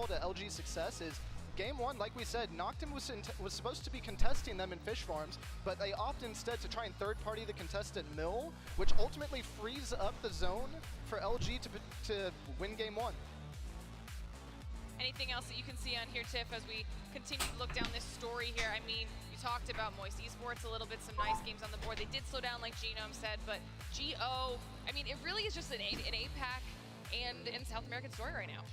overall to LG's success is Game 1, like we said, Noctum was supposed to be contesting them in fish farms, but they opt instead to try and third-party the contestant mill, which ultimately frees up the zone for LG to win Game 1. Anything else that you can see on here, Tiff, as we continue to look down this story here? I mean, you talked about Moist Esports a little bit, some nice games on the board. They did slow down, like Genome said, but GO, I mean, it really is just an APAC and in South American story right now.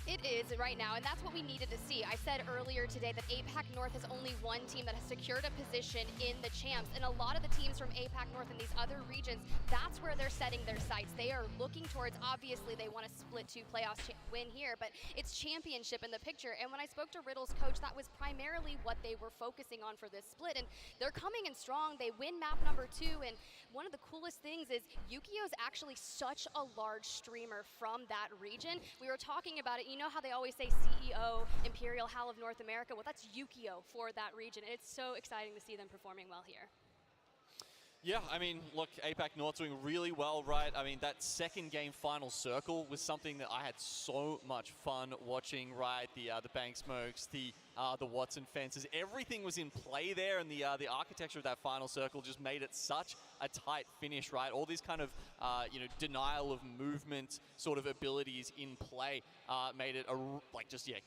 It is right now, and that's what we needed to see. I said earlier today that APAC North has only one team that has secured a position in the champs, and a lot of the teams from APAC North and these other regions, that's where they're setting their sights. They are looking towards, obviously, they want to split 2 playoffs win here, but it's championship in the picture. And when I spoke to Riddle's coach, that was primarily what they were focusing on for this split, and they're coming in strong. They win map number 2, and one of the coolest things is Yukio is actually such a large streamer from that region. We were talking about it. You know how they always say CEO, Imperial Hal of North America? Well, that's Yukio for that region. It's so exciting to see them performing well here. Yeah, I mean, look, APAC North doing really well, right? I mean, that second game final circle was something that I had so much fun watching, right? The bank smokes, the Watson fences, everything was in play there, and the architecture of that final circle just made it such a tight finish, right? All these kind of, you know, denial of movement sort of abilities in play made it,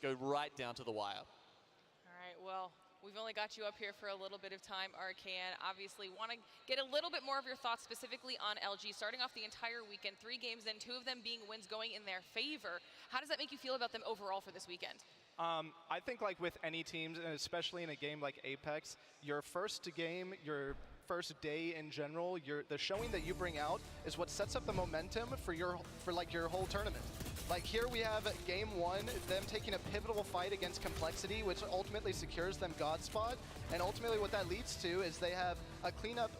go right down to the wire. All right, well, we've only got you up here for a little bit of time, RKN. Obviously, want to get a little bit more of your thoughts specifically on LG. Starting off the entire weekend, 3 games in, 2 of them being wins going in their favor. How does that make you feel about them overall for this weekend? I think like with any teams, and especially in a game like Apex, your first game, your first day in general, the showing that you bring out is what sets up the momentum for your whole tournament. Like here we have Game 1, them taking a pivotal fight against Complexity, which ultimately secures them God spot, and ultimately what that leads to is they have a cleanup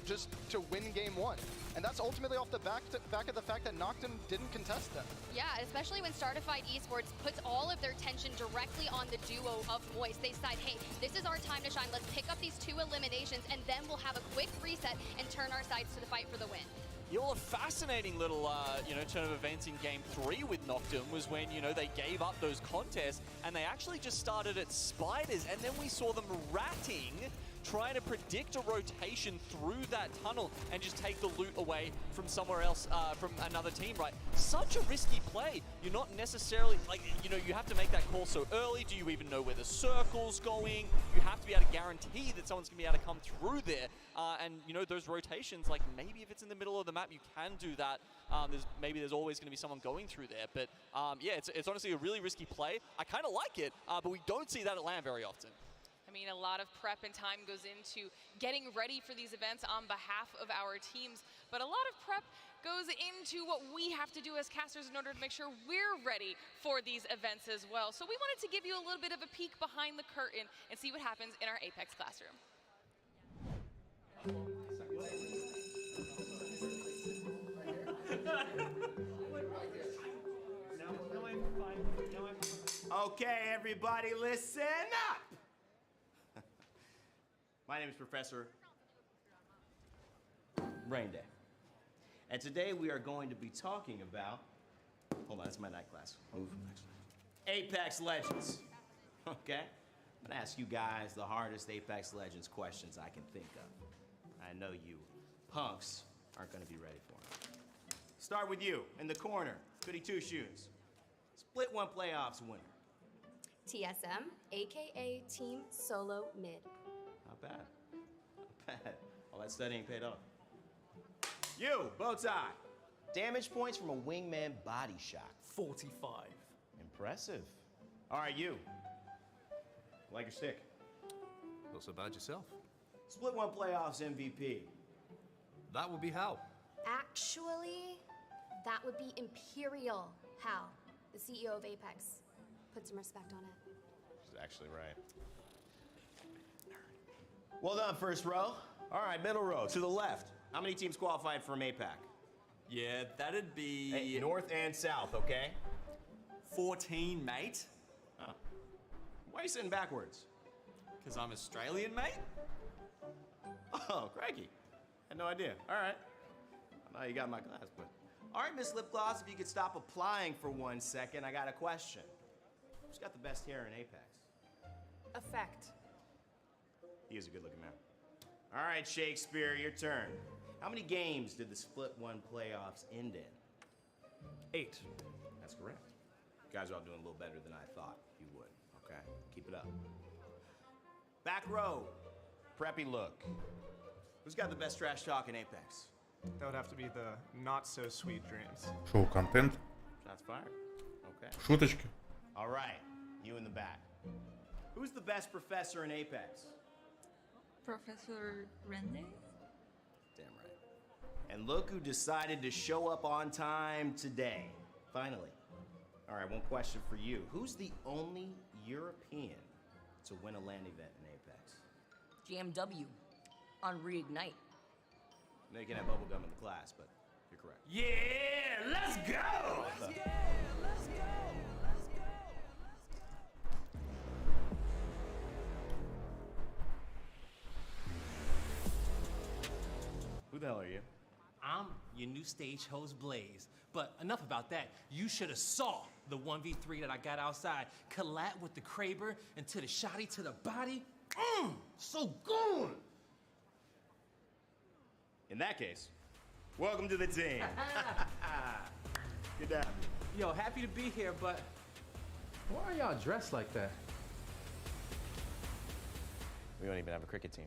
just to win Game 1. And that's ultimately off the back of the fact that Noctum didn't contest them. Yeah, especially when Startified Esports puts all of their attention directly on the duo of Moist. They decide, hey, this is our time to shine. Let's pick up these 2 eliminations, and then we'll have a quick reset and turn our sights to the fight for the win. Yeah, well, a fascinating little, turn of events in Game 3 with Noctum was when, they gave up those contests and they actually just started at spiders, and then we saw them ratting, trying to predict a rotation through that tunnel and just take the loot away from somewhere else, from another team, right? Such a risky play. You're not necessarily, you have to make that call so early. Do you even know where the circle's going? You have to be able to guarantee that someone's going to be able to come through there. And, those rotations, like maybe if it's in the middle of the map, you can do that. There's always going to be someone going through there. But, yeah, it's honestly a really risky play. I kind of like it, but we don't see that at LAN very often. I mean, a lot of prep and time goes into getting ready for these events on behalf of our teams, but a lot of prep goes into what we have to do as casters in order to make sure we're ready for these events as well. So we wanted to give you a little bit of a peek behind the curtain and see what happens in our Apex classroom. Okay, everybody, listen up! My name is Professor Rain Day. And today we are going to be talking about, hold on, that's my night class. Move. Apex Legends. Okay? I'm gonna ask you guys the hardest Apex Legends questions I can think of. I know you punks aren't gonna be ready for them. Start with you, in the corner, goody two shoes. Split 1 playoffs winner. TSM, aka Team Solo Mid. Not bad. Not bad. All that studying paid off. You, Bowtie. Damage points from a wingman body shot. 45. Impressive. All right, you. Like your stick. Not so bad yourself. Split 1 playoffs MVP. That would be Hal. Actually, that would be Imperial Hal, the CEO of Apex. Put some respect on it. She's actually right. Well done, first row. All right, middle row, to the left. How many teams qualified from APAC? Yeah, that'd be... Hey, north and south, okay? 14, mate. Oh. Why are you sitting backwards? Because I'm Australian, mate. Oh, crikey. Had no idea. All right. I know you got my class, but... All right, Miss Lip Gloss, if you could stop applying for 1 second, I got a question. Who's got the best hair in Apex? Effect. He is a good-looking man. All right, Shakespeare, your turn. How many games did the Split 1 playoffs end in? 8. That's correct. You guys are all doing a little better than I thought you would. Okay, keep it up. Back row, preppy look. Who's got the best trash talk in Apex? That would have to be the not-so-sweet dreams. Шоу-контент. Shots fired. Okay. Шуточки. All right, you in the back. Who's the best professor in Apex? Professor Rende? Damn right. And look who decided to show up on time today. Finally. All right, one question for you. Who's the only European to win a LAN event in Apex? GMW. On Reignite. No, you can have bubblegum in the class, but you're correct. Yeah, let's go! Let's go! Let's go! Let's go! Who the hell are you? I'm your new stage host, Blaze. But enough about that. You should have saw the 1v3 that I got outside. Collat with the Kraber and to the shotty to the body. So good! In that case, welcome to the team. Good to have you. Yo, happy to be here, but why are y'all dressed like that? We don't even have a cricket team.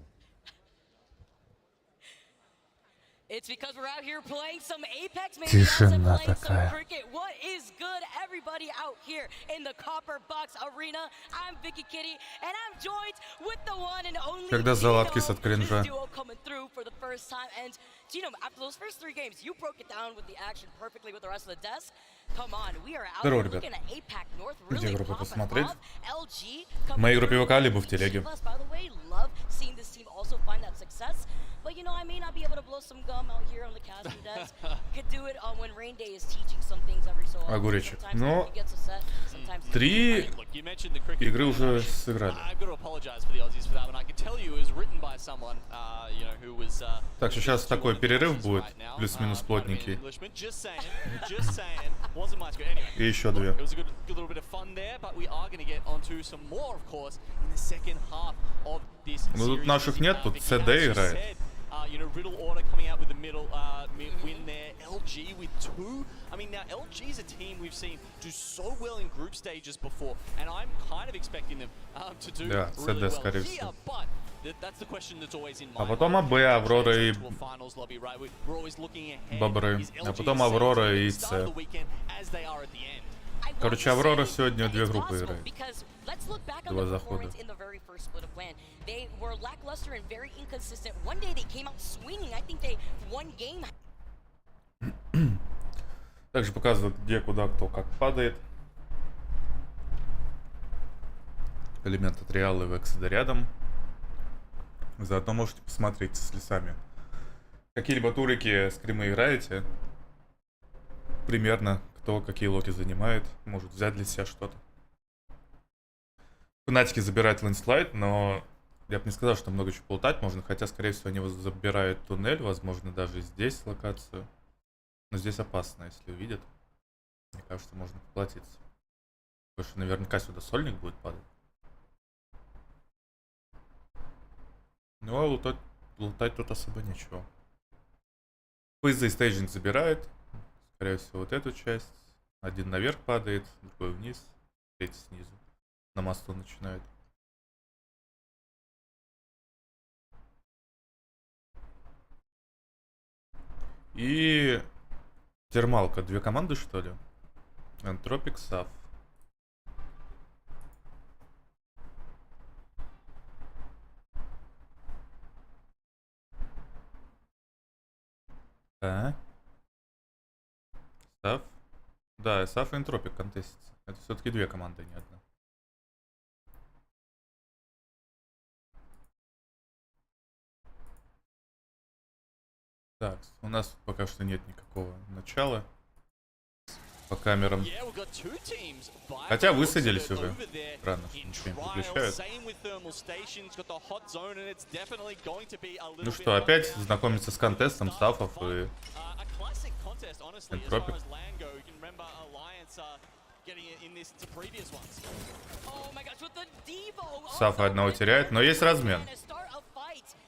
It's because we're out here playing some Apex, maybe also Тишина playing some такая. cricket. What is good, everybody out here in the Copper Box Arena? I'm Vicky Kitty, and I'm joined with the one and only Когда зал откис от This кринжа. duo coming through for the first time. And Gino, after those first 3 games, you broke it down with the action perfectly with the rest of the desk. Come on, we are out Здорово, here ребят. looking at APAC North Где really группа popping посмотреть? off. LG В моей группе ВК, либо в Plus, телеге. by the way, love seeing this team also find that success. But you know, I may not be able to blow some gum out here on the casting desk. Could do it when Rain Day is teaching some things every so often. Огуречек. Sometimes Но he gets a set, sometimes he 3 Look, you mentioned the cricket. игры уже сыграли. I've got to apologize for the Aussies for that one. I can tell you it was written by someone, you know, who was. Так что сейчас такой перерыв будет, плюс-минус плотненький. Just saying, just saying. Wasn't much good. Anyway. И еще 2. It was a good little bit of fun there, but we are going to get onto some more, of course, in the second half of this Ну тут series. наших нет, тут CD играет. You know, Riddle Order coming out with the middle win there. LG with 2. I mean, now LG is a team we've seen do so well in group stages before, and I'm kind of expecting them to do Да, really CD, well скорее here. всего. But that's the question that's always in А mind. потом АБ, Аврора и Finals lobby, right? We're always looking ahead. Бобры. Is А LG потом the same Аврора team и at the start of С. the weekend as they are at the end? Короче, Аврора сегодня 2 группы играет. 2 захода. in the very first split of LAN. They were lackluster and very inconsistent. One day they came out swinging. I think they won game. Также показывают, где, куда, кто, как падает. Элементы триала и вексида рядом. Заодно можете посмотреть, если сами какие-либо турики, скримы играете. Примерно, кто какие локи занимает. Может взять для себя что-то. Фнатики забирают лендслайд, но я бы не сказал, что много чего плутать можно. Хотя, скорее всего, они забирают туннель. Возможно, даже здесь локацию. Но здесь опасно, если увидят. Мне кажется, можно поплатиться. Потому что наверняка сюда сольник будет падать. Ну а лутать тут особо нечего. Фейзы и стейджинг забирает. Скорее всего, вот эту часть. Один наверх падает, другой вниз, третий снизу. На мосту начинает. И термалка. 2 команды, что ли? Антропик, Сав. А? Сав? Да, Сав и Антропик контестится. Это все-таки 2 команды, не одна. Так, у нас пока что нет никакого начала по камерам. Хотя высадились уже. Странно, что ничего не выключают. Ну что, опять знакомиться с контестом Сафов и Антропик. Сафа одного теряет, но есть размен.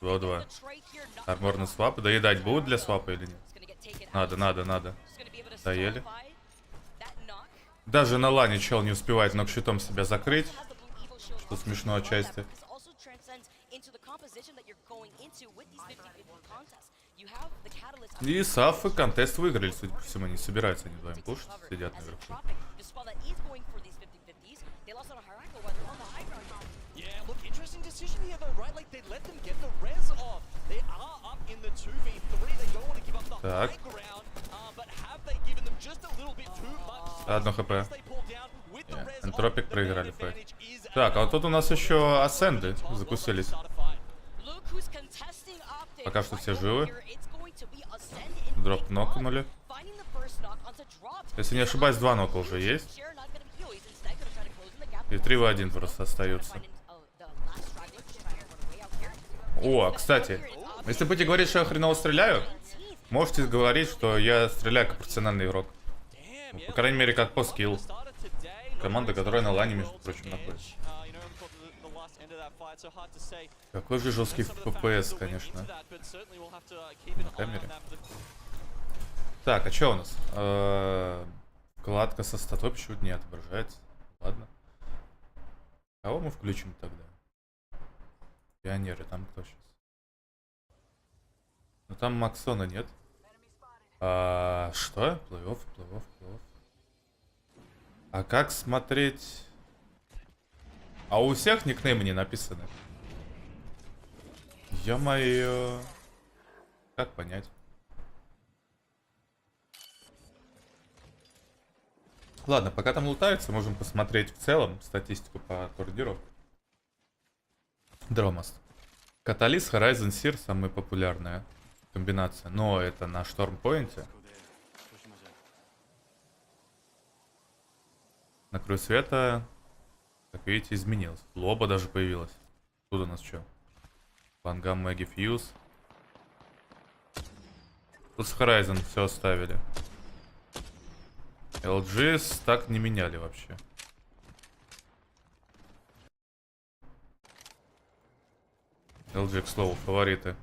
2-2. Арморный свап. Доедать будут для свапа или нет? Надо. Доели. Даже на лане чел не успевает нокщитом себя закрыть. Что смешно отчасти. И Сафы контест выиграли, судя по всему. Не собираются они вдвоем пушить, сидят наверху. Так. Одно хп. Энтропик проиграли фейк. Так, а вот тут у нас еще асценды закусились. Пока что все живы. Дроп нокнули. Если не ошибаюсь, 2 нока уже есть. И 3v1 просто остаются. О, кстати, если будете говорить, что я хреново стреляю, можете говорить, что я стреляю как профессиональный игрок. Ну, по крайней мере, как по скилл. Команда, которая на лане, между прочим, находится. Какой же жесткий FPS, конечно. На камере. Так, а что у нас? Вкладка со статой почему-то не отображается. Ладно. Кого мы включим тогда? Пионеры, там кто сейчас? Ну там Максона нет. Что? Плей-офф. А как смотреть? А у всех никнеймы не написаны. Ё-моё. Как понять? Ладно, пока там лутаются, можем посмотреть в целом статистику по турниру. Дромаст. Каталис, Horizon, Сир самая популярная комбинация. Но это на штормпоинте. На краю света, как видите, изменилось. Лоба даже появилась. Тут у нас что? Пангам, Мэги, Фьюз. Тут с Horizon все оставили. ALGS так не меняли вообще. LG, к слову, фавориты.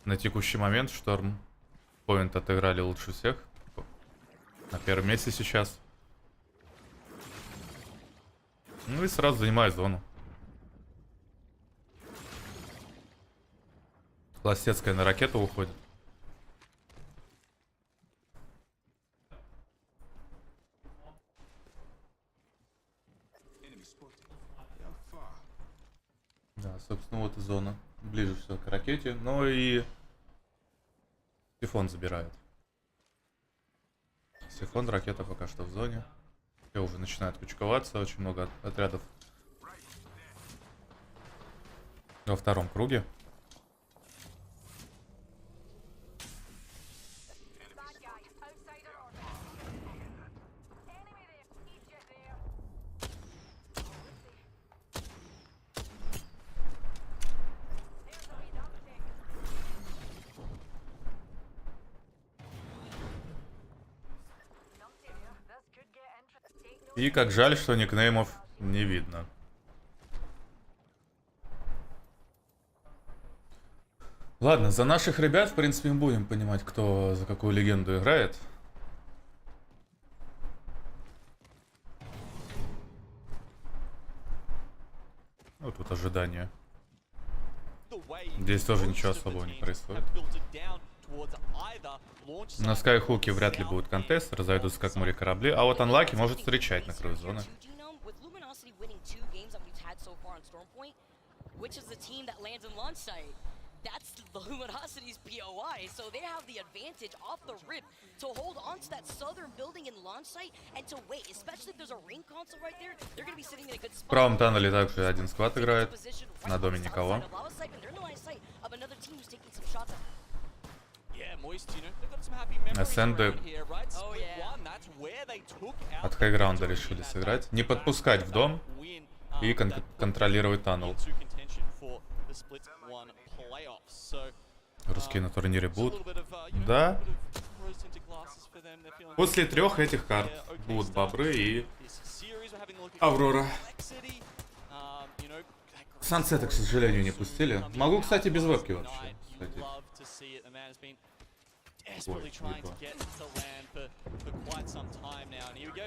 На текущий момент Шторм Point отыграли лучше всех. На первом месте сейчас. Ну и сразу занимает зону. Пластецкая на ракету уходит. Да, собственно, вот и зона. Ближе все к ракете. Но и Сифон забирает. Сифон, ракета пока что в зоне. Все уже начинают кучковаться. Очень много отрядов во втором круге. И как жаль, что никнеймов не видно. Ладно, за наших ребят, в принципе, мы будем понимать, кто за какую легенду играет. Ну, тут ожидание. Здесь тоже ничего особого не происходит. На скайхуке вряд ли будут контесты, разойдутся как море корабли. А вот Анлаки может встречать на краю зоны. That's Luminosity's POI, so they have the advantage off the rip to hold on to that southern building in launch site and to wait, especially if there's a ring console right there, they're going to be sitting in a good spot. В правом тоннеле также один склад играет, на доме никого. Асценды от хайграунда решили сыграть, не подпускать в дом и контролировать тоннел. Русские на турнире будут. Да. После 3 этих карт будут бобры и Аврора. Сансета, к сожалению, не пустили. Могу, кстати, без вебки вообще. Кстати. Desperately trying to get to land for quite some time now, and here we go.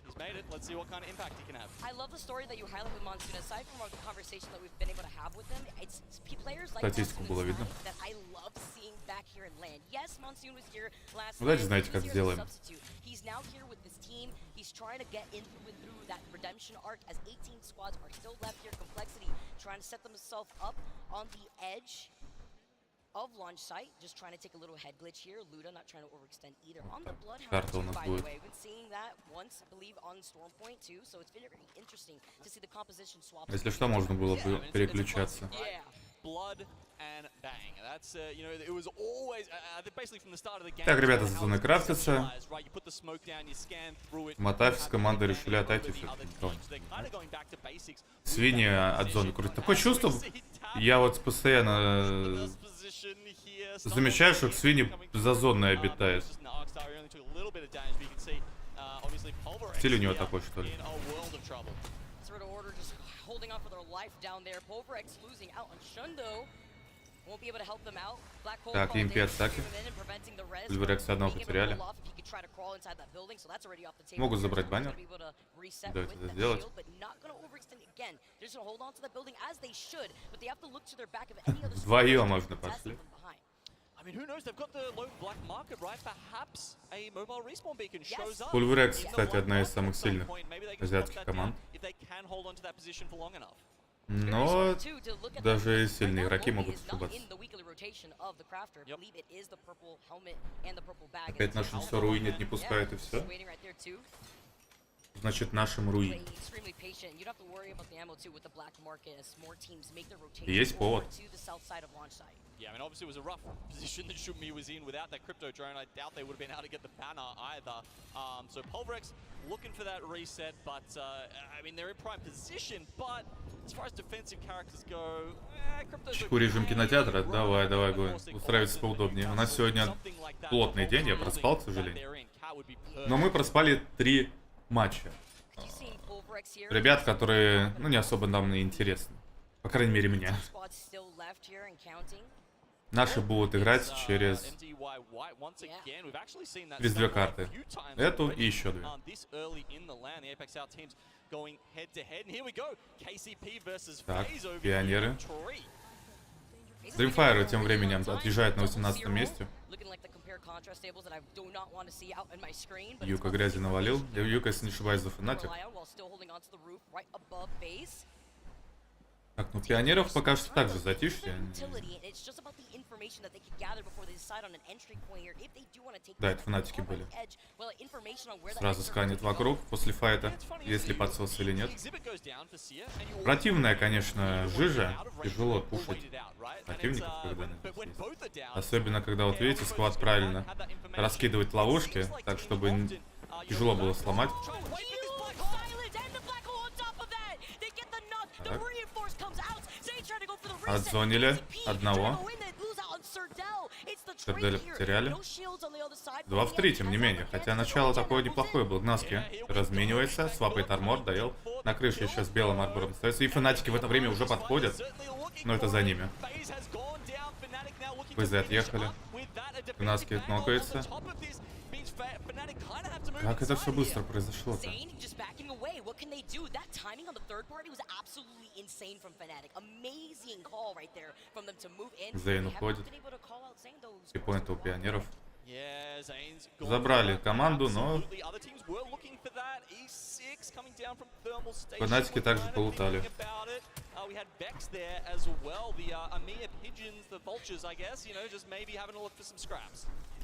He's made it. Let's see what kind of impact he can have. I love the story that you highlight with Monsoon. Aside from the conversation that we've been able to have with him, it's players like Статистику было видно. that I love seeing back here in Land. Yes, Monsoon was here last Давайте, season. знаете, как He was here as a сделаем. substitute. He's now here with this team. He's trying to get in through that redemption arc as 18 squads are still left here. Complexity trying to set themselves up on the edge of launch site, just trying to take a little head glitch here. Luda not trying to overextend either. On the Bloodhound too, by the way. We've been seeing that once, I believe, on Storm Point too, so it's very interesting to see the composition swap. Если что, можно было бы переключаться. Yeah. Blood and bang. That's you know, it was always basically from the start of the game. Так, ребята, за зоной крафтятся. Right, you put the smoke down, you scan through it. Мотафи с командой решили отойти все-таки. Свиньи от зоны крутят. Такое чувство, я вот постоянно замечаю, что свиньи за зоной обитают. Стиль у него такой, что ли. Так, им 5 стаки. Ульверекс одного потеряли. Могут забрать баннер. Давайте это сделать. Вдвоем можно пошли. Ульверекс, кстати, одна из самых сильных азиатских команд. Но даже сильные игроки могут ошибаться. Опять нашим все руинит, не пускают и все. Значит, нашим руинит. Есть повод. Yeah, I mean, obviously it was a rough position that Shumi was in. Without that crypto drone, I doubt they would have been able to get the banner either. So Pulverex looking for that reset, but I mean, they're in prime position, but as far as defensive characters go, Чеку режим кинотеатра? Давай, давай, Гуэн. Устраиваться поудобнее. У нас сегодня плотный день, я проспал, к сожалению. Но мы проспали 3 матча. Ребят, которые, ну, не особо нам и интересны. По крайней мере, мне. Наши будут играть через 2 карты. Эту и еще 2. Так, пионеры. Стримфайры тем временем отъезжают на 18 месте. Юка грязи навалил. Юка, если не ошибаюсь, за фанатик. Так, ну пионеров пока что также затишье. Да, это фанатики были. Сразу сканет вокруг после файта, если подсос или нет. Противная, конечно, жижа. Тяжело пушить противников, когда есть. Особенно, когда, вот видите, сквад правильно раскидывает ловушки, так, чтобы тяжело было сломать. Так. Отзонили одного. Серделя потеряли. 2 в 3, тем не менее. Хотя начало такое неплохое было. Гнаски разменивается, свапает армор, доел. На крыше еще с белым армором остается. И фанатики в это время уже подходят. Но это за ними. ПЗ отъехали. Гнаски нокается. Как это все быстро произошло-то? Зейн уходит. 3 поинта у пионеров. Забрали команду, но фанатики также полутали.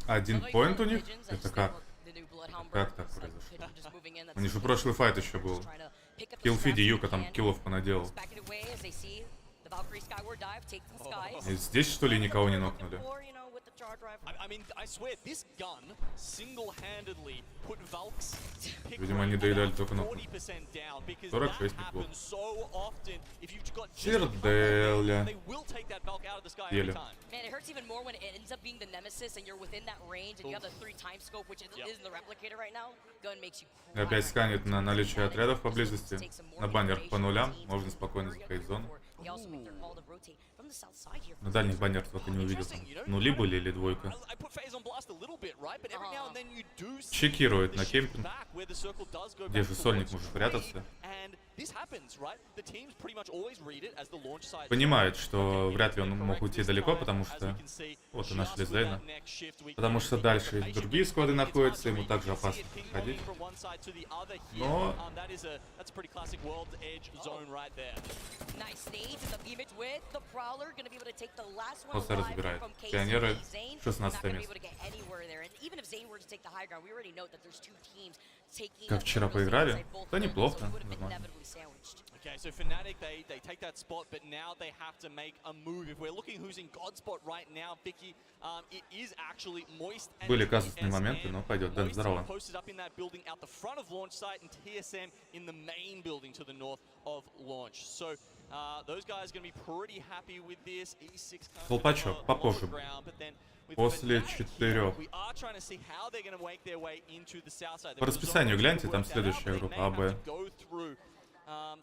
1 поинт у них? Это как? Как так произошло? У них же прошлый файт еще был. Киллфиди Юка там киллов понаделал. И здесь, что ли, никого не нокнули? I mean, I swear, this gun single-handedly put Valk's pick Видимо, они rate доедали about только на 40% down because 46 that пиков. happens so often. If you've got just a couple Серделя. they will take that Valk out of the sky Еле. every time. Man, it hurts even more when it ends up being the nemesis and you're within that range and you have the 3-time scope, which is in the replicator right now. Gun makes you И опять сканит на наличие отрядов поблизости. На баннер по нулям. Можно спокойно заходить в зону. На дальних баннерах только не увидел. Нули были или двойка. Чекирует на кемпинг. Где же сольник может прятаться. Понимает, что вряд ли он мог уйти далеко, потому что... Вот и нашли Зейна. Потому что дальше другие склады находятся, ему также опасно подходить. Но... После разбирает. Пионеры 16 место. Как вчера поиграли? Да неплохо, нормально. Okay, so Fnatic, they take that spot, but now they have to make a move. If we're looking who's in God spot right now, Vicky, it is actually Moist and Были казусные моменты, но пойдет. Дэн, здорово. posted up in that building out the front of launch site and TSM in the main building to the north of launch. So those guys are going to be pretty happy with this. E6 Колпачок попозже. После 4. По расписанию гляньте, там следующая группа АБ. А,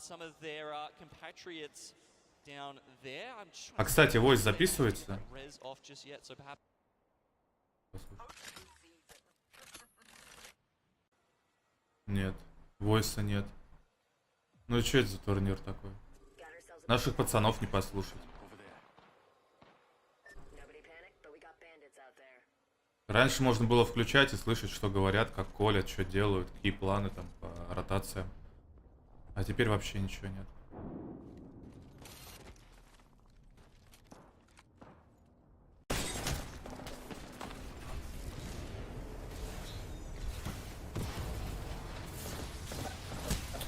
кстати, войс записывается? Нет, войса нет. Ну и что это за турнир такой? Наших пацанов не послушать. Раньше можно было включать и слышать, что говорят, как колят, что делают, какие планы там по ротациям. А теперь вообще ничего нет.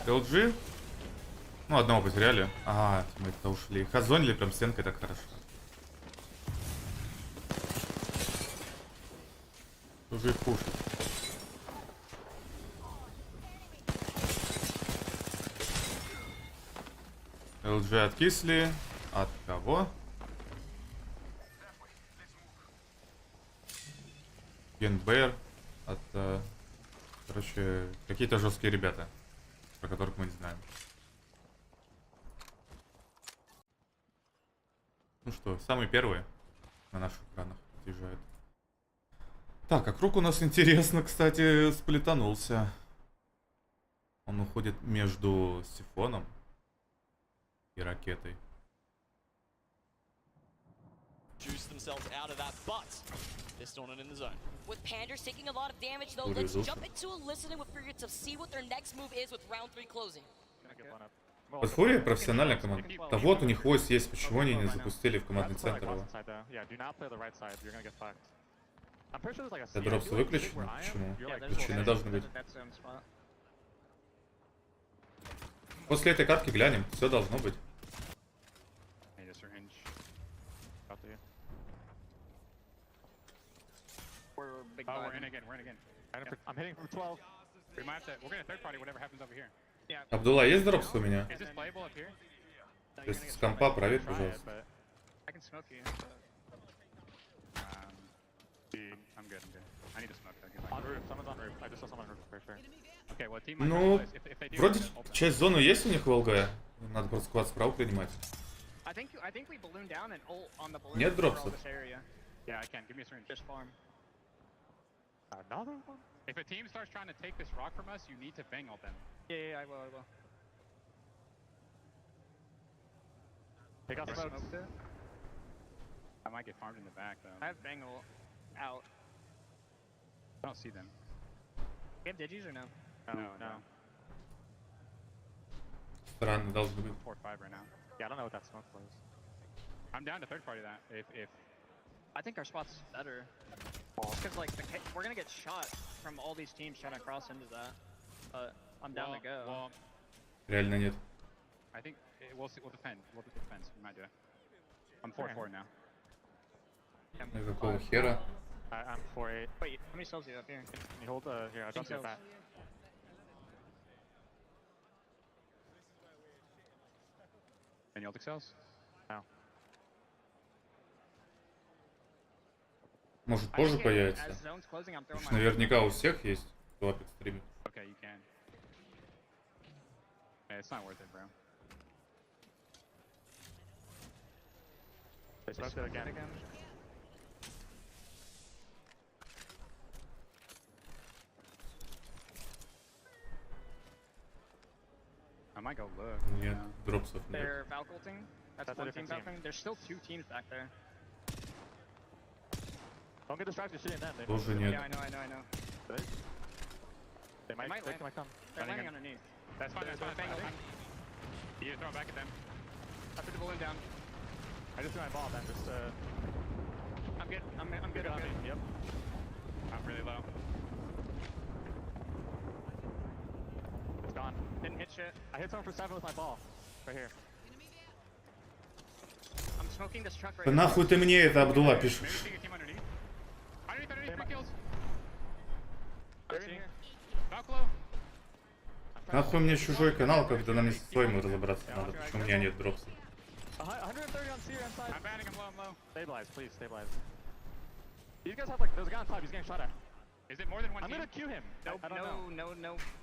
LG? Ну, одного потеряли. Ага, мы-то ушли. Хазонили прям стенкой так хорошо. Уже их пушит. LG откисли. От кого? Генбейр. От... короче, какие-то жесткие ребята, про которых мы не знаем. Ну что, самые первые на наших экранах отъезжают. Так, а круг у нас, интересно, кстати, сплетанулся. Он уходит между сифоном и ракетой. Подфурия профессиональная команда. Да вот у них войс есть, почему они не запустили в командный центр его? Я дропс выключен? Почему? Включены должны быть. После этой катки глянем, все должно быть. Абдулла, есть дропс у меня? То есть с компа проверь, пожалуйста. Ну, вроде часть зоны есть у них в ЛГ. Надо просто склад справа принимать. Нет дропсов? If a team starts trying to take this rock from us, you need to bangle them. Yeah, I will. Take out the smoke. I might get farmed in the back though. I have bangle out. I don't see them. You have digis or no? No. Странно, должны быть. 4-5 right now. Yeah, I don't know what that smoke was. I'm down to third party that. If I think our spot's better. Because like we're gonna get shot from all these teams trying to cross into that. But I'm down to go. Реально нет. I think we'll see. We'll defend. We'll defend. We might do it. I'm 4-4 now. Какого хера? I'm 4-8. Wait, how many cells do you have here? Can you hold here? I don't see that. Any ult cells? No. Может позже появится? Наверняка у всех есть, кто опять стримит. Okay, you can. Hey, it's not worth it, bro. They smoked it again. I might go look. Нет, дропсов нет. They're Valculting. That's one team Valculting. There's still 2 teams back there. Don't get distracted shooting them. Тоже нет. Yeah, I know. They might come. They're landing underneath. That's fine. You just throw it back at them. I put the balloon down. I just threw my ball then. Just I'm good. I'm good. Yep. I'm really low. It's gone. Didn't hit shit. I hit someone for 7 with my ball. Right here. I'm smoking this truck right Да here. нахуй ты мне это, Абдулла, пишешь? Нахуй мне чужой канал, когда нам не с своим разобраться надо, почему у меня нет дропсов. 130 on Seer inside. I'm banning him low, I'm low. Stabilize, please, stabilize. These guys have like, there's a guy on top, he's getting shot at. Is it more than one team? I'm gonna queue him.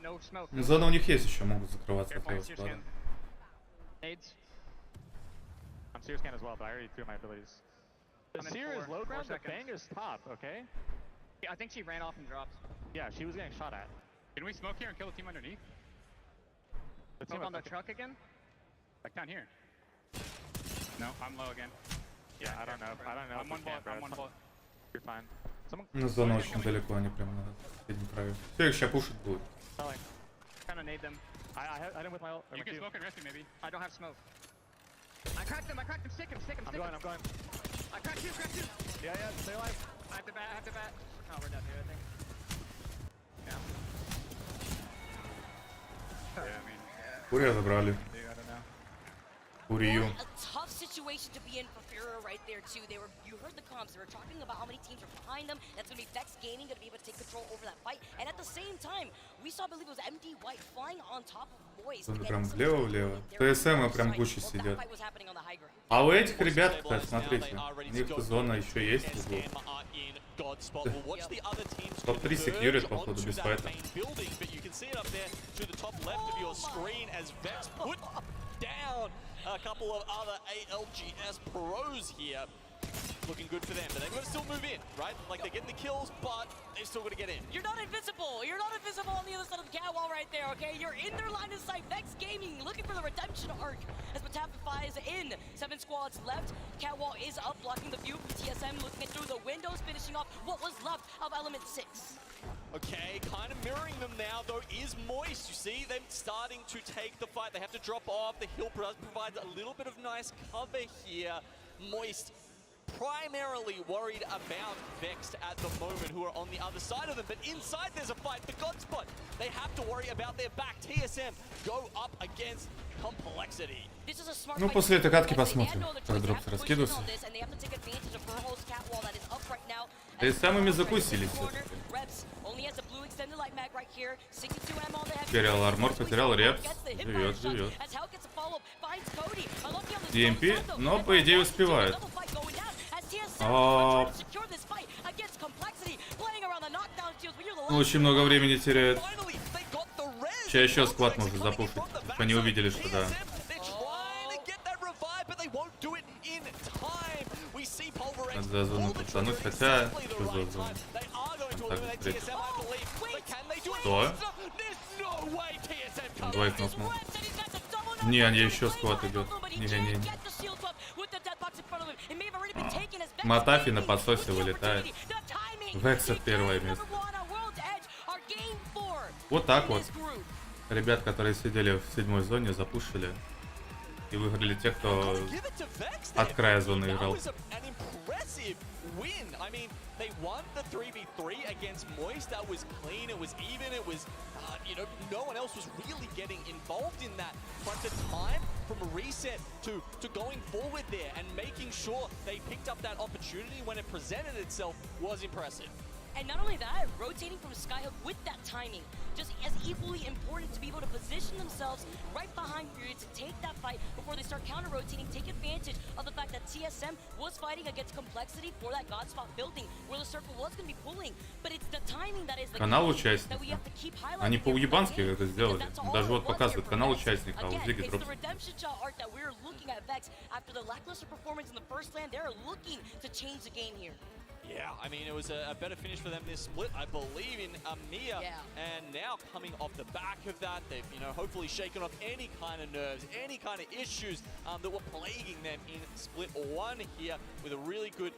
No smoke. Зона у них есть еще, могут закрываться от этого склада. Nades. I'm Seer scan as well, but I already threw my abilities. The Seer is low ground, the Bang is top, okay? Yeah, I think she ran off and dropped. Yeah, she was getting shot at. Can we smoke here and kill the team underneath? The team on the truck again? Like down here. No, I'm low again. Yeah, I don't know. I'm one bullet. You're fine. Ну, зона очень далеко, они прям на соседнем краю. Все, их сейчас пушить будут. Kinda nade them. I hit him with my ult. You can smoke and rescue maybe. I don't have smoke. I cracked him. Stick him. I'm going. I cracked you. Yeah, stay alive. I have to bat. Oh, we're dead here, I think. Yeah. Yeah, I mean, Курия забрали. Курию. A tough situation to be in for Fura right there too. You heard the comms. They were talking about how many teams are behind them. That's going to be Vex Gaming, going to be able to take control over that fight. And at the same time, we saw, I believe it was MD White flying on top of Moist. Прям влево. ТСМ прям гуще сидят. А у этих ребят, кстати, смотрите, у них зона еще есть в углу. Топ-3 секьюрит, походу, без файта. A couple of other ALGS pros here. Looking good for them, but they've got to still move in, right? Like they're getting the kills, but they've still got to get in. You're not invincible. You're not invincible on the other side of the catwall right there, okay? You're in their line of sight. Vex Gaming looking for the redemption arc as Matapify is in. 7 squads left. Catwall is up, blocking the view from TSM, looking through the windows, finishing off what was left of Element 6. Okay, kind of mirroring them now, though, is Moist. You see them starting to take the fight. They have to drop off. The hill provides a little bit of nice cover here. Moist primarily worried about Vexed at the moment, who are on the other side of them. But inside there's a fight. The Godspot, they have to worry about their back. TSM go up against Complexity. Ну, после этой катки посмотрим, как дропсы раскидываются. Да и самыми закусились. Потерял армор, потерял репс. Живет. EMP, но по идее успевает. Очень много времени теряет. Сейчас еще сквад может запушить. Они увидели, что да. Надо за зону подтянуть, хотя... Что за зону? Так, встретить. Что? Он двоих нокнул. Не, еще сквад идет. Не. Матафи на подсосе вылетает. Векса первое место. Вот так вот. Ребят, которые сидели в 7-й зоне, запушили. И выиграли те, кто от края зоны играл. They won the 3v3 against Moist. That was clean, it was even, it was, no one else was really getting involved in that. But the time from a reset to going forward there and making sure they picked up that opportunity when it presented itself was impressive. And not only that, rotating from Skyhook with that timing, just as equally important to be able to position themselves right behind Fury to take that fight before they start counter-rotating, take advantage of the fact that TSM was fighting against complexity for that God spot building, where the circle was going to be pulling, but it's the timing that is the Канал key участника. that we have to keep highlighting. Они по-уебански это сделали. Даже вот показывают канал участника, а вот Лиги It's дроп. the redemption shot arc that we're looking at Vex after the lackluster performance in the first land. They're looking to change the game here. Yeah, I mean, it was a better finish for them this split, I believe, in Amir. Yeah. And now coming off the back of that, they've, hopefully shaken off any kind of nerves, any kind of issues that were plaguing them in split 1 here with a really good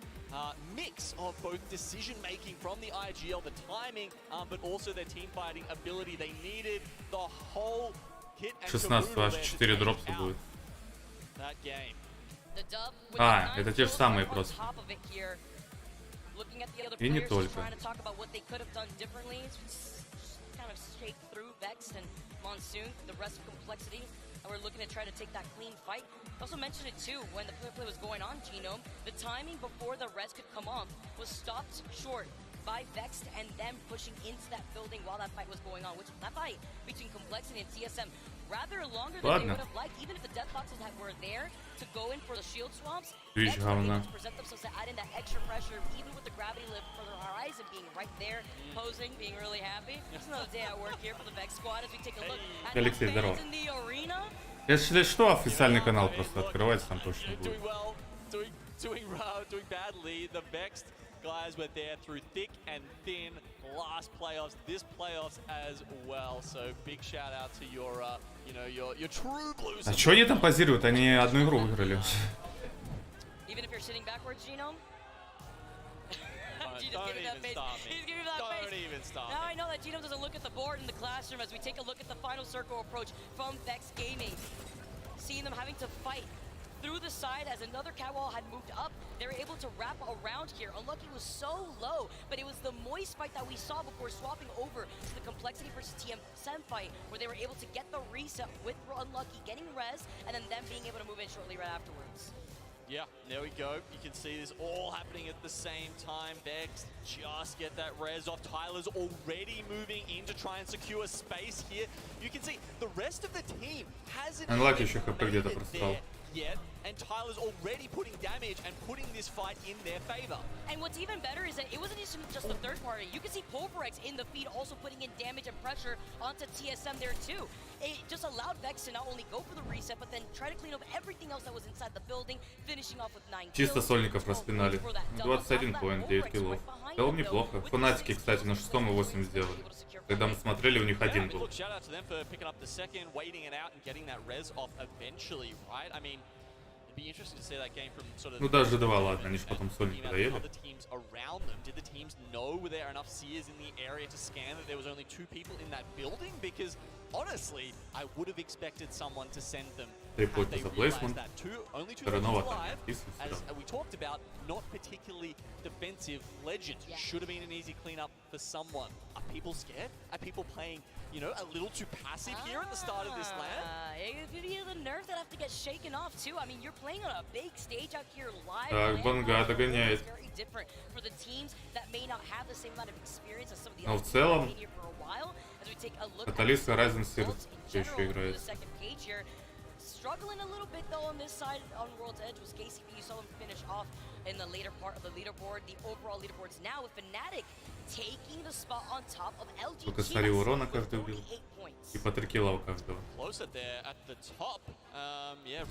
mix of both decision-making from the IGL, the timing, but also their team fighting ability. They needed the whole kit and 16 аж 4 дропса будет. That game. А, это те же самые просто. Looking at the other И не players, только. trying to talk about what they could have done differently. Just kind of shake through Vex and Monsoon, the rest of complexity, and we're looking to try to take that clean fight. I also mentioned it too when the play was going on, Genome. The timing before the res could come off was stopped short by Vex and them pushing into that building while that fight was going on, which that fight between complexity and TSM rather longer than they would have liked, even if the death boxes were there to go in for the shield swamps. Vex were able to present themselves to add in that extra pressure, even with the gravity lift for the horizon being right there, posing, being really happy. It's another day at work here for the Vex squad as we take a look at the fans in the arena. Если что, официальный канал просто открывается, там точно будет. Doing badly. The Vexed guys were there through thick and thin last playoffs, this playoffs as well. So big shout out to your true blues. А чё они там позируют? Они одну игру выиграли. Even if you're sitting backwards, Genome. Don't even stop me. He's giving that Don't face. even stop Now me. I know that Genome doesn't look at the board in the classroom as we take a look at the final circle approach from Vex Gaming. Seeing them having to fight through the side as another catwall had moved up. They were able to wrap around here. Unlucky was so low, but it was the moist fight that we saw before swapping over to the complexity versus TSM fight, where they were able to get the reset with Unlucky getting res, and then them being able to move in shortly right afterwards. Yeah, there we go. You can see this all happening at the same time. Vex just get that res off. Tyler's already moving in to try and secure space here. You can see the rest of the team hasn't Unlucky еще хп где-то просрал. Yet, and Tyler's already putting damage and putting this fight in their favor. And what's even better is that it wasn't just the third party. You can see Pulverex in the feed also putting in damage and pressure onto TSM there too. It just allowed Vex to not only go for the reset, but then try to clean up everything else that was inside the building, finishing off with 9 kills. Чисто сольников распинали. 21 поинт, 9 киллов. В целом неплохо. Фанатики, кстати, на 6 и 8 сделали. Когда мы смотрели, у них один был. Ну даже 2, ладно, они же потом сольники доели. Honestly, I would have expected someone to send them. They put the placement. Only two alive. As we talked about, not particularly defensive legends. Should have been an easy cleanup for someone. Are people scared? Are people playing, a little too passive here at the start of this land? It could be the nerves that have to get shaken off too. I mean, you're playing on a big stage out here live. Так, Банга догоняет. Very different for the teams that may not have the same amount of experience as some of the Но в others целом, here for a while. As we take a look at Каталиста the Райзен Сир results in все еще general играет. for the second page here. Struggling a little bit though on this side on World's Edge was KCP. You saw them finish off in the later part of the leaderboard. The overall leaderboards now with Fnatic taking the spot on top of LGS. Сколько смотри урона каждый убил. И по 3 килла у каждого.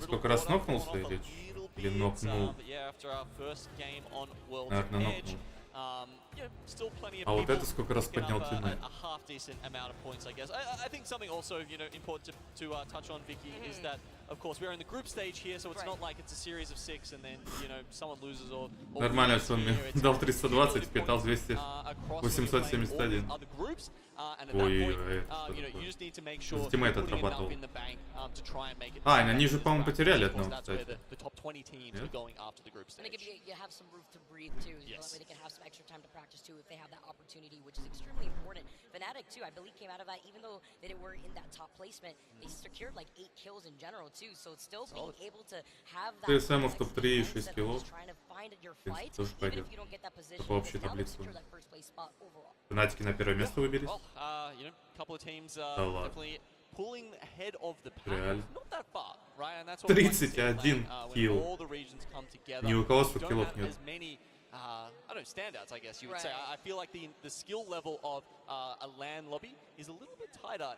Сколько раз нокнулся или нокнул? Наверное, нокнул. А вот это сколько раз поднял тиммейт? I think something also, important to touch on, Vicky, is that, of course, we're in the group stage here, so it's not like it's a series of 6 and then, someone loses or Нормально, что он мне дал 320, впитал 200, 871. Ой-ой-ой, это тиммейт отрабатывал. А, они же, по-моему, потеряли одного, кстати. Нет? Too, if they have that opportunity, which is extremely important. Fnatic too, I believe, came out of that, even though they were in that top placement, they secured like 8 kills in general too. So it's still being able to have that. ТСМ в топ-3 и 6 киллов. Trying to find your В fight, принципе, тоже even пойдет. if you don't get that position. По общей Now they таблице. secure that first place spot overall. Фнатики на первое место выбились. Well, you know, a couple of teams Да ладно. definitely pulling ahead of the pack. Реально. Not that far, right? And that's what we like to see, 31 when килл. all the regions come together. Ни у кого You 100 don't киллов have нет. as many, I don't know, standouts, I guess you would say. Right. I feel like the skill level of a LAN lobby is a little bit tighter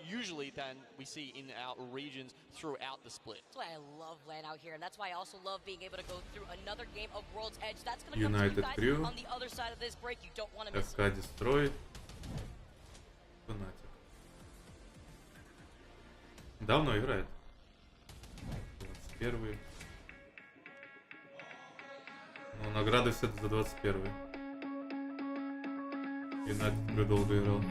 usually than we see in our regions throughout the split. That's why I love LAN out here, and that's why I also love being able to go through another game of World's Edge. That's going to come to you United guys Crew. on the other side of this break. You don't want to miss it. ФК Дестрой. Фнатик. Давно играет. 21-й. Ну, награды все за 21-й. Юнайтед Crew долго играл.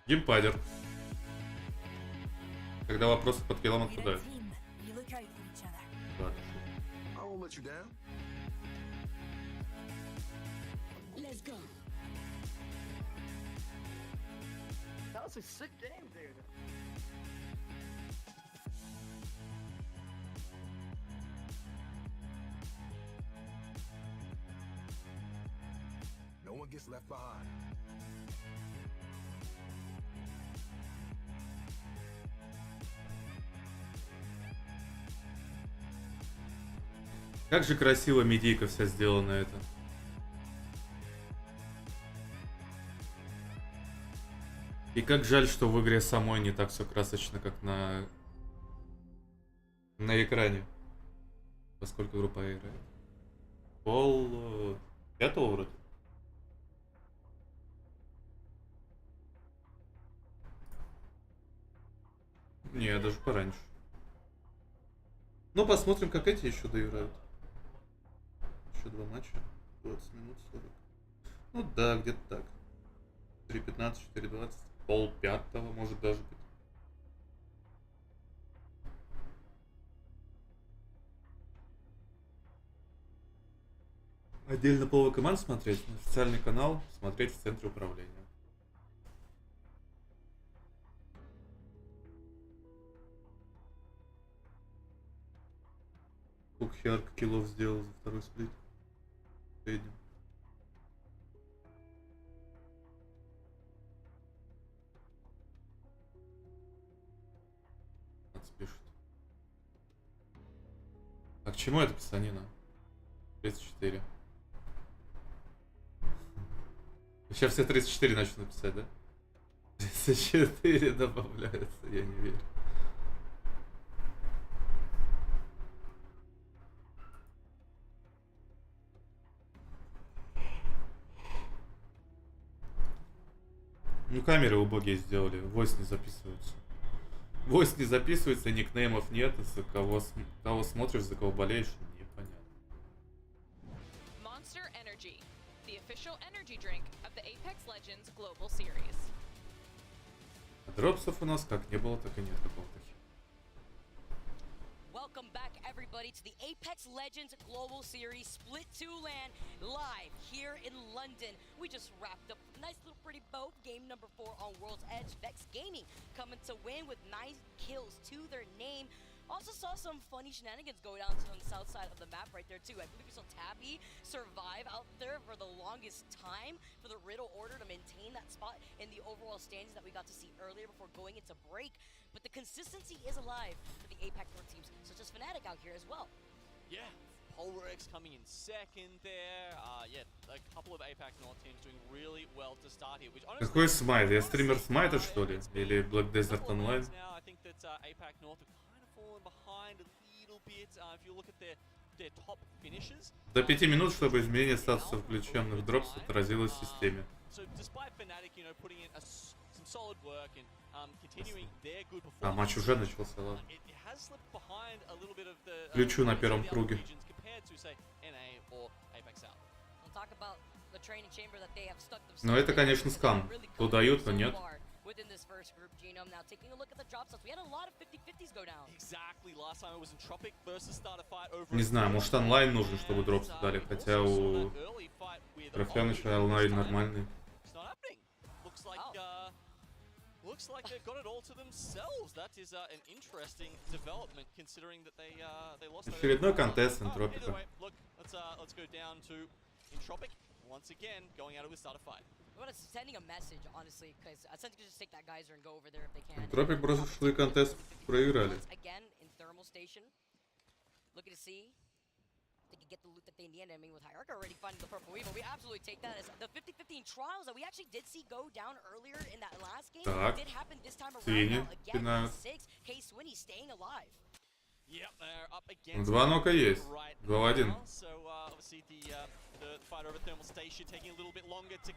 Геймпадер. Когда вопросы под киллом отпадают. Ладно. That was a sick game, dude. No one gets left behind. Как же красиво медийка вся сделана это. И как жаль, что в игре самой не так все красочно, как на экране. Поскольку группа играет. Пол 5-го вроде. Не, даже пораньше. Ну, посмотрим, как эти еще доиграют. Еще 2 матча. 20 минут 40. Ну да, где-то так. 3:15, 4:20. Пол 5-го, может даже быть. Отдельно половой команд смотреть. Официальный канал смотреть в центре управления. Сколько Хиарк киллов сделал за второй сплит? В среднем. Пишет. А к чему это писанина? 34. Сейчас все 34 начнут писать, да? 34 добавляются, я не верю. Ну, камеры убогие сделали, voice не записываются. Voice не записывается, никнеймов нет, за кого смотришь, за кого болеешь, непонятно. Monster Energy, the official energy drink of the Apex Legends Global Series. Дропсов у нас как не было, так и нет какого-то. Welcome back, everybody, to the Apex Legends Global Series Split 2 LAN live here in London. We just wrapped up a nice little pretty bow, game number 4 on World's Edge. Vex Gaming coming to win with 9 kills to their name. Also saw some funny shenanigans go down on the south side of the map right there too. I believe we saw Tabby survive out there for the longest time for the Riddle order to maintain that spot in the overall standings that we got to see earlier before going into break. But the consistency is alive for the APAC North teams, such as Fnatic out here as well. Yeah, Polrex coming in second there. Yeah, a couple of APAC North teams doing really well to start here. Which honestly, какой смайт? Я стример смайта, что ли? Или Black Desert Online? Now, I think that APAC North have kind of fallen behind a little bit. If you look at their top finishes. До 5 минут, чтобы изменение статуса включенных дропс отразилось в системе. So despite Fnatic, you know, putting in some solid work and continuing their good performance. А матч уже начался, ладно. It has slipped behind a little bit of the Включу на первом круге. compared to, say, NA or Apex South. We'll talk about the training chamber that they have stuck themselves. Но это, конечно, скам. То дают, то нет. within this first group, Genome. Now taking a look at the drop slots, we had a lot of 50-50s go down. Exactly. Last time it was Entropic versus starter fight over. Не знаю, может онлайн нужен, чтобы дропс дали, хотя у трофея начала онлайн нормальный. Looks like they've got it all to themselves. That is an interesting development, considering that they lost. Очередной контест Энтропика. Look, let's go down to Entropic once again, going at it with starter fight. Sending a message, honestly, because I think just take that geyser and go over there if they can. Энтропик прошлый контест проиграли. Again in thermal station, looking to see if they can get the loot that they need. I mean, with Hierarchy already finding the purple weave, but we absolutely take that as the 50-50 trials that we actually did see go down earlier in that last game. Так, Did happen this time around. Свиньи Again, пинают. 6, K-Swinny staying alive. Yep, they're up against Два нока есть. 2 в 1. So obviously the fight over thermal station taking a little bit longer to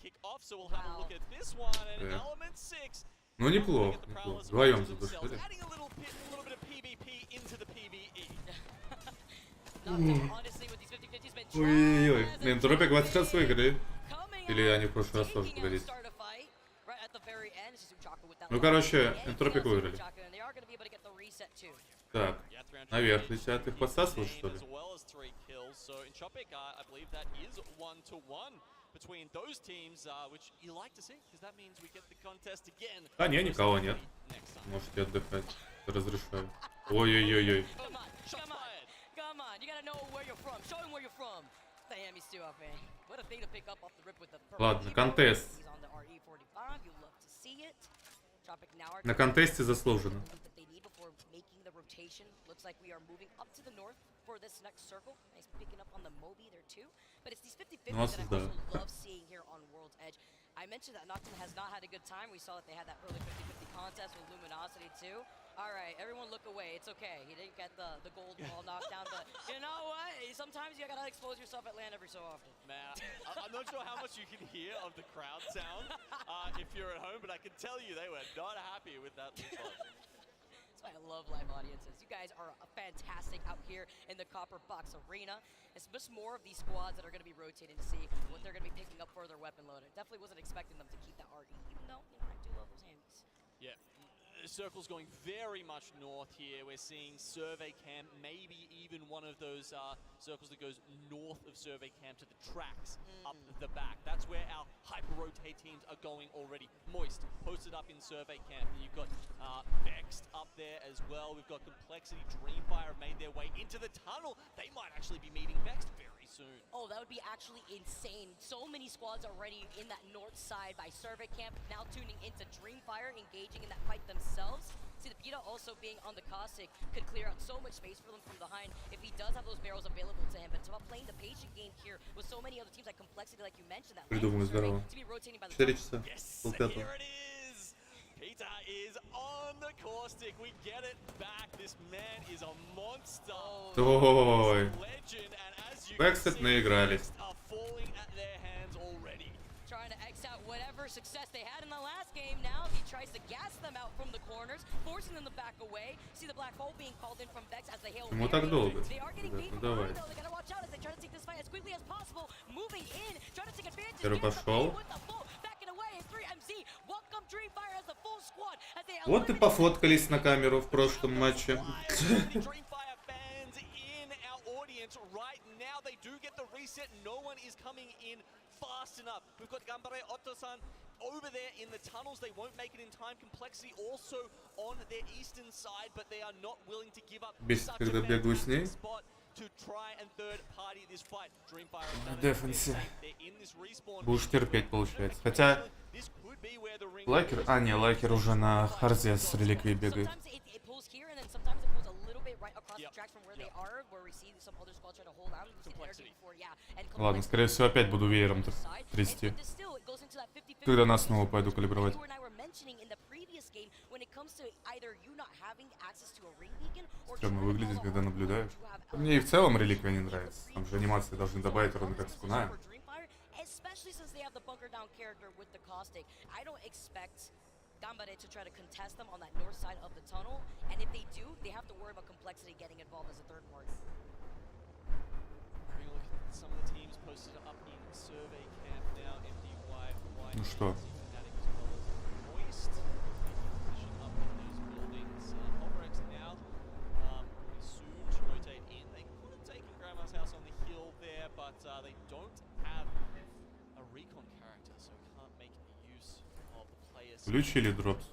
kick off. So we'll have a look at this one and element 6. Ну неплохо, неплохо. Вдвоем задушили. Adding a little bit of PvP into the PvE. Ой-ой-ой. Энтропик в этот раз выиграли. Или они в прошлый раз тоже погодите. Ну короче, Энтропик выиграли. Так, наверх летят, их подсасывают что ли? А не, никого нет. Можете отдыхать. Разрешаю. Ой-ой-ой-ой. Ладно, контест. На контесте заслуженно. Looks like we are moving up to the north for this next circle. Nice picking up on the Moby there too. But it's these 50-50s that I also love seeing here on World's Edge. I mentioned that Nocturne has not had a good time. We saw that they had that early 50-50 contest with Luminosity too. All right, everyone look away. It's okay. He didn't get the gold ball knocked down, but you know what? Sometimes you gotta expose yourself at land every so often. Man, I'm not sure how much you can hear of the crowd sound if you're at home, but I can tell you they were not happy with that result. I love live audiences. You guys are fantastic out here in the Copper Box Arena. It's just more of these squads that are going to be rotating to see what they're going to be picking up for their weapon load. I definitely wasn't expecting them to keep that RE, even though, you know, I do love those handies. Yeah. The circle's going very much north here. We're seeing Survey Camp, maybe even one of those circles that goes north of Survey Camp to the tracks up the back. That's where our hyper-rotate teams are going already. Moist, posted up in Survey Camp. And you've got Vexed up there as well. We've got Complexity, Dreamfire have made their way into the tunnel. They might actually be meeting Vexed very soon. Oh, that would be actually insane. So many squads already in that north side by Survey Camp, now tuning into Dreamfire, engaging in that fight themselves. See, the Pita also being on the Caustic could clear out so much space for them from behind if he does have those barrels available to him. But it's about playing the patient game here with so many other teams like Complexity, like you mentioned, that Придумали здорово. 4 часа. Полпятого. Here it is. Pita is on the Caustic. We get it back. This man is a monster. Ой. Legend, and as you Backstep наигрались. are falling at their hands already. Trying to X out whatever success they had in the last game. Now he tries to gas them out from the corners, forcing them to back away. See the black hole being called in from Vex as they hail. Ему так долго. They are getting beat from behind, though. They gotta watch out as they try to take this fight as quickly as possible. Moving in, trying to take advantage. Первый пошел. Вот и пофоткались на камеру в прошлом матче. Fast enough. We've got Gambare Otto-san over there in the tunnels. They won't make it in time. Complexity also on their eastern side, but they are not willing to give up such a fantastic spot to try and third party this fight. Dreamfire На дефенсе. Будешь терпеть, получается. Хотя Лайкер... А, не, Лайкер уже на харзе с реликвией бегает. Ладно, скорее всего, опять буду веером трясти. Когда нас снова пойду калибровать. Стрёмно выглядит, когда наблюдаешь. Мне и в целом реликвия не нравится. Там же анимации должны добавить ровно как скуна. Gambare to try to contest them on that north side of the tunnel, and if they do, they have to worry about Complexity getting involved as a third party. Having a look at some of the teams posted up in Survey Camp now, MDY, Ну что? Включили дропс.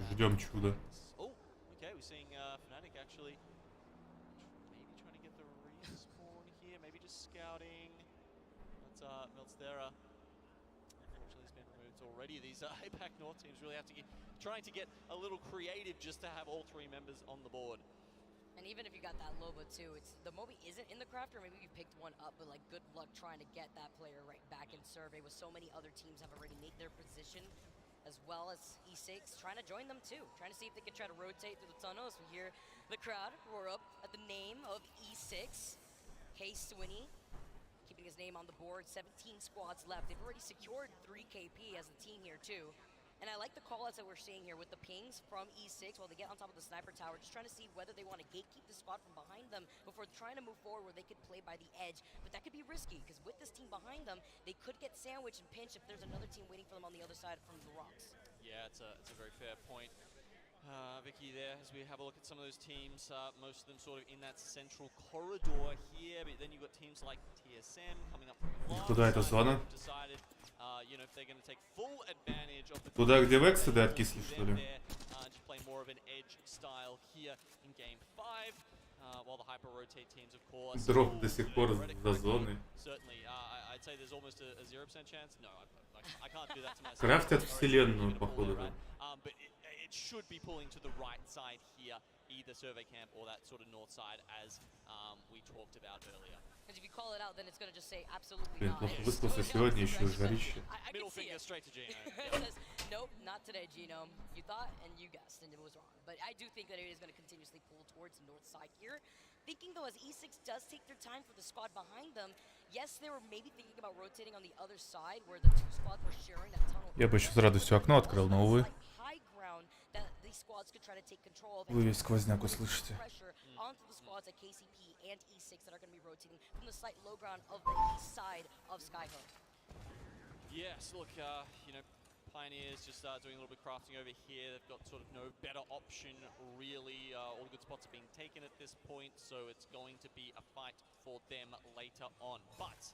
Ждем чуда. Oh, okay, we're seeing Fnatic actually maybe trying to get the respawn here, maybe just scouting. That's Melstera. Unfortunately, he's been removed already. These APAC North teams really have to get trying to get a little creative just to have all 3 members on the board. And even if you got that Loba too, it's the Moby isn't in the crafter. Maybe you picked one up, but like good luck trying to get that player right back in survey. With so many other teams have already made their position, as well as E6 trying to join them too, trying to see if they can try to rotate through the tunnels. We hear the crowd roar up at the name of E6. Swinny keeping his name on the board. 17 squads left. They've already secured 3 KP as a team here too. And I like the call-outs that we're seeing here with the pings from E6 while they get on top of the sniper tower, just trying to see whether they want to gatekeep the squad from behind them before trying to move forward where they could play by the edge. But that could be risky, because with this team behind them, they could get sandwiched and pinched if there's another team waiting for them on the other side from the rocks. Yeah, it's a very fair point. Vicky there, as we have a look at some of those teams, most of them sort of in that central corridor here, but then you've got teams like TSM coming up from the Куда эта зона? decided, you know, if they're going to take full advantage of the Туда, где вексы, да, откисли, что ли? just play more of an edge style here in game 5, while the hyper rotate teams, of course. Дроп до сих пор за зоной. Certainly, I'd say there's almost a 0% chance. No, I can't do that to myself. Крафтят вселенную, походу. But it should be pulling to the right side here, either survey camp or that sort of north side, as we talked about earlier. Because if you call it out, then it's going to just say absolutely Блин, not. плохо выспался сегодня, еще жарище. Middle finger straight to Gino. It says, nope, not today, Gino. You thought and you guessed, and it was wrong. But I do think that it is going to continuously pull towards the north side here. Thinking though, as E6 does take their time for the squad behind them, yes, they were maybe thinking about rotating on the other side where the 2 squads were sharing that tunnel. Я бы еще с радостью окно открыл, но увы. High ground that these squads could try to take control of. Вы весь сквозняк услышите. Pressure onto the squads at KCP and E6 that are going to be rotating from the slight low ground of the east side of Skyhook. Yes, look, you know, Pioneers just doing a little bit of crafting over here. They've got sort of no better option, really. All the good spots are being taken at this point, so it's going to be a fight for them later on. But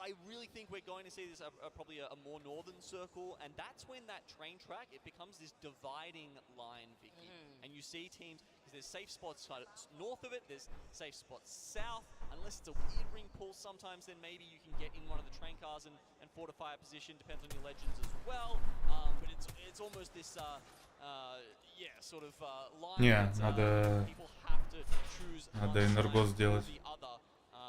I really think we're going to see this probably a more northern circle, and that's when that train track, it becomes this dividing line, Vicky. And you see teams, because there's safe spots north of it, there's safe spots south. Unless it's a weird ring pull, sometimes then maybe you can get in one of the train cars and fortify a position, depends on your legends as well. But it's almost this, yeah, sort of line. Не, that, надо... people have to choose Надо one энергос side or сделать. the other,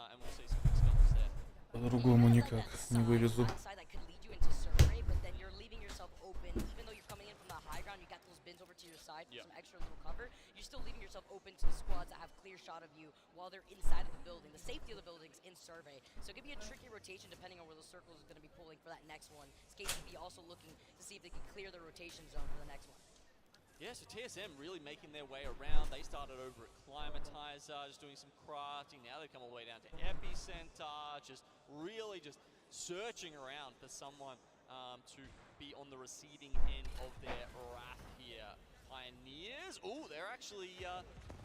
and we'll see some good scums there. По-другому никак не вылезу. That could lead you into survey, but then you're leaving yourself open. Even though you're coming in from the high ground, you got those bins over to your side for some extra little cover. You're still leaving yourself open to the squads that have clear shot of you while they're inside of the building. The safety of the building's in survey, so it could be a tricky rotation depending on where the circles is going to be pulling for that next one. KCB also looking to see if they can clear the rotation zone for the next one. Yeah, so TSM really making their way around. They started over at Climatizer, just doing some crafting. Now they've come all the way down to Epicenter, just really just searching around for someone to be on the receiving end of their wrath here. Pioneers, oh, they're actually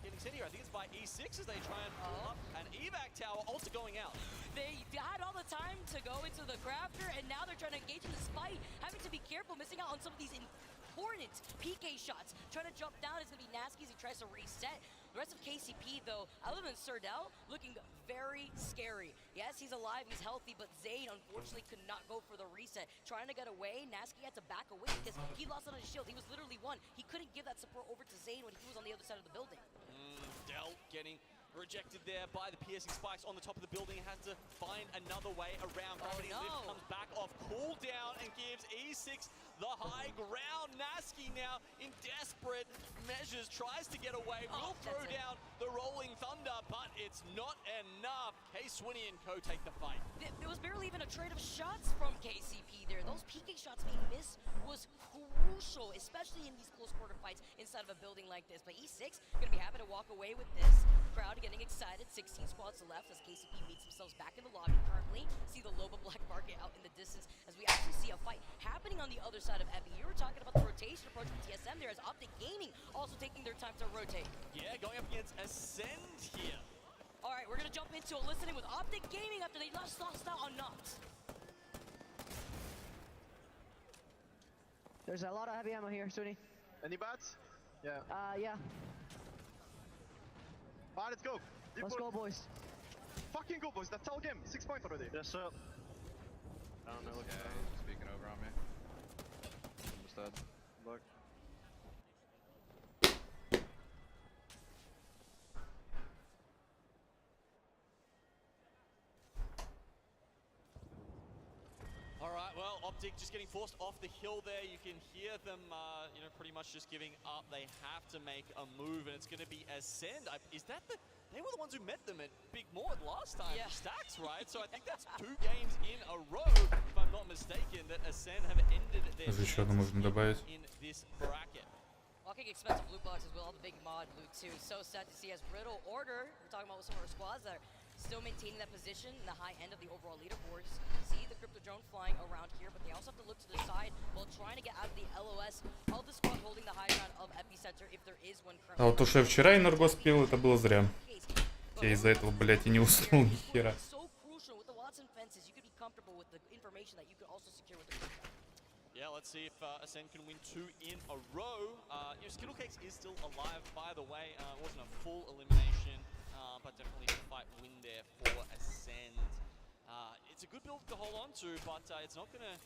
getting set here. I think it's by E6 as they try and pull up an evac tower, also going out. They had all the time to go into the crafter, and now they're trying to engage in this fight, having to be careful, missing out on some of these important PK shots. Trying to jump down is going to be Nasky as he tries to reset. The rest of KCP, though, other than Surdell, looking very scary. Yes, he's alive, he's healthy, but Zayn unfortunately could not go for the reset. Trying to get away, Nasky had to back away because he lost on his shield. He was literally one. He couldn't give that support over to Zayn when he was on the other side of the building. Dell getting rejected there by the piercing spikes on the top of the building. Has to find another way around. Gravity Lift comes back off cooldown and gives E6 the high ground. Nasky now in desperate measures tries to get away. Will throw down the rolling thunder, but it's not enough. Swinny and co take the fight. There was barely even a trade of shots from KCP there. Those PK shots being missed was crucial, especially in these close quarter fights inside of a building like this. But E6 gonna be happy to walk away with this. Crowd getting excited. 16 squads left as KCP meets themselves back in the lobby currently. See the Loba Black Market out in the distance as we actually see a fight happening on the other side of Epi. You were talking about the rotation approach from TSM there as Optic Gaming also taking their time to rotate. Yeah, going up against Ascend here. All right, we're gonna jump into a listening with Optic Gaming after they lost out on Nox. There's a lot of heavy ammo here, Sunny. Any bats? Yeah. Yeah. Alright, let's go. Let's go, boys. Fucking go, boys. That's all game. 6 points already. Yes, sir. I don't know what speaking over on me. Understood. Look. All right, well, Optic just getting forced off the hill there. You can hear them, you know, pretty much just giving up. They have to make a move, and it's going to be Ascend. Is that the... They were the ones who met them at Big Mord last time. Yeah. Stacks, right? So I think that's 2 games in a row, if I'm not mistaken, that Ascend have ended their Еще одну можно добавить. in this bracket. Walking expensive loot boxes with all the big mod loot too. So sad to see as Riddle Order, we're talking about some of our squads that are still maintaining that position in the high end of the overall leaderboards. See the crypto drone flying around here, but they also have to look to the side while trying to get out of the LOS of the squad holding the high ground of Epicenter if there is one currently. А вот то, что я вчера Энергос пил, это было зря. Я из-за этого, блядь, и не уснул ни хера. Yeah, let's see if Ascend can win 2 in a row. You know, Skittlecakes is still alive, by the way. It wasn't a full elimination, but definitely a fight win there for Ascend. It's a good build to hold on to, but it's not gonna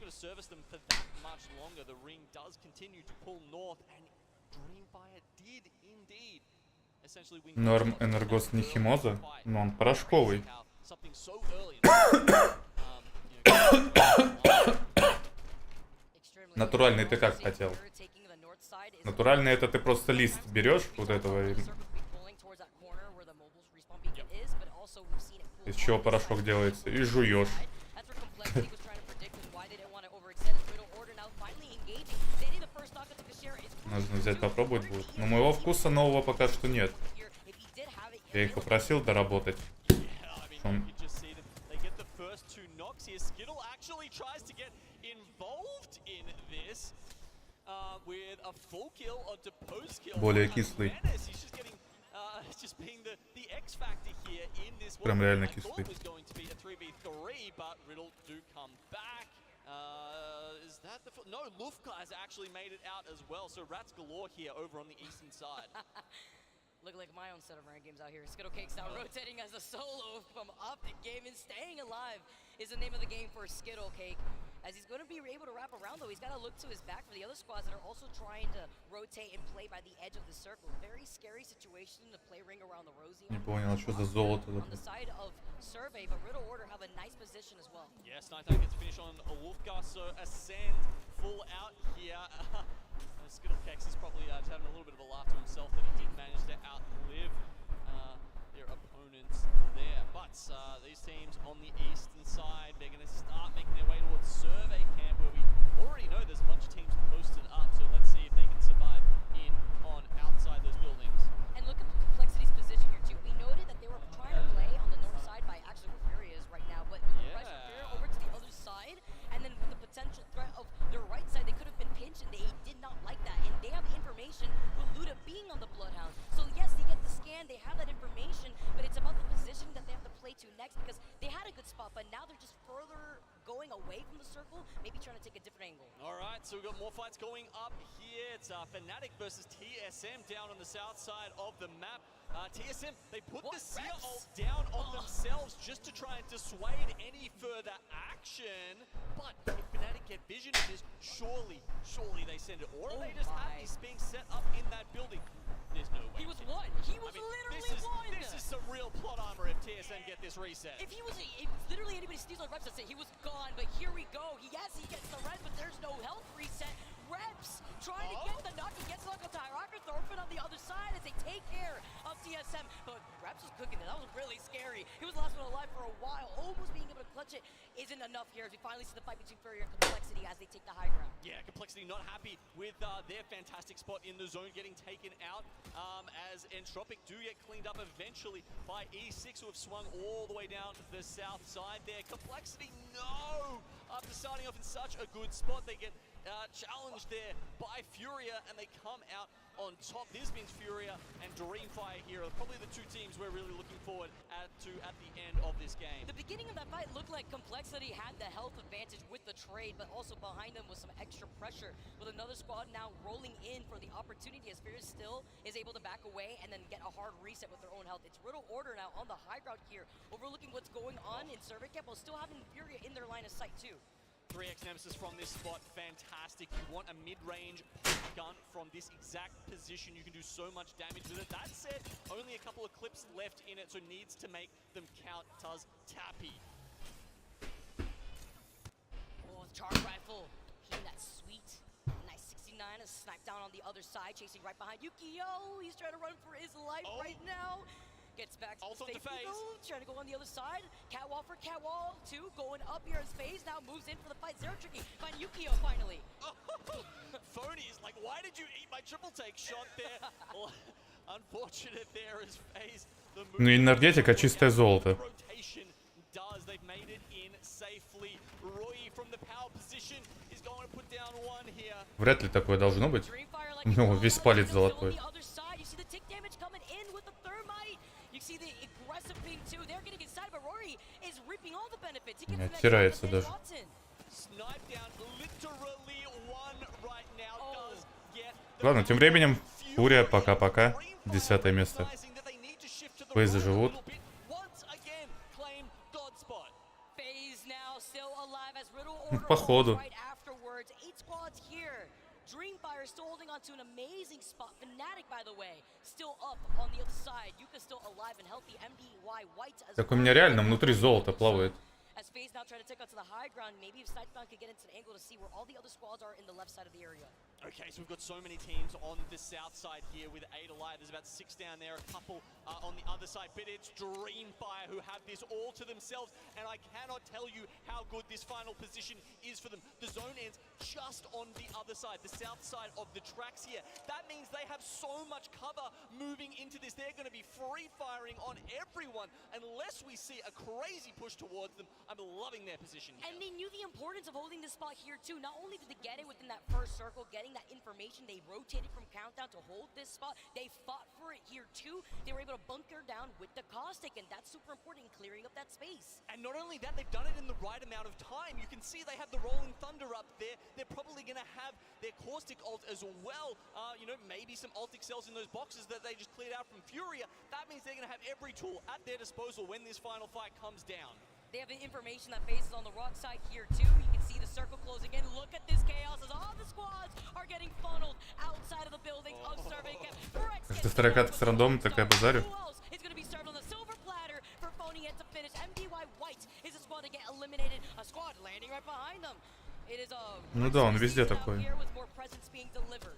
service them for that much longer. The ring does continue to pull north, and Dreamfire did indeed. Норм Энергос не химоза, но он порошковый. Натуральный ты как хотел? Натуральный это ты просто лист берешь вот этого и... Из чего порошок делается, и жуешь. Нужно взять попробовать будет. Но моего вкуса нового пока что нет. Я их попросил доработать. Более кислый. Прям реально кислый. Is that the... No, Lufka has actually made it out as well, so rats galore here over on the eastern side. Look like my own set of ranked games out here. Skittlecakes now rotating as a solo from Optic Gaming. Staying alive is the name of the game for Skittlecake. As he's going to be able to wrap around, though, he's got to look to his back for the other squads that are also trying to rotate and play by the edge of the circle. Very scary situation to play ring around the Rosie. Не понял, что за золото. On the side of Survey, but Riddle Order have a nice position as well. Yes, Nighttime gets finished on Wolfgar, so Ascend full out here. Skittlecakes is probably just having a little bit of a laugh to himself that he did manage to outlive their opponents there. But these teams on the eastern side, they're going to start making their way towards Survey Camp, where we already know there's a bunch of teams posted up. So let's see if they can survive in on outside those buildings. And look at the Complexity's position here too. We noted that they were trying to play on the north side by actually where Fury is right now, but with the Fury over to the other side, and then with the potential threat of their right side, they could have been pinched, and they did not like that. And they have information with Luda being on the Bloodhound. So yes, they get the scan, they have that information, but it's about the position that they have to play to next, because they had a good spot, but now they're just further going away from the circle, maybe trying to take a different angle. All right, so we've got more fights going up here. It's Fnatic versus TSM down on the south side of the map. TSM, they put the Seer ult down on themselves just to try and dissuade any further action. But if Fnatic get vision of this, surely they send it. Or they just have this being set up in that building. There's no way. He was one. He was literally one. This is some real plot armor if TSM get this reset. If literally anybody steals on Reps, I'd say he was gone, but here we go. Yes, he gets the red, but there's no health reset. Reps trying to get the knock. He gets knocked on Tyrocker, Thorfinn on the other side as they take care of TSM. But Reps was cooking it. That was really scary. He was the last one alive for a while. Almost being able to clutch it isn't enough here as we finally see the fight between Fury and Complexity as they take the high ground. Yeah, Complexity not happy with their fantastic spot in the zone getting taken out as Entropic do get cleaned up eventually by E6, who have swung all the way down to the south side there. Complexity, no! After starting off in such a good spot, they get challenged there by Furia, and they come out on top. This means Furia and Dreamfire here are probably the two teams we're really looking forward to at the end of this game. The beginning of that fight looked like Complexity had the health advantage with the trade, but also behind them was some extra pressure, with another squad now rolling in for the opportunity as Furia still is able to back away and then get a hard reset with their own health. It's Riddle Order now on the high ground here, overlooking what's going on in Survey Camp while still having Furia in their line of sight too. 3x Nemesis from this spot, fantastic. You want a mid-range gun from this exact position. You can do so much damage with it. That said, only a couple of clips left in it, so needs to make them count. Tuz Tappy. Oh, the charge rifle, hitting that sweet. Nice 69, a snipe down on the other side, chasing right behind Yukio. He's trying to run for his life right now. Gets back to the safety though, trying to go on the other side. Catwall for Catwall, two going up here in space. Now moves in for the fight. Zero tricky. Find Yukio finally. Phony is like, why did you eat my triple take shot there? Unfortunate there as FaZe. Ну, энергетика чистое золото. Does. They've made it in safely. Roy from the power position is going to put down one here. Вряд ли такое должно быть. Ну, весь палец золотой. Не оттирается даже. Ладно, тем временем Фурия пока-пока. 10-е место. Фейзы живут. Походу. Dreamfire still holding on to an amazing spot. Fnatic, by the way, still up on the other side. Yuka still alive and healthy. MDY White as Так у меня реально внутри золото плавает. As FaZe now try to take out to the high ground, maybe if Sightbound could get into the angle to see where all the other squads are in the left side of the area. Okay, so we've got so many teams on the south side here with 8 alive. There's about 6 down there, a couple on the other side. But it's Dreamfire who have this all to themselves. And I cannot tell you how good this final position is for them. The zone ends just on the other side, the south side of the tracks here. That means they have so much cover moving into this. They're going to be free firing on everyone unless we see a crazy push towards them. I'm loving their position here. And they knew the importance of holding this spot here too. Not only did they get it within that first circle, getting that information, they rotated from countdown to hold this spot. They fought for it here too. They were able to bunker down with the caustic, and that's super important in clearing up that space. And not only that, they've done it in the right amount of time. You can see they have the Rolling Thunder up there. They're probably going to have their caustic ult as well. You know, maybe some ultic cells in those boxes that they just cleared out from Furia. That means they're going to have every tool at their disposal when this final fight comes down. They have the information that FaZe is on the rock side here too. You can see the circle closing in. Look at this chaos as all the squads are getting funneled outside of the buildings of Survey Camp. Это вторая катка с рандомом, такая базарю. It's going to be served on the silver platter for Phony yet to finish. MDY White is a squad to get eliminated. A squad landing right behind them. It is a Ну да, он везде такой. with more presence being delivered.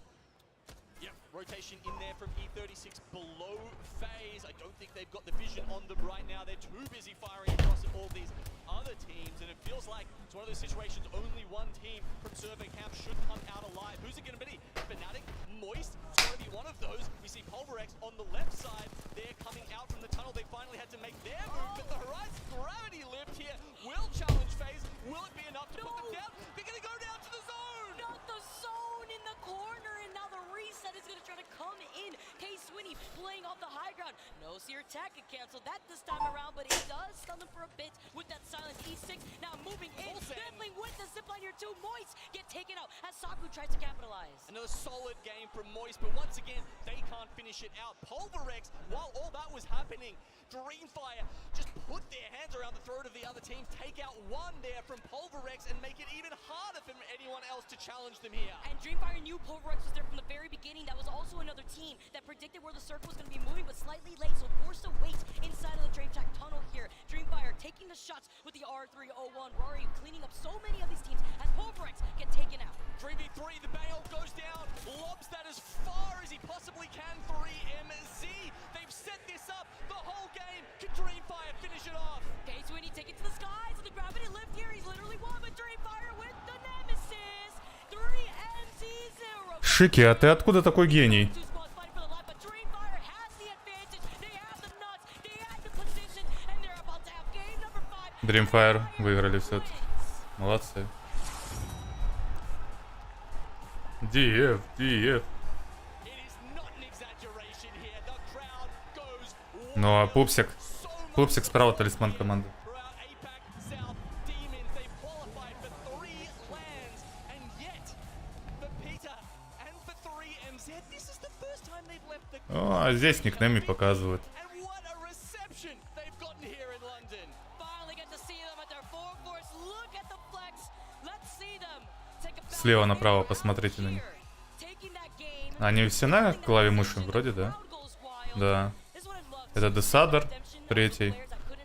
Yep, rotation in there from E36 below FaZe. I don't think they've got the vision on them right now. They're too busy firing across at all these other teams, and it feels like it's one of those situations only one team from Survey Camp should come out alive. Who's it going to be? Fnatic? Moist? It's going to be one of those. We see Pulverex on the left side. They're coming out from the tunnel. They finally had to make their move, but the Horizon Gravity lift here will challenge FaZe. Will it be enough to put them down? They're going to go down to the zone! Not the zone in the corner, and now the reset is going to try to come in. K-Swinny playing off the high ground. No Seer attack can cancel that this time around, but he does stun them for a bit with that silent E6. Now moving in, definitely with the zipline here too. Moist get taken out as Saku tries to capitalize. Another solid game from Moist, but once again, they can't finish it out. Pulverex, while all that was happening, Dreamfire just put their hands around the throat of the other team, take out one there from Pulverex, and make it even harder for anyone else to challenge them here. And Dreamfire knew Pulverex was there from the very beginning. That was also another team that predicted where the circle was going to be moving, but slightly late, so forced to wait inside of the train track tunnel here. Dreamfire taking the shots with the R301. Rory cleaning up so many of these teams as Pulverex get taken out. 3v3, the Bayo goes down, lobs that as far as he possibly can. 3MZ, they've set this up the whole game. Can Dreamfire finish it off? K-Swinny take it to the skies with the gravity lift here. He's literally won, but Dreamfire with the nemesis. 3MZ0. Шики, а ты откуда такой гений? Dreamfire выиграли все-таки. Молодцы. DF. Ну а Пупсик справа талисман команды. О, а здесь никнейми показывают. Слева направо посмотрите на них. Они все на клаве мыши вроде, да? Да. Это Десадер, третий.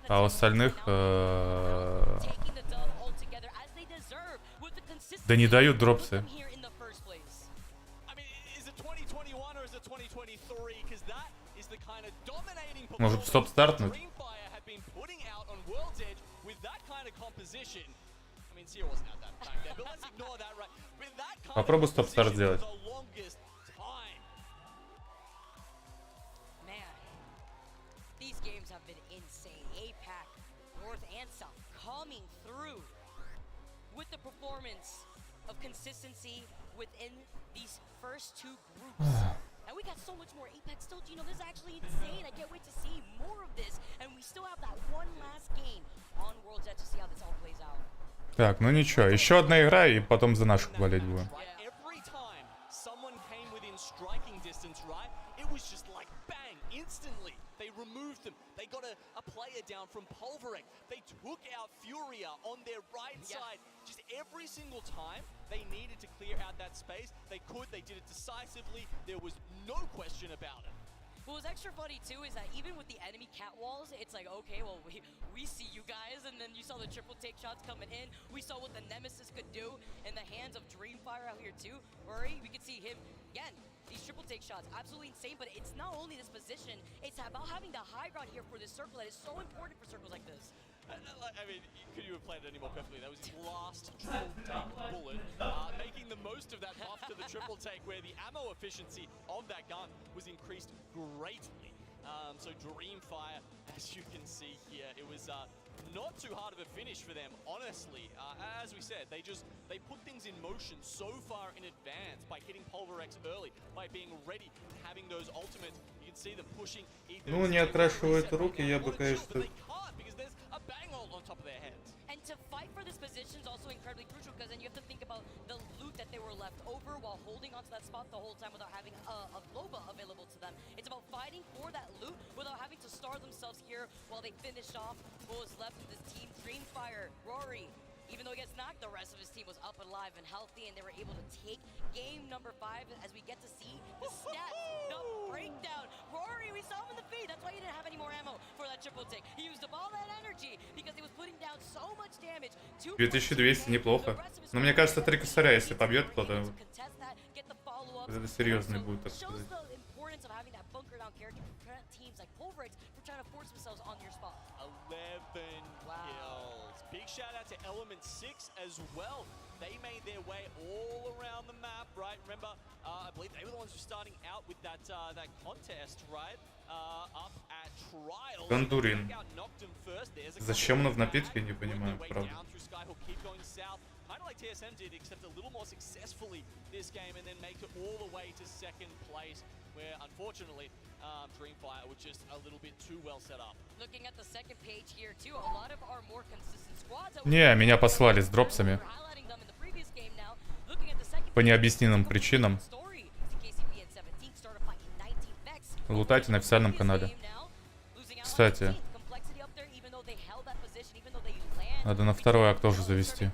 А у остальных... Да не дают дропсы. Может стоп стартнуть? Попробуй стоп старт сделать. Consistency within these first two groups. And we got so much more Apex still. You know, this is actually insane. I can't wait to see more of this. And we still have that one last game on World's Edge to see how this all plays out. Так, ну ничего, еще одна игра и потом за наших болеть будем. They removed them. They got a player down from Pulverec. They took out Furia on their right side. Just every single time they needed to clear out that space, they could. They did it decisively. There was no question about it. What was extra funny too is that even with the enemy cat walls, it's like, okay, well, we see you guys, and then you saw the triple take shots coming in. We saw what the Nemesis could do in the hands of Dreamfire out here too. Rory, we could see him again. These triple take shots, absolutely insane, but it's not only this position, it's about having the high ground here for this circle that is so important for circles like this. I mean, could you have played it any more perfectly? That was his last triple take bullet, making the most of that buff to the triple take where the ammo efficiency of that gun was increased greatly. So Dreamfire, as you can see here, it was not too hard of a finish for them, honestly. As we said, they put things in motion so far in advance by hitting Pulverex early, by being ready, having those ultimates. You can see them pushing. Ну, не окрашивают руки, я бы, конечно... And to fight for this position is also incredibly crucial because then you have to think about the loot that they were left over while holding onto that spot the whole time without having a Loba available to them. It's about fighting for that loot without having to starve themselves here while they finish off what was left of this team. Dreamfire, Rory, even though he gets knocked, the rest of his team was up alive and healthy, and they were able to take game number 5 as we get to see the stats, the breakdown. Rory, we saw him in the feed. That's why he didn't have any more ammo for that triple take. He used up all that energy because he was putting down so much damage. 2200 неплохо. Но мне кажется, 3 косаря, если побьет кто-то, это серьезный будет, так сказать. Big shout out to Element 6 as well. They made their way all around the map, right? Remember, I believe they were the ones who were starting out with that contest, right? Up at Trials. Кондурин. Зачем он в напитке, не понимаю, правда. Kind of like TSM did, except a little more successfully this game, and then make it all the way to second place, where unfortunately Dreamfire was just a little bit too well set up. Looking at the second page here too, a lot of our more consistent squads. Не, меня послали с дропсами. По необъяснимым причинам. Лутайте на официальном канале. Кстати, надо на второй акт тоже завести.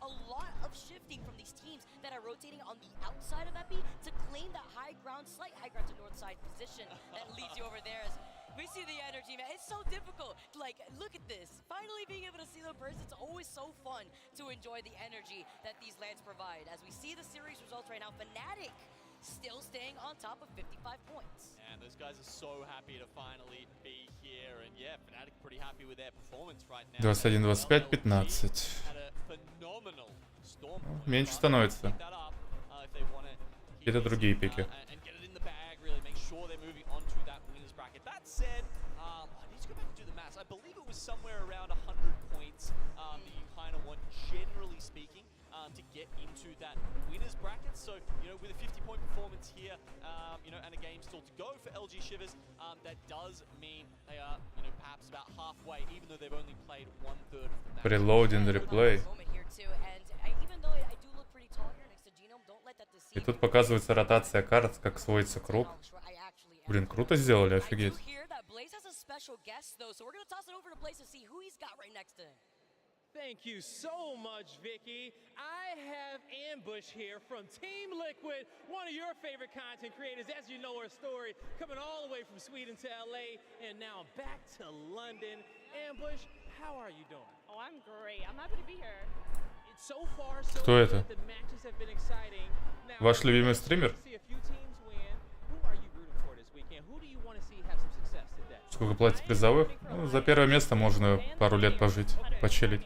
A lot of shifting from these teams that are rotating on the outside of Epi to claim that high ground, slight high ground to north side position that leads you over there. As we see the energy, man. It's so difficult. Like, look at this. Finally being able to see them in person, it's always so fun to enjoy the energy that these lands provide. As we see the series results right now, Fnatic still staying on top of 55 points. And those guys are so happy to finally be here. And yeah, Fnatic pretty happy with their performance right now. 21-25, 15. Меньше становится. Какие-то другие пики. get into that winners bracket. So, you know, with a 50-point performance here, you know, and a game still to go for LG Shivers, that does mean they are, you know, perhaps about halfway, even though they've only played 1/3 of the match. Preloading replay. И тут показывается ротация карт, как сводится круг. Блин, круто сделали, офигеть. Thank you so much, Vicky. I have Ambush here from Team Liquid, one of your favorite content creators. As you know her story, coming all the way from Sweden to LA, and now back to London. Ambush, how are you doing? Oh, I'm great. I'm happy to be here. So far, so Кто это? good. The matches have been exciting. Now, Ваш любимый стример? see a few teams win. Who are you rooting for this weekend? Who do you want to see have some success today? Сколько платят призовых? Ну, за первое место можно пару лет пожить, почилить.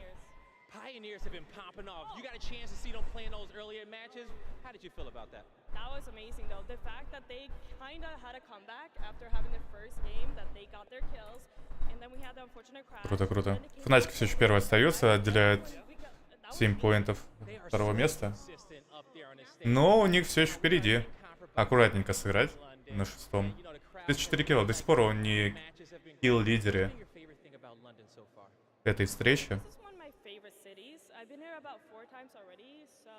Pioneers have been popping off. You got a chance to see them playing those earlier matches. How did you feel about that? That was amazing, though. The fact that they kind of had a comeback after having the first game, that they got their kills, and then we had the unfortunate crash. Круто, круто. Фнатик все еще первый остается, отделяет 7 поинтов второго места. Но у них все еще впереди. Аккуратненько сыграть на 6-м. 34 килла. До сих пор он не килл-лидере этой встречи. I've been here about 4 times already, so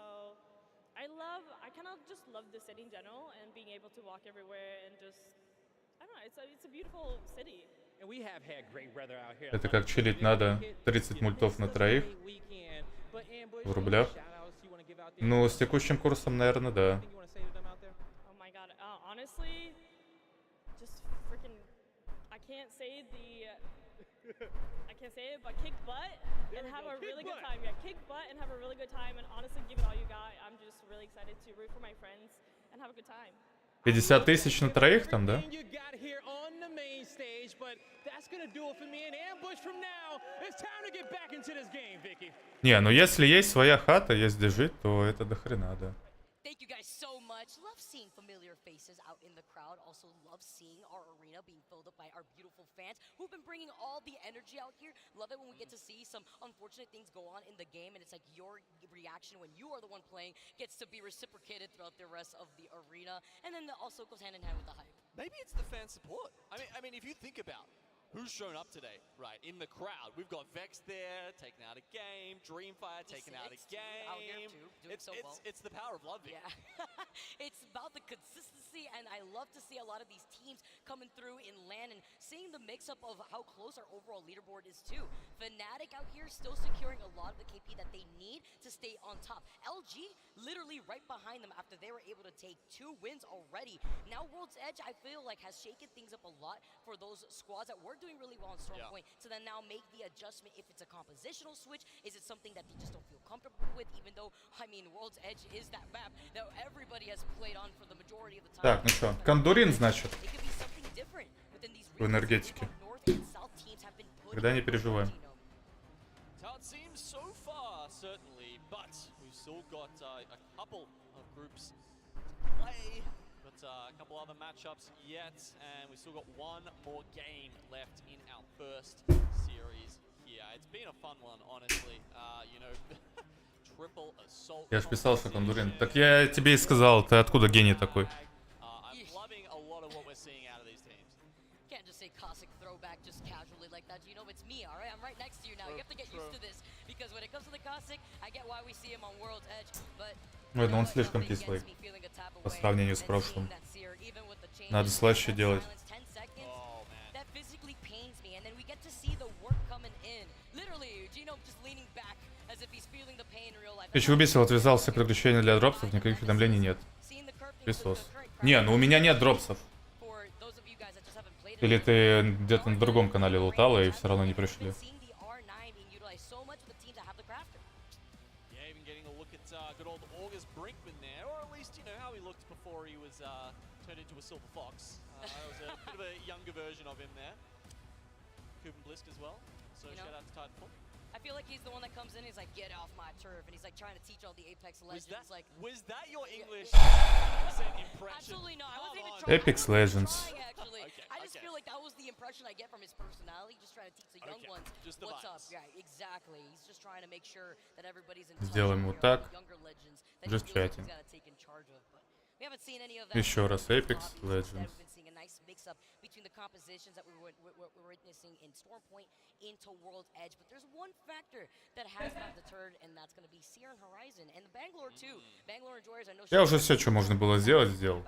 I kind of just love the city in general and being able to walk everywhere and just, I don't know, it's a beautiful city. Это как чилить надо. 30 мультов на троих в рублях. Ну, с текущим курсом, наверное, да. Oh my god, honestly, just freaking, I can't say it, but kick butt and have a really good time. Yeah, kick butt and have a really good time, and honestly, give it all you got. I'm just really excited to root for my friends and have a good time. 50 тысяч на троих там, да? Не, ну если есть своя хата, есть где жить, то это до хрена, да. Thank you guys so much. Love seeing familiar faces out in the crowd. Also love seeing our arena being filled up by our beautiful fans who've been bringing all the energy out here. Love it when we get to see some unfortunate things go on in the game, and it's like your reaction when you are the one playing gets to be reciprocated throughout the rest of the arena, and then that also goes hand in hand with the hype. Maybe it's the fan support. I mean, if you think about who's shown up today, right, in the crowd, we've got Vex there, taking out a game, Dreamfire taking out a game. It's the power of love, Vic. Yeah. It's about the consistency, and I love to see a lot of these teams coming through in LAN and seeing the mix-up of how close our overall leaderboard is too. Fnatic out here still securing a lot of the KP that they need to stay on top. LG literally right behind them after they were able to take 2 wins already. Now World's Edge, I feel like, has shaken things up a lot for those squads that were doing really well on Storm Point, to then now make the adjustment if it's a compositional switch. Is it something that they just don't feel comfortable with, even though, I mean, World's Edge is that map that everybody has played on for the majority of the time. Так, ну что, Кондурин, значит, в энергетике. Когда не переживаем. A couple other matchups yet, and we still got one more game left in our first series here. It's been a fun one, honestly. You know, triple assault. Я же писал, что Кондурин. Так я тебе и сказал, ты откуда гений такой? I'm loving a lot of what we're seeing out of these teams. Can't just say classic throwback just casually like that. You know, it's me, all right? I'm right next to you now. You have to get used to this because when it comes to the classic, I get why we see him on World's Edge, but Ну, он слишком кислый по сравнению с прошлым. Надо слаще делать. Еще выбесил, отвязался к отключению для дропсов, никаких уведомлений нет. Песос. Не, ну у меня нет дропсов. Или ты где-то на другом канале лутала и все равно не пришли. Good old August Brinkman there, or at least, you know, how he looked before he was turned into a silver fox. That was a bit of a younger version of him there. Kuben Blisk as well, so shout out to Titanfall. I I feel like he's the one that comes in. He's like, get off my turf, and he's like trying to teach all the Apex legends. Was that your English impression? Absolutely not. I wasn't even Apex Legends. Actually, I just feel like that was the impression I get from his personality. Just trying to teach the young ones just the what's up. vibes. Yeah, exactly. He's just trying to make sure that everybody's in Сделаем вот так. Just chatting. haven't seen any of that. Еще раз Apex Legends. We've been seeing a nice mix-up between the compositions that we're witnessing in Stormpoint into World's Edge. But there's one factor that has not deterred, and that's going to be Seer and Horizon. And the Bangalore, too. Bangalore enjoyers, I know... Я уже все, что можно было сделать, сделал.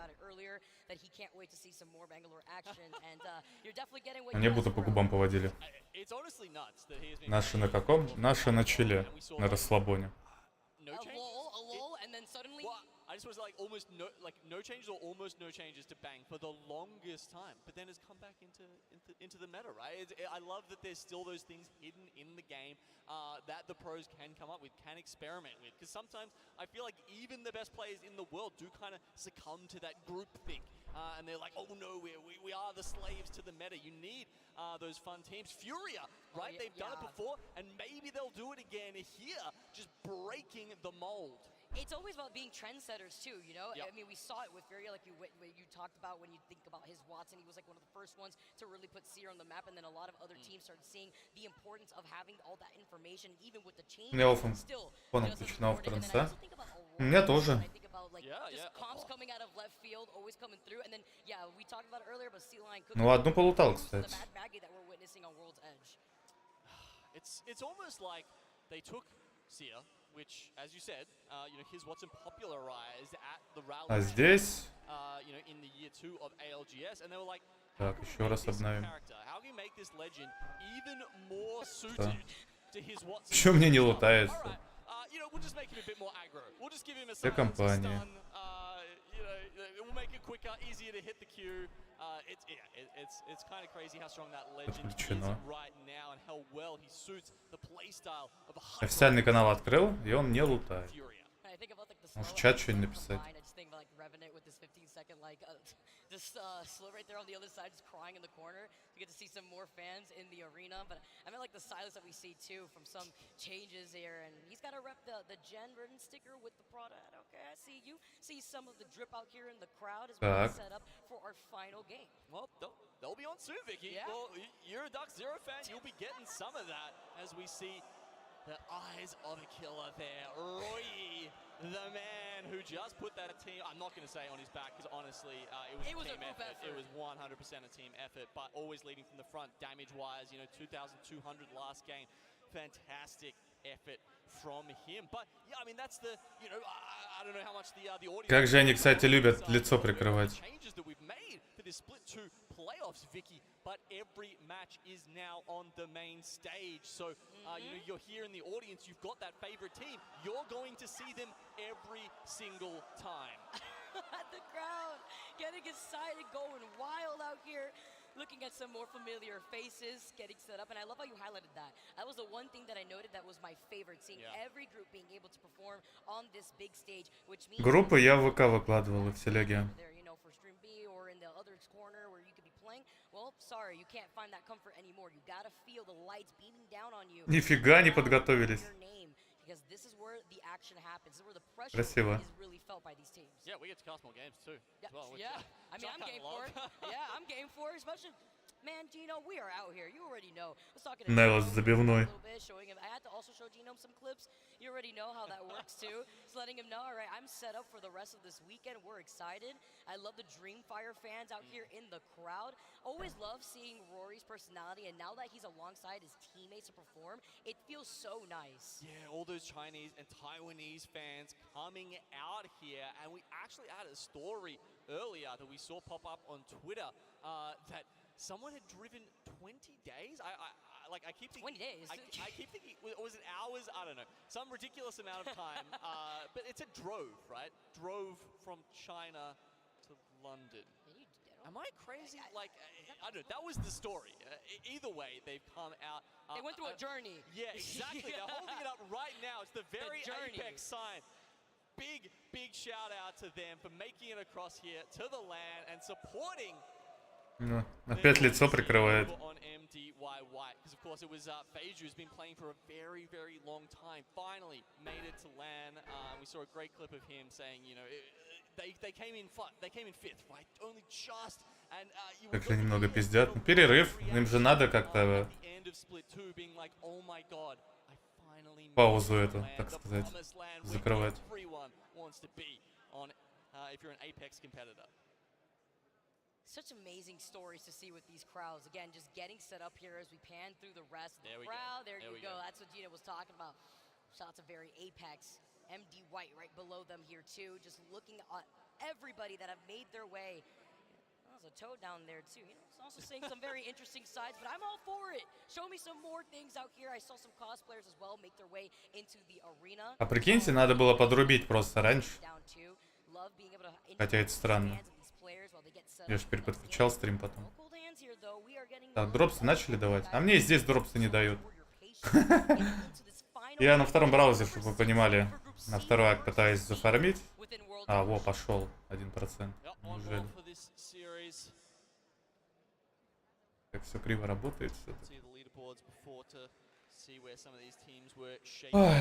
Мне будто по губам поводили. Наши на каком? Наши на челе, на расслабоне. I just was like almost no changes or almost no changes to Bang for the longest time, but then has come back into the meta, right? I love that there's still those things hidden in the game that the pros can come up with, can experiment with, because sometimes I feel like even the best players in the world do kind of succumb to that group think, and they're like, oh no, we are the slaves to the meta. You need those fun teams. Furia, right? They've done it before, and maybe they'll do it again here, just breaking the mold. It's always about being trendsetters too, you know? I mean, we saw it with Furia, like you talked about when you think about his Watson. He was like one of the first ones to really put Seer on the map, and then a lot of other teams started seeing the importance of having all that information, even with the change. Still, начинал в трансляции. У меня тоже. Ну, одну полутал, кстати. It's almost like they took Seer, which, as you said, you know, here's what's popularized at the rally. А здесь. You know, in the year 2 of ALGS, and they were like, так, еще раз обновим. how can we make this legend even more suited to his what's? Еще мне не лутается. You know, we'll just make him a bit more aggro. We'll just give him a Все компании. You know, we'll make it quicker, easier to hit the queue. It's kind of crazy how strong that legend is right now and how well he suits the playstyle of a Официальный канал открыл, и он не лутает. Может, чат что-нибудь написать. Just slow right there on the other side, just crying in the corner. You get to see some more fans in the arena, but I mean like the silence that we see too from some changes here, and he's got to rep the Gen written sticker with the product. Okay, I see you. See some of the drip out here in the crowd as we set up for our final game. Well, they'll be on soon, Vicky. Yeah. Well, you're a Duck Zero fan. You'll be getting some of that as we see the eyes of a killer there. Roy, the man who just put that team, I'm not going to say on his back, because honestly, it was a team effort. It was 100% a team effort, but always leading from the front damage-wise. You know, 2,200 last game. Fantastic effort from him. But yeah, I mean, that's the, you know, I don't know how much the audience... Как же они, кстати, любят лицо прикрывать. Changes that we've made for this split 2 playoffs, Vicky, but every match is now on the main stage. So, you know, you're here in the audience, you've got that favorite team. You're going to see them every single time. The crowd getting excited, going wild out here. Looking at some more familiar faces, getting set up, and I love how you highlighted that. That was the one thing that I noted that was my favorite, seeing every group being able to perform on this big stage, which means Группы я в ВК выкладывал и в телеге. you know, for Stream B or in the other corner where you could be playing. Well, sorry, you can't find that comfort anymore. You gotta feel the lights beaming down on you. Нифига не подготовились. Because this is where the action happens. This is where the pressure Красиво. is really felt by these teams. Yeah, we get to cast more games too. Yeah, as well, I mean, I'm game for it. Yeah, I'm game for it. Especially, man, Gino, we are out here. You already know. I was talking to Нелос Gino забивной. a little bit, showing him. I had to also show Gino some clips. You already know how that works too. Just letting him know, all right, I'm set up for the rest of this weekend. We're excited. I love the Dreamfire fans out here in the crowd. Always love seeing Rory's personality, and now that he's alongside his teammates to perform, it feels so nice. Yeah, all those Chinese and Taiwanese fans coming out here, and we actually had a story earlier that we saw pop up on Twitter that someone had driven 20 days. I keep thinking 20 days. I keep thinking, was it hours? I don't know. Some ridiculous amount of time. But it's a drove, right? Drove from China to London. Am I crazy? Like, I don't know. That was the story. Either way, they've come out. They went through a journey. Yeah, exactly. They're holding it up right now. It's the very Apex sign. Big shout out to them for making it across here to the LAN and supporting Ну, опять лицо прикрывает. Because of course it was Feiju who's been playing for a very, very long time. Finally made it to LAN. We saw a great clip of him saying, you know, they came in fifth, right? Only just. And Как-то немного пиздят. Ну, перерыв. Им же надо как-то паузу эту, так сказать, закрывать. Such amazing stories to see with these crowds. Again, just getting set up here as we pan through the rest of the crowd. There you go. That's what Gina was talking about. Shots of very Apex. MD White right below them here too. Just looking at everybody that have made their way. There's a Toad down there too. You know, it's also seeing some very interesting sides, but I'm all for it. Show me some more things out here. I saw some cosplayers as well make their way into the arena. А прикиньте, надо было подрубить просто раньше. Хотя это странно. Я же переподключал стрим потом. Так, дропсы начали давать. А мне и здесь дропсы не дают. Я на втором браузере, чтобы вы понимали, на второй акт пытаюсь зафармить. А, во, пошел. 1%. Неужели? Как все криво работает все-таки.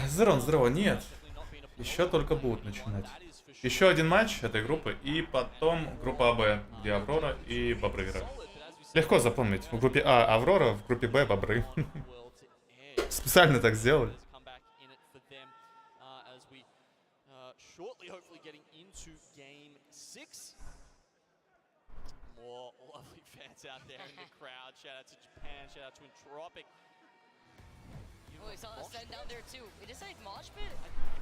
Здорово, нет. Еще только будут начинать. Еще один матч этой группы, и потом группа АБ, где Аврора и Бобры играют. Легко запомнить. В группе А Аврора, в группе Б Бобры. Специально так сделали. Oh, we saw a send down there too. It is a mosh pit.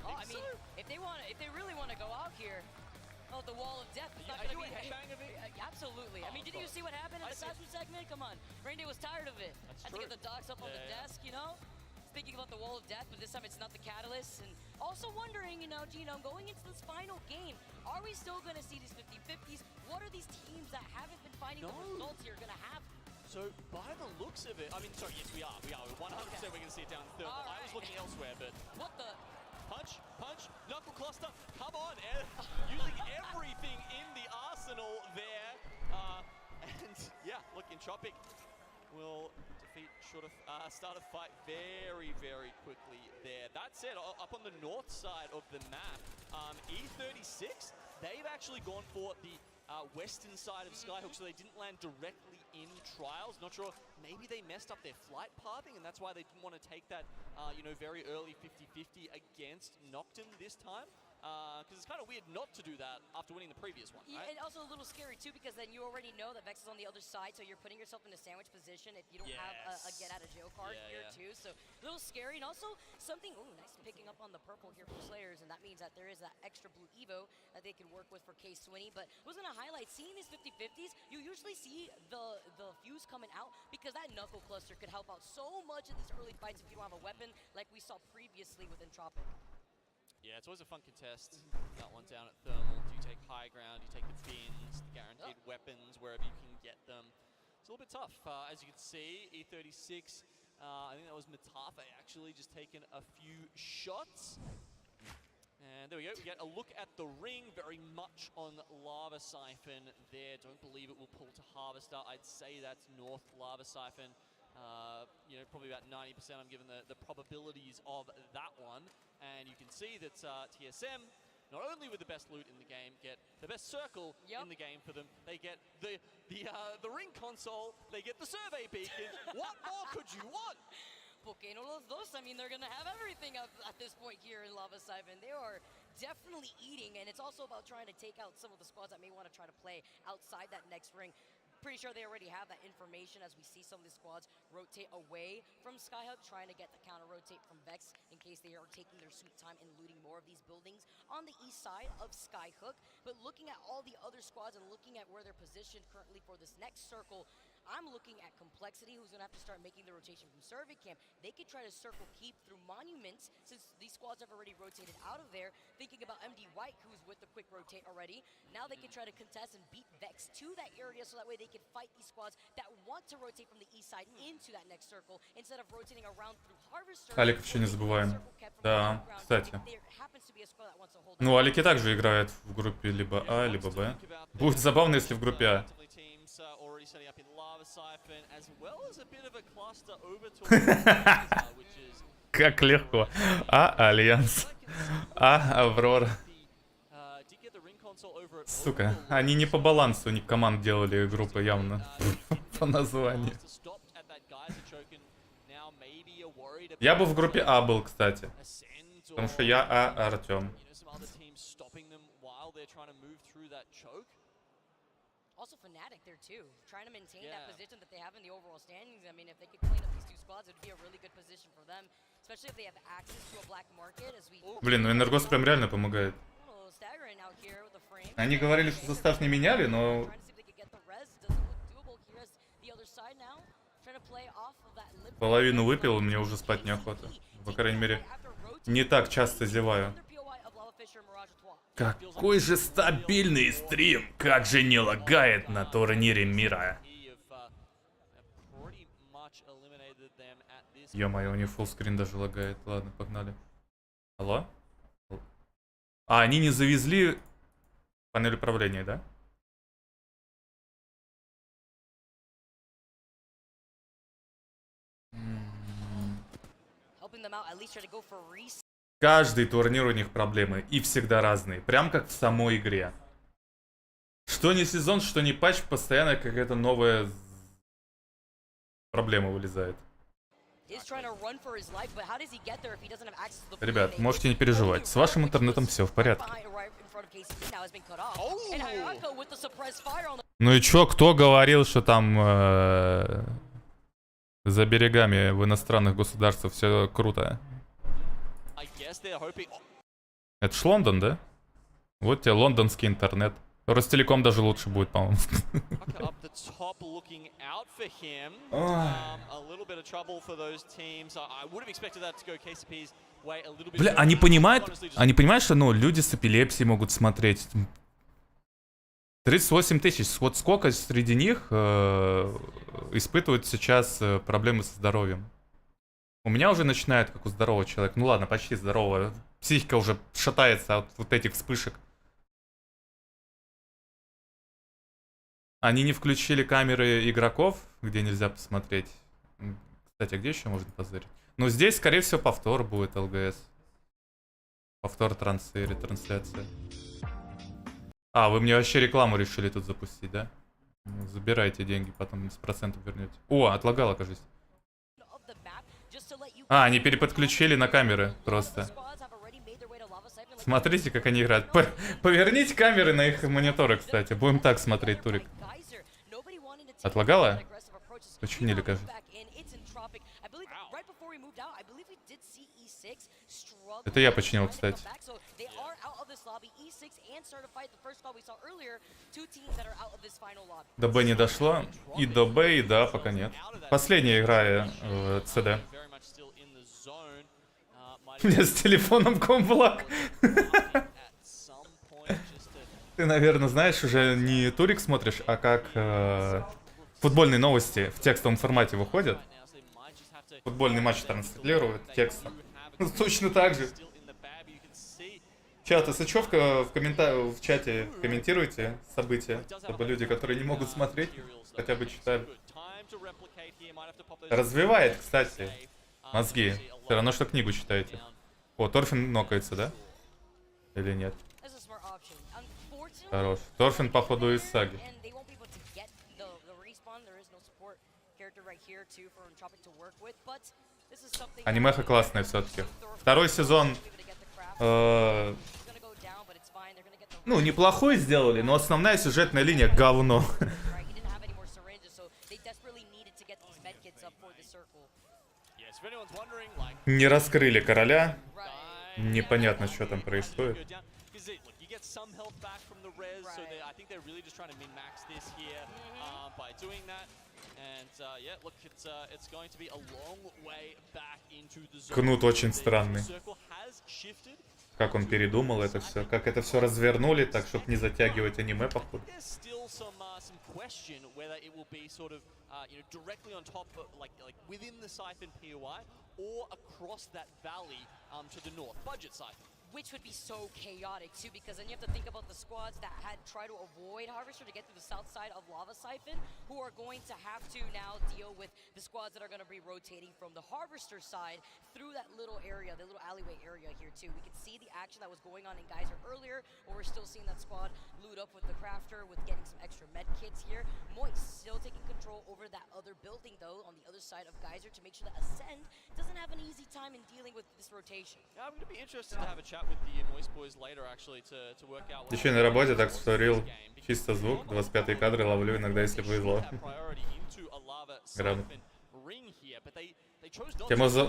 Oh, I mean, if they really want to go out here, oh, the wall of death is not going to be. Absolutely. I mean, did you see what happened in the classroom segment? Come on, Rainday was tired of it. Had to get the dogs up on the desk, you know. Thinking about the wall of death, but this time it's not the catalyst. And also wondering, you know, Gino, going into this final game, are we still going to see these 50-50s? What are these teams that haven't been finding the results here going to have? So, by the looks of it, I mean, sorry, yes, we are. 100% we're going to see it down the thermal. I was looking elsewhere, but... What the? Punch, knuckle cluster, come on, using everything in the arsenal there. And, yeah, look, Entropic will defeat, start a fight very, very quickly there. That said, up on the north side of the map, E36, they've actually gone for the western side of Skyhook, so they didn't land directly in trials. Not sure, maybe they messed up their flight pathing, and that's why they didn't want to take that, you know, very early 50-50 against Nocturne this time. Because it's kind of weird not to do that after winning the previous one, right? And also a little scary too, because then you already know that Vex is on the other side, so you're putting yourself in a sandwich position if you don't have a get-out-of-jail card here too. So a little scary, and also something, nice picking up on the purple here for Slayers, and that means that there is that extra blue Evo that they can work with for K-Swinny. But I was going to highlight, seeing these 50-50s, you usually see the fuse coming out, because that knuckle cluster could help out so much in these early fights if you don't have a weapon, like we saw previously with Entropic. Yeah, it's always a fun contest. That one down at Thermal. Do you take high ground? Do you take the bins, the guaranteed weapons, wherever you can get them? It's a little bit tough. As you can see, E36, I think that was Matafe actually, just taking a few shots. And there we go. We get a look at the ring, very much on Lava Siphon there. Don't believe it will pull to Harvester. I'd say that's North Lava Siphon. You know, probably about 90% I'm given the probabilities of that one. And you can see that TSM, not only with the best loot in the game, get the best circle in the game for them. They get the ring console, they get the survey beacon. What more could you want? Porque no los dos, I mean, they're going to have everything at this point here in Lava Siphon. They are definitely eating, and it's also about trying to take out some of the squads that may want to try to play outside that next ring. Pretty sure they already have that information as we see some of the squads rotate away from Skyhook, trying to get the counter-rotate from Vex in case they are taking their sweet time and looting more of these buildings on the east side of Skyhook. But looking at all the other squads and looking at where they're positioned currently for this next circle, I'm looking at Complexity, who's going to have to start making the rotation from Survey Camp. They could try to circle keep through Monuments, since these squads have already rotated out of there. Thinking about MD White, who's with the quick rotate already. Now they can try to contest and beat Vex to that area, so that way they can fight these squads that want to rotate from the east side into that next circle, instead of rotating around through Harvester. Алик вообще не забываем. Да, кстати. Ну, Алики также играет в группе либо А, либо Б. Будет забавно, если в группе А. Как легко. А Альянс. А Аврора. Сука, они не по балансу, не команд делали группы явно. По названию. Я бы в группе А был, кстати. Потому что я Артем. Also Fnatic there too, trying to maintain that position that they have in the overall standings. I mean, if they could clean up these two squads, it would be a really good position for them, especially if they have access to a black market. As we Блин, ну Энергос прям реально помогает. Они говорили, что состав не меняли, но... Половину выпил, мне уже спать неохота. По крайней мере, не так часто зеваю. Какой же стабильный стрим! Как же не лагает на турнире мира! Ё-моё, у них фуллскрин даже лагает. Ладно, погнали. Алло? А, они не завезли панель управления, да? Каждый турнир у них проблемы. И всегда разные. Прям как в самой игре. Что не сезон, что не патч, постоянно какая-то новая проблема вылезает. Ребят, можете не переживать. С вашим интернетом все в порядке. Ну и чё, кто говорил, что там за берегами в иностранных государствах все круто? Это ж Лондон, да? Вот тебе лондонский интернет. Ростелеком даже лучше будет, по-моему. Бля, они понимают, что, ну, люди с эпилепсией могут смотреть. 38 тысяч. Вот сколько среди них испытывают сейчас проблемы со здоровьем? У меня уже начинает, как у здорового человека. Ну ладно, почти здорового. Психика уже шатается от вот этих вспышек. Они не включили камеры игроков, где нельзя посмотреть. Кстати, а где еще можно позырить? Ну, здесь, скорее всего, повтор будет ALGS. Повтор трансляция. А, вы мне вообще рекламу решили тут запустить, да? Забирайте деньги, потом с процентов вернете. О, отлагало, кажется. А, они переподключили на камеры просто. Смотрите, как они играют. Поверните камеры на их мониторы, кстати. Будем так смотреть, Турик. Отлагало? Починили, кажется. Это я починил, кстати. До Б не дошло. И до Б, и до А пока нет. Последняя игра ЦД. У меня с телефоном комблок. Ты, наверное, знаешь, уже не Турик смотришь, а как футбольные новости в текстовом формате выходят. Футбольный матч транслируют текстом. Точно так же. Чат, если что, в чате комментируйте события, чтобы люди, которые не могут смотреть, хотя бы читали. Развивает, кстати, мозги. Все равно, что книгу читаете. О, Торфин нокается, да? Или нет? Хорош. Торфин, походу, из саги. Анимеха классная все-таки. Второй сезон... ну, неплохой сделали, но основная сюжетная линия говно. Не раскрыли короля. Непонятно, что там происходит. Кнут очень странный. Как он передумал это все, как это все развернули, так, чтобы не затягивать аниме, походу. which would be so chaotic too, because then you have to think about the squads that had tried to avoid Harvester to get through the south side of Lava Siphon, who are going to have to now deal with the squads that are going to be rotating from the Harvester side through that little area, the little alleyway area here too. We can see the action that was going on in Geyser earlier, but we're still seeing that squad loot up with the Crafter, with getting some extra med kits here. Moist still taking control over that other building though, on the other side of Geyser, to make sure that Ascend doesn't have an easy time in dealing with this rotation. Yeah, I'm going to be interested to have a chat with the Moist boys later, actually, to work out. Еще на работе так створил чисто звук, 25-е кадры ловлю иногда, если повезло. Грамотно.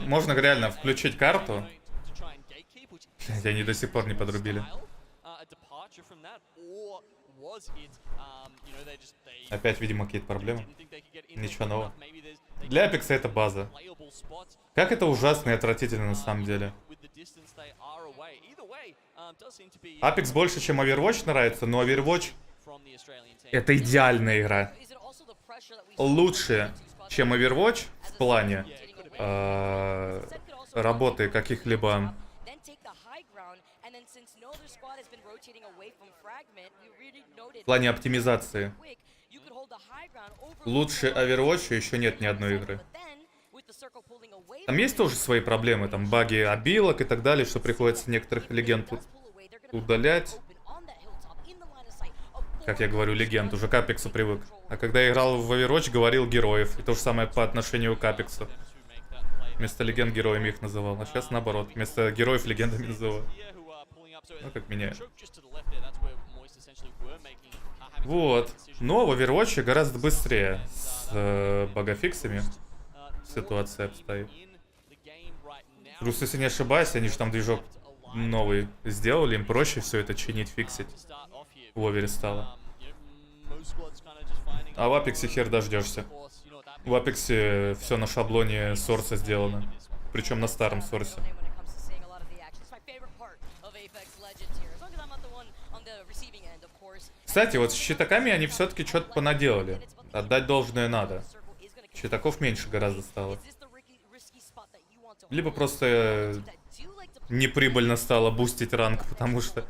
Можно реально включить карту. Они до сих пор не подрубили. Опять, видимо, какие-то проблемы. Ничего нового. Для Апекса это база. Как это ужасно и отвратительно на самом деле. Апекс больше, чем Overwatch нравится, но Overwatch это идеальная игра. Лучше, чем Overwatch в плане работы каких-либо... В плане оптимизации. Лучше Overwatch еще нет ни одной игры. Там есть тоже свои проблемы, там баги обилок и так далее, что приходится некоторых легенд удалять. Как я говорю, легенд, уже к Апексу привык. А когда я играл в Overwatch, говорил героев. И то же самое по отношению к Апексу. Вместо легенд героями их называл. А сейчас наоборот, вместо героев легендами называю. Ну, как меняет. Вот. Но в Overwatch гораздо быстрее с багафиксами ситуация обстоит. Просто, если не ошибаюсь, они же там движок новый сделали, им проще все это чинить, фиксить. В Овере стало. А в Апексе хер дождешься. В Апексе все на шаблоне сорса сделано. Причем на старом сорсе. Кстати, вот с щитаками они все-таки что-то понаделали. Отдать должное надо. Щитаков меньше гораздо стало. Либо просто неприбыльно стало бустить ранг, потому что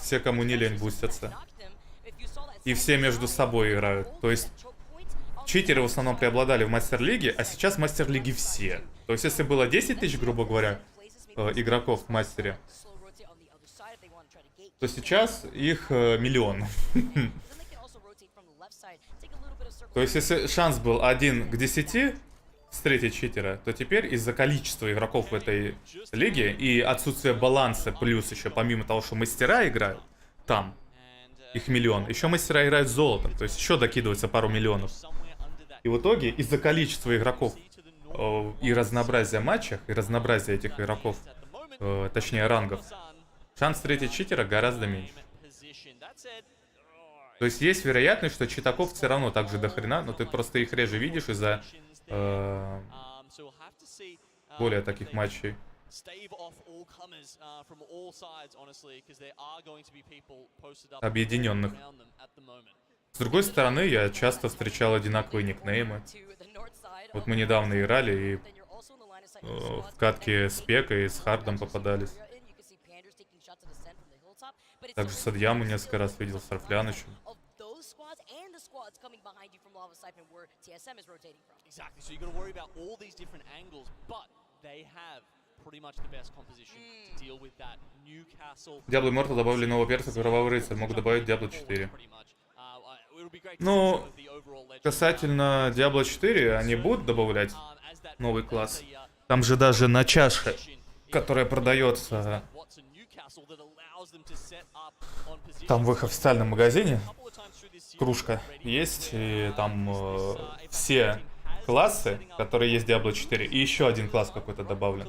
все, кому не лень, бустятся. И все между собой играют. То есть читеры в основном преобладали в мастер-лиге, а сейчас в мастер-лиге все. То есть если было 10 тысяч, грубо говоря, игроков в мастере, то сейчас их миллион. То есть если шанс был 1 к 10 встретить читера, то теперь из-за количества игроков в этой лиге и отсутствия баланса, плюс еще помимо того, что мастера играют, там их миллион, еще мастера играют золотом, то есть еще докидывается пару миллионов. И в итоге из-за количества игроков и разнообразия матчей, и разнообразия этих игроков, точнее рангов, шанс встретить читера гораздо меньше. То есть есть вероятность, что читаков все равно так же дохрена, но ты просто их реже видишь из-за более таких матчей. Объединенных. С другой стороны, я часто встречал одинаковые никнеймы. Вот мы недавно играли и в катке с Пекой и с Хардом попадались. Также с Адьяму несколько раз видел, с Арфлянычем. Diablo Immortal добавили нового перса, Кровавый рыцарь. Могут добавить Diablo 4. Ну, касательно Diablo 4, они будут добавлять новый класс. Там же даже на чаше, которая продается там в их официальном магазине, кружка есть, и там все классы, которые есть в Diablo 4, и еще один класс какой-то добавлен.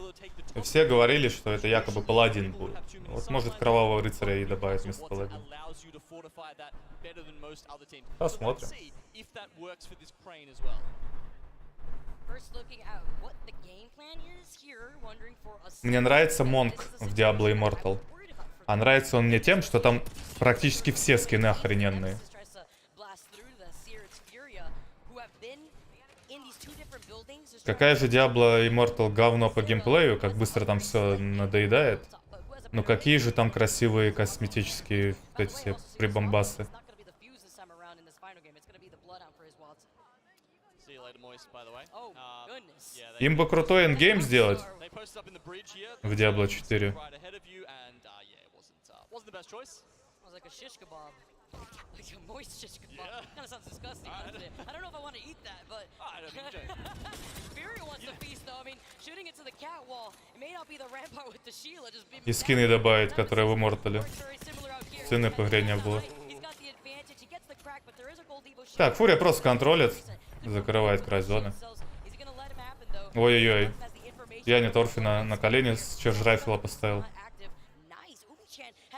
И все говорили, что это якобы паладин будет. Вот может Кровавого рыцаря и добавить вместо паладина. Посмотрим. Мне нравится Монк в Diablo Immortal. А нравится он мне тем, что там практически все скины охрененные. Какая же Diablo Immortal говно по геймплею, как быстро там все надоедает. Ну какие же там красивые косметические вот эти все прибамбасы. Им бы крутой эндгейм сделать в Diablo 4. Like a moist shish kebab. Kind of sounds disgusting. I don't know if I want to eat that, but Fury wants to feast though. I mean, shooting it to the cat wall. It may not be the rampart with the Sheila, just be. И скины добавить, которые в Immortal. Цены по игре не было. Так, Фурия просто контролит. Закрывает край зоны. Ой-ой-ой. Я не Торфина на колени с чарж-райфла поставил.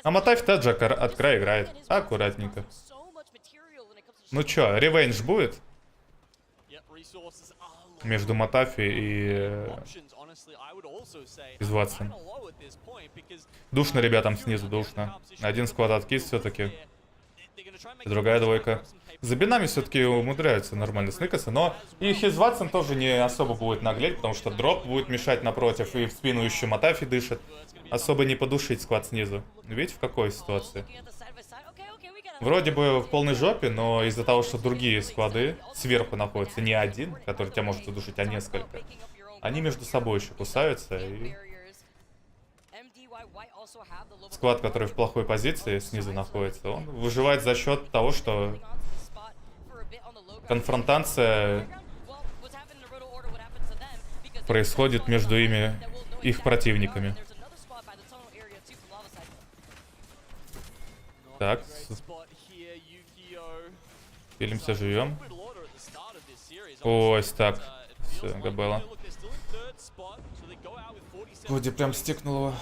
А Матафи также от края играет. Аккуратненько. Ну чё, ревенж будет? Между Матафи и Ватсон. Душно ребятам снизу, душно. Один склад откис все-таки. Другая двойка. За бинами все-таки умудряются нормально сныкаться, но и Ватсон тоже не особо будет наглеть, потому что дроп будет мешать напротив, и в спину еще Матафи дышит. Особо не подушить склад снизу. Видите, в какой ситуации? Вроде бы в полной жопе, но из-за того, что другие склады сверху находятся, не один, который тебя может удушить, а несколько, они между собой еще кусаются, и склад, который в плохой позиции снизу находится, он выживает за счет того, что конфронтация происходит между их противниками. Так. Пилимся, живем. Ой, так. Все, Габела. Вроде прям стикнул его.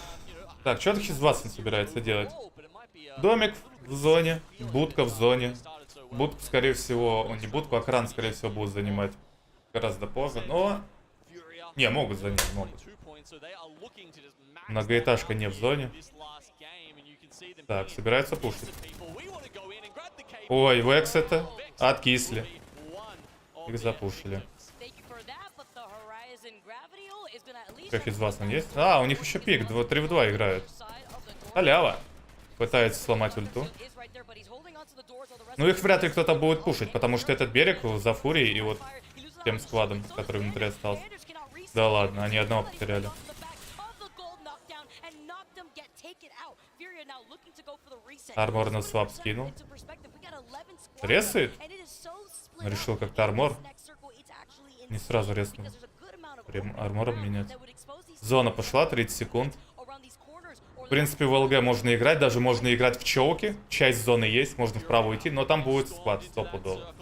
Так, что Ватсон собирается делать? Домик в зоне, будка в зоне. Будку, скорее всего, он не будку, а кран, скорее всего, будут занимать гораздо позже, но... Не, могут занять, могут. Многоэтажка не в зоне. Так, собирается пушить. Ой, Векс это откисли. Их запушили. Как из вас он есть? А, у них еще пик, 3 в 2 играют. Халява. Пытается сломать ульту. Ну их вряд ли кто-то будет пушить, потому что этот берег за Фурией и вот тем складом, который внутри остался. Да ладно, они одного потеряли. Армор на свап скинул. Ресает? Решил как-то армор. Не сразу резнул. Армором менять. Зона пошла, 30 секунд. В принципе, в ЛГ можно играть, даже можно играть в чоуке. Часть зоны есть, можно вправо идти, но там будет склад стопудово.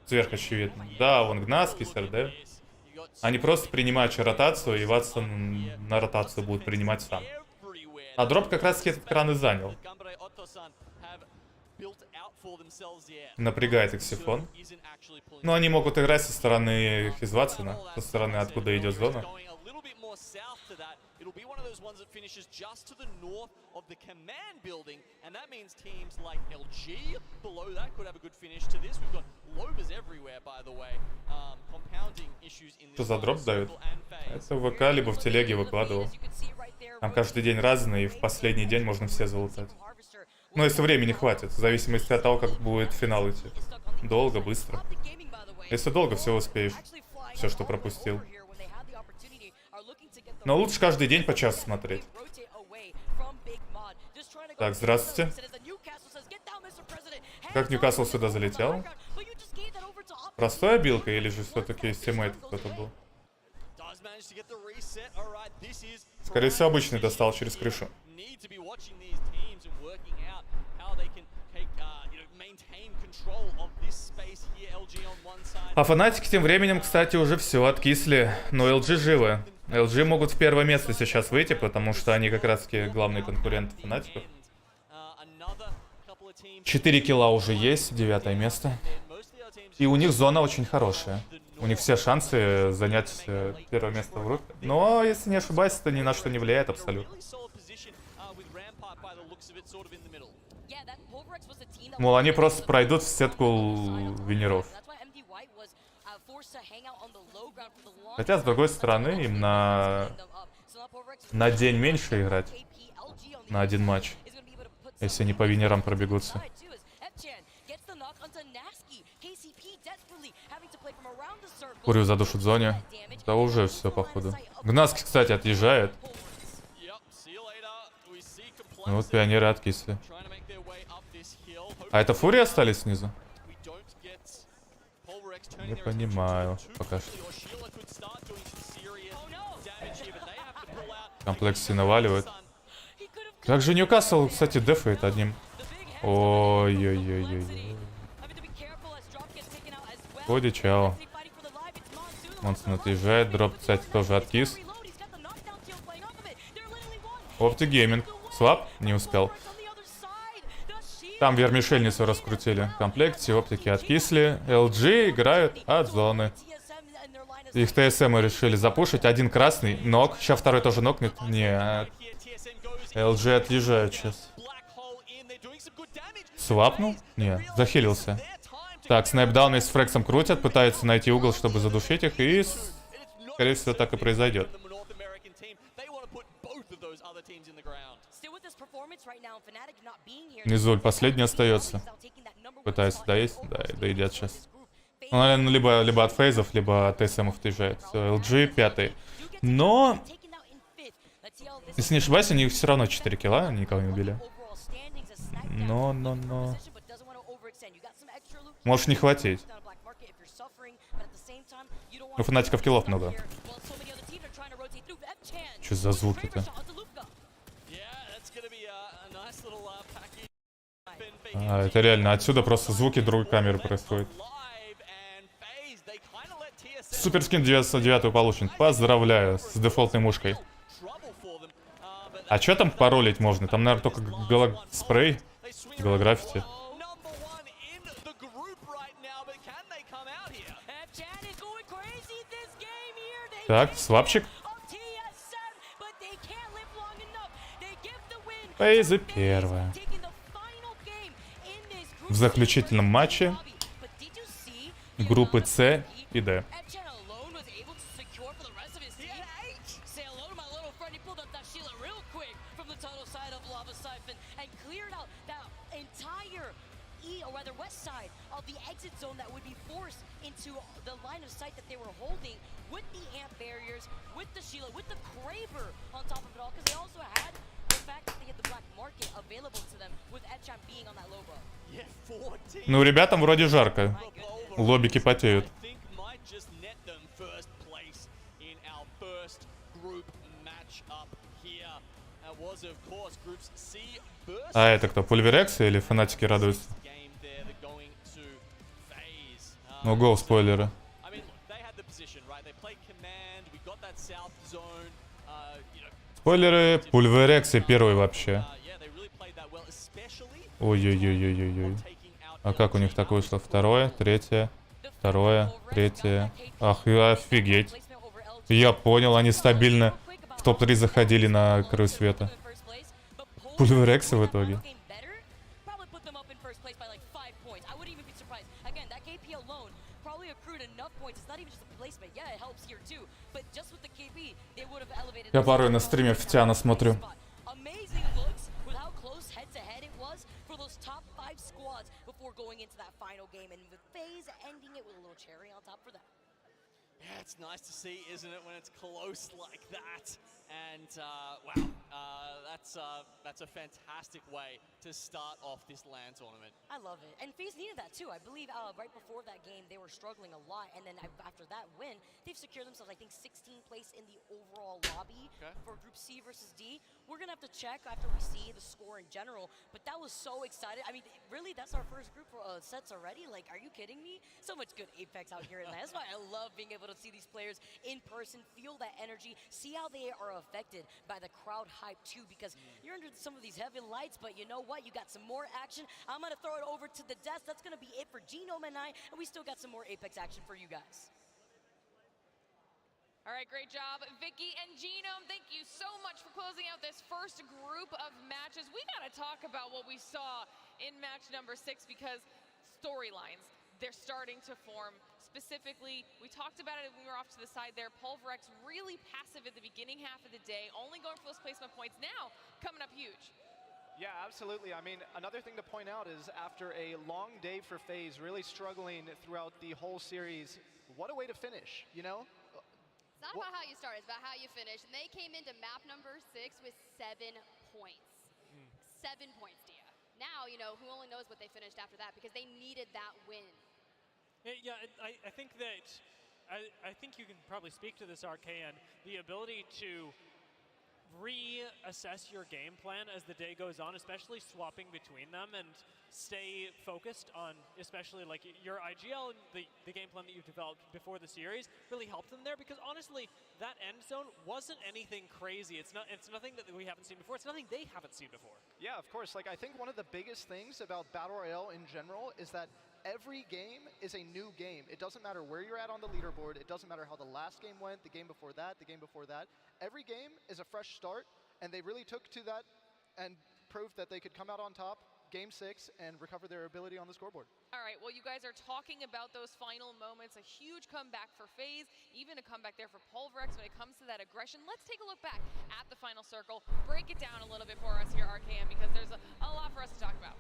Сверху очевидно. Да, вон Гнаски, СРД. Они просто принимают ротацию, и Ватсон на ротацию будет принимать сам. А дроп как раз этот кран и занял. Напрягает их сифон. Но они могут играть со стороны Ватсона, со стороны, откуда идет зона. Finishes just to the north of the command building, and that means teams like LG below that could have a good finish to this. We've got Lobers everywhere, by the way, compounding issues in this. Что за дроп дают? Это в ВК либо в телеге выкладывал. Там каждый день разные, и в последний день можно все залутать. Но если времени хватит, в зависимости от того, как будет финал идти. Долго, быстро. Если долго, все успеешь. Все, что пропустил. Но лучше каждый день по часу смотреть. Так, здравствуйте. Как Ньюкасл сюда залетел? Простая билка или же все-таки из тиммейтов кто-то был? Скорее всего, обычный достал через крышу. А фанатики тем временем, кстати, уже все откисли. Но LG живы. LG могут в первое место сейчас выйти, потому что они как раз-таки главные конкуренты фанатиков. 4 килла уже есть, 9 место. И у них зона очень хорошая. У них все шансы занять первое место в группе. Но, если не ошибаюсь, это ни на что не влияет абсолютно. Мол, они просто пройдут в сетку винеров. Хотя, с другой стороны, им на на день меньше играть. На один матч. Если они по винерам пробегутся. Курю задушит в зоне. Да уже все, походу. Гнаски, кстати, отъезжает. Ну, вот пионеры откисли. А это фурии остались снизу? Не понимаю пока что. Комплексы наваливают. Как же Ньюкасл, кстати, дефает одним. Ой-ой-ой-ой. Ходи, чао. Монстр отъезжает. Дроп, кстати, тоже откис. Опти гейминг. Слаб? Не успел. Там вермишельницу раскрутили. В комплекте оптики откисли. LG играют от зоны. Их ТСМ решили запушить. Один красный. Нок. Сейчас второй тоже нокнет. Нет. LG отъезжает сейчас. Свапнул? Не, захилился. Так, снайпдаун с Фрексом крутят. Пытаются найти угол, чтобы задушить их. И, скорее всего, так и произойдет. Низуль последний остается. Пытается доесть. Да, и доедят сейчас. Ну, наверное, либо от фейзов, либо от ТСМов отъезжает. Все, LG 5. Но, если не ошибаюсь, они все равно 4 килла, они никого не убили. Но. Может не хватить. У фанатиков киллов много. Что за звуки-то? А, это реально, отсюда просто звуки другой камеры происходят. Супер скин 99 получен. Поздравляю с дефолтной мушкой. А что там паролить можно? Там, наверное, только спрей, голограффити. Так, свапчик. Фейзы первая. В заключительном матче группы С и Д. Ну, ребятам вроде жарко. Лобики потеют. А это кто, пульверексы или фанатики радуются? Ну, гоу, спойлеры. Спойлеры, пульверексы первый вообще. Ой-ой-ой-ой-ой-ой. А как у них так вышло? Второе, третье, второе, третье. Ах, офигеть. Я понял, они стабильно в топ-3 заходили на краю света. Пульверексы в итоге. Я порой на стриме в Тиана смотрю. It's nice to see, isn't it, when it's close like that? And wow, that's a fantastic way to start off this LAN tournament. I love it, and FaZe needed that too. I believe right before that game they were struggling a lot, and then after that win, they've secured themselves, I think, 16th place in the overall lobby for Group C versus D. We're gonna have to check after we see the score in general, but that was so exciting. I mean, really, that's our first group sets already. Like, are you kidding me? So much good Apex out here in LAN. That's why I love being able to see these players in person, feel that energy, see how they are affected by the crowd hype too, because you're under some of these heavy lights, but you know what? You got some more action. I'm gonna throw it over to the desk. That's gonna be it for Genome and I, and we still got some more Apex action for you guys. All right, great job, Vicky and Genome. Thank you so much for closing out this first group of matches. We gotta talk about what we saw in match number 6, because storylines, they're starting to form. Specifically, we talked about it when we were off to the side there. Pulverex really passive at the beginning half of the day, only going for those placement points. Now, coming up huge. Yeah, absolutely. I mean, another thing to point out is after a long day for FaZe, really struggling throughout the whole series, what a way to finish, you know? It's not about how you start, it's about how you finish. And they came into map number 6 with 7 points. 7 points, Dia. Now, you know, who only knows what they finished after that because they needed that win. Yeah, I think that, I think you can probably speak to this, RKN, the ability to reassess your game plan as the day goes on, especially swapping between them and stay focused on, especially like your IGL and the game plan that you've developed before the series really helped them there because honestly, that end zone wasn't anything crazy. It's nothing that we haven't seen before. It's nothing they haven't seen before. Yeah, of course. Like, I think one of the biggest things about Battle Royale in general is that every game is a new game. It doesn't matter where you're at on the leaderboard. It doesn't matter how the last game went, the game before that, the game before that. Every game is a fresh start, and they really took to that and proved that they could come out on top Game 6 and recover their ability on the scoreboard. All right, well, you guys are talking about those final moments, a huge comeback for FaZe, even a comeback there for Pulverex when it comes to that aggression. Let's take a look back at the final circle, break it down a little bit for us here, RKM, because there's a lot for us to talk about.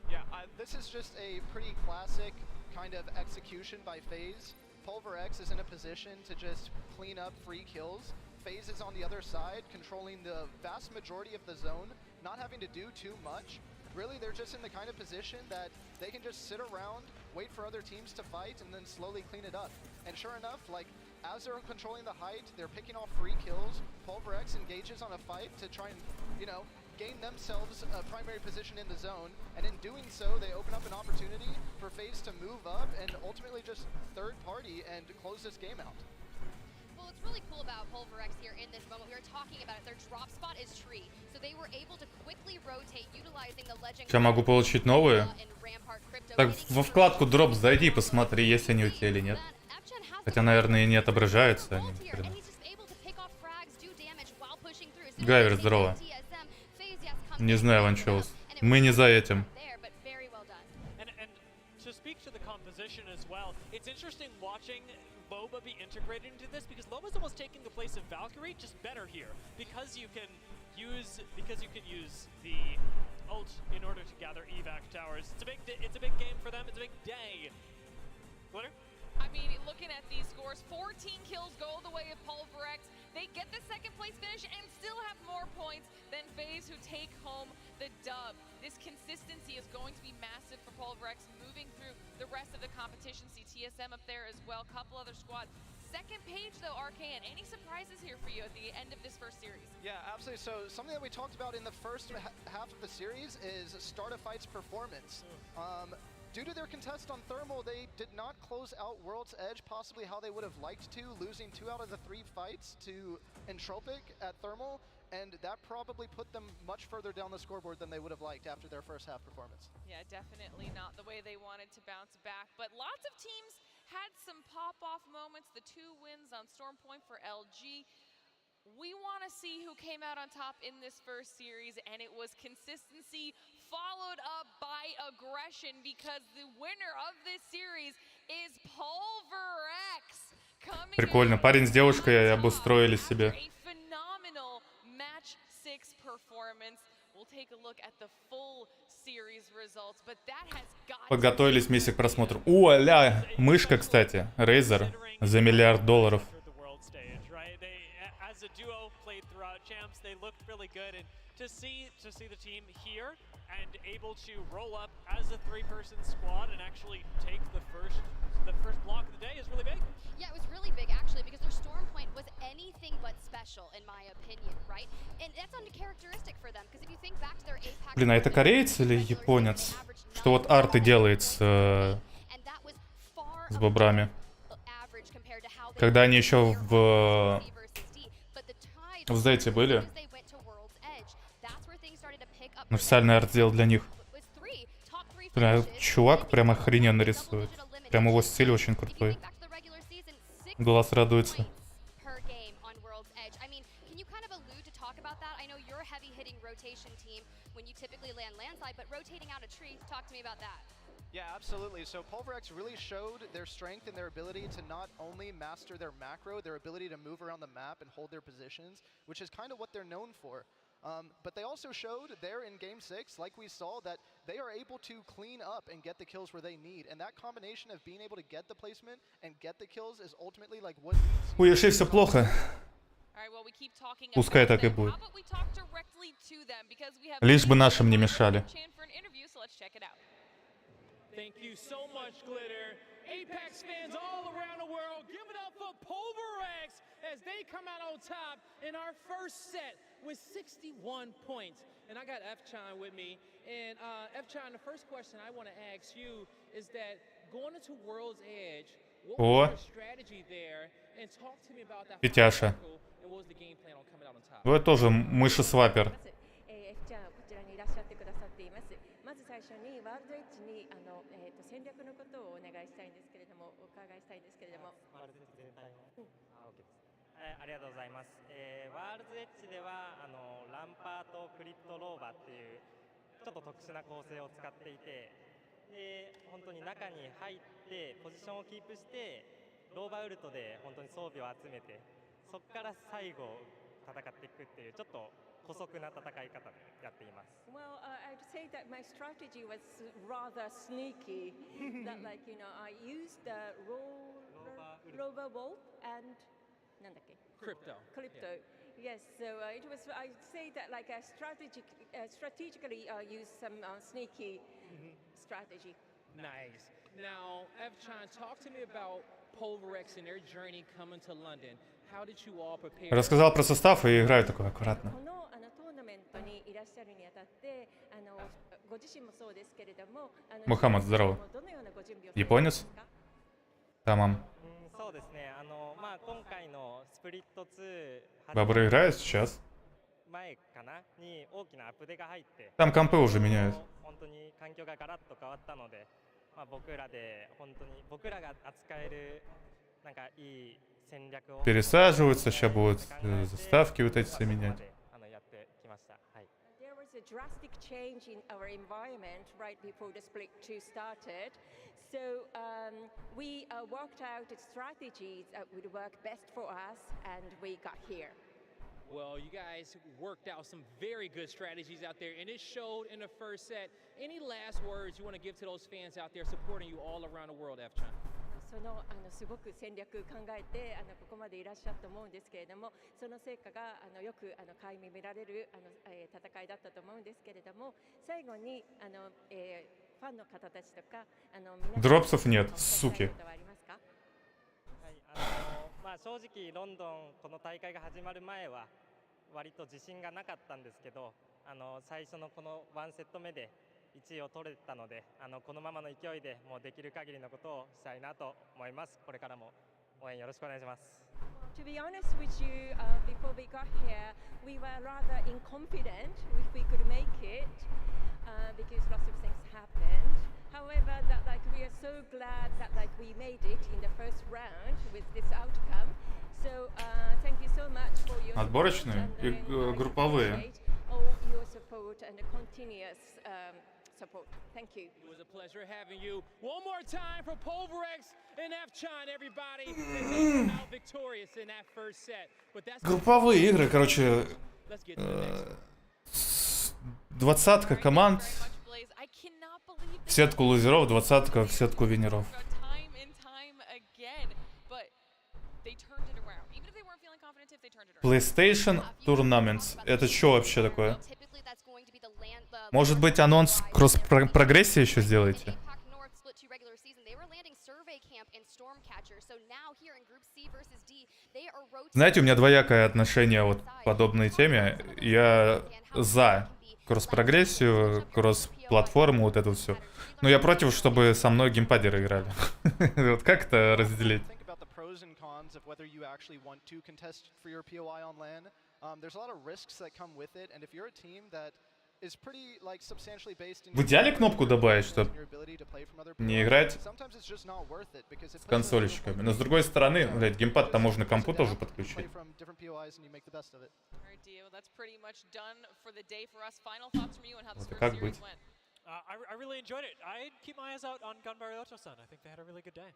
Yeah, this is just a pretty classic kind of execution by FaZe. Pulverex is in a position to just clean up free kills. FaZe is on the other side, controlling the vast majority of the zone, not having to do too much. Really, they're just in the kind of position that they can just sit around, wait for other teams to fight, and then slowly clean it up. And sure enough, like, as they're controlling the height, they're picking off free kills. Pulverex engages on a fight to try and, you know, gain themselves a primary position in the zone, and in doing so, they open up an opportunity for FaZe to move up and ultimately just third party and close this game out. Well, what's really cool about Pulverex here in this moment, we were talking about it, their drop spot is tree, so they were able to quickly rotate, utilizing the legend. Я могу получить новые. Так, во вкладку дроп зайди и посмотри, есть они у тебя или нет. Хотя, наверное, и не отображаются они. Гайвер, здорово. Не знаю, Ванчоус. Мы не за этим. Loba be integrated into this because Loba's almost taking the place of Valkyrie, just better here because you can use the ult in order to gather evac towers. It's a big game for them. It's a big day. Glitter? I mean, looking at these scores, 14 kills go the way of Pulverex. They get the second place finish and still have more points than FaZe, who take home the dub. This consistency is going to be massive for Pulverex moving through the rest of the competition. See TSM up there as well, couple other squads. Second page though, RKN, any surprises here for you at the end of this first series? Yeah, absolutely. So something that we talked about in the first half of the series is Startifight's performance. Due to their contest on Thermal, they did not close out World's Edge possibly how they would have liked to, losing 2 out of the 3 fights to Entropic at Thermal, and that probably put them much further down the scoreboard than they would have liked after their first half performance. Yeah, definitely not the way they wanted to bounce back, but lots of teams had some pop-off moments. The 2 wins on Storm Point for LG. We want to see who came out on top in this first series, and it was consistency followed up by aggression, because the winner of this series is Pulverex. Прикольно, парень с девушкой обустроили себе. Phenomenal match 6 performance. We'll take a look at the full series results, but that has got. Подготовились вместе к просмотру. Оля, мышка, кстати, Razer за $1 миллиард. As a duo played throughout champs, they looked really good, and to see the team here and able to roll up as a 3-person squad and actually take the first block of the day is really big. Yeah, it was really big actually, because their Storm Point was anything but special in my opinion, right? And that's uncharacteristic for them, because if you think back to their APAC. Блин, а это кореец или японец? Что вот арты делает с бобрами? Когда они еще в Зете были? Официальный арт сделал для них. Бля, чувак прям охрененно рисует. Прям его стиль очень крутой. Глаз радуется. Yeah, absolutely. So Pulverex really showed their strength and their ability to not only master their macro, their ability to move around the map and hold their positions, which is kind of what they're known for. But they also showed there in Game 6, like we saw, that they are able to clean up and get the kills where they need. And that combination of being able to get the placement and get the kills is ultimately like what... У Еши все плохо. Пускай так и будет. Лишь бы нашим не мешали. Thank you so much, Glitter. Apex fans all around the world, give it up for Pulverex as they come out on top in our first set with 61 points. And I got F-Chime with me. And F-Chime, the first question I want to ask you is that going into World's Edge, what was your strategy there? And talk to me about that. Петяша. And what was the game plan on coming out on top? Вот тоже мыши-свапер. まず最初にワールドエッジに戦略のことをお願いしたいんですけれども、お伺いしたいんですけれども。ワールドエッジ全体の。OK です。ありがとうございます。ワールドエッジではランパーとクリプトローバーっていうちょっと特殊な構成を使っていて、で本当に中に入ってポジションをキープしてローバーウルトで本当に装備を集めて、そこから最後戦っていくっていうちょっと Well, I'd say that my strategy was rather sneaky. That, like, you know, I used the rover wolf and crypto. Yes, so it was. I'd say that like a strategically use some sneaky strategy. Nice. Now, F-Chan, talk to me about Pulverex and their journey coming to London. How did you all prepare? Рассказал про состав и играю такой аккуратно. Мухаммад, здорово. Японец? Тамам. Бобры играют сейчас. Там компы уже меняют. Пересаживаются, сейчас будут заставки вот эти все менять. There was a drastic change in our environment right before the split 2 started. So we worked out strategies that would work best for us, and we got here. Well, you guys worked out some very good strategies out there, and it showed in the first set. Any last words you want to give to those fans out there supporting you all around the world, F-Chan? すごく戦略考えてここまでいらっしゃると思うんですけれども、その成果がよく垣間見られる戦いだったと思うんですけれども、最後にファンの方たちとかДропсов нет, суки. まあ正直ロンドンこの大会が始まる前は割と自信がなかったんですけど、最初のこの1セット目で 1位を取れたので、このままの勢いでもうできる限りのことをしたいなと思います。これからも応援よろしくお願いします。 To be honest with you, before we got here, we were rather inconfident if we could make it, because lots of things happened. However, that like we are so glad that like we made it in the first round with this outcome. So thank you so much for your Отборочные и групповые. all your support and continuous support. Thank you. It was a pleasure having you. One more time for Pulverex and F-Chan, everybody. They came out victorious in that first set. But that's Групповые игры, короче, двадцатка команд в сетку лузеров, двадцатка в сетку винеров. PlayStation Tournaments. Это что вообще такое? Может быть, анонс кросс-прогрессии еще сделаете? Знаете, у меня двоякое отношение вот к подобной теме. Я за кросс-прогрессию, кросс-платформу, вот это все. Но я против, чтобы со мной геймпадеры играли. Вот как это разделить? Of whether you actually want to contest for your POI on LAN. There's a lot of risks that come with it, and if you're a team that is pretty like substantially based in В идеале кнопку добавить, чтобы не играть с консольщиками. Но с другой стороны, блядь, геймпад там можно компу тоже подключить. Вот как быть? I really enjoyed it. I'd keep my eyes out on Ganbaryoto-san. I think they had a really good day.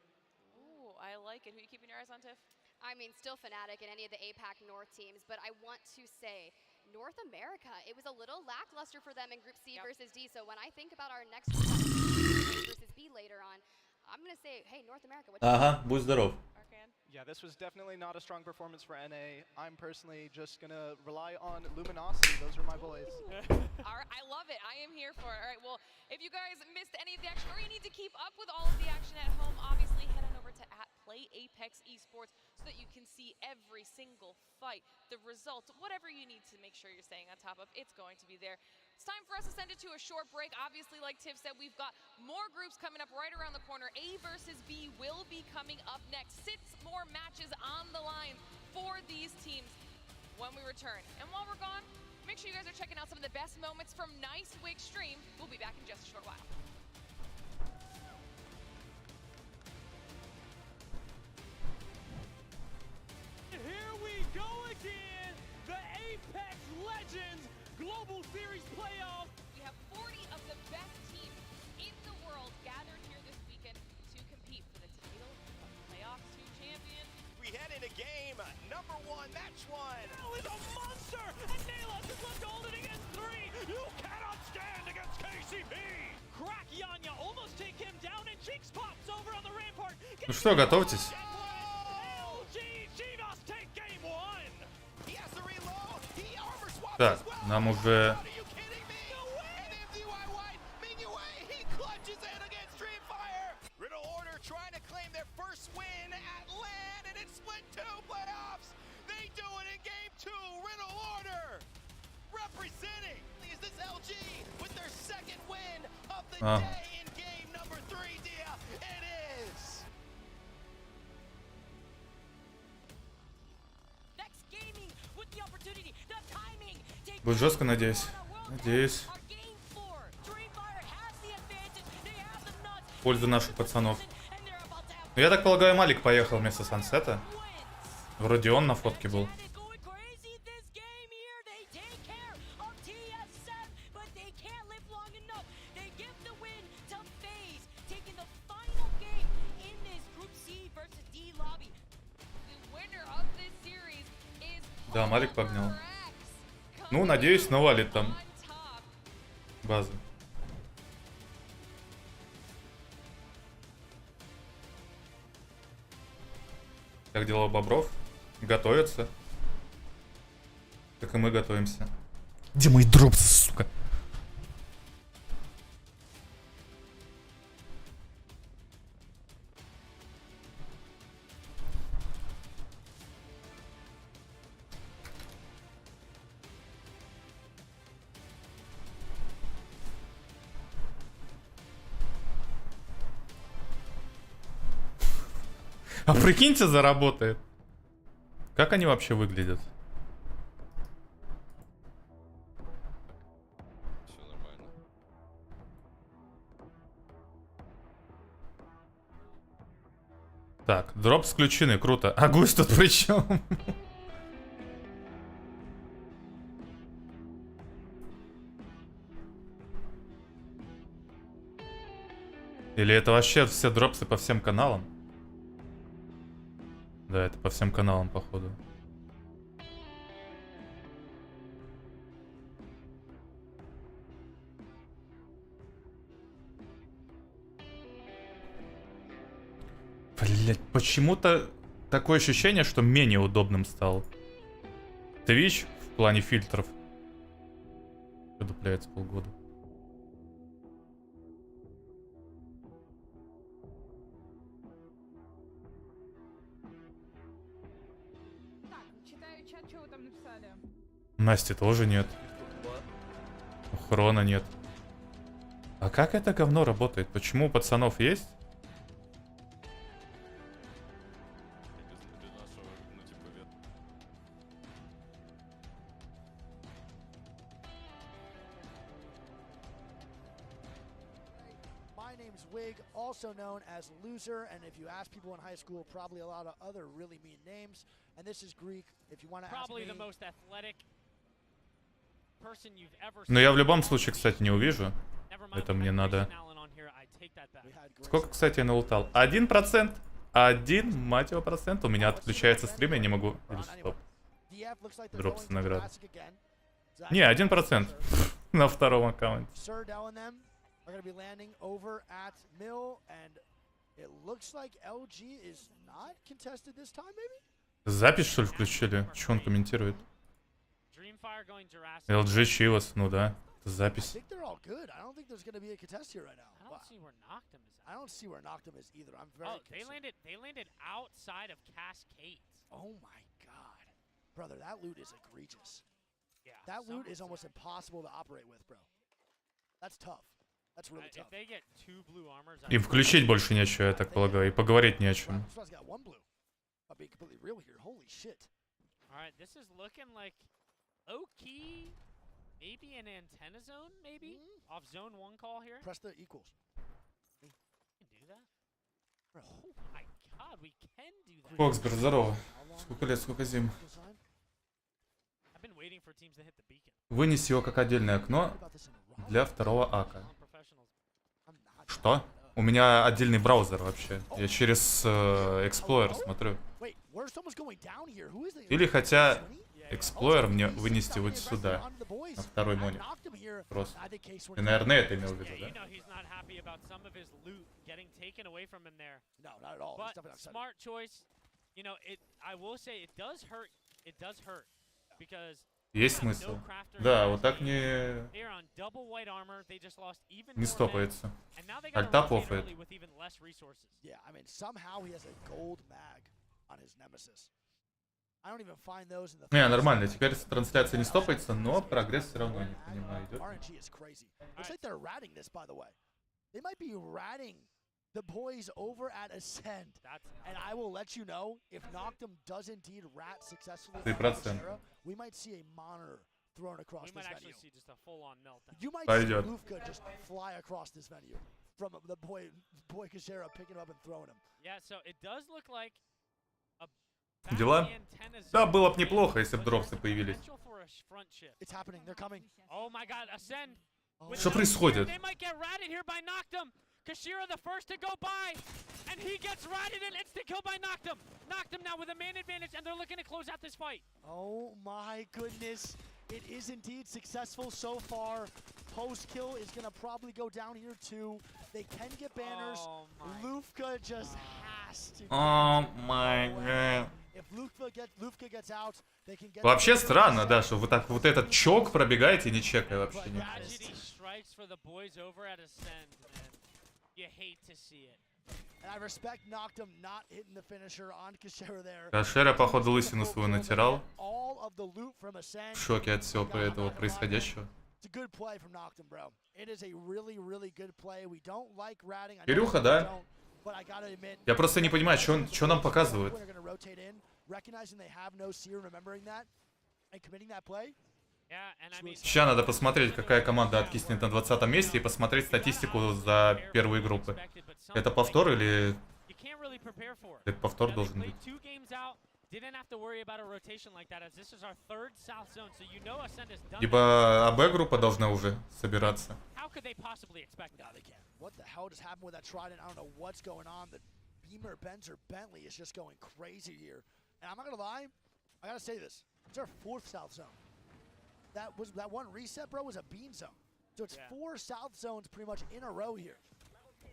Ooh, I like it. Who are you keeping your eyes on, Tiff? I mean, still Fnatic in any of the APAC North teams, but I want to say North America, it was a little lackluster for them in Group C versus D. So when I think about our next group versus B later on, I'm going to say, hey, North America, what Ага, будь здоров. Yeah, this was definitely not a strong performance for NA. I'm personally just going to rely on Luminosity. Those are my boys. All right, I love it. I am here for it. All right, well, if you guys missed any of the action or you need to keep up with all of the action at home, obviously head on over to @PlayApex Esports so that you can see every single fight, the results, whatever you need to make sure you're staying on top of, it's going to be there. It's time for us to send it to a short break. Obviously, like Tiff said, we've got more groups coming up right around the corner. A versus B will be coming up next. 6 more matches on the line for these teams when we return. And while we're gone, make sure you guys are checking out some of the best moments from Nice Wig Stream. We'll be back in just a short while. Here we go again, the Apex Legends Global Series Playoff. We have 40 of the best teams in the world gathered here this weekend to compete for the title of Playoffs 2 champion. We head into game number 1, match 1. Nell is a monster, and Nalos is left to hold it against 3. You cannot stand against KCP. Crack Yanya almost take him down, and Cheeks pops over on the rampart. Ну что, готовьтесь. Так, нам уже... А. Будет жестко, надеюсь. Надеюсь. В пользу наших пацанов. Ну, я так полагаю, Малик поехал вместо Сансета. Вроде он на фотке был. Да, Малик погнал. Ну, надеюсь, навалит там базы. Как дела у бобров? Готовятся. Как и мы готовимся. Где мои дропсы, сука? А прикиньте, заработает. Как они вообще выглядят? Все нормально. Так, дроп включены, круто. А гусь тут при чем? Или это вообще все дропсы по всем каналам? Да, это по всем каналам, походу. Блять, почему-то такое ощущение, что менее удобным стал. Twitch в плане фильтров подупляется полгода. Насти тоже нет. У Хрона нет. А как это говно работает? Почему у пацанов есть? My name's Wig, also known as Loser, and if you ask people in high school, probably a lot of other really mean names. And this is Greek. If you want to ask me, probably the most athletic. Но я в любом случае, кстати, не увижу. Это мне надо. Сколько, кстати, я налутал? 1%. 1, мать его, процент. У меня отключается стрим, я не могу. Или стоп. Дропс наград. Не, 1%. На втором аккаунте. Запись, что ли, включили? Что он комментирует? LG Chivas, ну да. Это запись. I don't see where Noctum is either. I'm very concerned. They landed outside of Cascades. Oh my god. Brother, that loot is egregious. Yeah. That loot is almost impossible to operate with, bro. That's tough. That's really tough. If they get 2 blue armors, И включить больше нечего, я так полагаю. И поговорить не о чем. I'll be completely real here. Holy shit. Alright, this is looking like low-key, maybe an antenna zone, maybe? Off zone 1 call here. Press the equals. Do that? Oh my god, we can do that. Фоксбер, здорово. Сколько лет, сколько зим. Вынес его как отдельное окно для второго ака. Что? У меня отдельный браузер вообще. Я через Explorer смотрю. Или хотя Explorer мне вынести вот сюда, на второй монитор. Просто. Ты, наверное, это имел в виду, да? Есть смысл. Да, вот так не стопается. Альта пофает. Не, нормально, теперь трансляция не стопается, но прогресс все равно не понимаю идет. The boys over at Ascend, and I will let you know if Noctum does indeed rat successfully. 3%. We might see a monitor thrown across this venue. See just a full-on meltdown. You might see Lufka just fly across this venue from the boy Kashera picking him up and throwing him. Yeah, so it does look like a Дела? Да, было бы неплохо, если бы дропсы появились. It's happening. They're coming. Oh my God, Ascend. Что происходит? They might get ratted here by Noctum. Kashira the first to go by, and he gets ratted and instant kill by Noctum. Noctum now with a man advantage, and they're looking to close out this fight. Oh my goodness. It is indeed successful so far. Post kill is going to probably go down here too. They can get banners. Lufka just has to. Oh my god. If Lufka gets out, they can get. Вообще странно, да, что вы так вот этот чок пробегаете, не чекая вообще. Кашера, походу, лысину свою натирал. В шоке от всего этого происходящего. Кирюха, да? Я просто не понимаю, что нам показывают. Сейчас надо посмотреть, какая команда откиснет на 20-м месте, и посмотреть статистику за первые группы. Это повтор или... Это повтор должен быть. Либо АБ группа должна уже собираться. That one reset, bro, was a bean zone. So it's 4 south zones pretty much in a row here,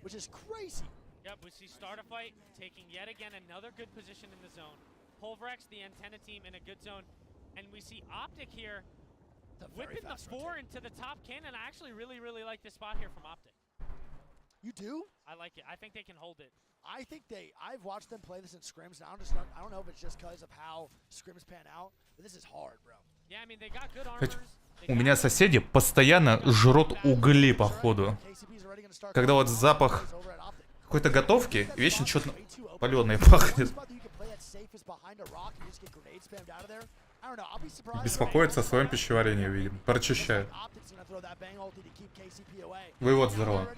which is crazy. Yep, we see Starter Fight taking yet again another good position in the zone. Pulverex, the antenna team, in a good zone. And we see Optic here whipping the 4 into the top cannon. I actually really like this spot here from Optic. You do? I like it. I think they can hold it. I think I've watched them play this in scrims, and I don't know if it's just because of how scrims pan out, but this is hard, bro. У меня соседи постоянно жрут угли, походу. Когда вот запах какой-то готовки, вечно что-то паленое пахнет. Беспокоится о своем пищеварении, видимо. Прочищает. Вывод здорово.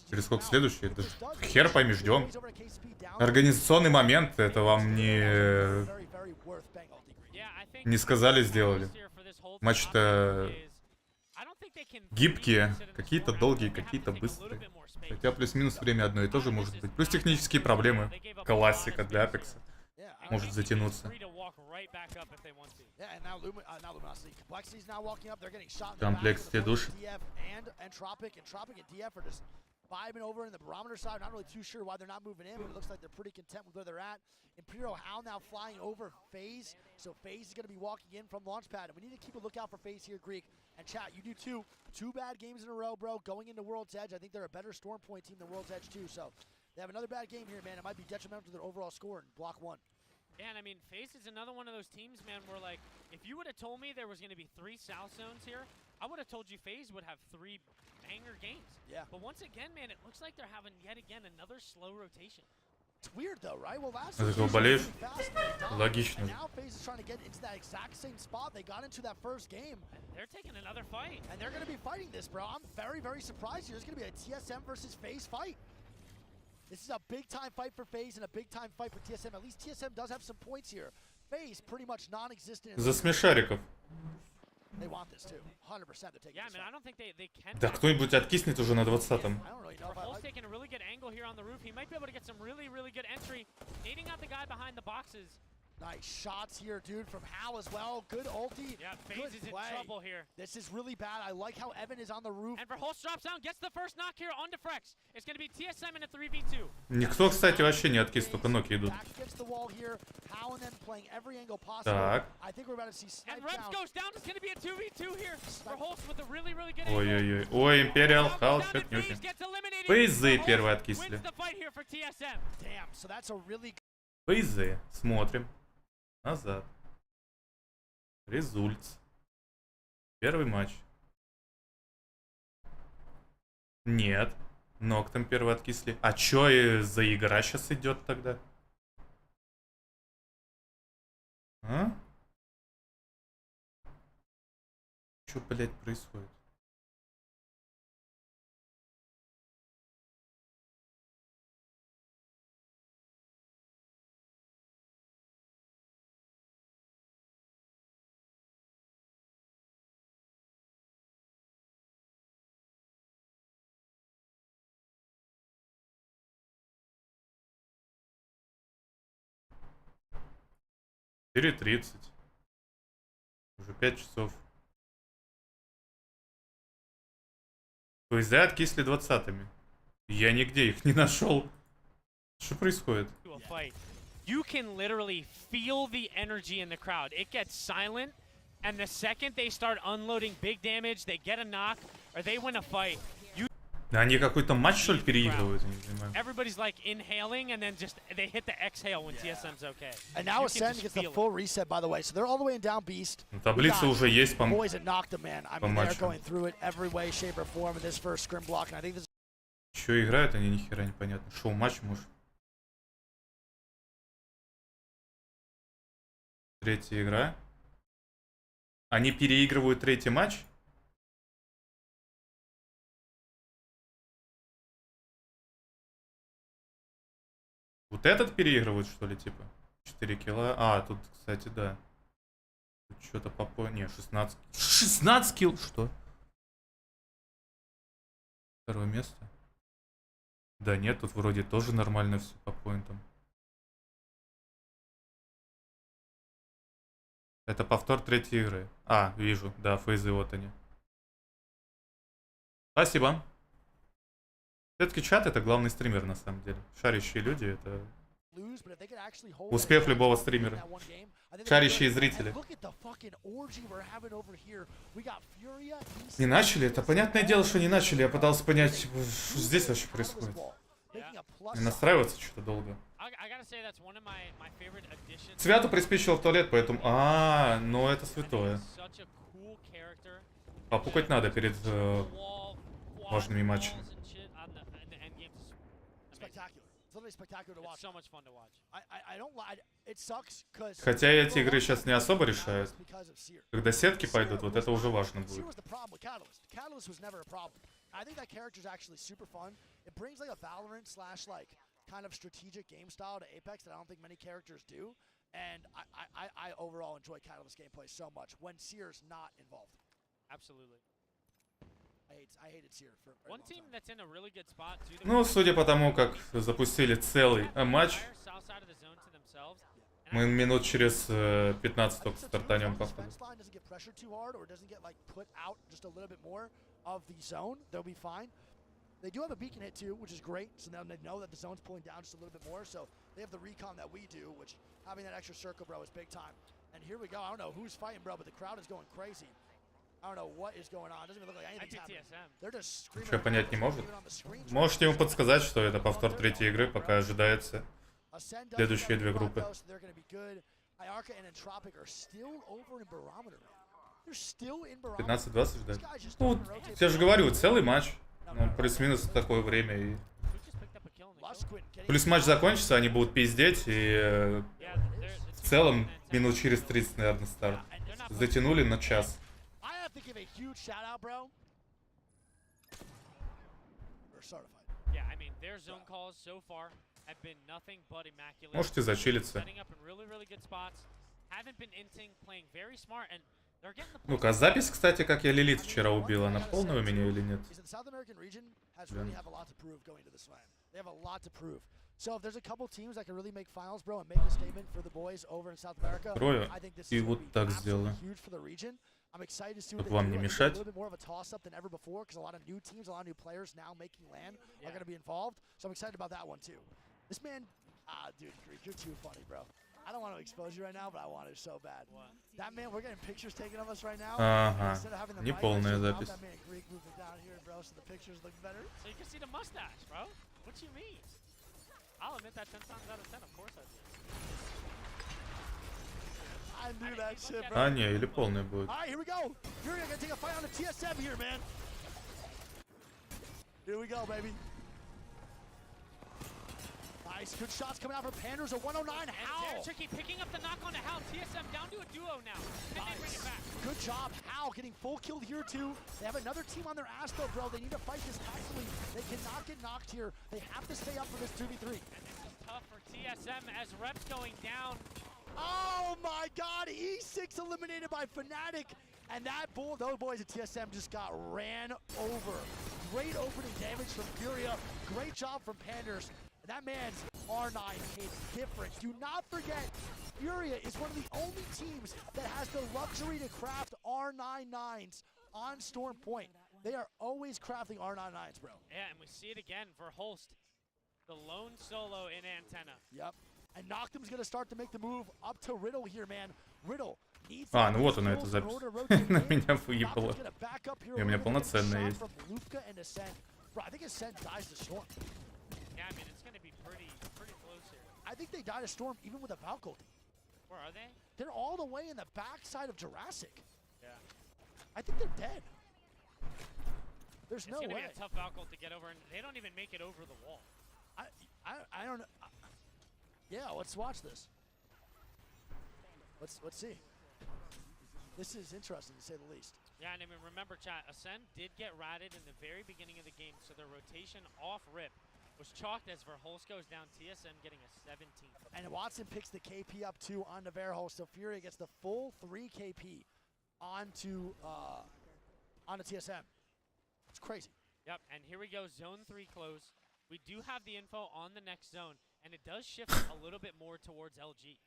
Через сколько следующий? Да хер пойми, ждем. Организационный момент, это вам не сказали, сделали. Матч-то Гибкие, какие-то долгие, какие-то быстрые. Хотя плюс-минус время одно и то же может быть. Плюс технические проблемы. Классика для Апекса. Может затянуться. Комплексите души. Vibing over in the barometer side. Not really too sure why they're not moving in, but it looks like they're pretty content with where they're at. Imperial Howl now flying over FaZe. So FaZe is going to be walking in from Launchpad. And we need to keep a lookout for FaZe here, Greek. And chat, you do too. 2 bad games in a row, bro. Going into World's Edge, I think they're a better Storm Point team than World's Edge too. So they have another bad game here, man. It might be detrimental to their overall score in Block 1. Yeah, and I mean, FaZe is another one of those teams, man, where like, if you would have told me there was going to be 3 South Zones here, I would have told you FaZe would have 3 banger games. Yeah. But once again, man, it looks like they're having yet again another slow rotation. It's weird though, right? Well, last За кого болеешь? Логично. Now FaZe is trying to get into that exact same spot they got into that first game. They're taking another fight. And they're going to be fighting this, bro. I'm very, very surprised here. There's going to be a TSM versus FaZe fight. This is a big-time fight for FaZe and a big-time fight for TSM. At least TSM does have some points here. FaZe pretty much non-existent. За смешариков. They want this too. 100% they're taking Yeah, this man, fight. I don't think they can. Да кто-нибудь откиснет уже на 20-м. Verhol's taking a really good angle here on the roof. He might be able to get some really, really good entry. Nading out the guy behind the boxes. Nice shots here, dude, from Hal as well. Good ulti. Yeah, FaZe is in trouble here. This is really bad. I like how Evan is on the roof. And Verhol's drops down, gets the first knock here on Defrex. It's going to be TSM in a 3v2. Никто, кстати, вообще не откис, только ноки идут. Back against the wall here. Hal and then playing every angle possible. Так. I think we're about to see snipe And Reps down. goes down. It's going to be a 2v2 here. Verhol's with a really, really good angle. Ой-ой-ой. Ой, Империал, Хаус, Нюхи. Фейзы первые откисли. Wins the fight here for TSM. Damn, so that's a really Фейзы. Смотрим. Назад. Результ. Первый матч. Нет. Ноктом первый откисли. А чё за игра сейчас идет тогда? А? Чё, блядь, происходит? Четыре 30. Уже 5 часов. Поезда откисли 20-ми. Я нигде их не нашел. Что происходит? You can literally feel the energy in the crowd. It gets silent, and the second they start unloading big damage, they get a knock, or they win a fight. Они какой-то матч, что ли, переигрывают? Я не понимаю. Everybody's like inhaling, and then just they hit the exhale when TSM's okay. And now Ascend gets the full reset, by the way. So they're all the way in down beast. Таблица уже есть по Boys that knocked them, man. I mean, they're матчу. going through it every way, shape, or form in this first scrim block. And I think this. Чё играют, они нихера непонятно. Шоу-матч, может. Третья игра. Они переигрывают третий матч? Вот этот переигрывают, что ли, типа? 4 килла. А, тут, кстати, да. Тут что-то по... Не, 16. 16 килл? Что? Второе место. Да нет, тут вроде тоже нормально все по поинтам. Это повтор третьей игры. А, вижу. Да, фейзы, вот они. Спасибо. Все-таки чат — это главный стример, на самом деле. Шарящие люди — это успех любого стримера. Шарящие зрители. Не начали? Это понятное дело, что не начали. Я пытался понять, что здесь вообще происходит. И настраиваться что-то долго. Святу приспичило в туалет, поэтому... ну это святое. Попукать надо перед важными матчами. Хотя эти игры сейчас не особо решают. Когда сетки пойдут, вот это уже важно будет. Kind of strategic game style to Apex that I don't think many characters do, and I overall enjoy Catalyst gameplay so much when Seer's not involved. Absolutely. I hate it's here for a One long team time. that's in a really good spot too. Ну, судя по тому, как запустили целый матч, South side of the zone to themselves. мы минут через 15 только стартанем, походу. Defense line doesn't get pressured too hard or doesn't get like put out just a little bit more of the zone, they'll be fine. They do have a beacon hit too, which is great. So now they know that the zone's pulling down just a little bit more. So they have the recon that we do, which having that extra circle, bro, is big time. And here we go. I don't know who's fighting, bro, but the crowd is going crazy. I don't know what is going on. It doesn't even look like anything's happening. They're just screaming. Ничего понять не может. Можете ему подсказать, что это повтор третьей игры, пока ожидается следующие две группы. 15-20 ждать. Ну, я же говорю, целый матч. Ну, плюс-минус такое время. И... Плюс матч закончится, они будут пиздеть, и в целом минут через 30, наверное, старт. Затянули на час. Можете зачилиться. Ну-ка, запись, кстати, как я Лилит вчера убил, она полная у меня или нет? Трою и вот так сделаю. Чтобы вам не мешать. I don't want to expose you right now, but I want it so bad. What? That man, we're getting pictures taken of us right now. Ага, неполная запись. That man Greek moving down here, bro, so the pictures look better. So you can see the mustache, bro. What you mean? I'll admit that 10 times out of 10, of course I did. I knew that shit, bro. А, не, или полная будет. All right, here we go. You're gonna take a fight on the TSM here, man. Here we go, baby. Nice, good shots coming out from Panders, a 109. How? Tricky picking up the knock on to Hal. TSM down to a duo now. Can they bring it back? Good job, Hal getting full killed here too. They have another team on their ass though, bro. They need to fight this tactically. They cannot get knocked here. They have to stay up for this 2v3. And this is tough for TSM as reps going down. Oh my god, E6 eliminated by Fnatic. And those boys at TSM just got ran over. Great opening damage from Furia. Great job from Panders. That man's R9 hits different. Do not forget, Furia is one of the only teams that has the luxury to craft R99s on Storm Point. They are always crafting R99s, bro. Yeah, and we see it again for Holst. The lone solo in Antenna. Yep. And Noctum's going to start to make the move up to Riddle here, man. Riddle needs А, ну вот она, эта запись. На меня выебала. И у меня полноценная есть. Bro, I think Ascent dies to Storm. Yeah, I mean, it's going to be pretty close here. I think they die to Storm even with a Valk ulti. Where are they? They're all the way in the backside of Jurassic. Yeah. I think they're dead. There's no way. It's going to be a tough Valk ult to get over, and they don't even make it over the wall. I don't know. Yeah, let's watch this. Let's see. This is interesting to say the least. Yeah, and I mean, remember, chat, Ascend did get ratted in the very beginning of the game, so their rotation off rip was chalked as Verholst goes down, TSM getting a 17. And Watson picks the KP up too onto Verholst, so Fury gets the full 3 KP onto TSM. It's crazy. Yep, and here we go, zone 3 close. We do have the info on the next zone, and it does shift a little bit more towards LG.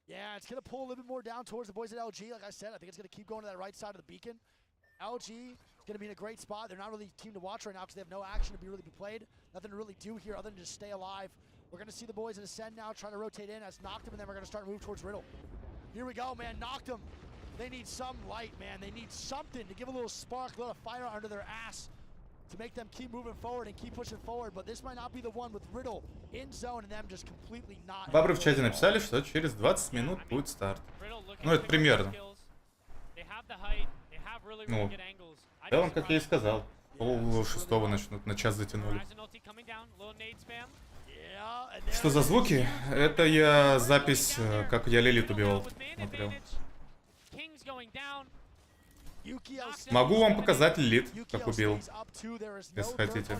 Yeah, it's going to pull a little bit more down towards the boys at LG. Like I said, I think it's going to keep going to that right side of the beacon. LG is going to be in a great spot. They're not really a team to watch right now because they have no action to be really played. Nothing to really do here other than just stay alive. We're going to see the boys at Ascend now try to rotate in as Noctum, and then we're going to start to move towards Riddle. Here we go, man. Noctum. They need some light, man. They need something to give a little spark, a little fire under their ass to make them keep moving forward and keep pushing forward. But this might not be the one with Riddle in zone and them just completely not. Бабры в чате написали, что через 20 минут будет старт. Ну, это примерно. Ну, в целом, как я и сказал, пол-6 начнут, на час затянули. Что за звуки? Это я запись, как я Лилит убивал, смотрел. Могу вам показать Лилит, как убил, если хотите.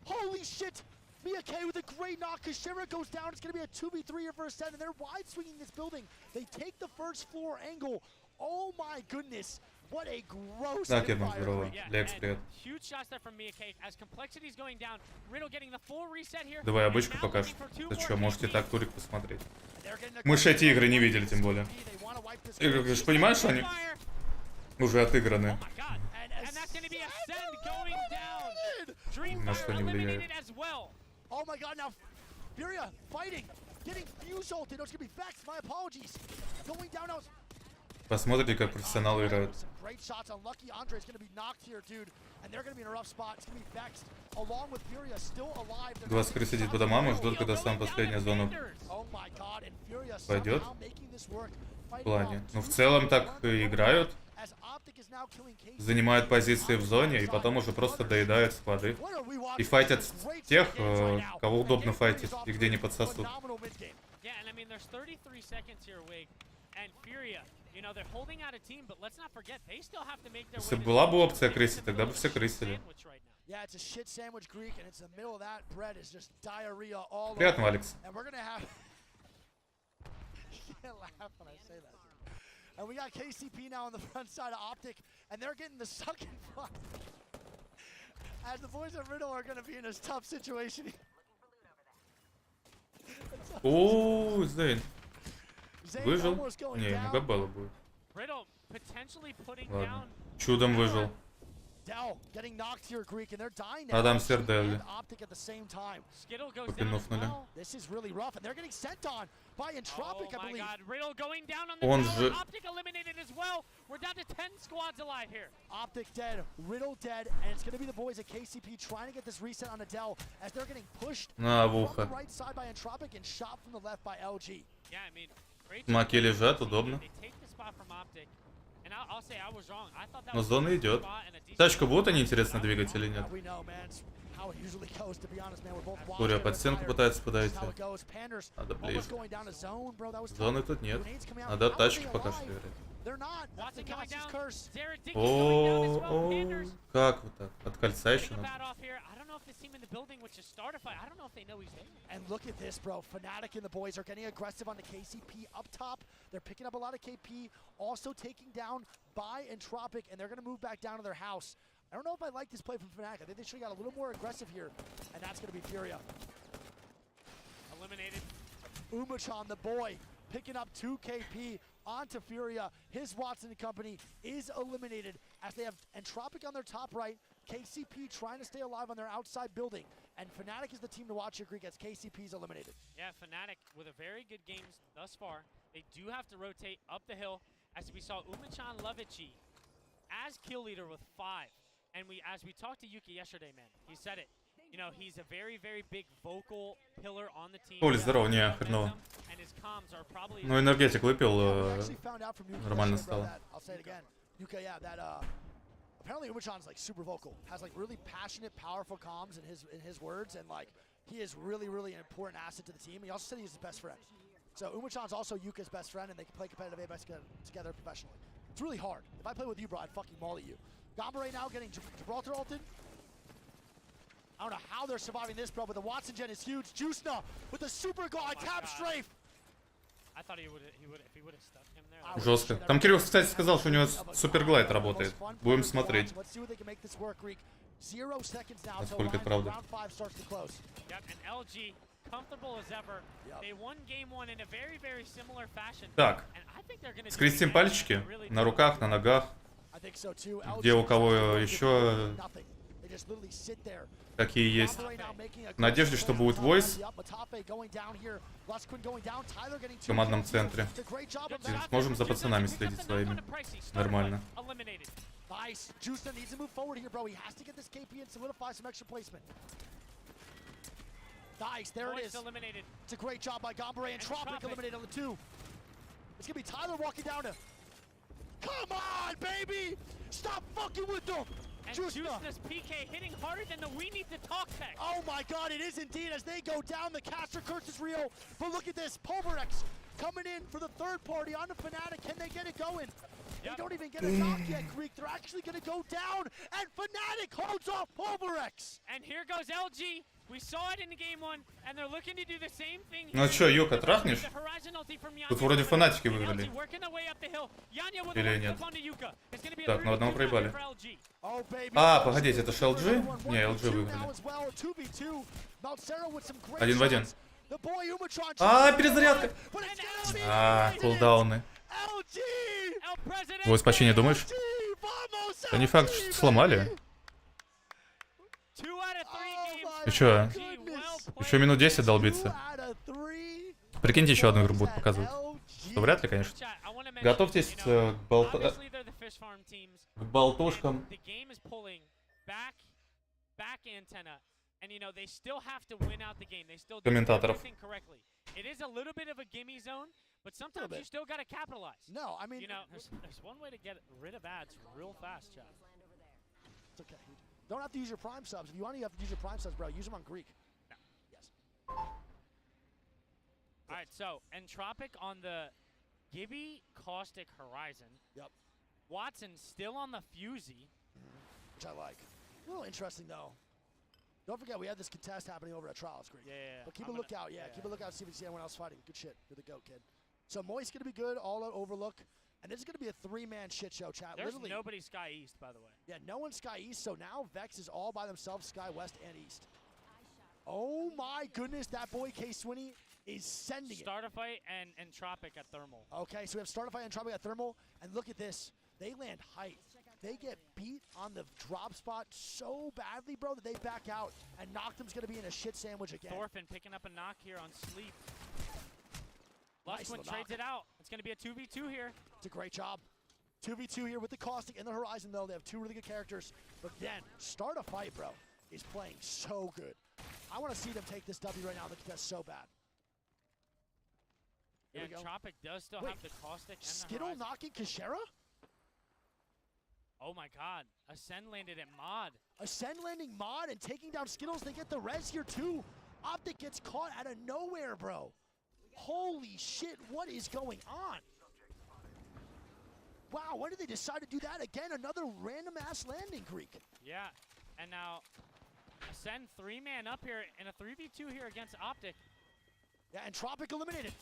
Holy shit! Mia K with a great knock. Kashira goes down. It's going to be a 2v3 here for Ascend, and they're wide swinging this building. They take the first floor angle Oh my goodness. What a gross Да, Кирман, fire. здорово. Лекс, привет. Huge shots there from Mia Cake as complexity is going down. Riddle getting the full reset here. Давай обычку покажешь. Да что, можете так турик посмотреть. Мы же эти игры не видели, тем более. Ты же понимаешь, что они уже отыграны. На что не влияет. Oh my god, now Furia fighting, getting fuse ulted. It's gonna be Vex. My apologies. Going down now. Посмотрите, как профессионалы играют. Great shots on Lucky. Andre is gonna be knocked here, dude, and they're gonna be in a rough spot. It's gonna be Vex along with Furia still alive. 20 крыс сидит по домам и ждут, когда сам последняя зона пойдет. В плане. Ну, в целом так и играют. Занимают позиции в зоне и потом уже просто доедают склады. И файтят тех, кого удобно файтить и где не подсосут. Если была бы опция крысить, тогда бы все крысили. Приятного, Алекс. And we got KCP now on the front side of Optic, and they're getting the sucking fuck. As the boys of Riddle are going to be in a tough situation. О, Зейн. Выжил? Не, ему габелла будет. Ладно. Чудом выжил. Адам Сердели. Попинуфнули. Он же... Optic dead, Riddle dead, and it's going to be the boys at KCP trying to get this reset on Adele as they're getting pushed На from ухо. the right side by Entropic and shot from the left by LG. Маки лежат, удобно. Но зона идет. Тачку будут они, интересно, двигать или нет? Куря под стенку пытается подойти. Надо ближе. Зоны тут нет. Надо тачки пока что играть. О, как вот так? От кольца еще надо. And look at this, bro. Fnatic and the boys are getting aggressive on the KCP up top. They're picking up a lot of KP, also taking down by Entropic, and they're going to move back down to their house. I don't know if I like this play from Fnatic. I think they should have got a little more aggressive here, and that's going to be Furia. Eliminated. Umachan, the boy, picking up 2 KP onto Furia. His Watson and company is eliminated as they have Entropic on their top right, KCP trying to stay alive on their outside building, and Fnatic is the team to watch here, Greek, as KCP is eliminated. Yeah, Fnatic with a very good game thus far. They do have to rotate up the hill, as we saw Umachan Lovici as kill leader with 5. And as we talked to Yuki yesterday, man, he said it. You know, he's a very, very big vocal pillar on the team. Оля, здорово, не, хреново. Ну, энергетик выпил, нормально стало. Apparently Umachan's like super vocal, has like really passionate, powerful comms in his words, and like he is really, really an important asset to the team. He also said he's his best friend. So Umachan's also Yuka's best friend, and they can play competitive Apex together professionally. It's really hard. If I play with you, bro, I'd fucking maul at you. Gamba right now getting Gibraltar ulted. I don't know how they're surviving this, bro, but the Watson gen is huge. Juicena with the super god tap strafe. I thought he would if he would have stuck him there. Жестко. Там Кирилл, кстати, сказал, что у него суперглайд работает. Будем смотреть. Насколько это правда. Так. Скрестим пальчики на руках, на ногах. Где у кого еще какие есть. В надежде, что будет войс в командном центре. И сможем за пацанами следить своими. Нормально. Nice, there it is. It's a great job by Gombre and Tropic eliminated on the 2. It's gonna be Tyler walking down to... Come on, baby! Stop fucking with them! And Juicena's PK hitting harder than the We Need to Talk tech. Oh my god, it is indeed as they go down. The caster curse is real. But look at this, Pulverex coming in for the third party on the Fnatic. Can they get it going? They don't even get a knock yet, Greek. They're actually gonna go down, and Fnatic holds off Pulverex. And here goes LG Ну чё, Юка, трахнешь? Тут вроде фанатики выиграли. Или нет? Так, ну одного проебали. А, погодите, это ж LG? Не, LG выиграли. 1 в 1. А, перезарядка! А, кулдауны. Твое спасение, думаешь? Да не факт, что сломали. И чё? Еще минут 10 долбиться. Прикиньте, еще одну игру будут показывать. Что вряд ли, конечно. Готовьтесь к болтушкам. Комментаторов. But sometimes you still gotta capitalize. No, I mean, you know, there's one way to get rid of ads real fast, Chad. It's okay. Don't have to use your prime subs. If you want, you have to use your prime subs, bro. Use them on Greek. No. Yes. All right, so Entropic on the Gibby Caustic Horizon. Yep. Watson still on the Fusey. Which I like. A little interesting though. Don't forget, we had this contest happening over at Trials Greek. Yeah. But keep a lookout, keep a lookout, see if you see anyone else fighting. Good shit. You're the GOAT, kid. So Moist gonna be good, all out Overlook. And this is gonna be a 3-man shit show, chat. There's Literally. nobody Sky East, by the way. Yeah, no one Sky East, so now Vex is all by themselves, Sky West and East. Oh my goodness, that boy K-Swinney is sending it. Starterfight and Entropic at Thermal. Okay, so we have Starterfight and Entropic at Thermal, and look at this. They land height. They get beat on the drop spot so badly, bro, that they back out. And Noctum's going to be in a shit sandwich again. Thorfinn picking up a knock here on Sleep. Nice Lustwin trades it out. It's going to be a 2v2 here. It's a great job. 2v2 here with the Caustic in the Horizon, though. They have two really good characters. But then, Start a Fight, bro, is playing so good. I want to see them take this W right now. That's so bad. Yeah, Entropic does still have the Caustic and the Skittle Horizon. knocking Kashera? Oh my god. Ascend landed at Mod. Ascend landing Mod and taking down Skittles. They get the res here too. Optic gets caught out of nowhere, bro. Holy shit, what is going on? Wow, when did they decide to do that again? Another random ass landing, Greek. Yeah, and now Ascend 3-man up here in a 3v2 here against Optic. Yeah, and Tropic eliminated.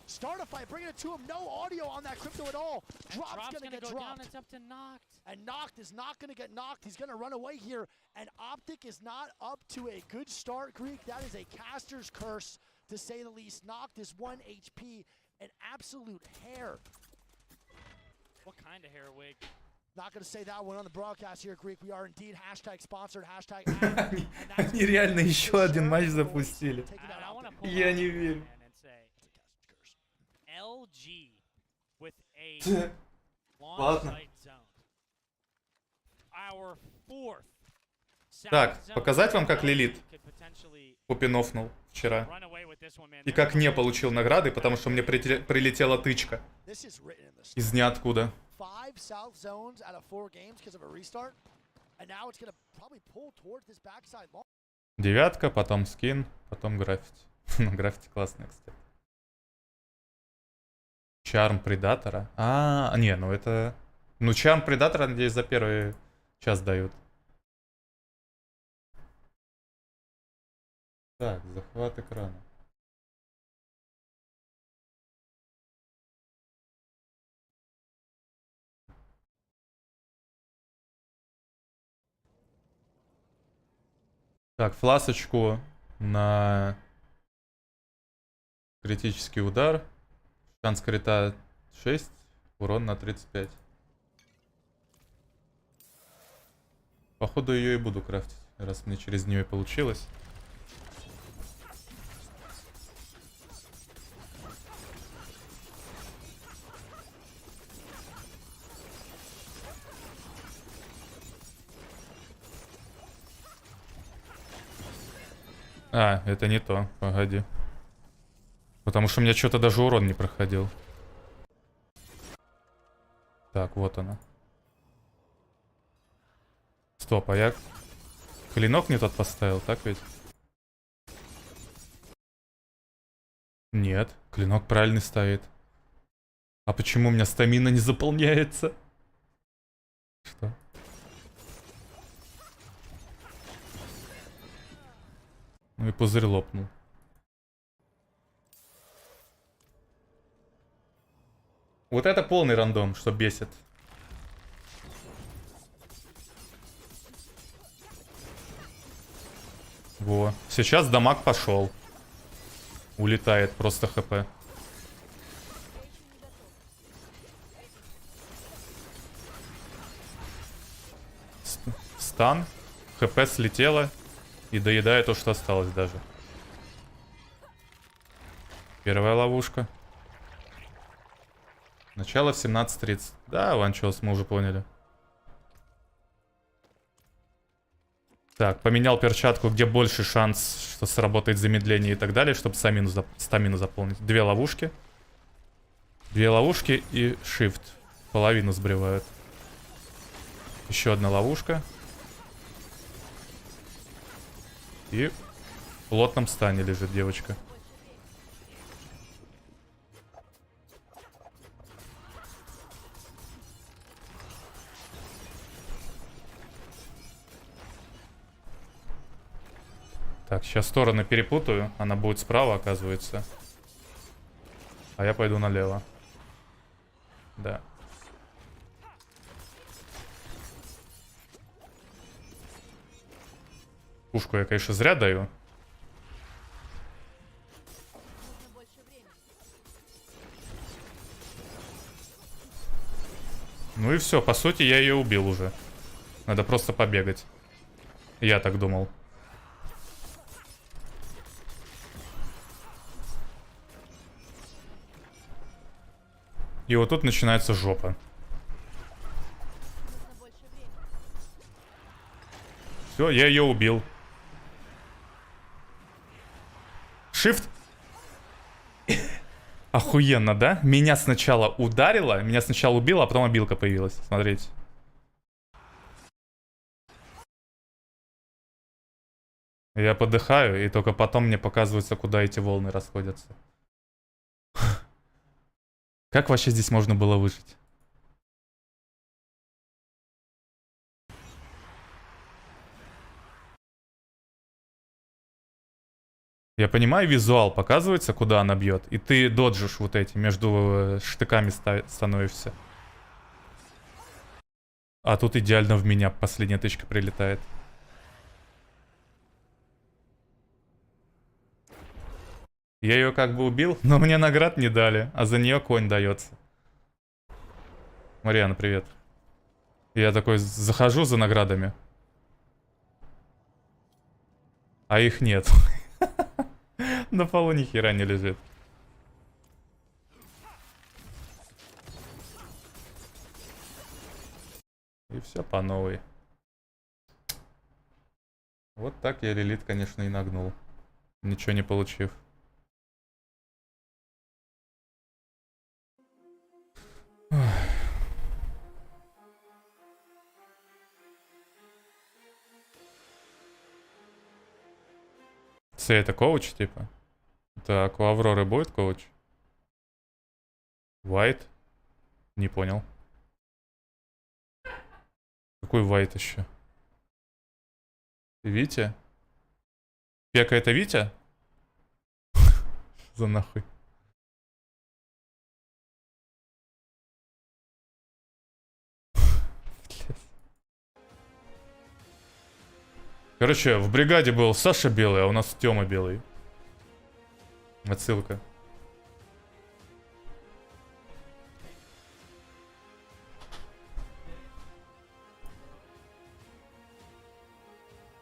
Start a fight, bringing it to him. No audio on that crypto at all. Drop's gonna get go dropped. down. It's up to Noct. And Noct is not gonna get knocked. He's gonna run away here. And Optic is not up to a good start, Greek. That is a caster's curse, to say the least. Noct is 1 HP, an absolute hair. What kind of hair wig? Not gonna say that one on the broadcast here, Greek. We are indeed hashtag sponsored, hashtag Они реально еще один матч запустили. Я не верю. LG with a launch Ладно. site zone. Our fourth. Так, показать вам, как Лилит попинофнул вчера. И как не получил награды, потому что мне прилетела тычка. Из ниоткуда. 5 south zones out of 4 games because of a restart. And now it's gonna probably pull towards this backside long. 9, потом скин, потом граффити. Граффити классная, кстати. Чарм Предатора. Не, ну это... Ну, Чарм Предатора, надеюсь, за первый час дают. Так, захват экрана. Так, фласочку на критический удар. Шанс крита 6, урон на 35. Походу ее и буду крафтить, раз мне через нее получилось. Это не то, погоди. Потому что у меня что-то даже урон не проходил. Так, вот она. Стоп, а я клинок не тот поставил, так ведь? Нет, клинок правильный стоит. А почему у меня стамина не заполняется? Что? Ну и пузырь лопнул. Вот это полный рандом, что бесит. Во. Сейчас дамаг пошел. Улетает просто хп. Стан. ХП слетело. И доедает то, что осталось даже. Первая ловушка. Начало в 17:30. Да, ванчос, мы уже поняли. Так, поменял перчатку, где больше шанс, что сработает замедление и так далее, чтобы стамину заполнить. 2 ловушки. 2 ловушки и shift. Половину сбривают. Еще одна ловушка. И в плотном стане лежит девочка. Так, сейчас стороны перепутаю. Она будет справа, оказывается. А я пойду налево. Да. Пушку я, конечно, зря даю. Ну и все, по сути, я ее убил уже. Надо просто побегать. Я так думал. И вот тут начинается жопа. Все, я ее убил. Shift. Охуенно, да? Меня сначала ударило, меня сначала убило, а потом обилка появилась. Смотрите. Я подыхаю, и только потом мне показывается, куда эти волны расходятся. Как вообще здесь можно было выжить? Я понимаю, визуал показывается, куда она бьет. И ты доджишь вот эти, между штыками становишься. А тут идеально в меня последняя тычка прилетает. Я ее как бы убил, но мне наград не дали, а за нее конь дается. Марьяна, привет. Я такой захожу за наградами. А их нет. На полу ни хера не лежит. И все по новой. Вот так я Лилит, конечно, и нагнул. Ничего не получив. С это коуч, типа? Так, у Авроры будет коуч? White? Не понял. Какой White еще? Витя? Пека это Витя? За нахуй. Короче, в бригаде был Саша белый, а у нас Тёма белый. Отсылка.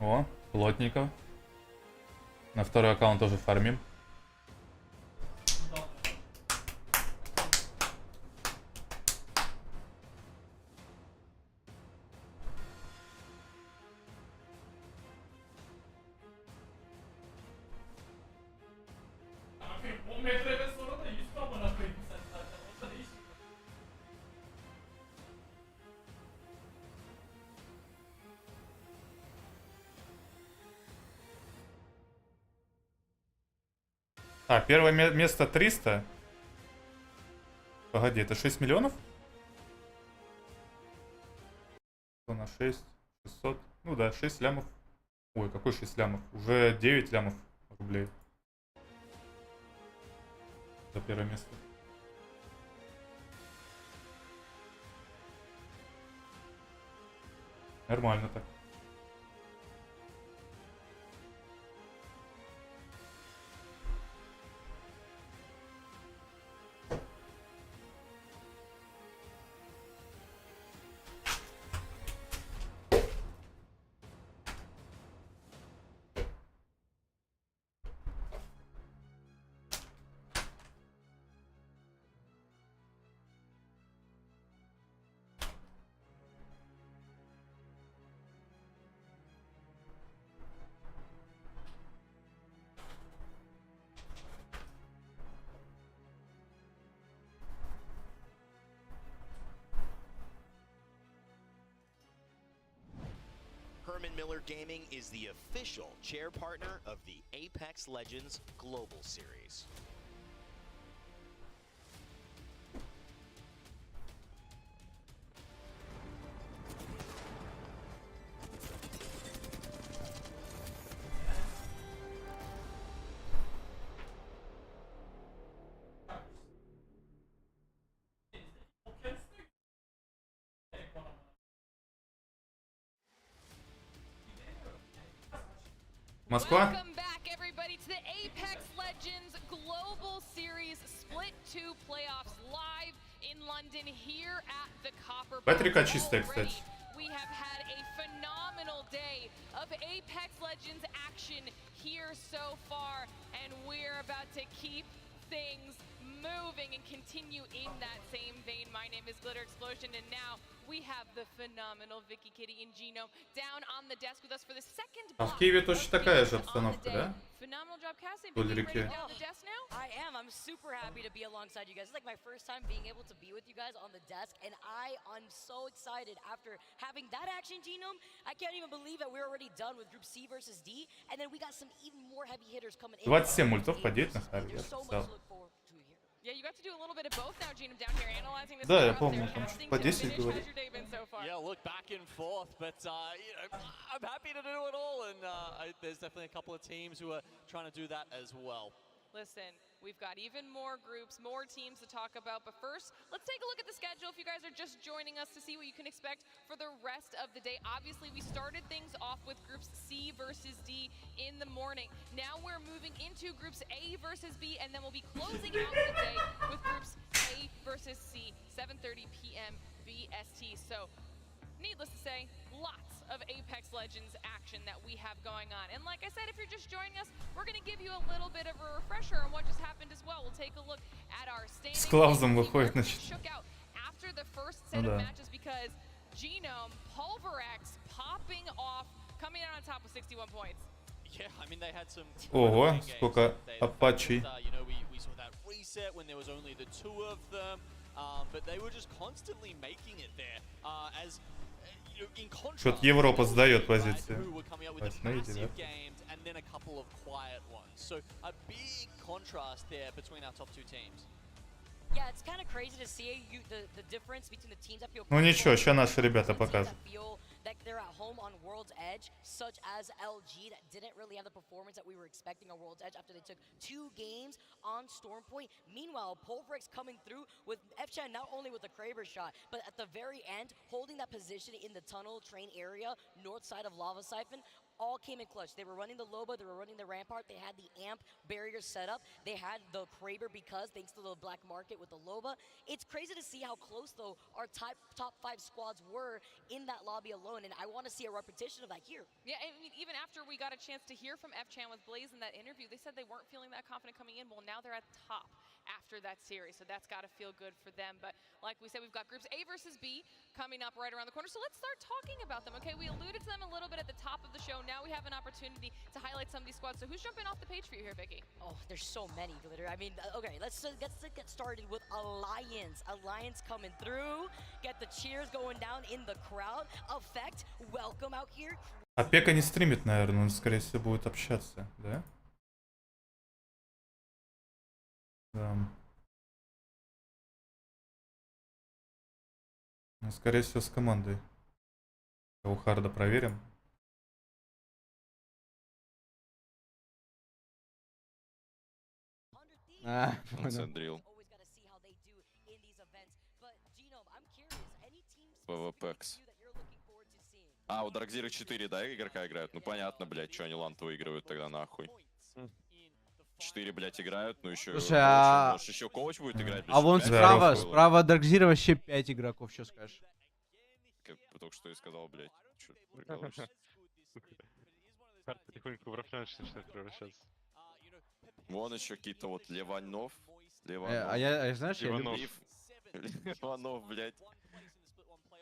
О, Плотников. На второй аккаунт тоже фармим. А, первое место 300. Погоди, это 6 миллионов? Что на 6? 600? Ну да, 6 лямов. Ой, какой 6 лямов? Уже 9 лямов рублей. За первое место. Нормально так. Miller Gaming is the official chair partner of the Apex Legends Global Series. Москва? Welcome back, everybody, to the Apex Legends Global Series Split 2 Playoffs live in London here at the Copper. Батарейка чистая, кстати. We have had a phenomenal day of Apex Legends action here so far, and we're about to keep things moving and continue in that same vein. My name is Glitter Explosion, and now we have the phenomenal Vicky, Kitty, and Gino down on the desk with us for the second А block. в Киеве точно такая же обстановка, да? Phenomenal job, Cassie. Вдоль Vicky, ready реки. down the desk now? I am. I'm super happy to be alongside you guys. It's like my first time being able to be with you guys on the desk, and I'm so excited after having that action genome. I can't even believe that we're already done with Group C versus D, and then we got some even more heavy hitters coming in. 27 мультов по 9 на Харви, я писал. Yeah, you got to do a little bit of both now, Gino, down here, analyzing this. Да, я помню, там по 10 говорил. Yeah, look, back and forth, but you know, I'm happy to do it all, and there's definitely a couple of teams who are trying to do that as well. Listen, we've got even more groups, more teams to talk about, but first, let's take a look at the schedule if you guys are just joining us to see what you can expect for the rest of the day. Obviously, we started things off with groups C versus D in the morning. Now we're moving into groups A versus B, and then we'll be closing out the day with groups A versus C, 7:30 p.m. BST. So, needless to say, lots of Apex Legends action that we have going on. And like I said, if you're just joining us, we're going to give you a little bit of a refresher on what just happened as well. We'll take a look at our standings. С Клаузом выходит, значит. Shook out after the first set of matches because Genome, Pulverex popping off, coming out on top with 61 points. Yeah, I mean, they had some. Ого, сколько апачей. You know, we saw that reset when there was only the two of them, but they were just constantly making it there. As in contrast, Что-то Европа сдает позиции. who were coming up with the 8-9, massive да? games and then a couple of quiet ones. So a big contrast there between our top two teams. Yeah, it's kind of crazy to see the difference between the teams that feel Ну ничего, сейчас наши ребята покажут. that they're at home on World's Edge, such as LG that didn't really have the performance that we were expecting on World's Edge after they took 2 games on Stormpoint. Meanwhile, Pulverex coming through with FChan not only with the Kraber shot, but at the very end, holding that position in the tunnel train area, north side of Lava Siphon, all came in clutch. They were running the Loba, they were running the Rampart, they had the amp barrier set up, they had the Kraber because thanks to the black market with the Loba. It's crazy to see how close though our top 5 squads were in that lobby alone, and I want to see a repetition of that here. Yeah, I mean, even after we got a chance to hear from FChan with Blaze in that interview, they said they weren't feeling that confident coming in. Well, now they're at the top after that series, so that's got to feel good for them. But like we said, we've got groups A versus B coming up right around the corner, so let's start talking about them. Okay, we alluded to them a little bit at the top of the show. Now we have an opportunity to highlight some of these squads. So who's jumping off the page for you here, Vicky? Oh, there's so many, Glitter. I mean, okay, let's get started with Alliance. Alliance coming through. Get the cheers going down in the crowd. Effect, welcome out here. А Пека не стримит, наверное, он, скорее всего, будет общаться, да? Да. Ну, скорее всего, с командой. У Харда проверим. Drill. ПВПекс. А, у Драгзира 4, да, игрока играют? Ну понятно, блядь, что они лант выигрывают тогда нахуй. 4, блядь, играют, ну еще... Слушай, а... Может, еще коуч будет играть? А вон справа от Драгзира вообще 5 игроков, что скажешь? Как только что и сказал, блядь. Чё ты прикалываешься? Потихоньку в рафляж начинает превращаться. Вон еще какие-то вот Ливанов. А я, знаешь, я люблю... Ливанов, блядь.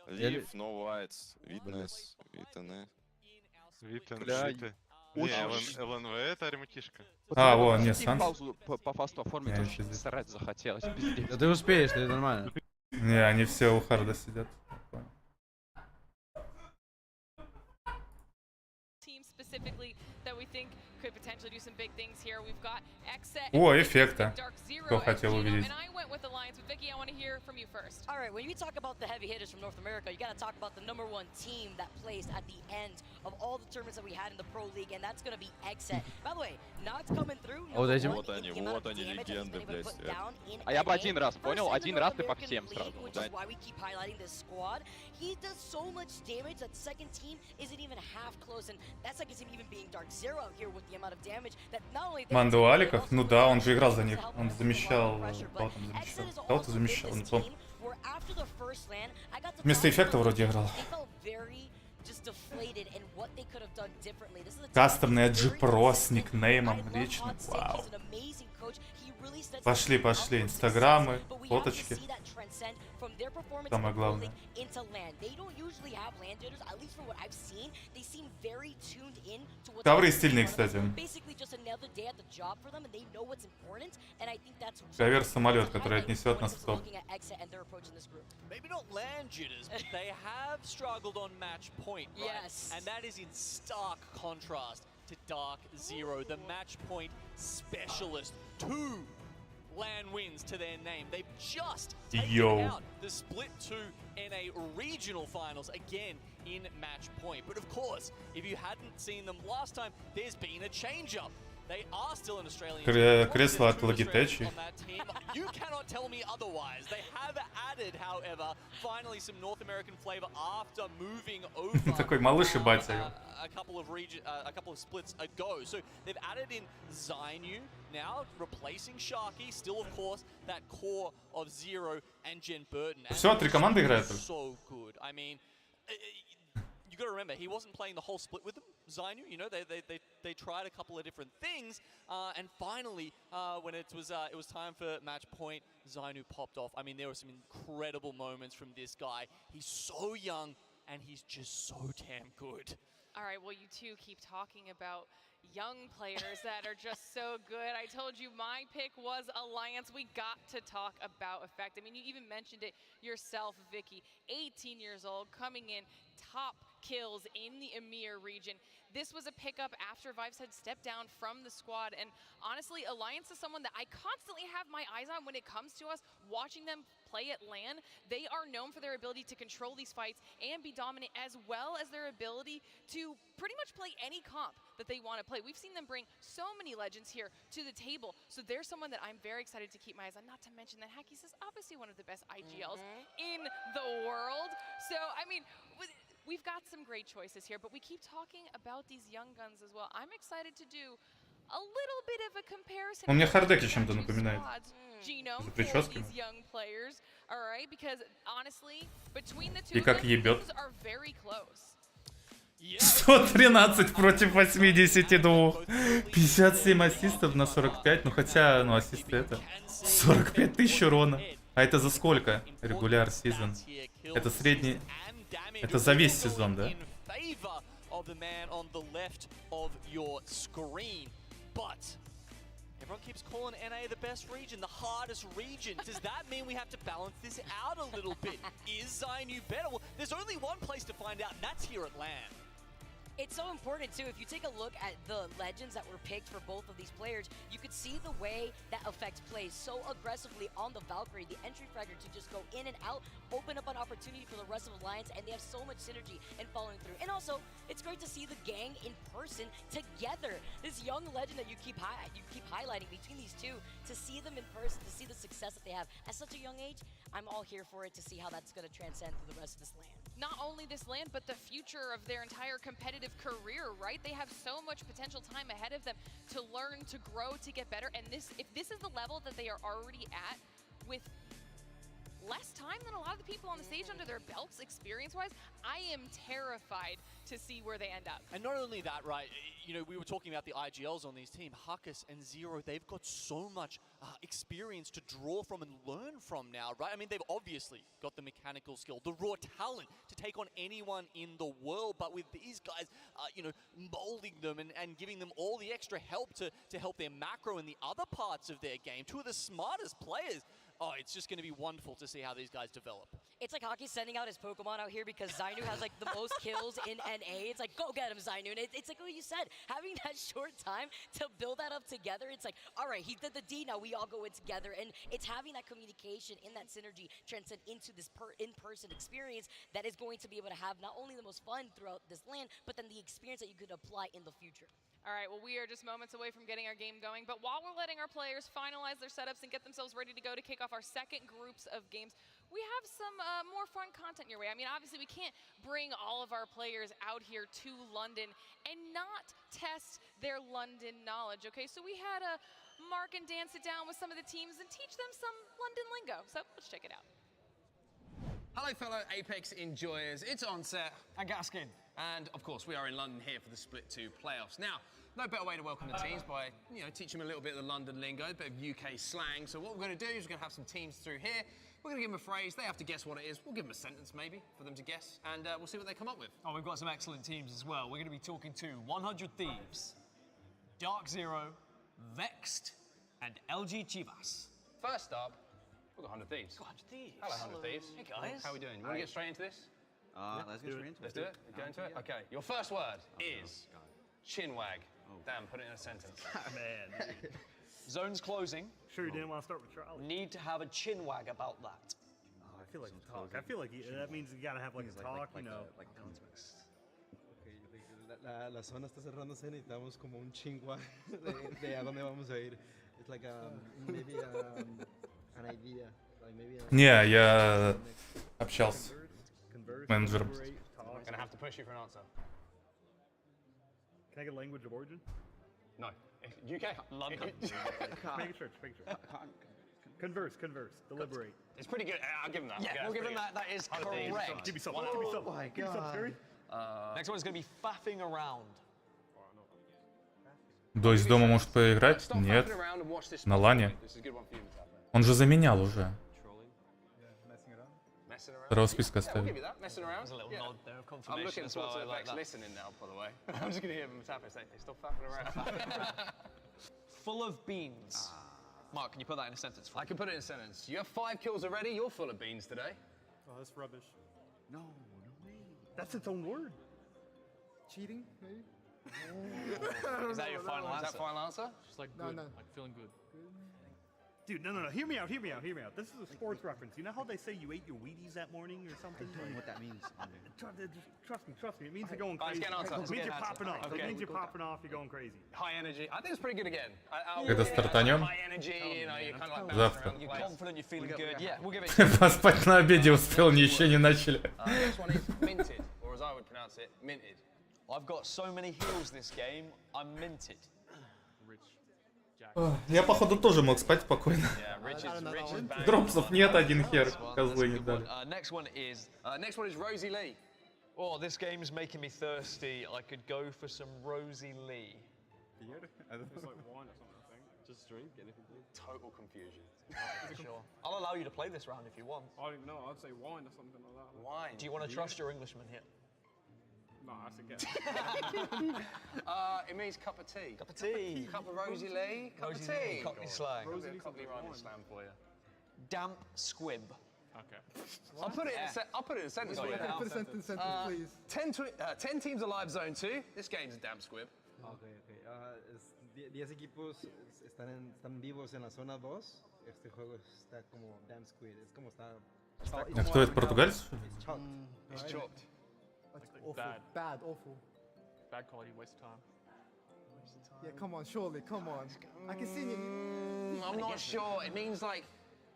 Лив, No Whites, Witness, Витане. Витане. ЛНВ это арматишка. А, вон, нет, Санс. По фасту оформить очень срать захотелось, пиздец. Да ты успеешь, это нормально. Не, они все у харда сидят. О, эффекта. Кто хотел увидеть. All right, when you talk about the heavy hitters from North America, you got to talk about the #1 team that plays at the end of all the tournaments that we had in the Pro League, and that's going to be Exet. By the way, Nox coming through. Вот они легенды, блядь. А я бы один раз понял, один раз и по всем сразу. Which is why we keep highlighting this squad. He does so much damage that second team isn't even half close, and that's like him even being Dark Zero here with the amount of damage that not only. Мандуаликов? Ну да, он же играл за них. Он замещал... Кого там замещал? Кого-то замещал, не помню. Вместо эффекта вроде играл. Кастомный AG Pro с никнеймом лично. Вау. Пошли, инстаграмы, фоточки. Самое главное. Ковры стильные, кстати. Ковер-самолет, который отнесет нас в топ. Maybe not land jitters, but they have struggled on match point, right? Yes. And that is in stark contrast to Dark Zero, the match point specialist. 2 LAN wins to their name. They've just taken out the split 2 in a regional finals, again in match point. But of course, if you hadn't seen them last time, there's been a change-up. They are still an Australian team. Кресло от Logitech. You cannot tell me otherwise. They have added, however, finally some North American flavor after moving over Такой малыш и батя. a couple of splits ago. So they've added in Zainu now, replacing Sharky. Still, of course, that core of Zero and Jen Burton. Все, 3 команды играют. So good. I mean, you got to remember, he wasn't playing the whole split with them. Zainu, you know, they tried a couple of different things, and finally, when it was time for match point, Zainu popped off. I mean, there were some incredible moments from this guy. He's so young, and he's just so damn good. All right, well, you two keep talking about young players that are just so good. I told you my pick was Alliance. We got to talk about Effect. I mean, you even mentioned it yourself, Vicky. 18 years old, coming in, top kills in the EMEA region. This was a pickup after Vibes had stepped down from the squad, and honestly, Alliance is someone that I constantly have my eyes on when it comes to us watching them play at LAN. They are known for their ability to control these fights and be dominant, as well as their ability to pretty much play any comp that they want to play. We've seen them bring so many legends here to the table, so they're someone that I'm very excited to keep my eyes on, not to mention that Hackys is obviously one of the best IGLs in the world. So, I mean, we've got some great choices here, but we keep talking about these young guns as well. I'm excited to do a little bit of a comparison. Он мне Хардеки чем-то напоминает. За прическами. И как ебет. 113 против 82. 57 ассистов на 45. Ну хотя, ну ассисты это 45 тысяч урона. А это за сколько? Регуляр сезон. Это средний. Это за весь сезон, да? Everyone keeps calling NA the best region, the hardest region. Does that mean we have to balance this out a little bit? Is Zainu better? Well, there's only one place to find out, and that's here at LAN. It's so important too. If you take a look at the legends that were picked for both of these players, you could see the way that affects plays so aggressively on the Valkyrie, the entry fragger to just go in and out, open up an opportunity for the rest of Alliance, and they have so much synergy in following through. And also, it's great to see the gang in person together. This young legend that you keep highlighting between these two, to see them in person, to see the success that they have at such a young age, I'm all here for it to see how that's going to transcend through the rest of this land. Not only this land, but the future of their entire competitive career, right? They have so much potential time ahead of them to learn, to grow, to get better. And if this is the level that they are already at with less time than a lot of the people on the stage under their belts, experience-wise, I am terrified to see where they end up. And not only that, right, you know, we were talking about the IGLs on these teams, Huckus and Zero, they've got so much experience to draw from and learn from now, right? I mean, they've obviously got the mechanical skill, the raw talent to take on anyone in the world, but with these guys, you know, molding them and giving them all the extra help to help their macro and the other parts of their game, two of the smartest players. Oh, it's just going to be wonderful to see how these guys develop. It's like Hockey sending out his Pokemon out here because Zainu has like the most kills in NA. It's like, go get him, Zainu. And it's like what you said, having that short time to build that up together. It's like, all right, he did the D, now we all go in together. And it's having that communication in that synergy transcend into this in-person experience that is going to be able to have not only the most fun throughout this land, but then the experience that you could apply in the future. All right, well, we are just moments away from getting our game going, but while we're letting our players finalize their setups and get themselves ready to go to kick off our second groups of games, we have some more fun content your way. I mean, obviously, we can't bring all of our players out here to London and not test their London knowledge, okay? So we had Mark and Dan sit down with some of the teams and teach them some London lingo. So let's check it out. Hello, fellow Apex enjoyers. It's Onset and Gaskin. And, of course, we are in London here for the Split 2 playoffs. Now, no better way to welcome the teams by, you know, teaching them a little bit of the London lingo, a bit of UK slang. So what we're going to do is we're going to have some teams through here. We're going to give them a phrase. They have to guess what it is. We'll give them a sentence, maybe, for them to guess. And we'll see what they come up with. Oh, we've got some excellent teams as well. We're going to be talking to 100 Thieves, Dark Zero, Vexed, and LG Chivas. First up, we've got 100 Thieves. 100 Thieves. Hello, 100 Thieves. Hey, guys. How are we doing? You want to get straight into this? Let's get straight into it. Let's do it. Go into it? Okay. Your first word is chinwag. Damn, put it in a sentence. Man. Zone's closing. Sure you didn't want to start with Charlie. Need to have a chinwag about that. I feel like a talk. I feel like that means you gotta have like a talk, you know. La zona está cerrándose, necesitamos como un chingua de a dónde vamos a ir. It's like maybe an idea. Like maybe Не, я общался с менеджером. I'm gonna have to push you for an answer. Can I get language of origin? No. UK. London. Make it sure. Converse, deliberate. It's pretty good. I'll give him that. Yeah, we'll give him that. That is correct. Give me something. Oh my God. Next one is going to be faffing around. До из дома может поиграть? Нет. На лане. Он же заменял уже. Второго списка оставил. I'm looking forward to Vex listening now, by the way. I'm just going to hear them tap and say, they're still faffing around. Full of beans. Mark, can you put that in a sentence for me? I can put it in a sentence. You have 5 kills already. You're full of beans today. Oh, that's rubbish. No way. That's its own word. Cheating, maybe? Is that your final answer? Is that final answer? Just like good, like feeling good. Dude, no. Hear me out. This is a sports reference. You know how they say you ate your Wheaties that morning or something? I don't know what that means. Trust me. It means you're going Guys, crazy. get an answer. It means you're popping off. Okay. It means you're popping off, you're going crazy. High energy. I think it's pretty good again. Когда стартанем? High energy, you know, you're kind of like Завтра. You're confident, you're feeling good. Yeah, we'll give it. Поспать на обеде успел, ничего не начали. Next one is minted, or as I would pronounce it, minted. I've got so many heals this game, I'm minted. Я, походу, тоже мог спать спокойно. Дропсов нет, один хер. Козлы не дали. Next one is Rosie Lee. Oh, this game is making me thirsty. I could go for some Rosie Lee. It's like wine or something, I think. Just drink anything. Total confusion. Sure. I'll allow you to play this round if you want. I don't know. I'd say wine or something like that. Wine. Do you want to trust your Englishman here? No, that's a guess. It means cup of tea. Cup of tea. Cup of Rosie Lee. Cup of Rosie tea. Lee. Cockney slang. Cockney rhyming slang for you. Damp squib. Okay. I'll put it in a sentence for you. Put a sentence, please. 10 teams alive zone 2. This game's a damn squib. Okay. 10 equipos están vivos en la zona 2. Este juego está como damn squid. Es como está... А кто это, португальцы? It's chopped. Awful. Bad, awful. Bad quality, waste of time. Yeah, come on, surely, come on. I can see you. I'm not sure. It means like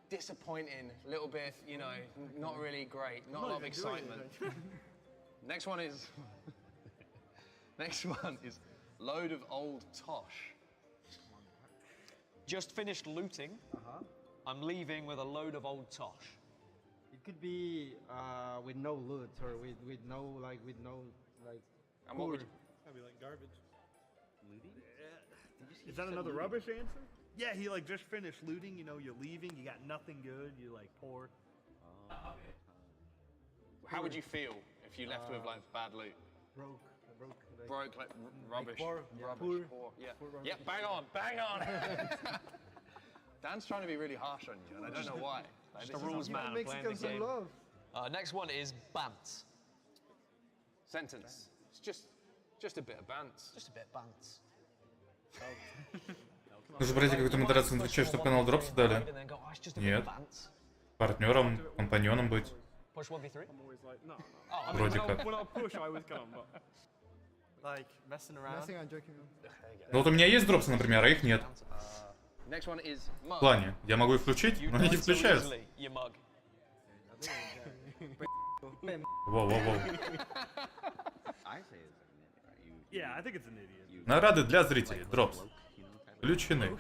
disappointing, a little bit, you know, not really great, not a lot of excitement. Next one is load of old tosh. Just finished looting. I'm leaving with a load of old tosh. It could be with no loot or with no like. And what would you... That'd be like garbage. Looting? Yeah. Is that another rubbish answer? Yeah, he like just finished looting. You know, you're leaving. You got nothing good. You're like poor. How would you feel if you left with like bad loot? Broke, like rubbish. Rubbish. Poor. Yeah. Yeah. Bang on. Dan's trying to be really harsh on you, and I don't know why. Just a rules man playing the game. Next one is bants. Sentence. It's just a bit of bants. Just a bit of bants. Нужно пройти какую-то модерацию на Твиче, чтобы канал дропсы дали? Нет. Партнером, компаньоном быть. Вроде как. Ну вот у меня есть дропсы, например, а их нет. В плане, я могу их включить, но они не включаются. Воу. Награды для зрителей. Дропс. Включены.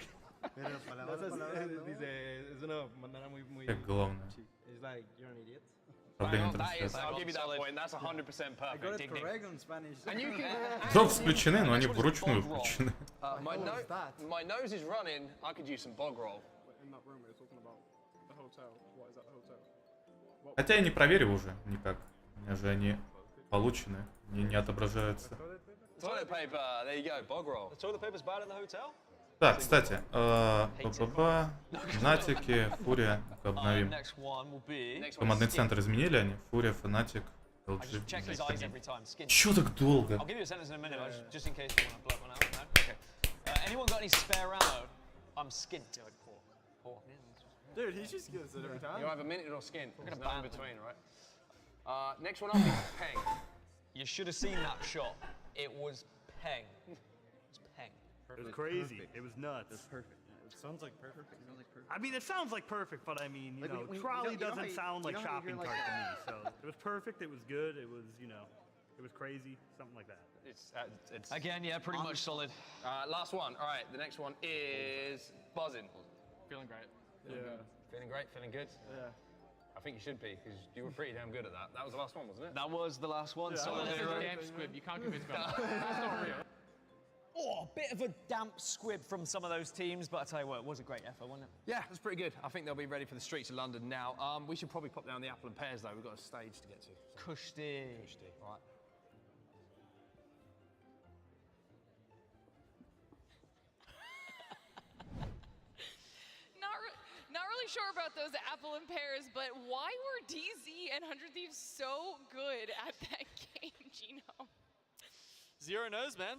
Как главное. Проблема трансляции. Дропс включены, но они вручную включены. Хотя я не проверил уже никак. У меня же они получены, не отображаются. Так, кстати, Фнатики, Фурия, обновим. Командный центр изменили они? Фурия, Фнатик, LG. Чё так долго? Dude, he just gives it every time. You have a minute or skin. There's no in between, right? Next one up is Peng. You should have seen that shot. It was Peng. It's Peng. It was crazy. It was nuts. It's perfect. It sounds like perfect. I mean, it sounds like perfect, but I mean, you know, trolley doesn't sound like shopping cart to me. So it was perfect. It was good. It was, you know, it was crazy. Something like that. It's again, yeah, pretty much solid. Last one. All right, the next one is buzzing. Feeling great. Yeah. Feeling great, feeling good? Yeah. I think you should be, because you were pretty damn good at that. That was the last one, wasn't it? That was the last one. Yeah, Solid hero. Damn squib. You can't convince me. That's not real. Oh, a bit of a damp squib from some of those teams, but I tell you what, it was a great effort, wasn't it? Yeah, it was pretty good. I think they'll be ready for the streets of London now. We should probably pop down the apple and pears, though. We've got a stage to get to. Kushti. All right. Not really sure about those apple and pears, but why were DZ and 100 Thieves so good at that game, Gino? Zero knows, man.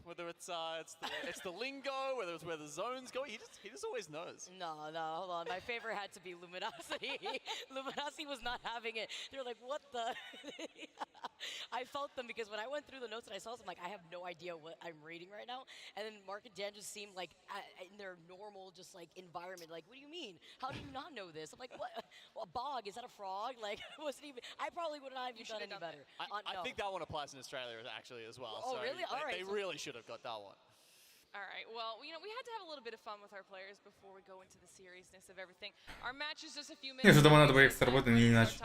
Whether it's the lingo, whether it's where the zones go, he just always knows. No, hold on. My favorite had to be Luminosity. Luminosity was not having it. They were like, what the? I felt them because when I went through the notes and I saw them, like, I have no idea what I'm reading right now. And then Mark and Dan just seemed like in their normal, just like environment. Like, what do you mean? How do you not know this? I'm like, what? Well, a bog? Is that a frog? Like, wasn't even. I probably would not have even done any better. I think that one applies in Australia actually as well. Oh, so really? All right. They really should have got that one. All right, well, you know, we had to have a little bit of fun with our players before we go into the seriousness of everything. Our match is just a few minutes. Я же думаю, надо бы экстра работать, не иначе.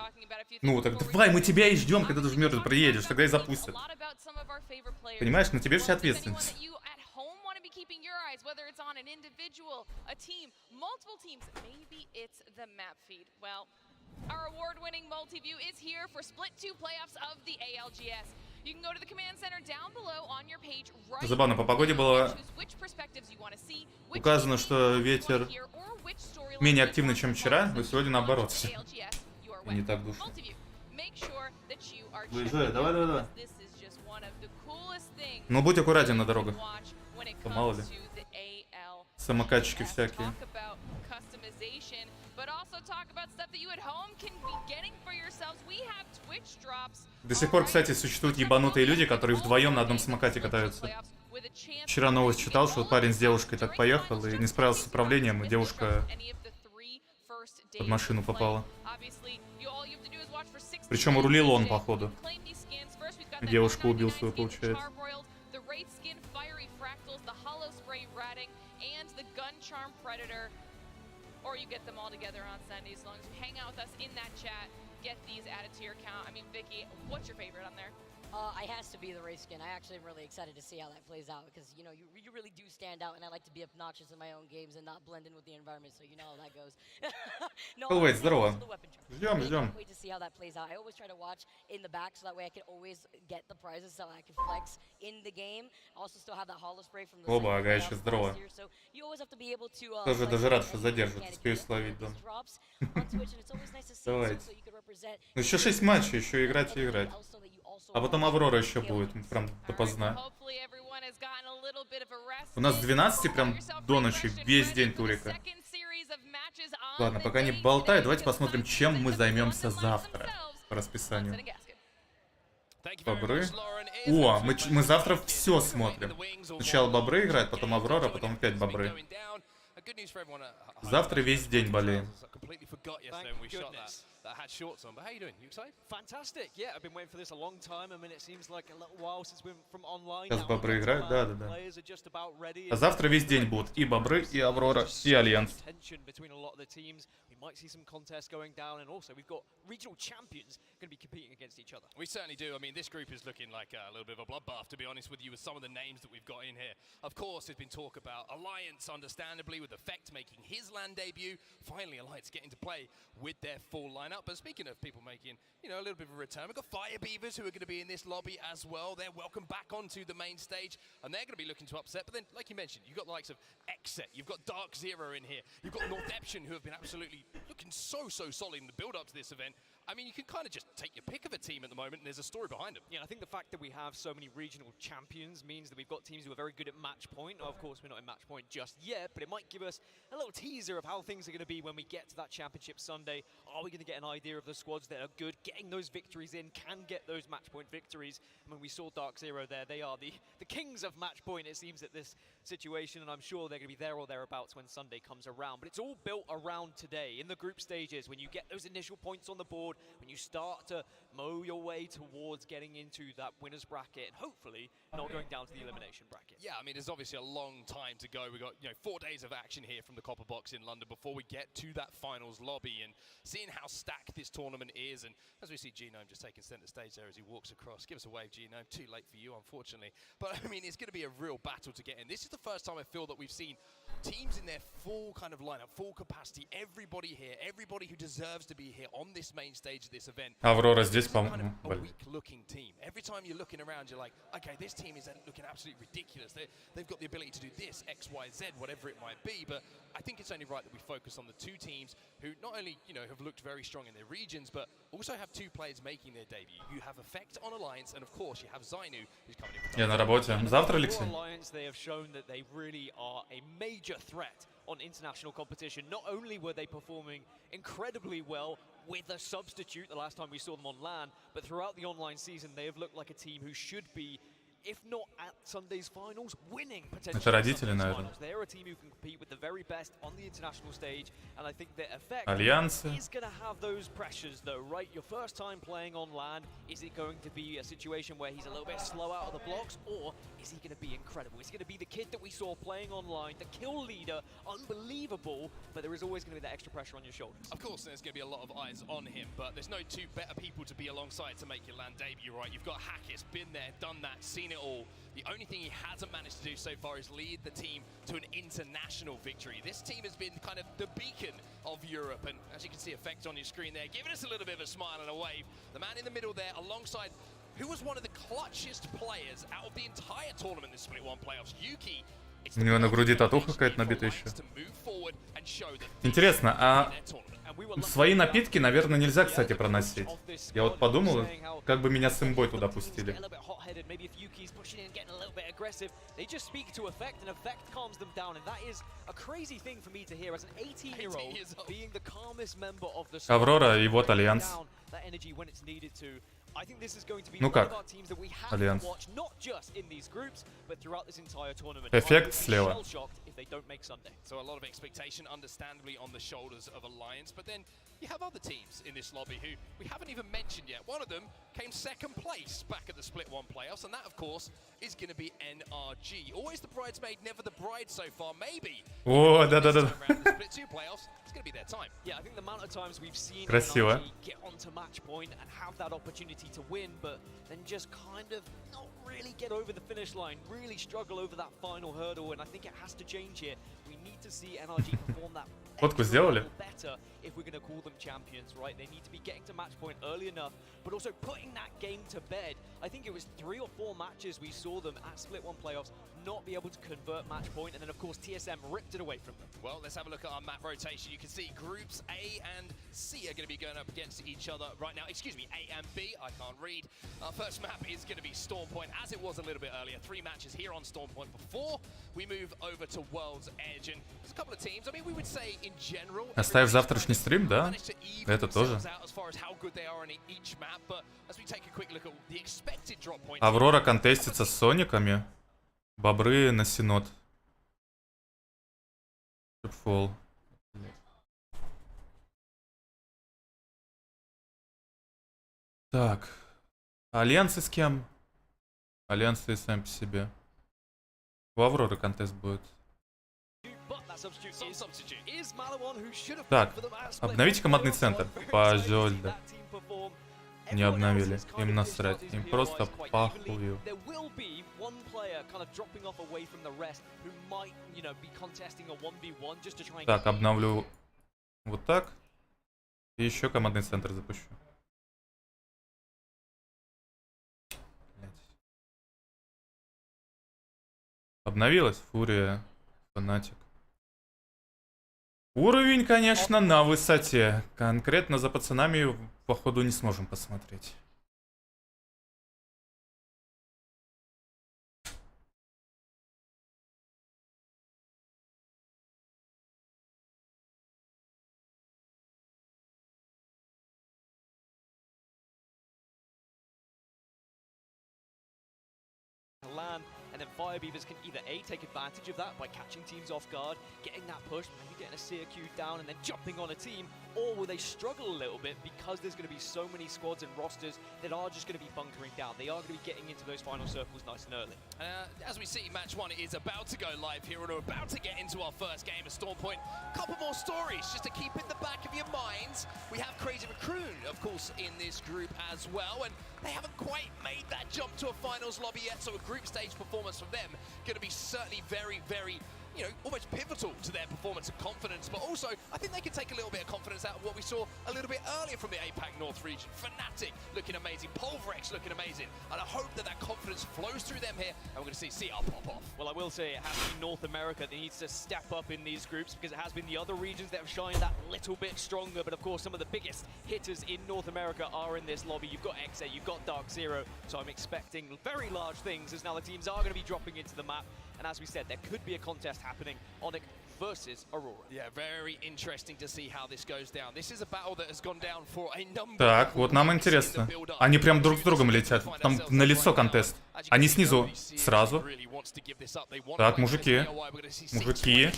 Ну, так давай, мы тебя и ждем, когда ты уже мертв приедешь, тогда и запустят. Понимаешь, на тебе вся ответственность. Keeping your eyes, whether it's on an individual, a team, multiple teams, maybe it's the map feed. Well, our award-winning multi-view is here for Split 2 playoffs of the ALGS. You can go to the command center down below on your page right. Забавно, по погоде было указано, что ветер менее активный, чем вчера, но сегодня наоборот. И не так душно. Most of you, make sure that you are Выезжай, checking давай, out давай, давай. because this is just one of the coolest things Ну будь аккуратен на дорогах. when it То мало ли. comes to the ALGS. Самокатчики всякие. Talk about customization, but also talk about stuff that you at home can be getting for yourselves. We have Twitch drops. До сих пор, кстати, существуют ебанутые люди, которые вдвоем на одном самокате катаются. Вчера новость читал, что парень с девушкой так поехал и не справился с управлением, и девушка под машину попала. Причем рулил он, походу. Девушку убил свою, получается. Or you get them all together on Sunday as long as you hang out with us in that chat, get these added to your account. I mean, Vicky, what's your favorite on there? It has to be the race skin. I actually am really excited to see how that plays out because, you know, you really do stand out, and I like to be obnoxious in my own games and not blend in with the environment, so you know how that goes. Wait, здорово. Ждем, ждем. Wait to see how that plays out. I always try to watch in the back so that way I can always get the prizes so I can flex in the game. I also still have that hollow spray from the Оба, ага, еще здорово. so you always have to be able to Тоже даже рад, что задержит. Успею словить дом. Давайте. Ну еще 6 матчей, еще играть и играть. А потом Аврора еще будет, прям допоздна. У нас с 12 прям до ночи, весь день турика. Ладно, пока не болтаю, давайте посмотрим, чем мы займемся завтра по расписанию. Бобры. О, мы завтра все смотрим. Сначала бобры играют, потом Аврора, потом опять бобры. Завтра весь день болеем. That had shorts on, but how are you doing? You excited? Fantastic. Yeah, I've been waiting for this a long time. I mean, it seems like a little while since we've been from online. Сейчас бобры играют, да. А завтра весь день будут и бобры, и Аврора, и Альянс. Might see some contests going down, and also we've got regional champions going to be competing against each other. We certainly do. I mean, this group is looking like a little bit of a bloodbath, to be honest with you, with some of the names that we've got in here. Of course, there's been talk about Alliance, understandably, with Effect making his LAN debut. Finally, Alliance getting to play with their full lineup. But speaking of people making, you know, a little bit of a return, we've got Fire Beavers who are going to be in this lobby as well. They're welcome back onto the main stage, and they're going to be looking to upset. But then, like you mentioned, you've got the likes of Xset, you've got Dark Zero in here, you've got Northeption who have been absolutely looking so solid in the build-up to this event. I mean, you can kind of just take your pick of a team at the moment, and there's a story behind them. Yeah, I think the fact that we have so many regional champions means that we've got teams who are very good at match point. Of course, we're not in match point just yet, but it might give us a little teaser of how things are going to be when we get to that championship Sunday. Are we going to get an idea of the squads that are good, getting those victories in, can get those match point victories? I mean, we saw Dark Zero there. They are the kings of match point, it seems, at this situation, and I'm sure they're going to be there or thereabouts when Sunday comes around. But it's all built around today, in the group stages, when you get those initial points on the board, when you start to mow your way towards getting into that winner's bracket and hopefully not going down to the elimination bracket. Yeah, I mean, there's obviously a long time to go. We've got, 4 days of action here from the Copper Box in London before we get to that finals lobby, and seeing how stacked this tournament is. And as we see Genome just taking center stage there as he walks across. Give us a wave, Genome. Too late for you, unfortunately. But I mean, it's going to be a real battle to get in. This is the first time I feel that we've seen teams in their full kind of lineup, full capacity. Everybody here, everybody who deserves to be here on this main stage of this event. Аврора здесь, по-моему. Looking team. Every time you're looking around, you're like, okay, this team is looking absolutely ridiculous. They've got the ability to do this, X, Y, Z, whatever it might be. But I think it's only right that we focus on the two teams who not only, have looked very strong in their regions, but also have two players making their debut. You have Effect on Alliance, and of course, you have Zainu, who's coming in. Я на работе. Завтра, Алексей? Alliance, they have shown that they really are a major threat on international competition. Not only were they performing incredibly well with a substitute the last time we saw them on LAN, but throughout the online season, they have looked like a team who should be, if not at Sunday's finals, winning potentially. Это родители, наверное. They're a team who can compete with the very best on the international stage, and I think that Effect Альянсы. is going to have those pressures, though, right? Your first time playing on LAN, is it going to be a situation where he's a little bit slow out of the blocks, or is he going to be incredible? Is he going to be the kid that we saw playing online, the kill leader, unbelievable, but there is always going to be that extra pressure on your shoulders. Of course, there's going to be a lot of eyes on him, but there's no two better people to be alongside to make your LAN debut, right? You've got Hackett's been there, done that, seen it all. The only thing he hasn't managed to do so far is lead the team to an international victory. This team has been kind of the beacon of Europe, and as you can see, Effect on your screen there, giving us a little bit of a smile and a wave. The man in the middle there, alongside who was one of the clutchest players out of the entire tournament this Split 1 playoffs, Yuki. У него на груди татуха какая-то набита еще. Интересно, а свои напитки, наверное, нельзя, кстати, проносить. Я вот подумал, как бы меня с имбой туда пустили. Аврора и вот Альянс. Ну как? Альянс. Эффект слева. So a lot of expectation, understandably, on the shoulders of Alliance, but then you have other teams in this lobby who we haven't even mentioned yet. One of them came second place back at the Split 1 playoffs, and that, of course, is going to be NRG. Always the bridesmaid, never the bride so far. Maybe. О, да-да-да. Split 2 playoffs, it's going to be their time. Yeah, I think the amount of times we've seen Красиво. NRG get onto match point and have that opportunity to win, but then just kind of not really get over the finish line, really struggle over that final hurdle, and I think it has to change here. We need to see NRG perform that Фотку сделали? better if we're going to call them champions, right? They need to be getting to match point early enough, but also putting that game to bed. I think it was 3 or 4 matches we saw them at Split 1 playoffs not be able to convert match point, and then of course TSM ripped it away from them. Well, let's have a look at our map rotation. You can see groups A and C are going to be going up against each other right now. Excuse me, A and B, I can't read. Our first map is going to be Storm Point, as it was a little bit earlier. 3 matches here on Storm Point before we move over to World's Edge. And there's a couple of teams, I mean, we would say in general... Оставив завтрашний стрим, да? Это тоже. Аврора контестится с Сониками. Бобры на Синод. Фол. Так. Альянсы с кем? Альянсы сами по себе. У Авроры контест будет. Так, обновите командный центр. Пожалуйста. Не обновили. Им насрать. Им просто похую. Так, обновлю вот так. И еще командный центр запущу. Обновилась Фурия, Фанатик. Уровень, конечно, на высоте. Конкретно за пацанами, походу, не сможем посмотреть. And then Fire Beavers can either A, take advantage of that by catching teams off guard, getting that push, maybe getting a Seer Q down and then jumping on a team, or will they struggle a little bit because there's going to be so many squads and rosters that are just going to be bunkering down. They are going to be getting into those final circles nice and early. As we see, match 1 is about to go live here, and we're about to get into our first game of Storm Point. A couple more stories just to keep in the back of your minds. We have Crazy Raccoon, of course, in this group as well, and they haven't quite made that jump to a finals lobby yet, so a group stage performance from them going to be certainly very, very, you know, almost pivotal to their performance and confidence, but also I think they can take a little bit of confidence out of what we saw a little bit earlier from the APAC North region. Fnatic looking amazing, Pulverex looking amazing, and I hope that that confidence flows through them here, and we're going to see CR pop off. Well, I will say it has to be North America that needs to step up in these groups, because it has been the other regions that have shined that little bit stronger, but of course some of the biggest hitters in North America are in this lobby. You've got XA, you've got Dark Zero, so I'm expecting very large things as now the teams are going to be dropping into the map. And as we said, there could be a contest happening. Onyx versus Aurora. Yeah, very interesting to see how this goes down. This is a battle that has gone down for a number. Так, вот нам интересно. Они прям друг с другом летят. Там на лицо контест. Они снизу сразу. Так, мужики. Мужики.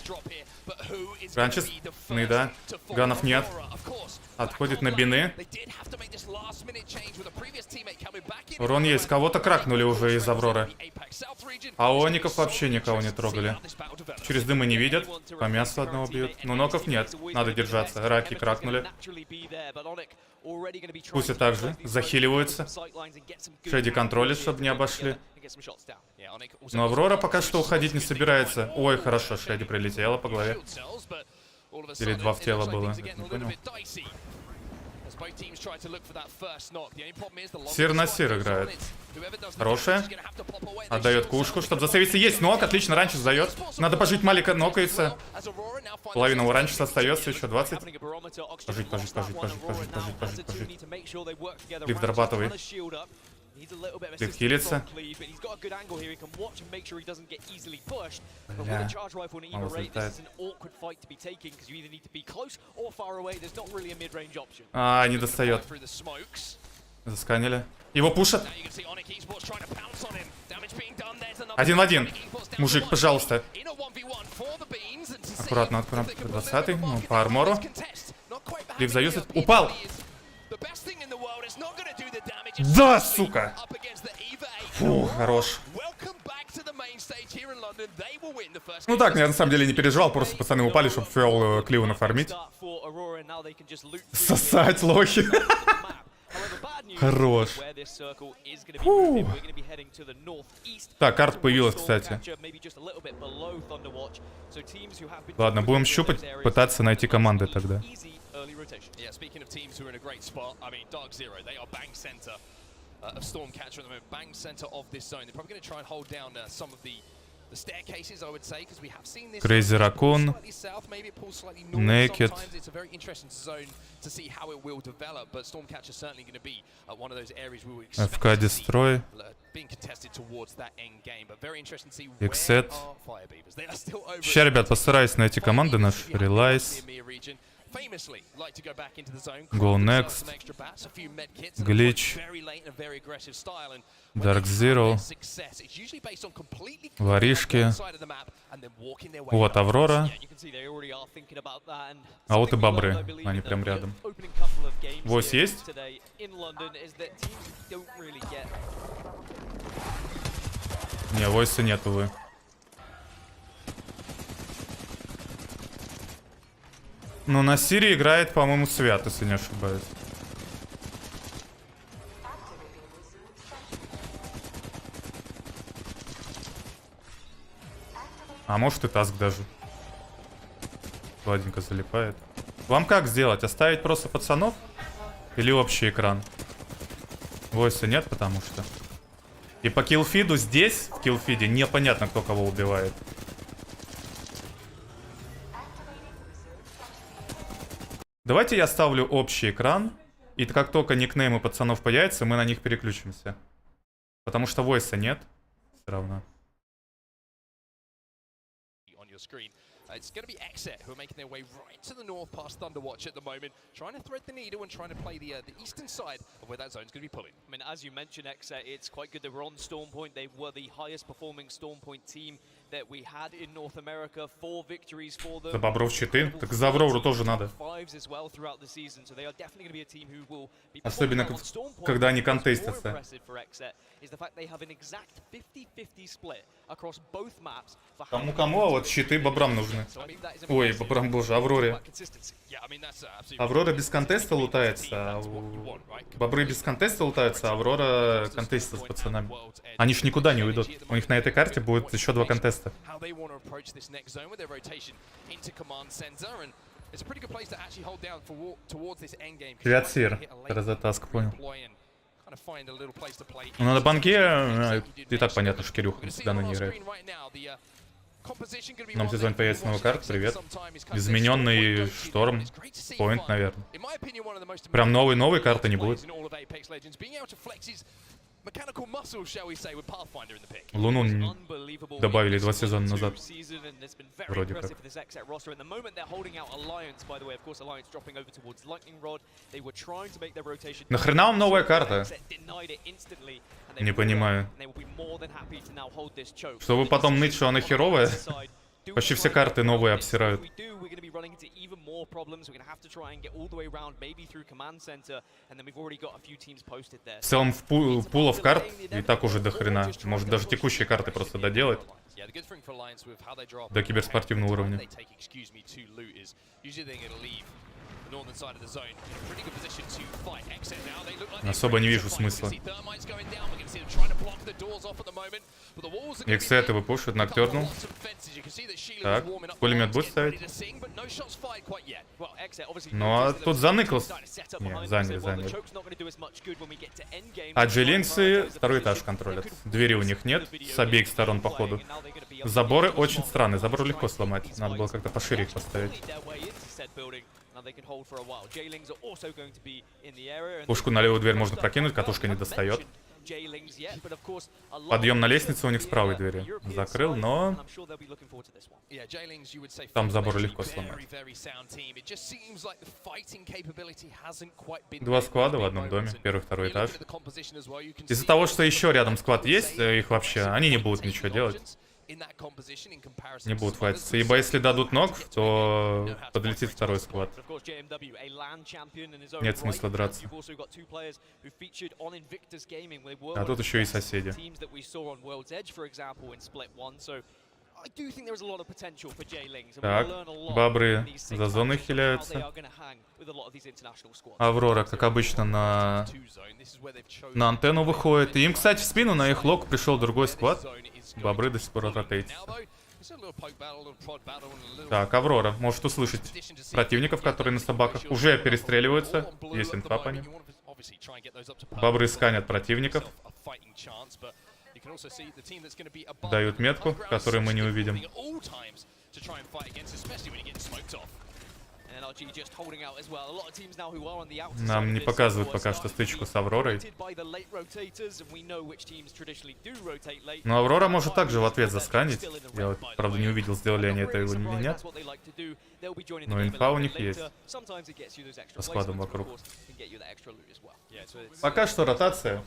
Ранчес. Нейда. Ганов нет. Отходит на бины. Урон есть. Кого-то кракнули уже из Авроры. А Оников вообще никого не трогали. Через дымы не видят. По мясу одного бьют. Но ноков нет. Надо держаться. Раки кракнули. Пусть и так же. Захиливаются. Шеди контролит, чтобы не обошли. Но Аврора пока что уходить не собирается. Ой, хорошо, Шеди прилетела по голове. Или 2 в тело было. Не понял. Сир на сир играет. Хорошая. Отдает кушку, чтобы засейвиться. Есть нок, отлично, раньше сдает. Надо пожить, Малика нокается. Половина у раньше остается, еще 20. Пожить. Клифф дорабатывай. Клифф хилится. Бля, мало залетает. А, не достает. Засканили. Его пушат. 1 в 1. Мужик, пожалуйста. Аккуратно. 20-й. Ну, по армору. Клифф заюзает. Упал! Да, сука! Фу, хорош. Ну так, я на самом деле не переживал, просто пацаны упали, чтобы фиол Кливу нафармить. Сосать, лохи. Хорош. Фу. Так, карта появилась, кстати. Ладно, будем щупать, пытаться найти команды тогда. Crazy Raccoon, Naked. FK Destroy. Exet. Сейчас, ребят, постараюсь найти команды наши. Realize. Go Next. Glitch. Dark Zero. Воришки. Вот Аврора. А вот и бобры. Они прям рядом. Войс есть? Не, войса нет, увы. Ну, на Сири играет, по-моему, Свят, если не ошибаюсь. А может и Таск даже. Ладненько залипает. Вам как сделать? Оставить просто пацанов? Или общий экран? Войса нет, потому что... И по киллфиду здесь, в киллфиде, непонятно, кто кого убивает. Давайте я ставлю общий экран, и как только никнеймы пацанов появятся, мы на них переключимся. Потому что войса нет. Все равно. It's going to be Exet who are making their way right to the north past Thunderwatch at the moment, trying to thread the needle and trying to play the eastern side of where that zone is going to be pulling. I mean, as you mentioned, Exet, it's quite good. They were on Storm Point. They were the highest performing Storm Point team that we had in North America. 4 victories for them. За бобров читы. Так за Аврору тоже надо. Особенно, когда они контестятся. Кому-кому, а вот щиты бобрам нужны. Ой, бобрам, боже, Авроре. Аврора без контеста лутается, а бобры без контеста лутаются, а Аврора контестит с пацанами. Они ж никуда не уйдут. У них на этой карте будет еще 2 контеста. Привет, Сир. Таск, понял. Ну, на банке и так понятно, что Кирюха всегда на ней играет. В новом сезоне появится новая карта, привет. Измененный Шторм, Point, наверное. Прям новой карты не будет. Луну добавили 2 сезона назад. Вроде как. Нахрена вам новая карта? Не понимаю. Чтобы потом ныть, что она херовая? Почти все карты новые обсирают. В целом пулов карт и так уже до хрена. Может даже текущие карты просто доделать. До киберспортивного уровня. Особо не вижу смысла. Иксы это выпушит, Ноктюрнул. Так, пулемет будет ставить. Ну а тут заныкался. Не, заняли. А джейлинцы второй этаж контролят. Двери у них нет, с обеих сторон походу. Заборы очень странные, заборы легко сломать. Надо было как-то пошире их поставить. Пушку на левую дверь можно прокинуть, катушка не достает. Подъем на лестницу у них с правой двери. Закрыл, но там забор легко сломать. Два склада в одном доме, первый, второй этаж. Из-за того, что еще рядом склад есть, их вообще, они не будут ничего делать. Не будут файтиться. Ибо если дадут ног, то подлетит второй склад. Нет смысла драться. А тут еще и соседи. Так, бобры за зоной хиляются. Аврора, как обычно, на антенну выходит. И им, кстати, в спину на их лог пришел другой склад. Бобры до сих пор ротейтятся. Так, Аврора может услышать противников, которые на собаках уже перестреливаются. Есть инфа по ним. Бобры сканят противников. Дают метку, которую мы не увидим. Нам не показывают пока что стычку с Авророй. Но Аврора может также в ответ засканить. Я вот, правда, не увидел, сделали они это или нет. Но инфа у них есть. По складам вокруг. Пока что ротация.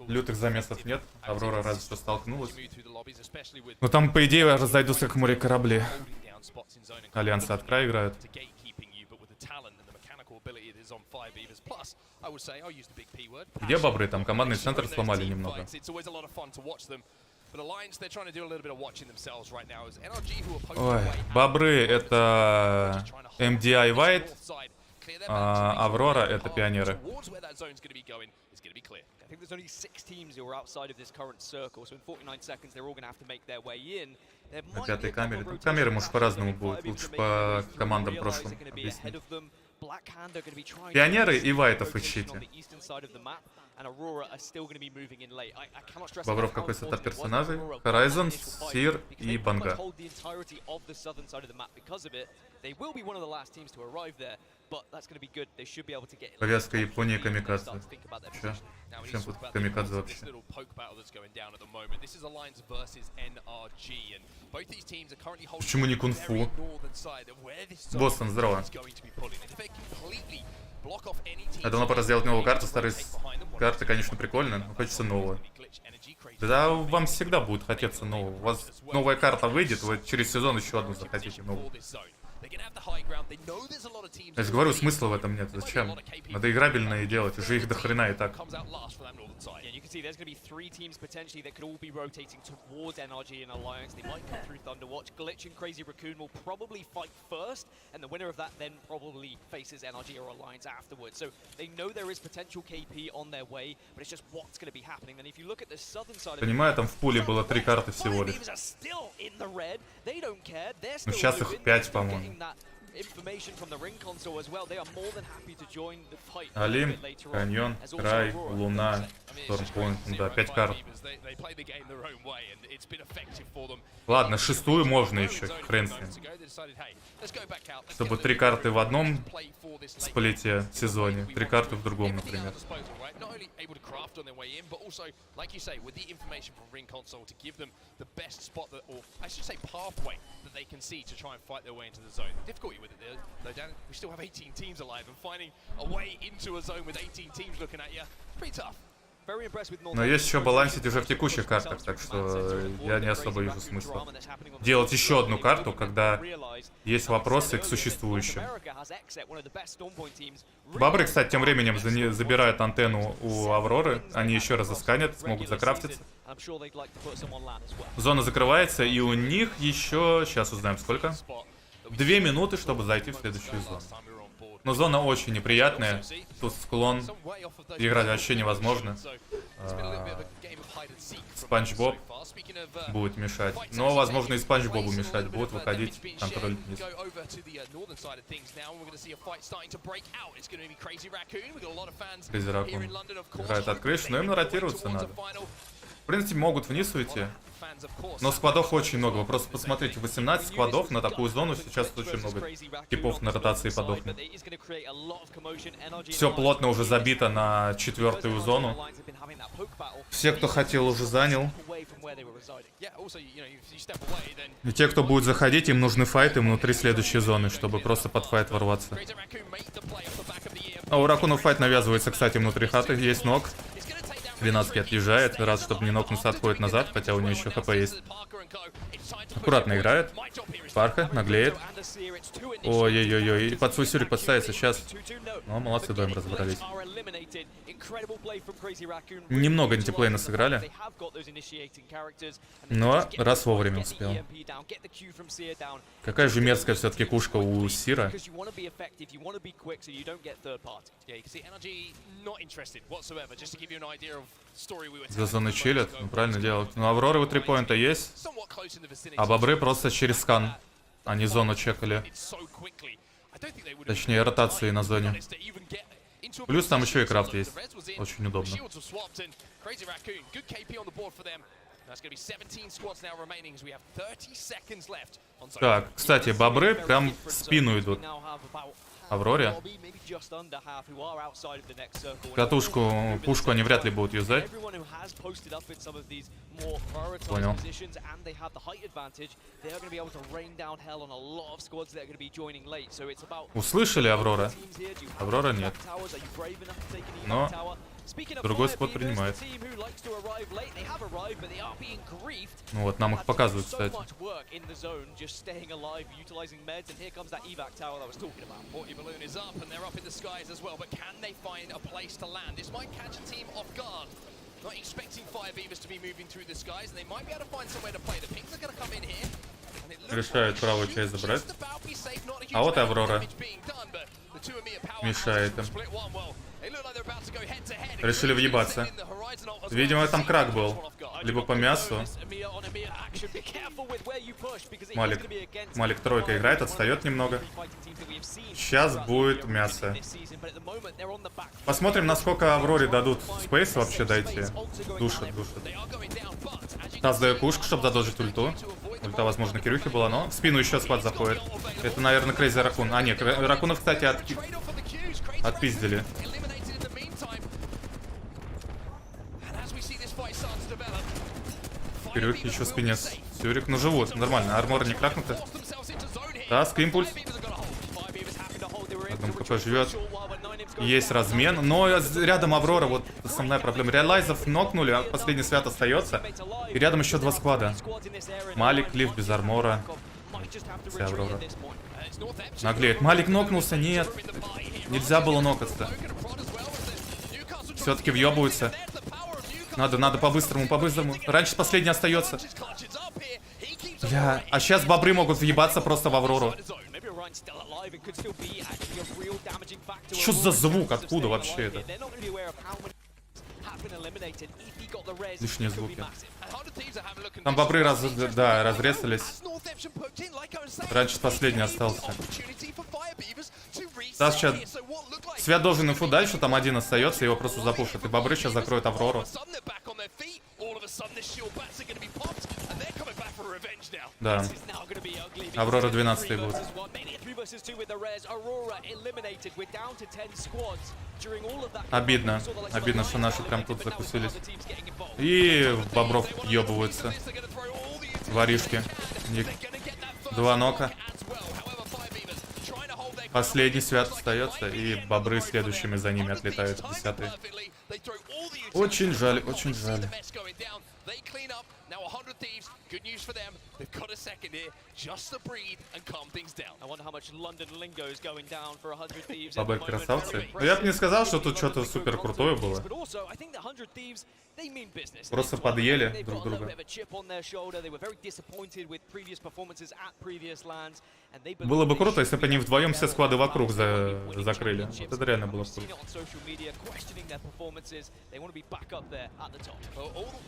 Лютых замесов нет. Аврора разве что столкнулась. Но там, по идее, разойдутся как море корабли. Альянсы от края играют. Где бобры? Там командный центр сломали немного. Ой, бобры это MDI White, а Аврора это пионеры. На пятой камере. Ну, камеры, может, по-разному будут. Лучше по командам прошлым объяснить. Пионеры и вайтов ищите. Бобров какой сетап персонажей? Horizon, Сир и Банга. Повязка Японии камикадзе. Че? Чем тут камикадзе вообще? Почему не кунг-фу? Бостон, здорово. Я давно пора сделать новую карту. Старые карты, конечно, прикольно, но хочется новую. Да вам всегда будет хотеться нового. У вас новая карта выйдет, вы через сезон еще одну захотите новую. Я же говорю, смысла в этом нет. Зачем? Надо играбельно и делать, уже их дохрена и так. There's going to be 3 teams potentially that could all be rotating towards NRG and Alliance. They might come through Thunderwatch. Glitch and Crazy Raccoon will probably fight first, and the winner of that then probably faces NRG or Alliance afterwards. So they know there is potential KP on their way, but it's just what's going to be happening. And if you look at the southern side of Понимаю, там в пуле было 3 карты всего лишь. Ну сейчас их 5, по-моему. Алим, Каньон, Край, Луна, Стормпоинт, да, 5 карт. Ладно, 6-ю можно еще, хрен с ним. Чтобы 3 карты в одном сплите сезоне, 3 карты в другом, например. Но есть еще балансить уже в текущих картах, так что я не особо вижу смысла делать еще одну карту, когда есть вопросы к существующим. Бобры, кстати, тем временем забирают антенну у Авроры, они еще раз засканят, смогут закрафтиться. Зона закрывается, и у них еще, сейчас узнаем сколько, 2 минуты, чтобы зайти в следующую зону. Но зона очень неприятная, тут склон, играть вообще невозможно. Спанч Боб будет мешать. Но, возможно, и Спанч Бобу мешать будут выходить, контроль вниз. Crazy Raccoon играет от крыши, но именно ротироваться надо. В принципе, могут вниз уйти. Но сквадов очень много. Вы просто посмотрите, 18 сквадов на такую зону, сейчас очень много типов на ротации подохнет. Все плотно уже забито на 4-ю зону. Все, кто хотел, уже занял. И те, кто будет заходить, им нужны файты внутри следующей зоны, чтобы просто под файт ворваться. А у Ракунов файт навязывается, кстати, внутри хаты. Есть ног. 12 отъезжает, раз, чтобы не нокнуться, отходит назад, хотя у нее еще хп есть. Аккуратно играет. Парка наглеет. Ой-ой-ой, и под свой сюрик подставится сейчас. Ну, молодцы, вдвоем разобрались. Немного антиплейна сыграли. Но раз вовремя успел. Какая же мерзкая все-таки кушка у Сира. За зоны чилят, ну, правильно делают. Ну, Авроры у 3 поинта есть. А бобры просто через скан. Они зону чекали. Точнее, ротации на зоне. Плюс там еще и крафт есть. Очень удобно. Так, кстати, бобры прям в спину идут. Авроре. Катушку, пушку они вряд ли будут юзать. Понял. Услышали Аврора? Аврора нет. Но другой спот принимает. Ну вот, нам их показывают, кстати. Решают правую часть забрать. А вот и Аврора. Мешает им. Решили въебаться. Видимо, там крак был. Либо по мясу. Малик тройка играет, отстает немного. Сейчас будет мясо. Посмотрим, насколько Авроре дадут спейс вообще дойти. Душат. Таз дает пушку, чтобы задолжить ульту. Ульта, возможно, Кирюхи была, но в спину еще спад заходит. Это, наверное, Crazy Raccoon. А, нет, Ракунов, кстати, отпиздили. Кирюхи еще в спине. Сюрик, ну живут, нормально. Армор не кракнуты. Таск, импульс. Одном КП живет. Есть размен, но рядом Аврора, вот основная проблема. Реалайзов нокнули, а последний свят остается. И рядом еще 2 сквада. Малик, Лив без армора. Вся Аврора. Наглеет. Малик нокнулся, нет. Нельзя было нокаться. Все-таки въебываются. Надо по-быстрому. Раньше последний остается. А сейчас бобры могут въебаться просто в Аврору. Что за звук? Откуда вообще это? Лишние звуки. Там бобры разрезались. Раньше последний остался. Да, сейчас свят должен инфу дальше, там один остается, его просто запушат. И бобры сейчас закроют Аврору. Да. Аврора 12 будет. Обидно, что наши прям тут закусились. И бобров ебываются. Воришки. 2 нока. Последний свят остается, и бобры следующими за ними отлетают. 10-е. Очень жаль. They clean up. Now 100 Thieves. Good news for them. They've got a second here just to breathe and calm things down. I wonder how much London lingo is going down for 100 Thieves. Побыть красавцы. Но я бы не сказал, что тут что-то супер крутое было. Просто подъели друг друга. Было бы круто, если бы они вдвоем все склады вокруг закрыли. Вот это реально было круто.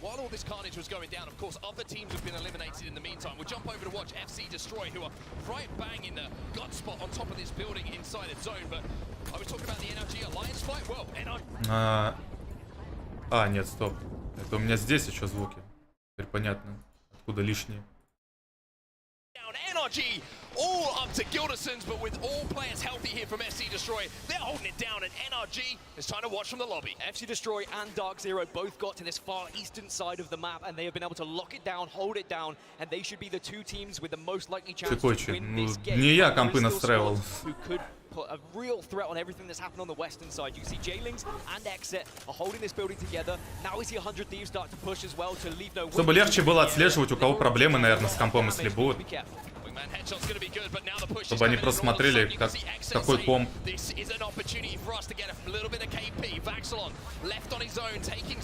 While all this carnage was going down, of course, other teams have been eliminated in the meantime. We'll jump over to watch FC Destroy, who are right bang in the gut spot on top of this building inside its zone. But I was talking about the NRG Alliance fight. Well, нет, стоп. Это у меня здесь еще звуки. Теперь понятно, откуда лишние. NRG all up to Gildersons, but with all players healthy here from FC Destroy, they're holding it down, and NRG is trying to watch from the lobby. FC Destroy and Dark Zero both got to this far eastern side of the map, and they have been able to lock it down, hold it down, and they should be the two teams with the most likely chance to win this game. Не я компы настраивал. Put a real threat on everything that's happened on the western side. You can see J-Lings and Exit are holding this building together. Now we see 100 Thieves start to push as well to leave no. Чтобы легче было отслеживать, у кого проблемы, наверное, с компом, если будут. Чтобы они просто смотрели, какой комп.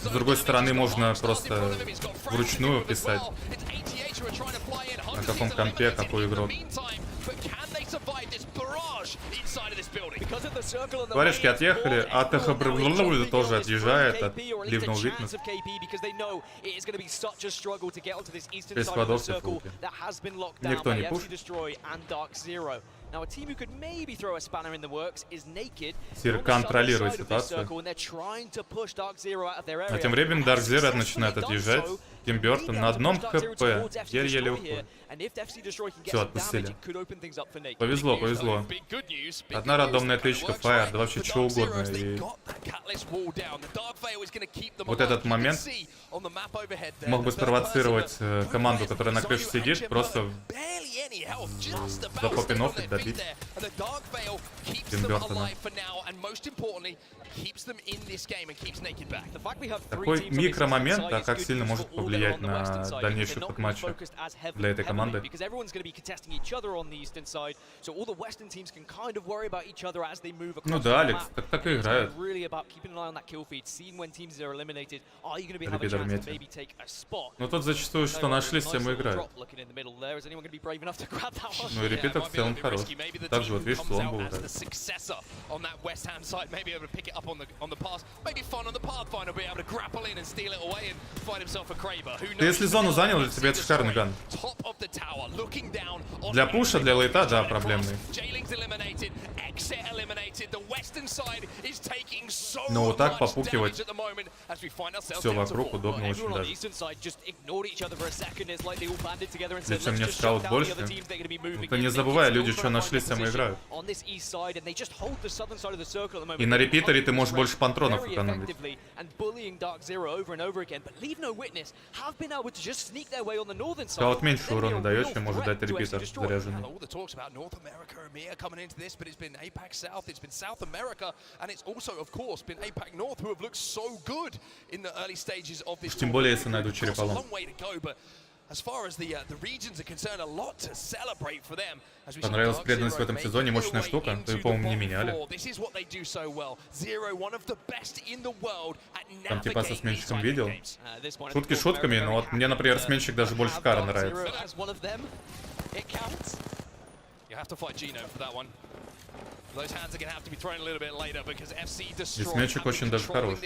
С другой стороны, можно просто вручную писать, на каком компе какой игрок. Товарищи отъехали, АТХ тоже отъезжает от ливного витнеса. 6 складов все фулки. Никто не пушит. Сир контролирует ситуацию. А тем временем Dark Zero начинает отъезжать. Тим Бёртон на одном ХП. Еле-еле уходит. Все, отпустили. Повезло, повезло. Одна рандомная тычка, фаер, да вообще что угодно. И вот этот момент мог бы спровоцировать команду, которая на крыше сидит, просто запопинов и добить Тим Бёртона. Такой микромомент, а как сильно может повлиять на дальнейший ход матча для этой команды. Ну да, Алекс, так и играют. Репитер метит. Но тут зачастую, что нашли, с тем и играют. Ну и репитер в целом хорош. Также вот видишь, слон был играть. Ты если зону занял, для тебя это шикарный ган. Для пуша, для лейта, да, проблемный. Но вот так попукивать все вокруг удобно очень даже. Зачем мне скаут больше? Ну ты не забывай, люди что нашли, с тем и играют. И на репитере ты можешь больше патронов экономить. Скаут меньше урона дает, чем может дать репитер заряженный. Уж тем более, если найдут череполом. Понравилась преданность в этом сезоне, мощная штука. Ты, по-моему, не меняли. Там типа со сменщиком видел. Шутки шутками, но вот мне, например, сменщик даже больше Кара нравится. И сменщик очень даже хорош.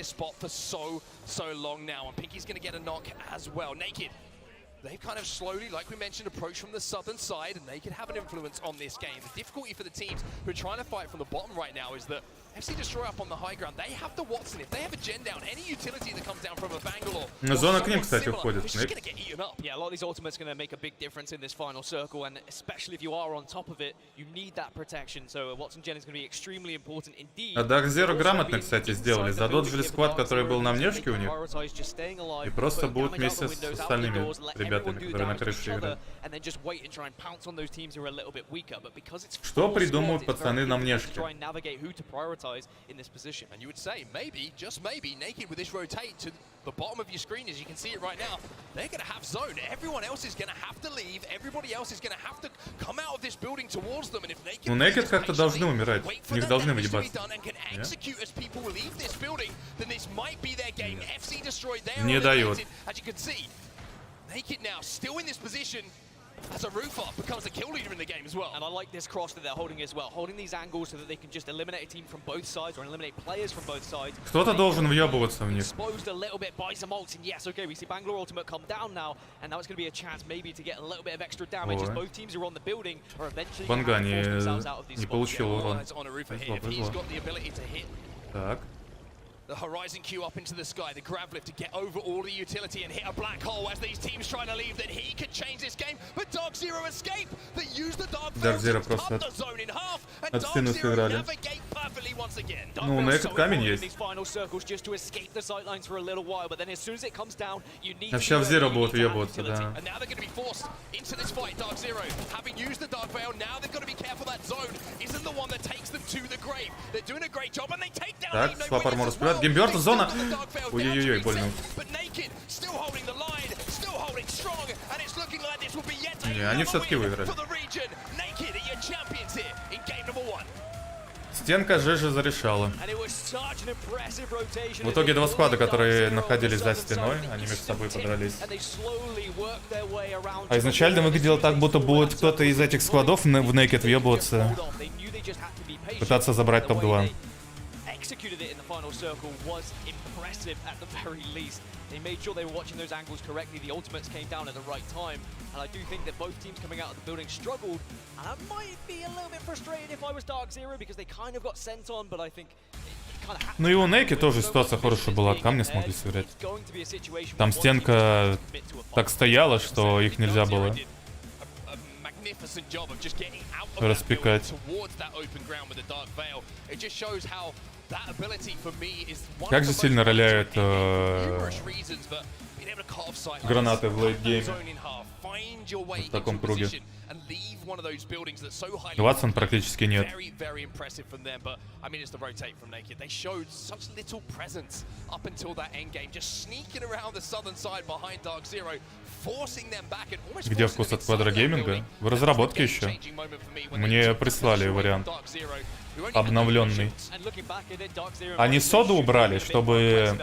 They've kind of slowly, like we mentioned, approached from the southern side, and they can have an influence on this game. The difficulty for the teams who are trying to fight from the bottom right now is that FC Destroy up on the high ground. They have the Watson. If they have a gen down, any utility that comes down from a Bangalore. Зона к ним, кстати, уходит. Yeah, a lot of these ultimates are going to make a big difference in this final circle, and especially if you are on top of it, you need that protection. So Watson gen is going to be extremely important indeed. А Dark Zero грамотно, кстати, сделали. Задоджили сквад, который был на внешке у них, и просто будут вместе с остальными ребятами, которые на крыше играют. Что придумают пацаны на внешке? prioritize in this position. And you would say, maybe, just maybe, Naked with this rotate to the bottom of your screen, as you can see it right now, they're going to have zone. Everyone else is going to have to leave. Everybody else is going to have to come out of this building towards them. And if Naked, Ну, Naked как-то должны умирать. У них должны выебаться. Не дает. As you can see, Naked now still in this position. As a roofer becomes a kill leader in the game as well. And I like this cross that they're holding as well. Holding these angles so that they can just eliminate a team from both sides or eliminate players from both sides. Кто-то должен въебываться в них. Exposed a little bit by some ults, and yes, okay, we see Bangalore ultimate come down now, and now it's going to be a chance maybe to get a little bit of extra damage as both teams are on the building or eventually Банга не получил урон. Так. The Horizon Q up into the sky, the grab lift to get over all the utility and hit a black hole as these teams trying to leave, that he could change this game, but Dark Zero escape, they use the Dark Zero to cut the zone in half, and Dark Zero navigate perfectly once again. Ну, на этот камень есть. А сейчас в Zero будут въебываться, да. And now they're going to be forced into this fight, Dark Zero, having used the Dark Veil, now they've got to be careful that zone isn't the one that takes them to the grave. They're doing a great job, and they take down Так, Swap Armor вперед. Геймберт, зона. Ой-ой-ой, больно. Не, они все-таки выиграли. Стенка ЖЖ зарешала. В итоге два склада, которые находились за стеной, они между собой подрались. А изначально выглядело так, будто будет кто-то из этих складов в Naked въебываться, пытаться забрать топ-2. Executed it in the final circle was impressive at the very least. They made sure they were watching those angles correctly. The ultimates came down at the right time. And I do think that both teams coming out of the building struggled. And I might be a little bit frustrated if I was Dark Zero because they kind of got sent on, but I think it kind of happened. Ну и у Naked тоже ситуация хорошая была, от камня смогли сыграть. Там стенка так стояла, что их нельзя было распекать. Как же сильно роляют гранаты в лейтгейме в таком круге. Ватсон практически нет. Где вкус от квадрогейминга? В разработке еще. Мне прислали вариант обновленный. Они соду убрали, чтобы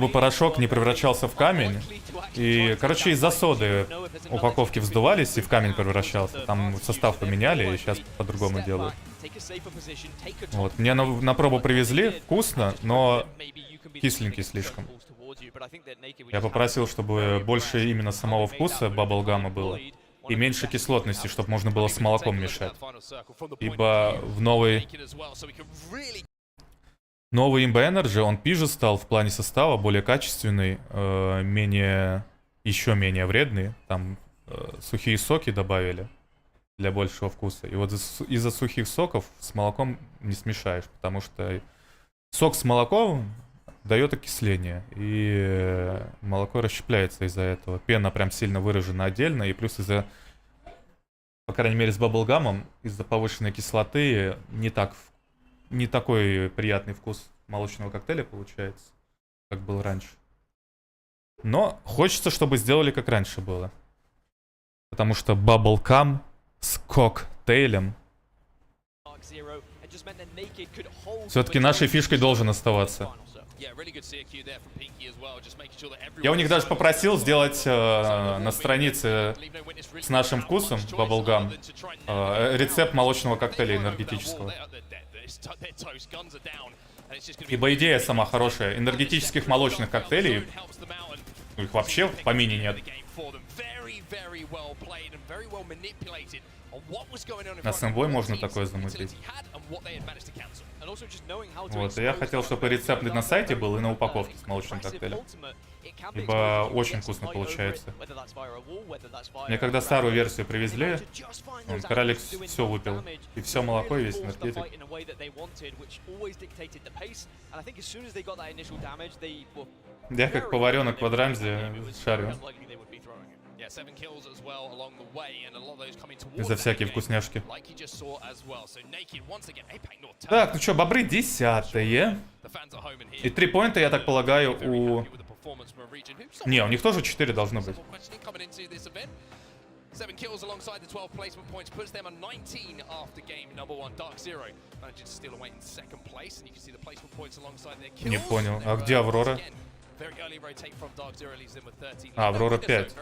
порошок не превращался в камень. И, короче, из-за соды упаковки вздувались и в камень превращался. Там состав поменяли и сейчас по-другому делают. Вот. Мне на пробу привезли, вкусно, но кисленький слишком. Я попросил, чтобы больше именно самого вкуса баблгама было. И меньше кислотности, чтобы можно было с молоком мешать. Ибо в новый IMBA Energy, он пиже стал в плане состава, более качественный, еще менее вредный. Там сухие соки добавили для большего вкуса. И вот из-за сухих соков с молоком не смешаешь, потому что сок с молоком дает окисление, и молоко расщепляется из-за этого. Пена прям сильно выражена отдельно, и плюс из-за, по крайней мере, с баблгамом, из-за повышенной кислоты не такой приятный вкус молочного коктейля получается, как был раньше. Но хочется, чтобы сделали как раньше было. Потому что баблгам с коктейлем все-таки нашей фишкой должен оставаться. Я у них даже попросил сделать на странице с нашим вкусом, баблгам, рецепт молочного коктейля энергетического. Ибо идея сама хорошая. Энергетических молочных коктейлей, их вообще в помине нет. На сэмбой можно такое замутить. Вот, и я хотел, чтобы рецепт на сайте был и на упаковке с молочным коктейлем. Ибо очень вкусно получается. Мне когда старую версию привезли, королик все выпил. И все молоко, и весь энергетик. Я как поваренок в квадрамзе шарю. За всякие вкусняшки. Так, ну что, бобры 10-е. И 3 поинта, я так полагаю, у... Не, у них тоже 4 должно быть. 7 kills alongside the 12 placement points puts them on 19 after game number 1. darkzero managed to steal away in second place, and you can see the placement points alongside their kills. Не понял. А где Аврора? А, Аврора 5.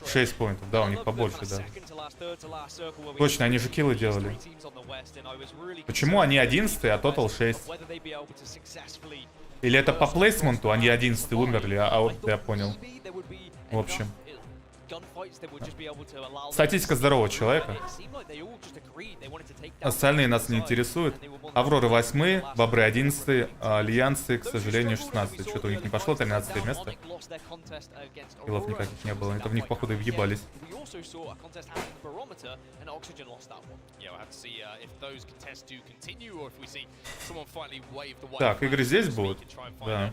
6 поинтов. Да, у них побольше, да. Точно, они же киллы делали. Почему они 11, а тотал 6? Или это по плейсменту, они 11 умерли, а вот я понял. В общем. Статистика здорового человека. Остальные нас не интересуют. Авроры 8, бобры 11, альянсы, к сожалению, 16. Что-то у них не пошло, 13 место. Киллов никаких не было. Это в них, походу, и въебались. Так, игры здесь будут? Да.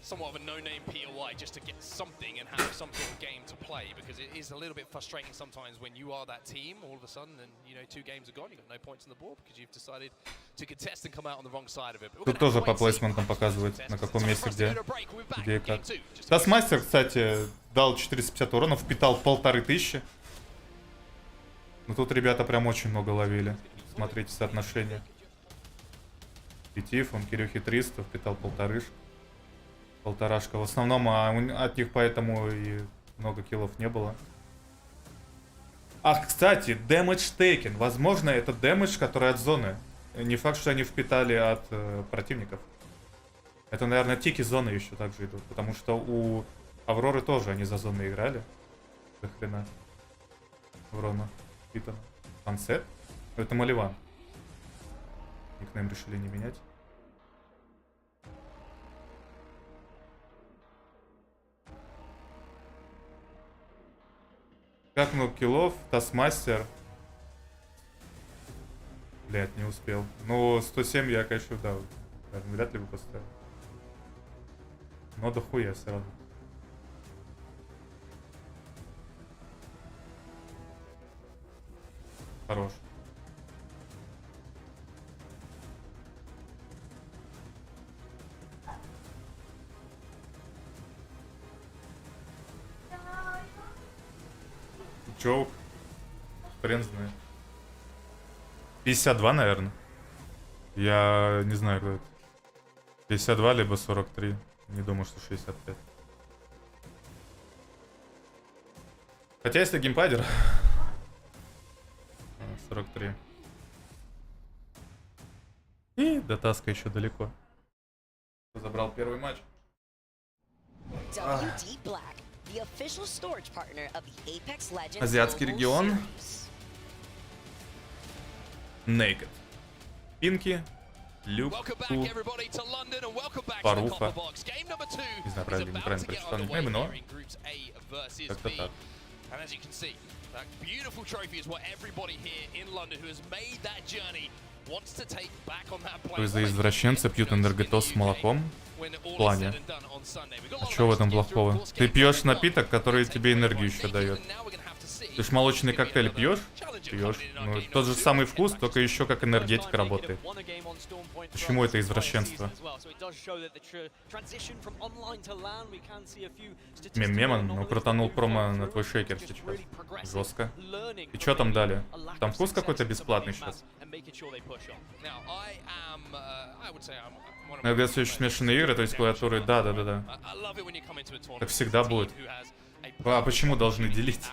Somewhat of a no-name POI just to get something and have some sort of game to play, because it is a little bit frustrating sometimes when you are that team all of a sudden and, you know, 2 games are gone, you've got no points on the board because you've decided to contest and come out on the wrong side of it. Тут тоже по плейсментам показывает, на каком месте, где и как. Тасмастер, кстати, дал 450 урона, впитал 1500. Ну тут ребята прям очень много ловили. Смотрите соотношение. Пятиф, он Кирюхи 300, впитал 1500. Полторашка. В основном от них поэтому и много киллов не было. Ах, кстати, damage taken. Возможно, это damage, который от зоны. Не факт, что они впитали от противников. Это, наверное, тики зоны еще также идут. Потому что у Авроры тоже они за зоны играли. До хрена. Урона впитано. Ансет? Это Маливан. Никнейм решили не менять. Как много киллов? Тасмастер. Блять, не успел. Ну, 107 я, конечно, да, вряд ли бы поставил. Но дохуя все равно. Хорош. Джоук. Хрен знает. 52, наверное. Я не знаю, кто это. 52 либо 43. Не думаю, что 65. Хотя если геймпадер. 43. И до таска еще далеко. Забрал первый матч. Азиатский регион. Naked. Пинки. Люк. Паруфа. Не знаю, правильно, неправильно прочитал никнеймы, но как-то так. То есть за извращенца пьют энергетоз с молоком? В плане. А что в этом плохого? Ты пьешь напиток, который тебе энергию еще дает. Ты ж молочный коктейль пьешь? Пьешь. Ну, тот же самый вкус, только еще как энергетика работает. Почему это извращенство? Мемон, ну крутанул промо на твой шейкер сейчас. Жестко. И что там дали? Там вкус какой-то бесплатный сейчас? Иногда все еще смешанные игры, то есть клавиатуры, да. Так всегда будет. А почему должны делить?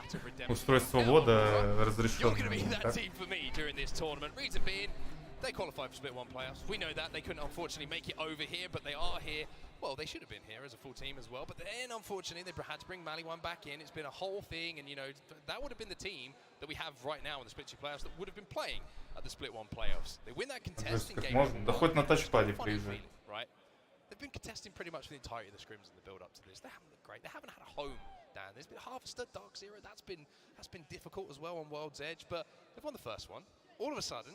Устройство ввода разрешенное. They qualified for Split 1 playoffs. We know that. They couldn't unfortunately make it over here, but they are here. Well, they should have been here as a full team as well, but then unfortunately they had to bring Maliwan back in. It's been a whole thing, and you know, that would have been the team that we have right now in the Split 2 playoffs that would have been playing at the Split 1 playoffs. They win that contest in game 1. Да хоть на тачпаде приезжай. Right? They've been contesting pretty much for the entirety of the scrims in the build up to this. They haven't looked great. They haven't had a home, Dan. There's been half a stud darkzero. That's been difficult as well on World's Edge, but they've won the first one. All of a sudden,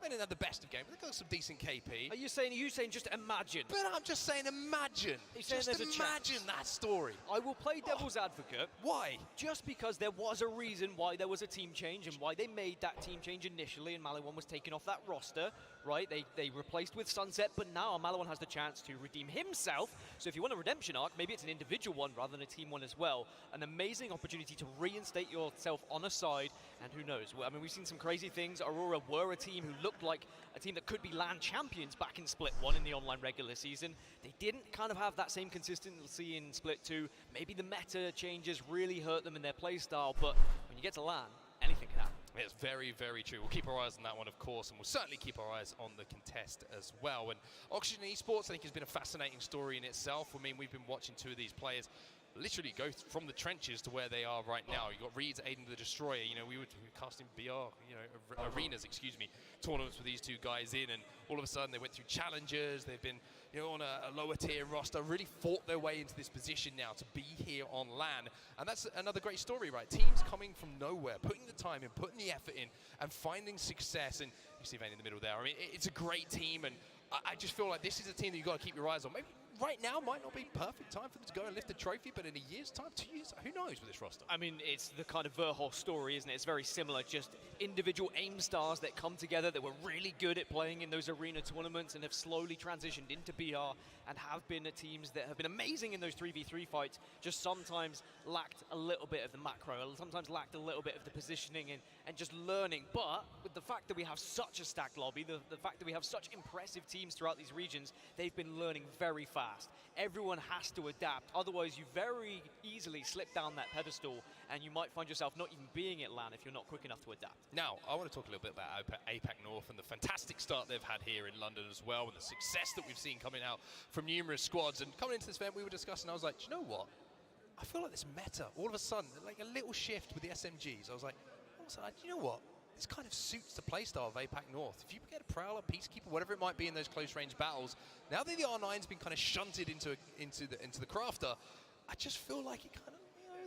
They didn't have the best of games. They got some decent KP. Are you saying just imagine? But I'm just saying imagine. Just imagine that story. I will play devil's advocate. Why? Just because there was a reason why there was a team change and why they made that team change initially and Maliwan was taken off that roster, right? They replaced with Sunset, but now Maliwan has the chance to redeem himself. So if you want a redemption arc, maybe it's an individual one rather than a team one as well. An amazing opportunity to reinstate yourself on a side, and who knows? I mean, we've seen some crazy things. Aurora were a team who looked like a team that could be LAN champions back in Split 1 in the online regular season. They didn't kind of have that same consistency in Split 2. Maybe the meta changes really hurt them in their playstyle, but when you get to LAN, anything can happen. It's very, very true. We'll keep our eyes on that one, of course, and we'll certainly keep our eyes on the contest as well. And Oxygen Esports, I think, has been a fascinating story in itself. I mean, we've been watching two of these players literally go from the trenches to where they are right now. You've got Reed's Aiden the Destroyer. You know, we were casting BR, arenas, tournaments with these two guys in, and all of a sudden they went through challenges. They've been, on a lower tier roster, really fought their way into this position now to be here on LAN. And that's another great story, right? Teams coming from nowhere, putting the time in, putting the effort in, and finding success. And you see Vayne in the middle there. I mean, it's a great team, and I just feel like this is a team that you've got to keep your eyes on. Maybe right now might not be perfect time for them to go and lift a trophy, but in a year's time, 2 years, who knows with this roster? I mean, it's the kind of Verhoff story, isn't it? It's very similar, just individual AIM stars that come together that were really good at playing in those arena tournaments and have slowly transitioned into BR and have been teams that have been amazing in those 3v3 fights, just sometimes lacked a little bit of the macro, sometimes lacked a little bit of the positioning and just learning. But with the fact that we have such a stacked lobby, the fact that we have such impressive teams throughout these regions, they've been learning very fast. Everyone has to adapt, otherwise you very easily slip down that pedestal and you might find yourself not even being at LAN if you're not quick enough to adapt. Now, I want to talk a little bit about APAC North and the fantastic start they've had here in London as well, and the success that we've seen coming out from numerous squads. And coming into this event, we were discussing, I was like, do you know what? I feel like this meta, all of a sudden, like a little shift with the SMGs. I was like, you know what? This kind of suits the playstyle of APAC North. If you get a Prowler, Peacekeeper, whatever it might be in those close-range battles, now that the R9's been kind of shunted into the Crafter, I just feel like it kind of,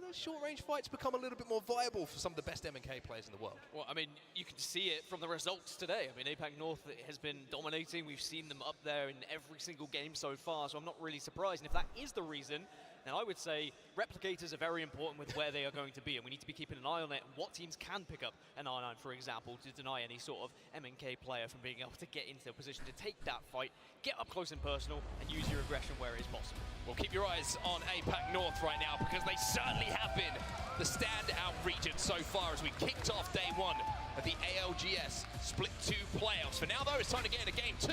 those short-range fights become a little bit more viable for some of the best MK players in the world. Well, I mean, you can see it from the results today. I mean, APAC North has been dominating. We've seen them up there in every single game so far, so I'm not really surprised. And if that is the reason, then I would say replicators are very important with where they are going to be, and we need to be keeping an eye on it. What teams can pick up an R9, for example, to deny any sort of MNK player from being able to get into a position to take that fight, get up close and personal, and use your aggression where it is possible. Well, keep your eyes on APAC North right now, because they certainly have been the standout region so far as we kicked off day one of the ALGS Split 2 playoffs. For now, though, it's time to get into game 2.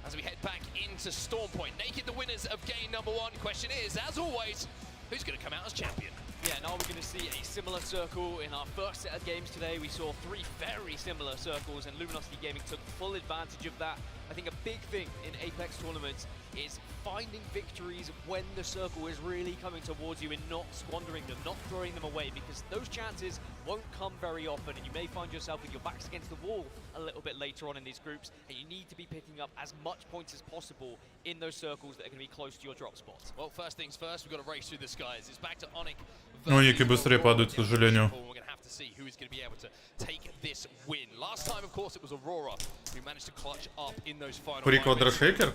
As we head back into Storm Point. Naked, the winners of game number 1. Question is, as always, who's going to come out as champion? Yeah, now we're going to see a similar circle in our first set of games today. We saw 3 very similar circles, and Luminosity Gaming took full advantage of that. I think a big thing in Apex tournaments is finding victories when the circle is really coming towards you and not squandering them, not throwing them away, because those chances won't come very often, and you may find yourself with your backs against the wall a little bit later on in these groups, and you need to be picking up as much points as possible in those circles that are going to be close to your drop spots. Well, first things first, we've got to race through the skies. It's back to Onyx. Ну, Ники быстрее падают, к сожалению. We're going to have to see who is going to be able to take this win. Last time, of course, it was Aurora who managed to clutch up in those final При квадрашейкер?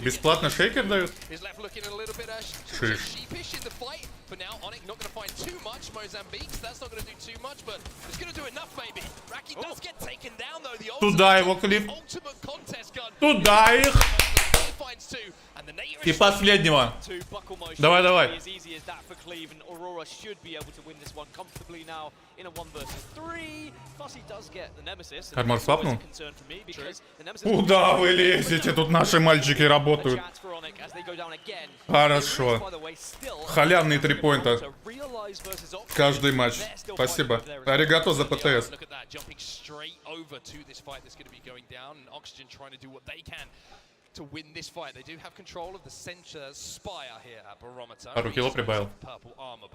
Бесплатно шейкер дают? Is left looking a little bit sheepish in the fight. For now, Onyx not going to find too much. Mozambique, that's not going to do too much, but it's going to do enough, maybe. Raki does get taken down, though. The Туда его, Клифф. ultimate contest gun. Туда их. И последнего. Давай, давай. Aurora should be able to win this one comfortably now in a 1 versus 3. Fussy does get the Nemesis. Армор свапнул? Куда вы лезете? Тут наши мальчики работают. Хорошо. Халявные 3 поинта. Каждый матч. Спасибо. Аригато за ПТС. To win this fight, they do have control of the center spire here at Barometer. Пару кило прибавил.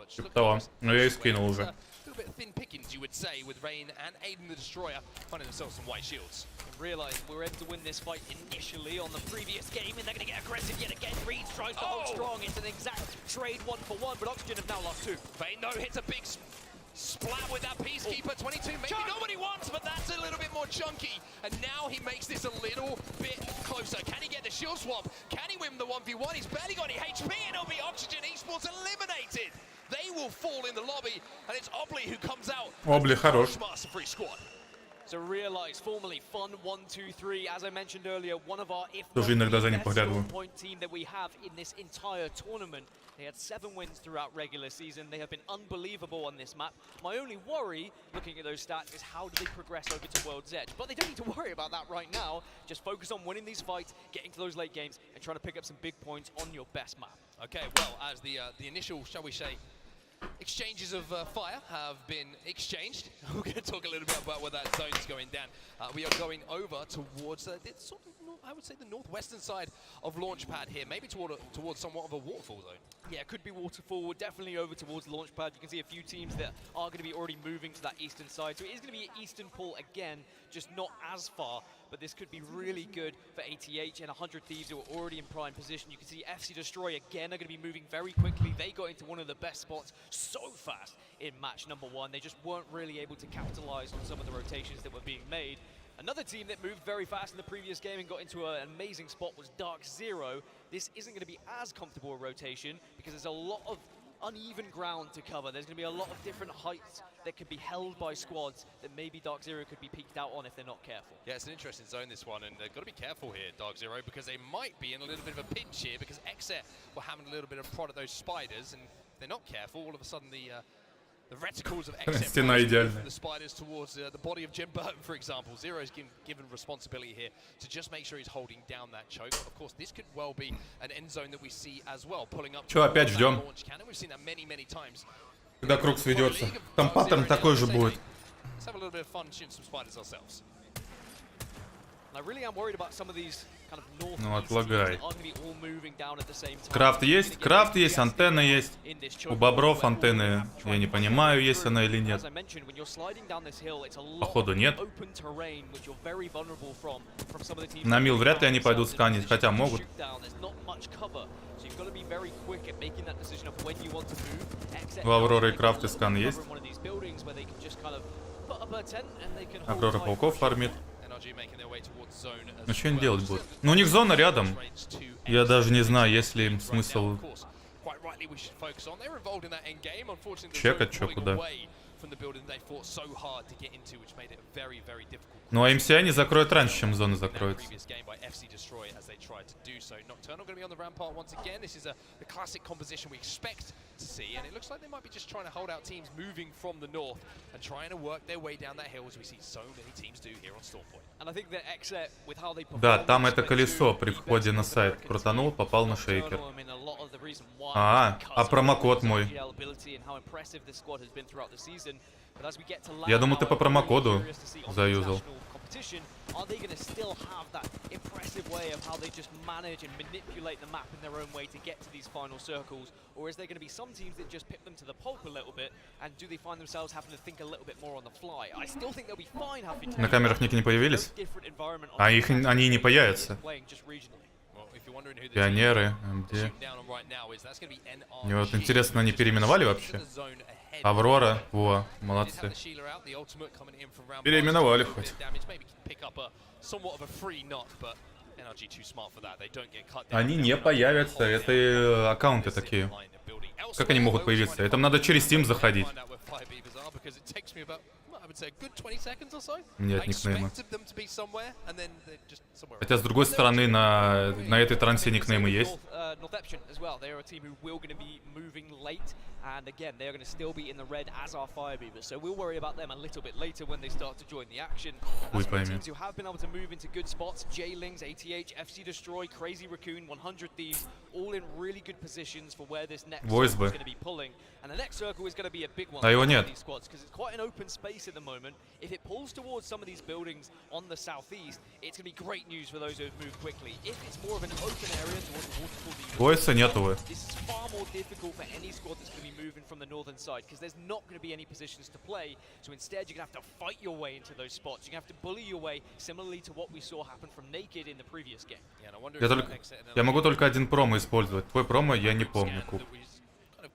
Типа того. Но я и скинул уже. A little bit thin pickings, you would say, with Rain and Aiden the Destroyer finding themselves some white shields. Realize we were able to win this fight initially on the previous game, and they're going to get aggressive yet again. Reed tries to hold strong. It's an exact trade 1-for-1, but Oxygen have now lost 2. Vayne, though, hits a big Splat with that Peacekeeper, 22, maybe not what he wants, but that's a little bit more chunky. And now he makes this a little bit closer. Can he get the shield swap? Can he win the 1v1? He's barely got any HP, and it'll be Oxygen Esports eliminated. They will fall in the lobby, and it's Obli who comes out. Obli хорош. Master-free squad. So realize, formerly Fun 1-2-3, as I mentioned earlier, one of our, if Тоже иногда за ним not поглядываю. the point team that we have in this entire tournament. They had 7 wins throughout regular season. They have been unbelievable on this map. My only worry, looking at those stats, is how do they progress over to World's Edge? But they don't need to worry about that right now. Just focus on winning these fights, getting to those late games, and trying to pick up some big points on your best map. Okay, well, as the initial, shall we say, exchanges of fire have been exchanged. We're going to talk a little bit about where that zone is going down. We are going over towards sort of, I would say, the northwestern side of Launchpad here, maybe towards somewhat of a waterfall zone. Yeah, it could be waterfall, definitely over towards Launchpad. You can see a few teams that are going to be already moving to that eastern side. So it is going to be eastern pull again, just not as far. But this could be really good for ATH and 100 Thieves who are already in prime position. You can see FC Destroy again are going to be moving very quickly. They got into one of the best spots so fast in match number 1. They just weren't really able to capitalize on some of the rotations that were being made. Another team that moved very fast in the previous game and got into an amazing spot was Dark Zero. This isn't going to be as comfortable a rotation because there's a lot of uneven ground to cover. There's going to be a lot of different heights that could be held by squads that maybe Dark Zero could be peeked out on if they're not careful. Yeah, it's an interesting zone, this one, and they've got to be careful here, Dark Zero, because they might be in a little bit of a pinch here because Exet were having a little bit of prod at those spiders, and if they're not careful, all of a sudden the reticles of Exet from the spiders towards the body of Jim Burton, for example. Zero is given responsibility here to just make sure he's holding down that choke. Of course, this could well be an end zone that we see as well, pulling up. Чё, опять ждем? We've seen that many times. Когда круг сведется. Там паттерн такой же будет. Let's have a little bit of fun shooting some spiders ourselves. I really am worried about some of these kind of north Ну, отлагай. are going to be all moving down at the same time. Крафт есть, антенна есть. У бобров антенны, я не понимаю, есть она или нет. Походу нет. На мил вряд ли они пойдут сканить, хотя могут. У Авроры и Крафт и скан есть. Аврора пауков фармит. Ну что они делать будут? Ну у них зона рядом. Я даже не знаю, есть ли им смысл чекать, что куда. Ну а MCI не закроют раньше, чем зона закроется. To see, and it looks like they might be just trying to hold out teams moving from the north and trying to work their way down that hill, as we see so many teams do here on Stormpoint. And I think that Exet, with how they perform, Да, там это колесо при входе на сайт крутанул, попал на шейкер. А промокод мой. Я думал, ты по промокоду заюзал. Are they going to still have that impressive way of how they just manage and manipulate the map in their own way to get to these final circles? Or is there going to be some teams that just pip them to the pulp a little bit? And do they find themselves having to think a little bit more on the fly? I still think they'll be fine having to... На камерах ники не появились? А они и не появятся. Пионеры, МД. Мне вот интересно, они переименовали вообще? Аврора, во, молодцы. Переименовали хоть. Они не появятся, это аккаунты такие. Как они могут появиться? Это надо через Steam заходить. Нет никнейма. Хотя, с другой стороны, на этой трансе никнеймы есть. And again, they're going to still be in the red as our Fire Beavers, so we'll worry about them a little bit later when they start to join the action. As for teams who have been able to move into good spots, J-Lings, ATH, FC Destroy, Crazy Raccoon, 100 Thieves, all in really good positions for where this next circle is going to be pulling. And the next circle is going to be a big one for these squads, because it's quite an open space at the moment. If it pulls towards some of these buildings on the southeast, it's going to be great news for those who have moved quickly. If it's more of an open area towards the waterfall, this is far more difficult for any squad that's going to be moving from the northern side, because there's not going to be any positions to play. So instead, you're going to have to fight your way into those spots. You're going to have to bully your way, similarly to what we saw happen from Naked in the previous game. Я могу только один промо использовать. Твой промо я не помню, Куб.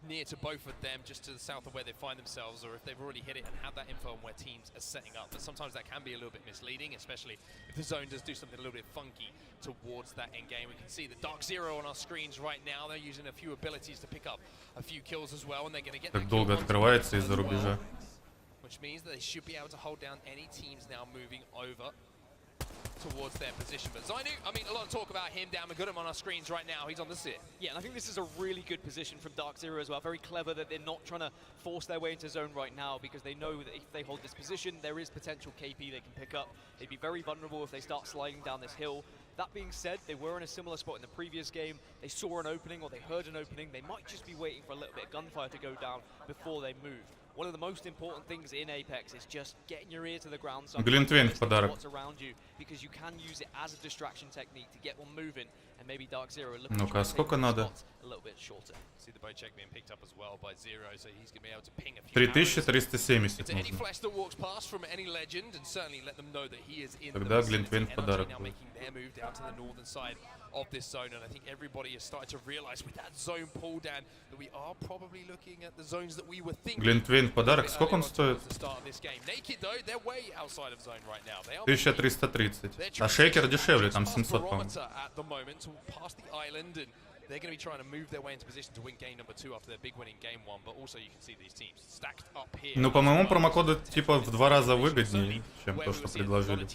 near to both of them, just to the south of where they find themselves, or if they've already hit it and have that info on where teams are setting up. But sometimes that can be a little bit misleading, especially if the zone does do something a little bit funky towards that end game. We can see the Dark Zero on our screens right now. They're using a few abilities to pick up a few kills as well, and they're going to get Так долго открывается из-за рубежа. Which means that they should be able to hold down any teams now moving over towards their position. But Zainu, I mean, a lot of talk about him down. We've got him on our screens right now. He's on the sit. Yeah, and I think this is a really good position from Dark Zero as well. Very clever that they're not trying to force their way into zone right now, because they know that if they hold this position, there is potential KP they can pick up. They'd be very vulnerable if they start sliding down this hill. That being said, they were in a similar spot in the previous game. They saw an opening or they heard an opening. They might just be waiting for a little bit of gunfire to go down before they move. One of the most important things in Apex is just getting your ear to the ground. Глинтвейн в подарок. What's around you, because you can use it as a distraction technique to get one moving, and maybe Dark Zero looking Ну-ка, а сколько надо? a little bit shorter. See the bow check being picked up as well by Zero, so he's going to be able to ping a few 3370 to any нужно. flesh that walks past from any legend, and certainly let them know that he is in Тогда the Глинтвейн в vicinity. подарок Now будет. making their move down to the northern side of this zone, and I think everybody is starting to realize with that zone pull down that we are probably looking at the zones that we were thinking. Глинтвейн в подарок. Сколько он стоит? The start of this game. Naked though, they're way outside of zone right now. They are 1330. А шейкер дешевле, там 700, по-моему. at the moment to pass the island, and they're going to be trying to move their way into position to win game number 2 after their big win in game 1. But also you can see these teams stacked up here. Ну, по моему промокоду типа в 2 раза выгоднее, чем то, что предложили.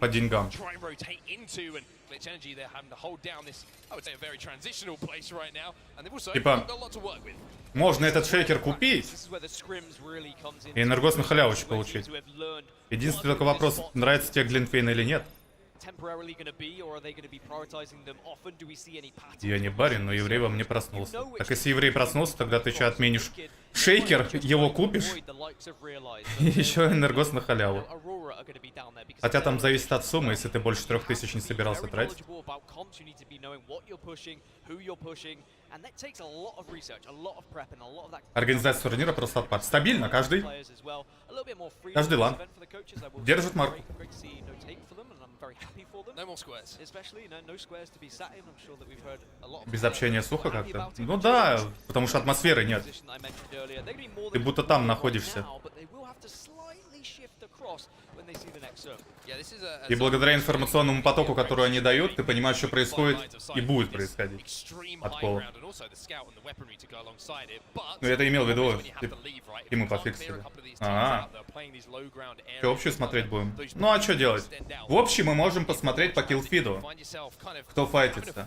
По деньгам. Try and rotate into, and Glitch Energy, they're having to hold down this, I would say, a very transitional place right now, and they've also Типа, got a lot to work with. можно этот шейкер купить и энергос на халяву получить. Единственный только вопрос, нравится тебе Глинтвейн или нет. Я не барин, но еврей во мне проснулся. Так если еврей проснулся, тогда ты что, отменишь шейкер, его купишь, и еще энергос на халяву. Хотя там зависит от суммы, если ты больше 3000 не собирался тратить. Организация турнира просто отпад. Стабильно, каждый лан держит марку. Без общения сухо как-то? Ну да, потому что атмосферы нет. Ты будто там находишься. И благодаря информационному потоку, который они дают, ты понимаешь, что происходит и будет происходить от пола. Ну, я это имел в виду, и мы пофиксили. Что, общую смотреть будем? Ну, а что делать? В общем, мы можем посмотреть по киллфиду, кто файтится.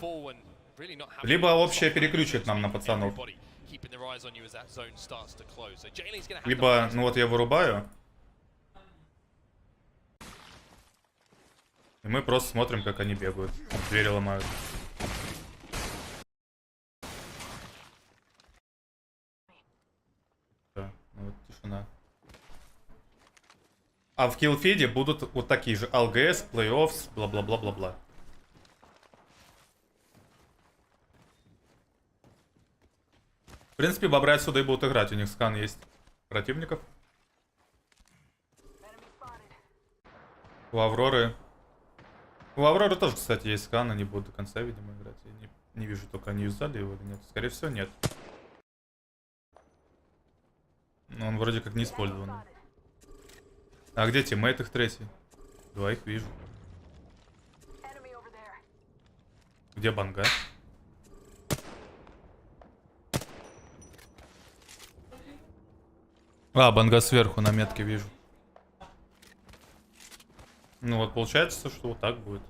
Либо общее переключит нам на пацанов. Либо, ну вот я вырубаю. И мы просто смотрим, как они бегают. Двери ломают. Да, ну вот тишина. А в киллфиде будут вот такие же ALGS, плей-оффс, бла-бла-бла-бла-бла. В принципе, бобры отсюда и будут играть. У них скан есть противников. У Авроры... У Авроры тоже, кстати, есть скан. Они будут до конца, видимо, играть. Я не вижу, только они юзали его или нет. Скорее всего, нет. Но он вроде как не использован. А где тиммейт их третий? Двоих вижу. Где банга? А, банга сверху на метке вижу. Ну вот получается, что вот так будет.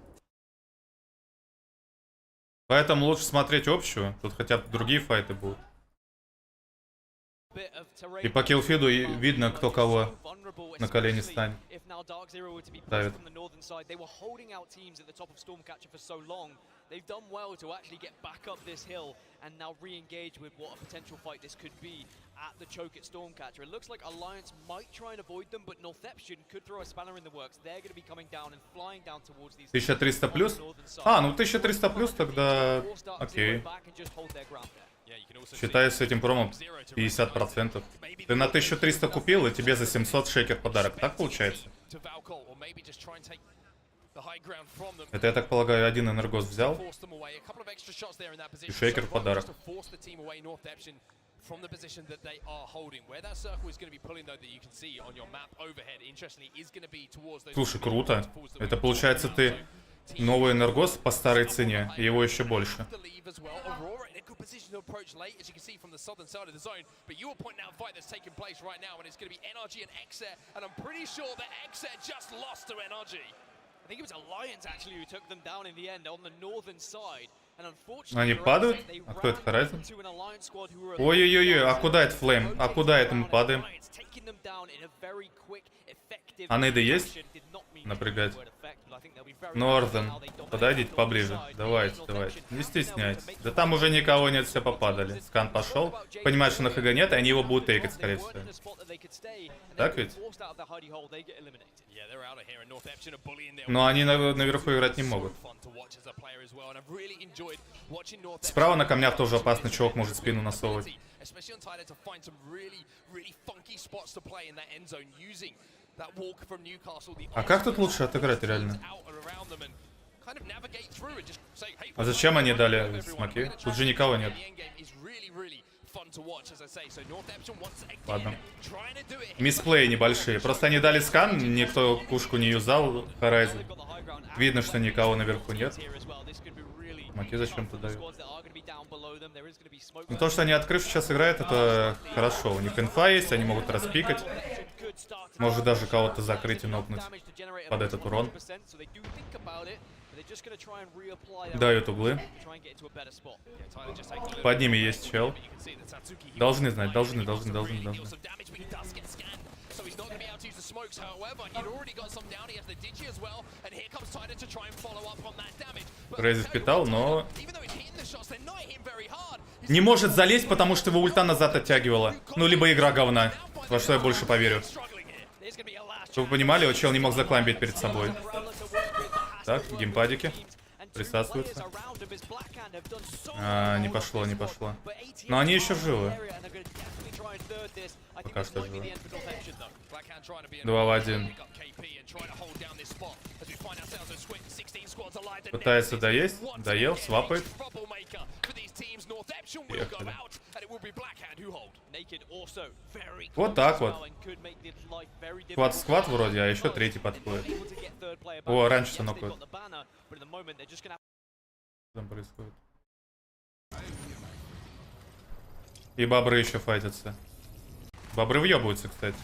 Поэтому лучше смотреть общую. Тут хотя бы другие файты будут. И по киллфиду видно, кто кого на колени станет. Давит. They've done well to actually get back up this hill and now re-engage with what a potential fight this could be at the choke at Stormcatcher. It looks like Alliance might try and avoid them, but Northeption could throw a spanner in the works. They're going to be coming down and flying down towards these... 1300 плюс? А, ну 1300 плюс тогда... Окей. Считай с этим промом 50%. Ты на 1300 купил, и тебе за 700 шейкер подарок. Так получается? Это, я так полагаю, один энергос взял. И шейкер в подарок. from the position that they are holding. Where that circle is going to be pulling, though, that you can see on your map overhead, interestingly, is going to be towards those. Слушай, круто. Это получается ты новый энергос по старой цене, и его еще больше. Position to approach late, as you can see from the southern side of the zone, but you will point out a fight that's taking place right now, and it's going to be NRG and XR, and I'm pretty sure that XR just lost to NRG. I think it was Alliance actually who took them down in the end on the northern side, and Они unfortunately падают? А кто это, Horizon? Ой-ой-ой, а куда это Flame? А куда это мы падаем? А нейды есть? Напрягать. Норден, подойдите поближе. Давайте, давайте. Не стесняйтесь. Да там уже никого нет, все попадали. Скан пошел. Понимают, что на ХГ нет, и они его будут тейкать, скорее всего. Так ведь? Но они наверху играть не могут. Справа на камнях тоже опасно, чувак может спину насовывать. А как тут лучше отыграть реально? А зачем они дали смоки? Тут же никого нет. Ладно. Мисплеи небольшие. Просто они дали скан, никто кушку не юзал. Horizon. Видно, что никого наверху нет. Смоки зачем-то дают. Но то, что они открыв сейчас играют, это хорошо. У них инфа есть, они могут распикать. Может даже кого-то закрыть и нокнуть под этот урон. Дают углы. Под ними есть чел. Должны знать, должны. Крейзи впитал, но не может залезть, потому что его ульта назад оттягивала. Ну, либо игра говна. Во что я больше поверю. Чтобы вы понимали, чел не мог закламбить перед собой. Так, геймпадики присутствуются. Не пошло. Но они еще живы. Пока что живы. 2 в 1. Пытается доесть. Доел, свапает. Поехали. Вот так вот. Сквад вроде, а еще третий подходит. О, раньше-то нокают. Что там происходит? И бобры еще файтятся. Бобры въебываются, кстати.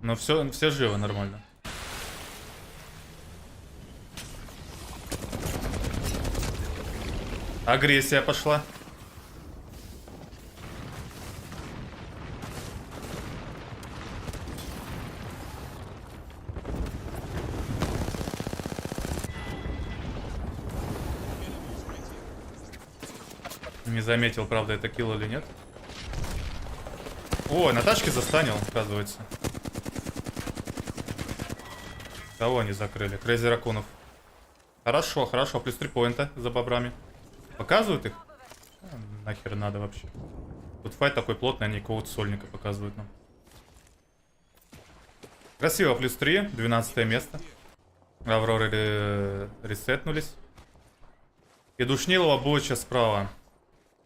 Но все живо, нормально. Агрессия пошла. Не заметил, правда, это килл или нет. О, на тачке застанил, оказывается. Кого они закрыли? Крейзи ракунов. Хорошо, плюс 3 поинта за бобрами. Показывают их? Нахер надо вообще. Тут файт такой плотный, они какого-то сольника показывают нам. Красиво, плюс 3, 12 место. Авроры ресетнулись. И Душнилова будет сейчас справа.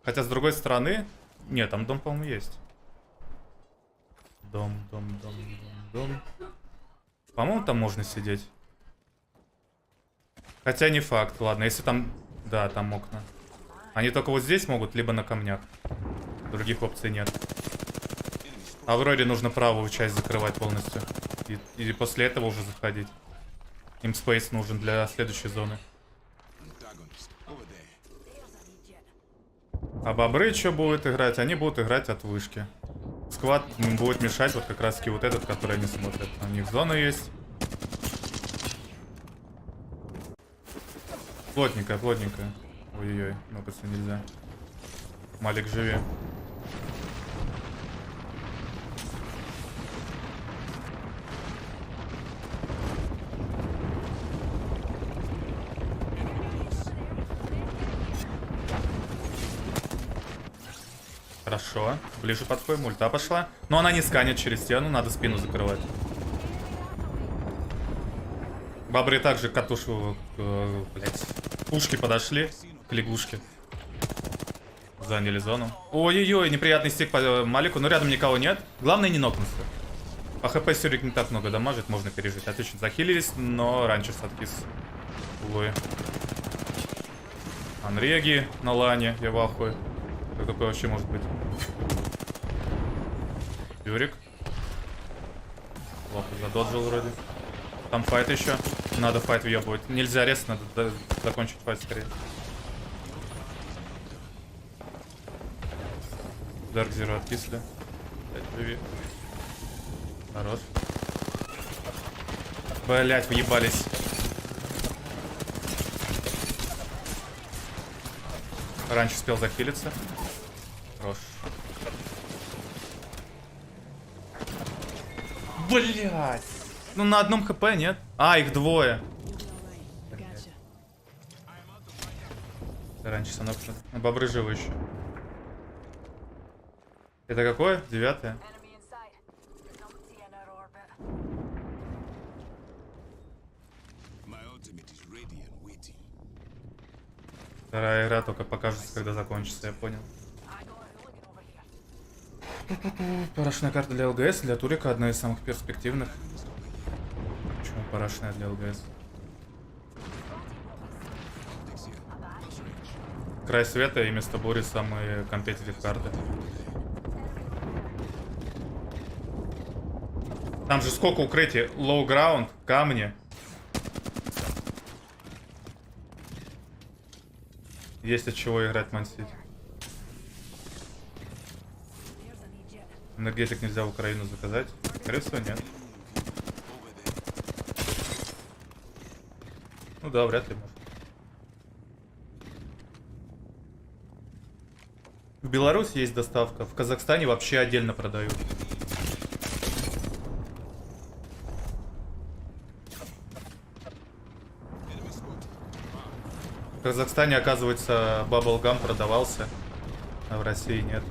Хотя с другой стороны... Нет, там дом, по-моему, есть. Дом. По-моему, там можно сидеть. Хотя не факт. Ладно, если там... Да, там окна. Они только вот здесь могут, либо на камнях. Других опций нет. Авроре нужно правую часть закрывать полностью. И после этого уже заходить. Им спейс нужен для следующей зоны. А бобры что будут играть? Они будут играть от вышки. Сквад будет мешать вот как раз таки вот этот, который они смотрят. У них зона есть. Плотненькая. Ой-ой-ой, нокаться нельзя. Малик, живи. Хорошо. Ближе подходим. Ульта пошла. Но она не сканит через стену. Надо спину закрывать. Бобры также к катушу, блять, пушки подошли к лягушке. Заняли зону. Ой-ой-ой, неприятный стик по Малику, но рядом никого нет. Главное не нокнуться. По хп Сюрик не так много дамажит, можно пережить. Отлично захилились, но раньше откис. Увы. Анреги на лане, я в ахуе. Как такое вообще может быть? Юрик. Плохо задоджил вроде. Там файт еще. Надо файт въебывать. Нельзя резать, надо закончить файт скорее. Dark Zero откисли. Живи. Хорош. Блять, въебались. Раньше успел захилиться. Хорош. Блять. Ну на одном хп, нет? А, их двое. Раньше санопшн. Бобры живы еще. Это какое? 9-е? Вторая игра только покажется, когда закончится, я понял. Парашная карта для ЛГС, для Турика одна из самых перспективных. Почему парашная для ЛГС? Край света и место бури самые компетитив карты. Там же сколько укрытий? Low ground, камни. Есть от чего играть Мансити. Энергетик нельзя в Украину заказать. Скорее всего, нет. Ну да, вряд ли может. В Беларуси есть доставка. В Казахстане вообще отдельно продают. В Казахстане, оказывается, Bubblegum продавался, а в России нет.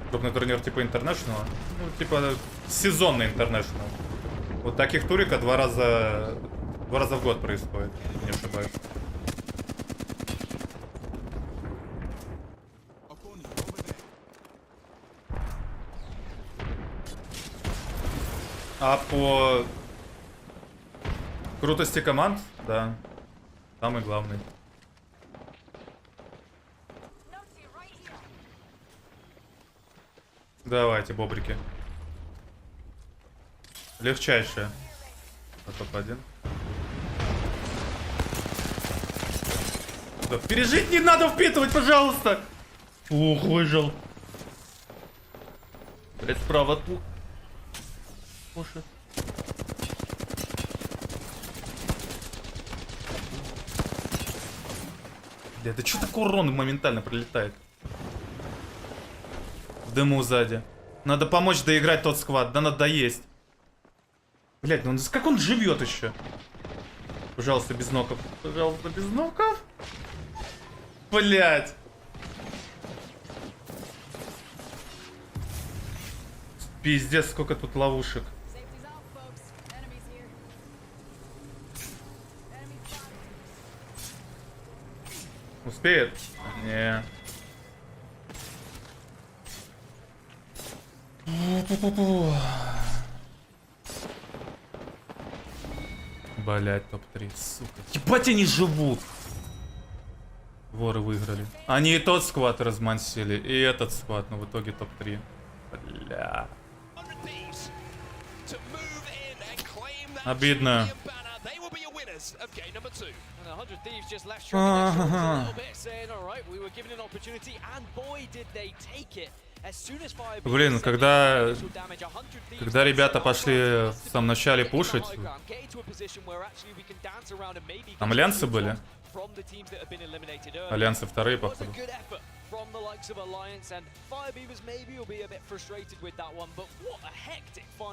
Крупный турнир типа International, ну, типа сезонный International. Вот таких турика два раза в год происходит, не ошибаюсь. А по крутости команд, да, самый главный. Давайте, бобрики. Легчайшее. Топ-1. Да, пережить не надо впитывать, пожалуйста! Ух, выжил. Блять, справа тут. Слушай. Бля, да что такой урон моментально прилетает? В дыму сзади. Надо помочь доиграть тот сквад. Да надо доесть. Блять, ну как он живет еще? Пожалуйста, без ноков. Пожалуйста, без ноков. Блять. Пиздец, сколько тут ловушек. Успеет? Не. Блять, топ-3, сука. Ебать, они живут. Воры выиграли. Они и тот сквад размансили, и этот сквад, но в итоге топ-3. Бля. Обидно. Блин, когда ребята пошли в самом начале пушить, там альянсы были? Альянсы вторые, походу.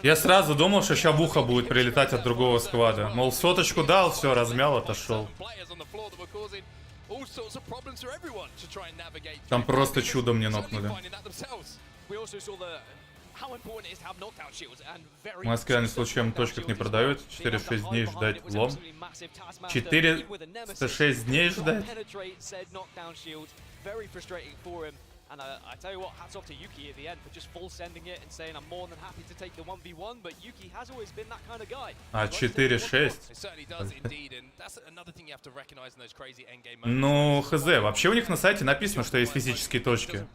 Я сразу думал, что сейчас буха будет прилетать от другого сквада. Мол, соточку дал, все, размял, отошел. all sorts of problems for everyone to try and navigate. Там просто чудом не нокнули. We also saw how important it is to have knockdown shields and very. В Москве они случаем точках не продают. 4-6 дней ждать лом. 4-6 дней ждать. Very frustrating for him. And I tell you what, hats off to Yuki at the end for just full sending it and saying I'm more than happy to take the 1v1, but Yuki has always been that kind of guy. А 4-6. Ну, хз. Вообще у них на сайте написано, что есть физические точки.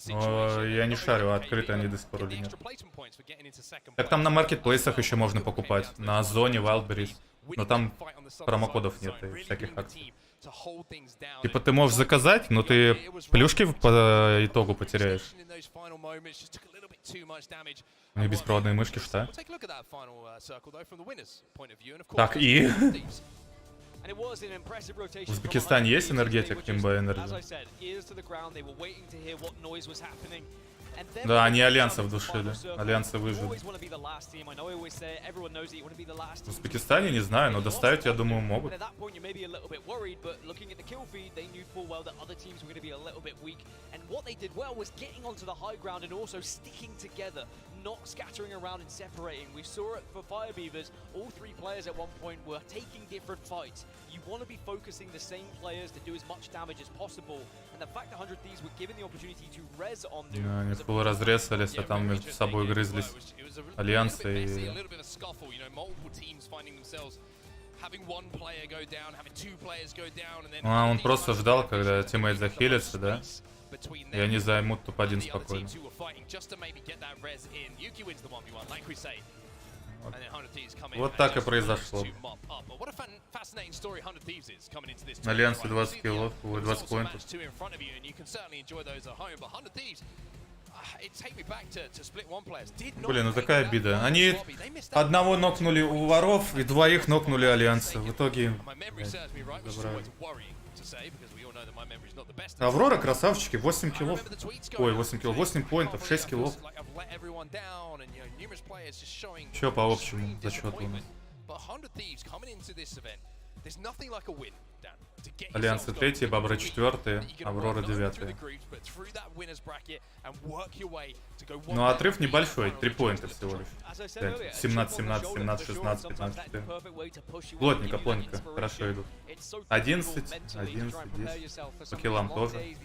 Но я не шарю, открыты они до сих пор или нет. Как там на маркетплейсах еще можно покупать? На Озоне, Wildberries. Но там промокодов нет и всяких акций. Типа ты можешь заказать, но ты плюшки по итогу потеряешь. У меня беспроводные мышки, что? Так, и... В Узбекистане есть энергетик, IMBA Energy? Да, они альянсов душили. Альянсы выжили. В Узбекистане не знаю, но доставить, я думаю, могут. Not scattering around and separating. We saw it for Fire Beavers. All three players at one point were taking different fights. You want to be focusing the same players to do as much damage as possible. And the fact that 100 Thieves were given the opportunity to res on them. Они фул разрезались, а там между собой грызлись альянсы и... А, он просто ждал, когда тиммейт захилится, да? И они займут топ-1 спокойно. Вот так и произошло. На Альянсе 20 киллов, 20 поинтов. Блин, ну такая обида. Они одного нокнули у воров и двоих нокнули Альянса. В итоге... Аврора, красавчики, 8 киллов. Ой, 8 киллов, 8 поинтов, 6 киллов. Чё по общему зачету у нас? Альянсы 3, Бобры 4, Аврора 9. Ну, отрыв небольшой, 3 поинта всего лишь. 17, 17, 17, 16, 15, 14. Плотненько, хорошо идут. 11, 11, 10. По киллам тоже.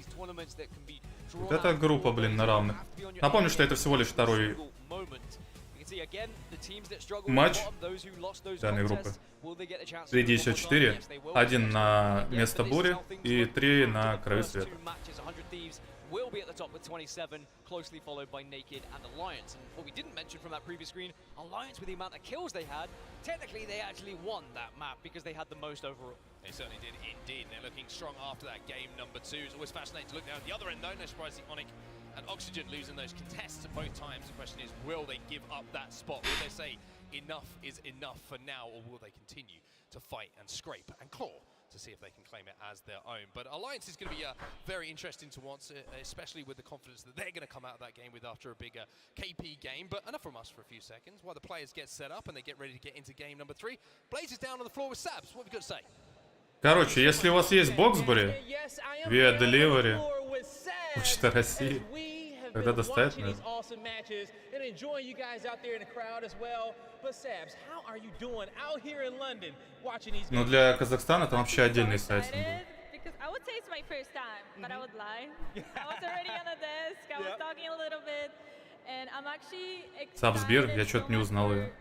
Вот эта группа, блин, на равных. Напомню, что это всего лишь второй матч данной группы. Впереди еще 4. 1 на место бури и 3 на краю света. Will be at the top with 27, closely followed by Naked and Alliance. And what we didn't mention from that previous screen, Alliance with the amount of kills they had, technically they actually won that map because they had the most overall. They certainly did indeed. They're looking strong after that game number 2. It's always fascinating to look down at the other end though. No surprise, the Onyx and Oxygen losing those contests at both times. The question is, will they give up that spot? Will they say enough is enough for now, or will they continue to fight and scrape and claw to see if they can claim it as their own? But Alliance is going to be very interesting to watch, especially with the confidence that they're going to come out of that game with after a bigger KP game. But enough from us for a few seconds while the players get set up and they get ready to get into game number 3. Blaze is down on the floor with Sabs. What have we got to say? Короче, если у вас есть Боксбери, Via Delivery, Почта России, тогда доставят, наверное. Но для Казахстана там вообще отдельный сайт. I would say it's my first time, but I would lie. I was already on the desk, I was talking a little bit, and I'm actually Сабсбир, я что-то не узнал ее.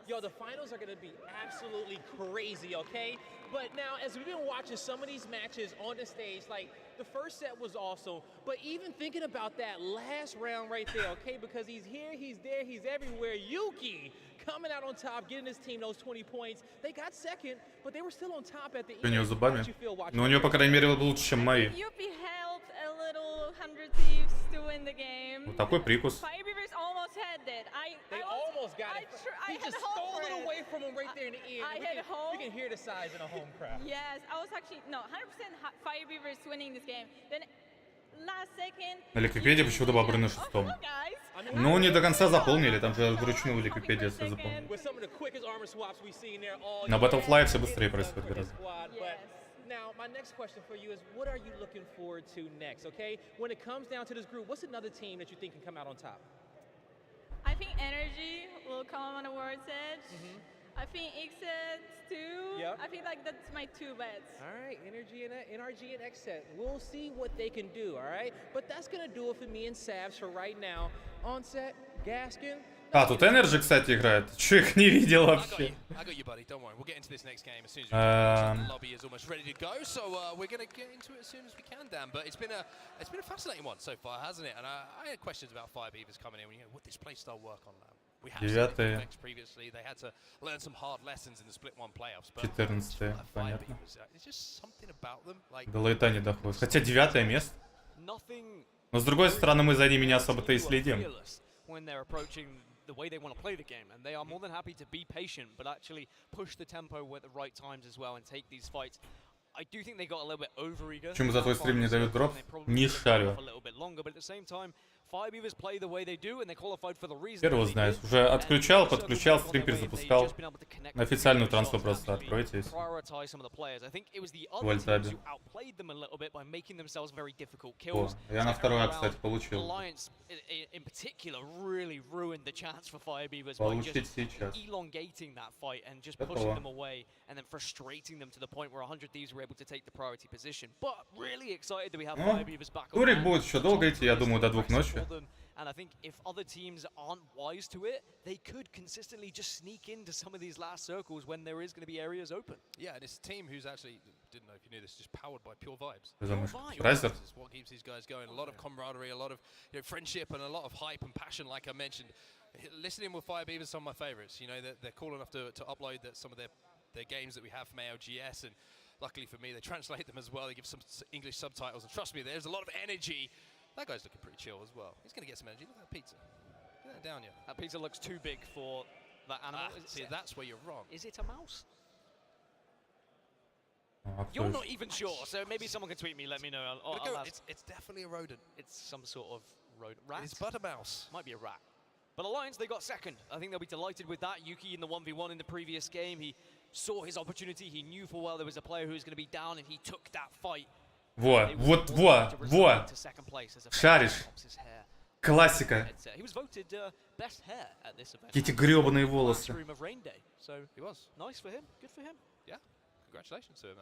Yo, the finals are going to be absolutely crazy, okay? But now, as we've been watching some of these matches on the stage, like, the first set was awesome, but even thinking about that last round right there, okay? Because he's here, he's there, he's everywhere. Yuki coming out on top, getting his team those 20 points. They got second, but they were still on top at the end. У нее зубами. Но у нее, по крайней мере, лучше, чем мои. Вот такой прикус. They almost got it. He just stole it away from him right there in the ear. We can hear the size in a home crowd. Yes, I was actually, no, 100% Fire Beavers winning this game. Then На Ликвипедии почему-то бобры на 6-м. Ну, не до конца заполнили, там же вручную в Ликвипедии все заполнили. На Battlefly все быстрее происходит гораздо. Now, my next question for you is, what are you looking forward to next, okay? When it comes down to this group, what's another team that you think can come out on top? I think Energy will come on the world's edge. I think XSET too. Yep. I think like that's my two bets. All right, NRG and XSET. We'll see what they can do, all right? But that's going to do it for me and Savs for right now. On set, Gaskin. А, тут Energy, кстати, играет. Че их не видел вообще? I got you, buddy. Don't worry. We'll get into this next game as soon as the lobby is almost ready to go. So we're going to get into it as soon as we can, Dan. But it's been a fascinating one so far, hasn't it? And I had questions about Fire Beavers coming in. Would this playstyle work on them? We have seen it previously. They had to learn some hard lessons in the Split 1 playoffs. But 14-е, понятно. There's just something about them. Like До лейта не доходит. Хотя 9-е место. Но с другой стороны, мы за ними не особо-то и следим. The way they want to play the game, and they are more than happy to be patient, but actually push the tempo at the right times as well and take these fights. I do think they got a little bit overeager. Почему за твой стрим не дают дроп? Не шарю. Хер его знает. Уже отключал, подключал, стрим перезапускал. На официальную трансфер просто откройте. В альтабе. О, я на второй, кстати, получил. Получить сейчас. Турик будет еще долго идти, я думаю, до 2 ночи. And I think if other teams aren't wise to it, they could consistently just sneak into some of these last circles when there is going to be areas open. Yeah, and it's a team who's actually, didn't know if you knew this, just powered by pure vibes. Pure vibes is what keeps these guys going. A lot of camaraderie, a lot of friendship, and a lot of hype and passion, like I mentioned. Listening with Fire Beavers, some of my favorites. You know, they're cool enough to upload some of their games that we have from ALGS, and luckily for me, they translate them as well. They give some English subtitles, and trust me, there's a lot of energy. That guy's looking pretty chill as well. He's going to get some energy. Look at that pizza. Get that down, yeah. That pizza looks too big for that animal. See, that's where you're wrong. Is it a mouse? You're not even sure, so maybe someone can tweet me, let me know. It's definitely a rodent. It's some sort of rodent. Rat? It's but a mouse. Might be a rat. But Alliance, they got second. I think they'll be delighted with that. Yuki in the 1v1 in the previous game, he saw his opportunity. He knew full well there was a player who was going to be down, and he took that fight. Во. Шаришь. Классика. Эти гребаные волосы.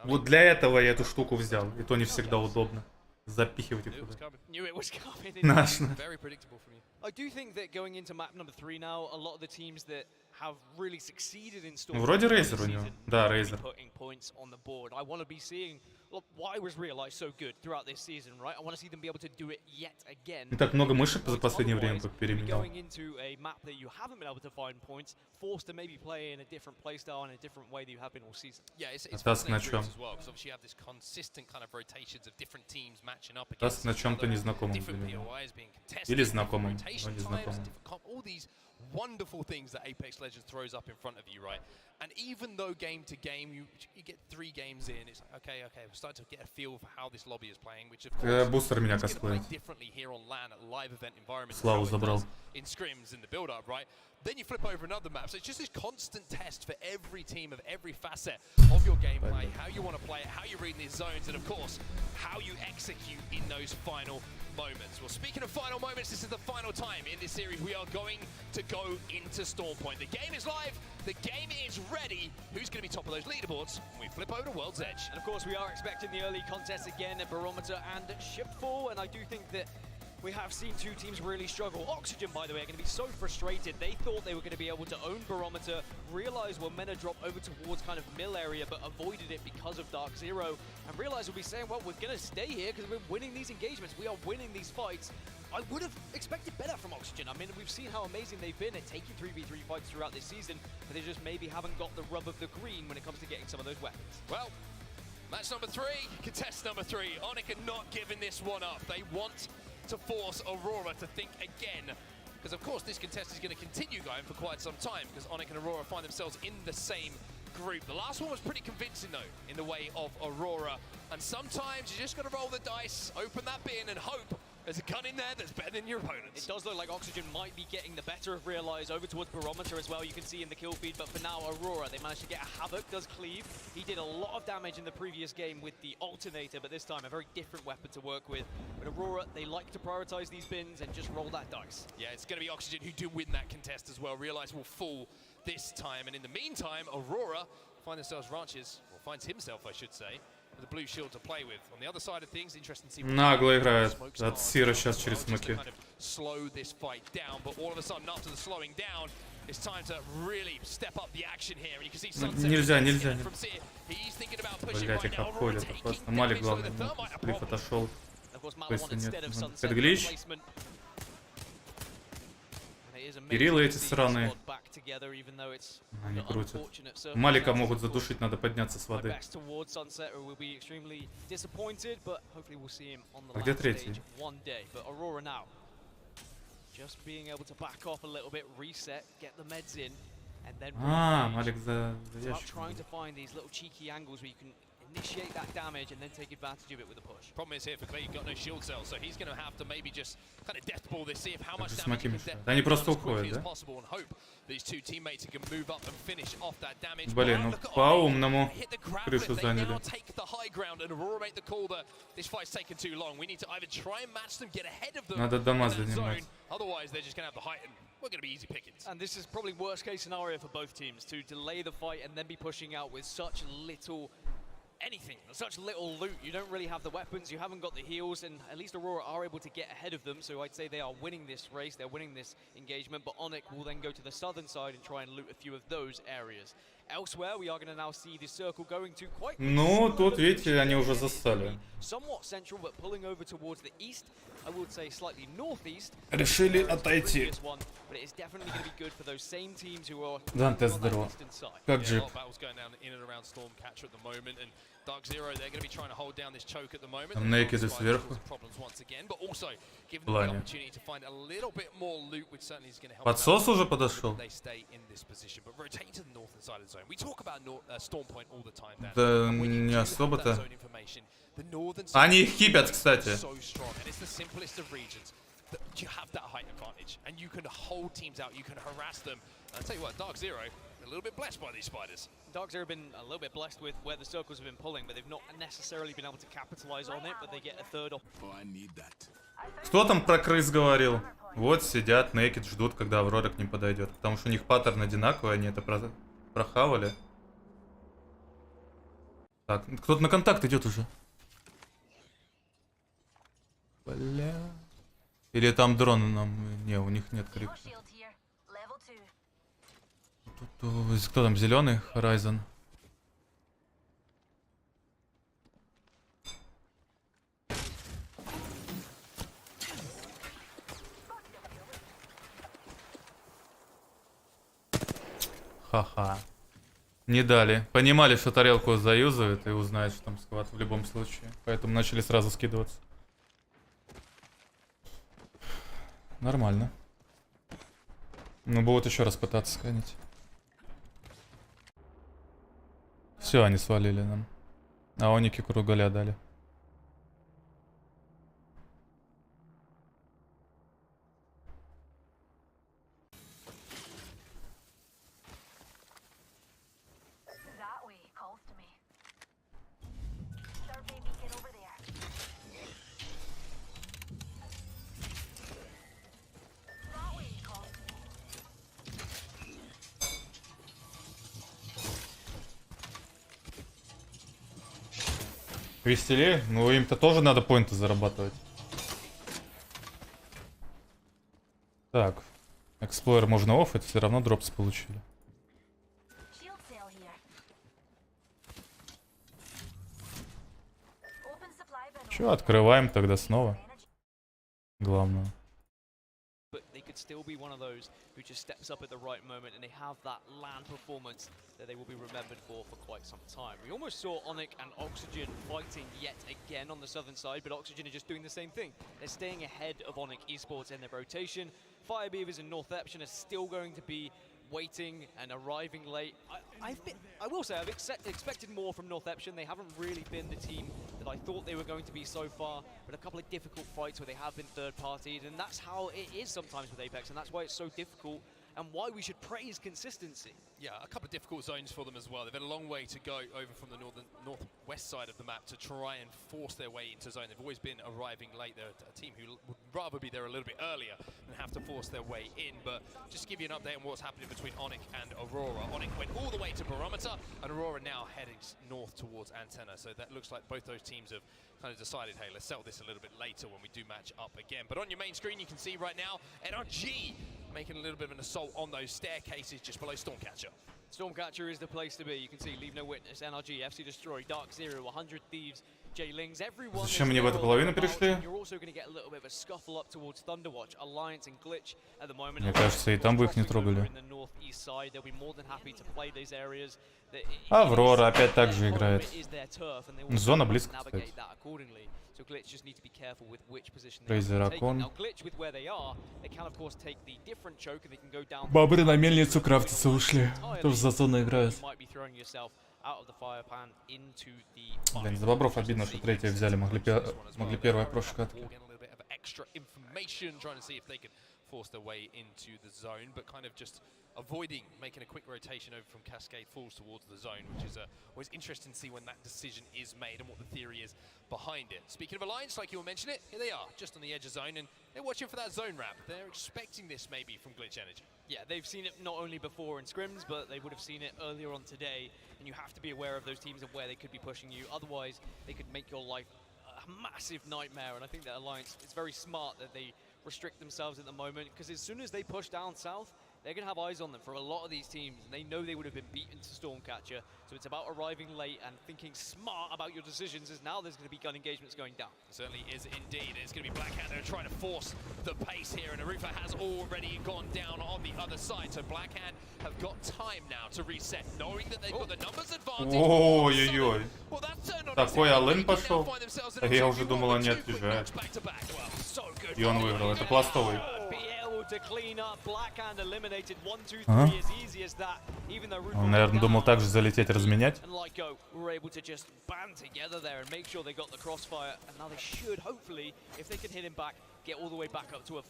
Вот для этого я эту штуку взял. И то не всегда удобно. Запихивать их туда. Нашно. Ну, вроде Рейзер у него. Да, Рейзер. Не так много мышек за последнее время как переменял. Таск на чем? Таск на чем-то незнакомом для меня. Или знакомым, но незнакомым. Wonderful things that Apex Legends throws up in front of you, right? And even though game to game you get 3 games in, it's like, okay, we're starting to get a feel for how this lobby is playing, which of course бустер меня is going to play косплеит. differently here on LAN at live event environments. Славу забрал. In scrims, in the build-up, right? Then you flip over another map, so it's just this constant test for every team of every facet of your gameplay, how you want to play it, how you read these zones, and of course, how you execute in those final moments. Well, speaking of final moments, this is the final time in this series we are going to go into Storm Point. The game is live, the game is ready. Who's going to be top of those leaderboards? We flip over to World's Edge. And of course, we are expecting the early contests again at Barometer and Shipfall, and I do think that we have seen 2 teams really struggle. Oxygen, by the way, are going to be so frustrated. They thought they were going to be able to own Barometer, realize when Mena dropped over towards kind of mill area, but avoided it because of Dark Zero, and realize we'll be saying, well, we're going to stay here because we're winning these engagements. We are winning these fights. I would have expected better from Oxygen. I mean, we've seen how amazing they've been at taking 3v3 fights throughout this season, but they just maybe haven't got the rub of the green when it comes to getting some of those weapons. Well, match number 3, contest number 3. Onyx are not giving this one up. They want to force Aurora to think again, because of course this contest is going to continue going for quite some time, because Onyx and Aurora find themselves in the same group. The last one was pretty convincing, though, in the way of Aurora. And sometimes you just got to roll the dice, open that bin, and hope there's a gun in there that's better than your opponent's. It does look like Oxygen might be getting the better of Realize over towards Barometer as well. You can see in the kill feed, but for now, Aurora, they managed to get a Havoc, does cleave. He did a lot of damage in the previous game with the Alternator, but this time a very different weapon to work with. But Aurora, they like to prioritize these bins and just roll that dice. Yeah, it's going to be Oxygen who do win that contest as well. Realize will fall this time. And in the meantime, Aurora find themselves ranches, or finds himself, I should say, with a blue shield to play with. On the other side of things, interesting to see. Нагло играет. От Сира сейчас через смоки. Slow this fight down, but all of a sudden, after the slowing down, it's time to really step up the action here. And you can see Sunset Нельзя. from Seer. He's thinking about pushing Блять, right их now. обходят. Просто Малик, главное, сплиф отошел. Если нет. Хэдглич. Кирилла эти сраные. Они крутят. Малика могут задушить, надо подняться с воды. А где третий? А, Малик за ящиком. Initiate that damage and then take advantage of it with a push. Problem is here for Clay, you've got no shield cell, so he's going to have to maybe just kind of death ball this, see if how much damage he can death Они просто as quickly уходят, as да? possible and hope these two teammates can move up and finish off that damage. Блин, ну по-умному крышу They заняли. now take the high ground and Aurora make the call that this fight's taken too long. We need to either try and match them, get ahead of them Надо дома in that занимать. zone, otherwise they're just going to have the height and we're going to be easy pickings. And this is probably worst case scenario for both teams, to delay the fight and then be pushing out with such little anything, such little loot. You don't really have the weapons, you haven't got the heals, and at least Aurora are able to get ahead of them, so I'd say they are winning this race, they're winning this engagement, but Onyx will then go to the southern side and try and loot a few of those areas. Elsewhere, we are going to now see the circle going to quite... Ну, тут, видите, они уже зассали. Somewhat central, but pulling over towards the east, I would say slightly northeast. Решили отойти. But it is definitely going to be good for those same teams who are Данте, здорово. Как джип? Там Naked сверху. В плане. Подсос уже подошел? Да не особо-то. Они их кипят, кстати. You have that height advantage, and you can hold teams out, you can harass them. I'll tell you what, Dark Zero, a little bit blessed by these spiders. Dark Zero have been a little bit blessed with where the circles have been pulling, but they've not necessarily been able to capitalize on it, but they get a third off. Oh, I need that. Кто там про крыс говорил? Вот сидят, Naked, ждут, когда Аврора к ним подойдет. Потому что у них паттерн одинаковый, они это прохавали. Так, кто-то на контакт идет уже. Бля. Или там дрон нам... Не, у них нет крика. Кто там, зеленый? Horizon. Ха-ха. Не дали. Понимали, что тарелку заюзают и узнают, что там схват в любом случае. Поэтому начали сразу скидываться. Нормально. Ну, будут еще раз пытаться сканить. Все, они свалили нам. А оники кругаля дали. Веселее? Ну, им-то тоже надо поинты зарабатывать. Так. Эксплойер можно оффать, все равно дропс получили. Че, открываем тогда снова. Главное. Still be one of those who just steps up at the right moment, and they have that LAN performance that they will be remembered for quite some time. We almost saw Onyx and Oxygen fighting yet again on the southern side, but Oxygen are just doing the same thing. They're staying ahead of Onyx Esports in their rotation. Firebeavers and North Eption are still going to be waiting and arriving late. I will say I've expected more from Northeption. They haven't really been the team that I thought they were going to be so far, but a couple of difficult fights where they have been third-partied, and that's how it is sometimes with Apex, and that's why it's so difficult and why we should praise consistency. Yeah, a couple of difficult zones for them as well. They've had a long way to go over from the northwest side of the map to try and force their way into zone. They've always been arriving late. They're a team who would rather be there a little bit earlier than have to force their way in. But just to give you an update on what's happening between Onyx and Aurora. Onyx went all the way to Barometer, and Aurora now heading north towards Antenna. So that looks like both those teams have kind of decided, hey, let's settle this a little bit later when we do match up again. But on your main screen, you can see right now, NRG making a little bit of an assault on those staircases just below Stormcatcher. Stormcatcher is the place to be. You can see Leave No Witness, NRG, FC Destroy, Dark Zero, 100 Thieves, J-Lings, everyone. Зачем мне в эту половину перешли? You're also going to get a little bit of a scuffle up towards Thunderwatch, Alliance and Glitch at the moment. Мне кажется, и там бы их не трогали. In the northeast side, they'll be more than happy to play these areas. Аврора опять так же играет. Зона близко, кстати. So Glitch just need to be careful with which position they are taking. Now Glitch with where they are, they can of course take the different choke and they can go down. Бобры на мельницу крафтиться ушли. Тоже за зону играют. Блин, за бобров обидно, что третье взяли. Могли первое прошкать. Force their way into the zone, but kind of just avoiding making a quick rotation over from Cascade Falls towards the zone, which is always interesting to see when that decision is made and what the theory is behind it. Speaking of Alliance, like you were mentioning it, here they are, just on the edge of zone, and they're watching for that zone wrap. They're expecting this maybe from Glitch Energy. Yeah, they've seen it not only before in scrims, but they would have seen it earlier on today, and you have to be aware of those teams and where they could be pushing you. Otherwise, they could make your life a massive nightmare, and I think that Alliance, it's very smart that they restrict themselves at the moment, because as soon as they push down south, they're going to have eyes on them for a lot of these teams, and they know they would have been beaten to Stormcatcher, so it's about arriving late and thinking smart about your decisions, as now there's going to be gun engagements going down. It certainly is indeed. It's going to be Blackhand that are trying to force the pace here, and Arufa has already gone down on the other side, so Blackhand have got time now to reset, knowing that they've got the numbers advantage. Ой-ой-ой. Такой Алын пошел. Я уже думал, они отъезжают. И он выиграл. Это пластовый. Он, наверное, думал также залететь, разменять.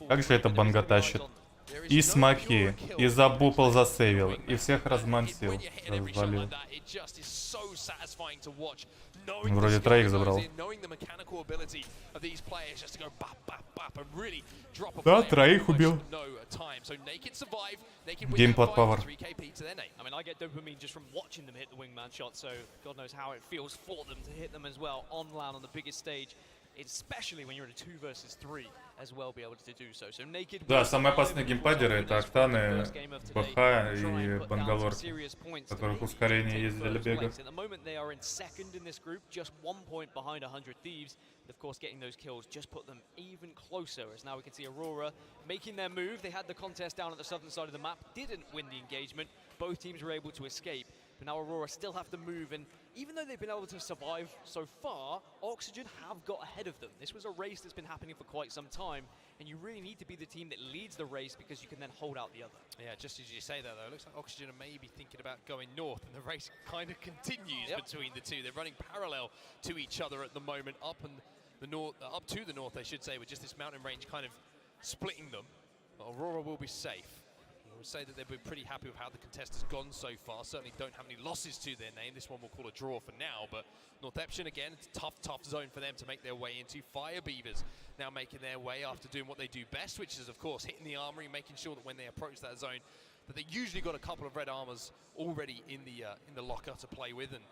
Как же это банга тащит? И смоки, и забупал засейвил, и всех размансил, развалил. Вроде троих забрал. Да, троих убил. Геймпад пауэр. Especially when you're in a 2 versus 3 as well, be able to do so. So Naked. Да, самые опасные геймпадеры это Октаны, БХ и Бангалор, которых ускорение ездили бегать. At the moment they are in second in this group, just 1 point behind 100 Thieves. But of course, getting those kills just put them even closer, as now we can see Aurora making their move. They had the contest down at the southern side of the map, didn't win the engagement. Both teams were able to escape. But now Aurora still have to move, and even though they've been able to survive so far, Oxygen have got ahead of them. This was a race that's been happening for quite some time, and you really need to be the team that leads the race because you can then hold out the other. Yeah, just as you say that though, it looks like Oxygen are maybe thinking about going north, and the race kind of continues between the two. They're running parallel to each other at the moment, up to the north, I should say, with just this mountain range kind of splitting them. But Aurora will be safe. I would say that they've been pretty happy with how the contest has gone so far. Certainly don't have any losses to their name. This one we'll call a draw for now, but Northeption again, it's a tough zone for them to make their way into. Fire Beavers now making their way after doing what they do best, which is of course hitting the armory, making sure that when they approach that zone, that they usually got a couple of red armors already in the locker to play with. And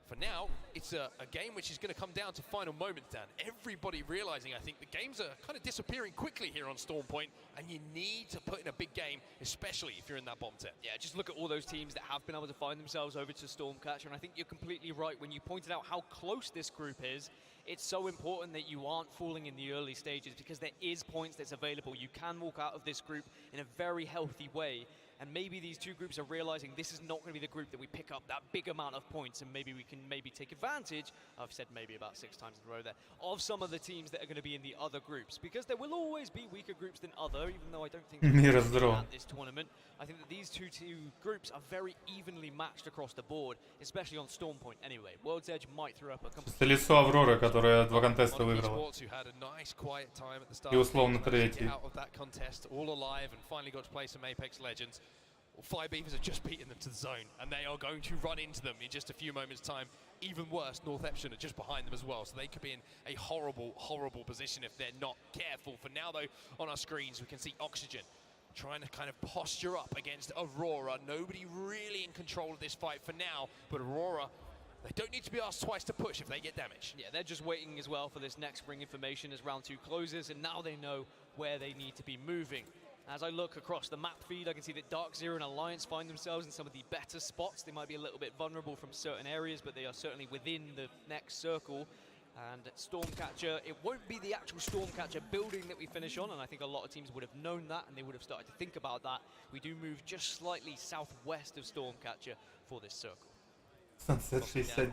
for now, it's a game which is going to come down to final moments, Dan. Everybody realizing, I think, the games are kind of disappearing quickly here on Storm Point, and you need to put in a big game, especially if you're in that bomb 10. Yeah, just look at all those teams that have been able to find themselves over to Stormcatcher, and I think you're completely right when you pointed out how close this group is. It's so important that you aren't falling in the early stages, because there is points that's available. You can walk out of this group in a very healthy way. And maybe these two groups are realizing this is not going to be the group that we pick up that big amount of points, and maybe we can take advantage, I've said maybe about 6 times in a row there, of some of the teams that are going to be in the other groups. Because there will always be weaker groups than other, even though I don't think at this tournament. I think that these two groups are very evenly matched across the board, especially on Storm Point anyway. World's Edge might throw up a Это лицо Авроры, которая 2 контеста выиграла. И условно 3-й. All alive and finally got to play some Apex Legends. Well, FireBeavers have just beaten them to the zone, and they are going to run into them in just a few moments' time. Even worse, North Epsom are just behind them as well, so they could be in a horrible, horrible position if they're not careful. For now, though, on our screens, we can see Oxygen trying to kind of posture up against Aurora. Nobody really in control of this fight for now, but Aurora, they don't need to be asked twice to push if they get damage. Yeah, they're just waiting as well for this next spring information as round 2 closes, and now they know where they need to be moving. As I look across the map feed, I can see that Dark Zero and Alliance find themselves in some of the better spots. They might be a little bit vulnerable from certain areas, but they are certainly within the next circle. And Stormcatcher, it won't be the actual Stormcatcher building that we finish on, and I think a lot of teams would have known that, and they would have started to think about that. We do move just slightly southwest of Stormcatcher for this circle. Sunset 69.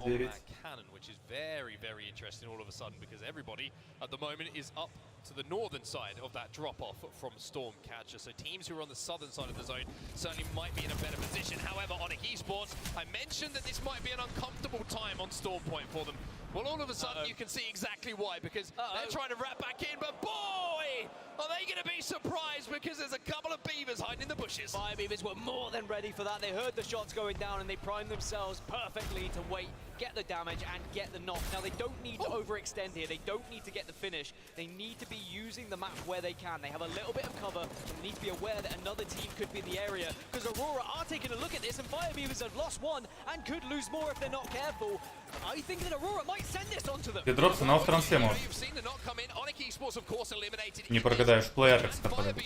Cannon, which is very, very interesting all of a sudden, because everybody at the moment is up to the northern side of that drop-off from Stormcatcher. So teams who are on the southern side of the zone certainly might be in a better position. However, Onyx Esports, I mentioned that this might be an uncomfortable time on Storm Point for them. Well, all of a sudden you can see exactly why, because they're trying to wrap back in, but boy, are they going to be surprised, because there's a couple of beavers hiding in the bushes. FireBeavers were more than ready for that. They heard the shots going down and they primed themselves perfectly to wait, get the damage and get the knock. Now they don't need to overextend here. They don't need to get the finish. They need to be using the map where they can. They have a little bit of cover and need to be aware that another team could be in the area, because Aurora are taking a look at this, and FireBeavers have lost one and could lose more if they're not careful. I think that Aurora might send this onto them. Дропсы на оф-трансе может. Не прогадаешь, плеер попадает.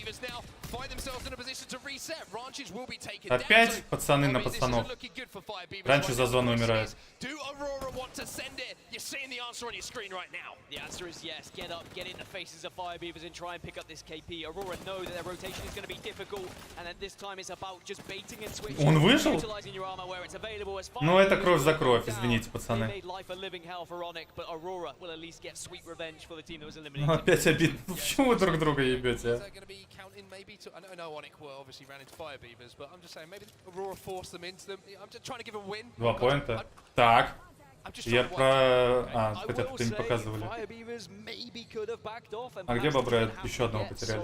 Опять пацаны на пацанов. Раньше за зону умирают. The answer is yes. Get up, get in the faces of FireBeavers and try and pick up this KP. Aurora know that their rotation is going to be difficult, and at this time it's about just baiting and switching. Он вышел? Utilizing your armor where it's available. As Ну это кровь за кровь, извините, пацаны. made life a living hell for Onyx, but Aurora will at least get sweet revenge for the team that was eliminated. Опять обидно. Почему вы друг друга ебете? I know Onyx were obviously ran into FireBeavers, but I'm just saying maybe Aurora forced them into them. I'm just trying to give a win. 2 поинта. Так. Я про... А, хотя это не показывали. А где бобры? Еще одного потеряли.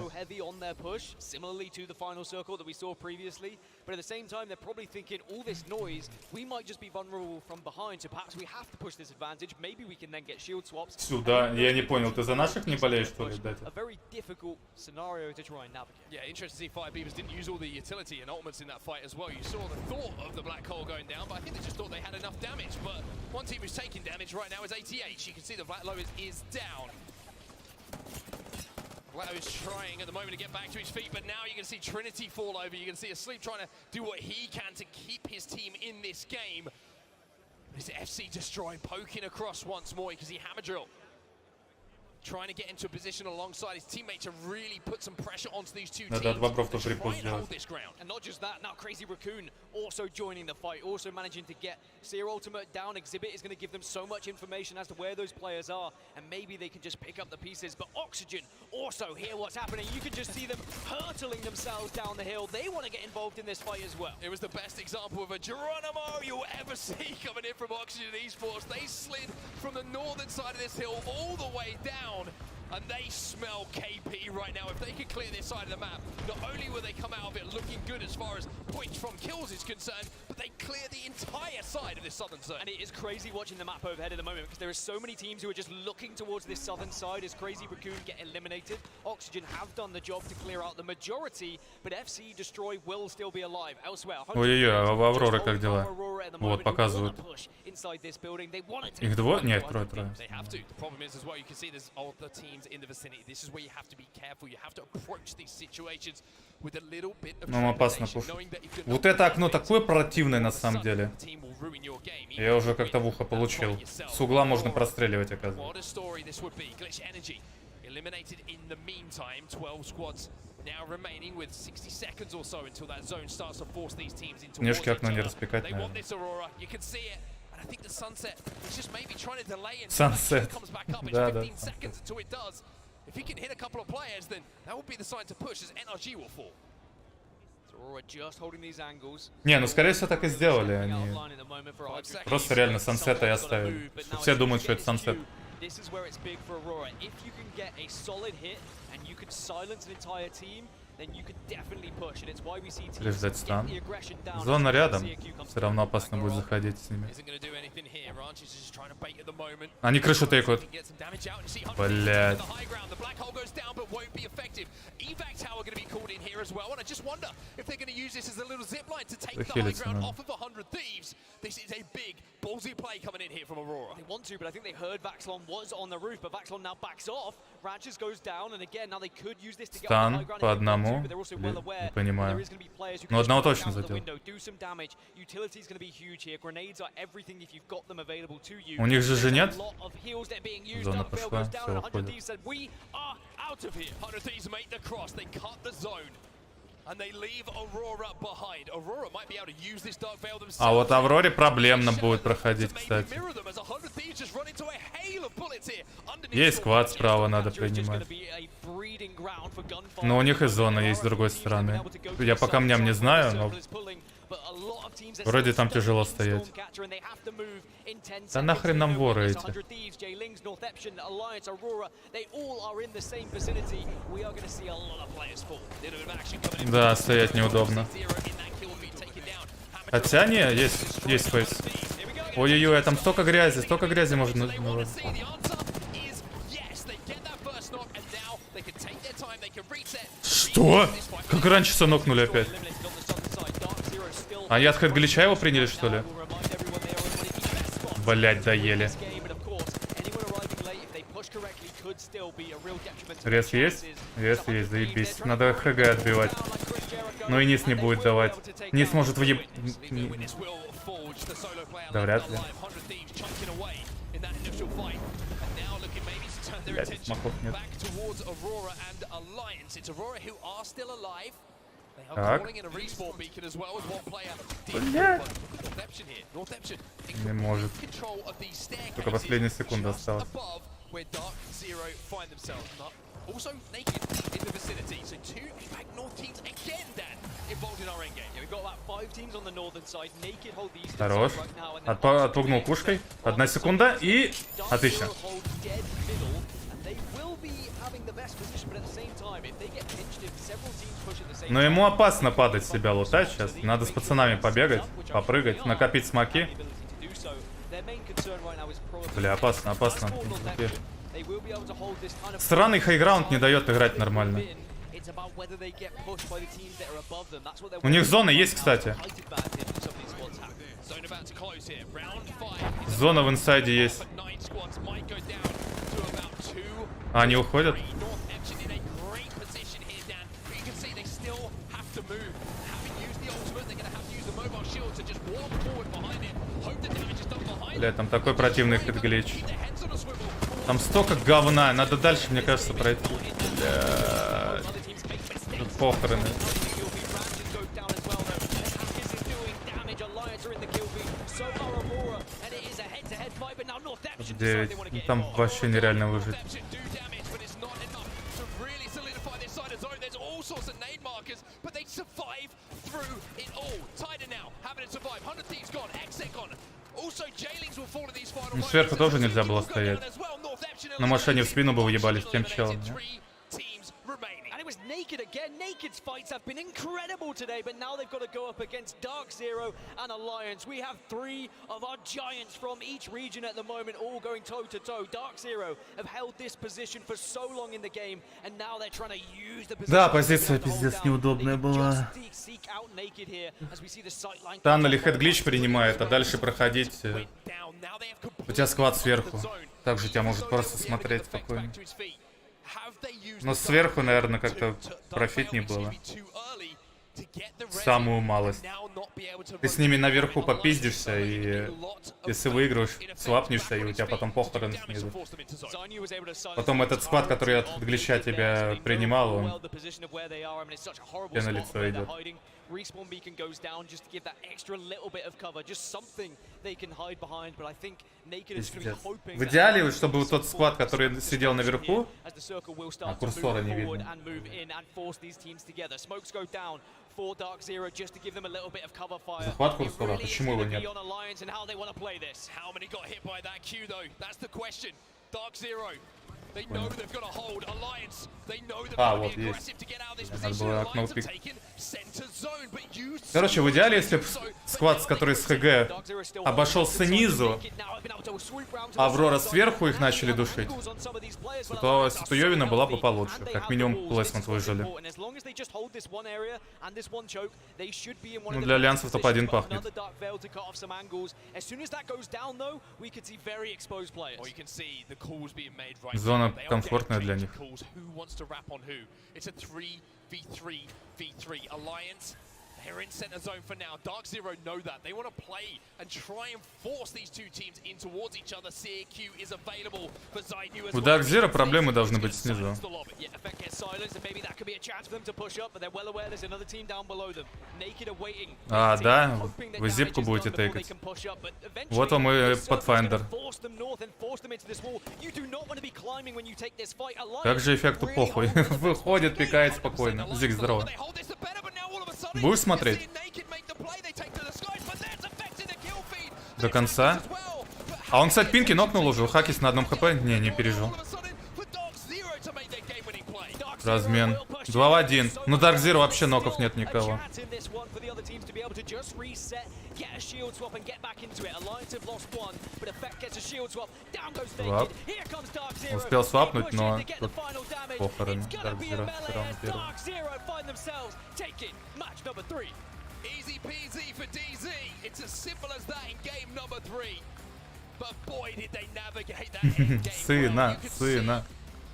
Сюда? Я не понял, ты за наших не болеешь, что ли, дать? Yeah, interesting to see FireBeavers didn't use all the utility and ultimates in that fight as well. You saw the thought of the black hole going down, but I think they just thought they had enough damage. But one team who's taking damage right now is ATH. You can see the Vlado is down. Vlado is trying at the moment to get back to his feet, but now you can see Trinity fall over. You can see Asleep trying to do what he can to keep his team in this game. Is FC Destroy poking across once more? You can see Hammer Drill trying to get into a position alongside his teammates to really put some pressure onto these two teams. Hold this ground. And not just that, now Crazy Raccoon also joining the fight, also managing to get Seer Ultimate down. Exhibit is going to give them so much information as to where those players are, and maybe they can just pick up the pieces. But Oxygen also hear what's happening. You can just see them hurtling themselves down the hill. They want to get involved in this fight as well. It was the best example of a Geronimo you'll ever see coming in from Oxygen Esports. They slid from the northern side of this hill all the way down. And they smell KP right now. If they can clear this side of the map, not only will they come out of it looking good as far as points from kills is concerned, but they clear the entire side of this southern zone. And it is crazy watching the map overhead at the moment, because there are so many teams who are just looking towards this southern side as Crazy Raccoon get eliminated. Oxygen have done the job to clear out the majority, but FC Destroy will still be alive. Elsewhere, Ой-ой-ой, а в Авроры как дела? Вот, показывают. Их двое? Нет, трое. Нам опасно пушить. Вот это окно такое противное на самом деле. Я уже как-то в ухо получил. С угла можно простреливать, оказывается. Книжки окно не распекать, наверное. Сансет. Да, да. Не, ну скорее всего так и сделали. Они просто реально сансета и оставили. Все думают, что это сансет. Лишь дать стан. Зона рядом. Все равно опасно будет заходить с ними. Они крышу тейкают. Блядь. Захилиться надо. Стан по одному. Не понимаю. Но одного точно задел. У них же нет? Зона пошла, все, уходит. А вот Авроре проблемно будет проходить, кстати. Есть сквад справа, надо принимать. Но у них и зона есть с другой стороны. Я по камням не знаю, но вроде там тяжело стоять. Да нахрен нам воры эти? Да, стоять неудобно. Хотя не, есть спейс. Ой-ой-ой, там столько грязи можно. Что? Как раньше санокнули опять? А я от хэдглича его приняли, что ли? Блять, доели. Рез есть? Рез есть, заебись. Надо ХГ отбивать. Но и низ не будет давать. Низ может въеб... Да вряд ли. Блять, махов нет. Так. Блять. Не может. Только последняя секунда осталась. Хорош. Отпугнул пушкой. 1 секунда и... Отлично. Но ему опасно падать себя лутать сейчас. Надо с пацанами побегать, попрыгать, накопить смоки. Бля, опасно. Странный хайграунд не дает играть нормально. У них зона есть, кстати. Зона в инсайде есть. А, они уходят? Бля, там такой противный хитглич. Там столько говна. Надо дальше, мне кажется, пройти. Бля. Тут похороны. 9. Ну, там вообще нереально выжить. Ну, сверху тоже нельзя было стоять. На машине в спину бы уебались тем челом. Naked again. Naked's fights have been incredible today, but now they've got to go up against Dark Zero and Alliance. We have 3 of our giants from each region at the moment, all going toe-to-toe. Dark Zero have held this position for so long in the game, and now they're trying to use the position. Да, позиция пиздец неудобная была. Тан или хедглич принимает, а дальше проходить... У тебя сквад сверху. Также тебя может просто смотреть спокойно. Но сверху, наверное, как-то профит не было. самую малость. Ты с ними наверху попиздишься, и если выиграешь, свапнешься, и у тебя потом похороны снизу. Потом этот склад, который от глища тебя принимал, он тебе на лицо идет. Respawn beacon goes down just to give that extra little bit of cover, just something they can hide behind, but I think Naked is going to be hoping В идеале, чтобы вот тот склад, который сидел наверху, а курсора не видно. Захват курсора, почему его нет? А, вот есть. Надо было окно пик. Короче, в идеале, если склад, который с ХГ обошел снизу, Аврора сверху их начали душить, то Ситуевина была бы получше. Как минимум, плейсмент выжили. Ну, для альянсов топ-1 пахнет. Зона комфортная для них. They're in center zone for now. Dark Zero know that. They want to play and try and force these two teams in towards each other. CQ is available for Zaidu as well. У Dark Zero проблемы должны быть снизу. А, да? Вы зипку будете тейкать. Вот вам и Pathfinder. Как же эффекту похуй. Выходит, пикает спокойно. Зиг, здорово. Будешь смотреть? До конца? А он, кстати, пинки нокнул уже. Хакис на одном хп? Не пережил. Размен. 2 в 1. Ну, Dark Zero вообще ноков нет никого. Свап. Успел свапнуть, но тут похороны. Dark Zero все равно первый. Easy peasy for DZ. It's as simple as that in game number 3. But boy, did they navigate that end game. Сына.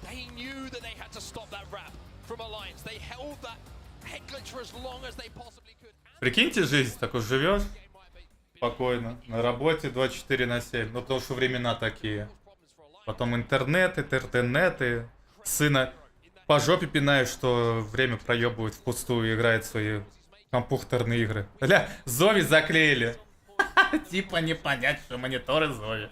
They knew that they had to stop that wrap from Alliance. They held that heckler for as long as they possibly could. Прикиньте, жизнь такой живешь спокойно. На работе 24/7. Ну, потому что времена такие. Потом интернеты. Сына по жопе пинаешь, что время проебывает впустую и играет в свои компьютерные игры. Бля, Зови заклеили. Типа не понять, что мониторы Зови.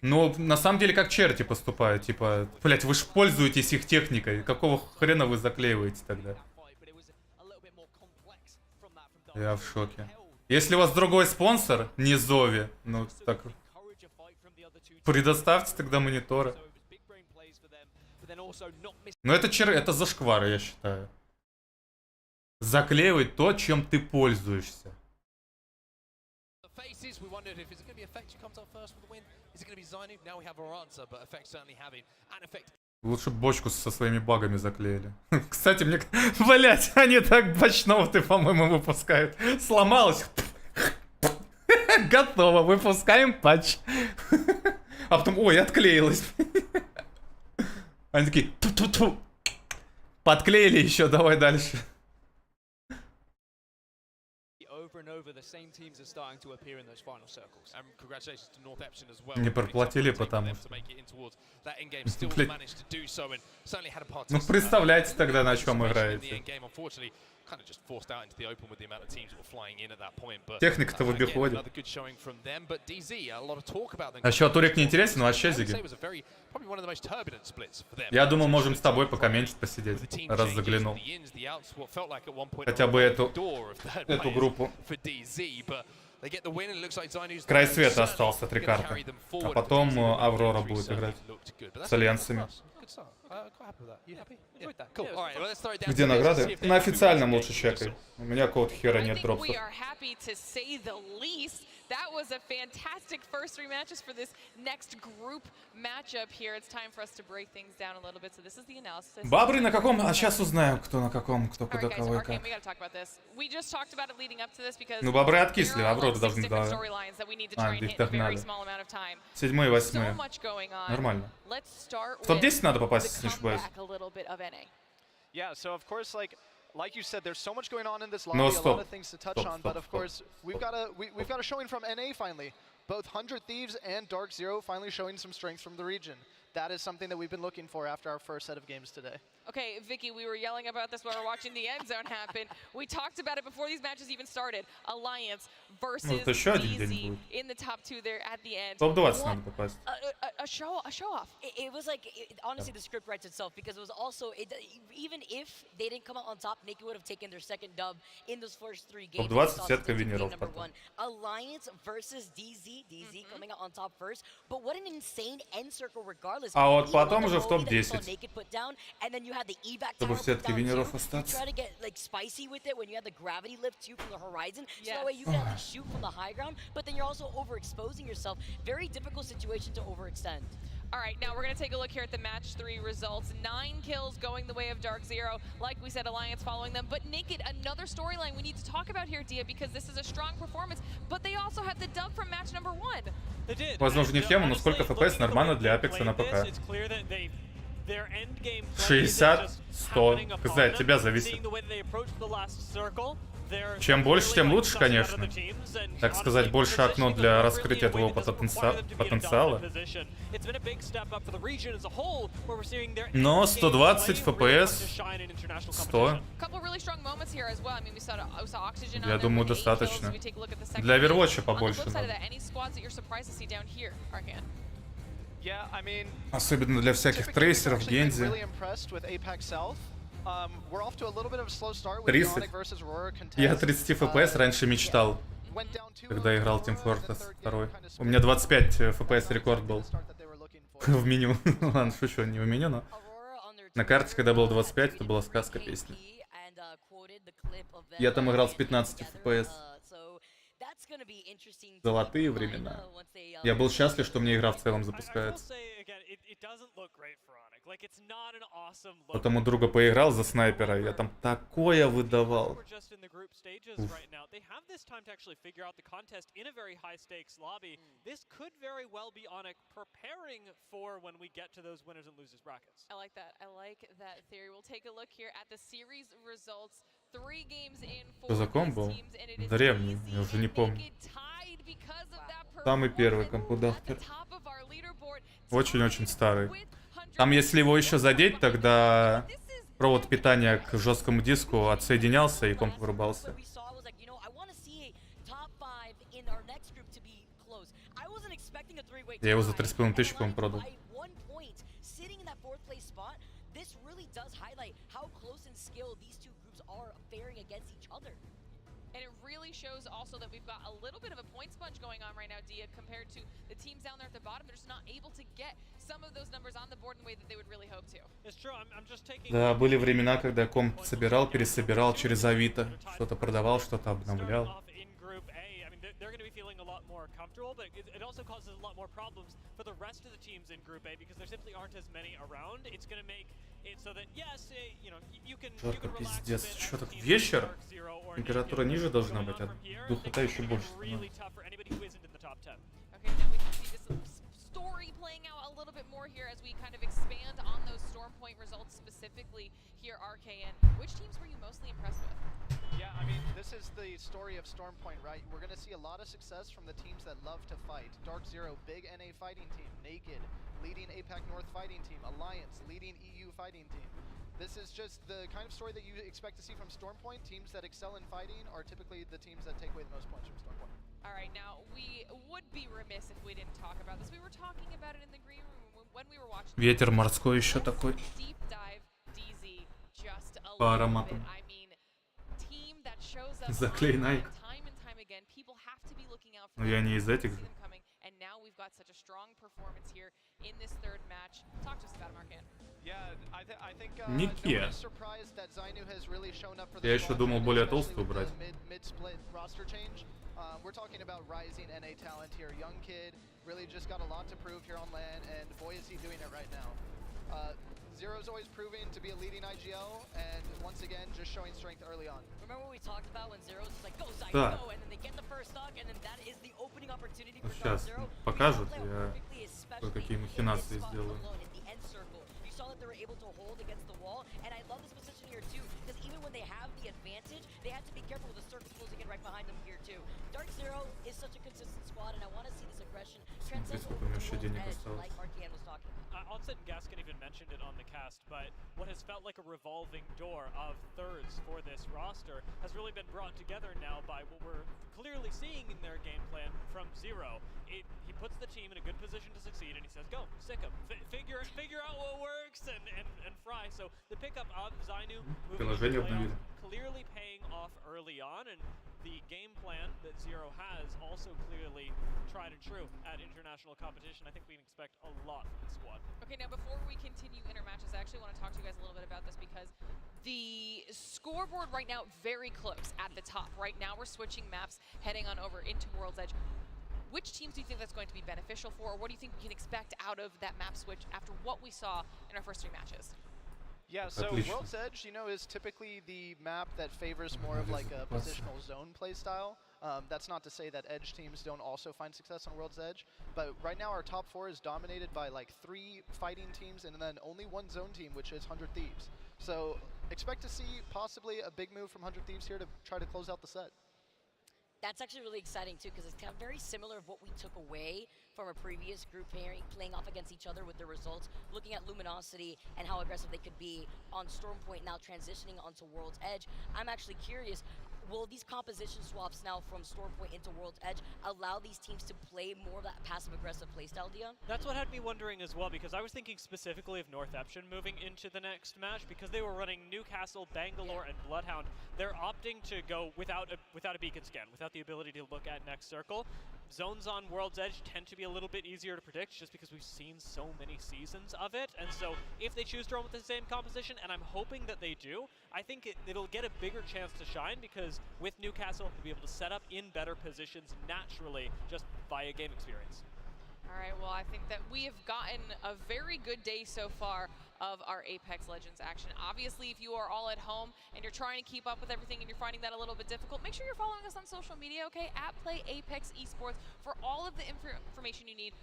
Ну, на самом деле, как черти поступают. Типа, блять, вы ж пользуетесь их техникой. Какого хрена вы заклеиваете тогда? Я в шоке. Если у вас другой спонсор, не Зови, ну так... Предоставьте тогда мониторы. Но это зашквар, я считаю. Заклеивать то, чем ты пользуешься. Лучше бочку со своими багами заклеили. Кстати, мне... Блять, они так бочноуты, по-моему, выпускают. Сломалось. Готово, выпускаем патч. А потом, ой, отклеилось. Они такие, ту-ту-ту. Подклеили еще, давай дальше. Не проплатили, потому что... Ну, представляете тогда, на чем играете. Техника-то в обиходе. А что, турик не интересен? Вообще, Зиги? Я думал, можем с тобой пока меньше посидеть, раз заглянул. Хотя бы эту группу. Край света остался, 3 карты. А потом Аврора будет играть с альянсами. Где награды? На официальном лучше чекай. У меня какого-то хера нет дропсов. That was a fantastic first 3 matches for this next group matchup here. It's time for us to break things down a little bit. So this is the analysis. Бабры на каком? А сейчас узнаем, кто на каком, кто куда, кого и как. Ну, бобры откисли, Аврору должны давать. А, их догнали. 7-й, 8-й. Нормально. В топ-10 надо попасть, если не ошибаюсь. Yeah, so of course, like, like you said, there's so much going on in this No, lobby, a lot stop. of things to touch on, but of course, we've got a showing from NA finally. Both 100 Thieves and Dark Zero finally showing some strength from the region. That is something that we've been looking for after our first set of games today. Okay, Vicky, we were yelling about this while we were watching the end zone happen. We talked about it before these matches even started. Alliance versus Вот еще один день DZ будет. in the top 2 there at the end. Топ-20 надо попасть. A show off. It was like, honestly, the script writes itself because it was also, even if they didn't come out on top, Naked would have taken their second dub in those first 3 games. Топ-20 сетка винеров потом. Alliance versus DZ coming out on top first, but what an insane end circle regardless. А вот потом уже в топ-10. Чтобы в сетке винеров остаться. Try to get like spicy with it when you had the gravity lift too from the horizon, so that way you can at least shoot from the high ground, but then you're also overexposing yourself. Very difficult situation to overextend. All right, now we're going to take a look here at the match 3 results. 9 kills going the way of Dark Zero. Like we said, Alliance following them. But Naked, another storyline we need to talk about here, Dia, because this is a strong performance. But they also had the dub from match number 1. They did. Возможно, не тема, но сколько FPS нормально для Апекса на ПК? 60, 100. Хз, от тебя зависит. Чем больше, тем лучше, конечно. Так сказать, больше окно для раскрытия твоего потенциала. Но 120 FPS, 100. Я думаю, достаточно. Для Overwatch побольше надо. Особенно для всяких трейсеров, Гензи. 30. Я 30 FPS раньше мечтал, когда играл Team Fortress 2. У меня 25 FPS рекорд был в меню. Ладно, шучу, не в меню, но на карте, когда было 25, это была сказка песни. Я там играл с 15 FPS. Золотые времена. Я был счастлив, что мне игра в целом запускается. Потом у друга поиграл за снайпера, я там такое выдавал. Уф. Что за комбо? Древний, я уже не помню. Самый первый компудактор. Очень-очень старый. Там, если его еще задеть, тогда провод питания к жесткому диску отсоединялся и комп вырубался. Я его за 3500, по-моему, продал. And it really shows also that we've got a little bit of a point sponge going on right now, Dia, compared to the teams down there at the bottom. They're just not able to get some of those numbers on the board in the way that they would really hope to. Да, были времена, когда комп собирал, пересобирал через Авито. Что-то продавал, что-то обновлял. They're going to be feeling a lot more comfortable, but it also causes a lot more problems for the rest of the teams in Group A because there simply aren't as many around. It's going to make it so that, yes, you know, you can relax a bit. Что так вечер? Температура ниже должна быть, а духота еще больше. Okay, now we can see this story playing out a little bit more here as we kind of expand on those Storm Point results specifically here, RKN. Which teams were you mostly impressed with? Yeah, I mean, this is the story of Storm Point, right? We're going to see a lot of success from the teams that love to fight. Dark Zero, big NA fighting team. Naked, leading APAC North fighting team. Alliance, leading EU fighting team. This is just the kind of story that you expect to see from Storm Point. Teams that excel in fighting are typically the teams that take away the most points from Storm Point. All right, now we would be remiss if we didn't talk about this. We were talking about it in the green room when we were watching. Ветер морской еще такой. Deep dive DZ just a По little ароматам. bit. I mean, team that shows up Заклинай. time and time again. People have to be looking out for Но я не из этих. and now we've got such a strong performance here in this third match. Talk to us about it, Mark. Нике. Я еще думал более толстую брать. We're talking about rising NA talent here. Young kid, really just got a lot to prove here on LAN, and boy is he doing it right now. Zero's always proving to be a leading IGL, and once again, just showing strength early on. Remember what we talked about when Zero's just like, go Zai, Да. go, and then they get the first stock, and then that is the opening opportunity for Сейчас Zero. покажут, я кое-какие махинации сделаю. You saw that they were able to hold against the wall, and I love this position here too, because even when they have the advantage, they have to be careful with the circle closing in right behind them here too. Dark Zero is such a consistent squad, and I want to see this aggression translate over to World's Edge, like Arcane was talking about. Onset and Gaskin even mentioned it on the cast, but what has felt like a revolving door of thirds for this roster has really been brought together now by what we're clearly seeing in their game plan from Zero. He puts the team in a good position to succeed, and he says, go, sick him, figure out what works, and fry. So the pickup of Zainu clearly paying off early on, and the game plan that Zero has also clearly tried and true at international competition. I think we can expect a lot from the squad. Okay, now before we continue intermatches, I actually want to talk to you guys a little bit about this because the scoreboard right now very close at the top. Right now we're switching maps, heading on over into World's Edge. Which teams do you think that's going to be beneficial for, or what do you think we can expect out of that map switch after what we saw in our first 3 matches? Yeah, so World's Edge, you know, is typically the map that favors more of like a positional zone play style. That's not to say that Edge teams don't also find success on World's Edge, but right now our top 4 is dominated by like 3 fighting teams and then only 1 zone team, which is 100 Thieves. So expect to see possibly a big move from 100 Thieves here to try to close out the set. That's actually really exciting too, because it's kind of very similar of what we took away from a previous group playing off against each other with their results, looking at Luminosity and how aggressive they could be on Stormpoint, now transitioning onto World's Edge. I'm actually curious, will these composition swaps now from Stormpoint into World's Edge allow these teams to play more of that passive-aggressive playstyle, Dion? That's what had me wondering as well, because I was thinking specifically of North Eption moving into the next match, because they were running Newcastle, Bangalore, and Bloodhound. They're opting to go without a beacon scan, without the ability to look at next circle. Zones on World's Edge tend to be a little bit easier to predict just because we've seen so many seasons of it, and so if they choose to run with the same composition, and I'm hoping that they do, I think it'll get a bigger chance to shine, because with Newcastle, they'll be able to set up in better positions naturally just via game experience. All right, well, I think that we have gotten a very good day so far of our Apex Legends action. Obviously, if you are all at home and you're trying to keep up with everything and you're finding that a little bit difficult, make sure you're following us on social media, okay? @PlayApex Esports for all of the information you need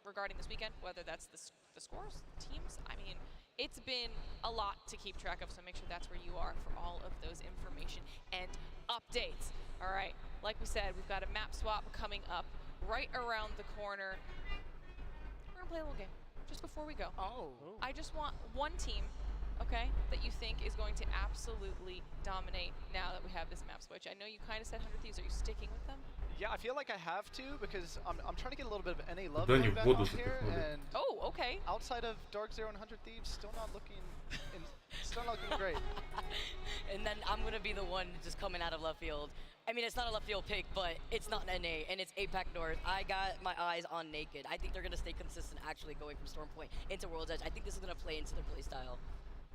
regarding this weekend, whether that's the scores, teams. I mean, it's been a lot to keep track of, so make sure that's where you are for all of those information and updates. All right, like we said, we've got a map swap coming up right around the corner. We're gonna play a little game just before we go. I just want one team, okay, that you think is going to absolutely dominate now that we have this map switch. I know you kind of said 100 Thieves. Are you sticking with them? Yeah, I feel like I have to, because I'm trying to get a little bit of NA love going back on here, and okay. Outside of Dark Zero and 100 Thieves, still not looking great. And then I'm gonna be the one just coming out of left field. I mean, it's not a left field pick, but it's not NA, and it's APAC North. I got my eyes on Naked. I think they're gonna stay consistent, actually going from Stormpoint into World's Edge. I think this is gonna play into their play style.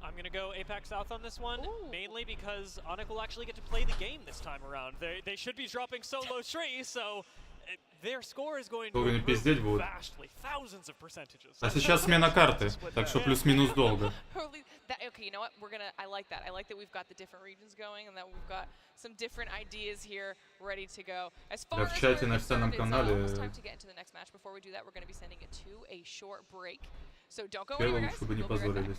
I'm going to go APAC South on this one, mainly because Onyx will actually get to play the game this time around. They should be dropping solo tree, so their score is going to improve vastly, thousands of percentages. А сейчас смена карты, так что плюс-минус долго. Okay, you know what? I like that. I like that we've got the different regions going and that we've got some different ideas here ready to go. As far as в чате на официальном канале. It's time to get into the next match. Before we do that, we're going to be sending it to a short break. So don't go anywhere, guys. Чтобы не позорились.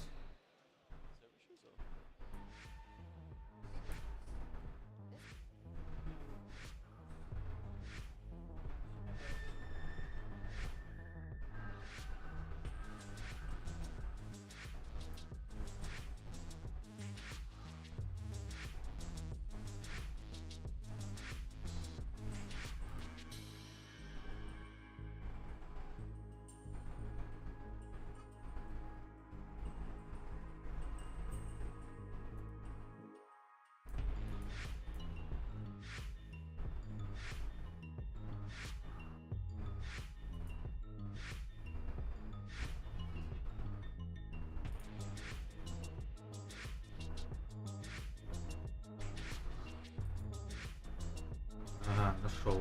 Ага, нашел.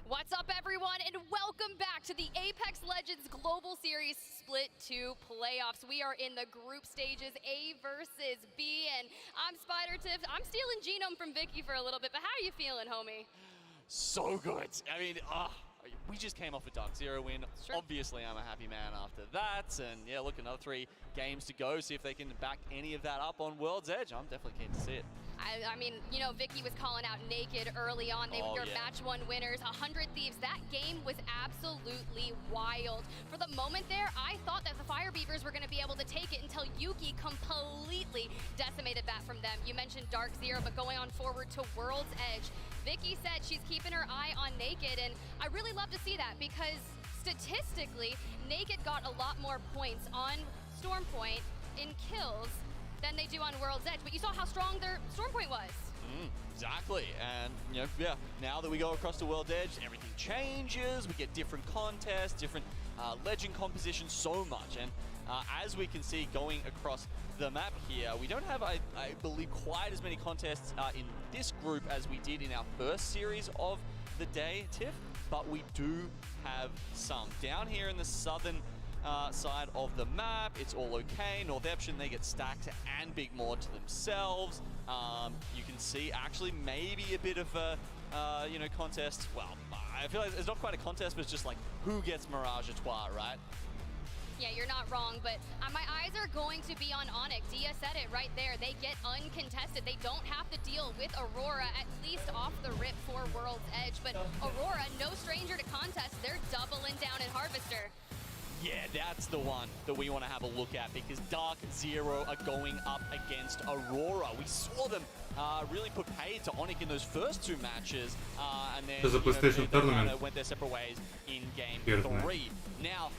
What's up, everyone, and welcome back to the Apex Legends Global Series Split 2 playoffs. We are in the group stages, A versus B, and I'm SpiderTiff. I'm stealing Genome from Vicky for a little bit, but how are you feeling, homie? So good. I mean, we just came off a Dark Zero win. Obviously, I'm a happy man after that. And yeah, look, another 3 games to go. See if they can back any of that up on World's Edge. I'm definitely keen to see it. I mean, you know, Vicky was calling out Naked early on. They were match 1 winners, 100 Thieves. That game was absolutely wild. For the moment there, I thought that the Fire Beavers were going to be able to take it until Yuki completely decimated that from them. You mentioned Dark Zero, but going on forward to World's Edge, Vicky said she's keeping her eye on Naked, and I really love to see that because statistically, Naked got a lot more points on Stormpoint in kills than they do on World's Edge, but you saw how strong their Stormpoint was. Exactly, and you know, yeah, now that we go across the World's Edge, everything changes. We get different contests, different legend compositions, so much. And as we can see going across the map here, we don't have, I believe, quite as many contests in this group as we did in our first series of the day, Tiff, but we do have some. Down here in the southern side of the map, it's all okay. North Eption, they get stacked and Big Maw to themselves. You can see actually maybe a bit of a you know, contest. Well, I feel like it's not quite a contest, but it's just like who gets Mirage à Trois, right? Yeah, you're not wrong, but my eyes are going to be on Onyx. Dia said it right there. They get uncontested. They don't have to deal with Aurora, at least off the rip for World's Edge. But Aurora, no stranger to contests. They're doubling down in Harvester. Yeah, that's the one that we want to have a look at because Dark Zero are going up against Aurora. We saw them really put paid to Onyx in those first 2 matches, and then they went their separate ways in game 3. Now,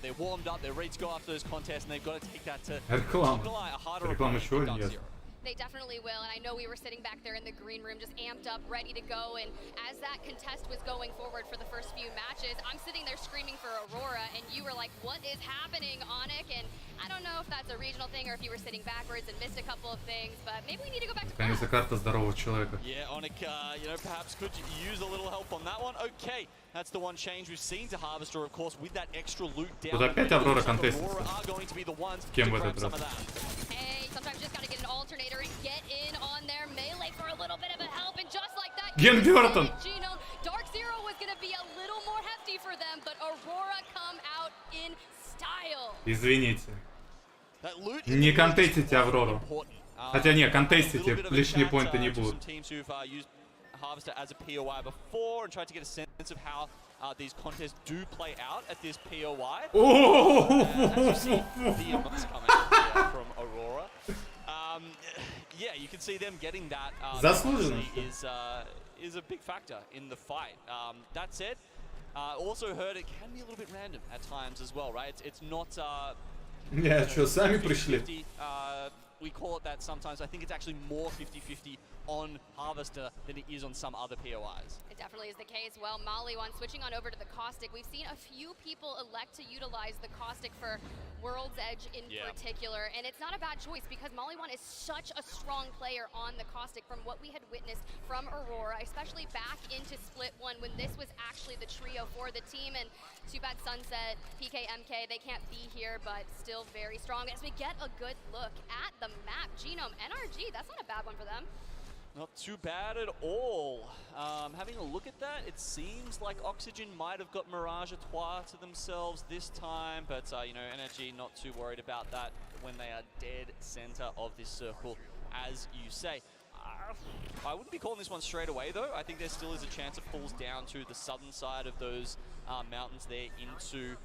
they're warmed up, they're ready to go after those contests, and they've got to take that to a harder opponent than Dark Zero. They definitely will, and I know we were sitting back there in the green room just amped up, ready to go, and as that contest was going forward for the first few matches, I'm sitting there screaming for Aurora, and you were like, what is happening, Onyx? And I don't know if that's a regional thing or if you were sitting backwards and missed a couple of things, but maybe we need to go back to class. Yeah, Onyx, you know, perhaps could use a little help on that one. Okay, that's the one change we've seen to Harvester, of course, with that extra loot down. Aurora are going to be the ones to grab some of that. Hey, sometimes you just gotta get an alternator and get in on their melee for a little bit of a help, and just like that, Genome, Dark Zero was gonna be a little more hefty for them, but Aurora come out in style. Извините. Не контестите Аврору. Хотя не, контестите, лишние поинты не будут. Harvester as a POI before and tried to get a sense of how these contests do play out at this POI. As you see, the emotes coming out from Aurora. Yeah, you can see them getting that is a big factor in the fight. That said, also heard it can be a little bit random at times as well, right? It's not Yeah, что, сами пришли? We call it that sometimes. I think it's actually more 50-50 on Harvester than it is on some other POIs. It definitely is the case. Well, Maliwan, switching on over to the Caustic, we've seen a few people elect to utilize the Caustic for World's Edge in particular, and it's not a bad choice because Maliwan is such a strong player on the Caustic from what we had witnessed from Aurora, especially back into Split 1 when this was actually the trio for the team. And too bad Sunset, PK, MK, they can't be here, but still very strong. As we get a good look at the map, Genome, NRG, that's not a bad one for them. Not too bad at all. Having a look at that, it seems like Oxygen might have got Mirage à Trois to themselves this time, but you know, NRG not too worried about that when they are dead center of this circle, as you say. I wouldn't be calling this one straight away though. I think there still is a chance it falls down to the southern side of those mountains there into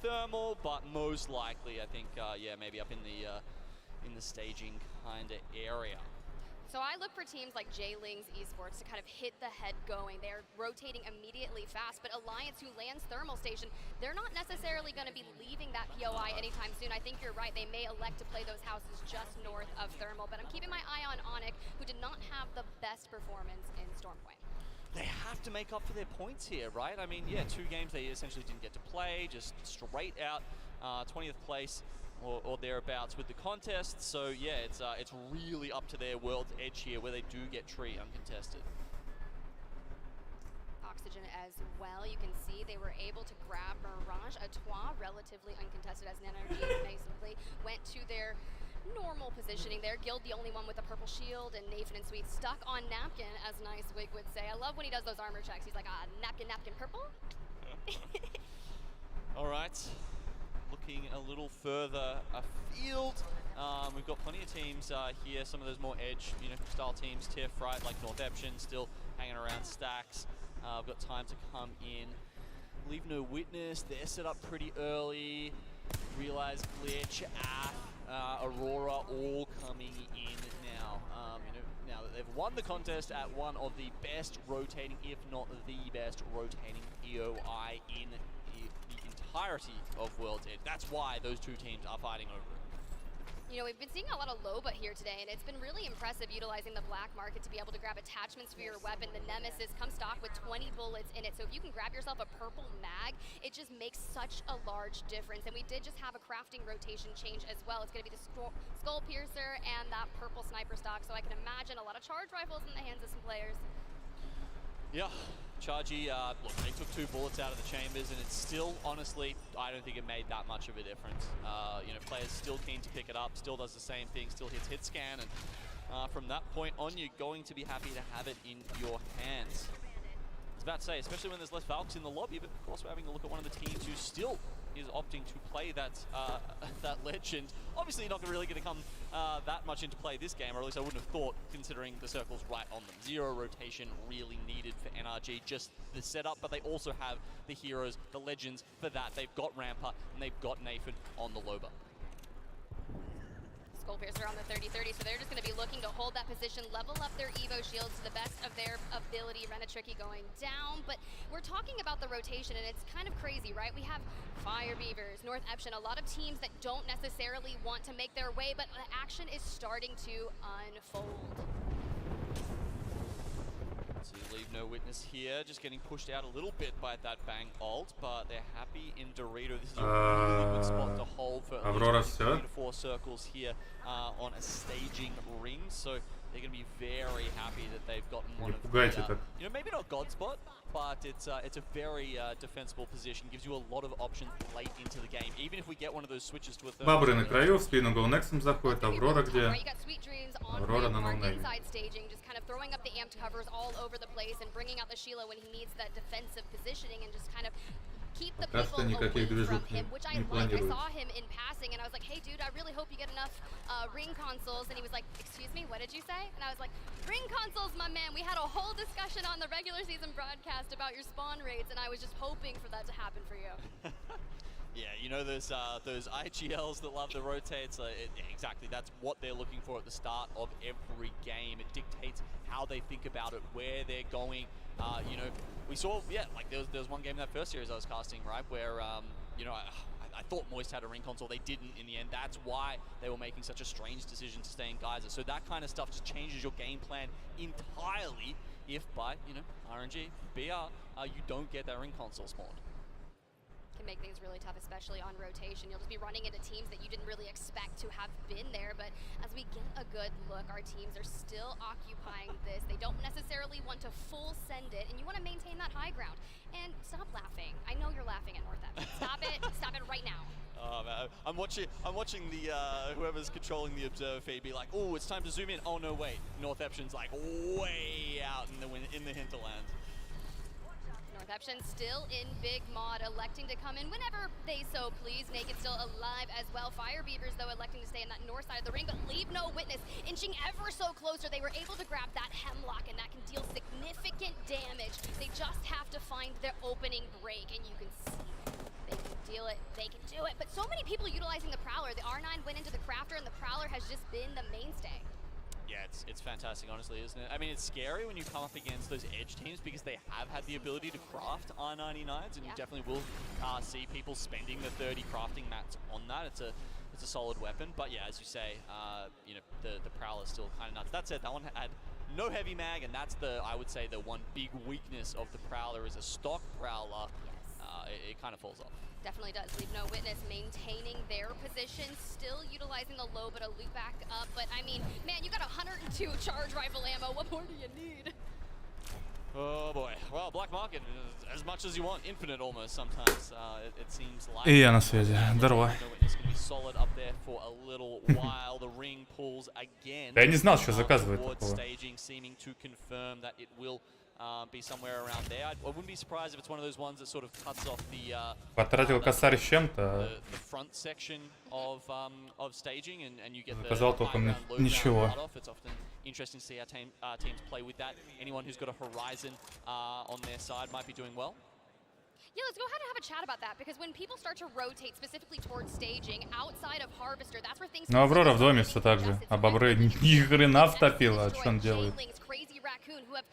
Thermal, but most likely I think yeah, maybe up in the staging kind of area. So I look for teams like J-Lings Esports to kind of hit the head going. They're rotating immediately fast, but Alliance, who lands Thermal Station, they're not necessarily going to be leaving that POI anytime soon. I think you're right. They may elect to play those houses just north of Thermal, but I'm keeping my eye on Onyx, who did not have the best performance in Stormpoint. They have to make up for their points here, right? I mean, yeah, 2 games they essentially didn't get to play, just straight out 20th place. Or thereabouts with the contest, so yeah, it's really up to their World's Edge here, where they do get Tree uncontested. oxygen as well. You can see they were able to grab Mirage Atois, relatively uncontested as Energy basically went to their normal positioning there. Guild the only one with a purple shield, and Nathan and Sweet stuck on Napkin, as Nice Wig would say. I love when he does those armor checks. He's like, napkin, napkin, purple. All right, looking a little further afield. We've got plenty of teams here, some of those more edge, style teams, Tier Fright, like Northeption, still hanging around stacks. We've got time to come in. Leave No Witness, they're set up pretty early. Realize Glitch, Aurora, all coming in now. Now that they've won the contest at one of the best rotating, if not the best rotating EOI in the entirety of World's Edge. That's why those two teams are fighting over it. We've been seeing a lot of Loba here today, and it's been really impressive utilizing the black market to be able to grab attachments for your weapon. The Nemesis comes stock with 20 bullets in it, so if you can grab yourself a purple mag, it just makes such a large difference. And we did just have a crafting rotation change as well. It's going to be the Skull Piercer and that purple sniper stock, so I can imagine a lot of charge rifles in the hands of some players. Yeah, Chargy, look, they took 2 bullets out of the chambers, and it's still, honestly, I don't think it made that much of a difference. Players still keen to pick it up, still does the same thing, still hits hit scan, and from that point on, you're going to be happy to have it in your hands. I was about to say, especially when there's less Valks in the lobby, but of course we're having a look at one of the teams who still is opting to play that that legend. Obviously not really going to come that much into play this game, or at least I wouldn't have thought, considering the circle's right on them. 0 rotation really needed for NRG, just the setup, but they also have the heroes, the legends for that. They've got Rampa, and they've got Nathan on the Loba. Skull Piercer on the 30-30, so they're just going to be looking to hold that position, level up their Evo shields to the best of their ability. Renatricky going down, but we're talking about the rotation, and it's kind of crazy, right? We have Fire Beavers, Northeption, a lot of teams that don't necessarily want to make their way, but the action is starting to unfold. So you leave No Witness here, just getting pushed out a little bit by that bang ult, but they're happy in Dorito. This is a really good spot to hold for at least 3 to 4 circles here on a staging ring. So they're going to be very happy that they've gotten one of the, maybe not God spot, but it's a very defensible position. Gives you a lot of options late into the game. Even if we get one of those switches to a third. Бабры на краю, в спину Голнексом заходит, Аврора где? Аврора на ноунейме. Just kind of throwing up the amped covers all over the place and bringing out the Sheila when he needs that defensive positioning and just kind of keep the people away from him, which I like. I saw him in passing and I was like, hey dude, I really hope you get enough ring consoles. And he was like, excuse me, what did you say? And I was like, ring consoles, my man. We had a whole discussion on the regular season broadcast about your spawn rates, and I was just hoping for that to happen for you. Yeah, those IGLs that love the rotates, exactly, that's what they're looking for at the start of every game. It dictates how they think about it, where they're going. We saw, like there was one game in that first series I was casting, right, where, I thought Moist had a ring console. They didn't in the end. That's why they were making such a strange decision to stay in Geyser. So that kind of stuff just changes your game plan entirely if by, RNG, BR, you don't get that ring console spawned. Can make things really tough, especially on rotation. You'll just be running into teams that you didn't really expect to have been there, but as we get a good look, our teams are still occupying this. They don't necessarily want to full send it, and you want to maintain that high ground. And stop laughing. I know you're laughing at Northeption. Stop it. Stop it right now. Oh man, I'm watching the whoever's controlling the observer feed be like, oh, it's time to zoom in. Oh no, wait, Northeption's like way out in the hinterland. Northeption still in big mod, electing to come in whenever they so please. Naked still alive as well. Fire Beavers, though, electing to stay in that north side of the ring, but leave no witness. Inching ever so closer, they were able to grab that hemlock, and that can deal significant damage. They just have to find their opening break, and you can see they can deal it, they can do it. But so many people utilizing the Prowler. The R9 went into the Crafter, and the Prowler has just been the mainstay. Yeah, it's fantastic, honestly, isn't it? I mean, it's scary when you come up against those edge teams because they have had the ability to craft R99s, and you definitely will see people spending the 30 crafting mats on that. It's a solid weapon, but yeah, as you say, the Prowler's still kind of nuts. That said, that one had no heavy mag, and that's I would say the one big weakness of the Prowler is a stock Prowler. Yes. It kind of falls off. Definitely does. Leave no witness maintaining their position, still utilizing the low, but a loop back up. But I mean, man, you got 102 charge rifle ammo. What more do you need? Oh boy. Well, Black Market, as much as you want, infinite almost sometimes. It seems like. И я на связи. Здорово. Я не знал, что заказывает такого. Потратил косарь с чем-то. Заказал только ничего. Interesting to see our teams play with that. Anyone who's got a horizon on their side might be doing well. Yeah, let's go ahead and have a chat about that, because when people start to rotate specifically towards staging outside of Harvester, that's where things. Ну, Аврора в доме все так же. А бобры ни хрена втопила. Что он делает? Crazy Raccoon, who have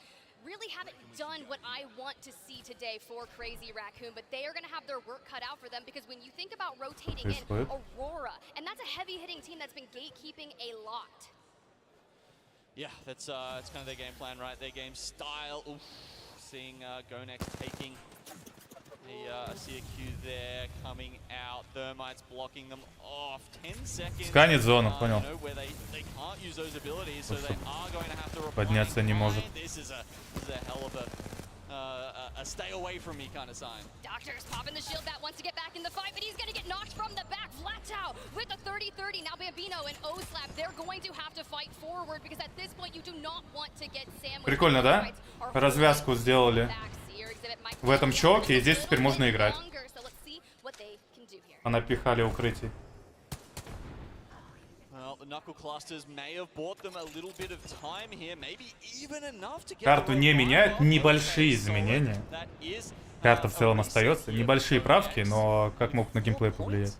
really haven't done what I want to see today for Crazy Raccoon, but they are going to have their work cut out for them, because when you think about rotating in Aurora, and that's a heavy-hitting team that's been gatekeeping a lot. Yeah, that's kind of their game plan, right? Their game style. Oof. Seeing GoNext taking a CQ there, coming out. Thermites blocking them off. 10 seconds. Сканит зону, понял. Where they can't use those abilities, so they are going to have to Подняться не может. This is a hell of a stay away from me kind of sign. Doctor's popping the shield that wants to get back in the fight, but he's going to get knocked from the back. Vlatow with the 30-30. Now Bambino and Oslap, they're going to have to fight forward, because at this point you do not want to get sandwiched. Прикольно, да? Развязку сделали в этом чоке, и здесь теперь можно играть. А напихали укрытий. Карту не меняют, небольшие изменения. Карта в целом остается. Небольшие правки, но как могут на геймплей повлиять?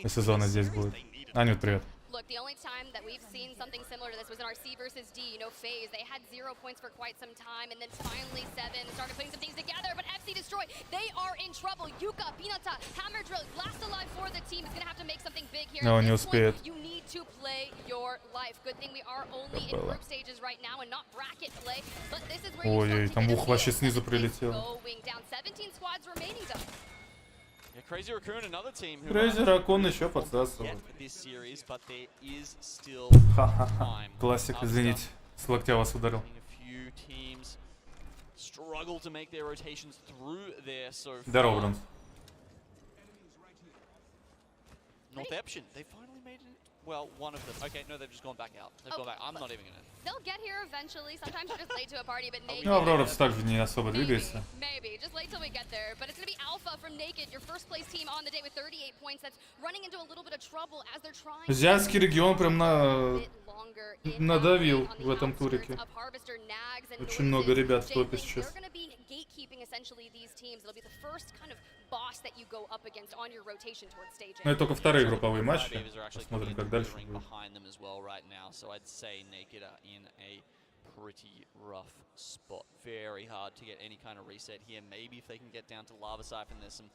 Если зона здесь будет. Анют, привет. Look, the only time that we've seen something similar to this was in our C versus D, you know, phase. They had 0 points for quite some time, and then finally 7 started putting some things together, but FC Destroy, they are in trouble. Yuka, Binata, Hammer Drill, last alive for the team is going to have to make something big here. No, не успеет. You need to play your life. Good thing we are only in group stages right now and not bracket play, but this is where you Ой, там ух вообще снизу прилетел. going down. 17 squads remaining though. Crazy Raccoon еще подсасывает. Ха-ха-ха. Классик, извините. С локтя вас ударил. Здорово, Бронз. Well, one of them. Okay, no, they've just gone back out. They've gone back. I'm not even gonna. They'll get here eventually. Sometimes you're just late to a party, but Naked. Ну, Аврора также не особо двигается. Maybe. Just wait till we get there. But it's gonna be Alpha from Naked, your first place team on the day with 38 points. That's running into a little bit of trouble as they're trying. Азиатский регион прям надавил в этом турике. Очень много ребят в топе сейчас. Ну и только вторые групповые матчи. Посмотрим, как дальше будет. Pretty rough spot. Very hard to get any kind of reset here. Maybe if they can get down to Lava Siphon, there's some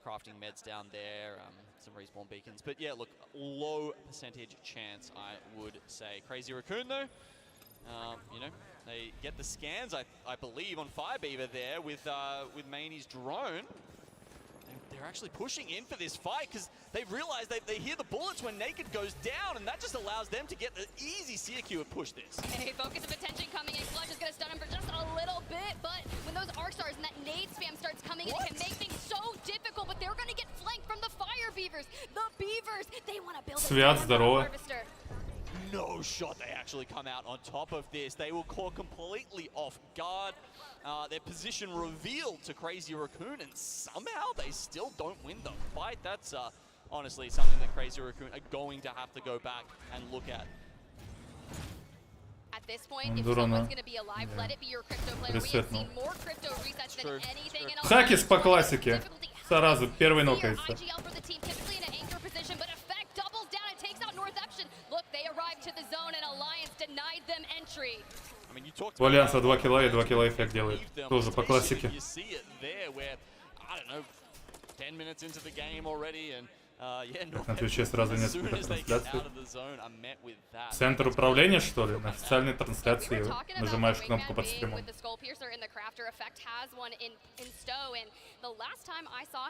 crafting meds down there, some respawn beacons. But yeah, look, low percentage chance, I would say. Crazy Raccoon though, you know, they get the scans, I believe, on Firebeaver there with Maney's drone. They're actually pushing in for this fight because they realize they hear the bullets when Naked goes down, and that just allows them to get the easy CQ and push this. Hey, focus of attention coming in. Clutch is going to stun him for just a little bit, but when those arc stars and that nade spam starts coming in, it can make things so difficult, but they're going to get flanked from the Fire Beavers. The Beavers, they want to build Свят, здорово. No shot, they actually come out on top of this. They were caught completely off guard. Their position revealed to Crazy Raccoon, and somehow they still don't win the fight. That's honestly something that Crazy Raccoon are going to have to go back and look at. At this point, if someone's going to be alive, let it be your crypto player. We have seen more crypto resets than anything in a Хакис по классике. Сразу, первый нокается. У Альянса 2 килла и 2 килла эффект делает. Тоже по классике. На Твиче сразу несколько трансляций. Центр управления, что ли? На официальной трансляции нажимаешь кнопку под стримом.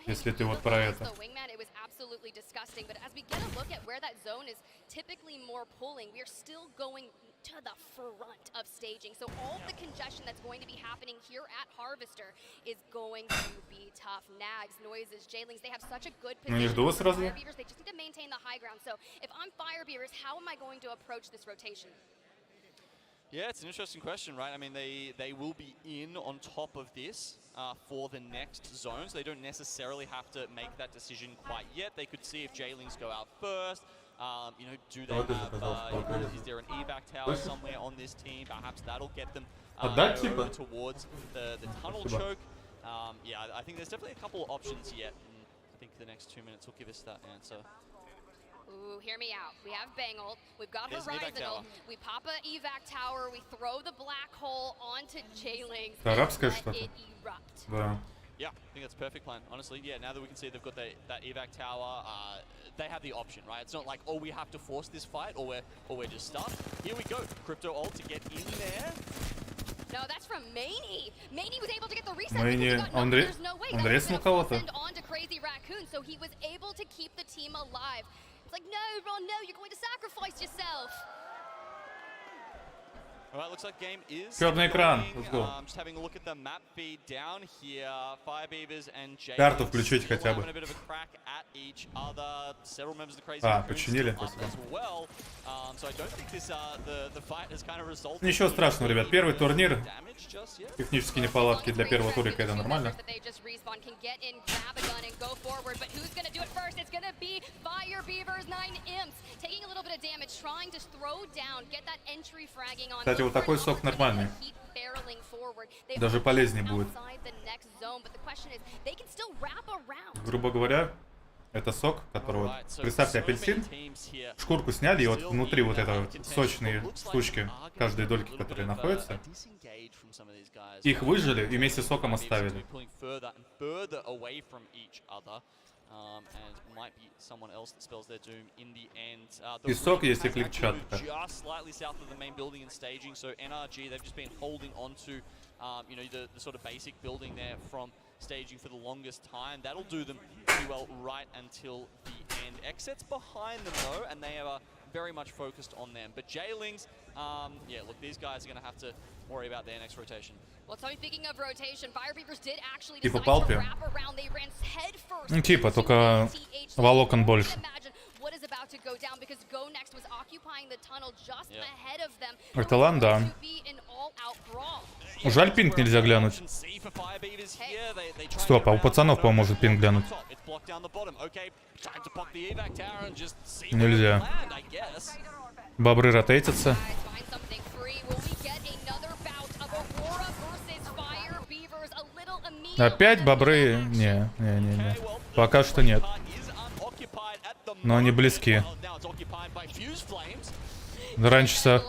Если ты вот про это. to the front of staging. So all the congestion that's going to be happening here at Harvester is going to be tough. Nags, noises, Jailings, they have such a good position. Fire Beavers, they just need to maintain the high ground. So if I'm Fire Beavers, how am I going to approach this rotation? Yeah, it's an interesting question, right? I mean, they will be in on top of this for the next zones. They don't necessarily have to make that decision quite yet. They could see if Jailings go out first. You know, do they have, is there an evac tower somewhere on this team? Perhaps that'll get them over towards the tunnel choke. Yeah, I think there's definitely a couple of options yet. And I think the next 2 minutes will give us that answer. Ooh, hear me out. We have Bangle, we've got Horizon ult, we pop a evac tower, we throw the black hole onto Jailings, and let it erupt. Yeah, I think that's a perfect plan, honestly. Yeah, now that we can see they've got that evac tower, they have the option, right? It's not like, oh, we have to force this fight, or we're just stuck. Here we go, Crypto ult to get in there. No, that's from Maney. Maney was able to get the reset. There's no way. Он резнул кого-то. On to Crazy Raccoon, so he was able to keep the team alive. It's like, no, Ron, no, you're going to sacrifice yourself. All right, looks like game is Черный экран. Let's go. Just having a look at the map feed down here. Fire Beavers and Jailings Карту включить хотя бы. a bit of a crack at each other. Several members of the Crazy Raccoon починили. as well. So I don't think this the fight has kind of resulted. Ничего страшного, ребят. Первый турнир. Технические неполадки для первого турика, это нормально. Кстати, вот такой сок нормальный. Даже полезнее будет. Грубо говоря, это сок, который, вот, представьте, апельсин, шкурку сняли, и вот внутри вот это вот сочные штучки, каждой дольки, которые находятся, их выжили и вместе с соком оставили. И сок есть и клетчатка. Staging for the longest time. That'll do them pretty well right until the end. Exet's behind them though, and they are very much focused on them. But Jailings, yeah, look, these guys are going to have to worry about their next rotation. Well, speaking of rotation, Fire Beavers did actually Типа decide палпи. to wrap around. They ran head first. Ну типа, только волокон больше. What is about to go down because Go Next was occupying the tunnel just ahead of them. Это лан, да. Жаль, пинг нельзя глянуть. Стоп, а у пацанов, по-моему, может пинг глянуть. Нельзя. Бобры ротейтятся. Опять бобры? Не. Пока что нет. Но они близки. Раньше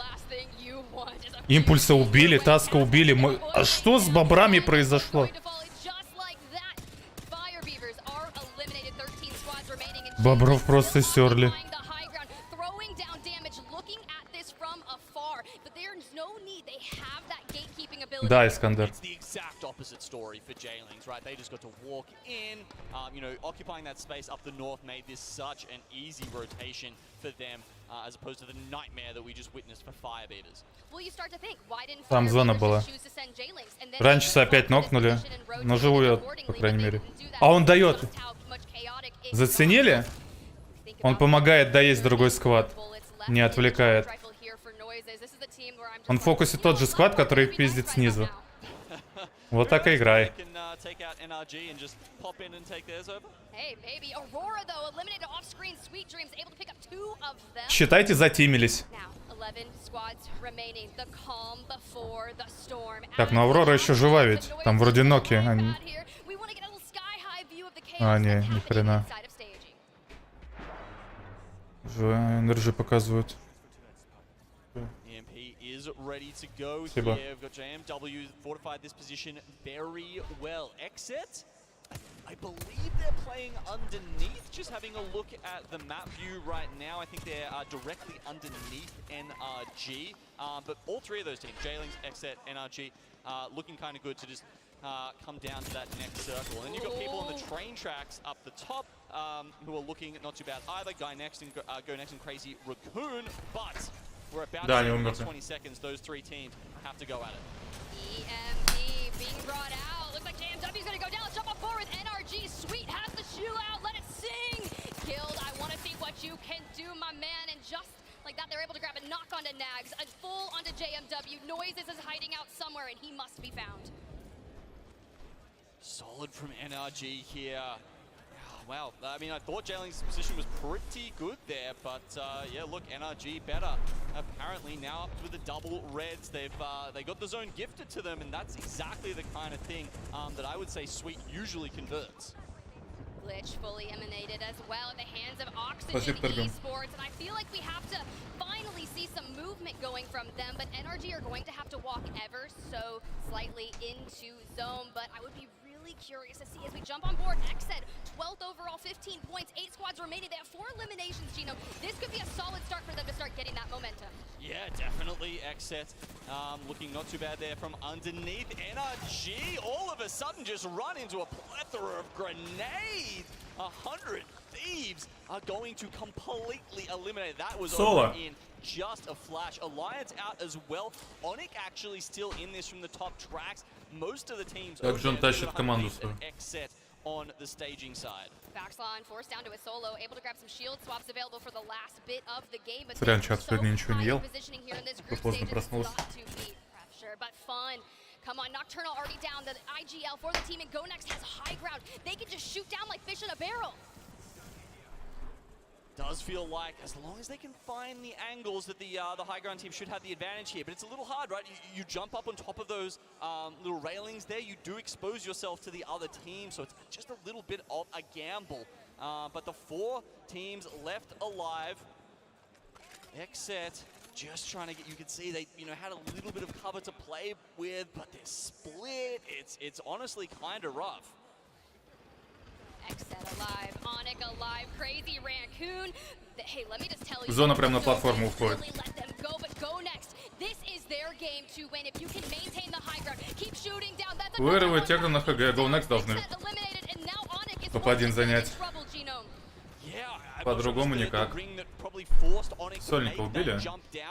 импульса убили, таска убили. А что с бобрами произошло? Бобров просто стерли. Да, Искандер. Opposite story for Jailings, right? They just got to walk in. You know, occupying that space up the north made this such an easy rotation for them, as opposed to the nightmare that we just witnessed for Fire Beavers. Well, you start to think, why didn't Там зона была. Раньше опять нокнули, но живую, по крайней мере. А он дает. Заценили? Он помогает доесть другой сквад. Не отвлекает. Он фокусит тот же сквад, который их пиздит снизу. Вот так и играй. Считайте, затимились. Так, но Аврора еще жива ведь. Там вроде ноки. А, не, ни хрена. Энерджи показывают. Ready to go here. We've got JMW fortified this position very well. Exit, I believe they're playing underneath. Just having a look at the map view right now, I think they're directly underneath NRG. But all three of those teams, Jailings, Exit, NRG, looking kind of good to just come down to that next circle. And then you've got people on the train tracks up the top who are looking not too bad either. Go Next and Crazy Raccoon, but we're about Да, to они see in the next умерли. 20 seconds, those three teams have to go at it. EMP being brought out. Looks like JMW's gonna go down. Let's jump on board with NRG. Sweet has the shootout. Let it sing. Killed. I want to see what you can do, my man. And just like that, they're able to grab a knock onto Nags, a full onto JMW. Noises is hiding out somewhere, and he must be found. Solid from NRG here. Wow, I mean, I thought Jailing's position was pretty good there, but yeah, look, NRG better. Apparently now up with the double reds, they got the zone gifted to them, and that's exactly the kind of thing that I would say Sweet usually converts. Glitch fully emanated as well at the hands of Oxygen Esports, and I feel like we have to finally see some movement going from them, but NRG are going to have to walk ever so slightly into zone, but I would be really curious to see as we jump on board. Xed, 12th overall, 15 points, 8 squads remaining. They have 4 eliminations, Gino. This could be a solid start for them to start getting that momentum. Yeah, definitely Xed. Looking not too bad there from underneath. NRG all of a sudden just run into a plethora of grenades. 100 Thieves are going to completely eliminate. That was over in just a flash. Alliance out as well. Onyx actually still in this from the top tracks. Most of the teams Как же он тащит команду свою. Xed on the staging side. Backslide forced down to a solo, able to grab some shield swaps available for the last bit of the game. But Зря чат сегодня ничего не ел. Такой поздно проснулся. But fun. Come on, Nocturnal already down. The IGL for the team, and Go Next has high ground. They can just shoot down like fish in a barrel. Does feel like as long as they can find the angles that the high ground team should have the advantage here, but it's a little hard, right? You jump up on top of those little railings there, you do expose yourself to the other team, so it's just a little bit of a gamble. But the 4 teams left alive. Xed just trying to get, you can see they had a little bit of cover to play with, but they're split. It's honestly kind of rough. Xed alive, Onyx alive, Crazy Raccoon. Hey, let me just tell you. Зона прямо на платформу уходит. Let them go, but Go Next. This is their game to win. If you can maintain the high ground, keep shooting down. That's Выигрывают те, кто на ХГ. Go Next должны топ-1 занять. По-другому никак. Сольника убили?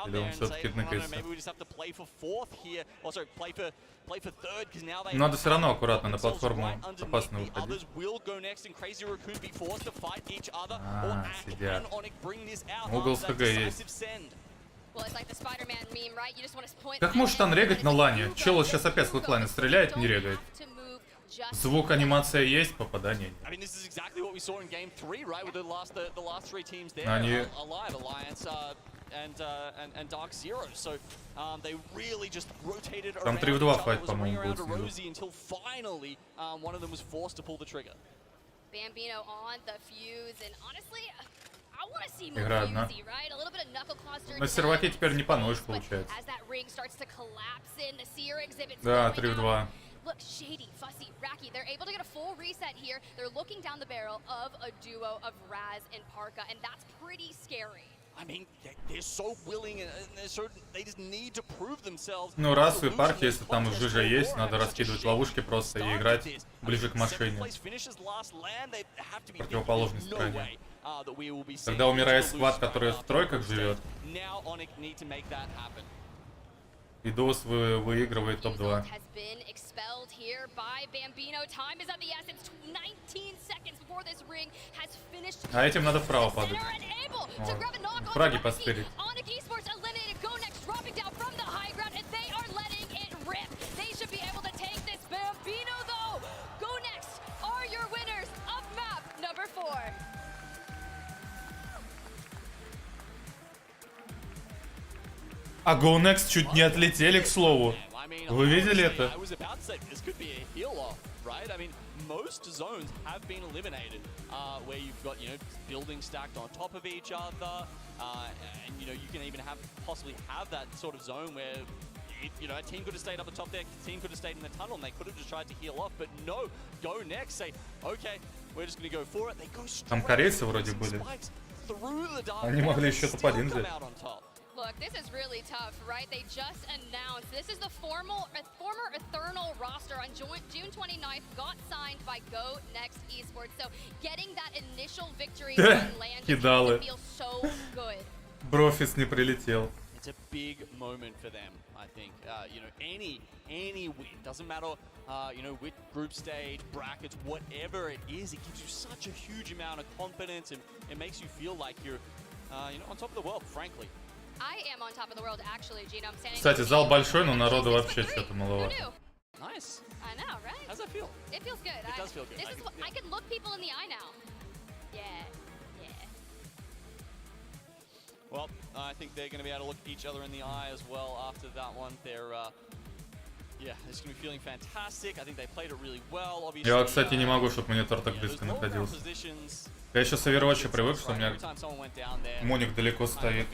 Или он все-таки ныкается? Надо все равно аккуратно на платформу опасно выходить. Сидят. Угол с ХГ есть. Как может он регать на лане? Чел сейчас опять с лане стреляет, не регает. Звук, анимация есть, попадание нет. Они... Там 3 в 2 файт, по-моему, будет снизу. Игра одна. На серваке теперь не поножишь, получается. Да, 3 в 2. Look, Shady, Fussy, Racky, they're able to get a full reset here. They're looking down the barrel of a duo of Raz and Parka, and that's pretty scary. I mean, they're so willing and they just need to prove themselves. Ну, раз и парк, если там жижа есть, надо раскидывать ловушки просто и играть ближе к машине. В противоположной стороне. Когда умирает сквад, который в тройках живет, Идус выигрывает топ-2. А этим надо вправо падать. Фраги подсперить. А Go Next чуть не отлетели, к слову. Вы видели это? Most zones have been eliminated, where you've got, buildings stacked on top of each other, and you can even possibly have that sort of zone where, a team could have stayed up the top there, a team could have stayed in the tunnel, and they could have just tried to heal off, but no, Go Next say, okay, we're just going to go for it. They go straight. Там корейцы вроде были. Они могли еще топ-1 взять. Look, this is really tough, right? They just announced this is the former Eternal roster on June 29th, got signed by Go Next Esports. So getting that initial victory on land feels so good. Брофис не прилетел. it's a big moment for them, I think. You know, any win, doesn't matter, you know, which group stage, brackets, whatever it is, it gives you such a huge amount of confidence, and it makes you feel like you're, you know, on top of the world, frankly. I am on top of the world, actually, Gino. I'm standing. Кстати, зал большой, но народу вообще что-то маловато. Nice. I know, right? How's that feel? It feels good. It does feel good. This is what, I can look people in the eye now. Yeah. Well, I think they're going to be able to look each other in the eye as well after that one. They're, yeah, they're just going to be feeling fantastic. I think they played it really well. Obviously, Я, кстати, не могу, чтобы монитор так близко находился. Я еще с Overwatch привык, что у меня моник далеко стоит.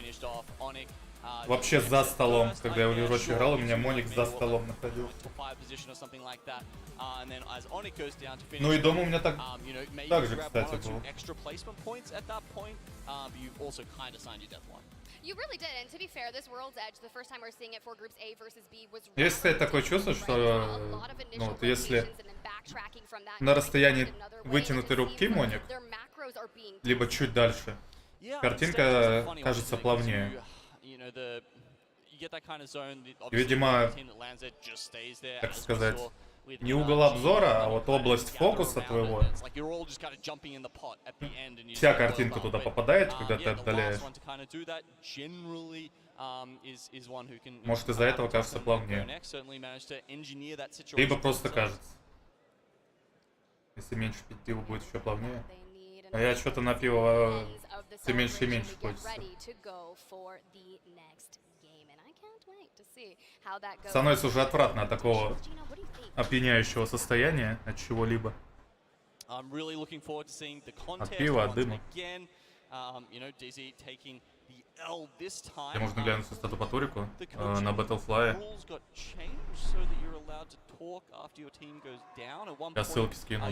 Вообще за столом. Когда я в Overwatch играл, у меня моник за столом находился. Ну и дома у меня так же, кстати, было. You really did, and to be fair, this World's Edge, the first time we're seeing it for groups A versus B was Есть, кстати, такое чувство, что ну, вот если на расстоянии вытянутой руки моник, либо чуть дальше, картинка кажется плавнее. Видимо, так сказать, не угол обзора, а вот область фокуса твоего. Вся картинка туда попадает, когда ты отдаляешь. Может, из-за этого кажется плавнее. Либо просто кажется. Если меньше 5 будет еще плавнее. А я что-то на пиво все меньше и меньше хочется. Становится уже отвратно от такого опьяняющего состояния, от чего-либо. От пива, от дыма. Где можно глянуть стату по турику на Battlefly. Я ссылки скину.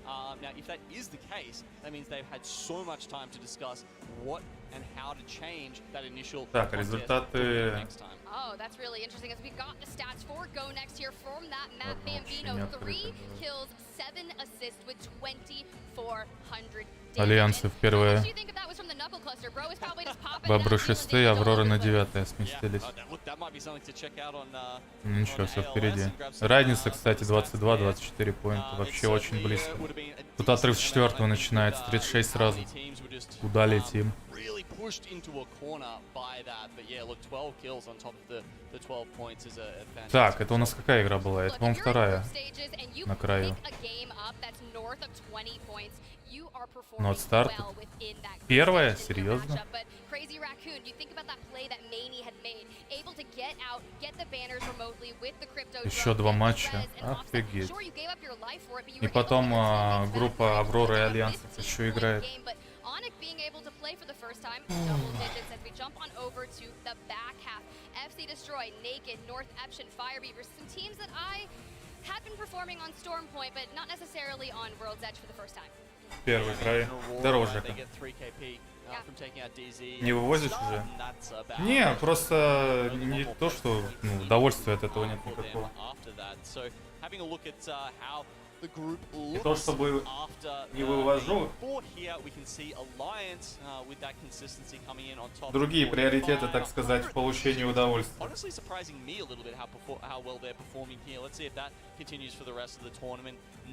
Now, if that is the case, that means they've had so much time to discuss what and how to change that initial. Так, результаты. Oh, that's really interesting. As we got the stats for Go Next here from that map, Bambino 3 kills, 7 assists with 2400. Альянсы в первое. Бобры 6, Аврора на 9 сместились. Ну ничего, все впереди. Разница, кстати, 22-24 поинта. Вообще очень близко. Тут отрыв с 4 начинается, 36 сразу. Куда летим? Так, это у нас какая игра была? Это, по-моему, вторая. На краю. Но от старта. Первая? Серьезно? Еще 2 матча. Офигеть. И потом группа Аврора и Альянсов еще играет. Первый край. Дороже. Не вывозишь уже? Не, просто не то, что удовольствия от этого нет никакого. И то, чтобы не вывожу, другие приоритеты, так сказать, в получении удовольствия.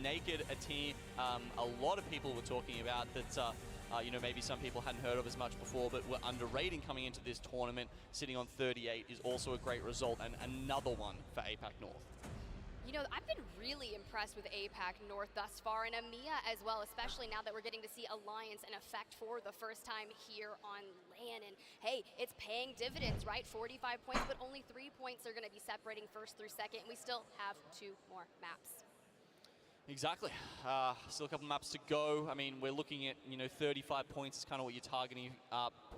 Naked, a team a lot of people were talking about that, you know, maybe some people hadn't heard of as much before, but were underrating coming into this tournament. Sitting on 38 is also a great result, and another one for APAC North. You know, I've been really impressed with APAC North thus far, and EMEA as well, especially now that we're getting to see Alliance in effect for the first time here on LAN. And hey, it's paying dividends, right? 45 points, but only 3 points are going to be separating first through second, and we still have 2 more maps. Exactly. Still a couple maps to go. I mean, we're looking at, you know, 35 points is kind of what you're targeting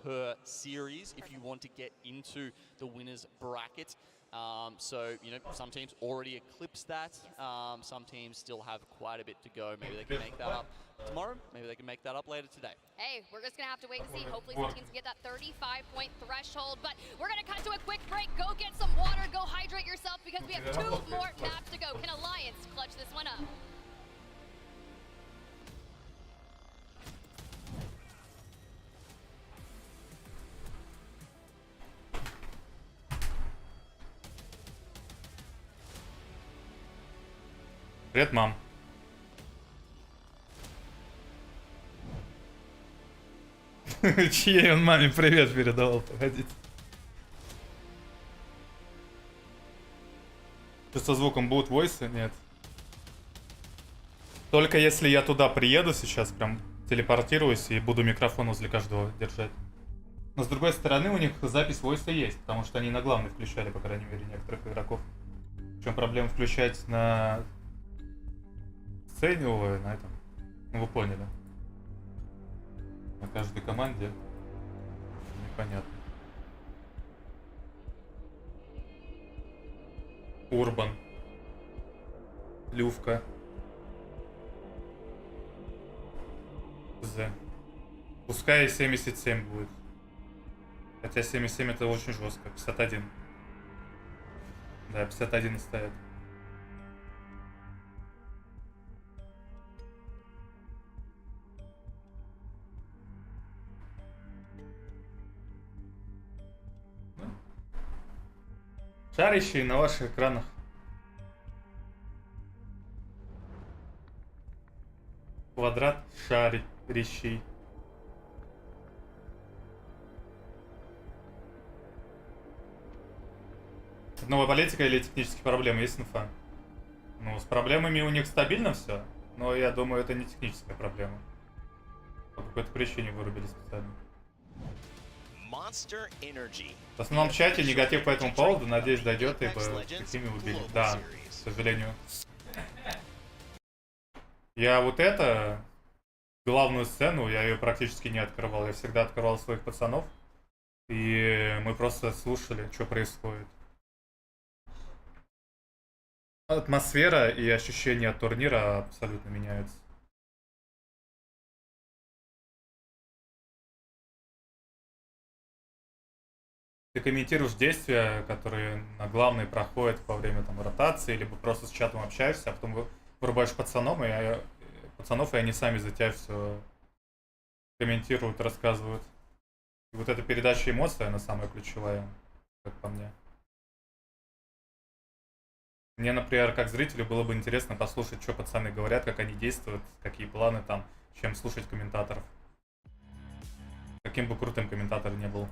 per series if you want to get into the winners bracket. So, you know, some teams already eclipsed that. Some teams still have quite a bit to go. Maybe they can make that up tomorrow. Maybe they can make that up later today. Hey, we're just going to have to wait and see. Hopefully some teams get that 35-point threshold. But we're going to cut to a quick break. Go get some water. Go hydrate yourself because we have 2 more maps to go. Can Alliance clutch this one up? Привет, мам. Чьей он маме привет передавал? Погодите. Что со звуком будут войсы? Нет. Только если я туда приеду сейчас, прям телепортируюсь и буду микрофон возле каждого держать. Но с другой стороны, у них запись войса есть, потому что они на главный включали, по крайней мере, некоторых игроков. В чем проблема включать на сцене, на этом? Ну, вы поняли. На каждой команде. Непонятно. Урбан. Лювка. З. Пускай 77 будет. Хотя 77 это очень жестко. 51. Да, 51 стоят. Шарящие на ваших экранах. квадрат шарящий. Новая политика или технические проблемы? Есть инфа? Ну, с проблемами у них стабильно все, но я думаю, это не техническая проблема. По какой-то причине вырубили специально. В основном чате негатив по этому поводу, надеюсь, дойдет, ибо какими убили. Да, к сожалению. Я вот главную сцену, я ее практически не открывал. Я всегда открывал своих пацанов. И мы просто слушали, что происходит. Атмосфера и ощущения от турнира абсолютно меняются. Ты комментируешь действия, которые на главной проходят во время там ротации, либо просто с чатом общаешься, а потом вырубаешь пацанов, и они сами за тебя все комментируют, рассказывают. И вот эта передача эмоций, она самая ключевая, как по мне. Мне, например, как зрителю было бы интересно послушать, что пацаны говорят, как они действуют, какие планы там, чем слушать комментаторов. Каким бы крутым комментатор не был.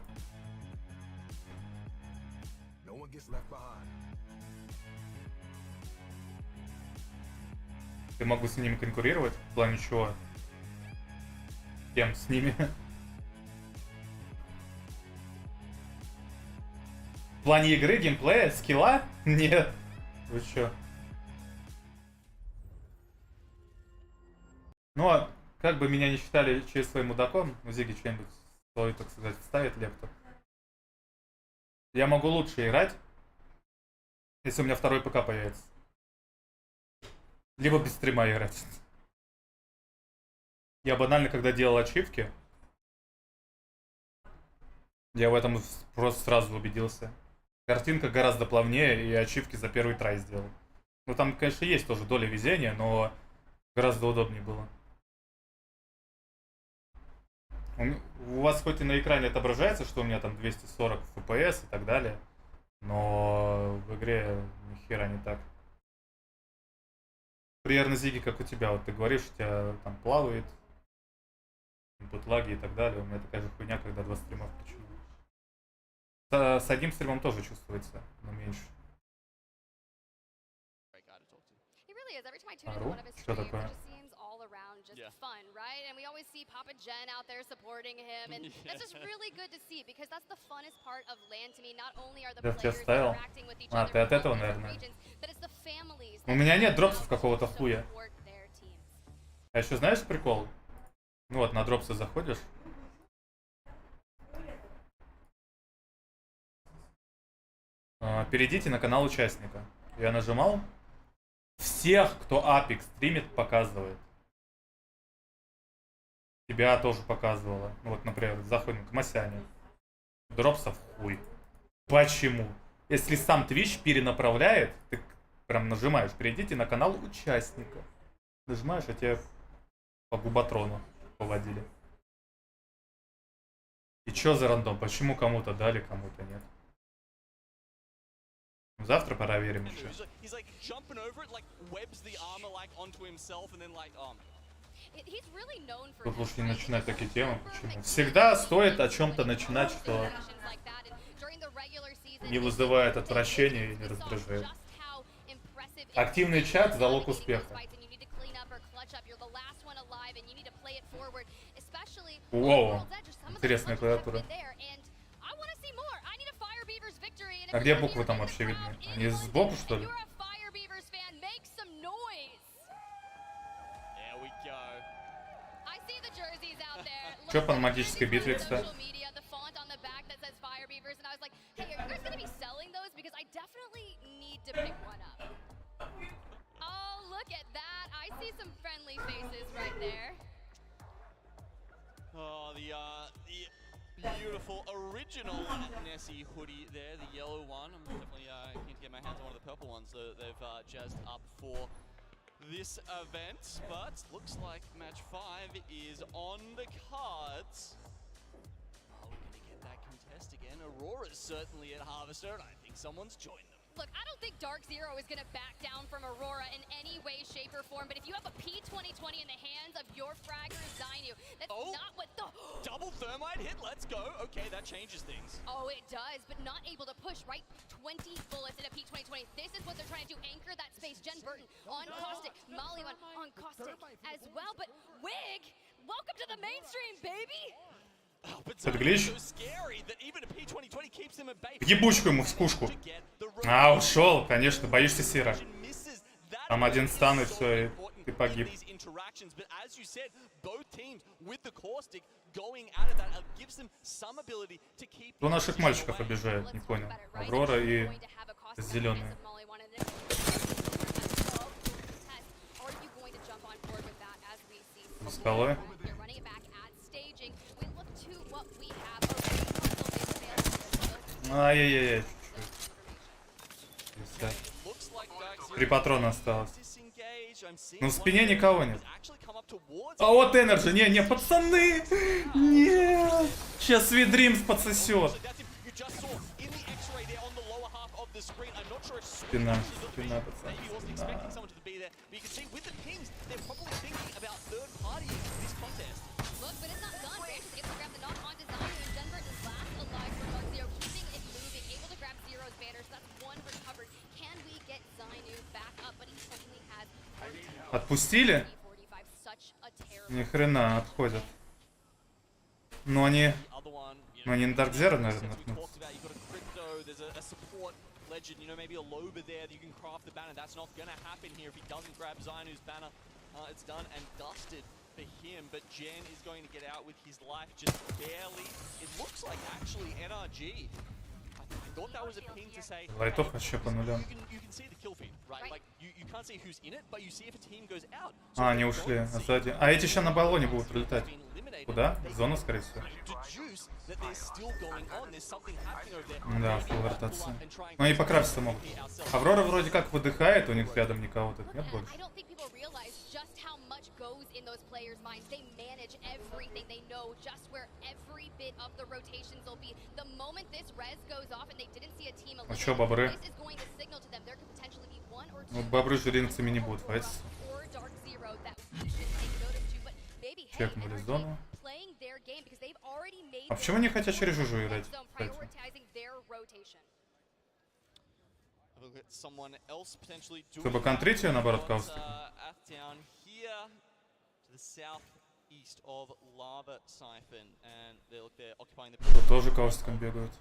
Я могу с ними конкурировать? В плане чего? Кем с ними? В плане игры, геймплея, скилла? Нет. Вы чё? Ну, а как бы меня не считали через своим мудаком, ну, Зиги что-нибудь свою, так сказать, вставит лепту. Я могу лучше играть, если у меня второй ПК появится. Либо без стрима играть. Я банально, когда делал ачивки, я в этом просто сразу убедился. Картинка гораздо плавнее, и ачивки за первый трай сделал. Ну там, конечно, есть тоже доля везения, но гораздо удобнее было. У вас хоть и на экране отображается, что у меня там 240 FPS и так далее, но в игре ни хера не так. Примерно, Зиги, как у тебя. Вот ты говоришь, у тебя там плавает, инпут лаги и так далее. У меня такая же хуйня, когда два стрима включу. С одним стримом тоже чувствуется, но меньше. Ару? Что такое? Just fun, right? And we always see Papa Jen out there supporting him, and that's just really good to see because that's the funnest part of LAN to me. Not only are the players interacting with each other, ты от этого, наверное. У меня нет дропсов какого-то хуя. А еще знаешь прикол? Ну вот, на дропсы заходишь. Перейдите на канал участника. Я нажимал. Всех, кто Apex стримит, показывает. Тебя тоже показывало. Ну вот, например, заходим к Масяне. Дропсов хуй. Почему? Если сам Twitch перенаправляет, ты прям нажимаешь, перейдите на канал участника. Нажимаешь, а тебе по губотрону поводили. И чё за рандом? Почему кому-то дали, кому-то нет? Завтра проверим еще. Тут лучше не начинать такие темы. Почему? Всегда стоит о чем-то начинать, что не вызывает отвращения и не раздражает. Активный чат — залог успеха. Воу, интересная клавиатура. А где буквы там вообще видны? Они сбоку, что ли? Чё по магической битве, кстати? Oh, the beautiful original Nessie hoodie there, the yellow one. I'm definitely keen to get my hands on one of the purple ones that they've jazzed up for this event. But looks like match 5 is on the cards. Oh, we're going to get that contest again. Aurora's certainly at Harvester, and I think someone's joined them. Look, I don't think Dark Zero is going to back down from Aurora in any way, shape, or form, but if you have a P2020 in the hands of your fragger Zainu, that's not what the... Double thermite hit, let's go. Okay, that changes things. Oh, it does, but not able to push, right? 20 bullets in a P2020. This is what they're trying to do, anchor that space. Jen Burton on Caustic, Mollyman on Caustic as well, but Wig, welcome to the mainstream, baby! Это глич? В ебучку ему, в скушку. А, ушел, конечно, боишься Сира. Там один стан и все, и ты погиб. Кто наших мальчиков обижает, не понял. Аврора и зеленые. За скалой. Ай-яй-яй, чуть-чуть. 3 патрона осталось. Ну, в спине никого нет. А вот Энерджи, не, пацаны! Нет! Сейчас Sweet Dreams подсосет. Спина, пацаны. Отпустили? Ни хрена, отходят. Но они на Dark Zero, наверное, наткнутся. For him, but Jen is going to get out with his life just barely. It looks like actually NRG. I thought that was a ping to say. Лайтов вообще по нулям. You can see the kill feed, right? Like you can't see who's in it, but you see if a team goes out. А, они ушли, а сзади. А эти еще на баллоне будут прилетать. Куда? Зона, скорее всего. Да, фул ротация. Ну и покраситься могут. Аврора вроде как выдыхает, у них рядом никого тут нет больше. А чё, бобры? Ну, бобры с жринцами не будут файтиться. Чекнули зону. А почему не хотят через жужу играть? Чтобы контрить ее, наоборот, каустиком. Тут тоже каустиком бегают.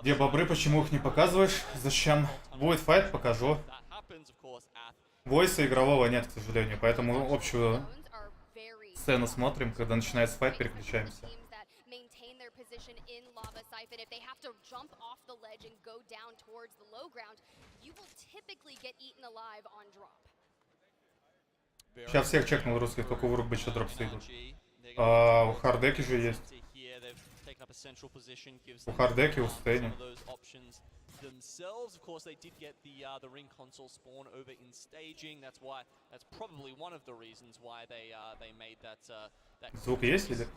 Где бобры, почему их не показываешь? Зачем? Будет файт, покажу. Войса игрового нет, к сожалению, поэтому общую сцену смотрим, когда начинается файт, переключаемся. Сейчас всех чекнул русских, только у Рук бы еще дропсы идут. У Хардеки же есть. У Хардеки, у Стени. Themselves, of course, they did get the ring console spawn over in staging. That's probably one of the reasons why they made that. Звук есть или?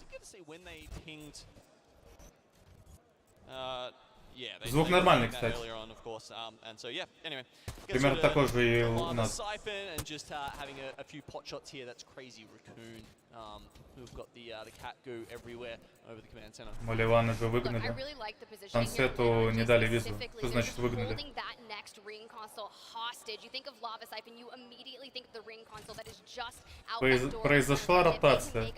Звук нормальный, кстати. Примерно такой же и у нас. Маливана же выгнали. Сансету не дали визу. Что значит выгнали? Произошла ротация.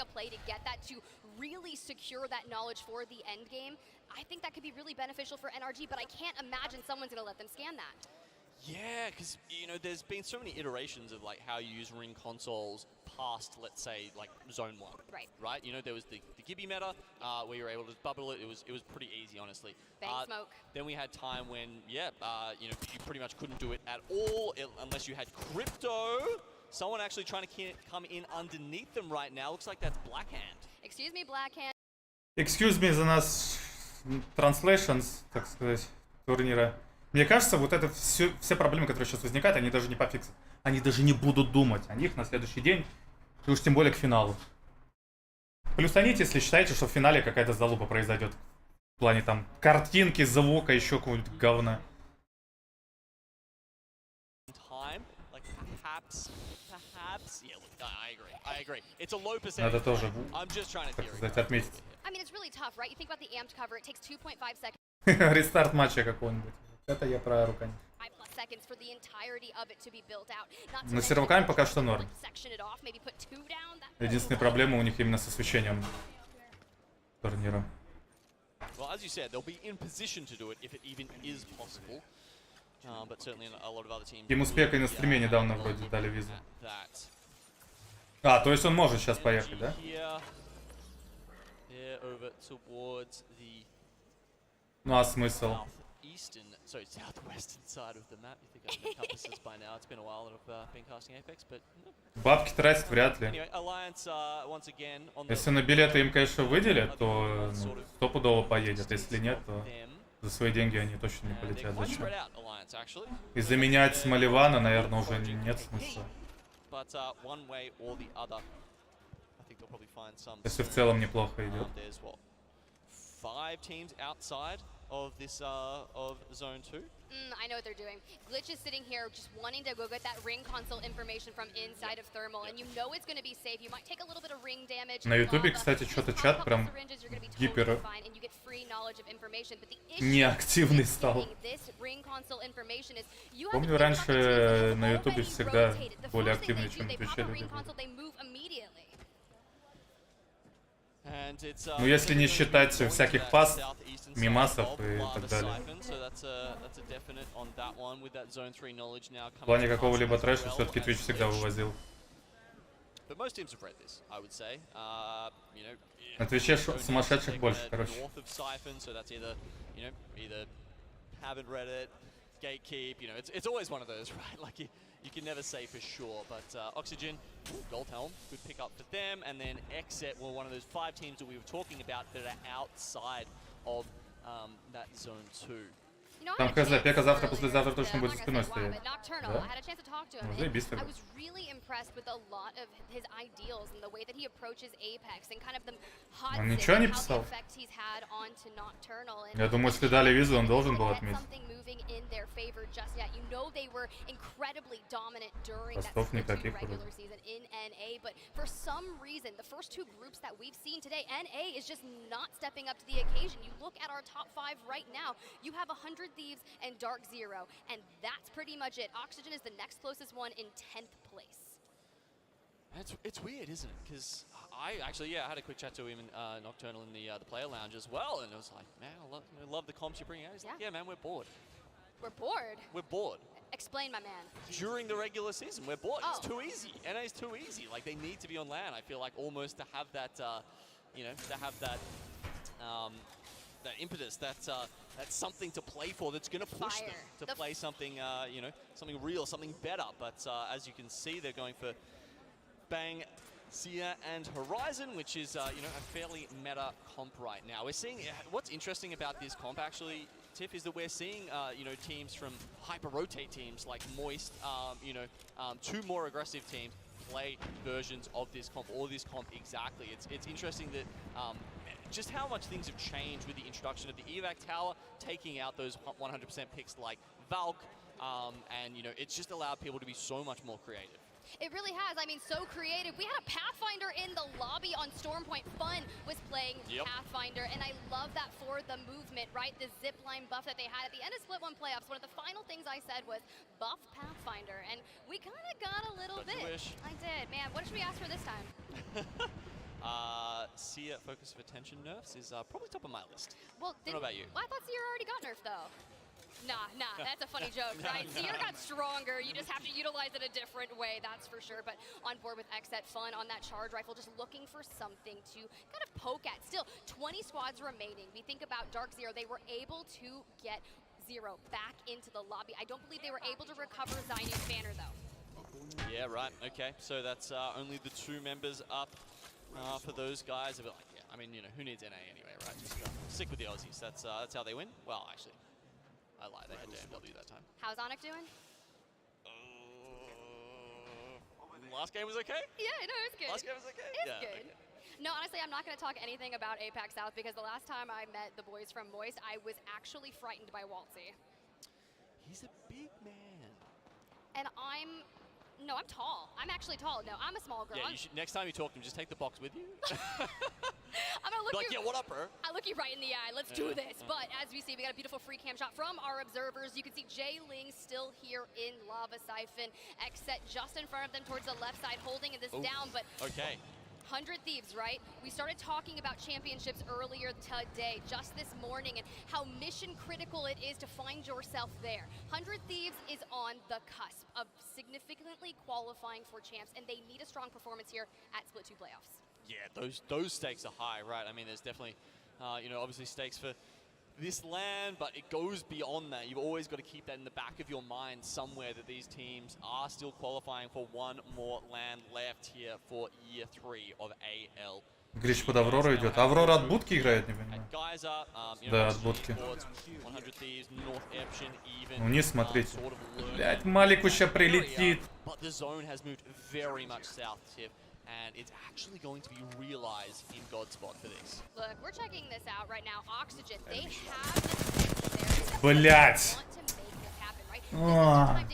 Really secure that knowledge for the end game. I think that could be really beneficial for NRG, but I can't imagine someone's going to let them scan that. Yeah, because, you know, there's been so many iterations of, like, how you use ring consoles past, let's say, like, Zone 1. Right. Right? You know, there was the Gibby meta, where you were able to bubble it. It was pretty easy, honestly. Bank smoke. Then we had time when, you know, you pretty much couldn't do it at all unless you had crypto. Someone actually trying to come in underneath them right now. Looks like that's Blackhand. Excuse me, Blackhand. Excuse me за нас translations, так сказать, турнира. Мне кажется, вот это все проблемы, которые сейчас возникают, они даже не пофиксят. Они даже не будут думать о них на следующий день, и уж тем более к финалу. Плюсаните, если считаете, что в финале какая-то залупа произойдет. В плане там картинки, звука, еще какого-нибудь говна. Надо тоже, так сказать, отметить. Рестарт матча какого-нибудь. Это я про руками. Но с серваками пока что норм. Единственная проблема у них именно с освещением турнира. Ему спека и на стриме недавно вроде дали визу. А, то есть он может сейчас поехать, да? Ну а смысл? Бабки тратить вряд ли. Если на билеты им, конечно, выделят, то стопудово поедет. Если нет, то за свои деньги они точно не полетят. Зачем? И заменять Маливана, наверное, уже нет смысла. Если в целом неплохо идет. Of Zone 2. I know what they're doing. Glitch is sitting here just wanting to go get that ring console information from inside of Thermal, and you know it's going to be safe. You might take a little bit of ring damage. На ютубе, кстати, что-то чат прям гипер неактивный стал. Помню, раньше на ютубе всегда более активный, чем на Твиче люди были. Ну, если не считать всяких пас, мимасов и так далее. В плане какого-либо трэша все-таки Twitch всегда вывозил. На Твиче сумасшедших больше, короче. Gatekeep, you know, it's always one of those, right? Like you can never say for sure, but Oxygen, Gold Helm, good pick up for them, and then Exit were one of those 5 teams that we were talking about that are outside of that Zone 2. Там хз, Пека завтра, послезавтра точно будет за спиной стоять. Да? Ну, заебись тогда. Он ничего не писал? Я думаю, если дали визу, он должен был отметить. Постов никаких вроде. Thieves and Dark Zero, and that's pretty much it. Oxygen is the next closest one in 10th place. It's weird, isn't it? Because I actually, I had a quick chat to him in Nocturnal in the player lounge as well, and it was like, man, I love the comps you bring out. He's like, yeah, man, we're bored. We're bored? We're bored. Explain, my man. During the regular season, we're bored. Oh. It's too easy. NA is too easy. Like, they need to be on LAN. I feel like almost to have that, you know, to have that, that impetus, that's something to play for, that's going to push them to play something, you know, something real, something better. But as you can see, they're going for Bang Sia and Horizon, which is, you know, a fairly meta comp right now. We're seeing, what's interesting about this comp actually, Tiff, is that we're seeing, you know, teams from hyper-rotate teams like Moist, you know, 2 more aggressive teams play versions of this comp, or this comp exactly. It's interesting that just how much things have changed with the introduction of the evac tower, taking out those 100% picks like Valk, and, you know, it's just allowed people to be so much more creative. It really has. I mean, so creative. We had a Pathfinder in the lobby on Stormpoint. Fun was playing Pathfinder, and I love that for the movement, right? The zipline buff that they had at the end of Split 1 playoffs. One of the final things I said was buff Pathfinder, and we kind of got a little bit. I did. Man, what should we ask for this time? Sia focus of attention nerfs is probably top of my list. Well, I don't know about you. Well, I thought Sia already got nerfed, though. Nah, that's a funny joke, right? Seer got stronger, you just have to utilize it a different way, that's for sure. But on board with XZ Fun on that charge rifle, just looking for something to kind of poke at. Still, 20 squads remaining. We think about Dark Zero, they were able to get Zero back into the lobby. I don't believe they were able to recover Zainu's banner, though. Yeah, right, okay. So that's only the 2 members up for those guys. But like, yeah, I mean, you know, who needs NA anyway, right? Just stick with the Aussies, that's how they win. Well, actually, I lied, they had JMW that time. How's Onyx doing? Last game was okay? Yeah, no, it's good. Last game was okay? It's good. Okay. No, honestly, I'm not going to talk anything about APAC South because the last time I met the boys from Moist, I was actually frightened by Waltzy. He's a big man. And I'm tall. I'm actually tall. No, I'm a small girl. Yeah, you should, next time you talk to him, just take the box with you. I'm gonna look like, yeah, what up, bro? I look you right in the eye. Let's do this. But as we see, we got a beautiful free cam shot from our observers. You can see Jay Ling still here in Lava Siphon. X-Set just in front of them towards the left side, holding this down. But okay. 100 Thieves, right? We started talking about championships earlier today, just this morning, and how mission critical it is to find yourself there. 100 Thieves is on the cusp of significantly qualifying for champs, and they need a strong performance here at Split 2 playoffs. Yeah, those stakes are high, right? I mean, there's definitely, you know, obviously stakes for this land, but it goes beyond that. You've always got to keep that in the back of your mind somewhere, that these teams are still qualifying for one more land left here for year 3 of AL. Гриш под Аврору идет. Аврора от будки играет, не понимаю. Да, от будки. Вниз смотрите. Блять, Малику ща прилетит. And it's actually going to be realized in Godspot for this. Look, we're checking this out right now. Oxygen, they have this Блять.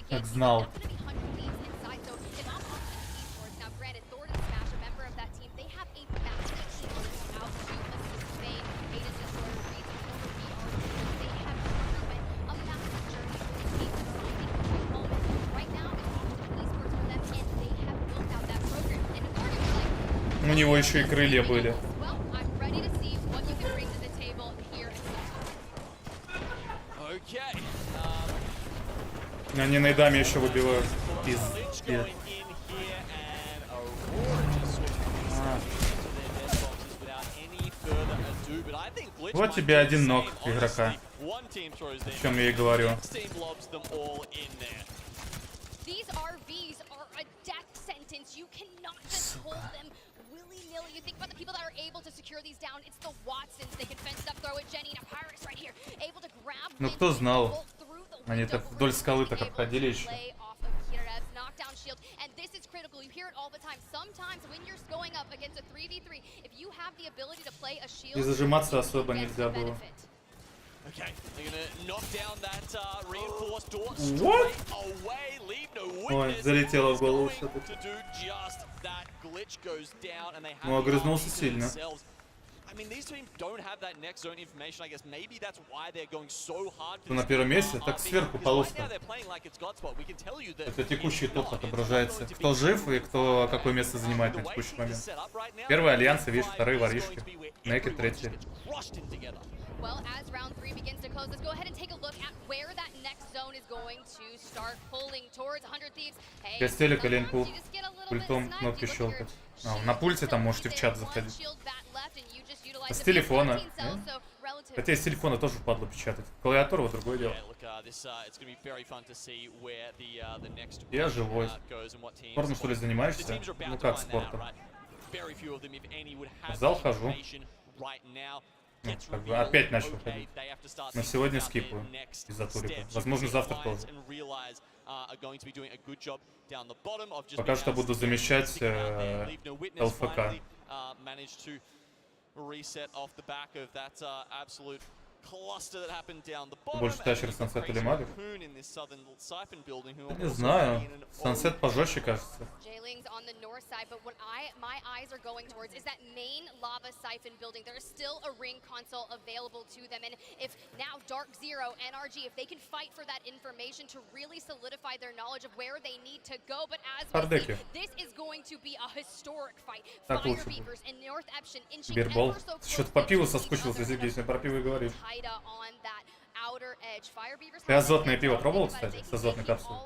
Как знал. У него еще и крылья были. Они на даме еще выбивают. Вот тебе один ног игрока. О чем я и говорю. You think about the people that are able to secure these down. It's the Watsons. They can fence it up, throw it. Jenny and a Pyrus right here, able to grab. Ну кто знал? Они так вдоль скалы так обходили еще. Knockdown shield, and this is critical. You hear it all the time. Sometimes when you're going up against a 3v3, if you have the ability to play a shield, И зажиматься особо нельзя было. Okay, they're gonna knock down that reinforced door straight away, leave no witness. Ой, залетело в голову все-таки. Ну, огрызнулся сильно. На первом месте, так сверху полоска. Это текущий топ отображается. Кто жив и кто какое место занимает на текущий момент. Первый альянс, видишь, вторые воришки. Naked третий. Well, as round 3 begins to close, let's go ahead and take a look at where that next zone is going to start pulling towards 100 Thieves. Hey, с телека Лень пультом кнопки щелкать. На пульте там можете в чат заходить. С телефона. Хотя с телефона тоже впадло печатать. Клавиатура вот другое дело. Я живой. Спортом что ли занимаешься? Ну как спортом? В зал хожу. Ну, как бы опять начал ходить. Но сегодня скипаю из-за турика. Возможно, завтра тоже. Пока что буду замещать ЛФК. Больше тащер Сансет или Малик? Не знаю. Сансет пожестче, кажется. Хардеки. Так лучше будет. Бирбол. Что-то по пиву соскучился, Сергей, если про пиво и говоришь. Ты азотное пиво пробовал, кстати, с азотной капсулой?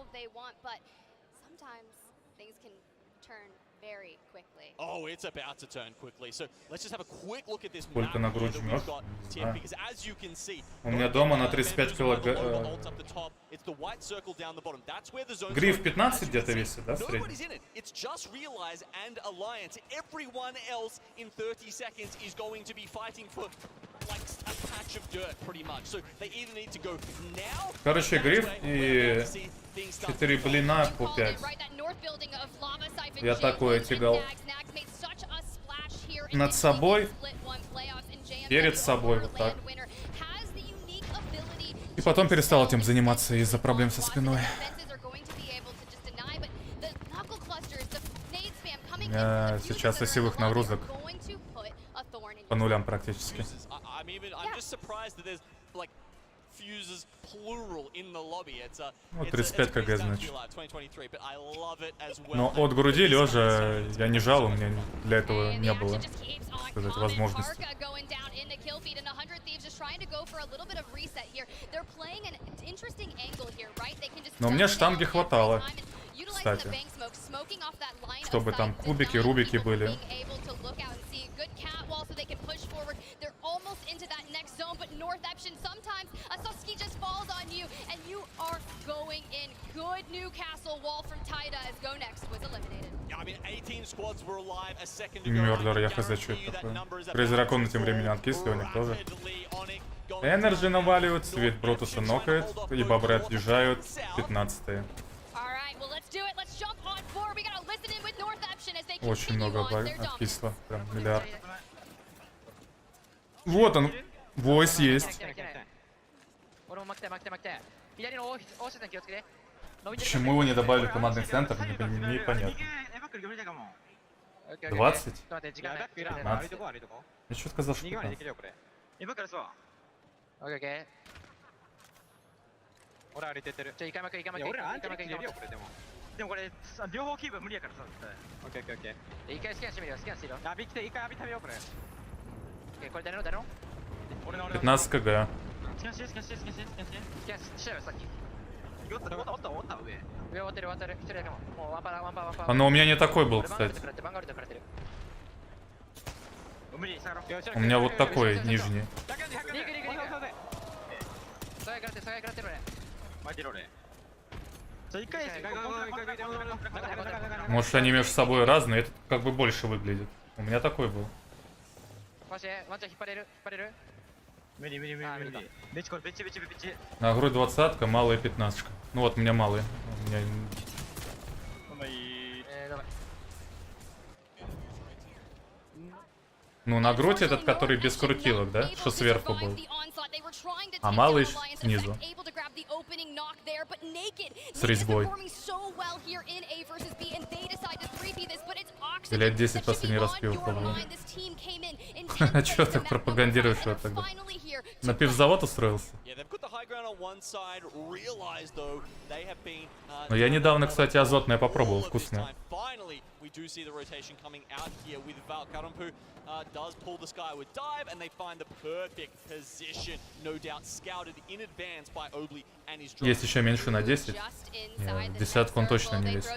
Сколько на грудь жмешь? У меня дома на 35 килограмм. Гриф 15 где-то весит, да, в среднем? Короче, гриф и 4 блина по 5. Я такое тягал над собой, перед собой, вот так. И потом перестал этим заниматься из-за проблем со спиной. У меня сейчас осевых нагрузок по нулям практически. Ну, 35 кг, значит. Но от груди лежа я не жал, у меня для этого не было, сказать, возможности. Но мне штанги хватало, кстати, чтобы там кубики, рубики были. Мёрдер, я хз, что это такое. Крейзи тем временем откисливание тоже. Энерджи наваливают, Свет Брутуса нокает, и бобры отъезжают, 15-е. Очень много откисло, прям миллиард. Вот он, войс есть. Почему его не добавили в командный центр, непонятно. 20? 15? Я что сказал, что 15? «15 кг». Но у меня не такой был, кстати. У меня вот такой, нижний. Может, они между собой разные, это как бы больше выглядит. У меня такой был. На грудь 20-ка, малая 15-ка. Ну вот, у меня малый. У меня... Ну, на грудь этот, который без крутилок, да? Что сверху был. А малый снизу. С резьбой. Лет 10 последний раз пиво пробовал. А чё так пропагандируешь его тогда? На пивзавод устроился? Но я недавно, кстати, азотное попробовал, вкусное. Есть еще меньше на 10. Нет, десятку он точно не весит.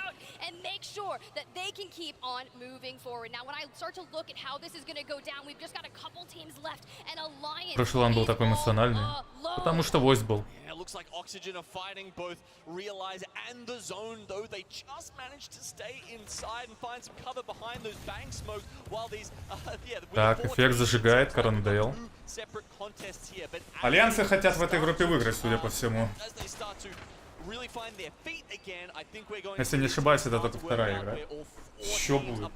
out and make sure that they can keep on moving forward. Now, when I start to look at how this is going to go down, we've just got a couple teams left, and Alliance. Прошлый лан был такой эмоциональный, потому что войс был. Yeah, it looks like Oxygen are fighting both Realize and the zone, though they just managed to stay inside and find some cover behind those bank smokes while these Так, эффект зажигает, Карандейл. Альянсы хотят в этой группе выиграть, судя по всему. Если не ошибаюсь, это только вторая игра. Еще будет.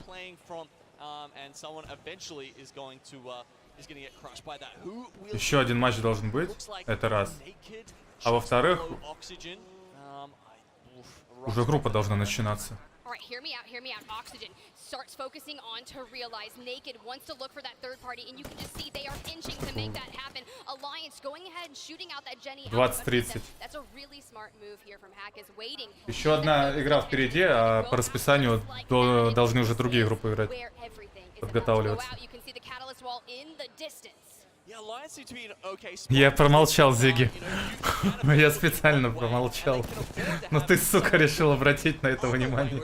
Еще один матч должен быть, это раз. А во-вторых, уже группа должна начинаться. All right, hear me out. Oxygen starts focusing on to Realize. Naked wants to look for that third party, and you can just see they are inching to make that happen. Alliance going ahead and shooting out that Jenny. 20-30. That's a really smart move here from Hack is waiting. Еще одна игра впереди, а по расписанию должны уже другие группы играть. Подготавливаться. Я промолчал, Зиги. Я специально промолчал. Но ты, сука, решил обратить на это внимание.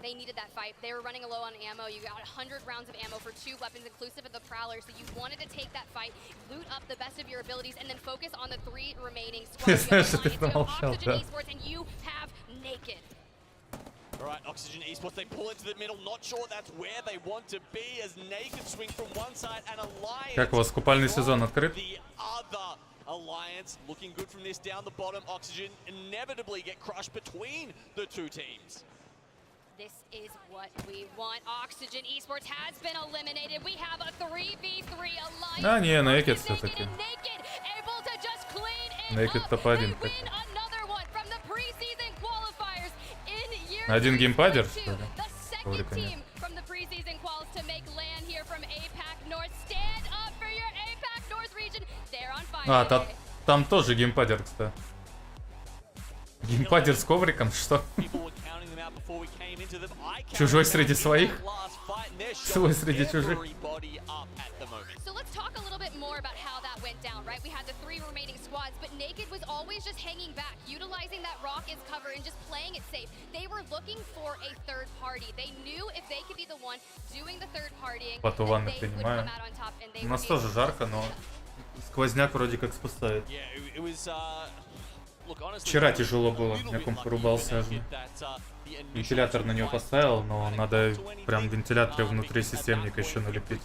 They needed that fight. They were running low on ammo. You got 100 rounds of ammo for 2 weapons, inclusive of the Prowler. So you wanted to take that fight, loot up the best of your abilities, and then focus on the 3 remaining squads. Oxygen Esports, and you have Naked. Alright, Oxygen Esports, they pull into the middle, not sure that's where they want to be, as Naked swing from one side and Alliance. Как у вас купальный сезон открыт? The other Alliance looking good from this down the bottom. Oxygen inevitably get crushed between the two teams. This is what we want. Oxygen Esports has been eliminated. We have a 3v3 Alliance. Да, не, Naked все-таки. Naked топ-1. Один геймпадер, что ли? Увлекание. А, там тоже геймпадер, кстати. Геймпадер с ковриком, что? Чужой среди своих? Свой среди чужих? We had the 3 remaining squads, but Naked was always just hanging back, utilizing that rock as cover and just playing it safe. They were looking for a third party. They knew if they could be the one doing the third partying, По туванно принимаю. У нас тоже жарко, но сквозняк вроде как спасает. Вчера тяжело было, я комп порубался аж. Вентилятор на него поставил, но надо прям вентилятор внутри системника еще налепить.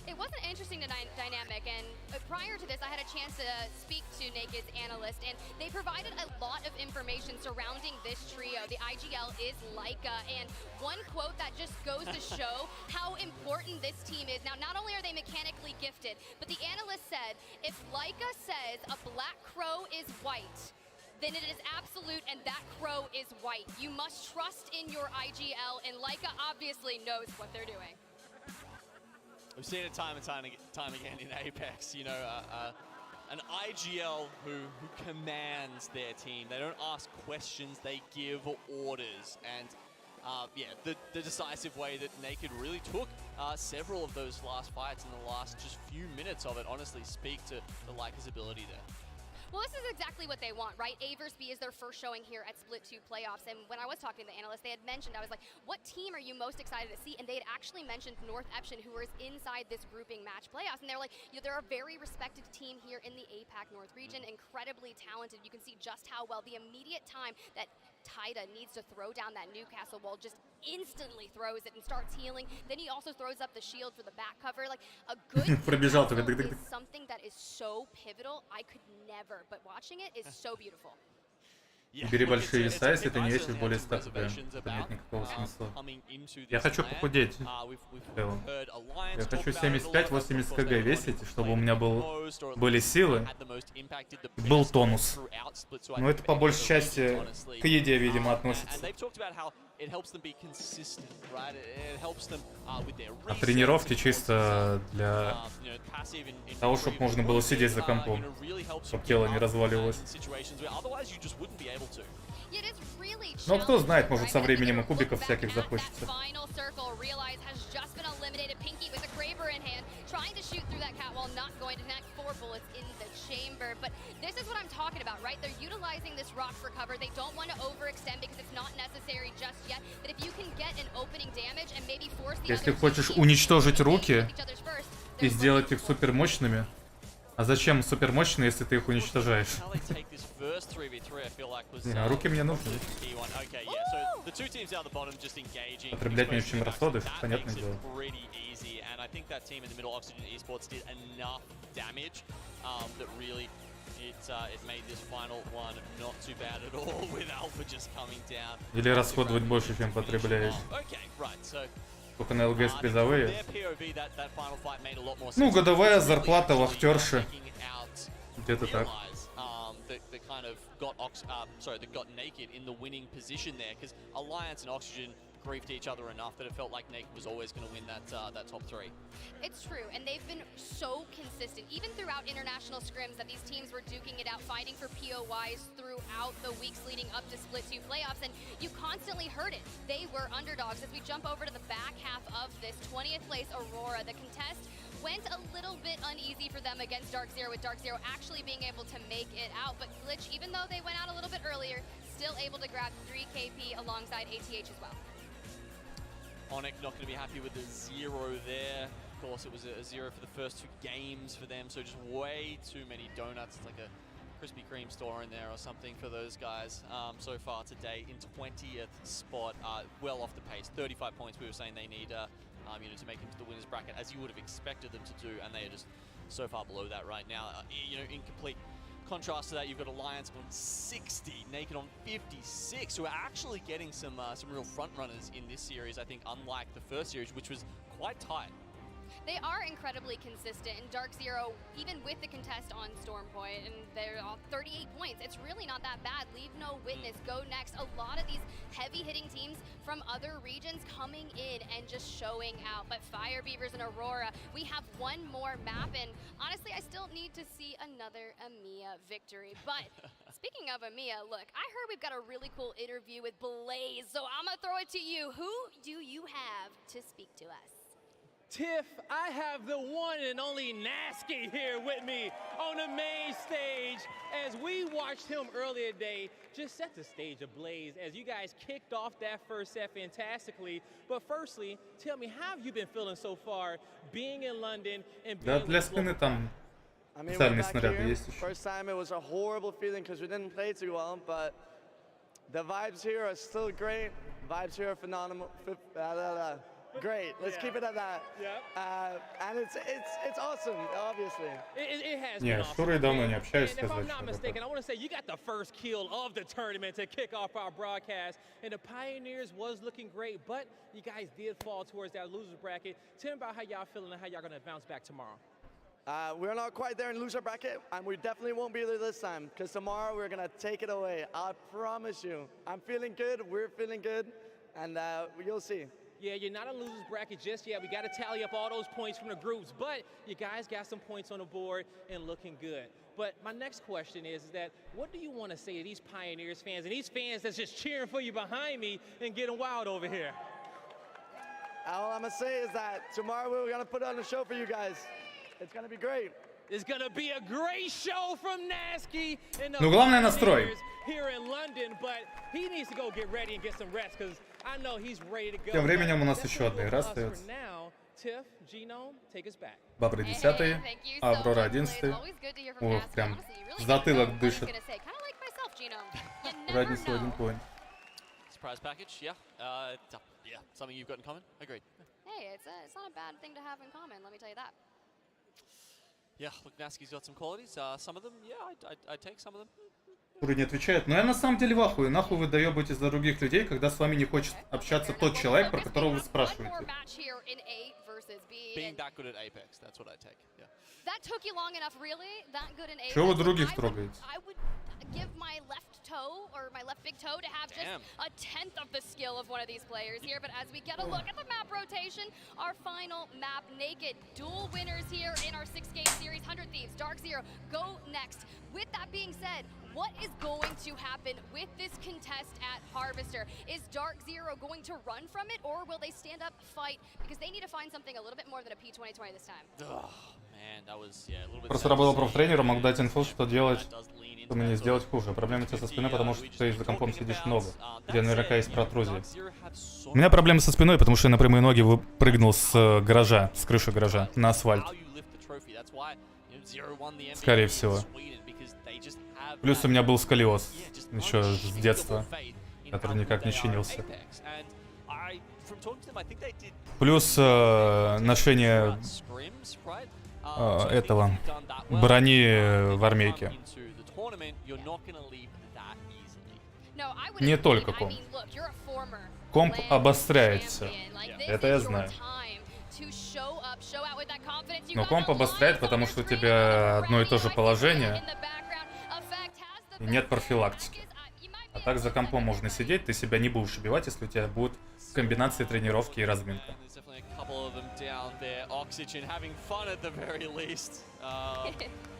It was an interesting dynamic, and prior to this, I had a chance to speak to Naked's analyst, and they provided a lot of information surrounding this trio. The IGL is Leica, and one quote that just goes to show how important this team is. Now, not only are they mechanically gifted, but the analyst said, if Leica says a black crow is white, then it is absolute, and that crow is white. You must trust in your IGL, and Leica obviously knows what they're doing. We've seen it time and time again in Apex, you know, an IGL who commands their team. They don't ask questions, they give orders. And yeah, the decisive way that Naked really took several of those last fights in the last just few minutes of it honestly speak to the Leica's ability there. Well, this is exactly what they want, right? A vs. B is their first showing here at Split 2 playoffs, and when I was talking to the analyst, they had mentioned, I was like, what team are you most excited to see? And they had actually mentioned North Eption, who was inside this grouping match playoffs, and they're like, they're a very respected team here in the APAC North region, incredibly talented. You can see just how well the immediate time that Тогда needs to throw down that Newcastle wall, just instantly throws it and starts healing. Then he also throws up the shield for the back cover. Like a good is something that is so pivotal. I could never, but watching it is so beautiful. Бери большие веса, если ты не весишь более 100 кг. Это нет никакого смысла. Я хочу похудеть. Я хочу 75-80 кг весить, чтобы у меня были силы, был тонус. Но это по большей части к еде, видимо, относится. А тренировки чисто для того, чтобы можно было сидеть за компом, чтобы тело не разваливалось. Ну, кто знает, может, со временем и кубиков всяких захочется. But this is what I'm talking about, right? They're utilizing this rock for cover. They don't want to overextend because it's not necessary just yet. But if you can get an opening damage and maybe force the Если хочешь уничтожить руки и сделать их супермощными, а зачем супермощные, если ты их уничтожаешь? Не, руки мне нужны. Потреблять меньше, чем расходы, понятное дело. Или расходовать больше, чем потребляешь. Только на ALGS призовые. Ну, годовая зарплата вахтерши. Где-то так. Griefed each other enough that it felt like Naked was always going to win that top 3. It's true, and they've been so consistent, even throughout international scrims, that these teams were duking it out, fighting for POYs throughout the weeks leading up to Split 2 playoffs, and you constantly heard it. They were underdogs. As we jump over to the back half of this 20th place Aurora, the contest went a little bit uneasy for them against Dark Zero, with Dark Zero actually being able to make it out, but Glitch, even though they went out a little bit earlier, still able to grab 3 KP alongside ATH as well. Onyx not going to be happy with the 0 there. Of course, it was a 0 for the first 2 games for them, so just way too many donuts. It's like a Krispy Kreme store in there or something for those guys so far today in 20th spot. Well off the pace, 35 points we were saying they need to make it to the winners bracket, as you would have expected them to do, and they are just so far below that right now. In complete contrast to that, you've got Alliance on 60, Naked on 56, who are actually getting some real front runners in this series, I think, unlike the first series, which was quite tight. They are incredibly consistent, and Dark Zero, even with the contest on Storm Point, and they're all 38 points, it's really not that bad. Leave no witness, go next. A lot of these heavy-hitting teams from other regions coming in and just showing out. But Fire Beavers and Aurora, we have one more map, and honestly, I still need to see another EMEA victory. But speaking of EMEA, look, I heard we've got a really cool interview with Blaze, so I'm gonna throw it to you. Who do you have to speak to us? Tiff, I have the one and only Nasky here with me on the main stage as we watched him earlier today just set the stage ablaze as you guys kicked off that first set fantastically. But firstly, tell me, how have you been feeling so far being in London and being для спины там специальные снаряды есть еще. First time it was a horrible feeling because we didn't play too well, but the vibes here are still great. Vibes here are phenomenal. Great. Let's keep it at that. Yeah. And it's awesome, obviously. It has been awesome. And if I'm not mistaken, I want to say you got the first kill of the tournament to kick off our broadcast, and the Pioneers was looking great, but you guys did fall towards that loser bracket. Tell me about how y'all feeling and how y'all gonna bounce back tomorrow. We're not quite there in loser bracket, and we definitely won't be there this time, because tomorrow we're gonna take it away. I promise you. I'm feeling good. We're feeling good, and you'll see. Yeah, you're not in losers bracket just yet. We got to tally up all those points from the groups, but you guys got some points on the board and looking good. But my next question is that what do you want to say to these Pioneers fans and these fans that's just cheering for you behind me and getting wild over here? All I'm going to say is that tomorrow we're going to put on a show for you guys. It's going to be great. It's going to be a great show from Nasky and the главное настрой. Here in London, but he needs to go get ready and get some rest because I know he's ready to go. Тем временем у нас еще одна игра остается. Бабры 10, Аврора 11. Ох, прям затылок дышит. Разница в 1 point. Surprise package, yeah. Yeah, something you've got in common? Agreed. Hey, it's not a bad thing to have in common, let me tell you that. Yeah, look, Nasky's got some qualities. Some of them, yeah, I'd take some of them. Который не отвечает. Но я на самом деле в ахуе. Нахуй вы доебаетесь за других людей, когда с вами не хочет общаться тот человек, про которого вы спрашиваете. Чего вы других трогаете? Give my left toe or my left big toe to have just a tenth of the skill of one of these players here. But as we get a look at the map rotation, our final map, Naked, dual winners here in our 6-game series. 100 Thieves, Dark Zero, go next. With that being said, What is going to happen with this contest at Harvester? Is Dark Zero going to run from it, or will they stand up, fight? Because they need to find something a little bit more than a P2020 this time. Просто работал профтренером, мог дать инфу, что делать, чтобы не сделать хуже. Проблема у тебя со спиной, потому что ты за компом сидишь много. Где наверняка есть протрузии. У меня проблемы со спиной, потому что я на прямые ноги выпрыгнул с гаража, с крыши гаража, на асфальт. Скорее всего. Плюс у меня был сколиоз еще с детства, который никак не чинился. Плюс ношение этого брони в армейке. Не только комп. Комп обостряет все. Это я знаю. Но комп обостряет, потому что у тебя одно и то же положение. И нет профилактики. А так за компом можно сидеть, ты себя не будешь убивать, если у тебя будет комбинации тренировки и разминка.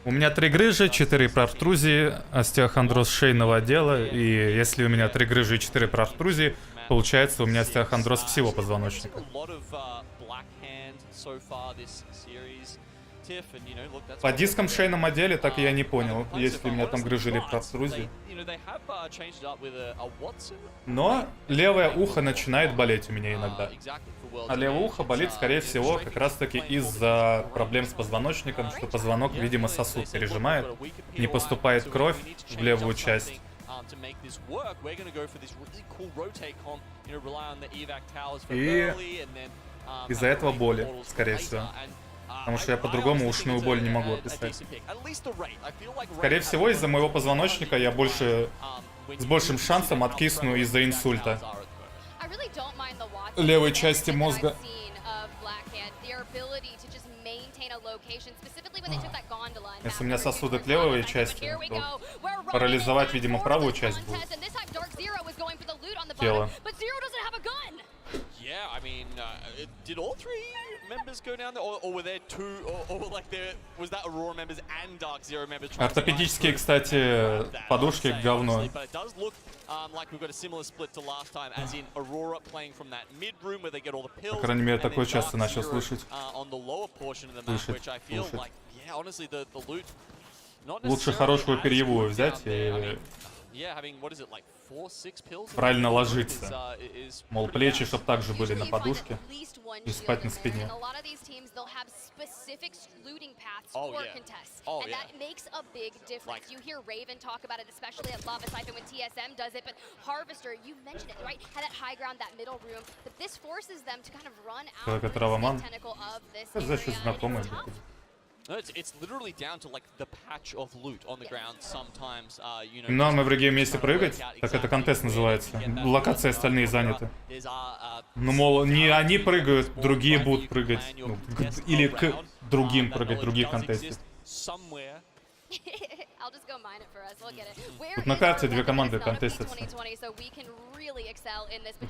У меня 3 грыжи, 4 протрузии, остеохондроз шейного отдела, и если у меня 3 грыжи и 4 протрузии, получается у меня остеохондроз всего позвоночника. По дискам в шейном отделе так я не понял, есть ли у меня там грыжи или протрузии. Но левое ухо начинает болеть у меня иногда. А левое ухо болит, скорее всего, как раз таки из-за проблем с позвоночником, что позвонок, видимо, сосуд пережимает, не поступает кровь в левую часть. И из-за этого боли, скорее всего. Потому что я по-другому ушную боль не могу описать. Скорее всего, из-за моего позвоночника я с большим шансом откисну из-за инсульта левой части мозга. Если у меня сосуды к левой части, то парализовать, видимо, правую часть будет тела. Ортопедические, кстати, подушки говно. По крайней мере, такое часто начал слышать. Лучше хорошую перьевую взять и правильно ложиться. Мол, плечи, чтобы также были на подушке и спать на спине. Человек травоман. Это значит знакомый. Но мы в игре вместе прыгать, так это контест называется. Локации остальные заняты. Ну, мол, не они прыгают, другие будут прыгать. Ну, или к другим прыгать, другие контесты. Тут на карте 2 команды контестятся.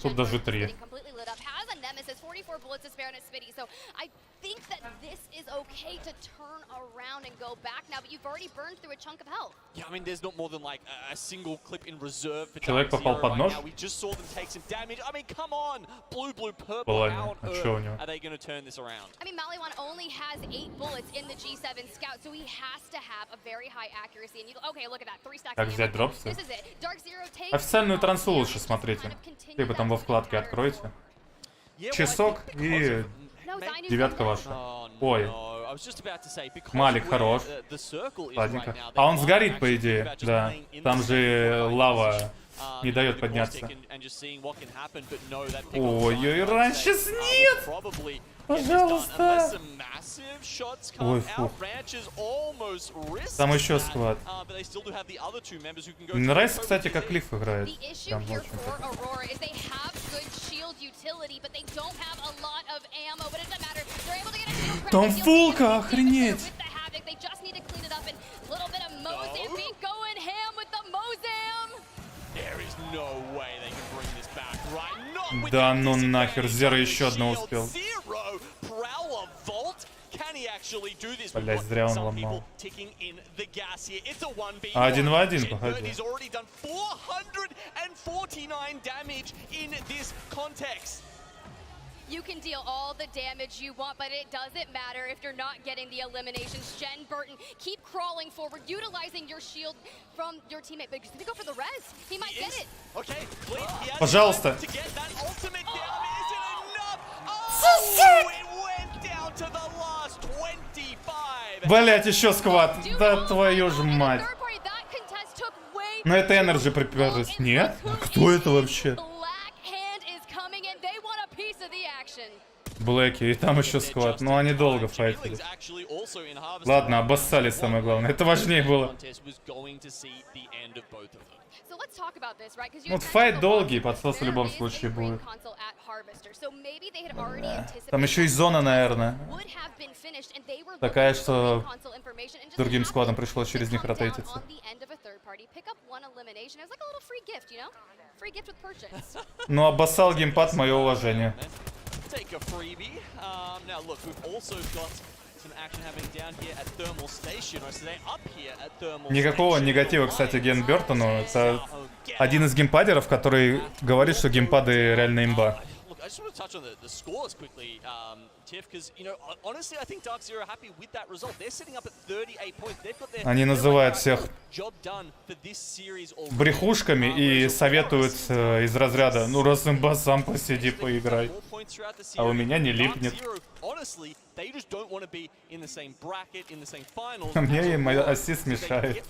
Тут даже 3. Человек попал под нож? Половина. А что у него? Как взять дропсы? Официальную трансу лучше смотрите. Либо там во вкладке откройте. Часок и 9 ваша. Ой. Малик хорош. Ладненько. А он сгорит, по идее. Да. Там же лава не дает подняться. Ой, раньше нет! Пожалуйста. Ой, фух. Там еще склад. Мне нравится, кстати, как Лиф играет. Там очень там фулка, охренеть! Да ну нахер, Зера еще одно успел. Блять, зря он ломал. 1 в 1, походи. You can deal all the damage you want, but it doesn't matter if you're not getting the eliminations. Jen Burton, keep crawling forward, utilizing your shield from your teammate. But he's gonna go for the res. He might get it. Okay, Пожалуйста. Блять, еще сквад. Да твою ж мать. Но это Energy приперлись. Нет? Кто это вообще? Блэки, и там еще сквад. Но они долго файтились. Ладно, обоссали самое главное. Это важнее было. Вот файт долгий, подсос в любом случае будет. Там еще и зона, наверное. Такая, что другим складом пришлось через них ротейтиться. Ну, обоссал геймпад, мое уважение. Никакого негатива, кстати, Ген Бёртону. Это один из геймпадеров, который говорит, что геймпады реально имба. Они называют всех брехушками и советуют из разряда: ну раз имба, сам посиди, поиграй. А у меня не липнет. А мне и мой ассист мешает.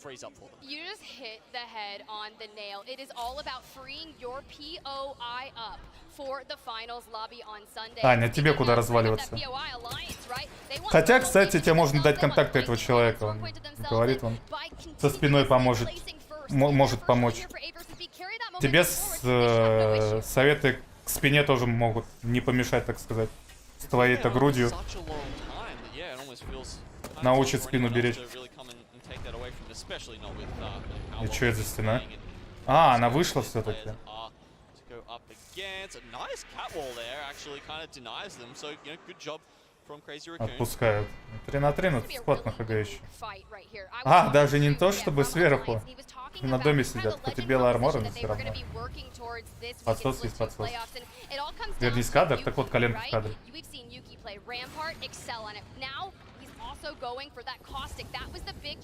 You just hit the head on the nail. It is all about freeing your POI up for the finals lobby on Sunday. Аня, тебе куда разваливаться? Хотя, кстати, тебе можно дать контакты этого человека. Он говорит, он со спиной поможет, может помочь. Тебе советы к спине тоже могут не помешать, так сказать, с твоей-то грудью. Научит спину беречь. И что это за стена? А, она вышла все-таки. Отпускают. 3 на 3, но склад на ХГ еще. А, даже не то, чтобы сверху. На доме сидят, хоть и белый армор, но все равно. Подсос есть подсос. Вернись кадр, так вот коленка в кадре.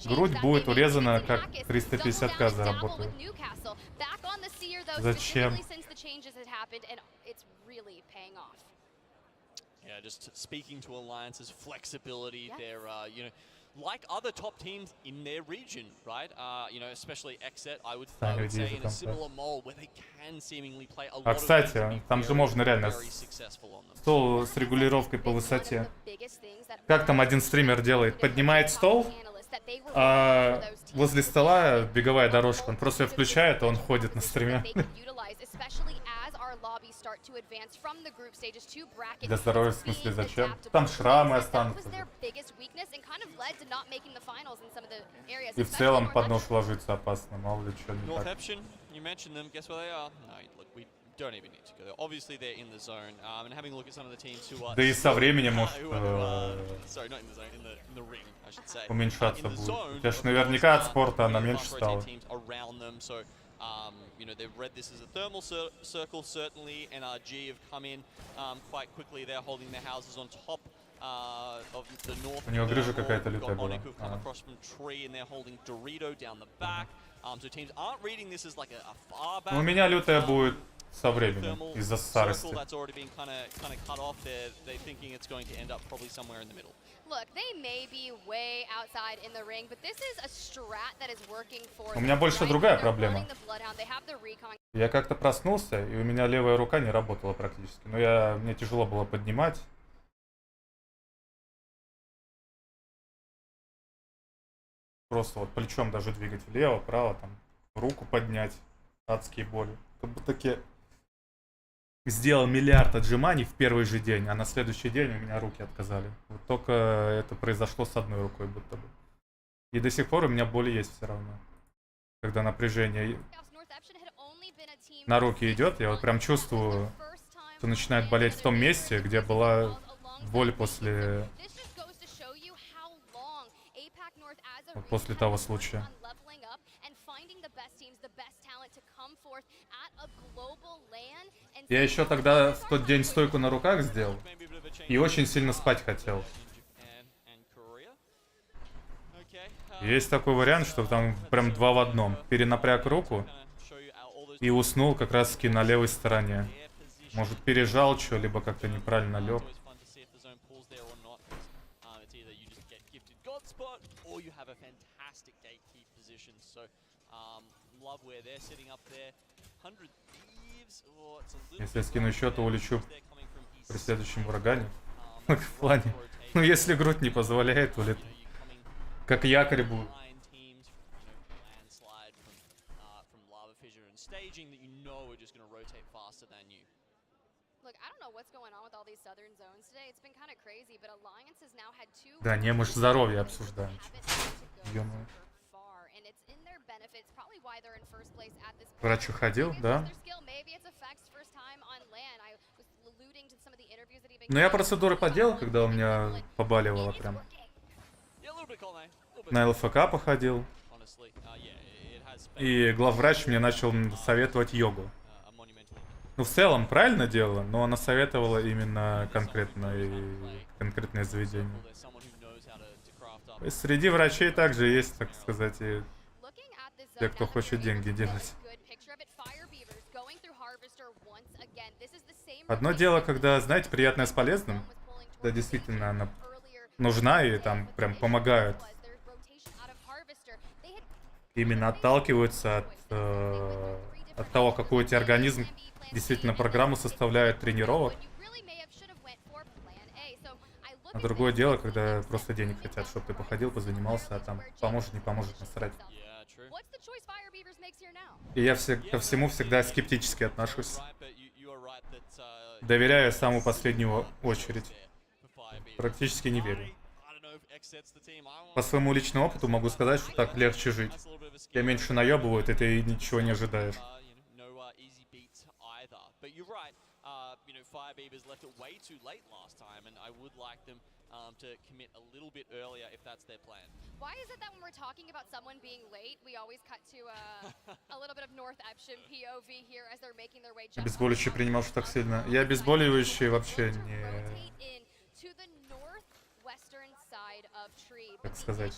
Грудь будет урезана, как 350к заработает. Зачем? Yeah, just speaking to alliances, flexibility, their, you know, like other top teams in their region, right? You know, especially XSET, I would say in a similar mold where they can seemingly play a lot of. А кстати, там же можно реально стол с регулировкой по высоте. Как там один стример делает? Поднимает стол, а возле стола беговая дорожка. Он просто ее включает, и он ходит на стриме. Для здоровья, в смысле, зачем? Там шрамы останутся. И в целом под нож ложиться опасно, мало ли что не так. Да и со временем может уменьшаться будет. У тебя же наверняка от спорта она меньше стала. You know, they've read this as a thermal circle, certainly. NRG have come in quite quickly. They're holding their houses on top of the north. У него грыжа какая-то лютая была. Across from tree, and they're holding Dorito down the back. So teams aren't reading this as like a far back. У меня лютая будет со временем из-за старости. That's already been kind of cut off. They're thinking it's going to end up probably somewhere in the middle. Look, they may be way outside in the ring, but this is a strat that is working for them. У меня больше другая проблема. Я как-то проснулся, и у меня левая рука не работала практически. Но мне тяжело было поднимать. Просто вот плечом даже двигать влево, вправо, там, руку поднять. Адские боли. Как будто таки сделал миллиард отжиманий в первый же день, а на следующий день у меня руки отказали. Вот только это произошло с одной рукой будто бы. И до сих пор у меня боли есть все равно. Когда напряжение на руки идет, я вот прям чувствую что начинает болеть в том месте, где была боль после... Вот после того случая. Я еще тогда в тот день стойку на руках сделал. И очень сильно спать хотел. Есть такой вариант, что там прям 2 в 1. Перенапряг руку и уснул как раз таки на левой стороне. Может, пережал что, либо как-то неправильно лег. Если я скину еще, то улечу при следующем урагане. В плане. Ну, если грудь не позволяет, улетать. Как якорь будет. Да, не, мы ж здоровье обсуждаем. Ё-моё. Врач уходил, да? Ну, я процедуры поделал, когда у меня побаливало прям. На ЛФК походил. И главврач мне начал советовать йогу. Ну, в целом, правильно делала, но она советовала именно конкретное заведение. И среди врачей также есть, так сказать, и те, кто хочет деньги делать. Одно дело, когда, знаете, приятное с полезным, да, действительно, она нужна и там прям помогают. Именно отталкиваются от того, какой у тебя организм действительно программу составляет тренировок. А другое дело, когда просто денег хотят, чтобы ты походил, позанимался, а там поможет, не поможет, насрать. И я ко всему всегда скептически отношусь. Доверяю самую последнюю очередь. Практически не верю. По своему личному опыту могу сказать, что так легче жить. Тебя меньше наебывают, и ты ничего не ожидаешь. To commit a little bit earlier if that's their plan. Why is it that when we're talking about someone being late, we always cut to a little bit of North Epsham POV here as they're making their way. Обезболивающий принимал что так сильно. Я обезболивающий вообще не... Как сказать?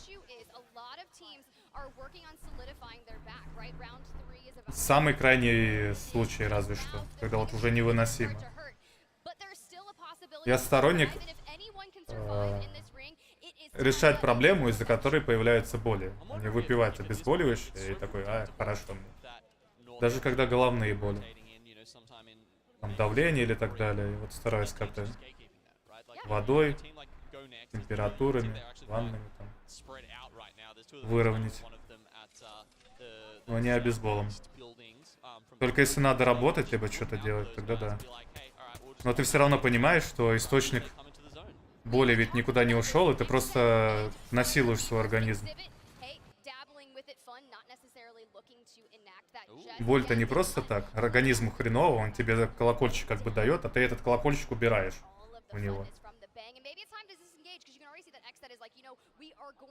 Самый крайний случай, разве что, когда вот уже невыносимо. Я сторонник решать проблему, из-за которой появляются боли. Не выпивать обезболивающее и такой, хорошо. Даже когда головные боли. Там давление или так далее. Вот стараюсь как-то водой, температурами, ваннами там выровнять. Но не обезболом. Только если надо работать, либо что-то делать, тогда да. Но ты все равно понимаешь, что источник боли ведь никуда не ушел, и ты просто насилуешь свой организм. Боль-то не просто так. Организму хреново, он тебе колокольчик как бы дает, а ты этот колокольчик убираешь у него.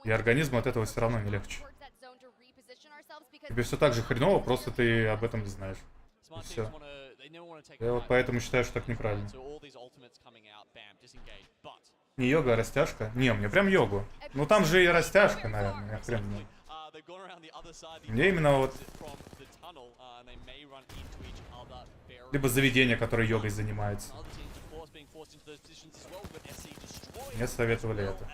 И организму от этого все равно не легче. Тебе все так же хреново, просто ты об этом не знаешь. И все. Я вот поэтому считаю, что так неправильно. Не йога, а растяжка? Не, мне прям йогу. Ну там же и растяжка, наверное, я хрен знаю. Мне именно вот... Либо заведение, которое йогой занимается. Мне советовали это.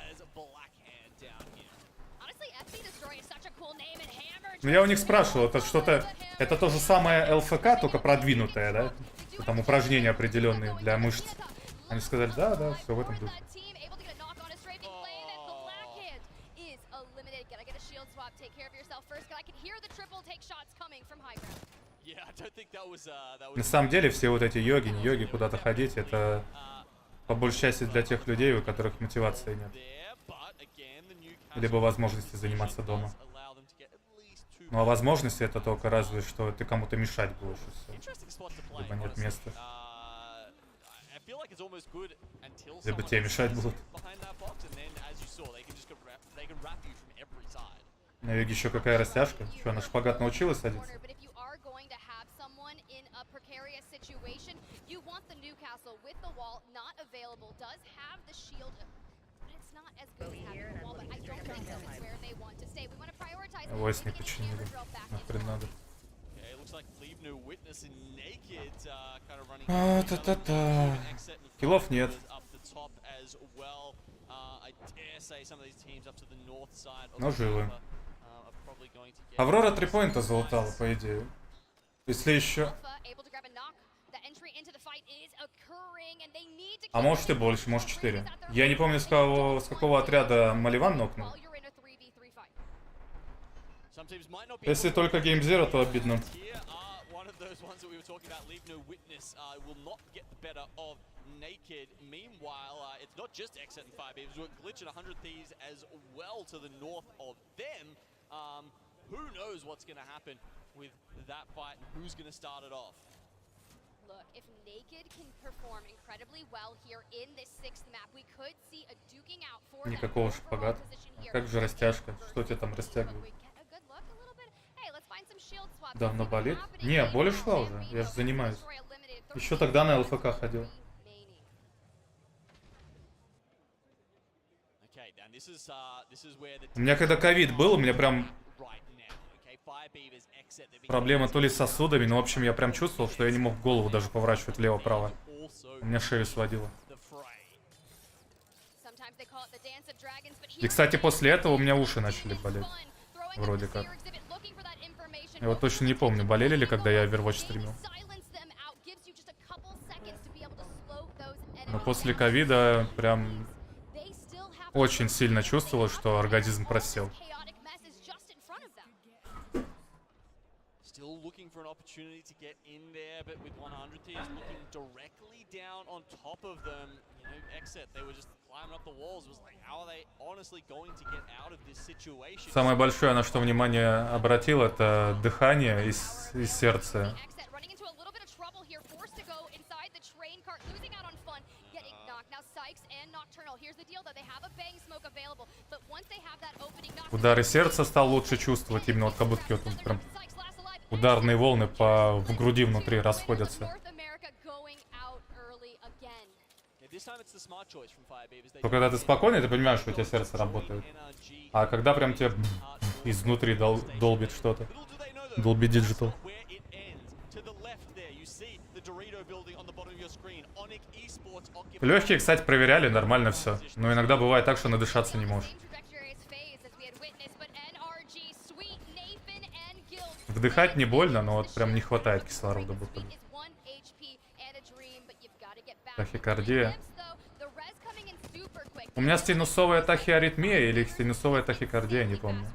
Ну я у них спрашивал, это что-то... Это то же самое ЛФК, только продвинутое, да? Там упражнения определенные для мышц. Они сказали, да, все в этом духе. На самом деле все вот эти йоги, не йоги, куда-то ходить, это по большей части для тех людей, у которых мотивации нет. Либо возможности заниматься дома. Ну а возможности это только разве что ты кому-то мешать будешь. Либо нет места. Либо тебе мешать будут. На юге еще какая растяжка? Что, на шпагат научилась садиться? Войс не починили. Нахрен надо. Та-та-та. Киллов нет. Но живы. Аврора 3 поинта залутала, по идее. Если еще... А может и больше, может 4. Я не помню, с какого отряда Маливан нокнул. Если только Game Zero, то обидно. Naked. Meanwhile, it's not just Exit and Firebeams. We're glitching 100 Thieves as well to the north of them. Who knows what's going to happen with that fight and who's going to start it off? Look, if Naked can perform incredibly well here in this 6th map, we could see a duking out for Никакого шпагата. Как же растяжка? Что тебе там растягивает? Давно болит? Не, боль ушла уже. Я же занимаюсь. Еще тогда на ЛФК ходил. У меня когда ковид был, у меня прям проблема то ли с сосудами, но в общем я прям чувствовал, что я не мог голову даже поворачивать влево-право. У меня шею сводило. И, кстати, после этого у меня уши начали болеть. Вроде как. Я вот точно не помню, болели ли, когда я Overwatch стримил. Но после ковида прям очень сильно чувствовал, что организм просел. Самое большое, на что внимание обратил, это дыхание и сердце. Удары сердца стал лучше чувствовать, именно вот как будто вот прям ударные волны в груди внутри расходятся. То когда ты спокойный, ты понимаешь, что у тебя сердце работает. А когда прям тебе изнутри долбит что-то. Долби диджитал. Легкие, кстати, проверяли, нормально все. Но иногда бывает так, что надышаться не можешь. Вдыхать не больно, но вот прям не хватает кислорода будто бы. Тахикардия. У меня синусовая тахиаритмия или синусовая тахикардия, не помню.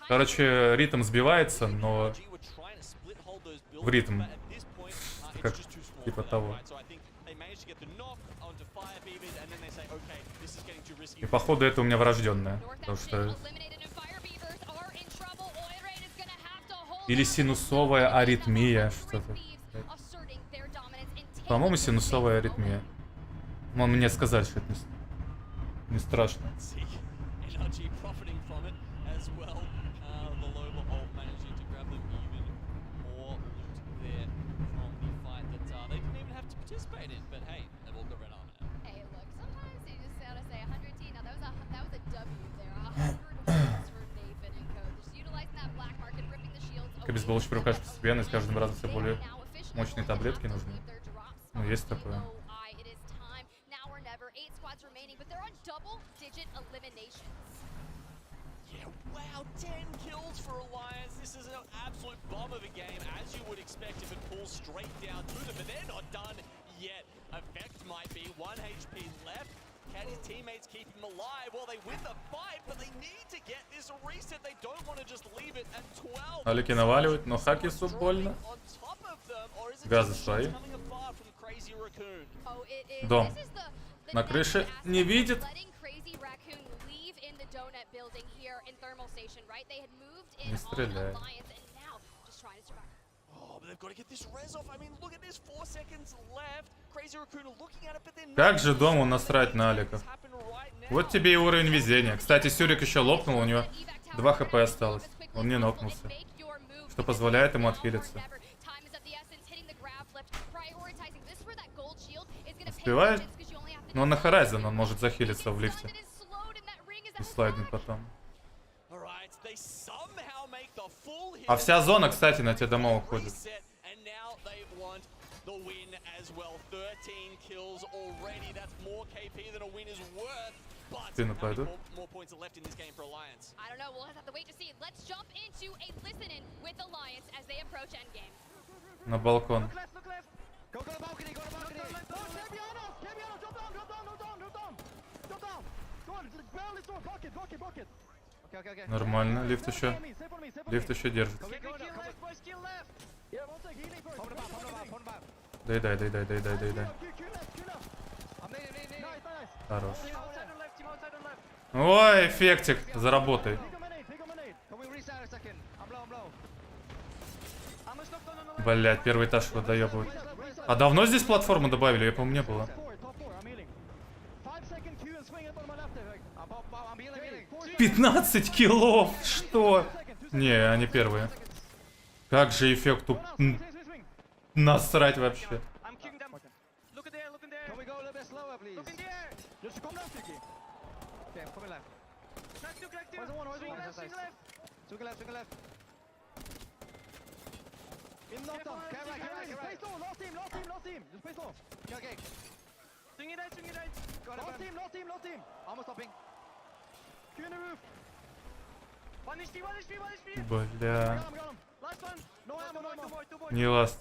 Короче, ритм сбивается, но в ритм. Как типа того. И походу это у меня врожденное. Потому что... Или синусовая аритмия, что-то. По-моему, синусовая аритмия. Но мне сказали, что это не страшно. Обезболивающий привыкаешь постепенно, и с каждым разом все более мощные таблетки нужны. Ну, есть такое. Wow, 10 kills for Alliance. This is an absolute bomb of a game, as you would expect if it pulls straight down through them, but they're not done yet. Effect might be 1 HP left. Can his teammates keep him alive? Well, they win the fight, but they need to get this reset. They don't want to just leave it at 12. Алики наваливают, но Хакису больно. Газы свои. Дом. На крыше не видит. Не стреляй. Oh, but they've got to get this res off. I mean, look at this, 4 seconds left. Как же дому насрать на Аликов? Вот тебе и уровень везения. Кстати, Сюрик еще лопнул, у него 2 хп осталось. Он не нокнулся. Что позволяет ему отхилиться. Успевает? Но он на Horizon, он может захилиться в лифте. И слайднуть потом. А вся зона, кстати, на те дома уходит. Спину пойдут. На балкон. Нормально, лифт еще держит. Дай. Хорош. Ой, эффектик, заработай. Блять, первый этаж его доебывают. А давно здесь платформу добавили? Я, по-моему, не было. 15 киллов! Что? Не, они первые. Как же эффекту насрать вообще. Бля. Не ласт.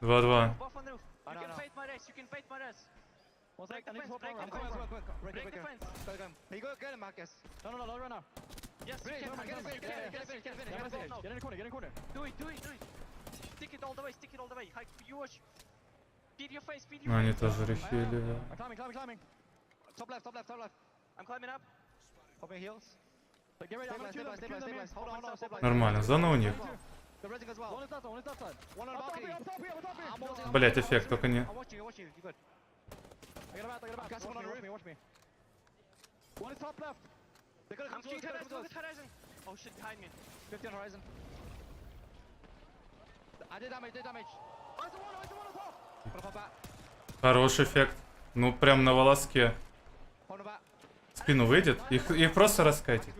2-2. Ну, они тоже рефили. Нормально, зона у них. Блять, эффект, только не... Хороший эффект. Ну, прям на волоске. В спину выйдет. Их просто раскатит.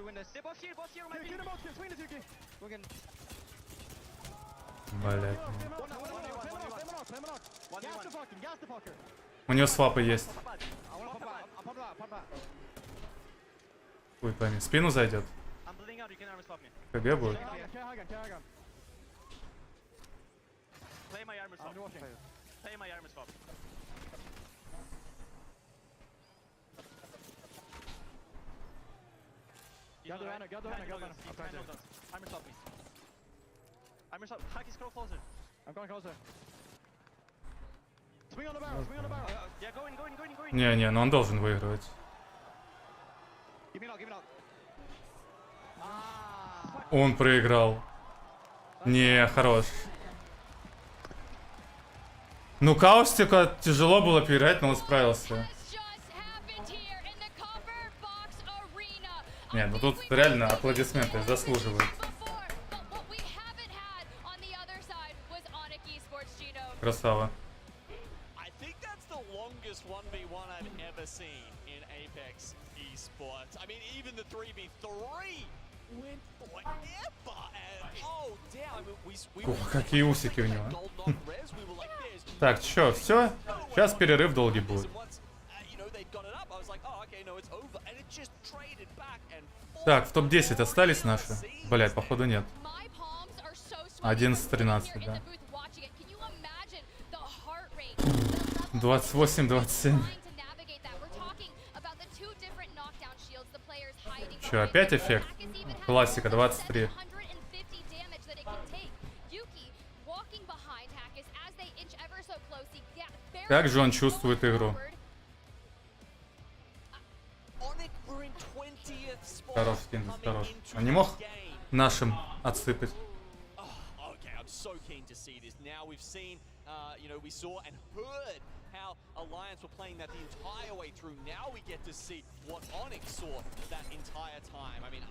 Блять. У него свапы есть. Ой, пойми. Спину зайдет. КГ будет. Не, но он должен выигрывать. Он проиграл. Не, хорош. Ну, Каустика тяжело было переиграть, но он справился. Не, ну тут реально аплодисменты заслуживают. Красава. Ох, какие усики у него. Так, чё, все? Сейчас перерыв долгий будет. Так, в топ-10 остались наши? Блять, походу нет. 11-13, да. 28-27. Че, опять эффект? Классика, 23. Как же он чувствует игру? Хорош, скин, хорош. Он не мог нашим отсыпать? you know, we saw and heard how Alliance were playing that the entire way through. Now we get to see what Onyx saw that entire time. I mean,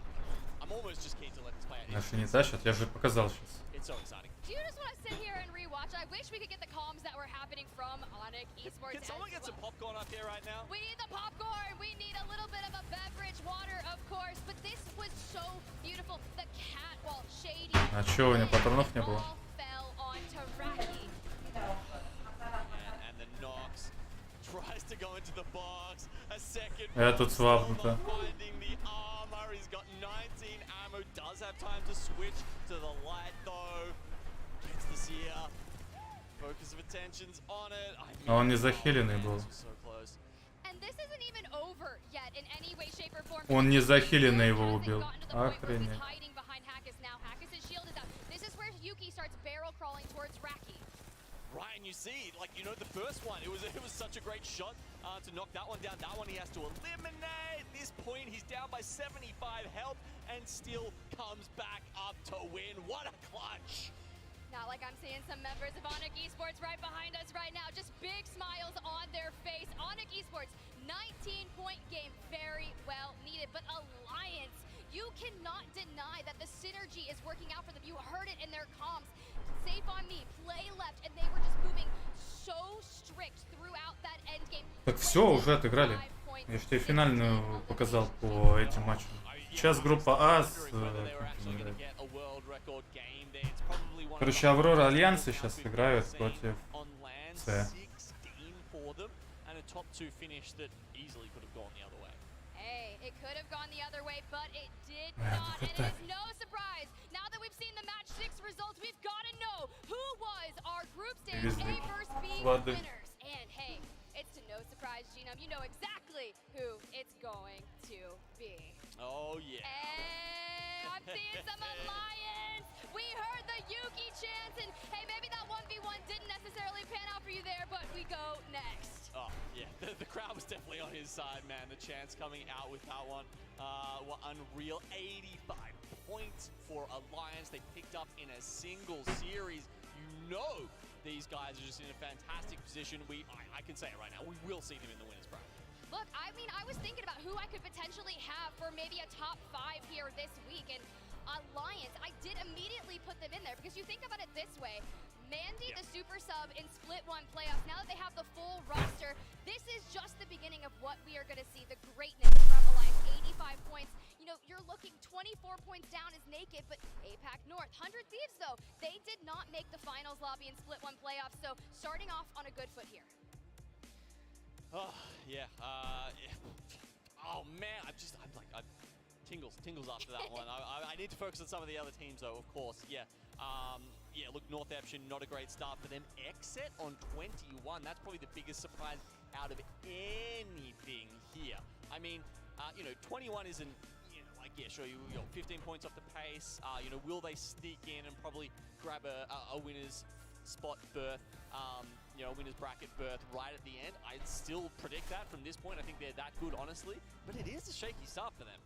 I'm almost just keen to let this play out. Наши не тащат, я же показал сейчас. It's so exciting. Do you just want to sit here and rewatch? I wish we could get the comms that were happening from Onyx Esports. Can someone get some popcorn up here right now? We need the popcorn. We need a little bit of a beverage, water, of course. But this was so beautiful. The catwalk, shady. А чё, у него патронов не было? Fell onto Raki. And the Nox tries to go into the box. A second. Я тут свапнуто. Finding the armor. He's got 19 ammo. Does have time to switch to the light though. Gets the seer. Focus of attention's on it. А он не захиленный был. So close. And this isn't even over yet in any way, shape, or form. Он не захиленный его убил. Охренеть. Hiding behind Hackis now. Hackis' shield is up. This is where Yuki starts barrel crawling towards Raki. Right, and you see, like, you know, the first one, it was such a great shot to knock that one down. That one he has to eliminate. At this point, he's down by 75 health and still comes back up to win. What a clutch! Not like I'm seeing some members of Onyx Esports right behind us right now. Just big smiles on their face. Onyx Esports, 19-point game, very well needed. But Alliance, you cannot deny that the synergy is working out for them. You heard it in their comms. Safe on me, play left, and they were just moving so strict throughout that end game. Так все, уже отыграли. Я же тебе финальную показал по этим матчам. Сейчас группа А с... Короче, Аврора Альянсы сейчас играют против С. Hey, it could have gone the other way, but it did not. And it is no surprise. Now that we've seen the match 6 results, we've got to know who was our group stage A versus B winners. And hey, it's to no surprise, Genome. You know exactly who it's going to be. Oh, yeah. Hey, I'm seeing some Alliance. We heard the Yuki chants, and hey, maybe that 1v1 didn't necessarily pan out for you there, but we go next. Oh, yeah, the crowd was definitely on his side, man. The chants coming out with that one were unreal. 85 points for Alliance. They picked up in a single series. You know these guys are just in a fantastic position. I can say it right now, we will see them in the winners bracket. Look, I mean, I was thinking about who I could potentially have for maybe a top 5 here this week, and Alliance, I did immediately put them in there, because you think about it this way. Mandy, the super sub in Split 1 playoffs, now that they have the full roster, this is just the beginning of what we are going to see, the greatness from Alliance. 85 points. You know, you're looking 24 points down is Naked, but APAC North. 100 Thieves, though, they did not make the finals lobby in Split 1 playoffs, so starting off on a good foot here. Oh, yeah. Oh, man, I'm tingles after that one. I need to focus on some of the other teams, though, of course. Yeah. Yeah, look, North Eption, not a great start for them. Exit on 21. That's probably the biggest surprise out of anything here. I mean, you know, 21 isn't, you know, like, yeah, sure, you got 15 points off the pace. You know, will they sneak in and probably grab a winner's spot berth, you know, winner's bracket berth right at the end? I'd still predict that from this point. I think they're that good, honestly. But it is a shaky start for them.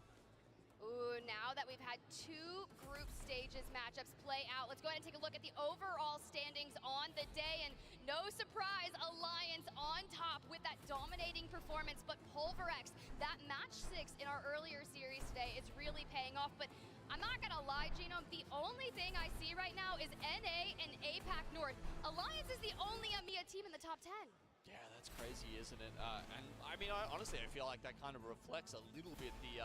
Ooh, now that we've had 2 group stages matchups play out, let's go ahead and take a look at the overall standings on the day. And no surprise, Alliance on top with that dominating performance. But Pulverex, that match 6 in our earlier series today is really paying off. But I'm not gonna lie, Genome, the only thing I see right now is NA and APAC North. Alliance is the only EMEA team in the top 10. Yeah, that's crazy, isn't it? And I mean, honestly, I feel like that kind of reflects a little bit the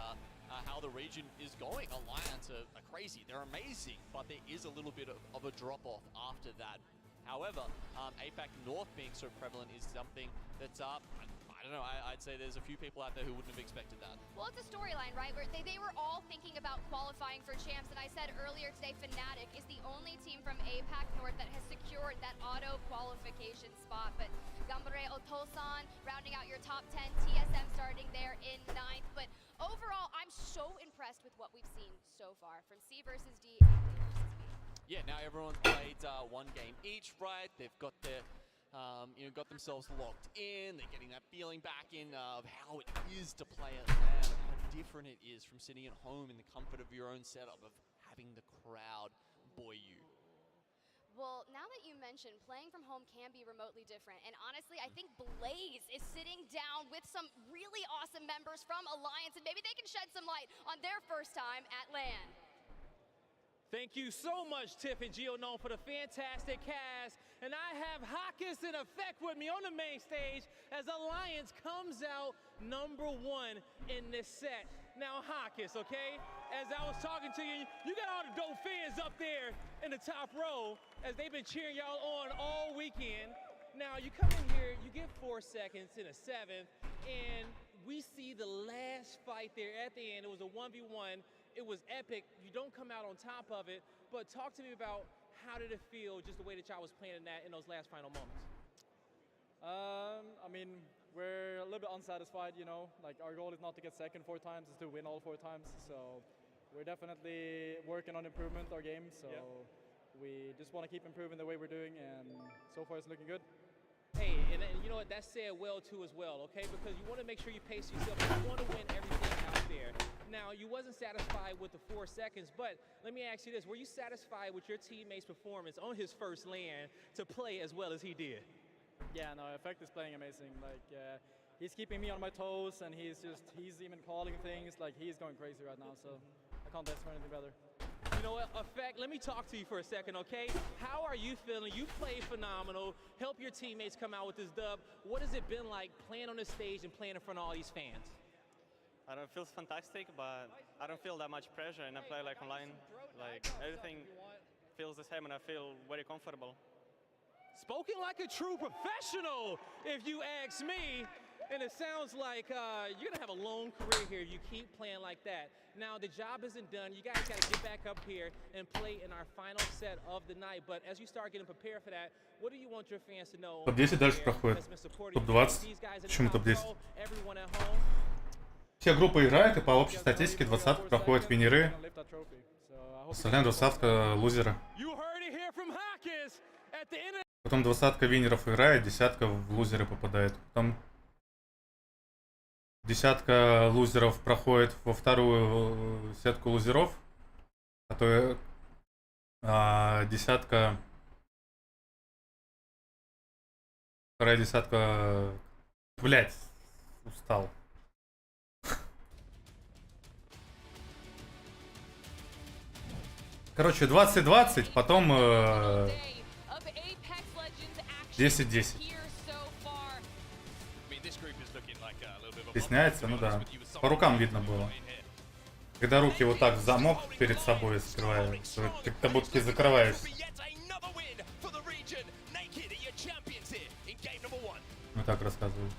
how the region is going. Alliance are crazy. They're amazing, but there is a little bit of a drop-off after that. However, APAC North being so prevalent is something that's I don't know, I'd say there's a few people out there who wouldn't have expected that. Well, it's a storyline, right? Where they were all thinking about qualifying for champs, and I said earlier today, Fnatic is the only team from APAC North that has secured that auto qualification spot. But Gambare Otosan rounding out your top 10, TSM starting there in 9th. But overall, I'm so impressed with what we've seen so far from C versus D and D versus B. Yeah, now everyone's played 1 game each, right? They've got their you know, got themselves locked in. They're getting that feeling back in of how it is to play at LAN, how different it is from sitting at home in the comfort of your own setup, of having the crowd buoy you. Well, now that you mentioned, playing from home can be remotely different. And honestly, I think Blaze is sitting down with some really awesome members from Alliance, and maybe they can shed some light on their first time at LAN. Thank you so much, Tiff and Gio, known for the fantastic cast. And I have Hawkins in effect with me on the main stage as Alliance comes out #1 in this set. Now, Hawkins, okay? As I was talking to you, you got all the dope fans up there in the top row as they've been cheering y'all on all weekend. Now, you come in here, you get 4 seconds in a 7th, and we see the last fight there at the end. It was a 1v1. It was epic. You don't come out on top of it, but talk to me about how did it feel, just the way that y'all was playing in that in those last final moments? I mean, we're a little bit unsatisfied, you know. Like, our goal is not to get second 4 times, it's to win all 4 times. So we're definitely working on improvement our game. So we just want to keep improving the way we're doing, and so far it's looking good. Hey, and you know what, that said well too as well, okay? Because you want to make sure you pace yourself. You want to win everything out there. Now, you wasn't satisfied with the 4 seconds, but let me ask you this. Were you satisfied with your teammate's performance on his first LAN to play as well as he did? Yeah, no, Effect is playing amazing. Like, he's keeping me on my toes, and he's even calling things. Like, he's going crazy right now, so I can't ask for anything better. You know what, Effect, let me talk to you for a second, okay? How are you feeling? You played phenomenal. Help your teammates come out with this dub. What has it been like playing on this stage and playing in front of all these fans? I don't feel fantastic, but I don't feel that much pressure, and I play like online. Like, everything feels the same, and I feel very comfortable. Spoken like a true professional, if you ask me. And it sounds like you're going to have a long career here if you keep playing like that. Now, the job isn't done. You guys got to get back up here and play in our final set of the night. But as you start getting prepared for that, what do you want your fans to know? Топ-10 дальше проходит. Топ-20. Почему топ-10? Все группы играют, и по общей статистике 20-ка проходят винеры. Остальные 20-ка лузеры. Потом 20-ка винеров играет, 10-ка в лузеры попадает. Потом 10-ка лузеров проходит во вторую сетку лузеров. А то 10-ка... Вторая 10-ка... Блять, устал. Короче, 20-20, потом 10-10. Стесняется? Ну да. По рукам видно было. Когда руки вот так в замок перед собой скрываю, как будто ты закрываешься. Мы так рассказывали.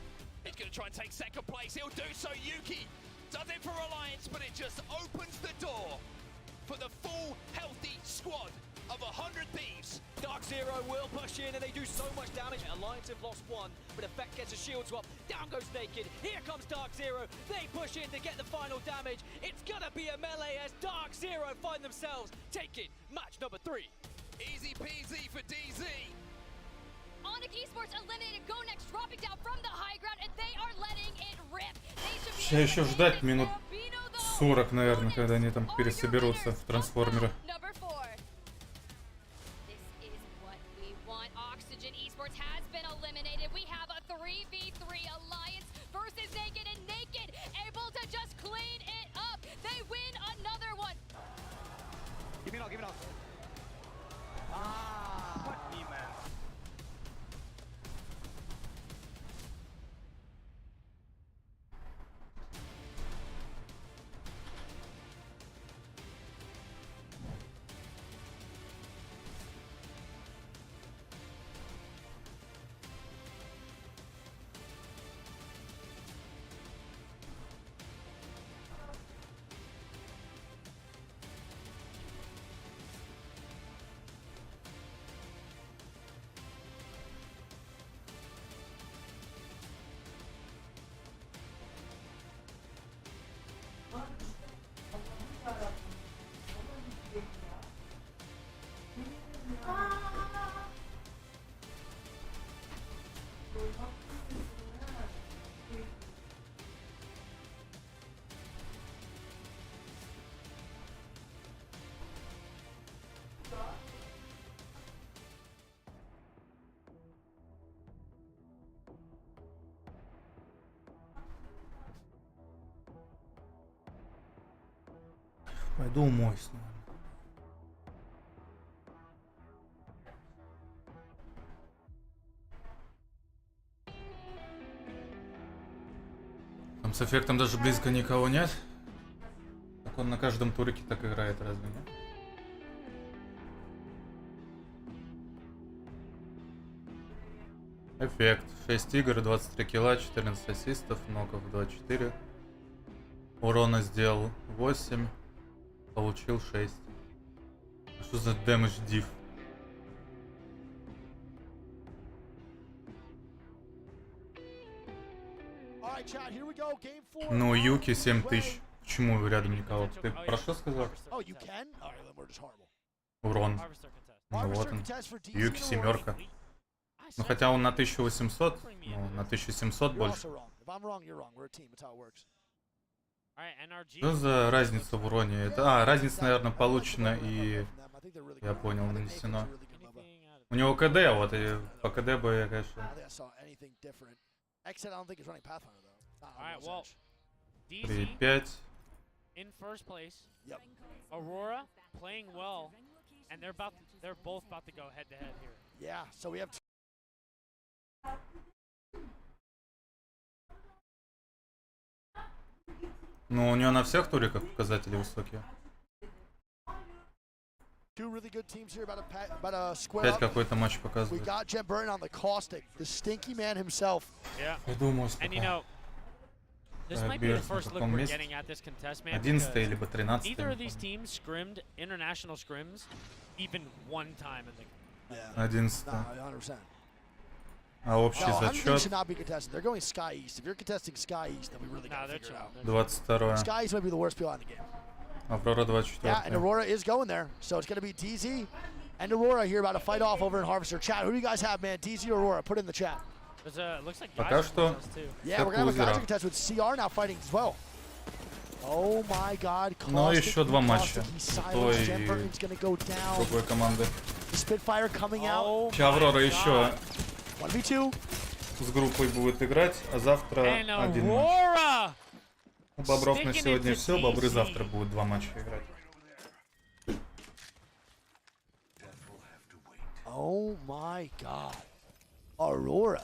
For the full healthy squad of 100 Thieves. dark0 will push in, and they do so much damage. Alliance have lost 1, but Effect gets a shield swap. Down goes Naked. Here comes dark0. They push in to get the final damage. It's gonna be a melee as dark0 find themselves taking match number 3. Easy peasy for DZ. Onyx Esports eliminated Go Next, dropping down from the high ground, and they are letting it rip. Сейчас еще ждать минут 40, наверное, когда они там пересоберутся в трансформеры. Пойду умоюсь, наверное. Там с эффектом даже близко никого нет. Так он на каждом турике так играет, разве нет? Эффект. 6 игр, 23 килла, 14 ассистов, ноков 24. Урона сделал 8. Получил 6. А что за дэмэдж див? Ну, Юки 7000. Почему рядом никого? Ты про что сказал? Урон. Ну вот он. Юки 7. Ну хотя он на 1800, ну, на 1700 больше. Что за разница в уроне? Это, разница, наверное, получена и, я понял, нанесено. У него КД, вот, и по КД бы я, конечно... 3-5. In first place, Aurora playing well, and they're both about to go head to head here. Yeah, so we have Ну, у него на всех туриках показатели высокие. 5 какой-то матч показывает. Я думаю, This might be the first look we're getting at this contest, man. 11 либо 13. Neither of these teams scrimmed international scrims even one time in the. 11. No, 100%. А общий зачет? Should not be contested. They're going Sky East. If you're contesting Sky East, then we really got to figure it out. 22. Sky East might be the worst PO in the game. Aurora 24. Yeah, and Aurora is going there, so it's going to be DZ and Aurora here about to fight off over in Harvester. Chat, who do you guys have, man? DZ or Aurora? Put it in the chat. Looks like Пока что yeah, we're gonna have a Geyser contest with CR now fighting as well. Oh my God! Но еще два матча. Той и другой команды. Spitfire coming out. Сейчас Аврора еще 1v2 с группой будет играть, а завтра один матч. У Бобров на сегодня все, Бобры завтра будут 2 матча играть. Oh my God! Aurora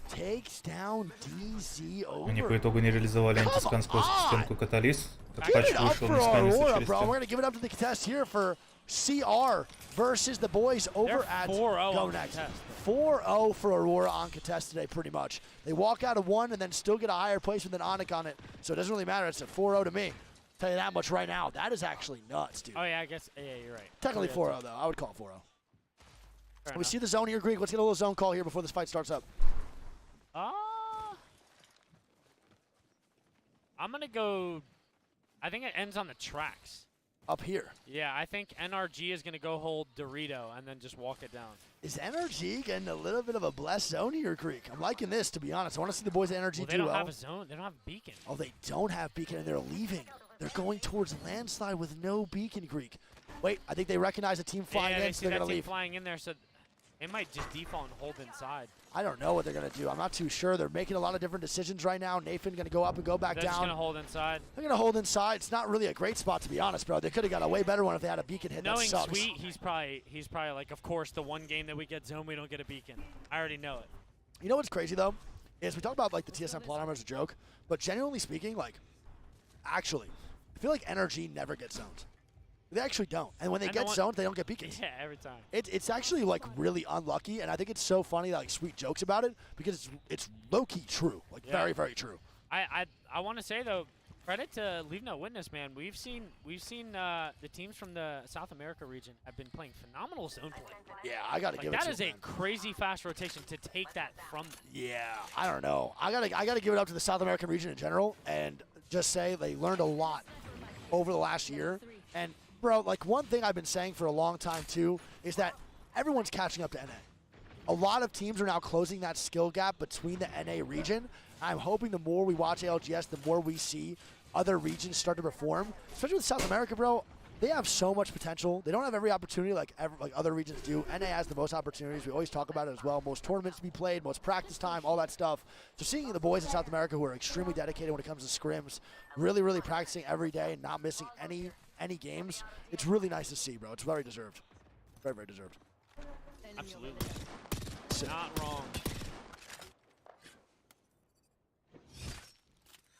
takes down DZ over. Они по итогу не реализовали антисканскую стенку Катализ. Give it up for Aurora, bro. We're gonna give it up to the contest here for CR versus the boys over at Go Next. 4-0 for Aurora on contest today, pretty much. They walk out of 1 and then still get a higher placement than Onic on it, so it doesn't really matter. It's a 4-0 to me. Tell you that much right now. That is actually nuts, dude. Oh yeah, I guess. Yeah, you're right. Technically 4-0 though. I would call it 4-0. We see the zone here, Greek. Let's get a little zone call here before this fight starts up. I'm gonna go. I think it ends on the tracks. Up here. Yeah, I think NRG is gonna go hold Dorito and then just walk it down. Is NRG getting a little bit of a blessed zone here, Greek? I'm liking this, to be honest. I want to see the boys at NRG do well. They don't have a zone. They don't have beacon. Oh, they don't have beacon, and they're leaving. They're going towards landslide with no beacon, Greek. Wait, I think they recognize the team flying in, so they're going to leave. Flying in there, so they might just default and hold inside. I don't know what they're going to do. I'm not too sure. They're making a lot of different decisions right now. Nathan going to go up and go back down. They're just going to hold inside. They're going to hold inside. It's not really a great spot, to be honest, bro. They could have got a way better one if they had a beacon hit. Knowing that sucks. Sweet, he's probably like, of course, the one game that we get zone, we don't get a beacon. I already know it. You know what's crazy, though? Is we talk about, like, the TSM plot armor as a joke, but genuinely speaking, like, actually, I feel like NRG never gets zoned. They actually don't. And when they get zoned, they don't get beacons. Yeah, every time. It's actually, like, really unlucky, and I think it's so funny that, like, Sweet jokes about it because it's low-key true. Like, very, very true. I want to say, though, credit to Leave No Witness, man. We've seen the teams from the South America region have been playing phenomenal zone play. Yeah, I got to give it to them. That is a crazy fast rotation to take that from them. Yeah, I don't know. I gotta give it up to the South American region in general and just say they learned a lot over the last year. And bro, like one thing I've been saying for a long time too is that everyone's catching up to NA. A lot of teams are now closing that skill gap between the NA region. I'm hoping the more we watch ALGS, the more we see other regions start to perform. Especially with South America, bro. They have so much potential. They don't have every opportunity like other regions do. NA has the most opportunities. We always talk about it as well. Most tournaments to be played, most practice time, all that stuff. So seeing the boys in South America who are extremely dedicated when it comes to scrims, really, really practicing every day and not missing any games, it's really nice to see, bro. It's very deserved. Very, very deserved. Absolutely. Sick. Not wrong.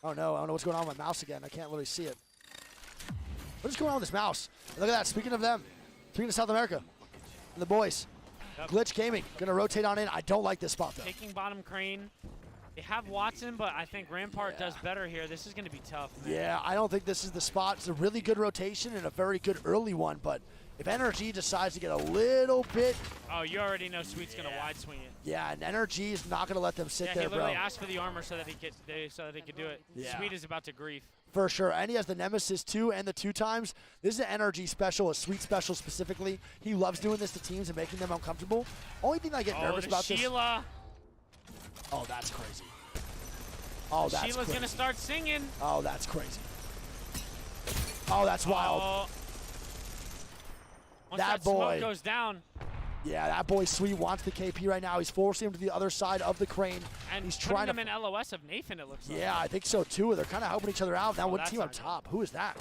Oh no, I don't know what's going on with my mouse again. I can't literally see it. What is going on with this mouse? Look at that. Speaking of them, speaking of South America, and the boys, Glitch Gaming gonna rotate on in. I don't like this spot though. Taking bottom crane. They have Watson, but I think Rampart does better here. This is gonna be tough, man. Yeah, I don't think this is the spot. It's a really good rotation and a very good early one, but if NRG decides to get a little bit... Oh, you already know Sweet's gonna wide swing it. Yeah, and NRG is not gonna let them sit there, he literally bro. asked for the armor so that he could do it. Yeah. Sweet is about to grief. For sure, and he has the Nemesis too, and the 2 times. This is an NRG special, a Sweet special specifically. He loves doing this to teams and making them uncomfortable. Only thing I get nervous about Sheila. Oh, that's crazy. Oh, that's Sheila's crazy. gonna start singing. Oh, that's crazy. Oh, that's wild. Once that boy smoke goes down. Yeah, that boy Sweet wants the KP right now. He's forcing him to the other side of the crane. And he's putting trying to him in LOS of Nathan, it looks like. Yeah, I think so too. They're kind of helping each other out. Now one that's team up not top. Who is that?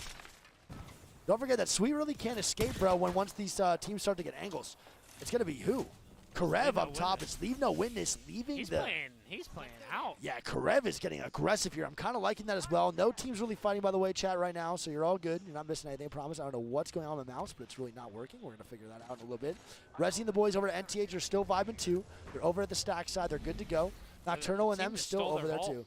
Don't forget that Sweet really can't escape, bro, once these teams start to get angles. It's going to be who? Karev up top. It's Leave No Witness leaving He's playing out. Yeah, Karev is getting aggressive here. I'm kind of liking that as well. No team's really fighting, by the way, chat, right now, so you're all good. You're not missing anything, I promise. I don't know what's going on with the mouse, but it's really not working. We're going to figure that out in a little bit. Resi and the boys over at NTH are still vibing too. They're over at the stack side. They're good to go. Nocturnal and them still over there too.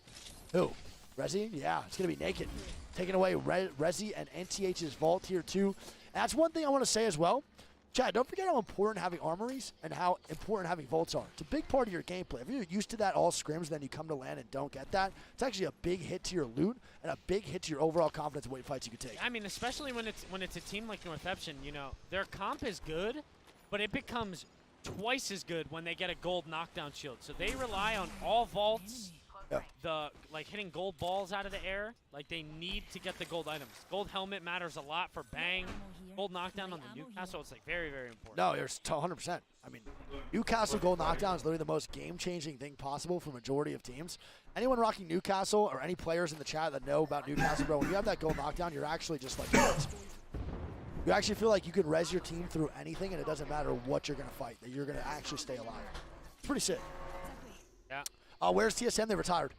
Who? Resi? Yeah, it's going to be Naked. Taking away Resi and NTH's vault here too. And that's one thing I want to say as well. Chad, don't forget how important having armories and how important having vaults are. It's a big part of your gameplay. If you're used to that all scrims, then you come to land and don't get that, it's actually a big hit to your loot and a big hit to your overall confidence of what fights you could take. I mean, especially when it's a team like Northeption, you know, their comp is good, but it becomes twice as good when they get a gold knockdown shield. So they rely on all vaults, like hitting gold balls out of the air. Like they need to get the gold items. Gold helmet matters a lot for Bang. Gold knockdown on the Newcastle, it's like very, very important. No, you're 100%. I mean, Newcastle gold knockdown is literally the most game-changing thing possible for majority of teams. Anyone rocking Newcastle or any players in the chat that know about Newcastle, bro, when you have that gold knockdown, you're actually just like, you actually feel like you can res your team through anything and it doesn't matter what you're going to fight, that you're going to actually stay alive. It's pretty sick. Yeah. Where's TSM? They retired.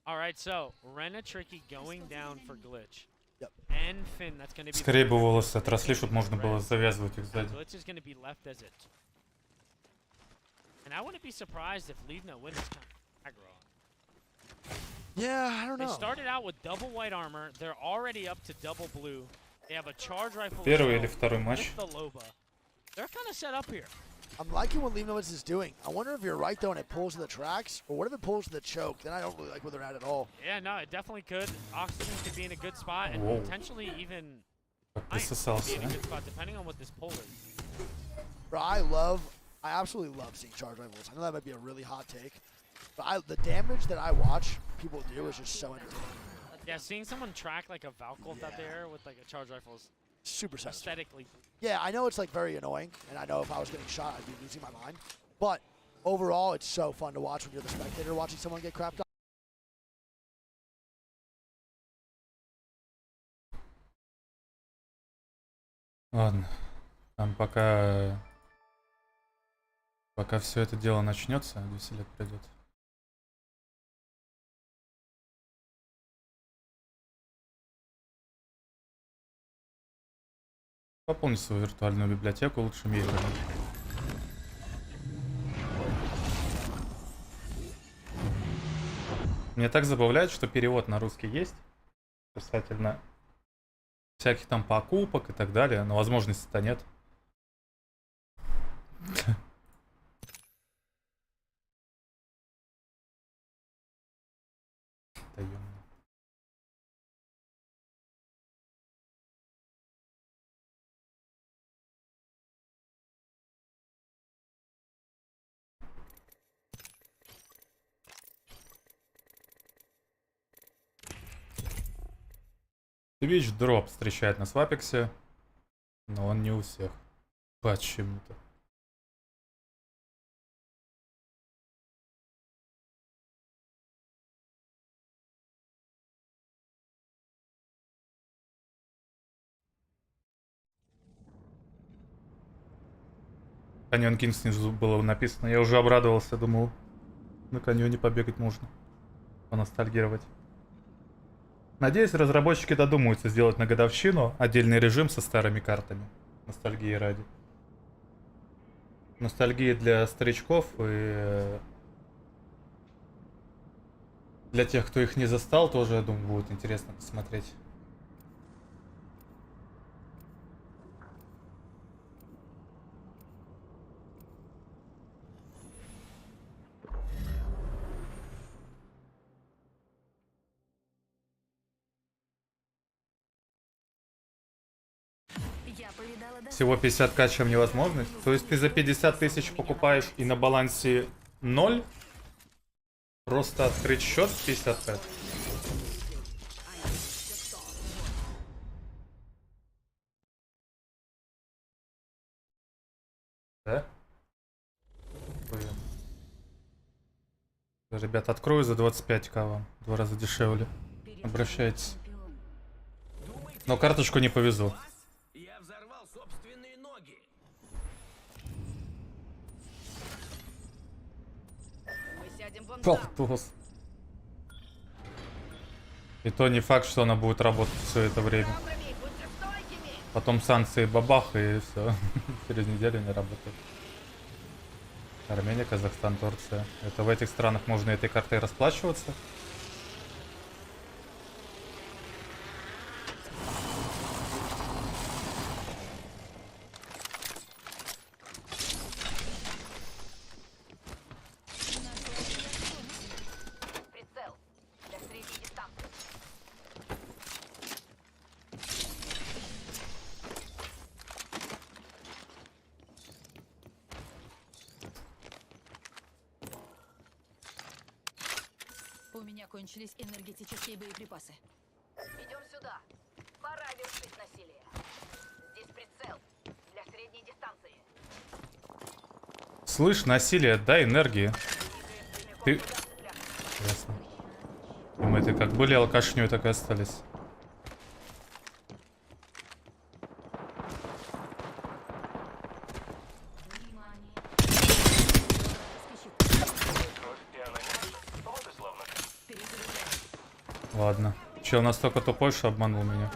All right, so Rena Tricky going down for Glitch. Yep. And Finn, that's going to be... Скорее бы волосы отросли, чтобы можно было завязывать их сзади. Glitch is going to be left as it. And I wouldn't be surprised if Leave No Witness kind of aggro. Yeah, I don't know. They started out with double white armor. They're already up to double blue. They have a charge rifle Первый или второй матч? with the Loba. They're kind of set up here. I'm liking what Leave No Witness is doing. I wonder if you're right, though, and it pulls to the tracks, or what if it pulls to the choke? Then I don't really like where they're at all. Yeah, no, it definitely could. Oxygen could be in a good spot, and potentially even might be in a good spot, depending on what this pull is. Bro, I absolutely love seeing charge rifles. I know that might be a really hot take, but the damage that I watch people do is just so entertaining. Yeah, seeing someone track like a Valcolt out there with like a charge rifle is super satisfying. aesthetically. Yeah, I know it's like very annoying, and I know if I was getting shot, I'd be losing my mind. But overall, it's so fun to watch when you're the spectator watching someone get crapped on. Ладно, там пока все это дело начнется, 10 лет пройдет. Пополни свою виртуальную библиотеку лучшими играми. Мне так забавляет, что перевод на русский есть касательно всяких там покупок и так далее, но возможности-то нет. Twitch дроп встречает нас в Апексе, но он не у всех. Почему-то. Каньон Кинг снизу было написано. Я уже обрадовался, думал, на каньоне побегать можно. Поностальгировать. Надеюсь, разработчики додумаются сделать на годовщину отдельный режим со старыми картами. Ностальгии ради. Ностальгия для старичков и для тех, кто их не застал, тоже, я думаю, будет интересно посмотреть. Всего 50к, чем невозможно. То есть ты за 50 тысяч покупаешь и на балансе 0? Просто открыть счет в 55. Да? Блин. Ребят, открою за 25к вам. 2 раза дешевле. Обращайтесь. Но карточку не повезу. Полтос. И то не факт, что она будет работать все это время. Потом санкции бабах и все. Через неделю не работает. Армения, Казахстан, Турция. Это в этих странах можно этой картой расплачиваться. У меня кончились энергетические боеприпасы. Идем сюда. Пора вершить насилие. Здесь прицел для средней дистанции. Слышь, насилие, дай энергии. Ты... Ясно. И мы-то как были алкашнёй, так и остались. Ладно. Чел настолько тупой, что обманул меня.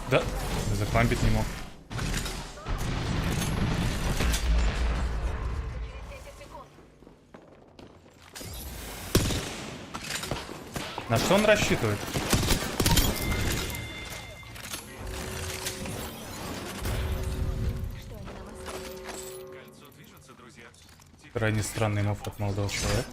Да, заклампить не мог. На что он рассчитывает? Крайне странный мув от молодого человека.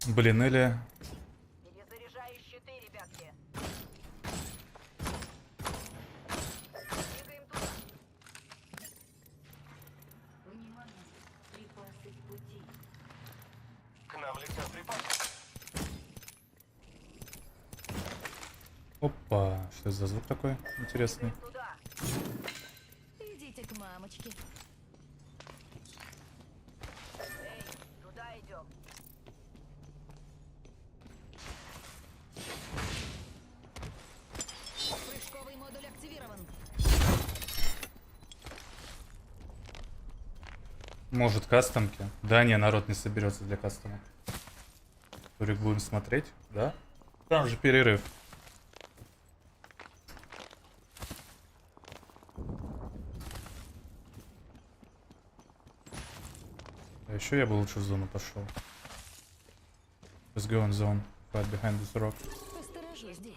Блин, или... Перезаряжаю щиты, ребятки. Двигаем туда. Внимание, припасы в пути. К нам летят припасы. Опа, что это за звук такой интересный? Идите к мамочке. Может, кастомки? Да, не, народ не соберется для кастомок. Турик будем смотреть, да? Там же перерыв. А еще я бы лучше в зону пошел. Let's go in zone. Fight behind this rock. Посторожу здесь.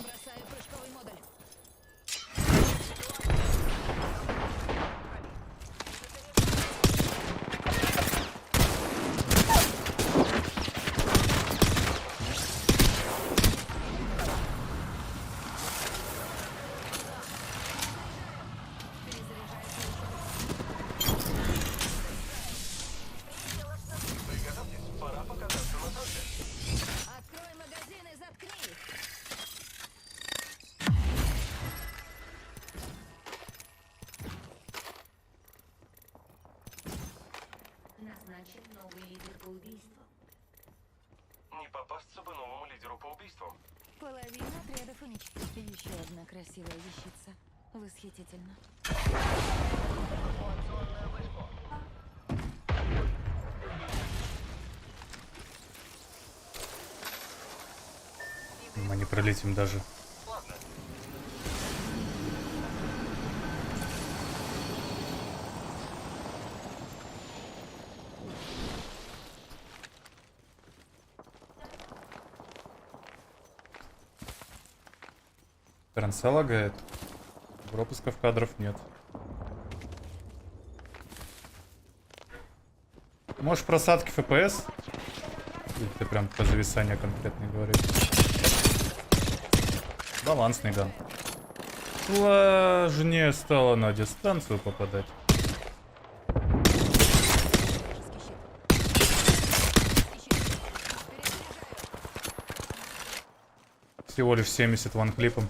Бросаю прыжковый модуль. Открой магазин и заткни их. Назначен новый лидер по убийству. Не попасться бы новому лидеру по убийству. Половина отрядов уничтожена. Еще одна красивая вещица. Восхитительно. Мы не пролетим даже. Трансляция лагает. Пропусков кадров нет. Можешь просадки FPS? Или ты прям по зависанию конкретно говоришь? Балансный ган. Сложнее стало на дистанцию попадать. Всего лишь 70 ванклипом.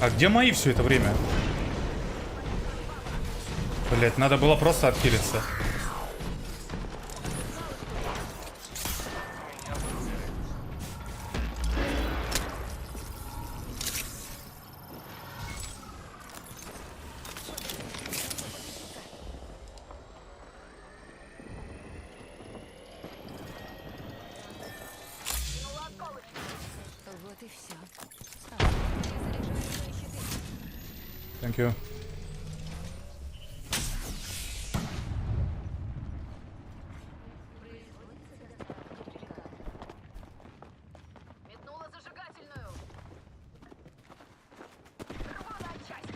А где мои все это время? Блять, надо было просто отхилиться. Вот и все. Thank you. Метнула зажигательную. Рваная часть.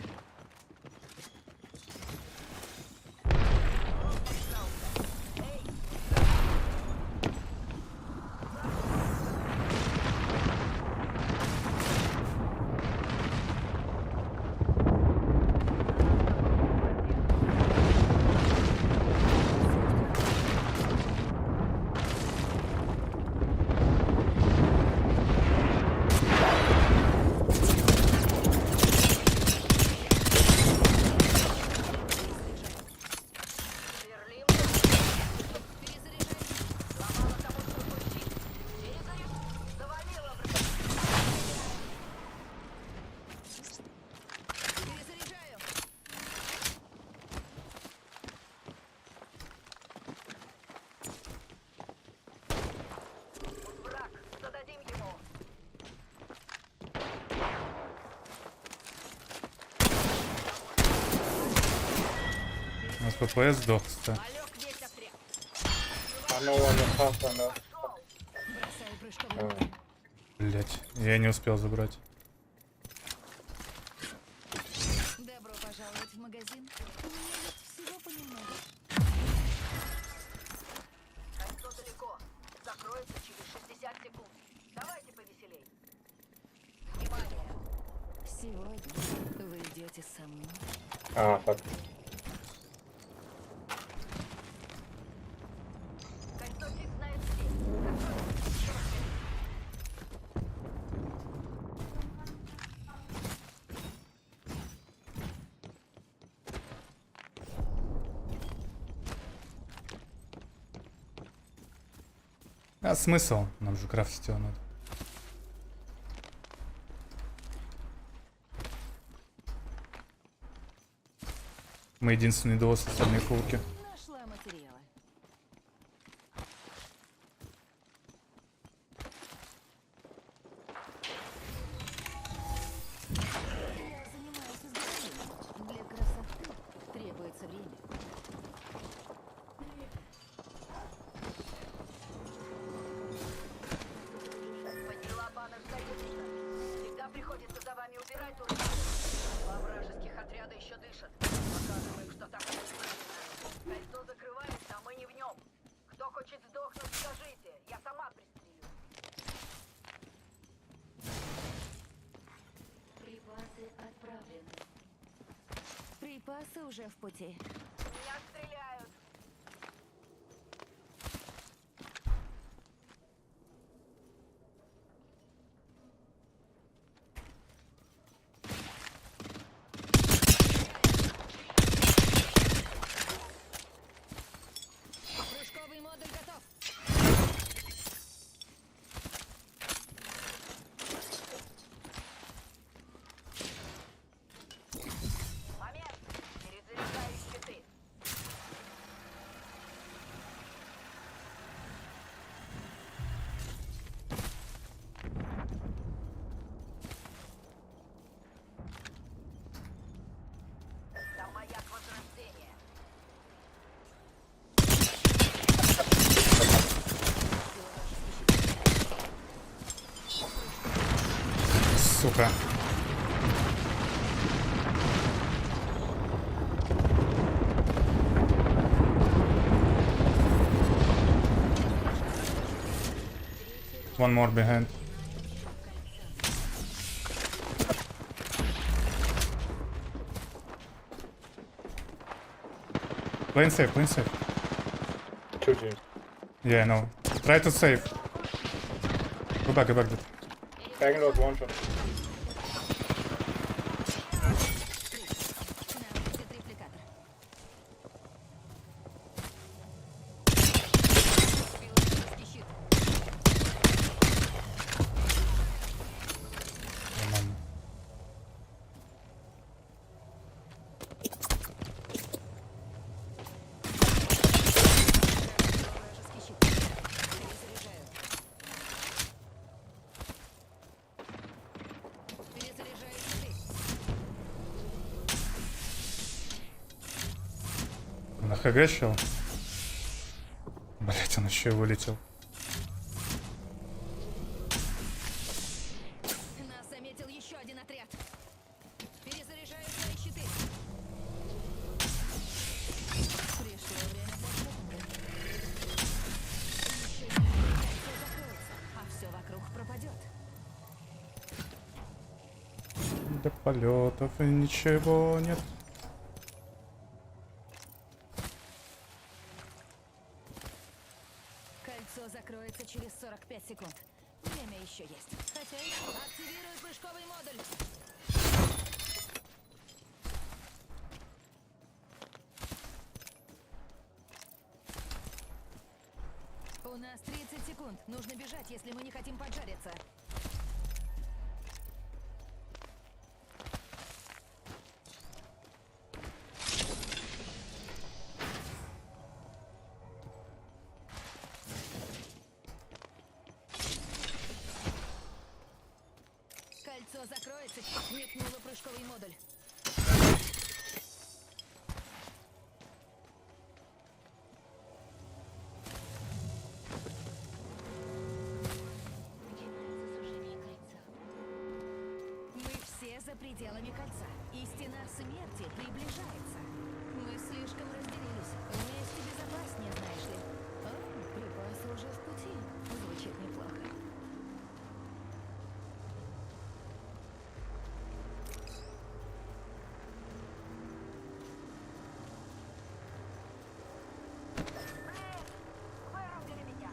ФПС сдох, кстати. Блять, я не успел забрать. Добро пожаловать в магазин. У меня есть всего понемногу. Кольцо далеко. Закроется через 60 секунд. Давайте повеселей. Внимание. Сегодня вы идете со мной. Кольцо фиг знает где. А смысл? Нам же крафтить его надо. Мы единственные до остальные фулки. Нашла материалы. Я занимаюсь изготовлением. Для красоты требуется время. Подняла баннер союзника. Всегда приходится за вами убирать турнир. Два вражеских отряда еще дышат. Покажем им, что так не нужно. Кольцо закрывается, а мы не в нем. Кто хочет сдохнуть, скажите. Я сама пристрелю. Припасы отправлены. Припасы уже в пути. Меня стреляют. Прыжковый модуль готов. Момент. Перезаряжаю щиты. Там маяк возрождения. Сука. One more behind. Plane safe, plane safe. Yeah, I know. Try to save. Go back, dude. Backing out one shot. Нормально. На ХГ щел? Блять, он еще и вылетел. Нас заметил еще один отряд. Перезаряжаю свои щиты. Пришло время для шопинга. Еще не все закроется, а все вокруг пропадет. До полетов и ничего нет. Кольцо закроется через 45 секунд. Время еще есть. Хотя активирую прыжковый модуль. У нас 30 секунд. Нужно бежать, если мы не хотим поджариться. Кольцо закроется. Метнула прыжковый модуль. Все за пределами кольца. И стена смерти приближается. Мы слишком разделились. Вместе безопаснее, знаешь ли. О, припасы уже в пути. Звучит неплохо. Вырубили меня.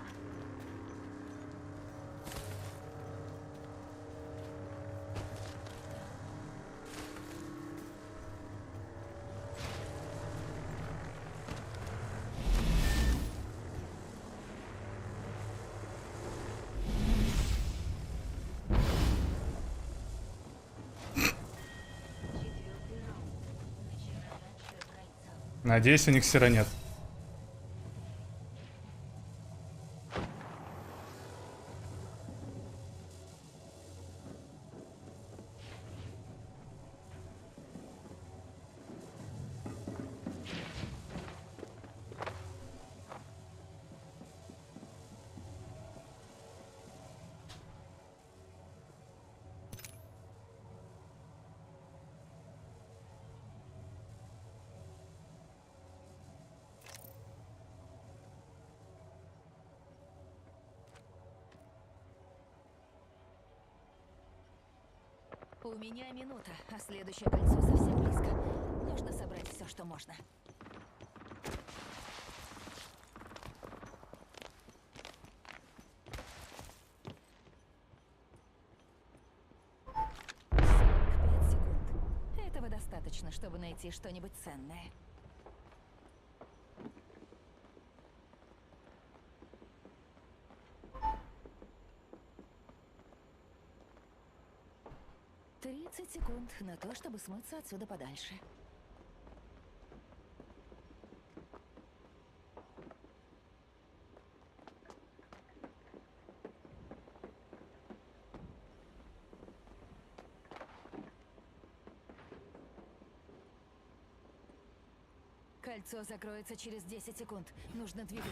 Надеюсь, у них сера нет. У меня минута, а следующее кольцо совсем близко. Нужно собрать все, что можно. Этого достаточно, чтобы найти что-нибудь ценное. «30 секунд на то, чтобы смыться отсюда подальше. Кольцо закроется через 10 секунд. Нужно двигать.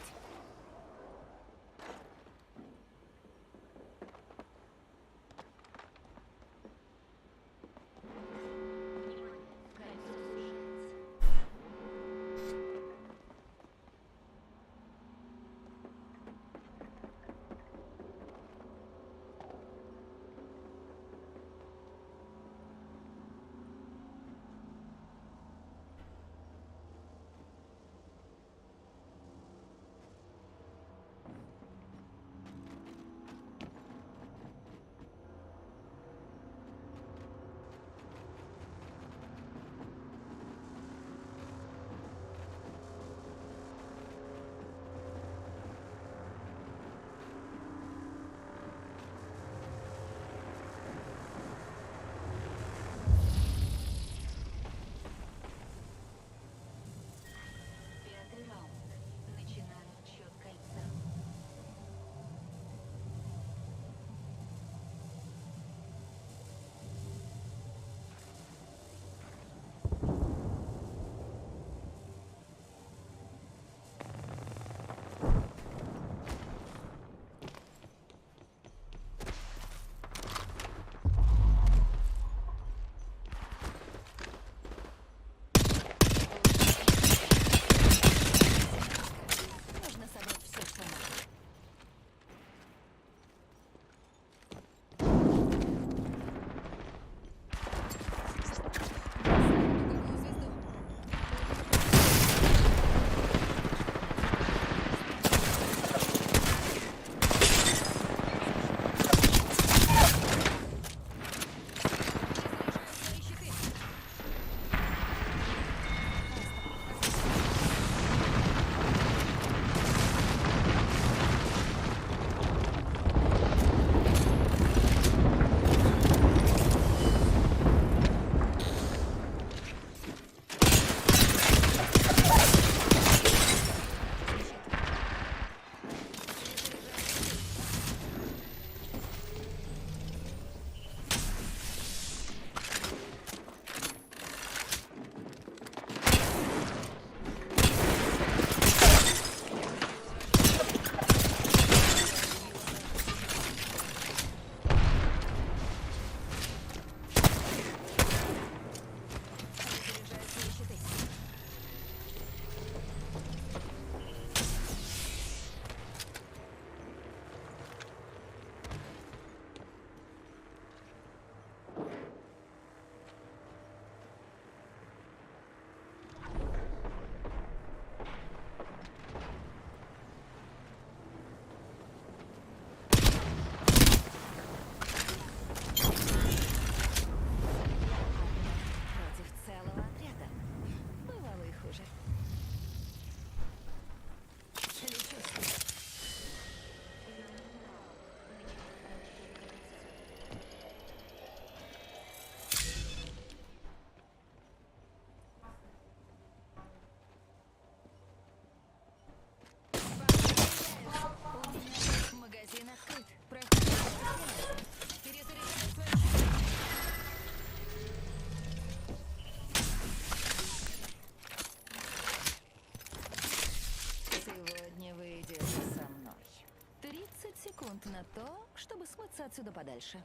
убираться отсюда подальше.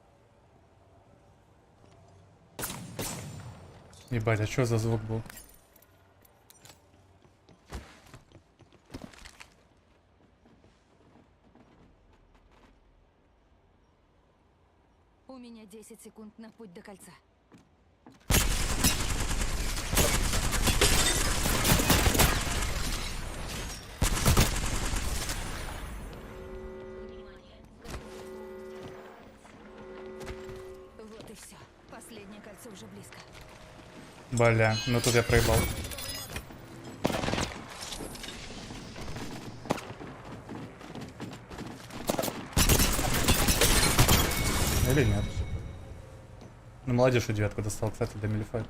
Ебать, а что за звук был? У меня 10 секунд на путь до кольца. Вот и все. Последнее кольцо уже близко. Бля, ну тут я проебал. Или нет? Ну, молодежь и девятку достал, кстати, для милифайт.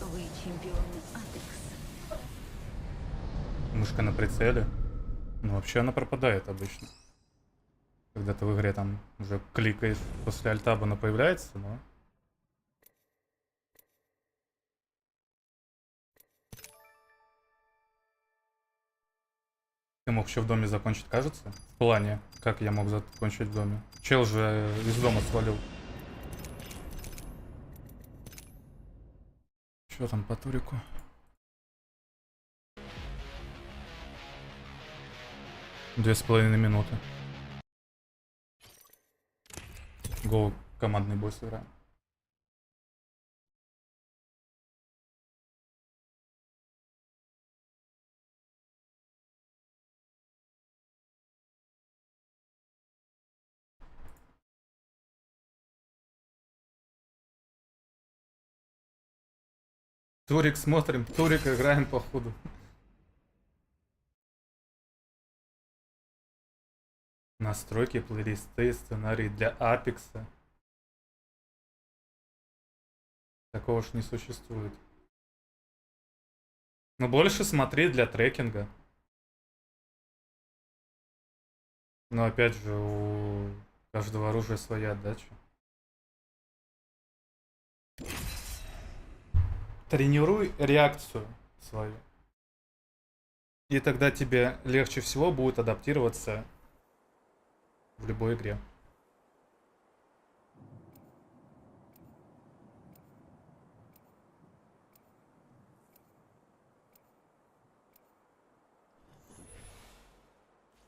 Вы чемпион ALGS. Мышка на прицеле. Ну, вообще она пропадает обычно. Когда ты в игре там уже кликаешь, после альтаба она появляется, но... Ты мог еще в доме закончить, кажется? В плане, как я мог закончить в доме? Чел же из дома свалил. Что там по турику? Две с половиной минуты. Гоу, командный бой сыграем. Турик смотрим, Турик играем походу. Настройки, плейлисты, сценарий для Апекса. Такого ж не существует. Но больше смотри для трекинга. Но опять же, у каждого оружия своя отдача. Тренируй реакцию свою. И тогда тебе легче всего будет адаптироваться в любой игре.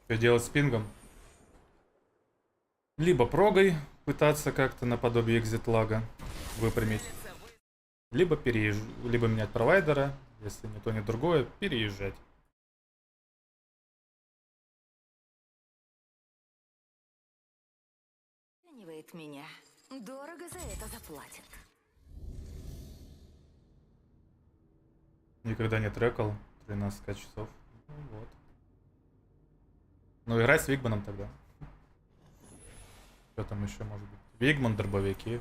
Что делать с пингом? Либо прогой пытаться как-то наподобие экзит-лага выпрямить. Либо либо менять провайдера, если ни то, ни другое, переезжать. Оценивает меня. Дорого за это заплатит. Никогда не трекал 13 часов. Ну, вот. Ну, играй с Вигманом тогда. Что там еще может быть? Вигман, дробовики.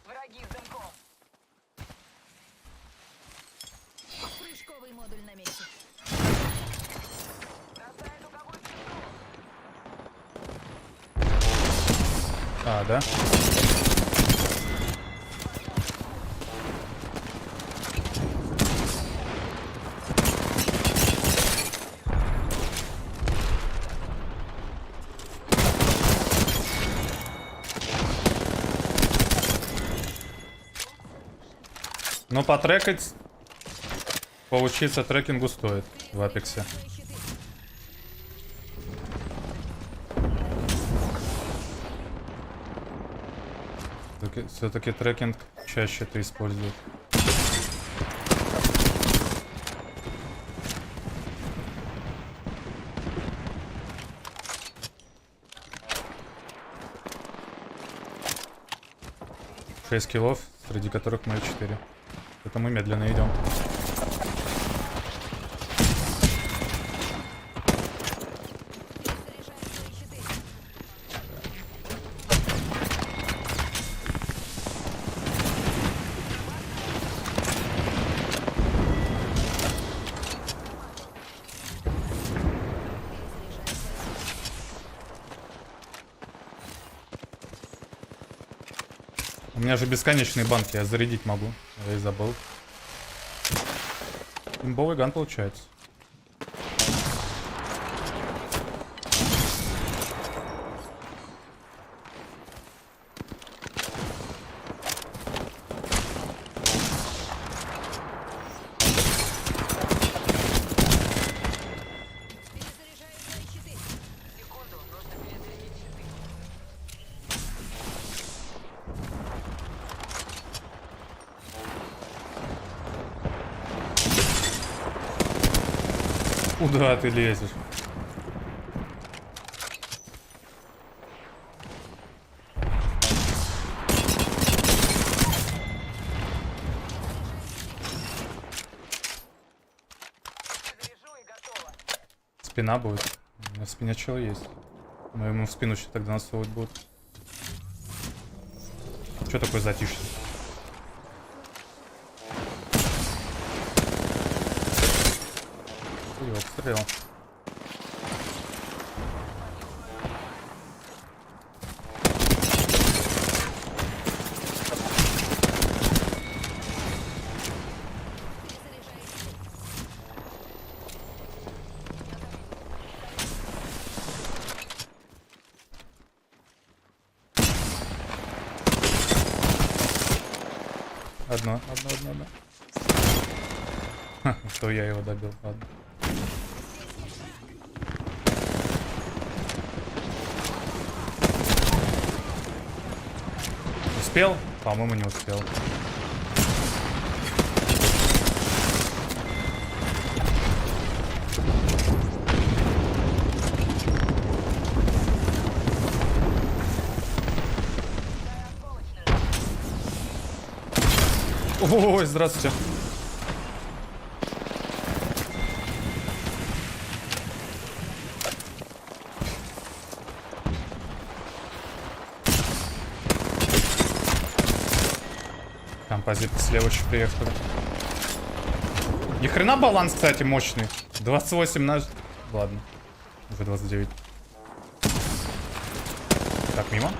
Враги с дымком. Прыжковый модуль на месте. А, да? Но потрекать, поучиться трекингу стоит в Апексе. Все-таки трекинг чаще ты используешь. Шесть киллов, среди которых мои 4. Это мы медленно идем. У меня же бесконечные банки, я зарядить могу. Я и забыл. Имбовый ган получается. Куда ты лезешь? Спина будет. На спине чего есть. Но ему в спину еще тогда насовывать будут. Что такое затишье? Ой, обстрел. Одно. То я его добил, ладно. Успел? По-моему, не успел. Ой, здравствуйте. Композитор слева еще приехали. Ни хрена баланс, кстати, мощный. 28 на... Ладно. Уже 29. Так, мимо.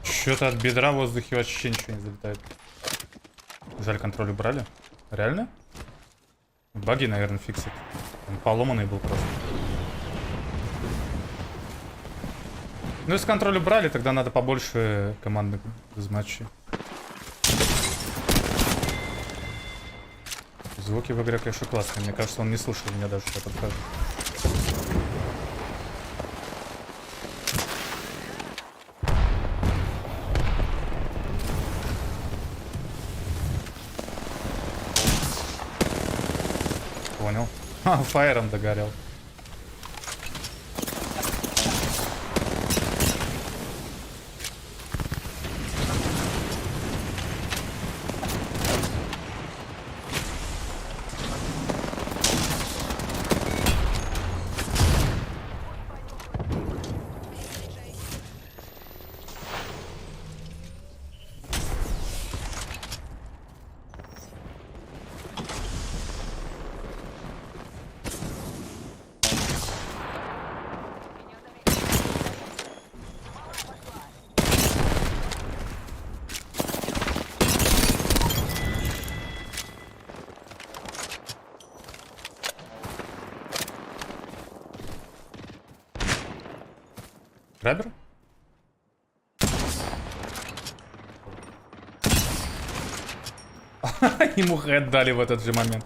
Что-то от бедра в воздухе вообще ничего не залетает. Жаль, контроль убрали. Реально? Баги, наверное, фиксит. Он поломанный был просто. Ну, если контроль убрали, тогда надо побольше командных матчей. Звуки в игре, конечно, классные. Мне кажется, он не слушал меня даже, я подхожу. Понял. Ха, фаером догорел. Грабер? Ему хэт дали в этот же момент.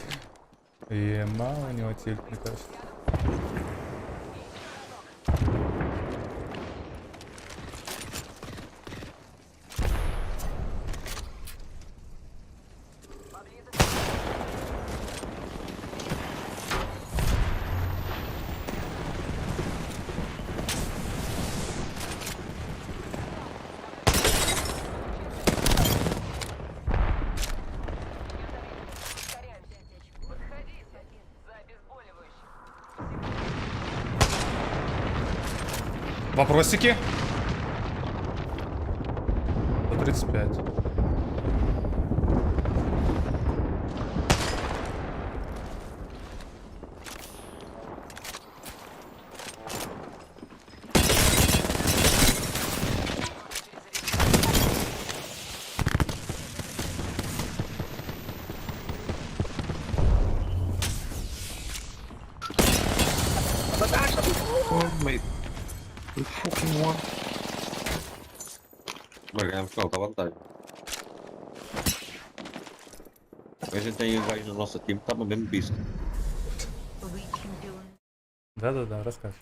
И мало у него тильт, мне кажется. Вопросики? 135. Magari gioca a vantaggio. Invece se io il nostro team там ben visto. Да-да-да, расскажешь.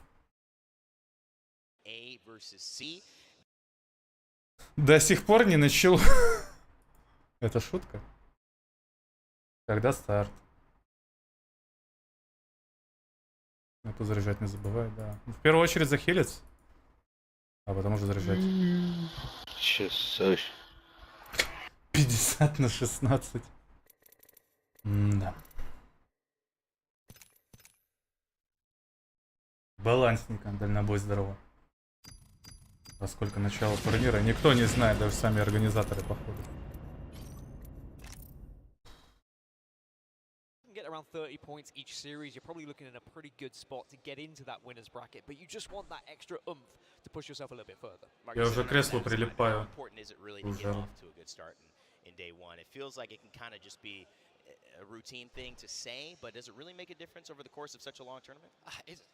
A versus C. До сих пор не начал. Это шутка? Когда старт? Это заряжать не забывай, да. В первую очередь захилиться, а потом уже заряжать. Сейчас. 50 на 16. Да. Балансненько, дальнобой здорово. Поскольку начало турнира никто не знает, даже сами организаторы, походу. Get around 30 points each series, you're probably looking in a pretty good spot to get into that winner's bracket, but you just want that extra oomph to push yourself a little bit further. Я уже к креслу прилипаю. Уже. In day one, it feels like it can kind of just be a routine thing to say, but does it really make a difference over the course of such a long tournament?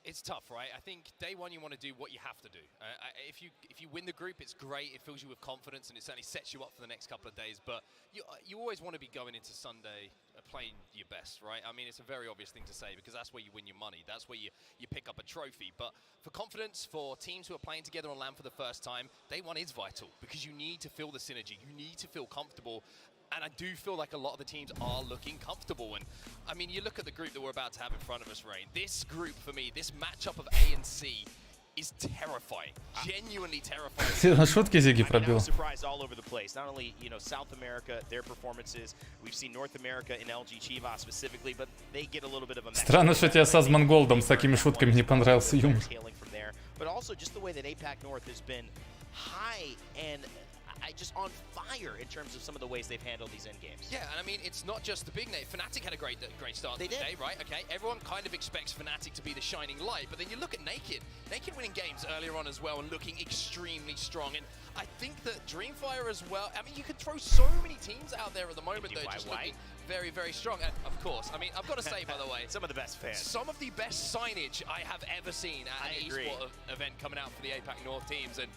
It's tough, right? I think day one you want to do what you have to do. If you win the group, it's great. It fills you with confidence, and it certainly sets you up for the next couple of days. But you always want to be going into Sunday playing your best, right? I mean, it's a very obvious thing to say because that's where you win your money. That's where you pick up a trophy. But for confidence, for teams who are playing together on LAN for the first time, day one is vital because you need to feel the synergy. You need to feel comfortable. And I do feel like a lot of the teams are looking comfortable. And I mean, you look at the group that we're about to have in front of us, Rain. This group, for me, this matchup of A and C is terrifying. Genuinely terrifying. Все на шутки Зиги I пробил. was surprised all over the place. Not only, you know, South America, their performances. We've seen North America in LG Chivas specifically, but they get a little bit of a Странно, что тебе с Азман Голдом с такими шутками не понравился юмор. But also just the way that APAC North has been high and just on fire in terms of some of the ways they've handled these end games. Yeah, and I mean, it's not just the big name. Fnatic had a great start to the day, right? Okay, everyone kind of expects Fnatic to be the shining light, but then you look at Naked. Naked winning games earlier on as well and looking extremely strong. And I think that Dreamfire as well, I mean, you could throw so many teams out there at the moment that are just looking very, very strong. And of course, I mean, I've got to say, by the way, some of the best fans. Some of the best signage I have ever seen at an eSport event coming out for the APAC North teams. And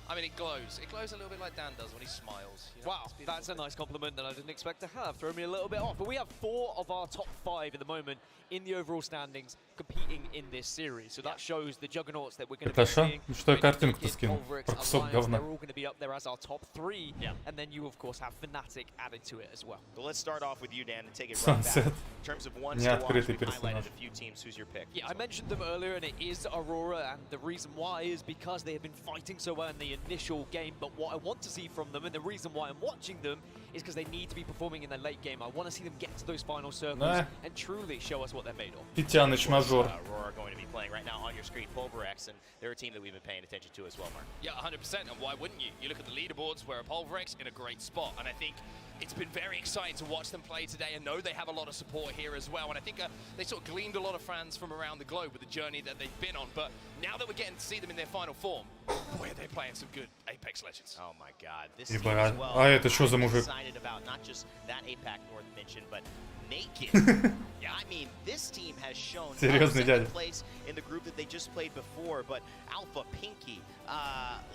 I mean, it glows. It glows a little bit like Dan does when he smiles. You know, Wow, that's a nice compliment that I didn't expect to have. Throw me a little bit off. But we have 4 of our top 5 at the moment in the overall standings competing in this series. So that shows the juggernauts that we're going to be seeing. Что я картинку-то скинул? Про кусок говна. They're all going to be up there as our top 3. And then you, of course, have Fnatic added to it as well. So let's start off with you, Dan, and take it right back. In terms of ones to watch, we've highlighted a few teams. Who's your pick? Yeah, I mentioned them earlier, and it is Aurora. And the reason why is because they have been fighting so well in the initial game. But what I want to see from them, and the reason why I'm watching them, is because they need to be performing in the late game. I want to see them get to those final circles and truly show us what they're made of. Пятяныч мажор. Aurora are going to be playing right now on your screen, Pulverex, and they're a team that we've been paying attention to as well, Mark. Yeah, 100%, and why wouldn't you? You look at the leaderboards where Pulverex in a great spot, and I think it's been very exciting to watch them play today and know they have a lot of support here as well. And I think they sort of gleaned a lot of fans from around the globe with the journey that they've been on. But now that we're getting to see them in their final form, boy, are they playing some good Apex Legends. Oh my God, this team as well. А это что за мужик? Excited about not just that APAC North mention, but Naked. Yeah, I mean, this team has shown second place in the group that they just played before, but Alpha, Pinky,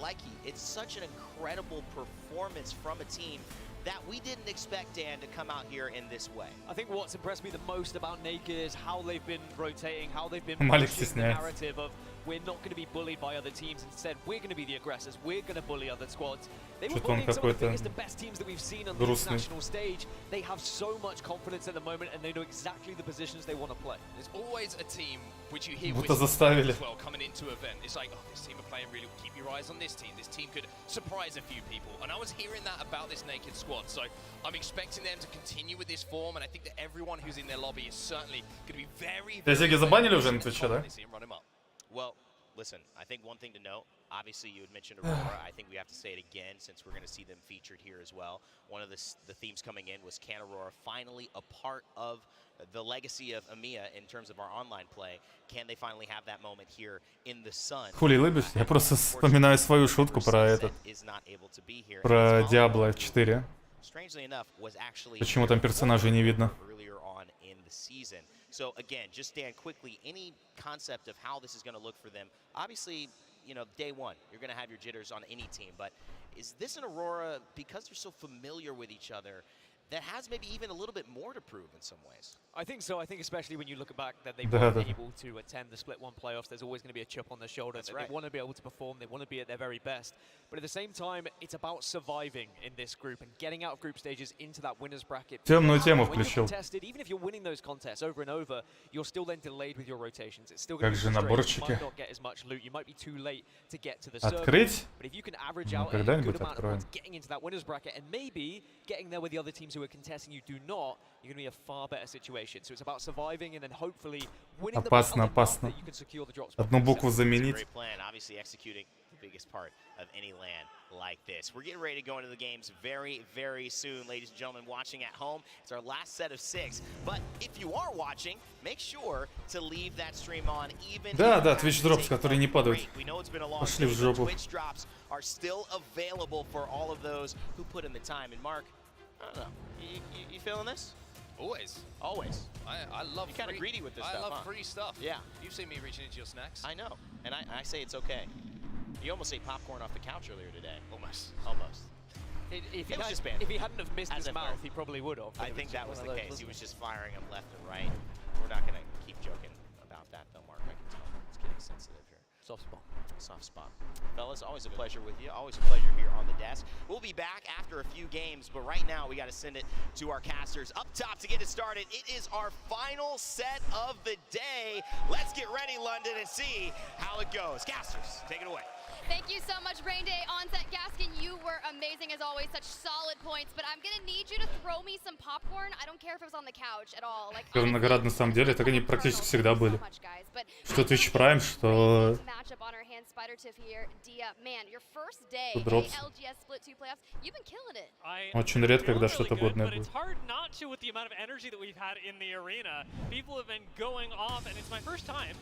Likey, it's such an incredible performance from a team that we didn't expect, Dan, to come out here in this way. I think what's impressed me the most about Naked is how they've been rotating, how they've been pushing the narrative of we're not going to be bullied by other teams. Instead, we're going to be the aggressors. We're going to bully other squads. They were bullying some of the biggest and best teams that we've seen on the international stage. They have so much confidence at the moment, and they know exactly the positions they want to play. There's always a team which you hear as well coming into an event. It's like, oh, this team are playing really well. Keep your eyes on this team. This team could surprise a few people. And I was hearing that about this Naked squad. So I'm expecting them to continue with this form, and I think that everyone who's in their lobby is certainly going to be very, забанили уже на Твиче, да? Well, listen, I think one thing to note, obviously you had mentioned Aurora. I think we have to say it again since we're going to see them featured here as well. One of the themes coming in was can Aurora finally a part of the legacy of EMEA in terms of our online play? Can they finally have that moment here in the sun? Хули лыбишь? Я просто вспоминаю свою шутку про этот, про Diablo 4. Почему там персонажей не видно? So again, just Dan, quickly, any concept of how this is going to look for them? Obviously, you know, day one, you're going to have your jitters on any team, but is this an Aurora, because they're so familiar with each other, that has maybe even a little bit more to prove in some ways? I think so. I think especially when you look back that they weren't able to attend the Split 1 playoffs, there's always going to be a chip on their shoulder. That's right. They want to be able to perform. They want to be at their very best. But at the same time, it's about surviving in this group and getting out of group stages into that winner's bracket. Темную тему включил. Even if you're winning those contests over and over, you're still then delayed with your rotations. It's still going Как to же be frustrating. You наборчики? might not get as much loot. You might be too late to get to the server. Открыть? But if you can average Ну, out a good когда-нибудь amount of откроем. points getting into that winner's bracket and maybe getting there with the other teams who are contesting you do not, you're going to be a far better situation. So it's about surviving and then hopefully winning Опасно, опасно. that you can secure the drops. Одну букву заменить. Great plan, obviously executing the biggest part of any LAN like this. We're getting ready to go into the games very, very soon, ladies and gentlemen, watching at home. It's our last set of 6. But if you are watching, make sure to leave that stream on even. Да, да, Twitch drops, которые не падают. We know it's been a long Пошли в day, жопу. but Twitch drops are still available for all of those who put in the time. And Mark, I don't know, you feeling this? Always. Always. I love You're kind of greedy with this stuff, I love huh? free stuff. Yeah. You've seen me reaching into your snacks. I know. And I say it's okay. You almost ate popcorn off the couch earlier today. Almost. Almost. If It was just banter. he hadn't have missed As his I've mouth, learned. he probably would have. I think that was the case. He was just firing them left and right. We're not going to keep joking about that, though, Mark. I can tell. It's getting sensitive here. Soft spot. Soft spot. Fellas, always a pleasure with you. Always a pleasure here on the desk. We'll be back after a few games, but right now we got to send it to our casters. Up top to get it started, it is our final set of the day. Let's get ready, London, and see how it goes. Casters, take it away. Thank you so much, Brain Day. Onset Gaskin, you were amazing as always. Such solid points, but I'm gonna need you to throw me some popcorn. I don't care if it was on the couch at all. Like, Наград на самом деле, так они практически всегда были. Что Twitch Prime, что matchup on our hands. Spider Tiff here. Dia, man, your first day Drops. ALGS Split 2 playoffs. You've been killing it. Очень редко, когда что-то годное But будет. it's hard not to with the amount of energy that we've had in the arena. People have been going off, and it's my first time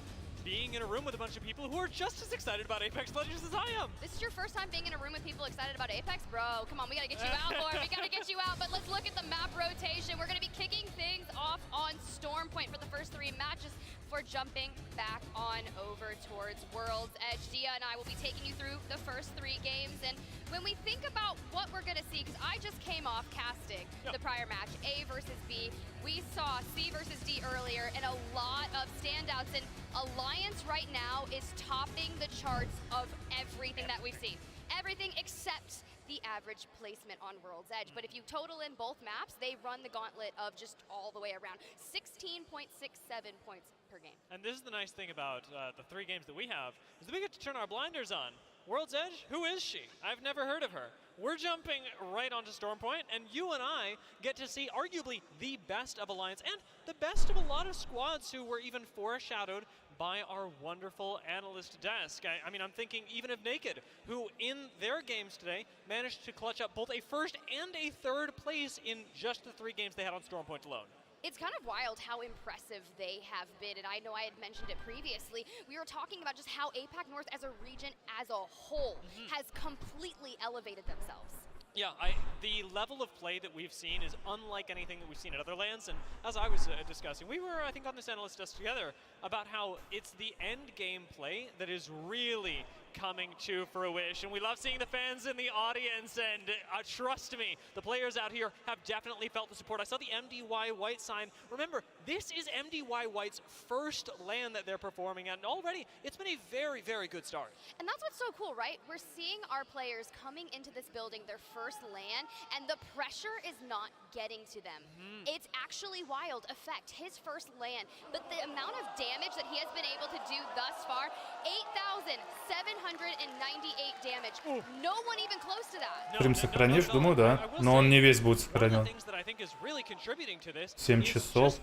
being in a room with a bunch of people who are just as excited about Apex Legends as I am. This is your first time being in a room with people excited about Apex? Bro, come on, we gotta get you out, Lord. We gotta get you out, but let's look at the map rotation. We're gonna be kicking things off on Storm Point for the first 3 matches before jumping back on over towards World's Edge. Dia and I will be taking you through the first 3 games, and when we think about what we're gonna see, because I just came off casting the prior match, A versus B, we saw C versus D earlier, and a lot of standouts, and Alliance right now is topping the charts of everything that we've seen. Everything except the average placement on World's Edge. But if you total in both maps, they run the gauntlet of just all the way around. 16.67 points per game. And this is the nice thing about the 3 games that we have, is that we get to turn our blinders on. World's Edge, who is she? I've never heard of her. We're jumping right onto Storm Point, and you and I get to see arguably the best of Alliance and the best of a lot of squads who were even foreshadowed by our wonderful analyst desk. I mean, I'm thinking even of Naked, who in their games today managed to clutch up both a first and a 3rd place in just the 3 games they had on Storm Point alone. It's kind of wild how impressive they have been, and I know I had mentioned it previously. We were talking about just how APAC North as a region as a whole has completely elevated themselves. Yeah, the level of play that we've seen is unlike anything that we've seen at other lands, and as I was discussing, we were, I think, on this analyst desk together about how it's the end game play that is really coming to fruition. We love seeing the fans in the audience, and trust me, the players out here have definitely felt the support. I saw the MDY White sign. Remember, this is MDY White's first LAN that they're performing at, and already it's been a very, very good start. And that's what's so cool, right? We're seeing our players coming into this building, their first LAN, and the pressure is not getting to them. It's actually wild. Effect, his first LAN, but the amount of damage that he has been able to do thus far, 8,798 damage. No one even close to that. Стрим сохранишь? Думаю, да. Но он не весь будет сохранен. 7 часов.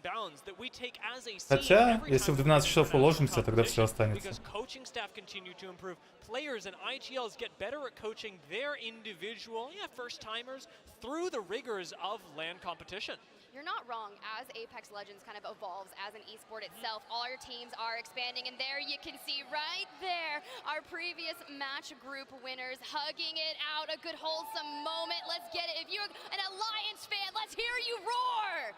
bounds that we take as a Хотя, если в 12 часов уложимся, тогда все останется. because coaching staff continue to improve, players and IGLs get better at coaching their individual, first-timers through the rigors of LAN competition. You're not wrong. As Apex Legends kind of evolves as an esport itself, all our teams are expanding, and there you can see right there our previous match group winners hugging it out. A good wholesome moment. Let's get it. If you're an Alliance fan, let's hear you roar.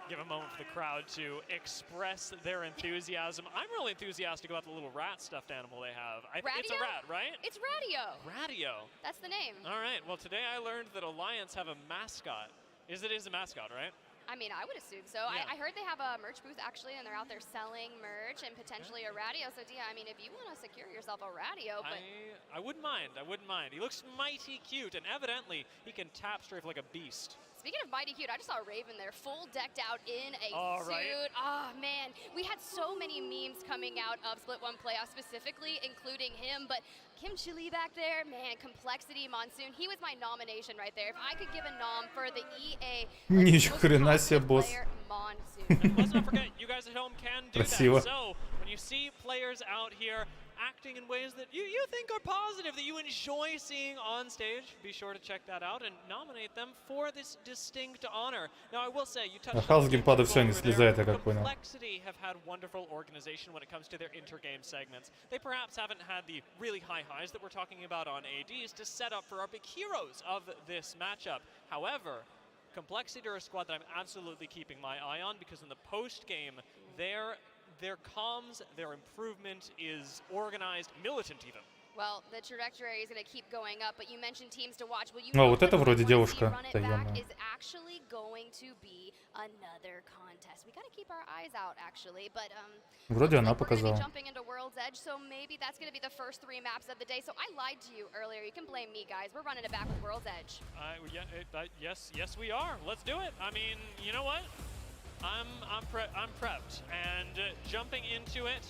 Give a moment for the crowd to express their enthusiasm. I'm really enthusiastic about the little rat stuffed animal they have. It's a rat, right? It's Radio. Radio. That's the name. All right. Well, today I learned that Alliance have a mascot. It is a mascot, right? I mean, I would assume so. Yeah. I heard they have a merch booth, actually, and they're out there selling merch and potentially a radio. So, Dia, I mean, if you want to secure yourself a radio, but... I wouldn't mind. I wouldn't mind. He looks mighty cute, and evidently he can tap strafe like a beast. Speaking of mighty cute, I just saw Raven there, full decked out in a Oh, suit. right. Oh, man. We had so many memes coming out of Split 1 playoffs specifically, including him. But Kim Chili back there, man, Complexity, Monsoon, he was my nomination right there. If I could give a nom for the EA Ни хрена себе, босс. And let's not forget, you guys at home can do Красиво. that. So, when you see players out here acting in ways that you think are positive, that you enjoy seeing on stage, be sure to check that out and nominate them for this distinct honor. Now, I will say, you touched Хаос on геймпада все не over слезает, there. я как понял. Complexity have had wonderful organization when it comes to their intergame segments. They perhaps haven't had the really high highs that we're talking about on ADs to set up for our big heroes of this matchup. However, Complexity are a squad that I'm absolutely keeping my eye on because in the post-game, their comms, their improvement is organized, militant even. Well, the trajectory is going to keep going up, but you mentioned teams to watch. Well, you О, know вот это what вроде we девушка. run it Да, back ё-моё. is actually going to be another contest. We got to keep our eyes out, actually, but Вроде она we're going to be показала. jumping into World's Edge, so maybe that's going to be the first 3 maps of the day. So I lied to you earlier. You can blame me, guys. We're running it back with World's Edge. Yes, we are. Let's do it. I mean, you know what? I'm prepped, and jumping into it,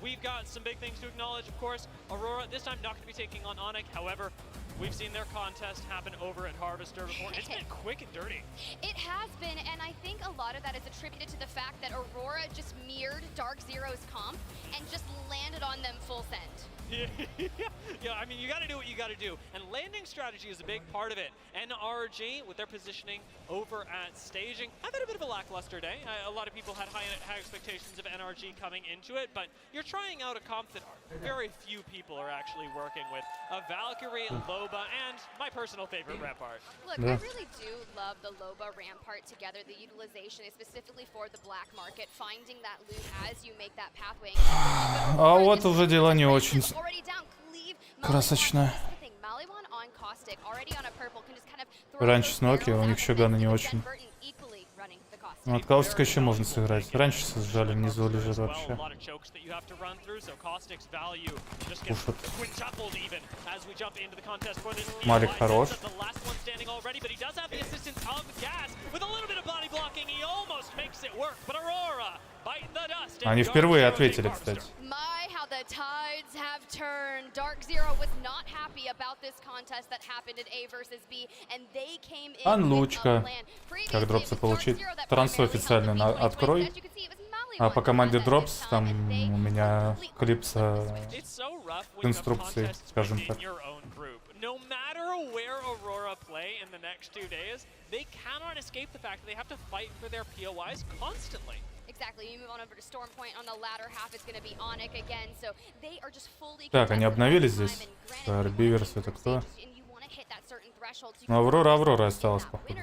we've got some big things to acknowledge, of course. Aurora, this time not going to be taking on Onyx, however, we've seen their contest happen over at Harvester before. It's been quick and dirty. It has been, and I think a lot of that is attributed to the fact that Aurora just mirrored Dark Zero's comp and just landed on them full send. Yeah, I mean, you got to do what you got to do. And landing strategy is a big part of it. NRG, with their positioning over at staging, I've had a bit of a lackluster day. A lot of people had high expectations of NRG coming into it, but you're trying out a comp that very few people are actually working with. A Valkyrie, Loba, and my personal favorite, Rampart. Look, I really do love the Loba Rampart together. The utilization is specifically for the black market, finding that loot as you make that pathway. А вот уже дела не очень красочно. Раньше с Ноки, у них еще ганы не очень. Ну, от Каустика еще можно сыграть. Раньше сжали, внизу лежит вообще. Пушат. Малик хорош. Они впервые ответили, кстати. The tides have turned. Dark Zero was not happy about this contest that happened in A versus B, and they came in. Анлучка. Как дропсы получить? Трансу официально открой. А по команде дропс там у меня клип с инструкцией, скажем так. No matter where Aurora play in the next 2 days, they cannot escape the fact that they have to fight for their POIs constantly. Exactly. You move on over to Storm Point. On the latter half, it's going to be Onyx again. So they are just fully. Так, они обновили здесь. Ребиверс это кто? Ну, Аврора осталась, походу.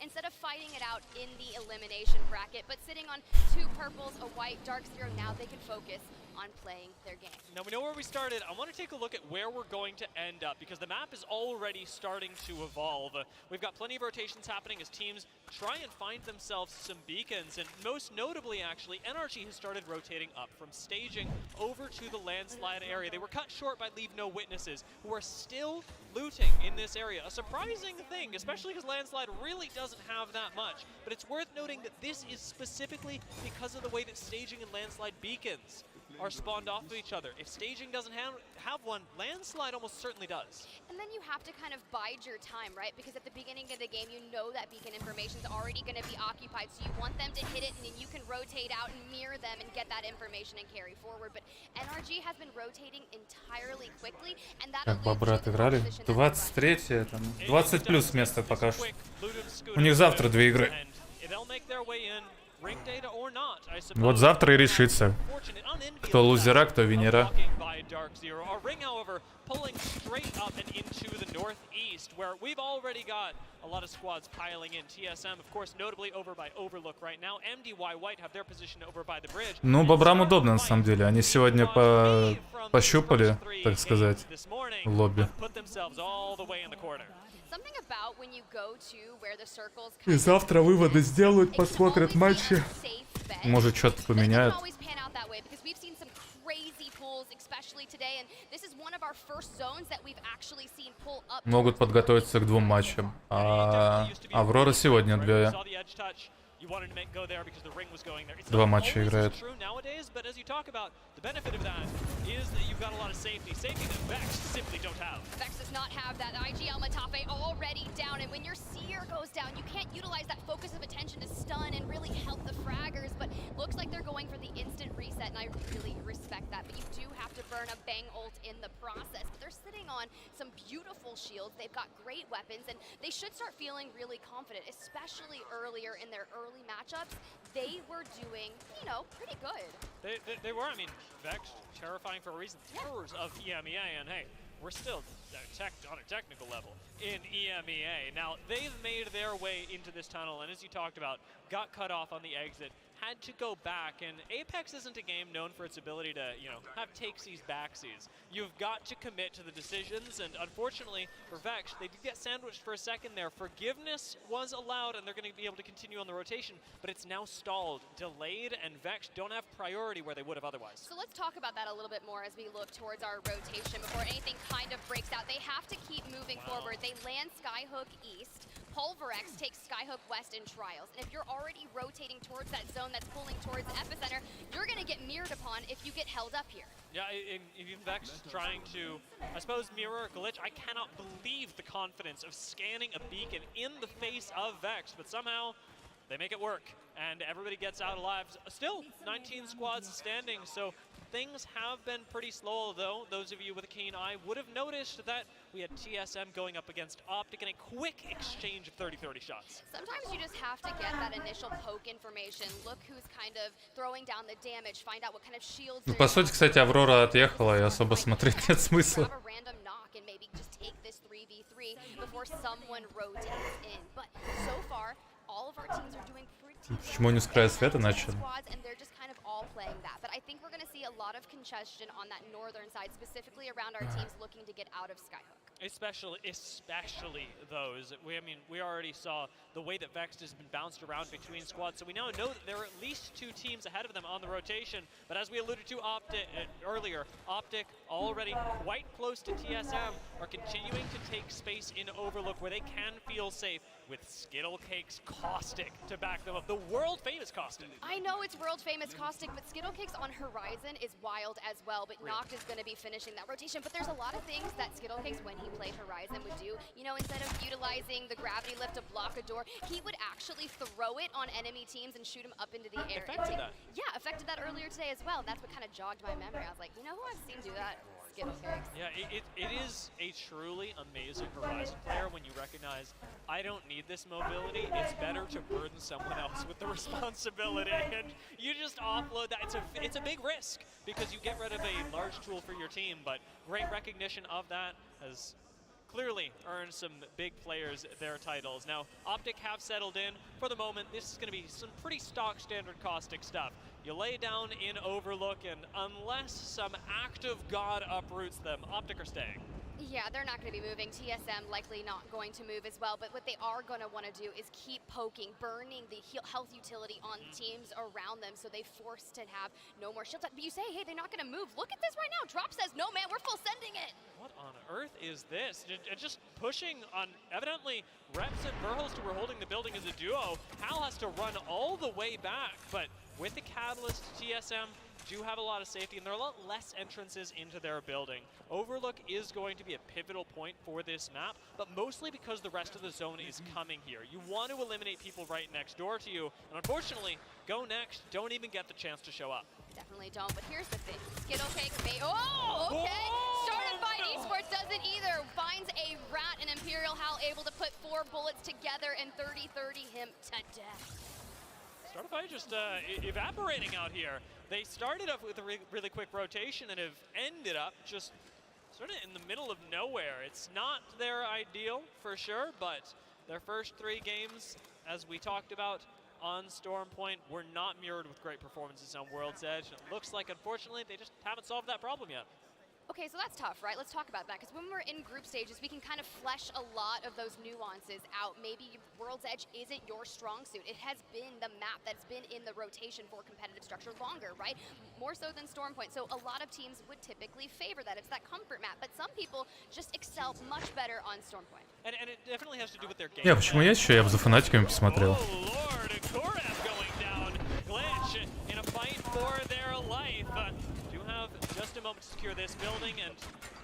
Instead of fighting it out in the elimination bracket, but sitting on 2 purples, a white, Dark Zero, now they can focus on playing their game. Now we know where we started. I want to take a look at where we're going to end up because the map is already starting to evolve. We've got plenty of rotations happening as teams try and find themselves some beacons, and most notably actually, NRG has started rotating up from staging over to the landslide area. They were cut short by Leave No Witnesses, who are still looting in this area. A surprising thing, especially because landslide really doesn't have that much, but it's worth noting that this is specifically because of the way that staging and landslide beacons. are spawned off of each other. If staging doesn't have one, landslide almost certainly does. And then you have to kind of bide your time, right? Because at the beginning of the game, you know that beacon information is already going to be occupied, so you want them to hit it, and then you can rotate out and mirror them and get that information and carry forward. But NRG has been rotating entirely quickly, and that Как бобры отыграли. 23-е, там 20 плюс место пока что. У них завтра 2 игры. Вот завтра и решится, кто лузера, кто винера. Pulling straight up and into the northeast, where we've already got a lot of squads piling in. TSM, of course, notably over by Overlook right now. MDY White have their position over by the bridge. Ну, бобрам удобно, на самом деле. Они сегодня пощупали, так сказать, лобби. И завтра выводы сделают, посмотрят матчи. Может, что-то поменяют. Могут подготовиться к 2 матчам. А Аврора сегодня 2. 2 матча играет. The benefit of that is that you've got a lot of safety that Vex simply don't have. Vex does not have that. IGL Matafe already down, and when your Seer goes down, you can't utilize that focus of attention to stun and really help the fraggers, but looks like they're going for the instant reset, and I really respect that, but you do have to burn a bang ult in the process. But they're sitting on some beautiful shields, they've got great weapons, and they should start feeling really confident, especially earlier in their early matchups. They were doing, you know, pretty good. They were, I mean, Vex, terrifying for a reason. Throwers of EMEA, and hey, we're still on a technical level in EMEA. Now, they've made their way into this tunnel, and as you talked about, got cut off on the exit, had to go back, and Apex isn't a game known for its ability to, you know, have takesies, backsies. You've got to commit to the decisions, and unfortunately for Vex, they did get sandwiched for a second there. Forgiveness was allowed, and they're going to be able to continue on the rotation, but it's now stalled, delayed, and Vex don't have priority where they would have otherwise. So let's talk about that a little bit more as we look towards our rotation before anything kind of breaks out. They have to keep moving forward. They land Skyhook East. Pulverex takes Skyhook West in trials. And if you're already rotating towards that zone that's pulling towards Epicenter, you're going to get mirrored upon if you get held up here. Yeah, even Vex trying to, I suppose, mirror a glitch. I cannot believe the confidence of scanning a beacon in the face of Vex, but somehow they make it work, and everybody gets out alive. Still, 19 squads standing, so things have been pretty slow, though. Those of you with a keen eye would have noticed that we had TSM going up against Optic in a quick exchange of 30-30 shots. Sometimes you just have to get that initial poke information, look who's kind of throwing down the damage, find out what kind of shields. По сути, кстати, Аврора отъехала, и особо смотреть нет смысла. Почему они с края света начали? But I think we're going to see a lot of congestion on that northern side, specifically around our teams looking to get out of Skyhook. Especially those. We already saw the way that Vex has been bounced around between squads, so we now know that there are at least 2 teams ahead of them on the rotation. But as we alluded to earlier, Optic already quite close to TSM are continuing to take space in Overlook where they can feel safe with Skittlecakes Caustic to back them up. The world famous Caustic. I know it's world famous Caustic, but Skittlecakes on Horizon is wild as well, but Noct is going to be finishing that rotation. But there's a lot of things that Skittlecakes, when he played Horizon, would do. You know, instead of utilizing the gravity lift to block a door, he would actually throw it on enemy teams and shoot them up into the air. Yeah, affected that earlier today as well. That's what kind of jogged my memory. I was like, you know who I've seen do that? Skittlecakes. Yeah, it is a truly amazing Horizon player when you recognize, I don't need this mobility. It's better to burden someone else with the responsibility, and you just offload that. It's a big risk because you get rid of a large tool for your team, but great recognition of that has clearly earned some big players their titles. Now, Optic have settled in. For the moment, this is going to be some pretty stock standard Caustic stuff. You lay down in Overlook, and unless some act of God uproots them, Optic are staying. Yeah, they're not going to be moving. TSM likely not going to move as well, but what they are going to want to do is keep poking, burning the health utility on teams around them, so they force to have no more shields. But you say, hey, they're not going to move. Look at this right now. Drop says, no, man, we're full sending it. What on earth is this? Just pushing on, evidently, Reps and Verhulst who were holding the building as a duo. Hal has to run all the way back, but with the Catalyst, TSM do have a lot of safety, and there are a lot less entrances into their building. Overlook is going to be a pivotal point for this map, but mostly because the rest of the zone is coming here. You want to eliminate people right next door to you, and unfortunately, Go Next don't even get the chance to show up. Definitely don't, but here's the thing. Skittle Cake, oh, okay. Started by Esports doesn't either. Finds a rat, and Imperial Hal able to put 4 bullets together and 30-30 him to death. Startify just evaporating out here. They started off with a really quick rotation and have ended up just sort of in the middle of nowhere. It's not their ideal for sure, but their first 3 games, as we talked about on Storm Point, were not mirrored with great performances on World's Edge. It looks like, unfortunately, they just haven't solved that problem yet. Okay, so that's tough, right? Let's talk about that, because when we're in group stages, we can kind of flesh a lot of those nuances out. Maybe World's Edge isn't your strong suit. It has been the map that's been in the rotation for competitive structure longer, right? More so than Storm Point. So a lot of teams would typically favor that. It's that comfort map. But some people just excel much better on Storm Point. And it definitely has to do with their game. Не, почему я еще? Я бы за фанатиками посмотрел. Lord, qadRaT going down. Glitch in a fight for their life. Do have just a moment to secure this building, and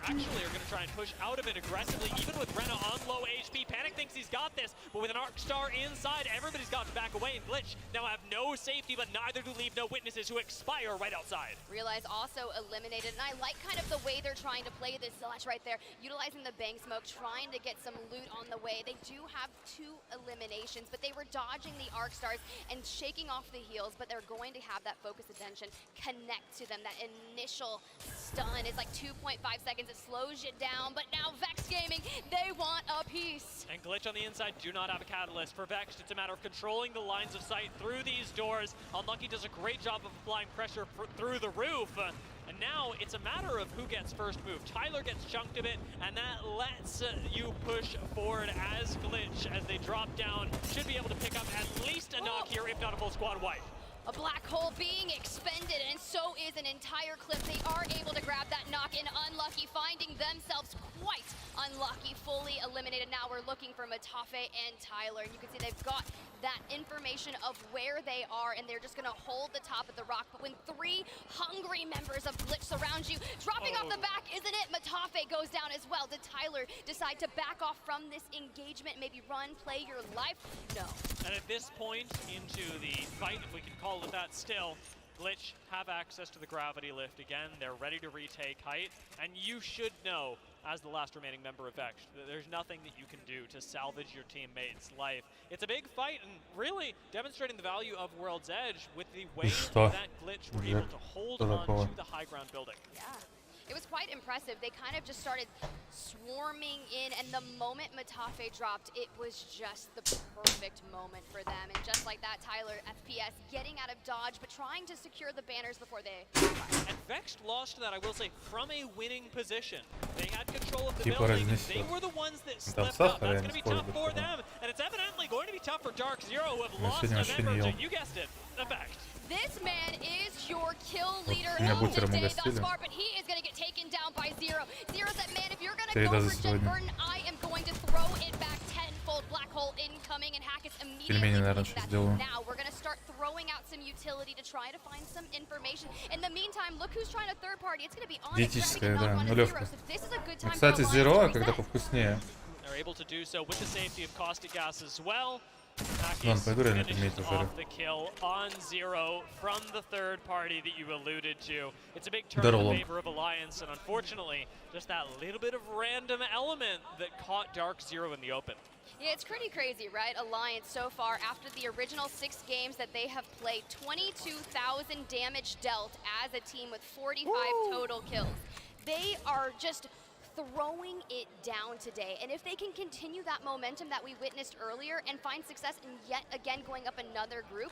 actually are going to try and push out of it aggressively, even with Rena on low HP. Panic thinks he's got this, but with an Arc Star inside, everybody's got to back away, and Glitch now have no safety, but neither do leave no witnesses who expire right outside. Realize also eliminated, and I like kind of the way they're trying to play this slash right there, utilizing the bang smoke, trying to get some loot on the way. They do have 2 eliminations, but they were dodging the Arc Stars and shaking off the heals, but they're going to have that focus attention connect to them. That initial stun is like 2.5 seconds. It slows you down, but now Vex Gaming, they want a piece. And Glitch on the inside do not have a catalyst. For Vex, it's a matter of controlling the lines of sight through these doors. Unlucky does a great job of applying pressure through the roof. And now it's a matter of who gets first move. Tyler gets chunked a bit, and that lets you push forward as Glitch, as they drop down, should be able to pick up at least a knock here, if not a full squad wipe. A black hole being expended, and so is an entire clip. They are able to grab that knock, and Unlucky finding themselves quite unlucky, fully eliminated. Now we're looking for Matafe and Tyler, and you can see they've got that information of where they are, and they're just going to hold the top of the rock. But when 3 hungry members of Glitch surround you, dropping off the back isn't it? Matafe goes down as well. Did Tyler decide to back off from this engagement, maybe run, play your life? No. And at this point into the fight, if we can call it that still, Glitch have access to the gravity lift again. They're ready to retake height, and you should know, as the last remaining member of Vex, that there's nothing that you can do to salvage your teammate's life. It's a big fight, and really demonstrating the value of World's Edge with the way that Glitch were able to hold on to the high ground building. Yeah. It was quite impressive. They kind of just started swarming in, and the moment Matafe dropped, it was just the perfect moment for them. And just like that, Tyler, FPS, getting out of dodge, but trying to secure the banners before they... And Vex lost that, I will say, from a winning position. They had control of the building. They were the ones that slipped up. That's going to be tough for them. And it's evidently going to be tough for Dark Zero, who have lost a member to, you guessed it, Effect. This man is your kill leader of the day thus far, but he is going to get taken down by Zero. Zero said, man, if you're going to go for Jen Burton, I am going to throw it back tenfold. Black hole incoming, and Hackett immediately that. Now we're going to start throwing out some utility to try to find some information. In the meantime, look who's trying to third party. It's going to be on Zero. So this is a good time. Кстати, Zero, когда повкуснее. They're able to do so with the safety of caustic gas as well. Ладно, пойду реально пометь off the kill on Zero from the third party that you alluded to. It's a big turn in favor of Alliance, and unfortunately, just that little bit of random element that caught Dark Zero in the open. Yeah, it's pretty crazy, right? Alliance so far, after the original 6 games that they have played, 22,000 damage dealt as a team with 45 total kills. They are just throwing it down today, and if they can continue that momentum that we witnessed earlier and find success in yet again going up another group,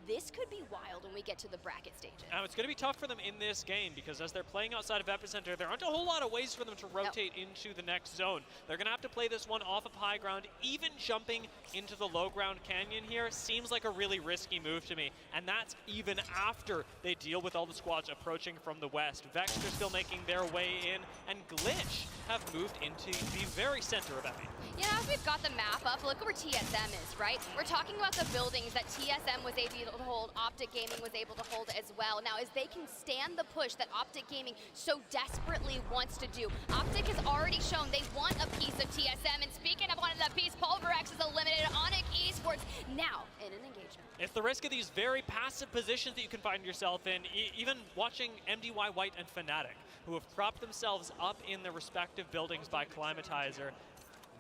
this could be wild when we get to the bracket stages. Now, it's going to be tough for them in this game because as they're playing outside of Epicenter, there aren't a whole lot of ways for them to rotate into the next zone. They're going to have to play this one off of high ground. Even jumping into the low ground canyon here seems like a really risky move to me, and that's even after they deal with all the squads approaching from the west. Vex are still making their way in, and Glitch have moved into the very center of Epi. Yeah, as we've got the map up, look where TSM is, right? We're talking about the buildings that TSM was able to hold, Optic Gaming was able to hold as well. Now, as they can stand the push that Optic Gaming so desperately wants to do, Optic has already shown they want a piece of TSM, and speaking of wanting that piece, Pulverex is eliminated. Onyx Esports now in an engagement. It's the risk of these very passive positions that you can find yourself in, even watching MDY White and Fnatic, who have propped themselves up in their respective buildings by Climatizer.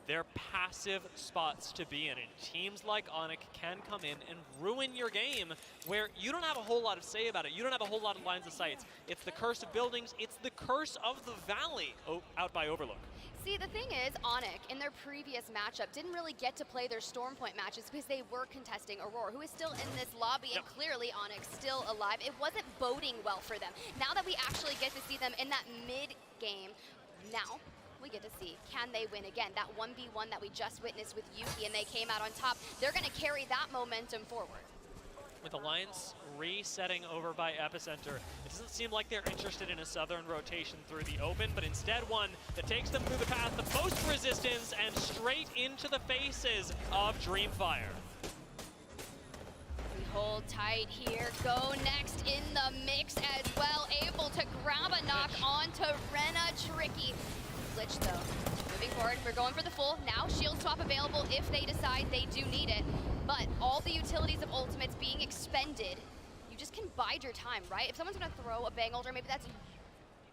They're passive spots to be in, and teams like Onyx can come in and ruin your game where you don't have a whole lot of say about it. You don't have a whole lot of lines of sight. It's the curse of buildings. It's the curse of the valley out by Overlook. See, the thing is, Onyx, in their previous matchup, didn't really get to play their Stormpoint matches because they were contesting Aurora, who is still in this lobby, and clearly Onyx still alive. It wasn't boding well for them. Now that we actually get to see them in that mid-game, now we get to see, can they win again? That 1v1 that we just witnessed with Yuki, and they came out on top. They're going to carry that momentum forward. With Alliance resetting over by Epicenter, it doesn't seem like they're interested in a southern rotation through the open, but instead one that takes them through the path of most resistance and straight into the faces of Dreamfire. We hold tight here. Go next in the mix as well. Able to grab a knock onto Rena. Tricky. Glitch though. Moving forward, we're going for the full. Now shield swap available if they decide they do need it. But all the utilities of ultimates being expended, you just can bide your time, right? If someone's gonna throw a bang ultra, maybe that's,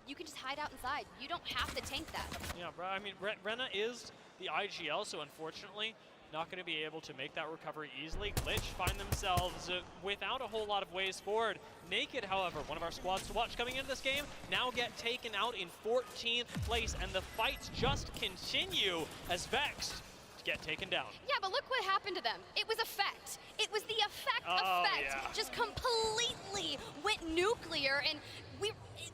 you can just hide out inside. You don't have to tank that. Yeah, bro, I mean, Rena is the IGL, so unfortunately, not going to be able to make that recovery easily. Glitch find themselves without a whole lot of ways forward. Naked, however, one of our squads to watch coming into this game, now get taken out in 14th place, and the fights just continue as Vexed get taken down. Yeah, but look what happened to them. It was effect. It was the effect. Yeah. Just completely went nuclear, and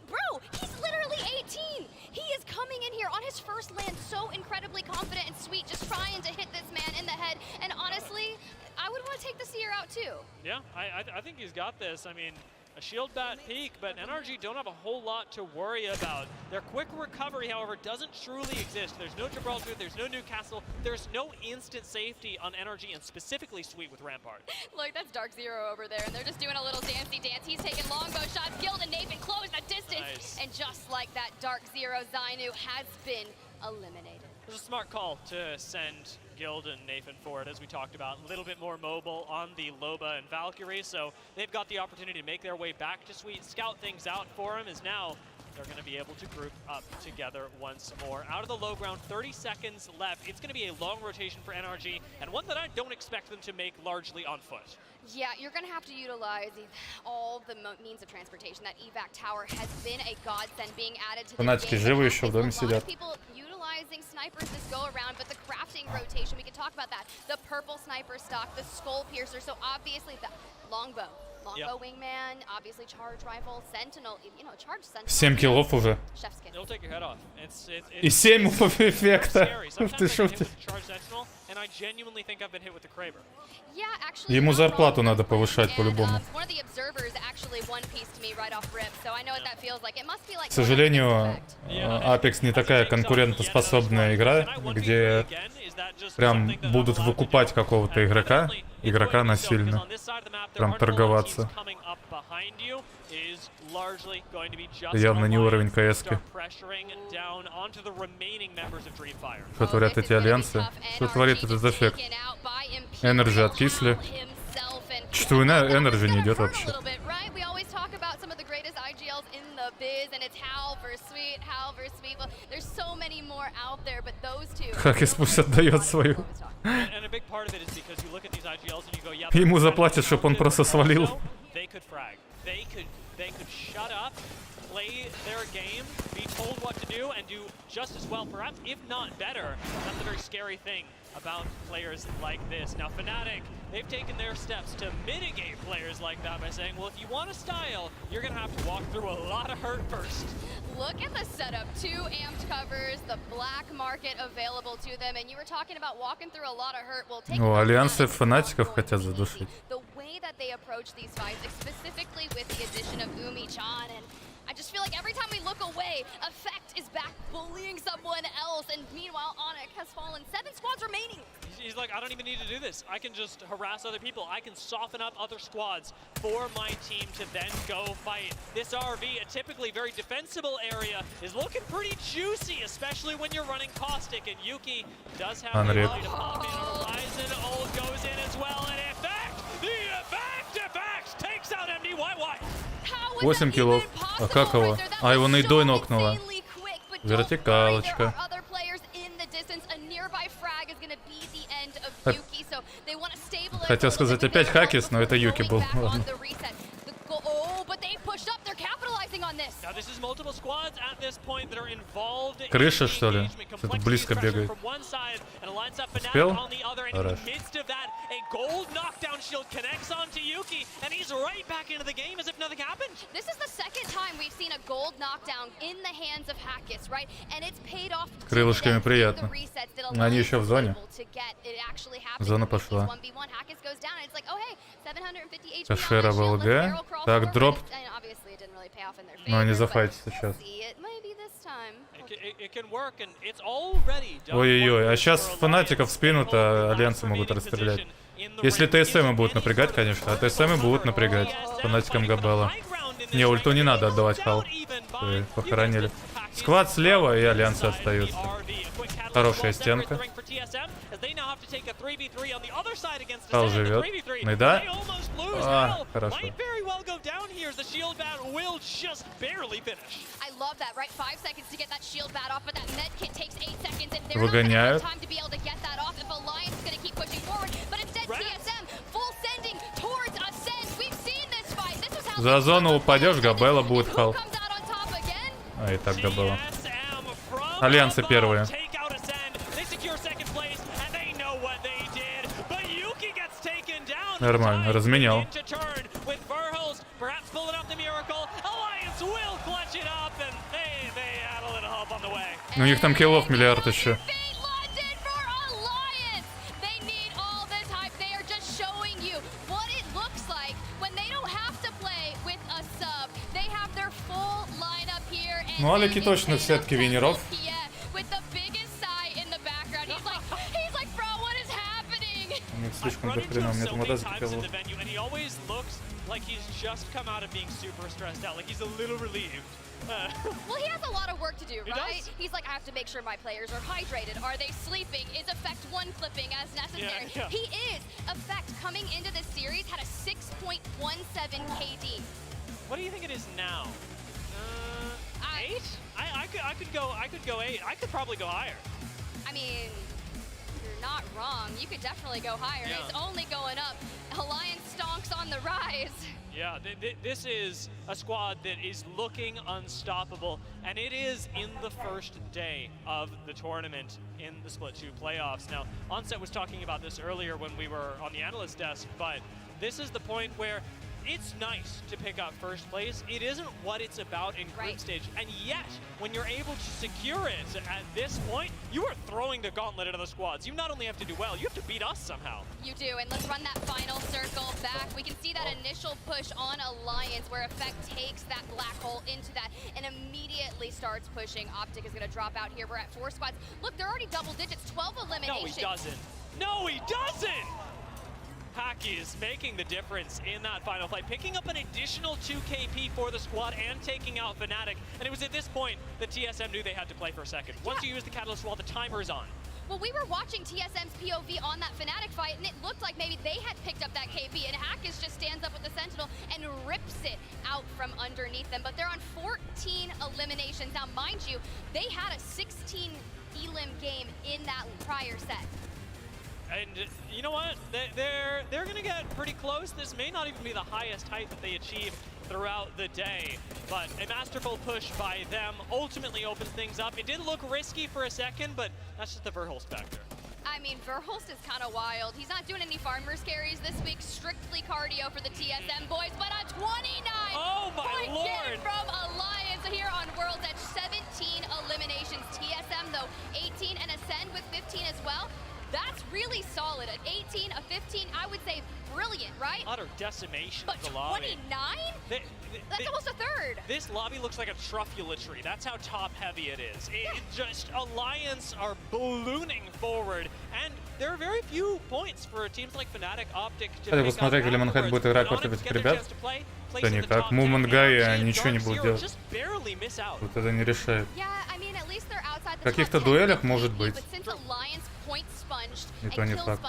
bro, he's literally 18. He is coming in here on his first land so incredibly confident and sweet, just trying to hit this man in the head. And honestly, I would want to take the Seer out too. Yeah, I think he's got this. I mean, a shield bat peak, but NRG don't have a whole lot to worry about. Their quick recovery, however, doesn't truly exist. There's no Gibraltar, there's no Newcastle, there's no instant safety on NRG, and specifically Sweet with Rampart. Look, that's Dark Zero over there, and they're just doing a little dancey dance. He's taking longbow shots. Guild and Nathan close the distance. Nice. And just like that, Dark Zero Zainu has been eliminated. It was a smart call to send Guild and Nathan forward, as we talked about, a little bit more mobile on the Loba and Valkyrie, so they've got the opportunity to make their way back to Sweet, scout things out for him, as now they're going to be able to group up together once more. Out of the low ground, 30 seconds left. It's going to be a long rotation for NRG, and one that I don't expect them to make largely on foot. Yeah, you're going to have to utilize all the means of transportation. That evac tower has been a godsend being added to the Фанатики живы еще в доме сидят. People utilizing snipers this go around, but the crafting rotation, we can talk about that. The purple sniper stock, the skull piercer, so obviously the longbow. Longbow wingman, obviously charge rifle, sentinel, you know, charge sentinel. 7 киллов уже. It'll take your head off. И 7 эффекта. Ты шутишь? And I genuinely think I've been hit with the Kraber. Yeah, actually, Ему зарплату надо повышать по-любому. one of the observers actually one pieced me right off rip, so I know what that feels like. It must be like. К сожалению, Apex не такая конкурентоспособная игра, где прям будут выкупать какого-то игрока насильно, прям торговаться. Явно не уровень КС-ки. Что творят эти альянсы? Что творит этот эффект? Энерджи откисли. Что Энерджи не идет вообще. Хакис пусть отдает свою. Ему заплатят, чтобы он просто свалил. They could shut up, play their game, be told what to do, and do just as well, perhaps if not better. That's a very scary thing about players like this. Now Fnatic, they've taken their steps to mitigate players like that by saying, well, if you want a style, you're going to have to walk through a lot of hurt first. Look at the setup. 2 amped covers, the black market available to them, and you were talking about walking through a lot of hurt. We'll take альянсы фанатиков хотят задушить. The way that they approach these fights, specifically with the addition of Umi-chan, and I just feel like every time we look away, Effect is back bullying someone else, and meanwhile, Onyx has fallen. 7 squads remaining. he's like, I don't even need to do this. I can just harass other people. I can soften up other squads for my team to then go fight. This RV, a typically very defensible area, is looking pretty juicy, especially when you're running Caustic. And Yuki does have the ability to pop in. Horizon ult goes in as well. And the effect takes out MDYY. 8 киллов. А как его? А его на идой нокнуло. Вертикалочка. Хотел сказать опять Хакис, но это Юки был. Ладно. Крыша, что ли? Что-то близко бегает. Успел? Хорошо. Gold knockdown shield connects onto Yuki, and he's right back into the game as if nothing happened. This is the second time we've seen a gold knockdown in the hands of Hackis, right? And it's paid off. Крылышками приятно. Они еще в зоне. Зона пошла. Кашера в ЛГ. Так, дроп. Но они зафайтятся сейчас. Ой-ой-ой, а сейчас фанатиков в спину-то альянсы могут расстрелять. Если ТСМы будут напрягать, конечно, а ТСМы будут напрягать фанатикам Габела. Не, ульту не надо отдавать, хал. Похоронили. Сквад слева и альянсы остаются. Хорошая стенка. Хал живет. Найда? А, хорошо. Выгоняют. За зону упадешь, Габела будет хал. А и так Габела. Альянсы первые. Нормально, разменял. У них там киллов миллиард еще. Ну, алики точно в сетке винеров. У них слишком до хрена, у меня там вода закипела. Well, he has a lot of work to do, right? He's like, I have to make sure my players are hydrated. Are they sleeping? Is Effect one clipping as necessary? Yeah. He is. Effect coming into this series had a 6.17 KD. What do you think it is now? 8? I could go 8. I could probably go higher. I mean, you're not wrong. You could definitely go higher. Yeah. It's only going up. Alliance stonks on the rise. Yeah, this is a squad that is looking unstoppable, and it is in the first day of the tournament in the Split 2 playoffs. Now, Onset was talking about this earlier when we were on the analyst desk, but this is the point where it's nice to pick up first place. It isn't what it's about in group stage. And yet, when you're able to secure it at this point, you are throwing the gauntlet into the squads. You not only have to do well, you have to beat us somehow. You do, and let's run that final circle back. We can see that initial push on Alliance where Effect takes that black hole into that and immediately starts pushing. Optic is going to drop out here. We're at 4 squads. Look, they're already double digits, 12 eliminations. No, he doesn't. No, he doesn't! Haki is making the difference in that final fight, picking up an additional 2 KP for the squad and taking out Fnatic. And it was at this point that TSM knew they had to play for a second. Once you use the Catalyst while the timer is on. Well, we were watching TSM's POV on that Fnatic fight, and it looked like maybe they had picked up that KP, and Hackis just stands up with the Sentinel and rips it out from underneath them. But they're on 14 eliminations. Now, mind you, they had a 16 elim game in that prior set. And you know what? They're going to get pretty close. This may not even be the highest height that they achieve throughout the day, but a masterful push by them ultimately opens things up. It did look risky for a second, but that's just the Verhulst factor. I mean, Verhulst is kind of wild. He's not doing any farmers carries this week. Strictly cardio for the TSM boys, but a 29-point game from Alliance here on Worlds at 17 eliminations. TSM, though, 18 and Ascend with 15 as well. That's really solid. At 18, a 15, I would say brilliant, right? Utter decimation But of the lobby. 29? That's almost a third. This lobby looks like a truffulatory. That's how top-heavy it is. It just Alliance are ballooning forward, and there are very few points for teams like Fnatic, Optic to Хотя pick посмотреть, up или Манхэт будет играть против этих ребят. Да никак. Movement Guy ничего не будет делать. Вот это не решает. В каких-то дуэлях может быть. И то не факт.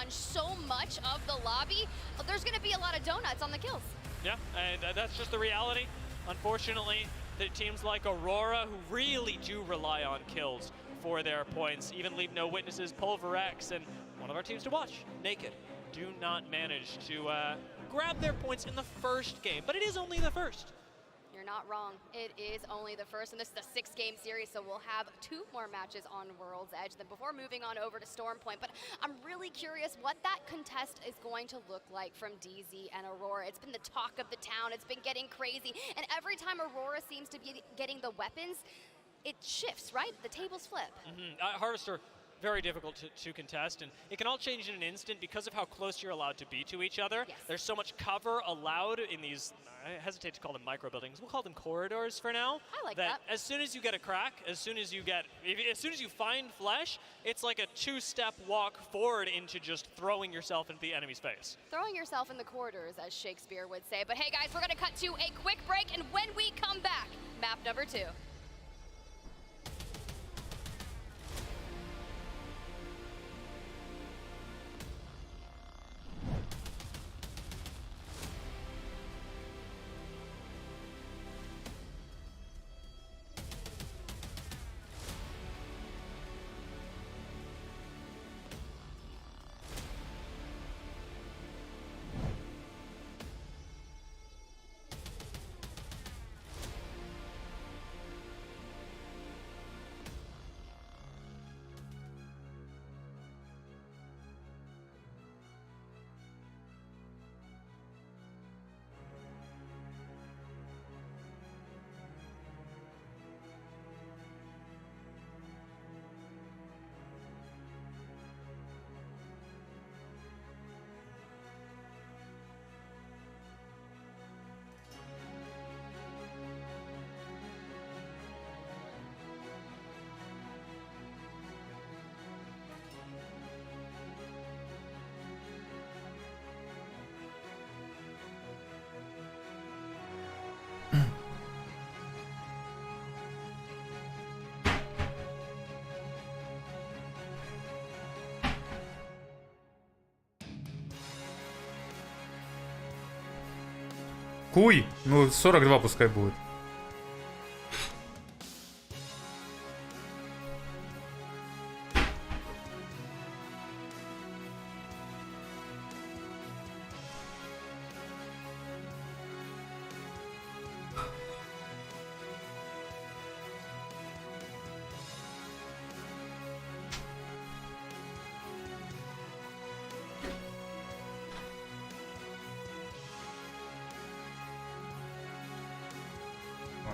Yeah, and that's just the reality. Unfortunately, the teams like Aurora, who really do rely on kills for their points, even leave no witnesses, Pulverex, and one of our teams to watch, Naked, do not manage to grab their points in the first game, but it is only the first. You're not wrong. It is only the first, and this is a 6-game series, so we'll have 2 more matches on World's Edge then before moving on over to Stormpoint. But I'm really curious what that contest is going to look like from DZ and Aurora. It's been the talk of the town. It's been getting crazy, and every time Aurora seems to be getting the weapons, it shifts, right? The tables flip. Harvester, very difficult to contest, and it can all change in an instant because of how close you're allowed to be to each other. Yes. There's so much cover allowed in these, I hesitate to call them micro buildings, we'll call them corridors for now. I like that. As soon as you get a crack, as soon as you find flesh, it's like a 2-step walk forward into just throwing yourself into the enemy's face. Throwing yourself in the corridors, as Shakespeare would say. But hey guys, we're gonna cut to a quick break, and when we come back, map number 2. Хуй! Ну, 42 пускай будет.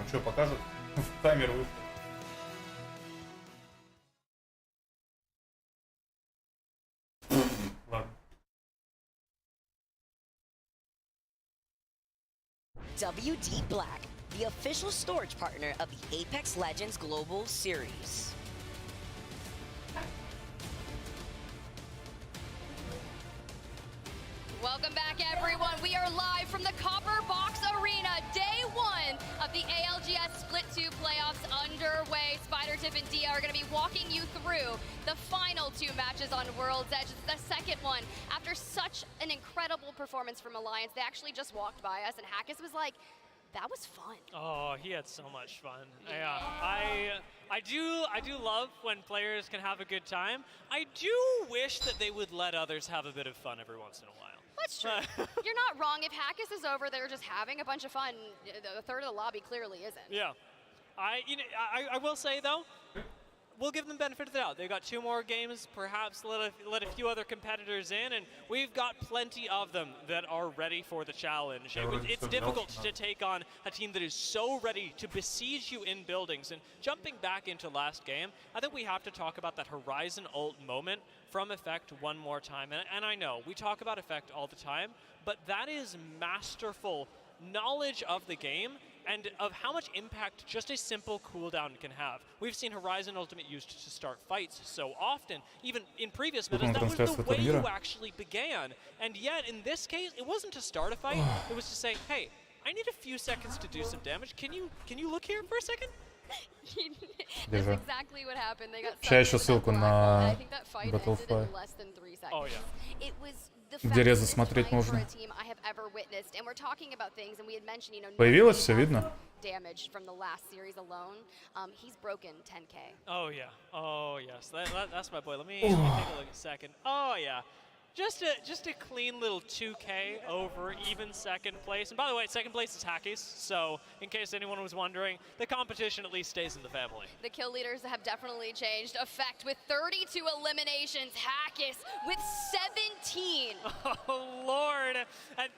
Что покажет? Таймер вышел. Ладно. WD Black, the official storage partner of the Apex Legends Global Series. Welcome back, everyone. We are live from the Copper Box Arena. Day 1 of the ALGS Split 2 playoffs underway. SpiderTip and Dia are going to be walking you through the final 2 matches on World's Edge. It's the second one. After such an incredible performance from Alliance, they actually just walked by us, and Hackis was like, that was fun. Oh, he had so much fun. Yeah, I do love when players can have a good time. I do wish that they would let others have a bit of fun every once in a while. That's true. You're not wrong. If Hackis is over, they're just having a bunch of fun. A third of the lobby clearly isn't. Yeah. I will say, though, we'll give them benefit of the doubt. They've got 2 more games, perhaps let a few other competitors in, and we've got plenty of them that are ready for the challenge. It's difficult to take on a team that is so ready to besiege you in buildings. And jumping back into last game, I think we have to talk about that Horizon ult moment from Effect one more time. And I know, we talk about Effect all the time, but that is masterful knowledge of the game and of how much impact just a simple cooldown can have. We've seen Horizon Ultimate used to start fights so often, even in previous metas, that was the way you actually began. And yet, in this case, it wasn't to start a fight, it was to say, hey, I need a few seconds to do some damage. Can you look here for a second? That's exactly what happened. They got Сейчас еще ссылку на Battlefield. Oh, yeah. It was Где резо смотреть можно. Появилось, все видно? Damage from the last series alone. He's broken 10K. Oh yeah. Oh yes. That's my boy. Let me take a look a second. Oh yeah. Just a clean little 2K over even second place. And by the way, second place is Hackies, so in case anyone was wondering, the competition at least stays in the family. The kill leaders have definitely changed. Effect with 32 eliminations. Hackies with 17. Oh Lord! And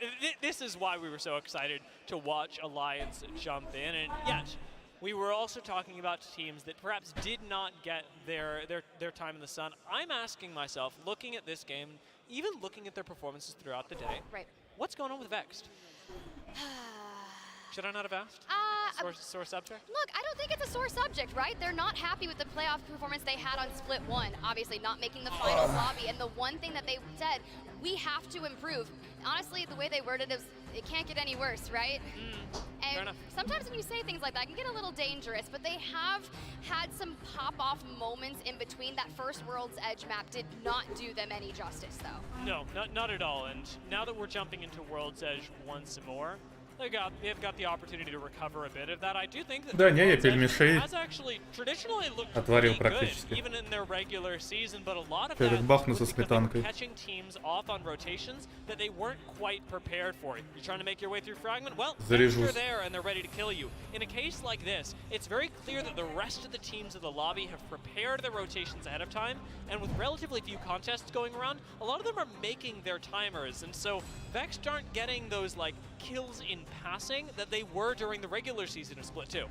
this is why we were so excited to watch Alliance jump in, and yet we were also talking about teams that perhaps did not get their time in the sun. I'm asking myself, looking at this game, even looking at their performances throughout the day, what's going on with Vexed? Should I not have asked? Sore subject? Look, I don't think it's a sore subject, right? They're not happy with the playoff performance they had on Split 1, obviously not making the finals lobby, and the one thing that they said, we have to improve. Honestly, the way they worded it was, it can't get any worse, right? And sometimes when you say things like that, it can get a little dangerous, but they have had some pop-off moments in between. That first World's Edge map did not do them any justice, though. No, not at all. And now that we're jumping into World's Edge once more, they've got the opportunity to recover a bit of that. I do think that has actually traditionally looked pretty good, even in their regular season, but a lot of that was because they were catching teams off on rotations that they weren't quite prepared for. You're trying to make your way through Fragment? Well, they're there and they're ready to kill you. In a case like this, it's very clear that the rest of the teams of the lobby have prepared their rotations ahead of time, and with relatively few contests going around, a lot of them are making their timers, and so Vexed aren't getting those like kills in passing that they were during the regular season of Split 2.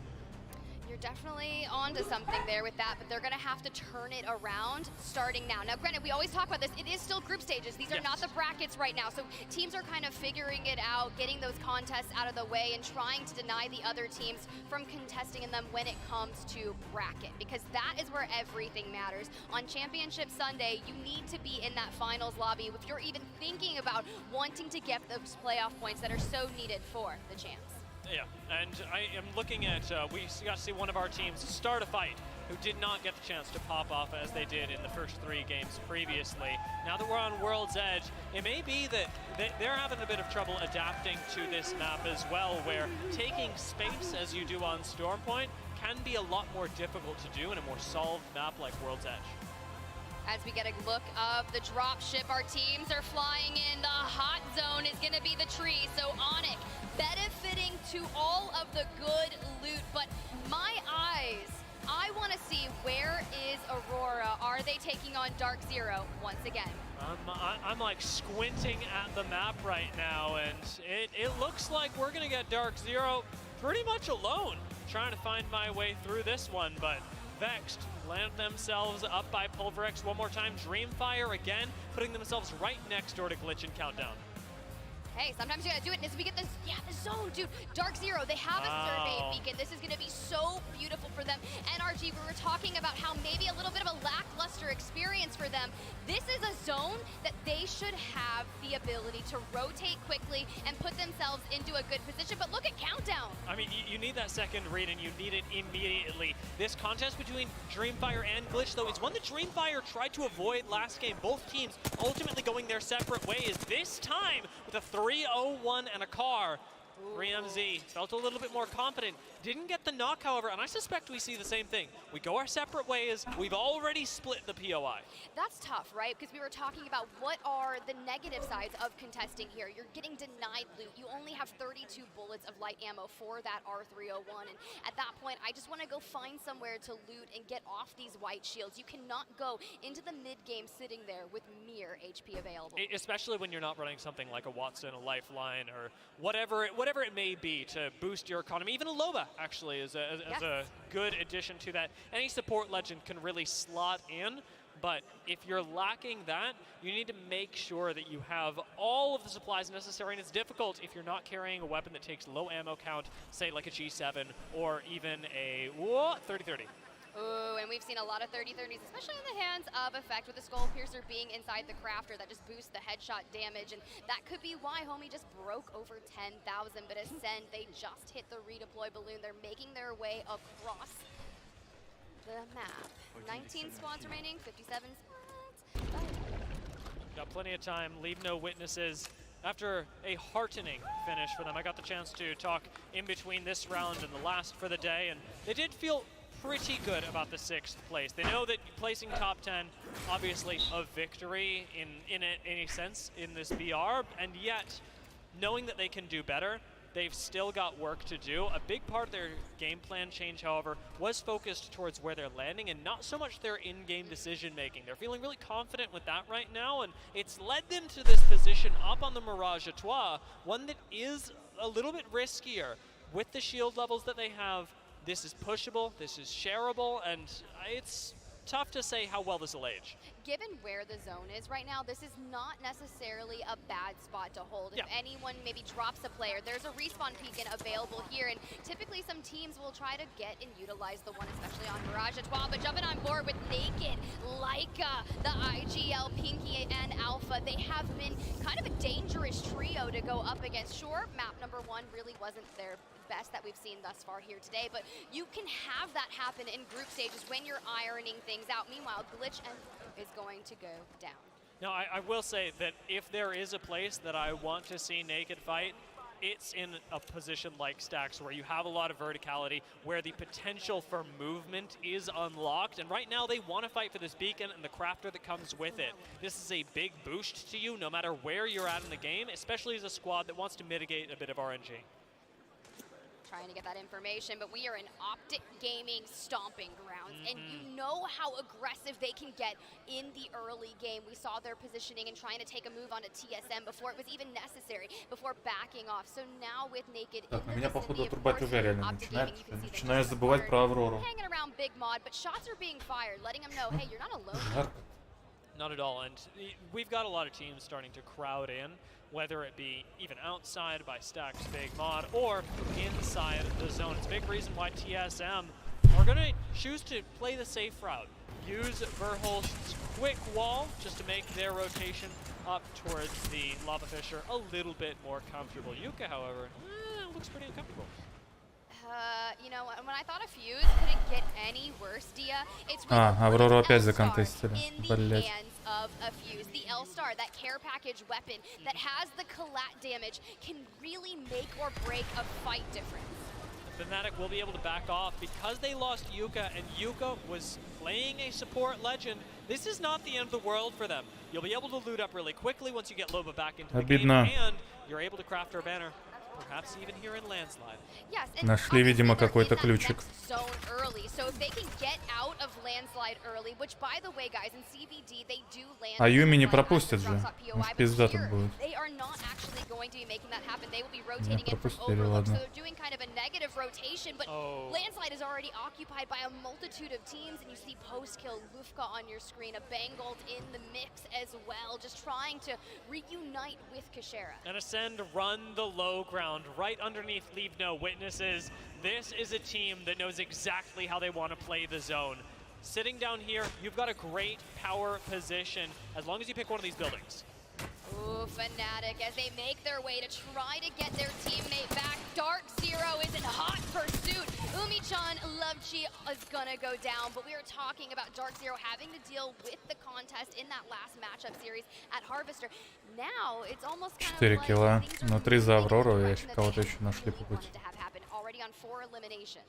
You're definitely onto something there with that, but they're going to have to turn it around starting now. Now, granted, we always talk about this. It is still group stages. These are not the brackets right now, so teams are kind of figuring it out, getting those contests out of the way, and trying to deny the other teams from contesting in them when it comes to bracket, because that is where everything matters. On Championship Sunday, you need to be in that finals lobby if you're even thinking about wanting to get those playoff points that are so needed for the champs. Yeah, and I am looking at, we got to see one of our teams start a fight who did not get the chance to pop off as they did in the first 3 games previously. Now that we're on World's Edge, it may be that they're having a bit of trouble adapting to this map as well, where taking space as you do on Stormpoint can be a lot more difficult to do in a more solved map like World's Edge. As we get a look of the drop ship, our teams are flying in. The hot zone is going to be the tree, so Onyx benefiting to all of the good loot. But my eyes, I want to see, where is Aurora? Are they taking on Dark Zero once again? I'm like squinting at the map right now, and it looks like we're going to get Dark Zero pretty much alone, trying to find my way through this one, but Vexed land themselves up by Pulverex one more time. Dreamfire again, putting themselves right next door to Glitch and Countdown. Hey, sometimes you gotta do it, and as we get this, the zone, dude. Dark Zero, they have a survey beacon. This is gonna be so beautiful for them. NRG, we were talking about how maybe a little bit of a lackluster experience for them. This is a zone that they should have the ability to rotate quickly and put themselves into a good position, but look at Countdown. I mean, you need that second read, and you need it immediately. This contest between Dreamfire and Glitch, though, is one that Dreamfire tried to avoid last game. Both teams ultimately going their separate ways. This time, with a 3-0-1 and a car, 3MZ felt a little bit more confident. Didn't get the knock, however, and I suspect we see the same thing. We go our separate ways. We've already split the POI. That's tough, right? Because we were talking about what are the negative sides of contesting here. You're getting denied loot. You only have 32 bullets of light ammo for that R301. And at that point, I just want to go find somewhere to loot and get off these white shields. You cannot go into the mid-game sitting there with mere HP available. Especially when you're not running something like a Watson, a Lifeline, or whatever it may be to boost your economy. Even a Loba, actually, is a good addition to that. Any support legend can really slot in, but if you're lacking that, you need to make sure that you have all of the supplies necessary, and it's difficult if you're not carrying a weapon that takes low ammo count, say like a G7 or even a 30-30. Ooh, and we've seen a lot of 30-30s, especially in the hands of Effect, with the Skull Piercer being inside the crafter. That just boosts the headshot damage, and that could be why Homie just broke over 10,000. But Ascend, they just hit the redeploy balloon. They're making their way across the map. 19 squads remaining, 57 squads. Got plenty of time, leave no witnesses. After a heartening finish for them, I got the chance to talk in between this round and the last for the day, and they did feel pretty good about the 6th place. They know that placing top 10, obviously a victory in any sense in this BR, and yet knowing that they can do better, they've still got work to do. A big part of their game plan change, however, was focused towards where they're landing and not so much their in-game decision making. They're feeling really confident with that right now, and it's led them to this position up on the Mirage à Trois, one that is a little bit riskier. With the shield levels that they have, this is pushable, this is shareable, and it's tough to say how well this will age. Given where the zone is right now, this is not necessarily a bad spot to hold. If anyone maybe drops a player, there's a respawn beacon available here, and typically some teams will try to get and utilize the one, especially on Mirage à Trois, but jumping on board with Naked, Leica, the IGL, Pinky, and Alpha, they have been kind of a dangerous trio to go up against. Sure, map number 1 really wasn't their best that we've seen thus far here today, but you can have that happen in group stages when you're ironing things out. Meanwhile, Glitch is going to go down. Now, I will say that if there is a place that I want to see Naked fight, it's in a position like Stacks, where you have a lot of verticality, where the potential for movement is unlocked, and right now they want to fight for this beacon and the crafter that comes with it. This is a big boost to you, no matter where you're at in the game, especially as a squad that wants to mitigate a bit of RNG. Trying to get that information, but we are in Optic Gaming stomping grounds, and you know how aggressive they can get in the early game. We saw their positioning and trying to take a move onto TSM before it was even necessary, before backing off. So now with Naked Так, на меня походу отрубать уже реально начинает. Начинаю забывать про Аврору. Hanging around Big Mod, but shots are being fired, letting them know, hey, you're not alone. Not at all, and we've got a lot of teams starting to crowd in, whether it be even outside by Stacks Big Mod or inside the zone. It's a big reason why TSM are going to choose to play the safe route. Use Verholst's quick wall just to make their rotation up towards the Lava Fisher a little bit more comfortable. Yuka, however, looks pretty uncomfortable. You know, when I thought a fuse couldn't get any worse, Dia, it's really Аврору опять in законтестили. the hands of a fuse. The L-Star, that care package weapon that has the collat damage, can really make or break a fight difference. Fnatic will be able to back off because they lost Yuka, and Yuka was playing a support legend. This is not the end of the world for them. You'll be able to loot up really quickly once you get Loba back into the game, and you're able to craft her banner. Perhaps even here in Landslide. Yes, Нашли, видимо, какой-то ключик. Zone early, so if they can get out of Landslide early, which by the way, guys, in CVD they do land. А Юми не пропустят же. Пизда тут будет. They are not actually going to be making that happen. They will be rotating in from Overlook, so they're doing kind of a negative rotation, but Landslide is already occupied by a multitude of teams, and you see post-kill Lufka on your screen, a Bangold in the mix as well, just trying to reunite with Kashera. And Ascend run the low ground right underneath Leave No Witnesses. This is a team that knows exactly how they want to play the zone. Sitting down here, you've got a great power position as long as you pick one of these buildings. Ooh, Fnatic as they make their way to try to get their teammate back. Dark Zero is in hot pursuit. Umi-chan, love She is gonna go down, but we are talking about Dark Zero having to deal with the contest in that last matchup series at Harvester. Now it's almost kind of 4 like килла. things are Но 3 за moving in the Аврору, я direction еще that кого-то they еще нашли по пути. wanted to have happen. Already on 4 eliminations.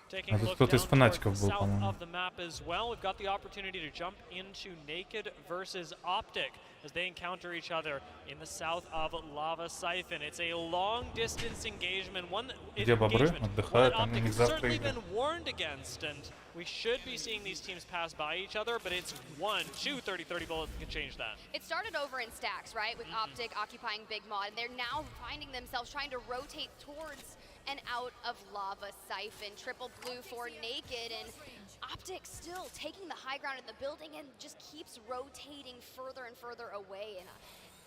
Taking А a тут look кто-то из down фанатиков towards был, the south по-моему. of the map as well. We've got the opportunity to jump into Naked versus Optic as they encounter each other in the south of Lava Siphon. It's a long-distance engagement, one Где бобры? that Отдыхают, они Optic не has завтра certainly играют. been warned against, and we should be seeing these teams pass by each other, but it's 1, 2 30-30 bullets that can change that. It started over in stacks, right, with Optic occupying Big Mod, and they're now finding themselves trying to rotate towards and out of Lava Siphon. Triple blue for Naked, and Optic still taking the high ground in the building and just keeps rotating further and further away. And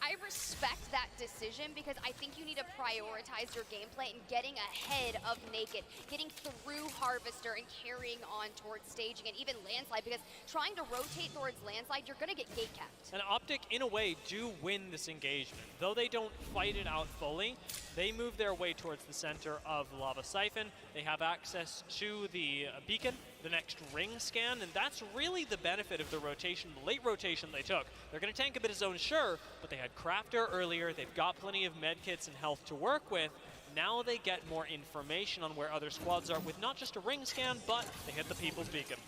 I respect that decision because I think you need to prioritize your gameplay and getting ahead of Naked, getting through Harvester and carrying on towards staging and even Landslide, because trying to rotate towards Landslide, you're going to get gate capped. And Optic, in a way, do win this engagement. Though they don't fight it out fully, they move their way towards the center of Lava Siphon. They have access to the beacon, the next ring scan, and that's really the benefit of the rotation, the late rotation they took. They're going to tank a bit of zone, sure, but they had Crafter earlier. They've got plenty of medkits and health to work with. Now they get more information on where other squads are with not just a ring scan, but they hit the People's Beacon.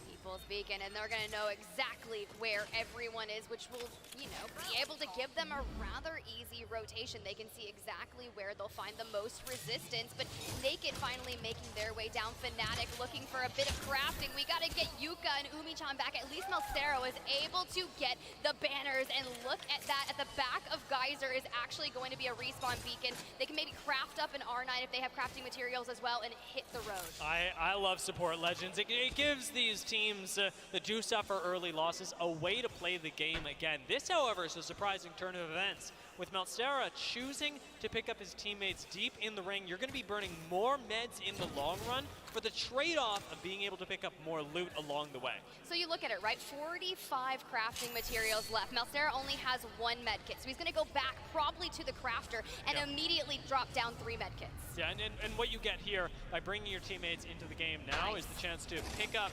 People's Beacon, and they're going to know exactly where everyone is, which will, you know, be able to give them a rather easy rotation. They can see exactly where they'll find the most resistance, but Naked finally making their way down. Fnatic looking for a bit of crafting. We got to get Yuka and Umi-chan back. At least Melstero is able to get the banners, and look at that. At the back of Geyser is actually going to be a respawn beacon. They can maybe craft up an R9 if they have crafting materials as well and hit the road. I love support Legends. It gives these teams that do suffer early losses a way to play the game again. This, however, is a surprising turn of events. With Melstera choosing to pick up his teammates deep in the ring, you're going to be burning more meds in the long run for the trade-off of being able to pick up more loot along the way. So you look at it, right? 45 crafting materials left. Melstera only has 1 medkit, so he's going to go back probably to the crafter and immediately drop down 3 medkits. Yeah, and what you get here by bringing your teammates into the game now is the chance to pick up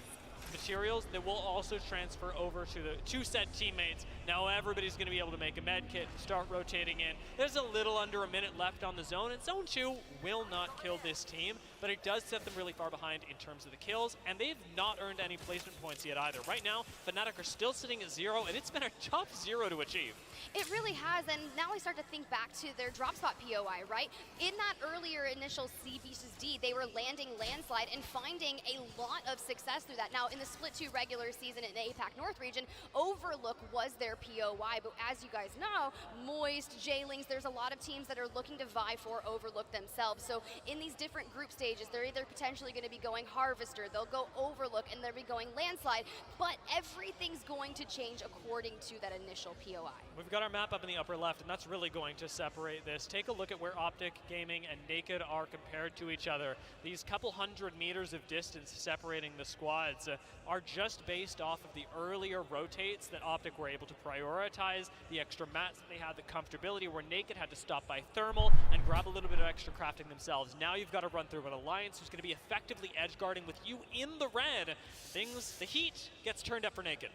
materials that will also transfer over to the 2 said teammates. Now everybody's going to be able to make a med kit, start rotating in. There's a little under a minute left on the zone, and Zone 2 will not kill this team, but it does set them really far behind in terms of the kills, and they've not earned any placement points yet either. Right now, Fnatic are still sitting at 0, and it's been a tough 0 to achieve. It really has, and now we start to think back to their drop spot POI, right? In that earlier initial C versus D, they were landing Landslide and finding a lot of success through that. Now, in the Split 2 regular season in the APAC North region, Overlook was their POI, but as you guys know, Moist, J-Lings, there's a lot of teams that are looking to vie for Overlook themselves. So in these different group stages, they're either potentially going to be going Harvester, they'll go Overlook, and they'll be going Landslide, but everything's going to change according to that initial POI. We've got our map up in the upper left, and that's really going to separate this. Take a look at where Optic Gaming and Naked are compared to each other. These couple hundred meters of distance separating the squads are just based off of the earlier rotates that Optic were able to prioritize, the extra mats that they had, the comfortability, where Naked had to stop by thermal and grab a little bit of extra crafting themselves. Now you've got to run through an alliance who's going to be effectively edge guarding with you in the red. The heat gets turned up for Naked.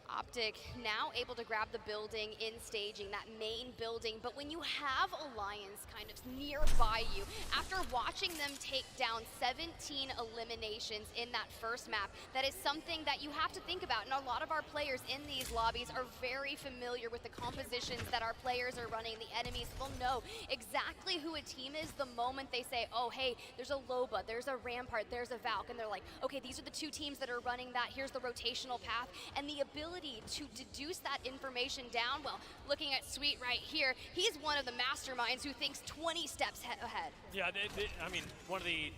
Optic now able to grab the building in staging, that main building, but when you have Alliance kind of nearby you, after watching them take down 17 eliminations in that first map, that is something that you have to think about, and a lot of our players in these lobbies are very familiar with the compositions that our players are running. The enemies will know exactly who a team is the moment they say, oh hey, there's a Loba, there's a Rampart, there's a Valk, and they're like, okay, these are the 2 teams that are running that, here's the rotational path, and the ability to deduce that information down. Well, looking at Sweet right here, he's one of the masterminds who thinks 20 steps ahead. Yeah, I mean, one of the,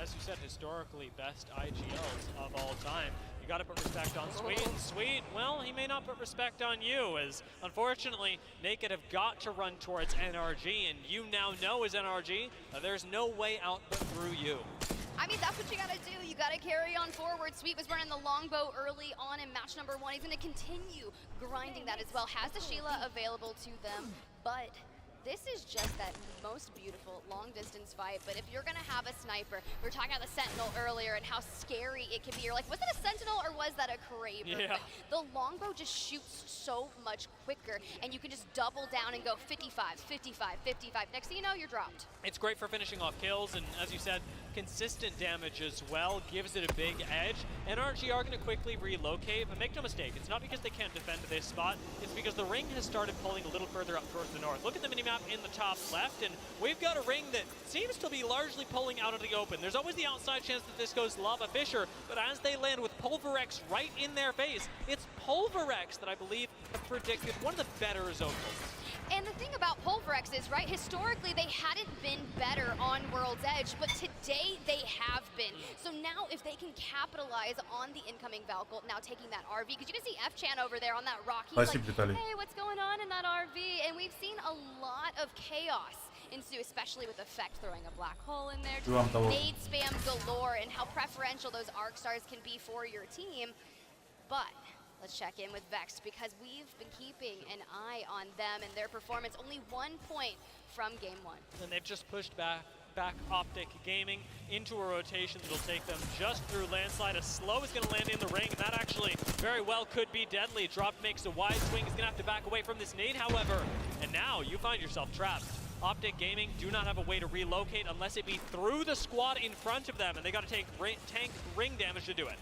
as you said, historically best IGLs of all time. You got to put respect on Sweet. Sweet, well, he may not put respect on you, as unfortunately, Naked have got to run towards NRG, and you now know as NRG, there's no way out but through you. I mean, that's what you gotta do. You gotta carry on forward. Sweet was running the longbow early on in match number 1. He's gonna continue grinding that as well. Has the Sheila available to them, but This is just that most beautiful long-distance fight, but if you're gonna have a sniper, we were talking about the Sentinel earlier and how scary it can be. You're like, was it a Sentinel or was that a Kraber? Yeah. But the longbow just shoots so much quicker, and you can just double down and go 55, 55, 55. Next thing you know, you're dropped. It's great for finishing off kills, and as you said, consistent damage as well gives it a big edge. NRG are going to quickly relocate, but make no mistake, it's not because they can't defend this spot, it's because the ring has started pulling a little further up towards the north. Look at the minimap in the top left, and we've got a ring that seems to be largely pulling out of the open. There's always the outside chance that this goes Lava Fisher, but as they land with Pulverex right in their face, it's Pulverex that I believe have predicted one of the better zonables. And the thing about Pulverex is, right, historically they hadn't been better on World's Edge, but today they have been. So now if they can capitalize on the incoming Valkyrie, now taking that RV, because you can see F-Chan over there on that rock, he's like, hey, what's going on in that RV? And we've seen a lot of chaos ensue, especially with Effect throwing a black hole in there, nade spam galore, and how preferential those arc stars can be for your team. But let's check in with Vex, because we've been keeping an eye on them and their performance. Only 1 point from game 1. And they've just pushed back Optic Gaming into a rotation that'll take them just through landslide. A slow is going to land in the ring, and that actually very well could be deadly. Drop makes a wide swing. He's going to have to back away from this nade, however. And now you find yourself trapped. Optic Gaming do not have a way to relocate unless it be through the squad in front of them, and they got to take tank ring damage to do it.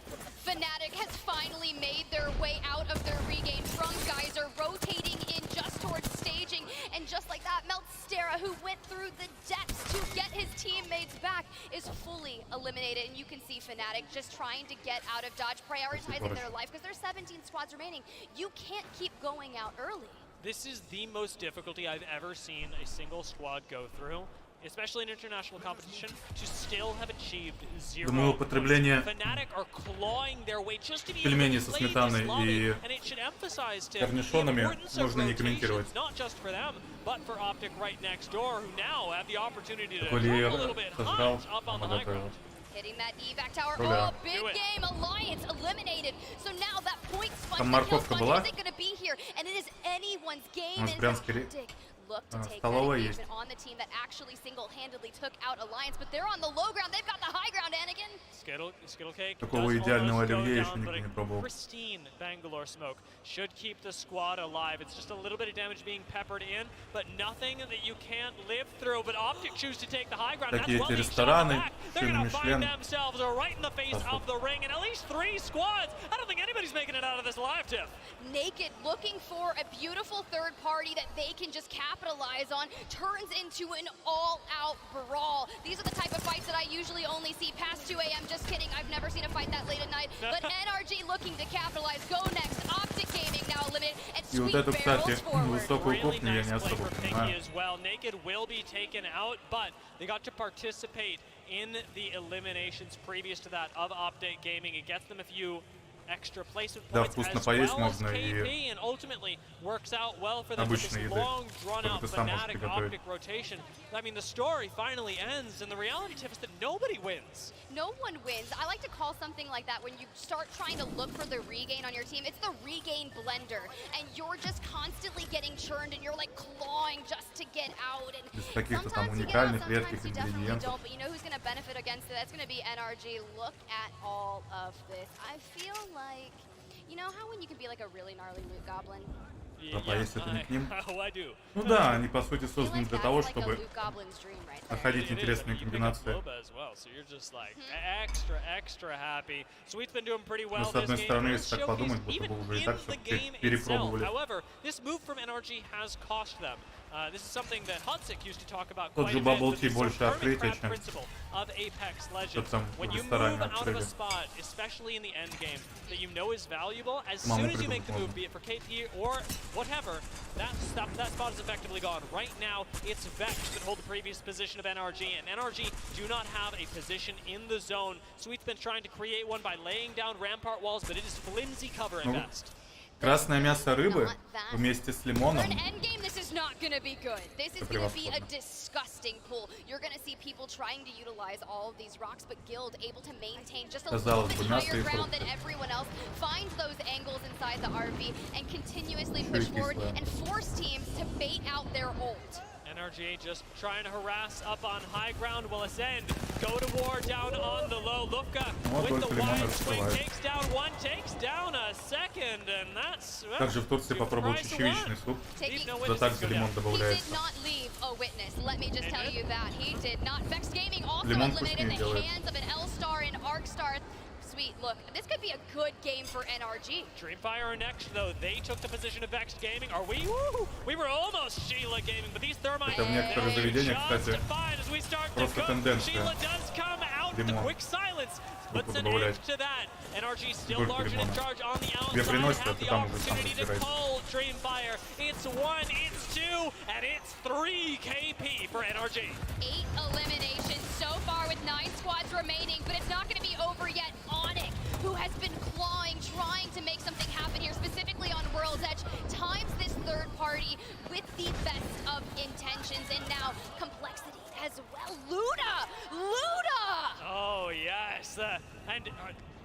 Fnatic has finally made their way out of their regain from Geyser, rotating in just towards staging, and just like that, Meltstera, who went through the depths to get his teammates back, is fully eliminated, and you can see Fnatic just trying to get out of dodge, prioritizing their life, because there's 17 squads remaining. You can't keep going out early. This is the most difficulty I've ever seen a single squad go through, especially in international competition, to still have achieved 0 Думаю, употребление пельменей со сметаной и корнишонами можно не комментировать. Валиер сожрал, мама готовила. Hitting that evac tower. Oh, big game. Alliance eliminated. So now that point Там морковка была? isn't going to be here, and it is anyone's game. Look to take that engagement on the team that actually single-handedly took out Alliance, but they're on the low ground. They've got the high ground, Anakin. Skittle Cake Такого идеального оливье еще никто не пробовал. Pristine Bangalore smoke should keep the squad alive. It's just a little bit of damage being peppered in, but nothing that you can't live through. But Optic choose to take the high ground. Такие эти рестораны, they're gonna find themselves right in the face of the ring, and at least 3 squads. I don't think anybody's making it out of this live, Tiff. Naked looking for a beautiful third party that they can just capitalize on, turns into an all-out brawl. These are the type of fights that I usually only see past 2 a.m. Just kidding, I've never seen a fight that late at night. But NRG looking to capitalize. Go next. Optic Gaming now eliminated. And Sweet barrels forward. Really nice play for Pinky as well. Naked will be taken out, but they got to participate in the eliminations previous to that of Optic Gaming. It gets them a few extra placement points as well as KP, and ultimately works out well for them with this long drawn-out Fnatic Optic rotation. I mean, the story finally ends, and the reality, Tiff, is that nobody wins. No one wins. I like to call something like that when you start trying to look for the regain on your team. It's the regain blender, and you're just constantly getting churned, and you're like clawing just to get out. And sometimes you get out, sometimes you definitely don't. But you know who's going to benefit against it? That's going to be NRG. Look at all of this. I feel like, you know how when you can be like a really gnarly loot goblin? Попасть это не к ним. Ну да, они по сути созданы для того, чтобы находить интересные комбинации. Но с одной стороны, если так подумать, будто бы уже и так все перепробовали. Тот же Bubble Tea больше открытия, чем что там в ресторане открыли. Мама придумала. Whatever, that spot is effectively gone. Right now, it's Vex that hold the previous position of NRG, and NRG do not have a position in the zone. Sweet's been trying to create one by laying down rampart walls, but it is flimsy cover at best. Красное мясо рыбы вместе с лимоном. This is not going to be good. This is going to be a disgusting pull. You're going to see people trying to utilize all of these rocks, but Guild able to maintain just a little bit higher ground than everyone else, finds those angles inside the RV, and continuously push forward and force teams to bait out their ult. NRG just trying to harass up on high ground will ascend. Go to war down on the low. Lufka with the wide swing takes down one, takes down a second, and that's Также в Турции попробовал чечевичный суп. Да также лимон добавляется. Лимон вкуснее делает. Look, this could be a good game for NRG. Dreamfire next, though. They took the position of Vexed Gaming. Are we? Woo! We were almost Sheila Gaming, but these Thermites. Это в некоторых заведениях, кстати, просто тенденция. Sheila does come out with the quick silence. Puts an end to that. NRG still large and in charge on the outside. Have the opportunity to call Dreamfire. It's 1, it's 2, and it's 3 KP for NRG. 8 eliminations so far with 9 squads remaining, but it's not going to be over yet. Onyx, who has been clawing, trying to make something happen here, specifically on World's Edge, times this third party with the best of intentions, and now complexity as well. Luda! Oh, yes. And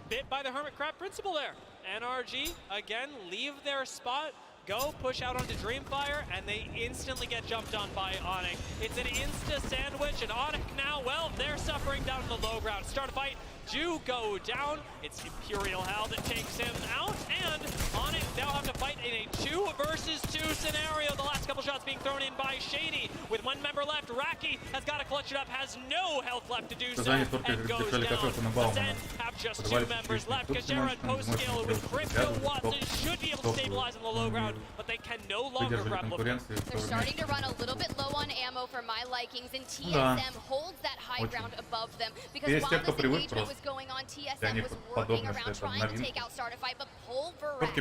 bit by the Hermit Crab principle there. NRG, again, leave their spot, go push out onto Dreamfire, and they instantly get jumped on by Onyx. It's an insta sandwich, and Onyx now, well, they're suffering down in the low ground. Start a fight, do go down. It's Imperial Hal that takes him out, and Onyx now have to fight in a 2 versus 2 scenario. The last couple shots being thrown in by Shady. With 1 member left, Raki has got to clutch it up, has no health left to do so, and goes down. Ascent have just 2 members left. Kajera and Post-Skill with Crypto Watson should be able to stabilize in the low ground, but they can no longer grab Lufka. They're starting to run a little bit low on ammo for my likings, and TSM holds that high ground above them, because while this engagement was going on, TSM was working around trying to take out Startify, but Pulverax.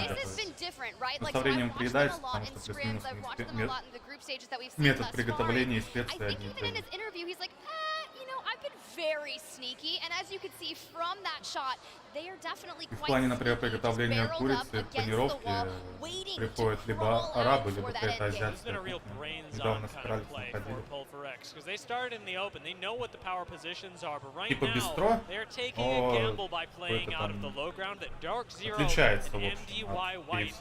This has been different, right? Like, so I've watched them a lot in scrims, I've watched them a lot in the group stages that we've seen thus far. I think even in his interview, he's like, you know, I've been very sneaky, and as you can see from that shot, they are definitely quite плане, например, приготовления курицы, панировки приходят либо арабы, либо какая-то азиатская кухня. Недавно собирались, находили. Типа бистро, но отличается, в общем, от KFC,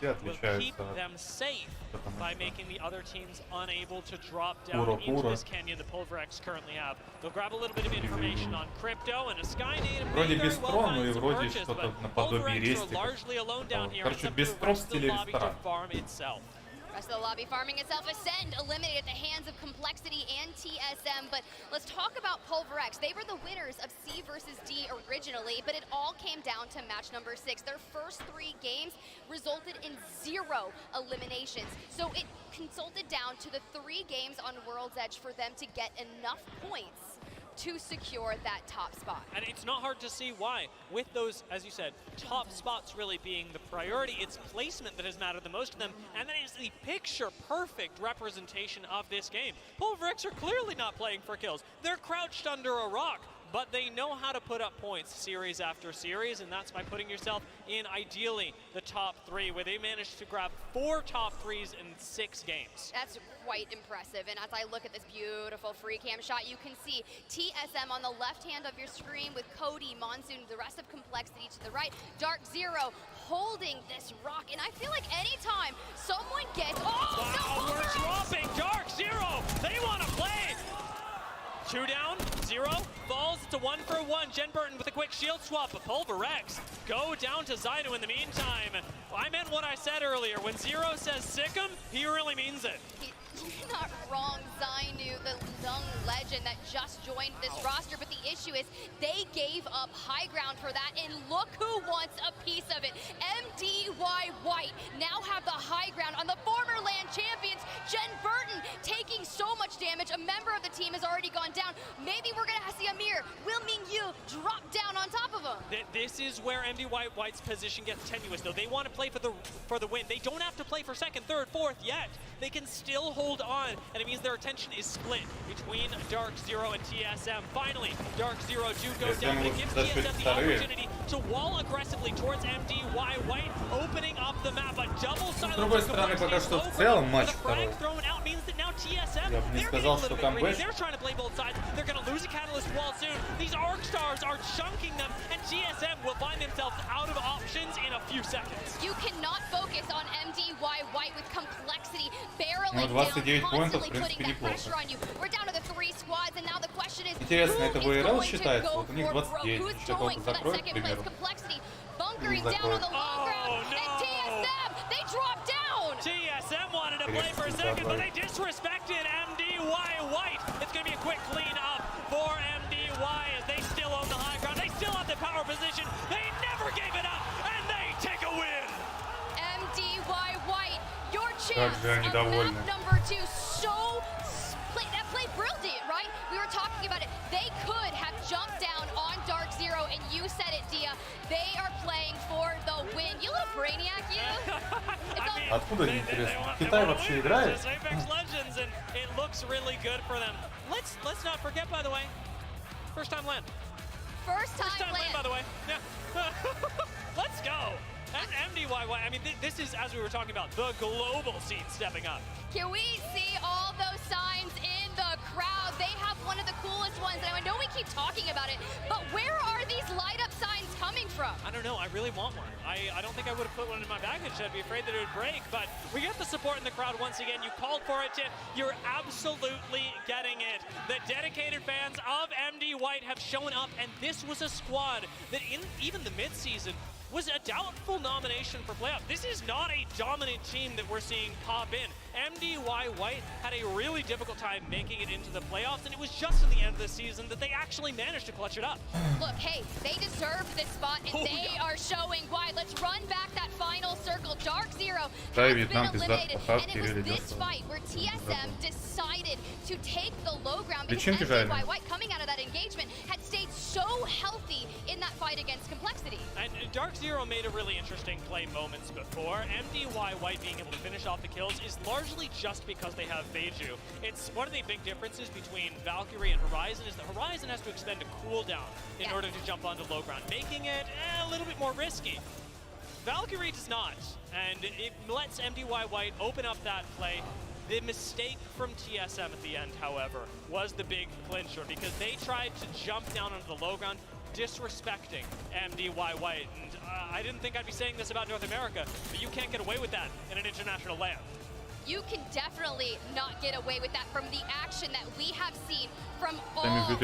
отличается от Пуро-Пуро. Вроде бистро, но и вроде что-то наподобие рестика. Короче, бистро в стиле ресторана. Rest of the lobby farming itself. Ascend eliminated at the hands of Complexity and TSM, but let's talk about Pulverax. They were the winners of C versus D originally, but it all came down to match number 6. Their first 3 games resulted in 0 eliminations, so it consulted down to the 3 games on World's Edge for them to get enough points to secure that top spot. And it's not hard to see why. With those, as you said, top spots really being the priority, it's placement that has mattered the most to them, and that is the picture-perfect representation of this game. Pulverax are clearly not playing for kills. They're crouched under a rock, but they know how to put up points series after series, and that's by putting yourself in, ideally, the top 3, where they managed to grab 4 top 3s in 6 games. That's quite impressive, and as I look at this beautiful free cam shot, you can see TSM on the left hand of your screen with Cody, Monsoon, the rest of Complexity to the right, Dark Zero holding this rock, and I feel like anytime someone gets... Oh, wow, we're dropping Dark Zero! They want to play! 2 down, 0, falls to 1 for 1. Jen Burton with a quick shield swap, but Pulverax go down to Zainu in the meantime. I meant what I said earlier. When Zero says sick him, he really means it. You're not wrong, Zainu, the young legend that just joined this roster, but the issue is they gave up high ground for that, and look who wants a piece of it. MDY White now have the high ground on the former LAN champions. Jen Burton taking so much damage. A member of the team has already gone down. Maybe we're going to see Amir, Will Mingyu drop down on top of him. This is where MDY White's position gets tenuous, though. They want to play for the win. They don't have to play for 2nd, 3rd, 4th yet. They can still hold on, and it means their attention is split between Dark Zero and TSM. Finally, Dark Zero do go down, but it gives TSM the opportunity to wall aggressively towards MDY White, opening up the map. A double silence. С другой стороны, пока что в целом матч второй. Я бы не сказал, little bit greedy. They're trying to play both sides. They're going to lose a Catalyst wall soon. These ARC stars are chunking them, and TSM will find themselves out of options in a few seconds. You cannot focus on MDY White with complexity barreling down, constantly putting that pressure on you. We're down to the 3 squads, and now the question is, интересно, это ВРЛ who's считается? Вот у них going 29, who's еще going кто-то for that закроет, к second place? примеру. Complexity bunkering down on the low ground, and TSM, they drop down. TSM wanted to play for a second, but they disrespected MDY White. It's going to be a quick clean up for MDY as they still own the high ground. They still have the power position. They never gave it up, and they take a win. MDY White, your chance of map number 2. That played brilliant, right? We were talking about it. They could have jumped down on Dark Zero, and you said it, Dia. They are playing for the win. You little brainiac, you. Откуда они, интересно? Китай вообще играет? Apex Legends, and it looks really good for them. Let's not forget, by the way, first time land. First time land, by the way. Yeah. Let's go. And MDY, I mean, this is, as we were talking about, the global scene stepping up. Can we see all those signs in the crowd? They have one of the coolest ones, and I know we keep talking about it, but where are these light-up signs coming from? I don't know. I really want one. I don't think I would have put one in my baggage. I'd be afraid that it would break, but we get the support in the crowd once again. You called for it, Tiff. You're absolutely getting it. The dedicated fans of MD White have shown up, and this was a squad that in even the mid-season was a doubtful nomination for playoff. This is not a dominant team that we're seeing pop in. MDY White had a really difficult time making it into the playoffs, and it was just in the end of the season that they actually managed to clutch it up. Look, hey, they deserve this spot, and they are showing why. Let's run back that final circle. Dark Zero has been eliminated, and it was this fight where TSM decided to take the low ground because MDY White, coming out of that engagement, had stayed so healthy in that fight against Complexity. And Dark Zero made a really interesting play moments before. MDY White being able to finish off the kills is largely just because they have Beiju. It's one of the big differences between Valkyrie and Horizon is that Horizon has to expend a cooldown in order to jump onto low ground, making it a little bit more risky. Valkyrie does not, and it lets MDY White open up that play. The mistake from TSM at the end, however, was the big clincher because they tried to jump down onto the low ground, disrespecting MDY White. And I didn't think I'd be saying this about North America, but you can't get away with that in an international land. You can definitely not get away with that from the action that we have seen from all the other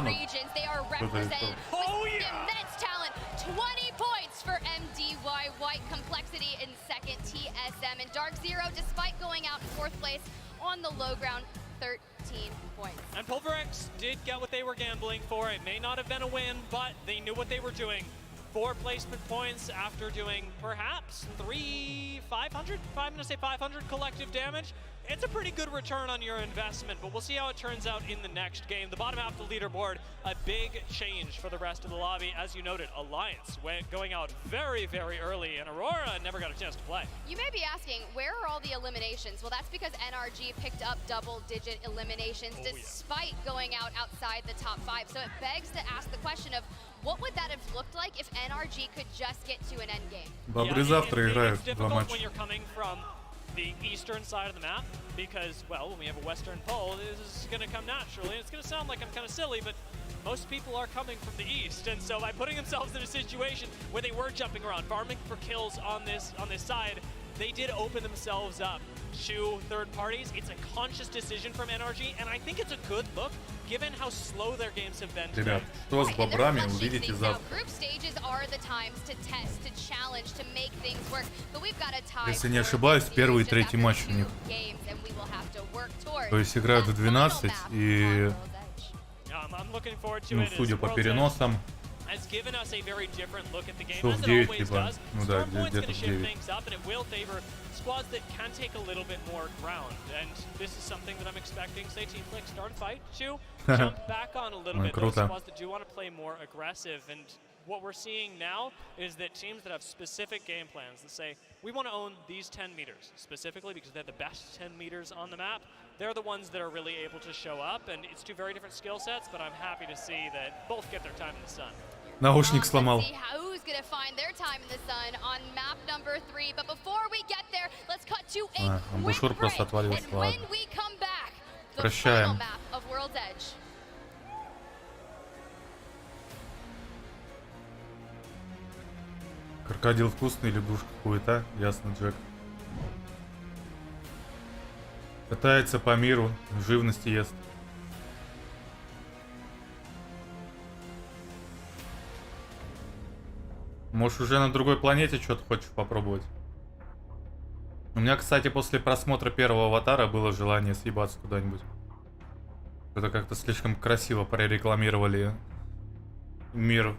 regions. They are represented with immense talent. 20 points for MDY White, Complexity in second, TSM, and Dark Zero, despite going out in 4th place on the low ground, 13 points. And Pulverex did get what they were gambling for. It may not have been a win, but they knew what they were doing. 4 placement points after doing perhaps 500? I'm going to say 500 collective damage. It's a pretty good return on your investment, but we'll see how it turns out in the next game. The bottom half of the leaderboard, a big change for the rest of the lobby. As you noted, Alliance going out very, very early, and Aurora never got a chance to play. You may be asking, where are all the eliminations? Well, that's because NRG picked up double-digit eliminations despite going out outside the top 5. So it begs to ask the question of, what would that have looked like if NRG could just get to an endgame? Бобры завтра играют 2 матча. When you're coming from the eastern side of the map, because, well, when we have a western pole, this is going to come naturally. It's going to sound like I'm kind of silly, but most people are coming from the east, and so by putting themselves in a situation where they were jumping around, farming for kills on this side, they did open themselves up to third parties. It's a conscious decision from NRG, and I think it's a good look, given how slow their games have been. Ребят, что с бобрами, увидите завтра. Group stages are the times to test, to challenge, to make things work. But we've got a tie. Если не ошибаюсь, первый и третий матч у них. То есть играют в 12 и, ну, судя по переносам, has given us a very different look at the game, часов as it 9, always типа, does. ну да, Stormpoint's где-то going to в shift 9. things up, and it will favor squads that can take a little bit more ground. And this is something that I'm expecting, say, Team Flick start a fight to jump back on a little bit. Those squads that do want to play more aggressive. And what we're seeing now is that teams that have specific game plans that say, we want to own these 10 meters, specifically because they're the best 10 meters on the map, they're the ones that are really able to show up. And it's 2 very different skill sets, but I'm happy to see that both get their time in the sun. Наушник сломал. Let's see who's going to find their time in the sun on map number 3. But before we get there, let's cut to a quick break. And when we come back, Прощаем. Крокодил вкусный, лягушка хуета, ясно, Джек. Катается по миру, живности ест. Может, уже на другой планете что-то хочешь попробовать? У меня, кстати, после просмотра первого аватара было желание съебаться куда-нибудь. Это как-то слишком красиво прорекламировали мир.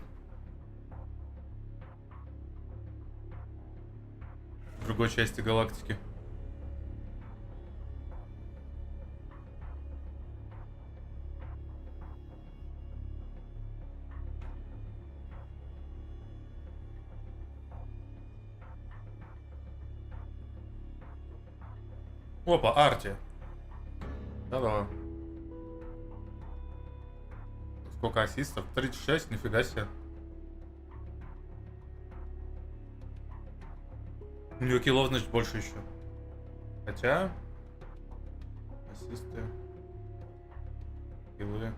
В другой части галактики. Опа, Арти. Да-да. Сколько ассистов? 36, нифига себе. У него киллов, значит, больше еще. Хотя... Ассисты. Киллы.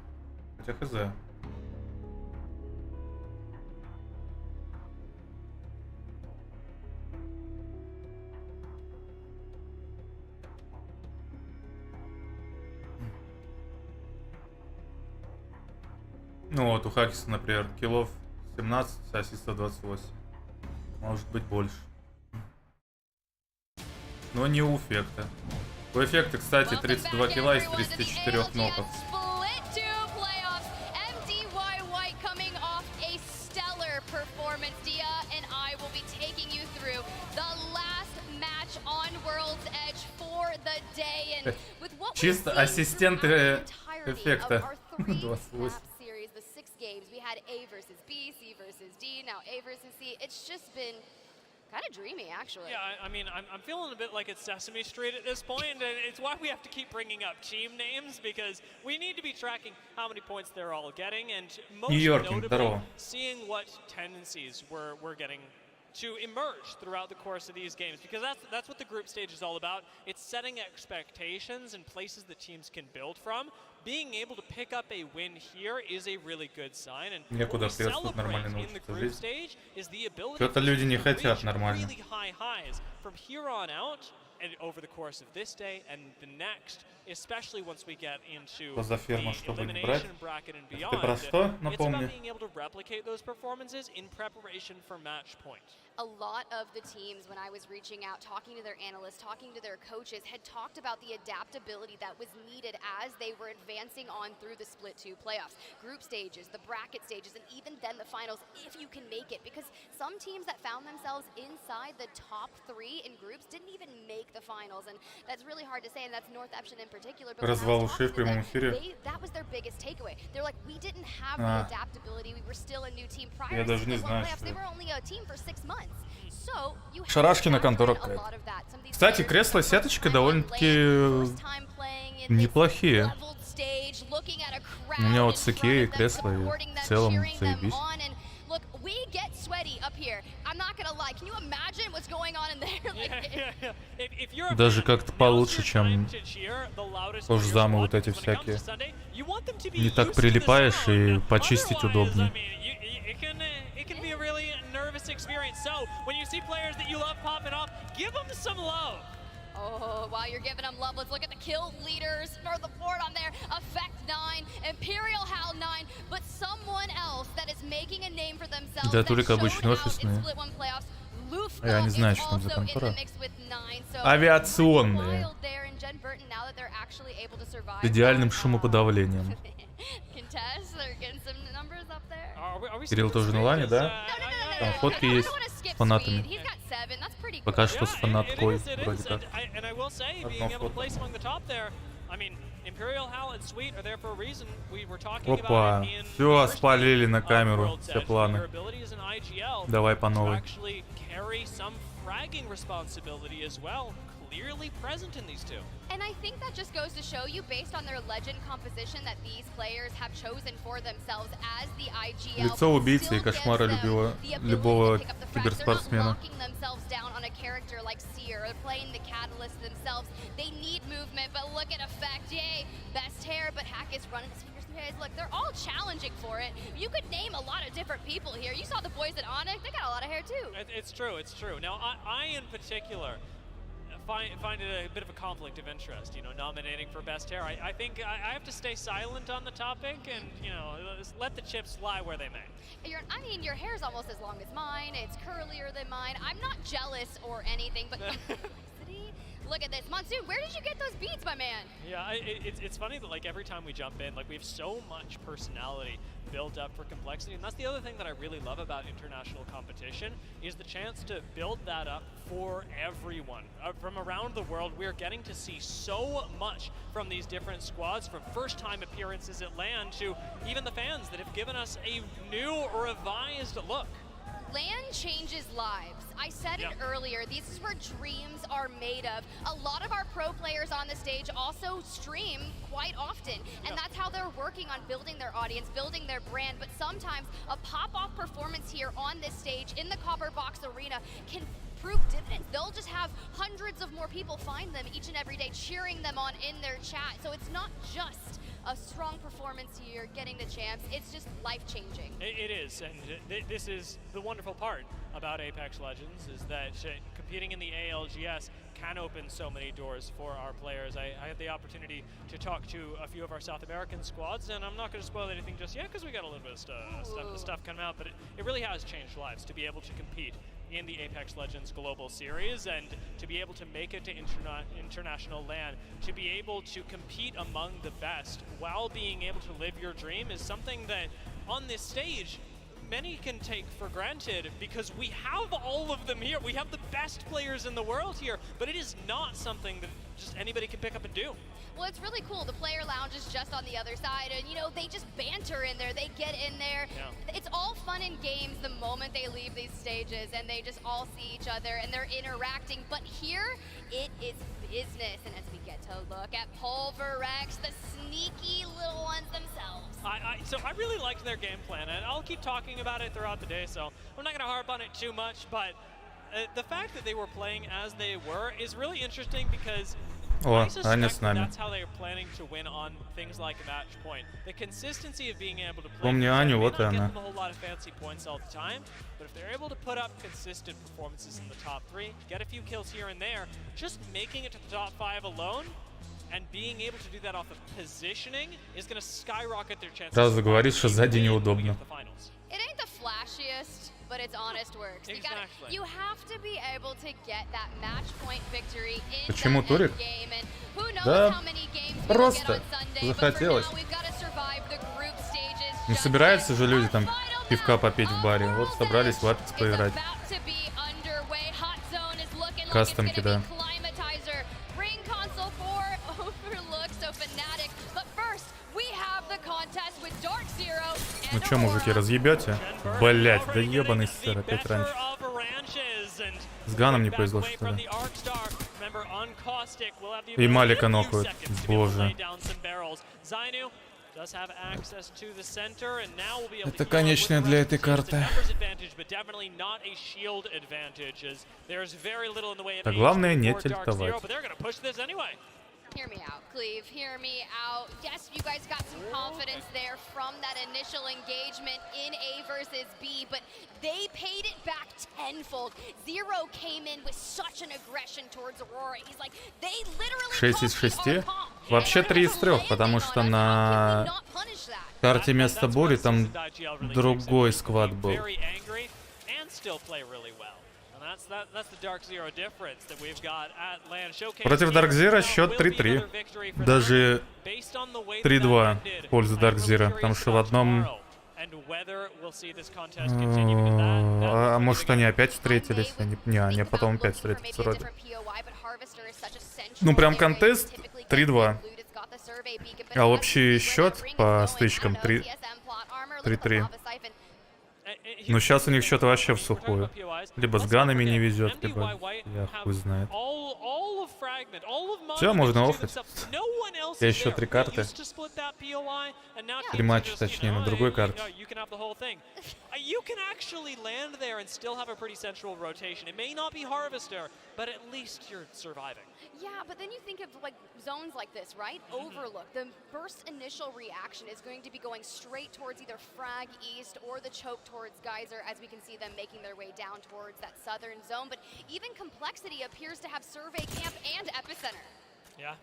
Хотя хз. Ну вот, у Хакиса, например, киллов 17, ассистов 28. Может быть больше. Но не у эффекта. У эффекта, кстати, 32 килла из 34 ноков. Чисто ассистенты эффекта. 28. Games. We had A versus B, C versus D, now A versus C. It's just been kind of dreamy, actually. Yeah, I mean, I'm feeling a bit like it's Sesame Street at this point, and it's why we have to keep bringing up team names, because we need to be tracking how many points they're all getting, and most notably, seeing what tendencies we're getting to emerge throughout the course of these games, because that's what the group stage is all about. It's setting expectations and places that teams can build from. Being able to pick up a win here is a really good sign, and what we celebrate in the group stage is the ability to reach really high highs from here on out and over the course of this day and the next, especially once we get into the elimination bracket and beyond. It's about being able to replicate those performances in preparation for match point. A lot of the teams, when I was reaching out, talking to their analysts, talking to their coaches, had talked about the adaptability that was needed as they were advancing on through the Split 2 playoffs, group stages, the bracket stages, and even then the finals, if you can make it. Because some teams that found themselves inside the top 3 in groups didn't even make the finals, and that's really hard to say, and that's North Epsilon in particular. But that was their biggest takeaway. They're like, we didn't have the adaptability. We were still a new team prior to the playoffs. They were only a team for 6 months. Шарашкина контора какая-то. Кстати, кресла сеточка довольно-таки неплохие. У меня вот сыкеи, кресла и в целом заебись. Даже как-то получше, чем кожзамы вот эти всякие. Не так прилипаешь и почистить удобнее. Experience. So when you see players that you love popping off, give them some love. Oh, while you're giving them love, let's look at the kill leaders for the board on there. Effect 9, Imperial Hal 9, but someone else that is making a name for themselves. Да, только обычные офисные. Я не знаю, что там за контора. Авиационные. С идеальным шумоподавлением. Кирилл тоже на лане, да? Там фотки есть с фанатами. Пока что с фанаткой, вроде как. Одно фото. Опа, все спалили на камеру, все планы. Давай по новой. And I think that just goes to show you, based on their legend composition that these players have chosen for themselves as the IGL, Лицо убийцы и кошмара любого киберспортсмена. themselves down on a character like Seer or playing the Catalyst themselves. They need movement, but look at effect. Yay, best hair, but Hack is running his fingers through his. Look, they're all challenging for it. You could name a lot of different people here. You saw the boys at Onyx, they got a lot of hair too. It's true, it's true. Now, I in particular find it a bit of a conflict of interest, you know, nominating for best hair. I think I have to stay silent on the topic and, you know, let the chips fly where they may. I mean, your hair's almost as long as mine. It's curlier than mine. I'm not jealous or anything, but look at this. Monsoon, where did you get those beads, my man? Yeah, it's funny that, like, every time we jump in, like, we have so much personality built up for complexity, and that's the other thing that I really love about international competition, is the chance to build that up for everyone. From around the world, we're getting to see so much from these different squads, from first-time appearances at LAN to even the fans that have given us a new, revised look. LAN changes lives. I said it earlier, this is where dreams are made of. A lot of our pro players on the stage also stream quite often, and that's how they're working on building their audience, building their brand, but sometimes a pop-off performance here on this stage in the Copper Box Arena can prove dividends. They'll just have hundreds of more people find them each and every day, cheering them on in their chat. So it's not just a strong performance here, getting the champs, it's just life-changing. It is, and this is the wonderful part about Apex Legends, is that competing in the ALGS can open so many doors for our players. I had the opportunity to talk to a few of our South American squads, and I'm not going to spoil anything just yet because we got a little bit of stuff coming out, but it really has changed lives to be able to compete in the Apex Legends Global Series, and to be able to make it to international LAN, to be able to compete among the best while being able to live your dream, is something that on this stage many can take for granted, because we have all of them here. We have the best players in the world here, but it is not something that just anybody can pick up and do. Well, it's really cool. The player lounge is just on the other side, and you know, they just banter in there. They get in there. Yeah. It's all fun and games the moment they leave these stages, and they just all see each other and they're interacting. But here, it is business. And as we get to look at Pulverex, the sneaky little ones themselves. So I really liked their game plan, and I'll keep talking about it throughout the day, so I'm not going to harp on it too much, but the fact that they were playing as they were is really interesting, because I suspect that's how they're planning to win on things like match point. The consistency of being able to play may not get them a whole lot of fancy points all the time, but if they're able to put up consistent performances in the top 3, get a few kills here and there, just making it to the top 5 alone, and being able to do that off of positioning is going to skyrocket their chances. Сразу говоришь, что сзади неудобно. It ain't the flashiest, but it's honest works. You have to be able to get that match point victory in Почему турик? game, and who knows Да, how many games просто захотелось. Не собираются же люди там пивка попить в баре. Вот собрались в Apex поиграть. Кастомки, да. Ну чё, мужики, разъебёте? Блять, да ебаный сыр, опять раньше. С Ганом не повезло, что ли. И Малика нокают. Боже. Это конечное для этой карты. Так главное не тильтовать. Hear me out, Cleve. Hear me out. Yes, you guys got some confidence there from that initial engagement in A versus B, but they paid it back tenfold. Zero came in with such an aggression towards Aurora. He's like, they literally 6 из 6? Вообще 3 из 3, потому что на карте места боли там другой сквад был. Против Dark Zero счет 3-3. Даже 3-2 в пользу Dark Zero, потому что в одном... А может они опять встретились? Не, потом опять встретились вроде. Ну прям контест 3-2. А общий счет по стычкам 3-3. Ну сейчас у них что-то вообще в сухую. Либо с ганами не везет, либо я хуй знает. Все, можно оффить. Я еще 3 карты. 3 матча, точнее, на другой карте. You can actually land there and still have a pretty central rotation. It may not be Harvester, but at least you're surviving. Yeah, but then you think of like zones like this, right? Overlook. The first initial reaction is going to be going straight towards either Frag East or the choke towards Geyser, as we can see them making their way down towards that southern zone. But even Complexity appears to have Survey Camp and Epicenter. Yeah,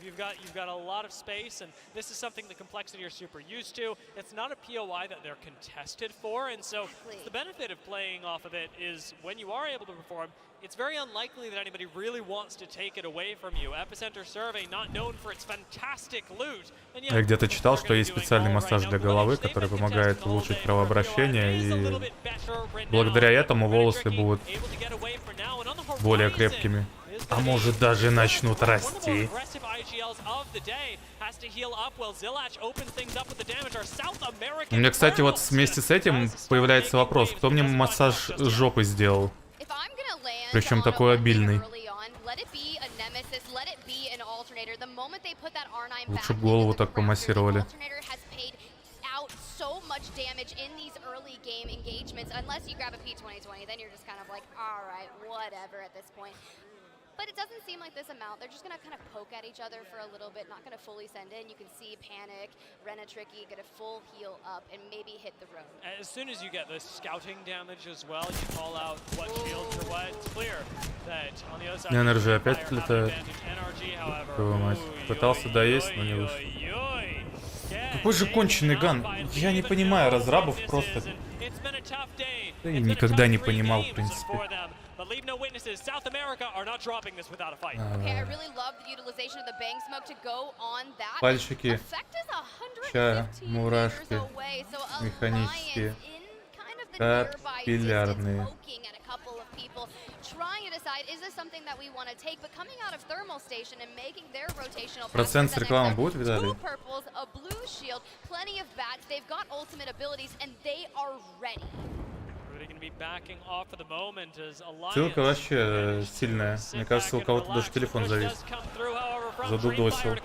you've got a lot of space, and this is something the Complexity are super used to. It's not a POI that they're contested for, and so the benefit of playing off of it is when you are able to perform, it's very unlikely that anybody really wants to take it away from you. Epicenter Survey, not known for its fantastic loot. Я где-то читал, что есть специальный массаж для головы, который помогает улучшить кровообращение, и благодаря этому волосы будут более крепкими. А может даже начнут расти. У меня, кстати, вот вместе с этим появляется вопрос, кто мне массаж жопы сделал? Причем такой обильный. Лучше бы голову так помассировали. So much damage in these early game engagements. Unless you grab a P2020, then you're just kind of like, all right, whatever at this point. But it doesn't seem like this amount. They're just going to kind of poke at each other for a little bit, not going to fully send in. You can see Panic, Rena Tricky get a full heal up and maybe hit the road. As soon as you get the scouting damage as well, you call out what shields or what. It's clear that on the other side, NRG опять летает. Твою мать. Пытался доесть, но не вышло. Какой же конченый ган. Я не понимаю разрабов просто. Да и никогда не понимал, в принципе. But leave no witnesses. South America are not dropping this without a fight. Okay, I really love the utilization of the bang smoke to go on that. Пальчики, ча, мурашки, механические, капиллярные. Процент с рекламы будет, Виталий? Ссылка вообще сильная. Мне кажется, у кого-то даже телефон завис. Задудосил.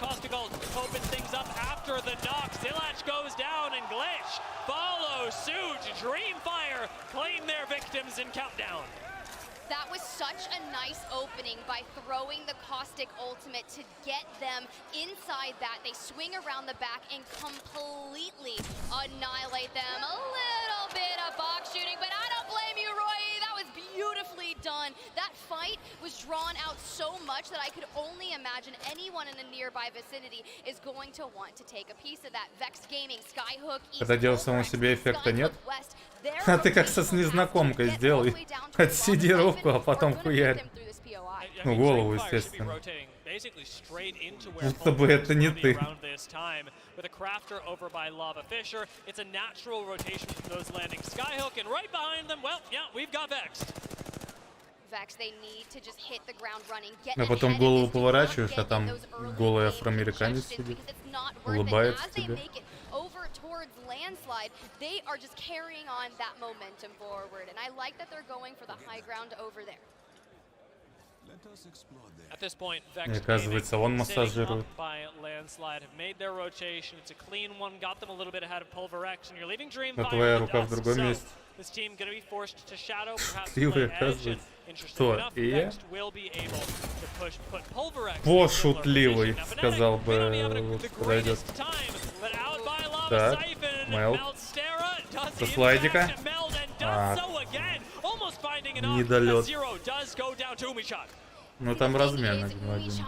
That was such a nice opening by throwing the Caustic ultimate to get them inside that. They swing around the back and completely annihilate them. A little bit of box shooting, but I don't blame you, Roy. That was beautifully done. That fight was drawn out so much that I could only imagine anyone in the nearby vicinity is going to want to take a piece of that. Vex Gaming, Skyhook, Когда делал самому себе эффекта нет? А ты как со с незнакомкой сделай. Отсиди руку, а потом хуярь. Ну, голову, естественно. Будто бы это не ты. А потом голову поворачиваешь, а там голый афроамериканец сидит, улыбается тебе. Towards landslide, they are just carrying on that momentum forward, and I like that they're going for the high ground over there. At this point, И оказывается, он массажирует. А твоя рука в другом месте. Шутливый, оказывается. Что, и я? Пошутливый, сказал бы, подойдет. Так, Мелт. Со слайдика. Недолет. Ну там размен 1-1.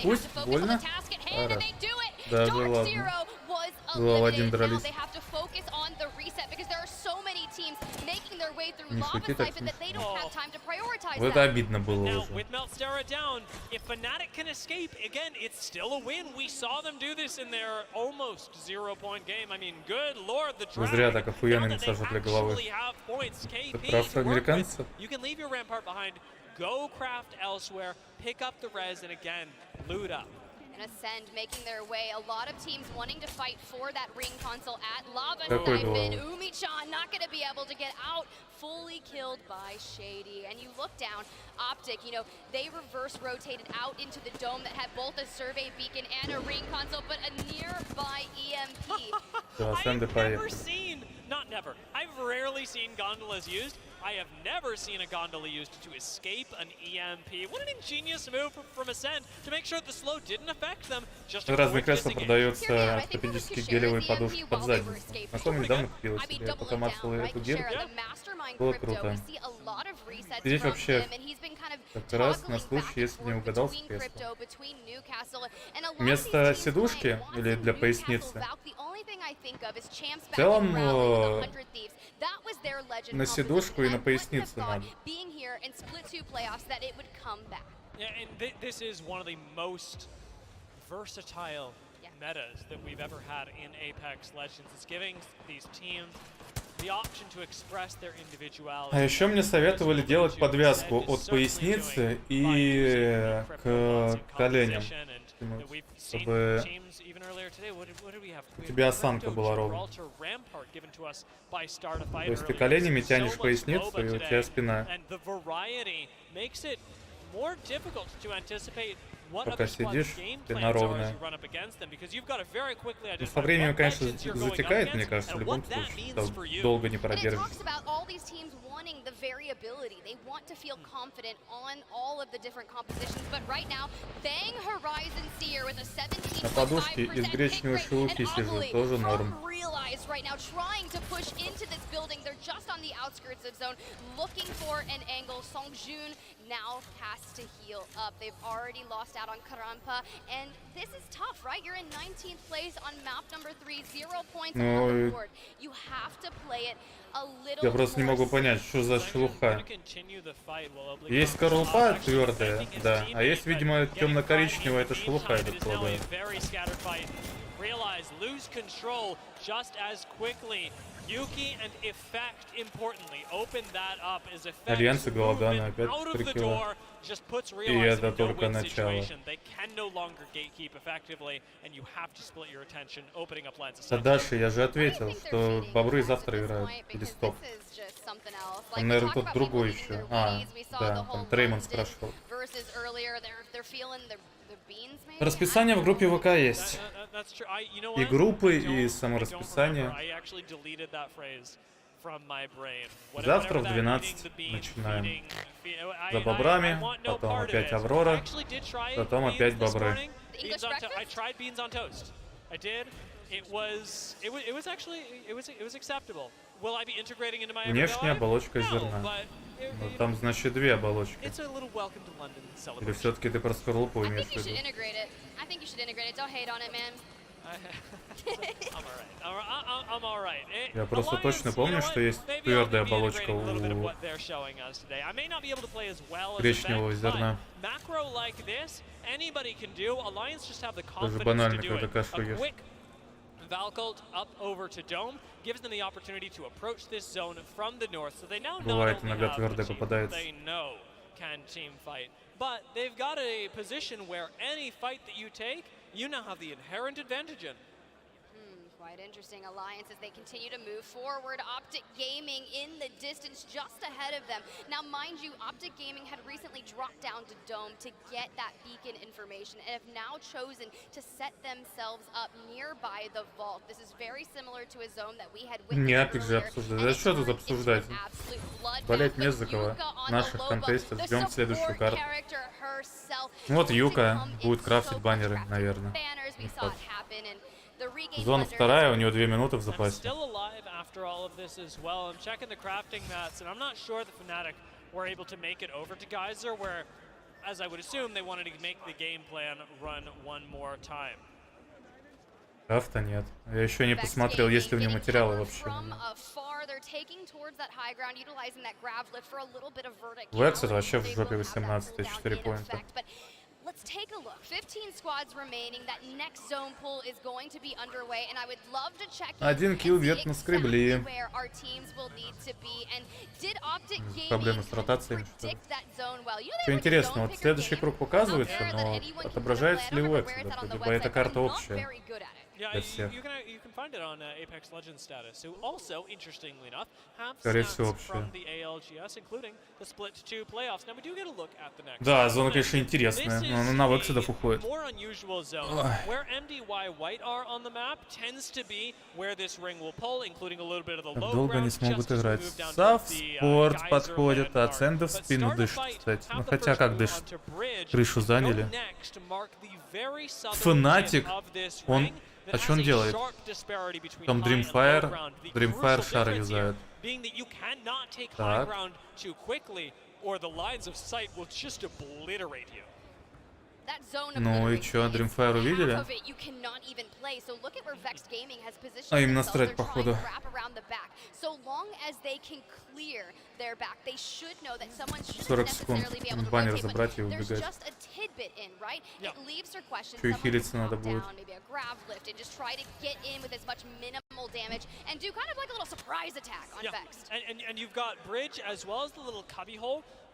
Пусть, больно. Даже ладно. 2 в 1 дрались. Не шути так. Вот это обидно было уже. Вы зря так охуенный массаж для головы. Это про афроамериканцев? go craft elsewhere, pick up the res, and again, loot up. And Ascend making their way. A lot of teams wanting to fight for that ring console at Lava Какой Siphon. гол? Umi-chan not going to be able to get out. Fully killed by Shady. And you look down, Optic, you know, they reverse rotated out into the dome that had both a survey beacon and a ring console, but a nearby EMP. I've never seen, not never, I've rarely seen gondolas used. I have never seen a gondola used to escape an EMP. What an ingenious move from Ascend to make sure the slow didn't affect them. Just a Разные quick кресла disengage. продаются ортопедические гелевые подушки под задницу. Знакомый недавно купила себе, я пока мацала эту гель. Было круто. Здесь вообще как раз на случай, если не угадал с кресла. Вместо сидушки или для поясницы. В целом на сидушку и на поясницу надо. Yeah, and this is one of the most versatile metas that we've ever had in Apex Legends. It's giving these teams the option to express their individuality. А еще мне советовали делать подвязку от поясницы и к коленям, чтобы у тебя осанка была ровная. То есть ты коленями тянешь поясницу, и у тебя спина. Пока сидишь, спина ровная. Но со временем, конечно, затекает, мне кажется, в любом случае. Там долго не продержишься. На подушке из гречневой шелухи сижу, тоже норм. Now has to heal up. They've already lost out on Karampa, and this is tough, right? You're in 19th place on map number 3, 0 points on the board. You have to play it a little. Я просто не могу понять, что за шелуха. Есть скорлупа твердая, да, а есть, видимо, темно-коричневая, это шелуха, я так полагаю. Альянсы Голодана опять прикрыла. И это только начало. Тадаши, я же ответил, что бобры завтра играют. Или стоп. Он, наверное, тот другой еще. А, да, там Треймон спрашивал. Расписание в группе ВК есть. И группы, и само расписание. Завтра в 12 начинаем. За бобрами, потом опять Аврора, потом опять бобры. Внешняя оболочка зерна. Ну, там, значит, две оболочки. Или все-таки ты про скорлупу имеешь в виду? Я просто точно помню, что есть твердая оболочка у гречневого зерна. Даже банально, когда кашу ешь. Бывает, иногда твердая попадается. But they've got a position where any fight that you take, you now have the inherent advantage in. Quite interesting alliance as they continue to move forward. Optic Gaming in the distance just ahead of them. Now, mind you, Optic Gaming had recently dropped down to Dome to get that beacon information and have now chosen to set themselves up nearby the vault. This is very similar to a zone that we had witnessed Не Апик же обсуждать. Да что тут обсуждать? Болеть не за кого. Наших контестов ждем следующую карту. Вот Юка будет крафтить баннеры, наверное. Зона вторая, у него 2 минуты в запасе. Крафта нет. Я еще не посмотрел, есть ли у него материалы вообще. Векс это вообще в жопе 18, 4 поинта. Let's take a look. 15 squads remaining. That next zone pull is going to be underway, and I would love to check in Один килл где-то наскребли. where our teams will need to be. And did Optic Проблемы с ротациями. Что интересно, вот следующий круг показывается, но отображается ли у Экса? Вроде бы эта карта общая. Yeah, you can find it on Apex Legends status, who also, interestingly enough, have stats from the ALGS, including the split 2 playoffs. Now we do get a look at the next. Да, зона, конечно, интересная, но она на Вексидов уходит. More unusual zone, where MDY White are on the map tends to be where this ring will pull, including a little bit of the low ground. Долго не смогут играть. Сав спорт подходит, а Ценда в спину дышит, кстати. Ну хотя как дышит? Крышу заняли. Фанатик, он... А что он делает? Там Dreamfire шар юзает. Так. Ну и чё, Dreamfire увидели? А им насрать, походу. 40 секунд. Баннер забрать и убегать. Чё и хилиться надо будет.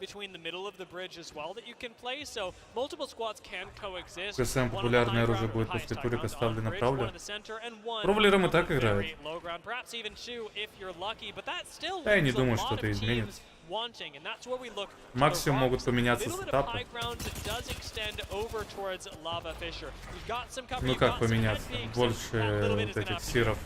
Between the middle of the bridge as well that you can play, so multiple squads can coexist. КСМ популярное оружие будет после турика ставлено Правлер. Правлером и так играют. Да я не думаю, что это изменится. Максимум могут поменяться сетапы. Ну как поменяться? Больше вот этих сиров.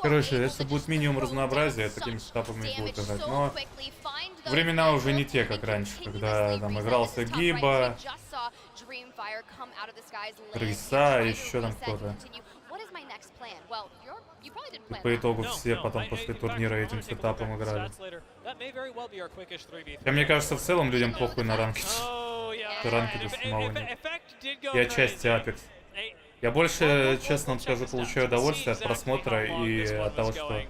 Короче, если будет минимум разнообразия, такими сетапами будут играть. Но времена уже не те, как раньше, когда там игрался Гиба, Крыса, еще там кто-то. И по итогу все потом после турнира этим сетапом играли. Хотя мне кажется, в целом людям похуй на ранкет. Ранкеда самого нет. И отчасти Apex. Я больше, честно вам скажу, получаю удовольствие от просмотра и от того, что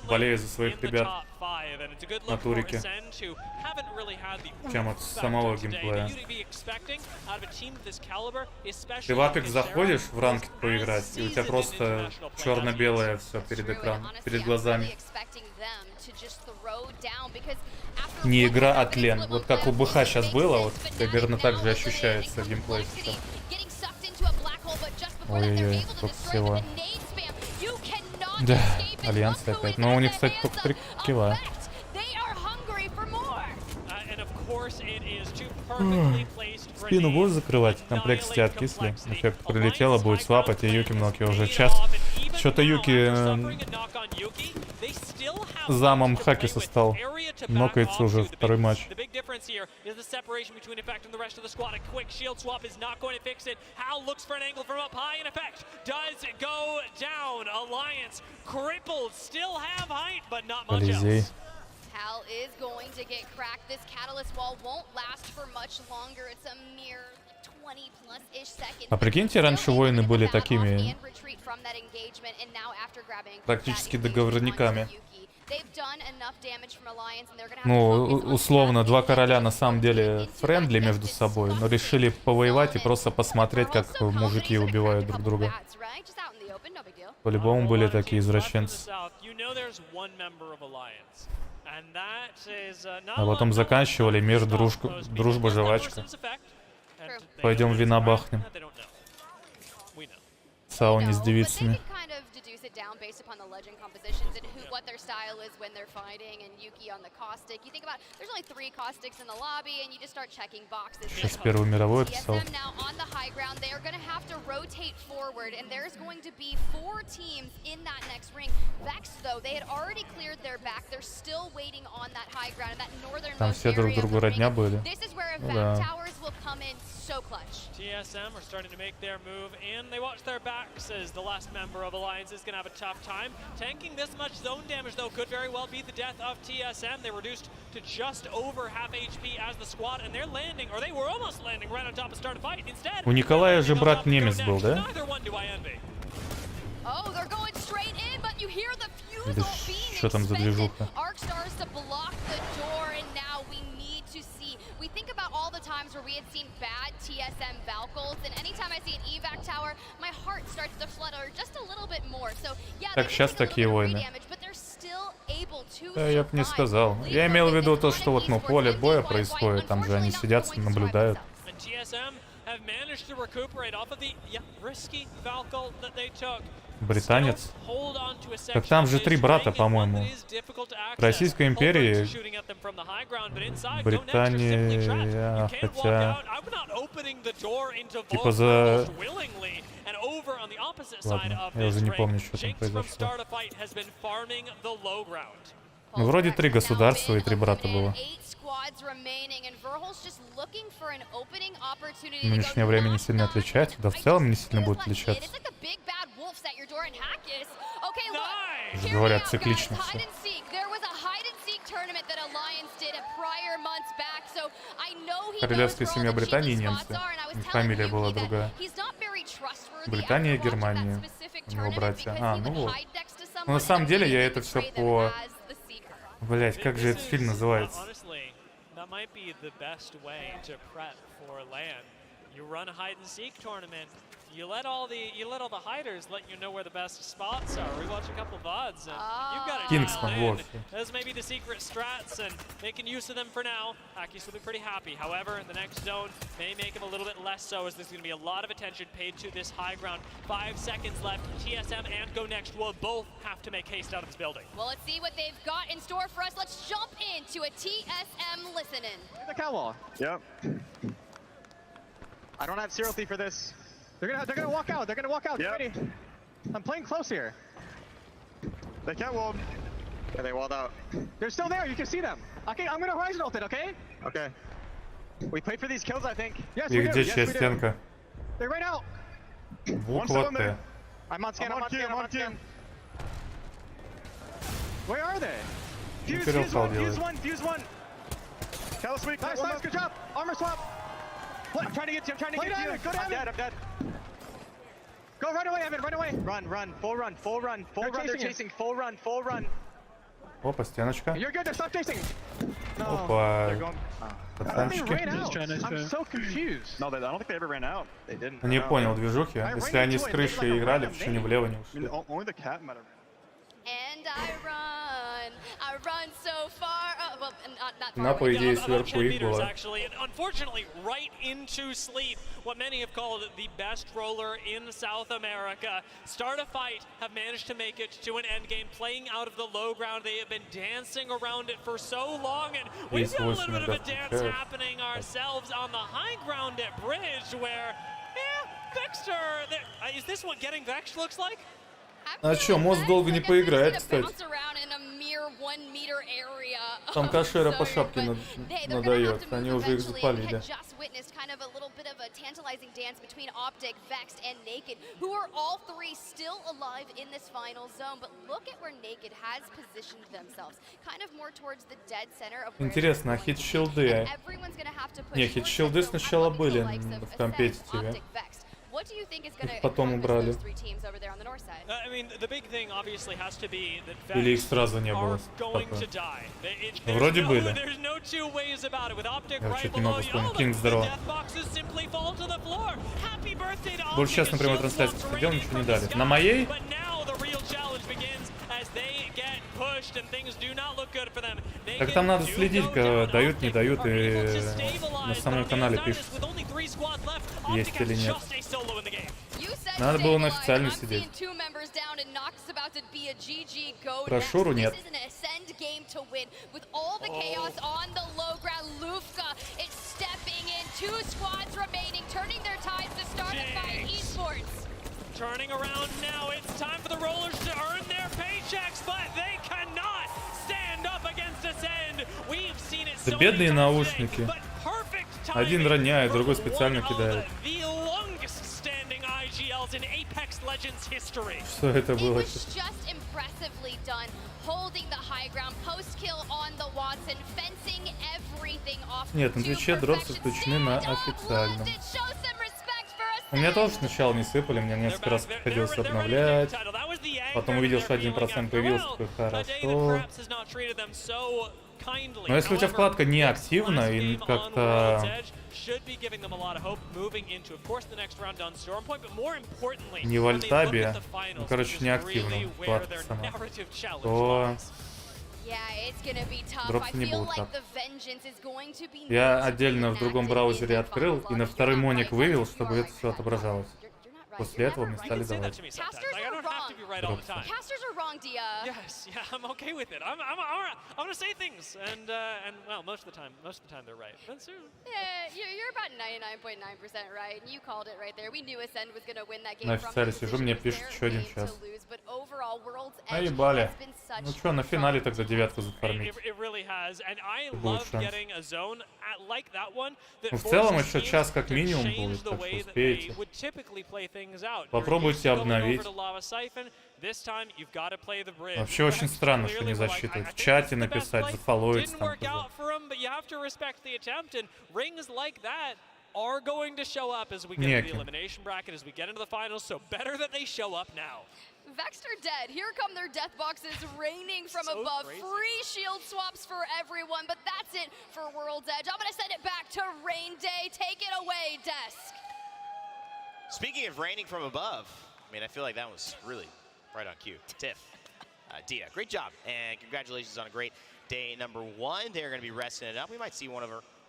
болею за своих ребят на турике, чем от самого геймплея. Ты в Apex заходишь в ранкет поиграть, и у тебя просто черно-белое все перед экраном, перед глазами. Не игра, а тлен. Вот как у БХ сейчас было, вот примерно так же ощущается геймплей сейчас. Ой-ой-ой, сколько всего. Да, Альянс опять. Но у них, кстати, только 3 килла. Спину будешь закрывать? Комплект стяги откисли. Эффект прилетело, будет свапать, и Юки Мноки уже час. Что-то Юки замом Хакиса стал. Нокается уже второй матч. Колизей. А прикиньте, раньше воины были такими практически договорниками. Ну, условно, два короля на самом деле френдли между собой, но решили повоевать и просто посмотреть, как мужики убивают друг друга. По-любому были такие извращенцы. А потом заканчивали мир, дружба, жвачка. Пойдем вина бахнем. Сауне с девицами. Сейчас Первую мировую описал. Там все друг другу родня были. Ну, да. TSM are starting to make their move, and they watch their backs as the last member of Alliance is going to have a tough time. Tanking this much zone damage, though, could very well be the death of TSM. They're reduced to just over half HP as the squad, and they're landing, or they were almost landing right on top of start of fight. Instead, у Николая же брат немец был, да? Или что там за движуха? To see. We think about all the times where we had seen bad TSM Valkyries, and anytime I see an evac tower, my heart starts to flutter just a little bit more. So yeah, так сейчас такие войны. Я бы не сказал. Я имел в виду то, что вот, ну, поле боя происходит, там же они сидят, наблюдают. Британец. Так там же 3 брата, по-моему. В Российской империи Британия, хотя... Типа за... Ладно, я уже не помню, что там произошло. Ну, вроде 3 государства и 3 брата было. В нынешнее время не сильно отличается, да в целом не сильно будет отличаться. Говорят, циклично все. Королевская семья Британии и немцы. Фамилия была другая. Британия и Германия. У него братья. А, ну вот. Но на самом деле я это все по... Блять, как же этот фильм называется? You let all the hiders let you know where the best spots are. We watch a couple VODs and you've got it Kingsman, dialed in. Those may be the secret strats and making use of them for now. Akis will be pretty happy. However, the next zone may make him a little bit less so, as there's going to be a lot of attention paid to this high ground. 5 seconds left. TSM and Go Next will both have to make haste out of this building. Well, let's see what they've got in store for us. Let's jump into a TSM listen-in. The catwall. Yep. I don't have Zero Thief for this. They're gonna walk out. They're gonna walk out. Yep. Get ready. I'm playing close here. They can't wall. Yeah, they walled out. They're still there. You can see them. Okay, I'm gonna horizon ult it. Okay. Okay. We played for these kills, I think. Yes, we did. Yes, we did. They're right out. Буква Т. I'm on scan. I'm on scan. Where are they? Fuse one. Callus weak. Nice. Good job. Armor swap. I'm trying to get you. Go down. I'm dead. Go right away, Evan. Right away. Run. Full run. They're chasing. Full run. Опа, стеночка. You're good. Stop chasing. Oppa. Пацанчики. I'm so confused. No, I don't think they ever ran out. They didn't. Не понял движухи. Если они с крыши играли, почему не влево не ушли? Only the cat matter. And I run so far. Well, not far. На, по идее, сверху их было. Unfortunately, right into sleep. What many have called the best roller in South America. Start a fight, have managed to make it to an end game, playing out of the low ground. They have been dancing around it for so long, and we've got a little bit of a dance happening ourselves on the high ground at Bridge, where, Vexter, is this what getting Vexed looks like? А чё, мост долго не поиграет, кстати. Там Кашера по шапке надает, они уже их запалили. Интересно, а хит-щилды? Не, хит-щилды сначала были в компетитиве. Их потом убрали. Или их сразу не было. Вроде были. Я чуть не могу вспомнить. Кинг, здорово. Больше сейчас на прямой трансляции сидел, ничего не дали. На моей? Так там надо следить, дают, не дают, и на самом канале пишется, есть или нет. Надо было на официально сидеть. Про Шуру нет. Turning around now, it's time for the rollers to earn their paychecks, but they cannot stand up against Ascend. We've seen it so бедные наушники. Один роняет, другой специально кидает. Что это было? Нет, на Твиче дропсы включены на официальном. У меня тоже сначала не сыпали, мне несколько раз приходилось обновлять. Потом увидел, что 1% появился, такой, хорошо. Но если у тебя вкладка не активна и как-то не в альтабе, ну, короче, не активна вкладка сама, то дропсы не будут так. Я отдельно в другом браузере открыл и на второй моник вывел, чтобы это все отображалось. После этого мне стали давать. Casters are wrong, Dia. Yes, yeah, I'm okay with it. I'm gonna say things, and well, most of the time they're right. Yeah, you're about 99.9% right. You called it right there. We knew Ascend was gonna win that game. На официале сижу, мне пишут еще один час. Наебали. Ну что, на финале тогда девятку зафармить. Ну, в целом еще час как минимум будет, так что успеете. Попробуйте обновить. Вообще очень странно, что не засчитывают. В чате написать, зафолловить там. Are going to show up as we get into the elimination bracket, as we get into the finals, so better that they show up now. Vexter dead. Here come their death boxes raining from above. Crazy. Free shield swaps for everyone, but that's it for World's Edge. I'm going to send it back to Rain Day. Take it away, Desk. Speaking of raining from above, I mean, I feel like that was really right on cue. Tiff, Dia, great job, and congratulations on a great day number one. They're going to be resting it up. We might see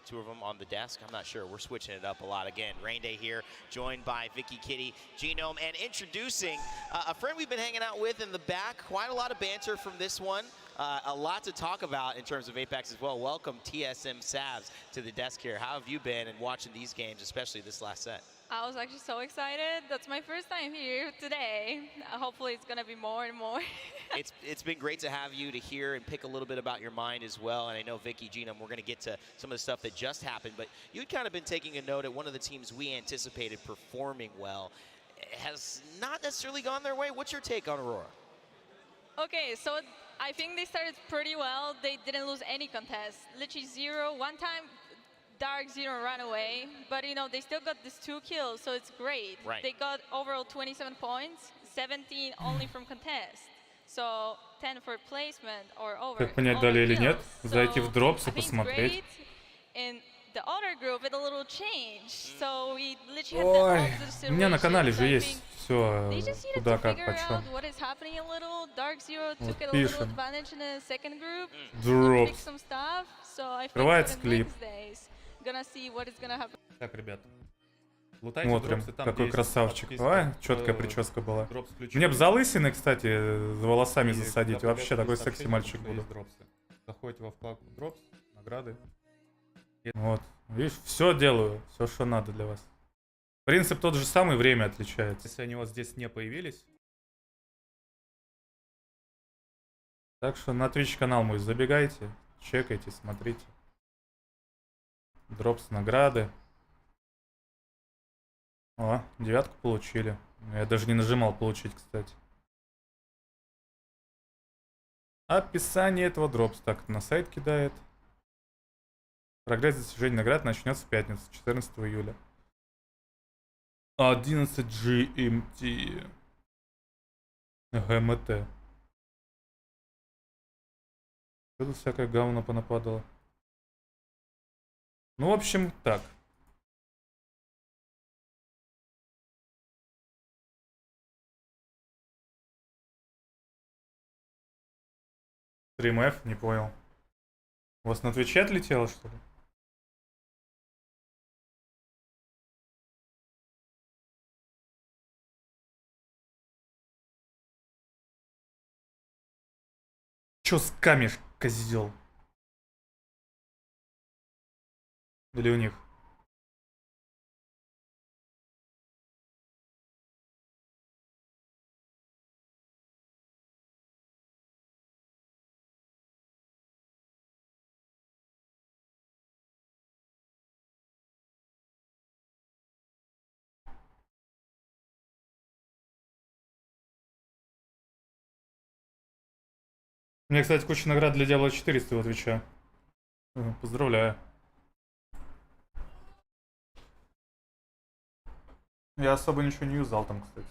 two of them on the desk. I'm not sure. We're switching it up a lot again. Rain Day here, joined by Vicky, Kitty, Genome, and introducing a friend we've been hanging out with in the back. Quite a lot of banter from this one. A lot to talk about in terms of Apex as well. Welcome TSM Savs to the desk here. How have you been in watching these games, especially this last set? I was actually so excited. That's my first time here today. Hopefully it's going to be more and more. It's been great to have you to hear and pick a little bit about your mind as well. And I know Vicky, Genome, we're going to get to some of the stuff that just happened, but you'd kind of been taking a note at one of the teams we anticipated performing well. It has not necessarily gone their way. What's your take on Aurora? Okay, so I think they started pretty well. They didn't lose any contest. Literally zero. One time, Dark Zero ran away, but you know, they still got these 2 kills, so it's great. Right. They got overall 27 points, 17 only from contest. So 10 for placement or over. Как понять, дали или нет? Зайти в дропс и посмотреть. In the other group, it a little changed. So we literally had the у меня на канале же есть все, куда, как, почем. What is happening a little. Dark Zero took it a little advantage in the second group. Дропс. Some stuff. So I think Открывается клип. Gonna see what is gonna happen. Так, ребят. Смотрим, какой красавчик. А, четкая прическа была. Мне бы залысины, кстати, за волосами засадить. Вообще такой секси мальчик буду. Заходите во вкладку Drops, награды. Вот. Видишь, все делаю. Все, что надо для вас. Принцип тот же самый, время отличается. Если они у вас здесь не появились. Так что на Twitch канал мой забегайте, чекайте, смотрите. Дропс, награды. О, 9 получили. Я даже не нажимал получить, кстати. Описание этого дропс. Так, на сайт кидает. Прогресс достижения наград начнется в пятницу, 14 июля. 11 GMT. ГМТ. Что-то всякое говно понападало. Ну, в общем, так. Стрим F, не понял. У вас на Твиче отлетело, что ли? Чё скамишь, козёл? Или у них? У меня, кстати, куча наград для Diablo 400, отвечаю. Поздравляю. Я особо ничего не юзал там, кстати.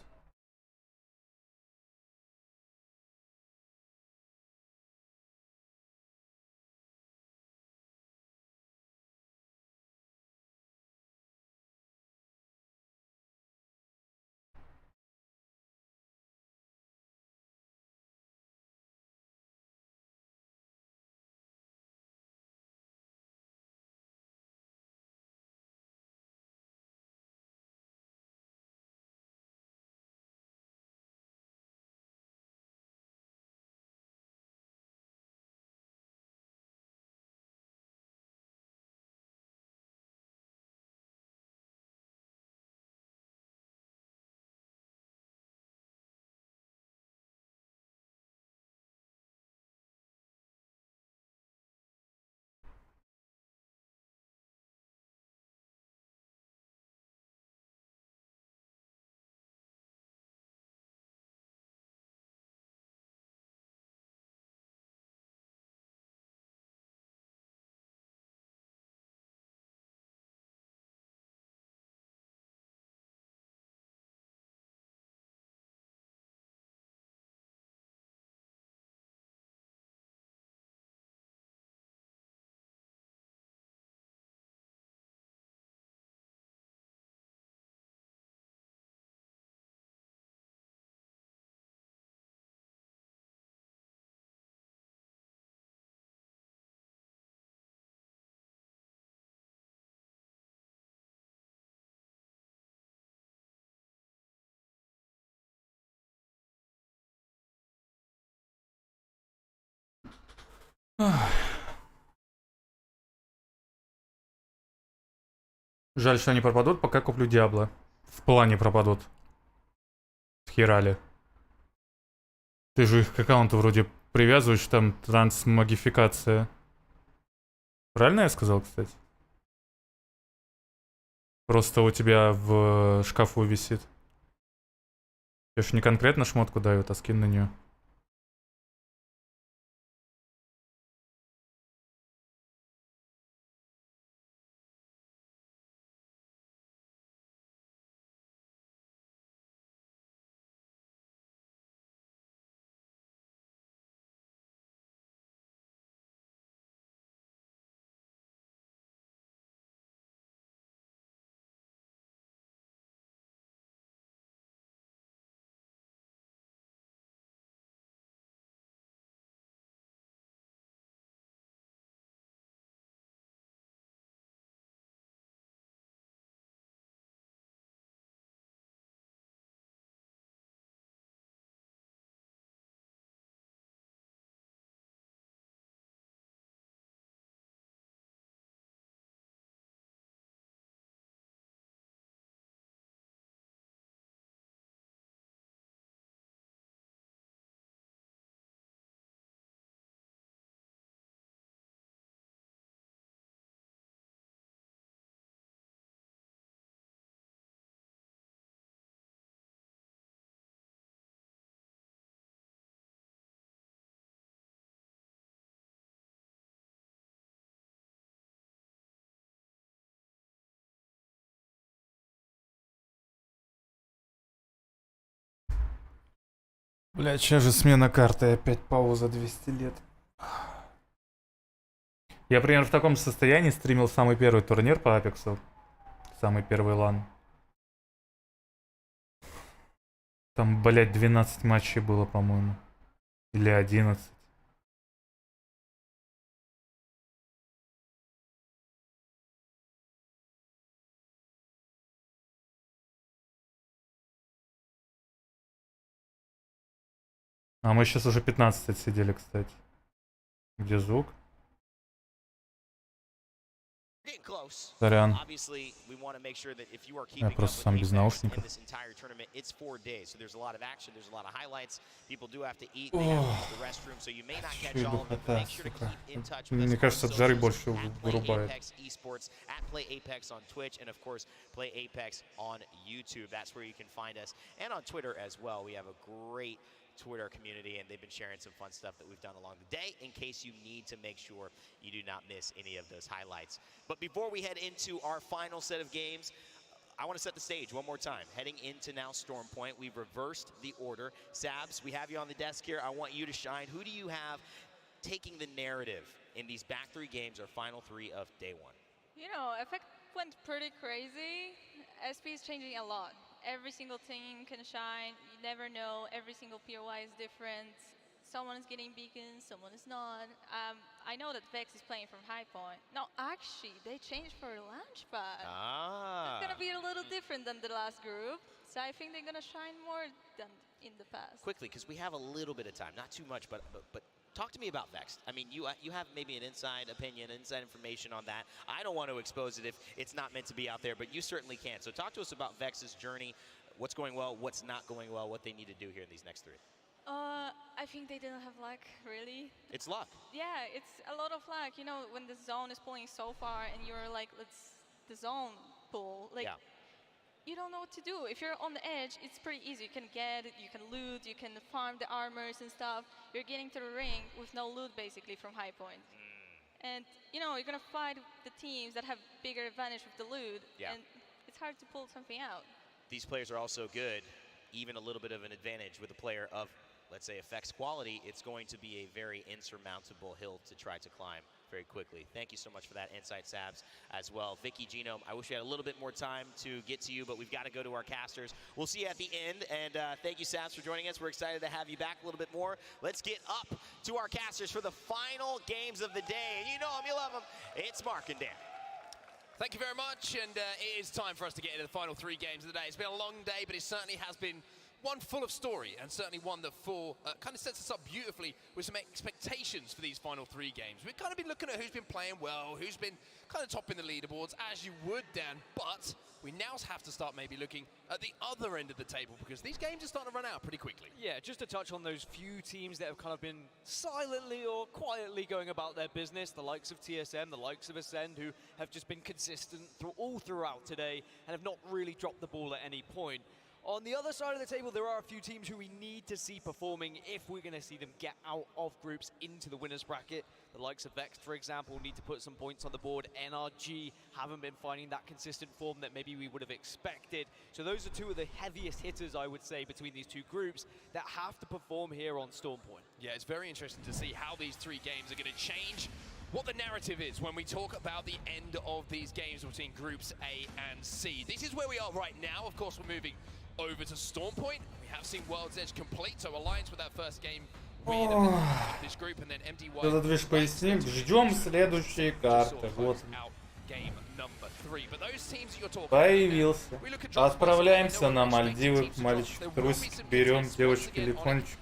Жаль, что они пропадут, пока куплю Диабло. В плане пропадут. Херали. Ты же их к аккаунту вроде привязываешь, там трансмагификация. Правильно я сказал, кстати? Просто у тебя в шкафу висит. Я ж не конкретно шмотку дают, а скин на нее. Блядь, сейчас же смена карты, опять пауза 200 лет. Я примерно в таком состоянии стримил самый первый турнир по Апексу. Самый первый лан. Там, блядь, 12 матчей было, по-моему. Или 11. А мы сейчас уже 15 отсидели, кстати. Где звук? Сорян. Я просто сам без наушников. Мне кажется, от жары больше вырубает. Twitter community, and they've been sharing some fun stuff that we've done along the day in case you need to make sure you do not miss any of those highlights. But before we head into our final set of games, I want to set the stage one more time. Heading into now Storm Point, we've reversed the order. Sabs, we have you on the desk here. I want you to shine. Who do you have taking the narrative in these back 3 games or final 3 of day 1? You know, Effect went pretty crazy. SP is changing a lot. Every single team can shine. You never know. Every single POI is different. Someone is getting beacons, someone is not. I know that Vex is playing from High Point. No, actually, they changed for Launchpad. It's going to be a little different than the last group. So I think they're going to shine more than in the past. Quickly, because we have a little bit of time. Not too much, but talk to me about Vex. I mean, you have maybe an inside opinion, inside information on that. I don't want to expose it if it's not meant to be out there, but you certainly can. So talk to us about Vex's journey, what's going well, what's not going well, what they need to do here in these next 3. I think they didn't have luck, really. It's luck. Yeah, it's a lot of luck. You know, when the zone is pulling so far and you're like, let's the zone pull, like, you don't know what to do. If you're on the edge, it's pretty easy. You can get it, you can loot, you can farm the armors and stuff. You're getting to the ring with no loot, basically, from High Point. And, you know, you're going to fight the teams that have bigger advantage with the loot, and it's hard to pull something out. These players are also good. Even a little bit of an advantage with a player of, let's say, Effect's quality, it's going to be a very insurmountable hill to try to climb very quickly. Thank you so much for that insight, Sabs, as well. Vicky, Genome, I wish we had a little bit more time to get to you, but we've got to go to our casters. We'll see you at the end, and thank you, Sabs, for joining us. We're excited to have you back a little bit more. Let's get up to our casters for the final games of the day. And you know them, you love them. It's Mark and Dan. Thank you very much, and it is time for us to get into the final 3 games of the day. It's been a long day, but it certainly has been one full of story, and certainly one that kind of sets us up beautifully with some expectations for these final 3 games. We've kind of been looking at who's been playing well, who's been kind of topping the leaderboards, as you would, Dan, but we now have to start maybe looking at the other end of the table, because these games are starting to run out pretty quickly. Yeah, just to touch on those few teams that have kind of been silently or quietly going about their business, the likes of TSM, the likes of Ascend, who have just been consistent all throughout today and have not really dropped the ball at any point. On the other side of the table, there are a few teams who we need to see performing if we're going to see them get out of groups into the winners bracket. The likes of Vex, for example, need to put some points on the board. NRG haven't been finding that consistent form that maybe we would have expected. So those are 2 of the heaviest hitters, I would say, between these 2 groups that have to perform here on Storm Point. Yeah, it's very interesting to see how these 3 games are going to change what the narrative is when we talk about the end of these games between groups A and C. This is where we are right now. Of course, we're moving over to Storm Point. We have seen World's Edge complete, so Alliance with that first game win this group, and then MDY. Этот движ поясним. Ждем следующие карты. Вот. Появился. Отправляемся на Мальдивы. Мальчик, трусик берем, девочки, телефончик.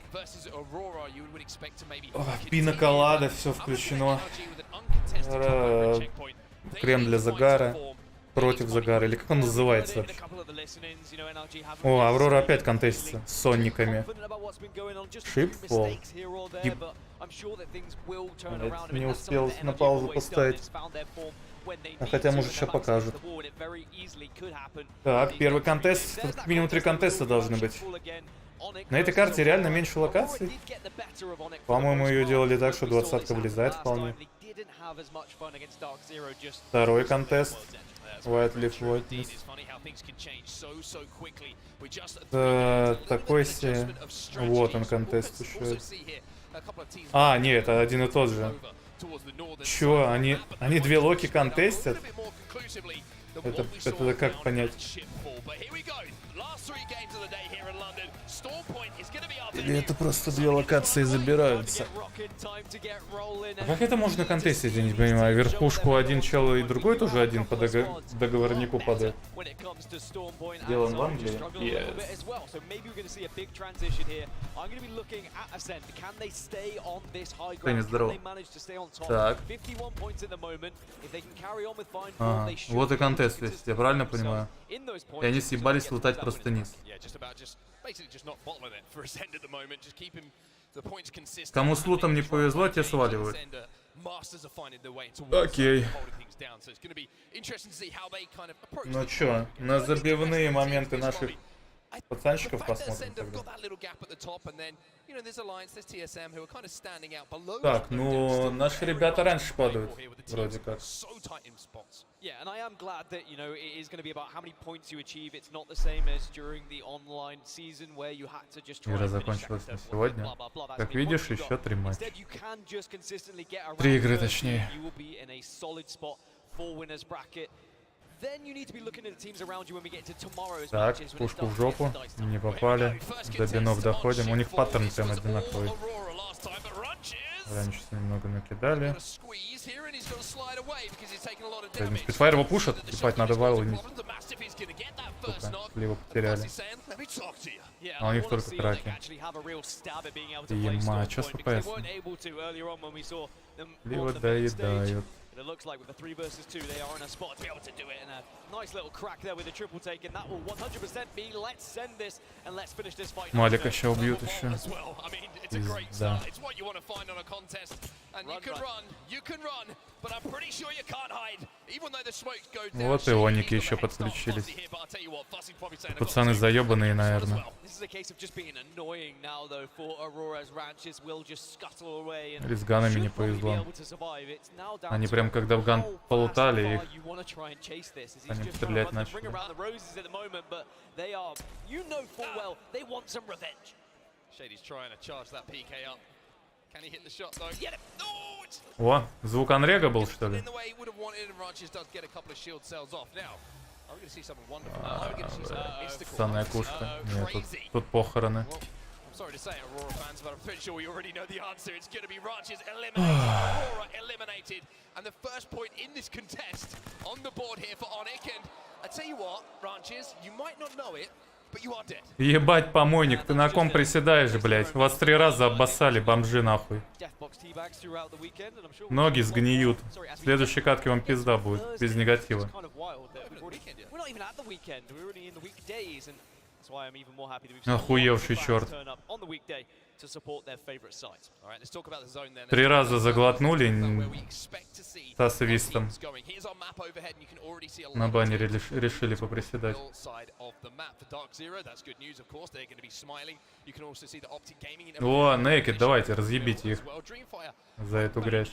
Пиноколада, все включено. Крем для загара. Против загара, или как он называется вообще? О, Аврора опять контестится с сонниками. Шипфол. Не успел на паузу поставить. Хотя, может, сейчас покажут. Так, первый контест. Тут минимум 3 контеста должны быть. На этой карте реально меньше локаций. По-моему, ее делали так, что 20-ка влезает вполне. Второй контест. White Leaf Whiteness. Такой себе. Вот он, контест еще. А, нет, это один и тот же. Чё, они 2 локи контестят? Это как понять? Или это просто 2 локации забираются? А как это можно контестить, я не понимаю. Верхушку один чел и другой тоже один по договорнику падает. Делаем в Англии? Yes. Теннис, здорово. Так. Ага, вот и контест есть, я правильно понимаю? И они съебались лутать просто низ. Кому с лутом не повезло, те сваливают. Окей. Ну чё, на забивные моменты наших Пацанчиков посмотрим тогда. Так, ну наши ребята раньше падают, вроде как. Yeah, and I am glad that, you know, it is going to be about how many points you achieve. It's not the same as during the online season where you had to just try Игра and finish закончилась на second, сегодня. blah, blah, blah. Как видишь, еще 3 матча. Instead, you can just consistently get around 3 игры, 30. точнее. You will be in a solid spot for winners bracket. Then you need to be looking at the teams around you when we get to tomorrow's Так, matches. пушку в жопу. Не попали. До бинов доходим. У них паттерн прям одинаковый. Раньше немного накидали. Спидфайр его пушат. Ебать, надо вал линить. Сука, слева потеряли. А у них только краки. Ема, чё с ППС? Слева доедают. It looks like with the 3 versus 2, they are in a spot to be able to do it, and a nice little crack there with the triple take, and that will 100% be let's send this and let's finish this fight. Малика еще убьют еще. Да. Вот и оники еще подключились. Пацаны заебанные, наверное. Или с ганами не повезло. Они прям когда в ган полутали их, они стрелять начали. О, звук анрега был, что ли? Ссаная кушка. Нет, тут похороны. Sorry to say, Aurora fans, but I'm pretty sure you already know the answer. It's going to be Ranches eliminated. Aurora eliminated. And the first point in this contest on the board here for Onyx. And I tell you what, Ranches, you might not know it, but you are dead. Ебать, помойник, ты на ком приседаешь, блядь? Вас 3 раза обоссали, бомжи, нахуй. Ноги сгниют. В следующей катке вам пизда будет, без негатива. Охуевший черт. 3 раза заглотнули со свистом. На баннере решили поприседать. О, Naked, давайте, разъебите их за эту грязь.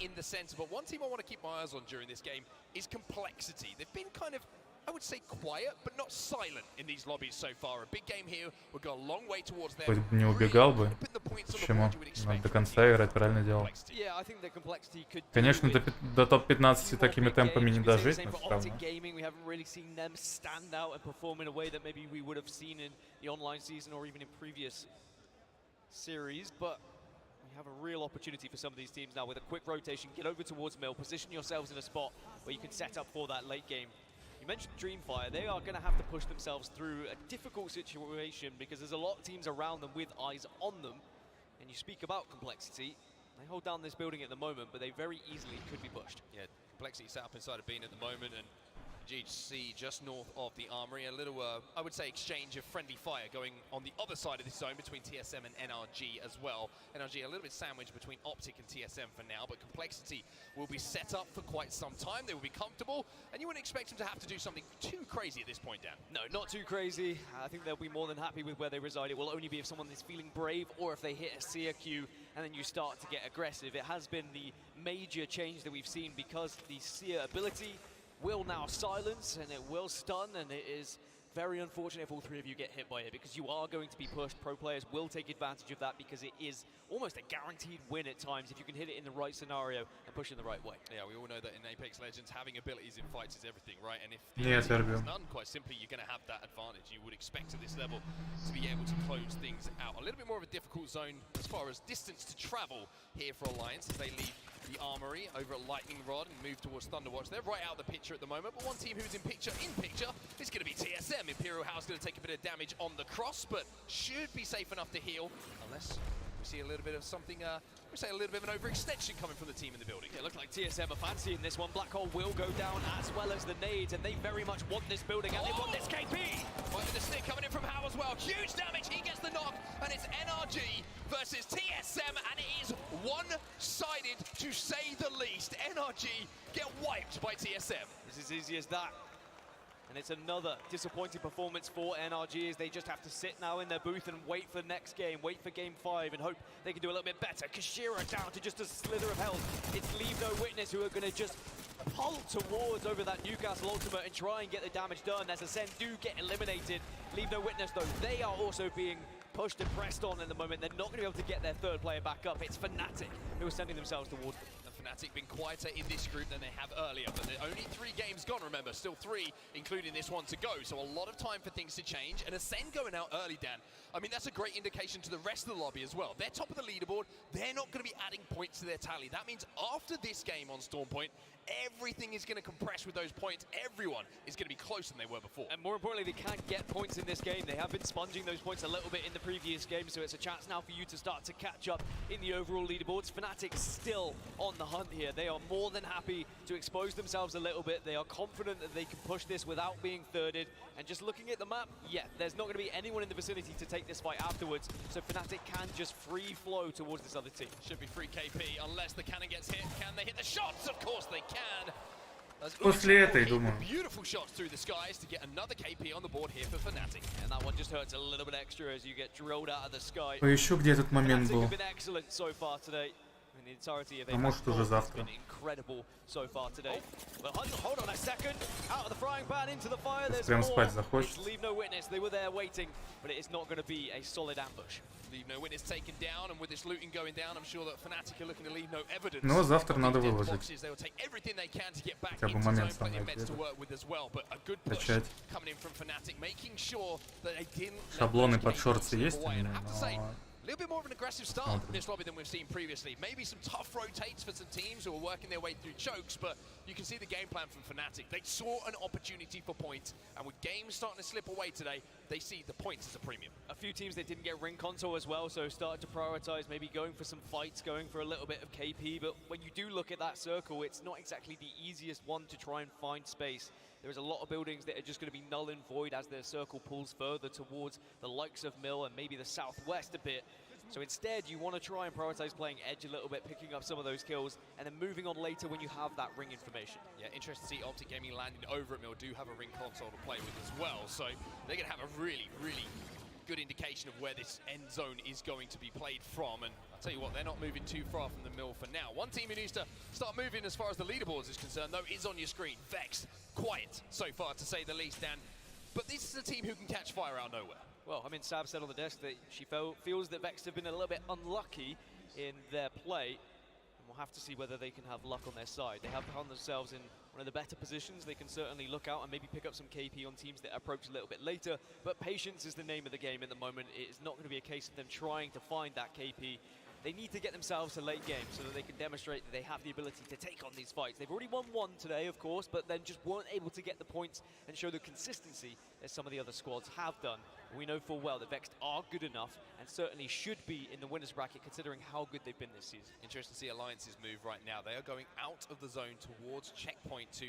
I would say quiet, but not silent in these lobbies so far. A big game here. We've got a long way towards their. Хоть бы не убегал бы. Почему? Надо до конца играть, правильно делал. Конечно, до топ-15 такими темпами не дожить, но все равно. We have a real opportunity for some of these teams now with a quick rotation. Get over towards mill, position yourselves in a spot where you can set up for that late game. You mentioned Dreamfire. They are going to have to push themselves through a difficult situation because there's a lot of teams around them with eyes on them. And you speak about complexity. They hold down this building at the moment, but they very easily could be pushed. Yeah, complexity set up inside of Bean at the moment, and GHC just north of the armory. A little, I would say, exchange of friendly fire going on the other side of this zone between TSM and NRG as well. NRG a little bit sandwiched between Optic and TSM for now, but complexity will be set up for quite some time. They will be comfortable, and you wouldn't expect them to have to do something too crazy at this point, Dan. No, not too crazy. I think they'll be more than happy with where they reside. It will only be if someone is feeling brave or if they hit a seer queue and then you start to get aggressive. It has been the major change that we've seen because the seer ability will now silence and it will stun, and it is very unfortunate if all 3 of you get hit by it because you are going to be pushed. Pro players will take advantage of that because it is almost a guaranteed win at times if you can hit it in the right scenario and push in the right way. Yeah, we all know that in Apex Legends, having abilities in fights is everything, right? And if there's none, quite simply, you're going to have that advantage. You would expect at this level to be able to close things out. A little bit more of a difficult zone as far as distance to travel here for Alliance as they leave the armory over at Lightning Rod and move towards Thunderwatch. They're right out of the picture at the moment, but one team who's in picture is going to be TSM. Imperial House going to take a bit of damage on the cross, but should be safe enough to heal, unless we see a little bit of something, we say a little bit of an overextension coming from the team in the building. Yeah, it looks like TSM are fancying this one. Black Hole will go down as well as the nades, and they very much want this building, and they want this KP! Right with the stick coming in from Howe as well. Huge damage, he gets the knock, and it's NRG versus TSM, and it is one-sided to say the least. NRG get wiped by TSM. It's as easy as that. And it's another disappointing performance for NRG as they just have to sit now in their booth and wait for the next game, wait for game 5 and hope they can do a little bit better. Kashira down to just a slither of health. It's Leave No Witness who are going to just pull towards over that Newcastle ultimate and try and get the damage done as Ascend do get eliminated. Leave No Witness though, they are also being pushed and pressed on at the moment. They're not going to be able to get their third player back up. It's Fnatic who are sending themselves towards them. Fnatic been quieter in this group than they have earlier, but they're only 3 games gone, remember, still 3, including this one to go, so a lot of time for things to change, and Ascend going out early, Dan, I mean, that's a great indication to the rest of the lobby as well. They're top of the leaderboard, they're not going to be adding points to their tally. That means after this game on Storm Point, everything is going to compress with those points. Everyone is going to be closer than they were before. And more importantly, they can't get points in this game. They have been sponging those points a little bit in the previous game, so it's a chance now for you to start to catch up in the overall leaderboards. Fnatic still on the hunt here. They are more than happy to expose themselves a little bit. They are confident that they can push this without being thirded. And just looking at the map, yeah, there's not going to be anyone in the vicinity to take this fight afterwards, so Fnatic can just free flow towards this other team. Should be free KP unless the cannon gets hit. Can they hit the shots? Of course they can. После этой, думаю. Beautiful shots through the skies to get another KP on the board here for Fnatic. And that one just hurts a little bit extra as you get drilled out of the sky. Поищу, где этот момент был. Fnatic have been excellent so far today. In the entirety of А может уже завтра. Incredible so far today. Well, hold on a second. Out of the frying pan into the fire. There's Прям more. спать захочется. Leave No Witness. They were there waiting, but it is not going to be a solid ambush. Leave No Witness taken down, and with this looting going down, I'm sure that Fnatic are looking to leave no evidence. Но завтра надо выложить. They will take everything they can to get back Хотя бы into момент zone, сам найти. to work with as well, but a good push coming in from Fnatic, making sure that they didn't. Шаблоны под шорты есть у меня, но... A little bit more of an aggressive start in this lobby than we've seen previously. Maybe some tough rotates for some teams who are working their way through chokes, but you can see the game plan from Fnatic. They saw an opportunity for points, and with games starting to slip away today, they see the points as a premium. A few teams that didn't get ring console as well, so started to prioritize maybe going for some fights, going for a little bit of KP, but when you do look at that circle, it's not exactly the easiest one to try and find space. There's a lot of buildings that are just going to be null and void as their circle pulls further towards the likes of Mill and maybe the southwest a bit. So instead, you want to try and prioritize playing edge a little bit, picking up some of those kills, and then moving on later when you have that ring information. Yeah, interesting to see Optic Gaming landing over at Mill do have a ring console to play with as well. So they're going to have a really, really good indication of where this end zone is going to be played from. And I'll tell you what, they're not moving too far from the Mill for now. One team who needs to start moving as far as the leaderboards is concerned, though, is on your screen. Vex, quiet so far, to say the least, Dan. But this is a team who can catch fire out of nowhere. Well, I mean, Sab said on the desk that she feels that Vex have been a little bit unlucky in their play. And we'll have to see whether they can have luck on their side. They have found themselves in one of the better positions. They can certainly look out and maybe pick up some KP on teams that approach a little bit later. But patience is the name of the game at the moment. It is not going to be a case of them trying to find that KP. They need to get themselves to late game so that they can demonstrate that they have the ability to take on these fights. They've already won one today, of course, but then just weren't able to get the points and show the consistency that some of the other squads have done. We know full well that Vex are good enough and certainly should be in the winners bracket considering how good they've been this season. Interesting to see Alliance's move right now. They are going out of the zone towards checkpoint to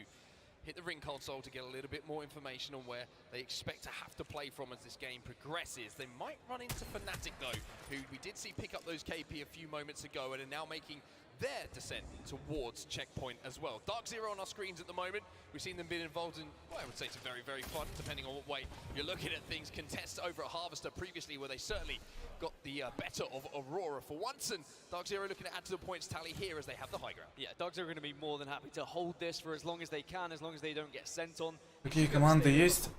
hit the ring console to get a little bit more information on where they expect to have to play from as this game progresses. They might run into Fnatic though, who we did see pick up those KP a few moments ago and are now making their descent towards checkpoint as well. Dark Zero on our screens at the moment. We've seen them being involved in, well, I would say some very, very fun, depending on what way you're looking at things. Contests over at Harvester previously, where they certainly got the better of Aurora for once, and Dark Zero looking to add to the points tally here as they have the high ground. Yeah, Dark Zero are going to be more than happy to hold this for as long as they can, as long as they don't get sent on. Какие команды есть?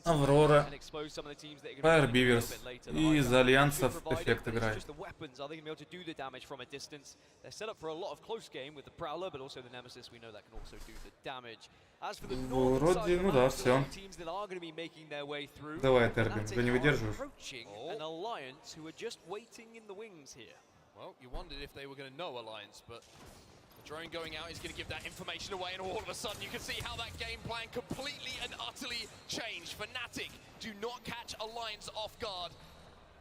Аврора, Fire Beavers и из альянсов эффект играет. Вроде, ну да, все. Давай, Тербин, вы не выдерживаешь? Well, you wondered if they were going to know Alliance, but the drone going out is going to give that information away, and all of a sudden you can see how that game plan completely and utterly changed. Fnatic do not catch Alliance off guard.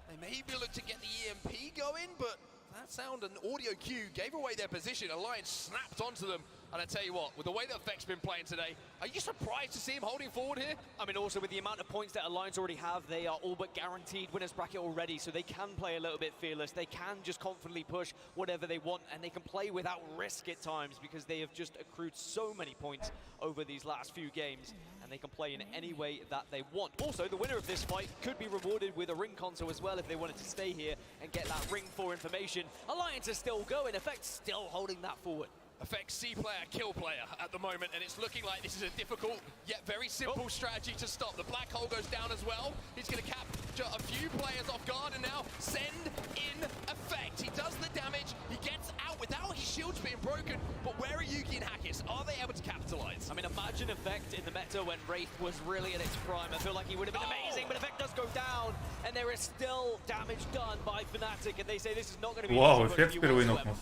They maybe look to get the EMP going, but that sound and audio cue gave away their position. Alliance snapped onto them. And I tell you what, with the way that Vex been playing today, are you surprised to see him holding forward here? I mean, also with the amount of points that Alliance already have, they are all but guaranteed winners bracket already, so they can play a little bit fearless. They can just confidently push whatever they want, and they can play without risk at times because they have just accrued so many points over these last few games. And and they can play in any way that they want. Also, the winner of this fight could be rewarded with a ring console as well if they wanted to stay here and get that ring 4 information. Alliance is still going, Effect still holding that forward. Effect C player, kill player at the moment, and it's looking like this is a difficult yet very simple strategy to stop. The black hole goes down as well. He's going to capture a few players off guard and now send in Effect. He does the damage, he gets out without his shields being broken, but where are Yuki and Hackis? Are they able to capitalize? I mean, imagine Effect in the meta when Wraith was really at its prime. I feel like he would have been amazing, but Effect does go down, and there is still damage done by Fnatic, and they say this is not going to be Вау, эффект впервые нокнулся.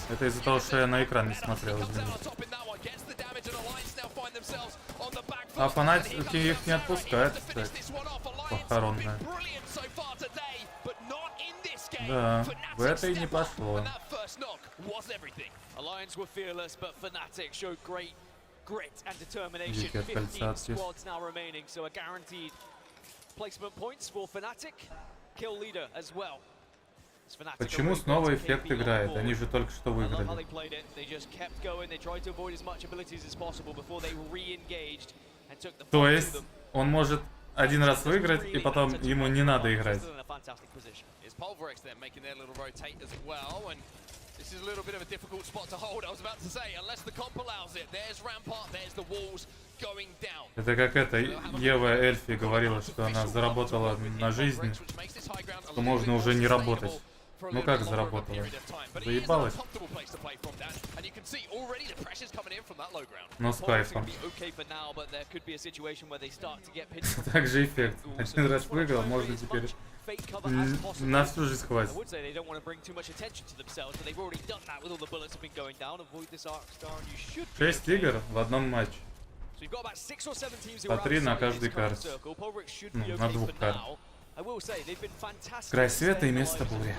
Это из-за того, что я на экран не смотрел, извините. А фанатики их не отпускают, кстати. Похоронная. Да, в это и не пошло. Alliance were fearless, but Fnatic showed great grit and determination. 15 squads now remaining, so a guaranteed placement points for Fnatic. Kill leader as well. Почему снова эффект играет? Они же только что выиграли. То есть он может один раз выиграть, и потом ему не надо играть. This is a little bit of a difficult spot to hold, I was about to say, unless the comp allows it. There's Rampart, there's the walls going down. Это как это, Ева Эльфи говорила, что она заработала на жизнь, что можно уже не работать. Ну как заработала? Заебалась. Но с кайфом. Также эффект. Один раз выиграл, можно теперь на всю жизнь хватит. 6 игр в одном матче. По 3 на каждой карте. Ну, на 2 картах. Край света и место бури.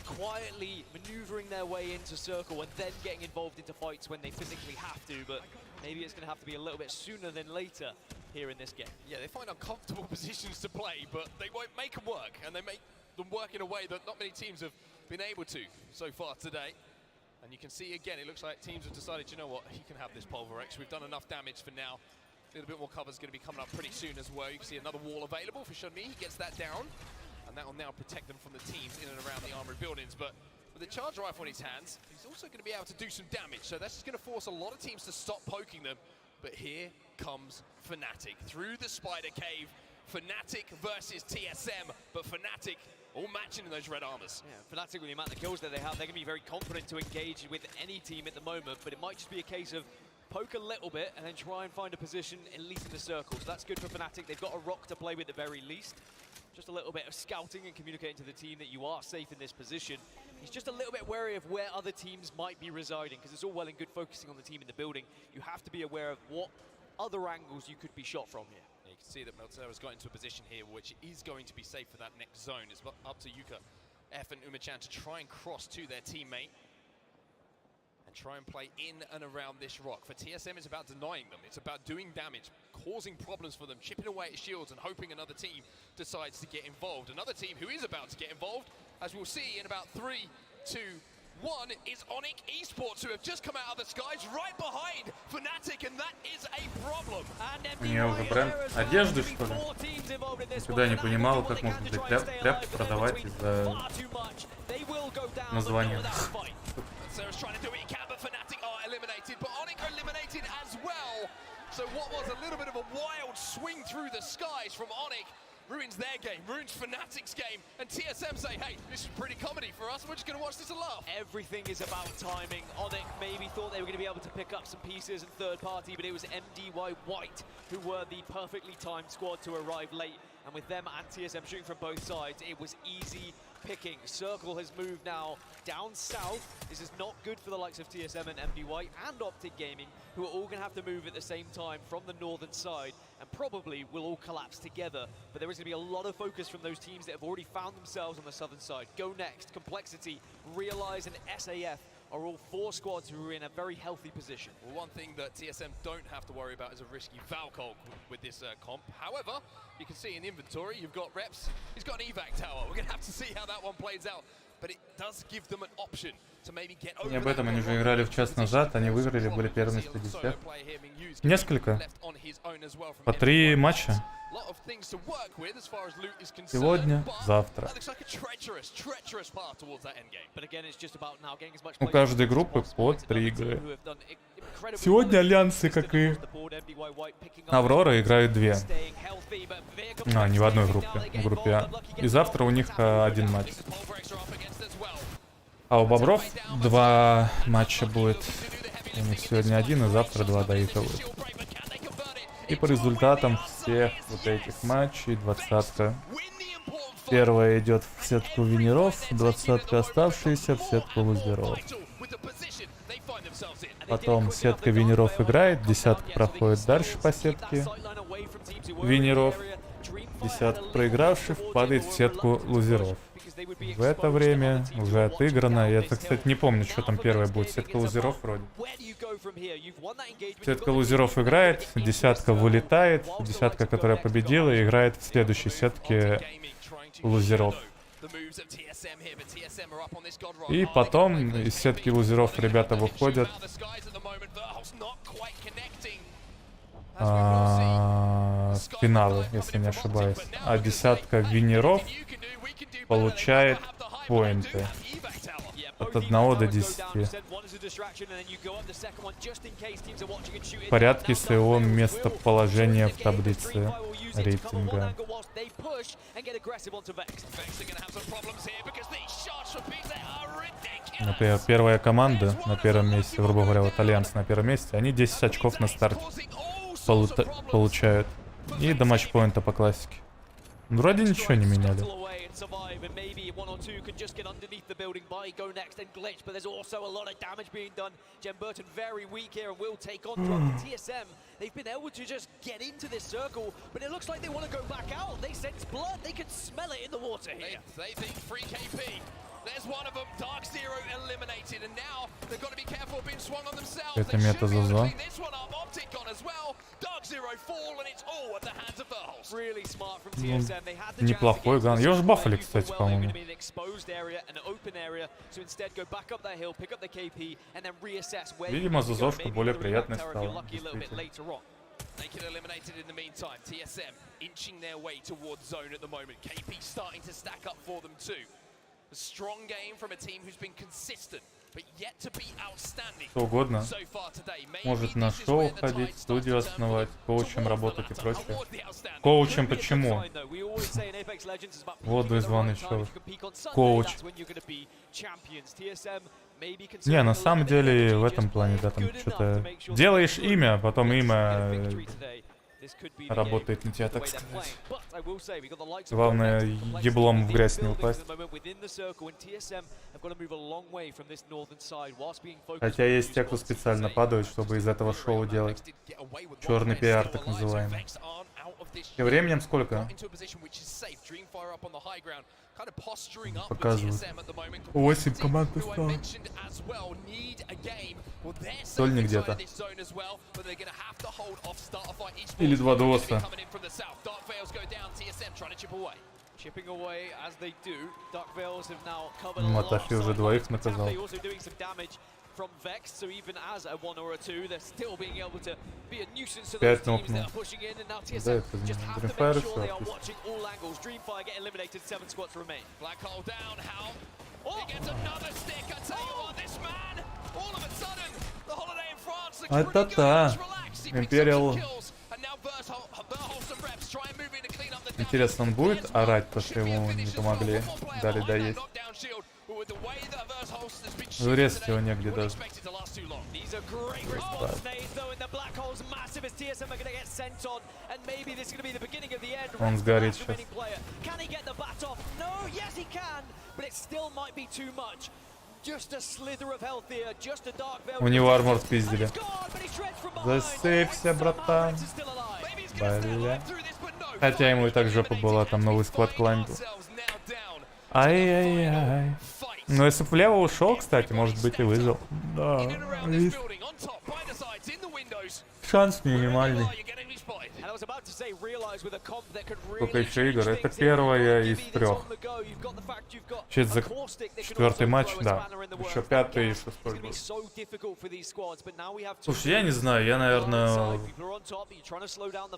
Quietly maneuvering their way into circle and then getting involved into fights when they physically have to, but maybe it's going to have to be a little bit sooner than later here in this game. Yeah, they find uncomfortable positions to play, but they won't make them work, and they make them work in a way that not many teams have been able to so far today. And you can see again, it looks like teams have decided, you know what, he can have this Pulverex. We've done enough damage for now. A little bit more cover is going to be coming up pretty soon as well. You can see another wall available for Shunmi. He gets that down. And that will now protect them from the teams in and around the armored buildings. But with the charge rifle in his hands, he's also going to be able to do some damage. So that's just going to force a lot of teams to stop poking them. But here comes Fnatic through the spider cave. Fnatic versus TSM, but Fnatic all matching in those red armors. Yeah, Fnatic with the amount of kills that they have, they're going to be very confident to engage with any team at the moment. But it might just be a case of poke a little bit and then try and find a position at least in the circle. So that's good for Fnatic. They've got a rock to play with at the very least. Just a little bit of scouting and communicating to the team that you are safe in this position. He's just a little bit wary of where other teams might be residing, because it's all well and good focusing on the team in the building. You have to be aware of what other angles you could be shot from here. Yeah, you can see that Meltera's got into a position here which is going to be safe for that next zone. It's up to Yuka, F and Umachan to try and cross to their teammate and try and play in and around this rock. For TSM, it's about denying them. It's about doing damage, causing problems for them, chipping away at shields and hoping another team decides to get involved. Another team who is about to get involved, as we'll see in about 3, 2, 1, is Onyx Esports, who have just come out of the skies right behind Fnatic, and that is a problem. У нее уже бренд одежды, что ли? Никогда не понимал, как можно тряпки продавать из-за названия. Sarah's trying to do what he can, but Fnatic are eliminated, but Onyx are eliminated as well. So what was a little bit of a wild swing through the skies from Onyx ruins their game, ruins Fnatic's game, and TSM say, hey, this is pretty comedy for us, we're just going to watch this and laugh. Everything is about timing. Onyx maybe thought they were going to be able to pick up some pieces in third party, but it was MDY White who were the perfectly timed squad to arrive late, and with them and TSM shooting from both sides, it was easy picking. Circle has moved now down south. This is not good for the likes of TSM and MDY and Optic Gaming, who are all going to have to move at the same time from the northern side, and probably will all collapse together. But there is going to be a lot of focus from those teams that have already found themselves on the southern side. Go Next, Complexity, Realize and SAF are all 4 squads who are in a very healthy position. Well, one thing that TSM don't have to worry about is a risky Valkyrie with this comp. However, you can see in inventory, you've got Reps, he's got an evac tower. We're going to have to see how that one plays out. Не об этом, они же играли в час назад, они выиграли, были первыми среди всех. Несколько. По 3 матча. Сегодня, завтра. У каждой группы по 3 игры. Сегодня альянсы, как и Аврора, играют 2. Не в одной группе, в группе А. И завтра у них 1 матч. А у Бобров 2 матча будет. У них сегодня 1, и завтра 2 доигрывают. И по результатам всех вот этих матчей 20-ка. Первая идет в сетку винеров, 20-ка оставшиеся в сетку лузеров. Потом сетка винеров играет, 10-ка проходит дальше по сетке винеров. 10-ка проигравших падает в сетку лузеров. В это время уже отыграно. Я, кстати, не помню, что там первое будет. Сетка лузеров вроде. Сетка лузеров играет, 10-ка вылетает. 10-ка, которая победила, играет в следующей сетке лузеров. И потом из сетки лузеров ребята выходят в финалы, если не ошибаюсь. А 10-ка винеров получает поинты от 1 до 10. В порядке своего местоположения в таблице рейтинга. Например, первая команда на первом месте, грубо говоря, вот Альянс на первом месте, они 10 очков на старт получают. И до матч-поинта по классике. Вроде ничего не меняли. Survive, and maybe 1 or 2 can just get underneath the building by Go Next and Glitch, but there's also a lot of damage being done. Jem Burton very weak here and will take on from the TSM. They've been able to just get into this circle, but it looks like they want to go back out. They sense blood, they can smell it in the water here. They think free KP. There's one of them, Dark Zero eliminated, and now they've got to be careful of being swung on themselves. Это мета Зозо. Неплохой ган. Ее же бафали, кстати, по-моему. Видимо, Зозошка более приятной стала. Naked eliminated in the meantime. TSM inching their way towards zone at the moment. KP starting to stack up for them too. A strong game from a team who's been consistent, but yet to be outstanding. Что угодно. Может на шоу ходить, студию основать, коучем работать и прочее. Коучем почему? Воду из ванны, чё? Коуч. Не, на самом деле в этом плане, да, там что-то делаешь имя, потом имя работает на тебя, так сказать. Главное, еблом в грязь не упасть. Хотя есть те, кто специально падают, чтобы из этого шоу делать. Черный пиар, так называемый. И временем сколько? Показывают. 8 команд осталось. Сольник где-то. Или 2 доса. Матафи уже 2 наказал. From Vex, so even as a 1 or a 2, they're still being able to be a nuisance to those teams that are pushing in, and now TSM just have to make sure they are watching all angles. Dreamfire get eliminated, 7 squads remain. Black hole down, how? He gets another stick, I tell you what, this man, all of a sudden, the holiday in France looks pretty good, relaxing, Imperial. And now Verholst and Reps try and move in to clean up the damage. Интересно, он будет орать, то, что ему не помогли, дали доесть. Вырезать его негде даже. Он сгорит сейчас. У него армор спиздили. Засейвся, братан. Бля. Хотя ему и так жопа была, там новый склад клаймбил. Ай-яй-яй. Но если бы влево ушел, кстати, может быть и выжил. Да. Шанс минимальный. Сколько еще игр? Это первая из 3. Сейчас за 4-й матч, да. Еще 5-й и 6-й будет. Слушай, я не знаю, я, наверное,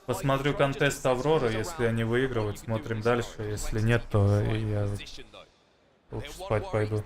посмотрю контест Аврора, если они выигрывают, смотрим дальше. Если нет, то я лучше спать пойду.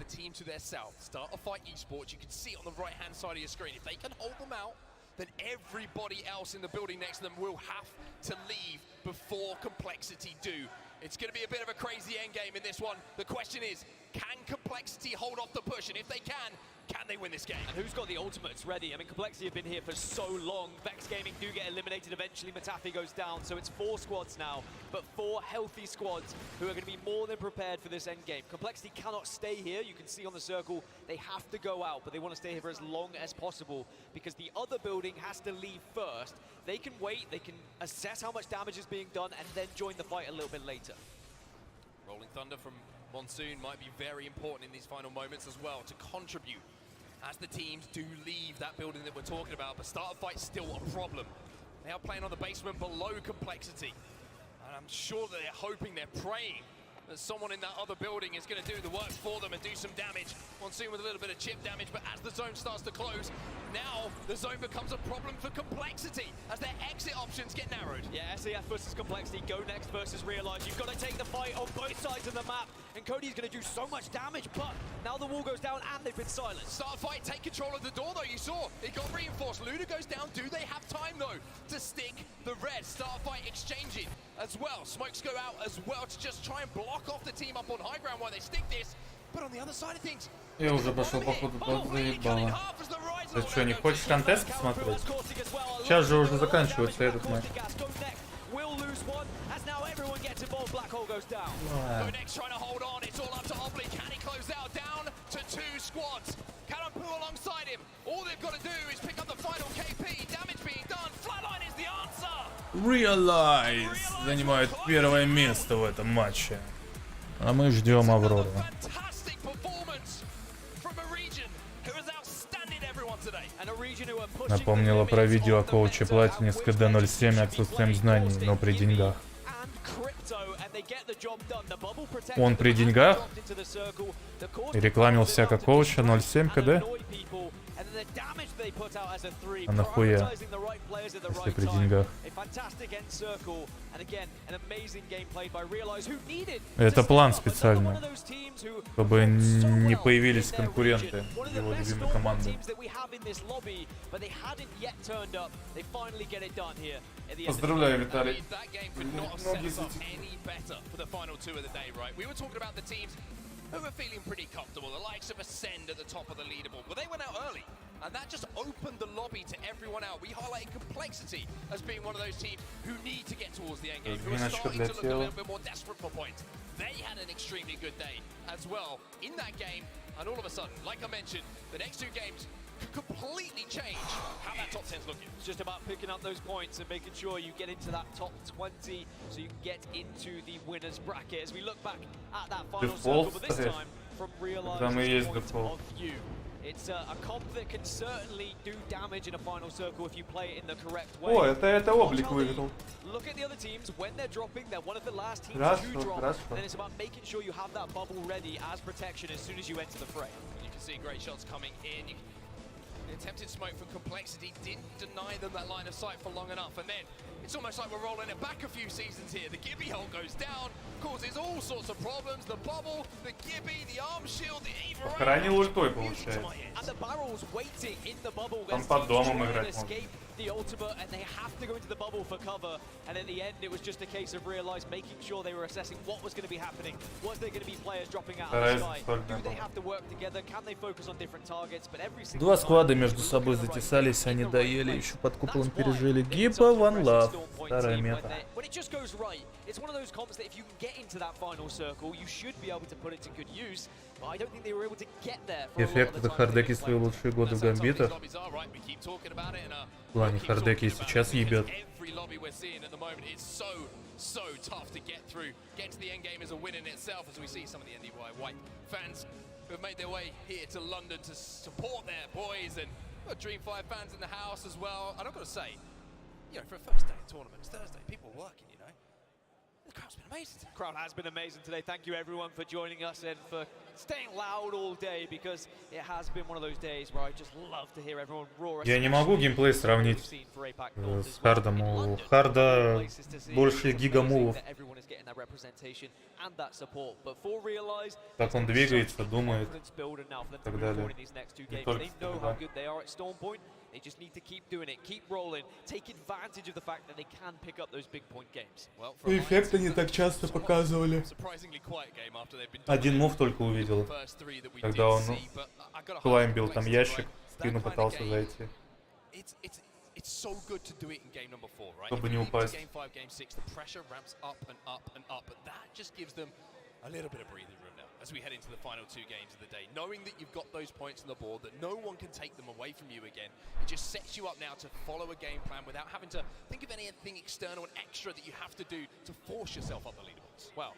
Then everybody else in the building next to them will have to leave before Complexity do. It's going to be a bit of a crazy endgame in this one. The question is, can Complexity hold off the push? And if they can they win this game? And who's got the ultimates ready? I mean, Complexity have been here for so long. Vex Gaming do get eliminated eventually. Matafi goes down, so it's 4 squads now, but 4 healthy squads who are going to be more than prepared for this endgame. Complexity cannot stay here. You can see on the circle, they have to go out, but they want to stay here for as long as possible because the other building has to leave first. They can wait, they can assess how much damage is being done, and then join the fight a little bit later. Rolling Thunder from Monsoon might be very important in these final moments as well to contribute as the teams do leave that building that we're talking about, but start of fight's still a problem. They are playing on the basement below Complexity, and I'm sure that they're hoping, they're praying that someone in that other building is going to do the work for them and do some damage. Monsoon with a little bit of chip damage, but as the zone starts to close, now the zone becomes a problem for Complexity as their exit options get narrowed. Yeah, SAF versus Complexity, go next versus Realize. You've got to take the fight on both sides of the map, and Cody's going to do so much damage, but now the wall goes down and they've been silenced. Start fight, take control of the door though, you saw. It got reinforced. Luna goes down. Do they have time though to stick the red? Start fight exchanging as well. Smokes go out as well to just try and block off the team up on high ground while they stick this. But on the other side of things, я уже пошел походу подзаебало. Ты что, не хочешь контест смотреть? Сейчас же уже заканчивается этот матч. Realize занимает первое место в этом матче. А мы ждем Аврору. Напомнила про видео о коуче Платине с КД-07 отсутствием знаний, но при деньгах. Он при деньгах и рекламился как коуча 07 КД? А нахуя, если при деньгах? Это план специально, чтобы не появились конкуренты его любимой команды. Поздравляю, Виталий. Who were feeling pretty comfortable, the likes of Ascend at the top of the leaderboard. Well, they went out early, and that just opened the lobby to everyone out. We highlighted Complexity as being one of those teams who need to get towards the end game, who are starting to look a little bit more desperate for points. They had an extremely good day as well in that game, and all of a sudden, like I mentioned, the next 2 games could completely change how that top 10's looking. It's just about picking up those points and making sure you get into that top 20 so you can get into the winners bracket. As we look back at that final circle, but this time from Realize's point of view. It's a comp that can certainly do damage in a final circle if you play it in the correct way. О, это облик выиграл. Look at the other teams when they're dropping. They're one of the last teams to drop. And then it's about making sure you have that bubble ready as protection as soon as you enter the fray. You can see great shots coming in. The attempted smoke from Complexity didn't deny them that line of sight for long enough, and then it's almost like we're rolling it back a few seasons here. The Gibby hole goes down, causes all sorts of problems. The bubble, the Gibby, the arm shield, the Eva. Похоронил ультой, получается. Там под домом играть можно. The ultimate, and they have to go into the bubble for cover. And at the end, it was just a case of Realize making sure they were assessing what was going to be happening. Was there going to be players dropping out of the sky? Do they have to work together? Can they focus on different targets? But every single 2 склада между собой затесались, они доели, еще под куполом пережили. Гипа, One Love, старая мета. When it just goes right, it's one of those comps that if you can get into that final circle, you should be able to put it to good use. But I don't think they were able to get there. Эффект это хардеки свои лучшие годы в гамбитах. В плане хардеки сейчас ебет. So tough to get through. Get to the end game is a win in itself, as we see some of the NDY white fans who have made their way here to London to support their boys, and Dream 5 fans in the house as well. And I've got to say, you know, for a first day of tournament, it's Thursday, people are working, you know. The crowd's been amazing. The crowd has been amazing today. Thank you everyone for joining us and for staying loud all day, because it has been one of those days where I just love to hear everyone roar. Я не могу геймплей сравнить с хардом. У харда больше гигамувов. Как он двигается, думает и так далее. Не только стрельба. They just need to keep doing it, keep rolling, take advantage of the fact that they can pick up those big point games. Эффекты не так часто показывали. Один мув только увидел, когда он клаймбил там ящик, в спину пытался зайти. Чтобы не упасть. A little bit of breathing room now as we head into the final two games of the day. Knowing that you've got those points on the board, that no one can take them away from you again, it just sets you up now to follow a game plan without having to think of anything external and extra that you have to do to force yourself up the leaderboards. Well,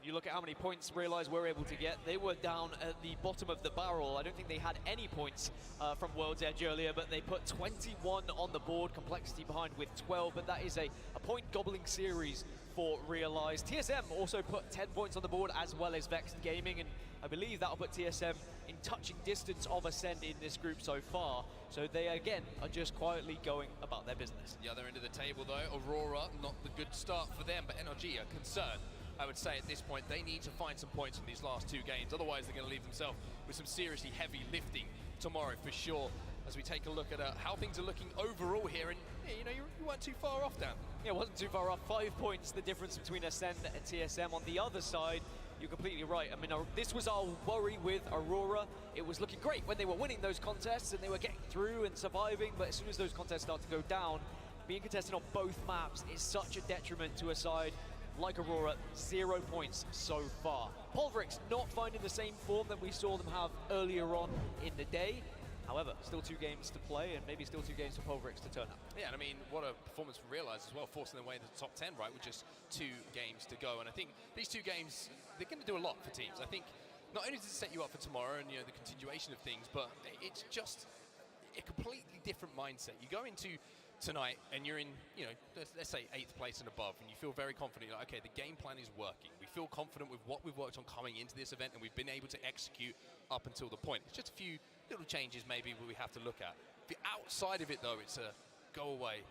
you look at how many points Realize were able to get. They were down at the bottom of the barrel. I don't think they had any points from World's Edge earlier, but they put 21 on the board, Complexity behind with 12, but that is a point gobbling series for Realize. TSM also put 10 points on the board, as well as Vexed Gaming, and I believe that'll put TSM in touching distance of Ascend in this group so far. So they again are just quietly going about their business. The other end of the table though, Aurora, not the good start for them, but NRG are concerned. I would say at this point they need to find some points from these last two games, otherwise they're going to leave themselves with some seriously heavy lifting tomorrow for sure. As we take a look at how things are looking overall here, and yeah, you know, you weren't too far off, Dan. Yeah, it wasn't too far off. 5 points the difference between Ascend and TSM. On the other side, you're completely right. I mean, this was our worry with Aurora. It was looking great when they were winning those contests and they were getting through and surviving, but as soon as those contests start to go down, being contested on both maps is such a detriment to a side like Aurora. 0 points so far. Pulverix not finding the same form that we saw them have earlier on in the day. However, still 2 games to play, and maybe still 2 games for Pulverix to turn up. Yeah, and I mean, what a performance from Realize as well, forcing their way into the top 10, right, with just 2 games to go. And I think these 2 games, they're going to do a lot for teams. I think not only does it set you up for tomorrow and, you know, the continuation of things, but it's just a completely different mindset. You go into tonight and you're in, you know, let's say 8th place and above, and you feel very confident, like, okay, the game plan is working. We feel confident with what we've worked on coming into this event, and we've been able to execute up until the point. It's just a few little changes maybe we have to look at. The outside of it though, it's a go away,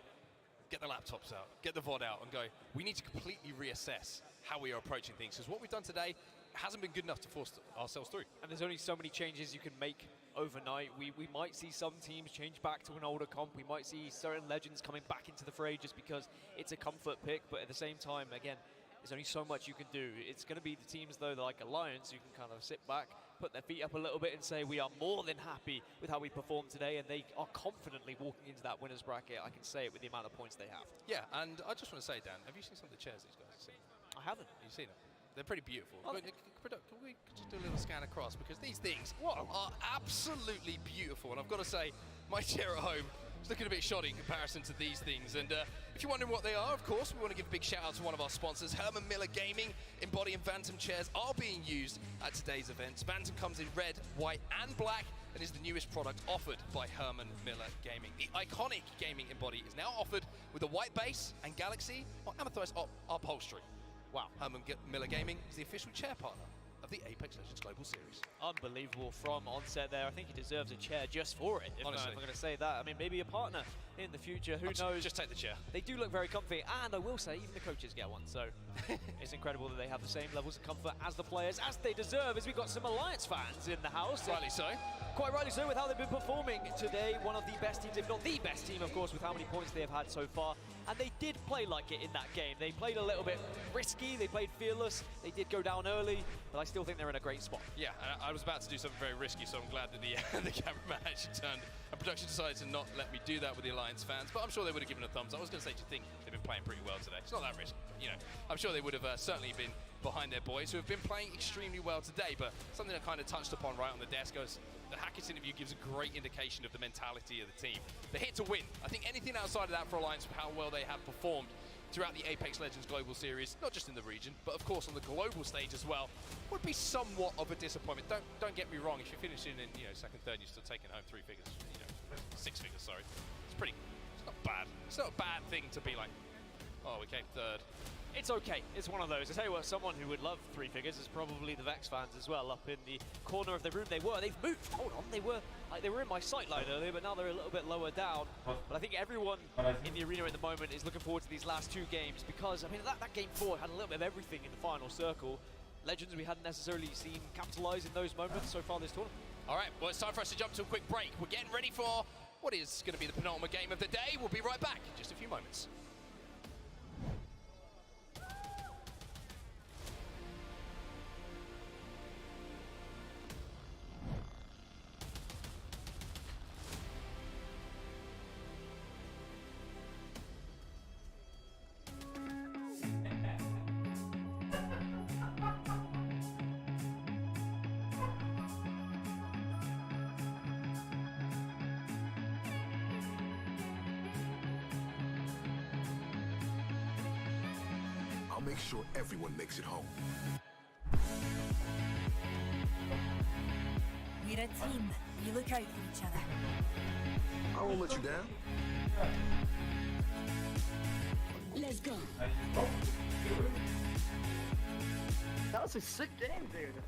get the laptops out, get the VOD out, and go, we need to completely reassess how we are approaching things, because what we've done today hasn't been good enough to force ourselves through. And there's only so many changes you can make overnight. We might see some teams change back to an older comp. We might see certain legends coming back into the fray just because it's a comfort pick, but at the same time, again, there's only so much you can do. It's going to be the teams though, like Alliance, who can kind of sit back, put their feet up a little bit and say we are more than happy with how we performed today, and they are confidently walking into that winner's bracket. I can say it with the amount of points they have. Yeah, and I just want to say, Dan, have you seen some of the chairs these guys have seen? I haven't. You've seen them? They're pretty beautiful. Oh, can we just do a little scan across, because these things are absolutely beautiful, and I've got to say, my chair at home is looking a bit shoddy in comparison to these things. And if you're wondering what they are, of course, we want to give a big shout out to one of our sponsors. Herman Miller Gaming Embody and Phantom chairs are being used at today's events. Phantom comes in red, white and black, and is the newest product offered by Herman Miller Gaming. The iconic gaming Embody is now offered with a white base and Galaxy or Amethyst upholstery. Wow, Herman Miller Gaming is the official chair partner of the Apex Legends Global Series. Unbelievable from onset there. I think he deserves a chair just for it, if I'm going to say that. I mean, maybe a partner in the future, who knows? Just take the chair. They do look very comfy, and I will say, even the coaches get one, so it's incredible that they have the same levels of comfort as the players, as they deserve, as we've got some Alliance fans in the house. Rightly so. Quite rightly so, with how they've been performing today. One of the best teams, if not the best team, of course, with how many points they have had so far. And they did play like it in that game. They played a little bit risky, they played fearless, they did go down early, but I still think they're in a great spot. Yeah, I was about to do something very risky, so I'm glad that the cameraman actually turned, and production decided to not let me do that with the Alliance fans, but I'm sure they would have given a thumbs up. I was going to say, do you think they've been playing pretty well today? It's not that risky, you know. I'm sure they would have certainly been behind their boys, who have been playing extremely well today, but something I kind of touched upon right on the desk was the Hackett's interview gives a great indication of the mentality of the team. They're here to win. I think anything outside of that for Alliance, how well they have performed throughout the Apex Legends Global Series, not just in the region, but of course on the global stage as well, would be somewhat of a disappointment. Don't get me wrong, if you're finishing in, you know, second, third, you're still taking home 3 figures, you know, 6 figures, sorry. It's not bad. It's not a bad thing to be like, oh, we came third. It's okay. It's one of those. I tell you what, someone who would love three figures is probably the Vex fans as well. Up in the corner of the room, they've moved. Hold on, they were in my sight line earlier, but now they're a little bit lower down. But I think everyone in the arena at the moment is looking forward to these last two games because I mean that game 4 had a little bit of everything in the final circle. Legends we hadn't necessarily seen capitalize in those moments so far this tournament. All right, well, it's time for us to jump to a quick break. We're getting ready for what is going to be the penultimate game of the day. We'll be right back in just a few moments. I'll make sure everyone makes it home. We're a team. We look out for each other. I won't let you down. Let's go. That was a sick game, dude.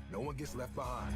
No one gets left behind.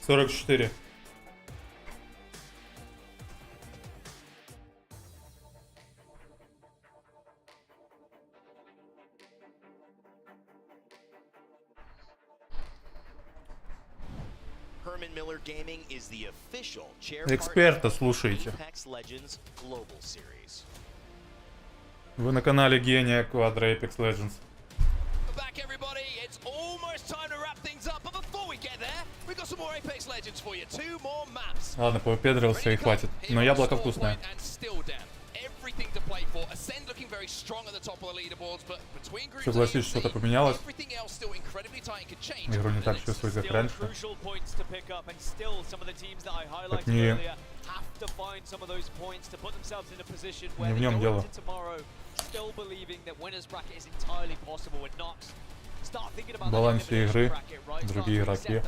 $44. Эксперта слушайте. Вы на канале гения qadRaT Apex Legends. Ладно, попедрился и хватит. Но яблоко вкусное. Согласись, что-то поменялось. Игру не так чувствую, как раньше. Так не в нем дело. В балансе игры другие игроки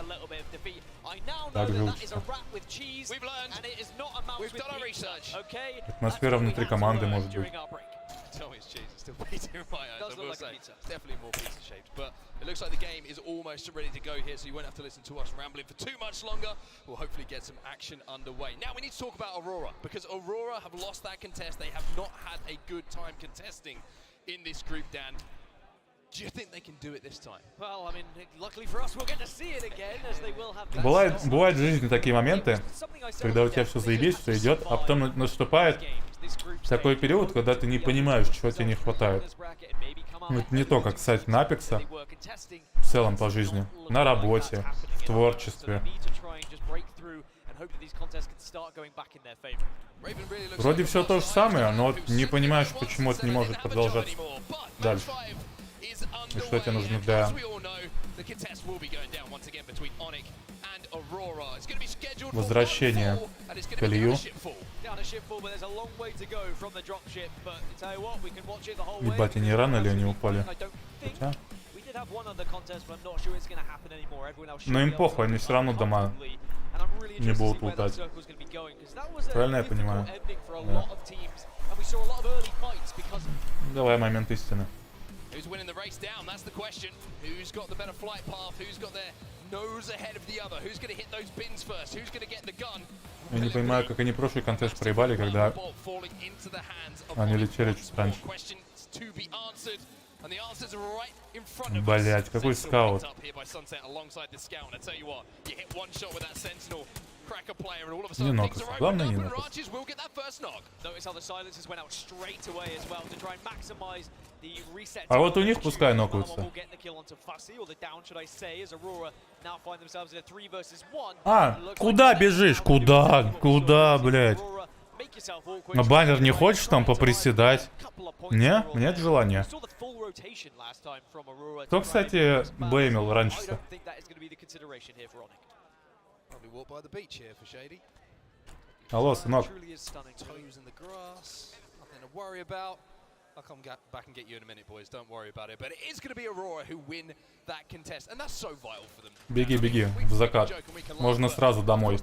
также учатся. Атмосфера внутри команды может быть. Still beating right eyes, I will say. It's definitely more pizza shaped, but it looks like the game is almost ready to go here, so you won't have to listen to us rambling for too much longer. We'll hopefully get some action underway. Now we need to talk about Aurora, because Aurora have lost that contest. They have not had a good time contesting in this group, Dan. Do you think they can do it this time? Well, I mean, luckily for us, we'll get to see it again, as they will have. Бывают в жизни такие моменты, когда у тебя все заебись, все идет, а потом наступает такой период, когда ты не понимаешь, чего тебе не хватает. Это не то, как кстати, на Апекса. В целом по жизни. На работе, в творчестве. Вроде все то же самое, но вот не понимаешь, почему это не может продолжаться дальше. И что тебе нужно для возвращения в колею. Ебать, и не рано ли они упали? Хотя... Но им похуй, они все равно дома не будут лутать. Правильно я понимаю? Да. Давай момент истины. Who's winning the race down? That's the question. Who's got the better flight path? Who's got their nose ahead of the other? Who's going to hit those bins first? Who's going to get the gun? Я не понимаю, как они прошлый контест проебали, когда они летели чуть раньше. Блять, какой скаут. Не нокаться. Главное не нокаться. А вот у них пускай нокаются. А, куда бежишь? Куда? Куда, блядь? На баннер не хочешь там поприседать? Не? Нет желания. Кто, кстати, беймил раньше-то? Алло, сынок. I'll come back and get you in a minute, boys. Don't worry about it. But it is going to be Aurora who win that contest, and that's so vital for them. Беги, беги, в закат. Можно сразу домой.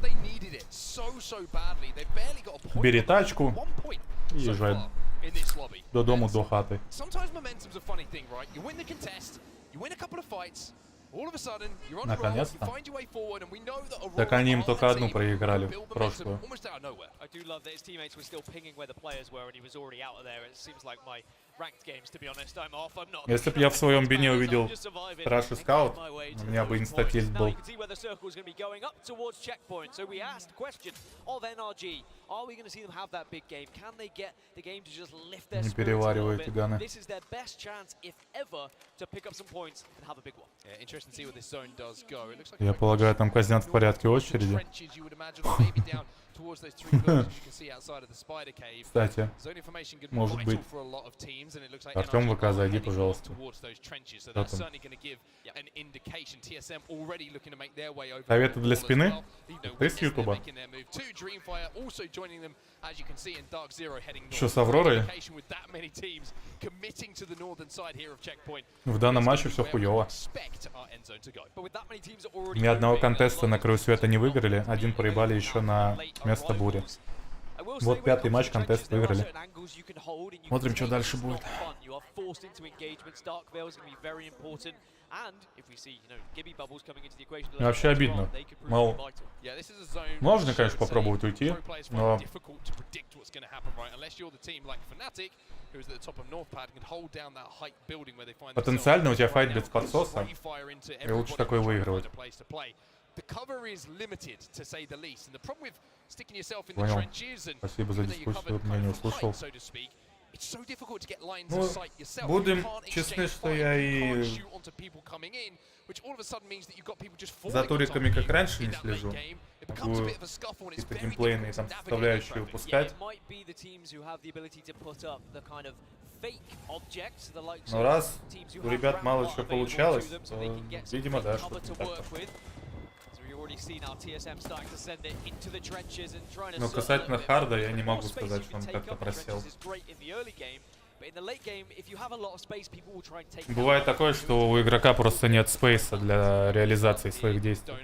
Бери тачку и езжай до дому, до хаты. Наконец-то. Так они им только одну проиграли, прошлую. Если бы я в своем бине увидел Rush Scout, у меня бы инстатильт был. Не перевариваю эти ганы. Я полагаю, там казнят в порядке очереди. Кстати, может быть. Артем ВК, зайди, пожалуйста. Что там? Советы для спины? Ты с Ютуба? Что, с Авророй? В данном матче все хуёво. Ни одного контеста на краю света не выиграли, один проебали еще на место бури. Вот пятый матч, контест выиграли. Смотрим, что дальше будет. Вообще обидно. Мол, можно, конечно, попробовать уйти, но потенциально у тебя файт без подсоса, и лучше такой выигрывать. Понял. Спасибо за дискуссию, я не услышал. Ну, будем честны, что я и за туриками, как раньше, не слежу. Могу какие-то геймплейные там составляющие упускать. Но раз у ребят мало чего получалось, то, видимо, да, что-то не так. Но касательно харда, я не могу сказать, что он как-то просел. Бывает такое, что у игрока просто нет спейса для реализации своих действий.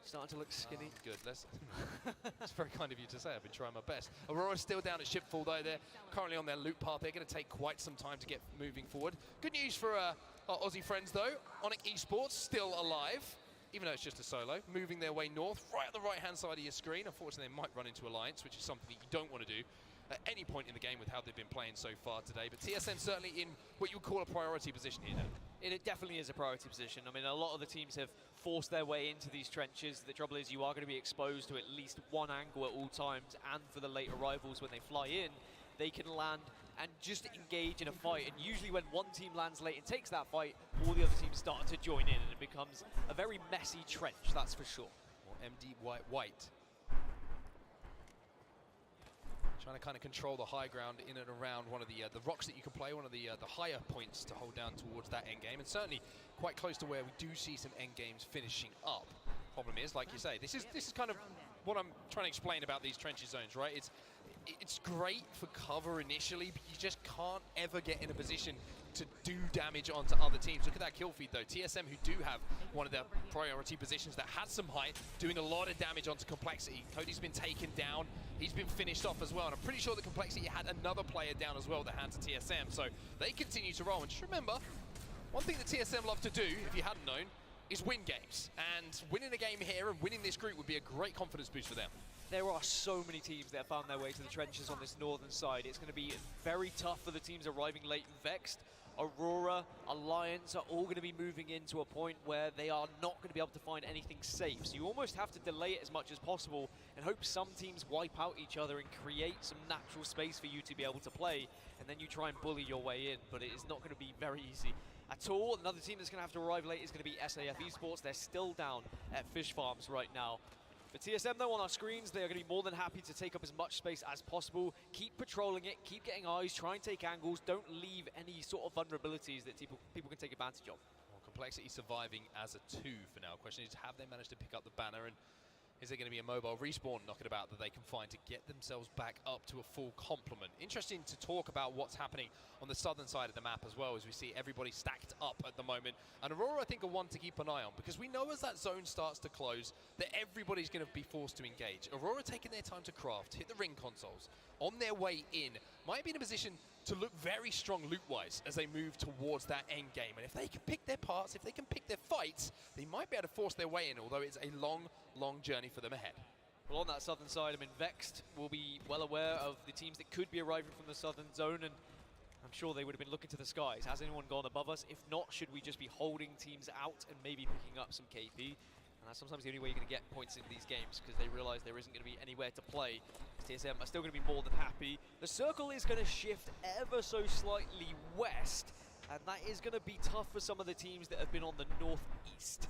Starting to look skinny. Good. That's very kind of you to say. I've been trying my best. Aurora's still down at Shipfall, though. They're currently on their loot path. They're going to take quite some time to get moving forward. Good news for our Aussie friends, though. Onyx Esports still alive, even though it's just a solo. Moving their way north, right on the right-hand side of your screen. Unfortunately, they might run into Alliance, which is something that you don't want to do at any point in the game with how they've been playing so far today. But TSM certainly in what you would call a priority position here now. It definitely is a priority position. I mean, a lot of the teams have forced their way into these trenches. The trouble is you are going to be exposed to at least one angle at all times, and for the late arrivals when they fly in, they can land and just engage in a fight. And usually when one team lands late and takes that fight, all the other teams start to join in, and it becomes a very messy trench, that's for sure. Or MD White. Trying to kind of control the high ground in and around one of the rocks that you can play, one of the higher points to hold down towards that end game, and certainly quite close to where we do see some end games finishing up. Problem is, like you say, this is kind of what I'm trying to explain about these trenches zones, right? It's great for cover initially, but you just can't ever get in a position to do damage onto other teams. Look at that kill feed though. TSM, who do have one of their priority positions that has some height, doing a lot of damage onto Complexity. Cody's been taken down. He's been finished off as well. And I'm pretty sure the Complexity had another player down as well, the hands of TSM. So they continue to roll. And just remember, one thing that TSM love to do, if you hadn't known, is win games. And winning a game here and winning this group would be a great confidence boost for them. There are so many teams that have found their way to the trenches on this northern side. It's going to be very tough for the teams arriving late and Vexed. Aurora, Alliance are all going to be moving into a point where they are not going to be able to find anything safe. So you almost have to delay it as much as possible and hope some teams wipe out each other and create some natural space for you to be able to play. And then you try and bully your way in, but it is not going to be very easy at all. Another team that's going to have to arrive late is going to be SAF Esports. They're still down at Fish Farms right now. For TSM though, on our screens, they are going to be more than happy to take up as much space as possible. Keep patrolling it, keep getting eyes, try and take angles. Don't leave any sort of vulnerabilities that people can take advantage of. Well, Complexity surviving as a 2 for now. Question is, have they managed to pick up the banner, and is there going to be a mobile respawn knocking about that they can find to get themselves back up to a full complement? Interesting to talk about what's happening on the southern side of the map as well, as we see everybody stacked up at the moment. And Aurora, I think, are one to keep an eye on, because we know as that zone starts to close that everybody's going to be forced to engage. Aurora taking their time to craft, hit the ring consoles, on their way in, might be in a position to look very strong loot-wise as they move towards that end game. And if they can pick their parts, if they can pick their fights, they might be able to force their way in, although it's a long, long journey for them ahead. Well, on that southern side, I mean, Vexed will be well aware of the teams that could be arriving from the southern zone, and I'm sure they would have been looking to the skies. Has anyone gone above us? If not, should we just be holding teams out and maybe picking up some KP? And that's sometimes the only way you're going to get points in these games, because they realize there isn't going to be anywhere to play. TSM are still going to be more than happy. The circle is going to shift ever so slightly west, and that is going to be tough for some of the teams that have been on the northeast.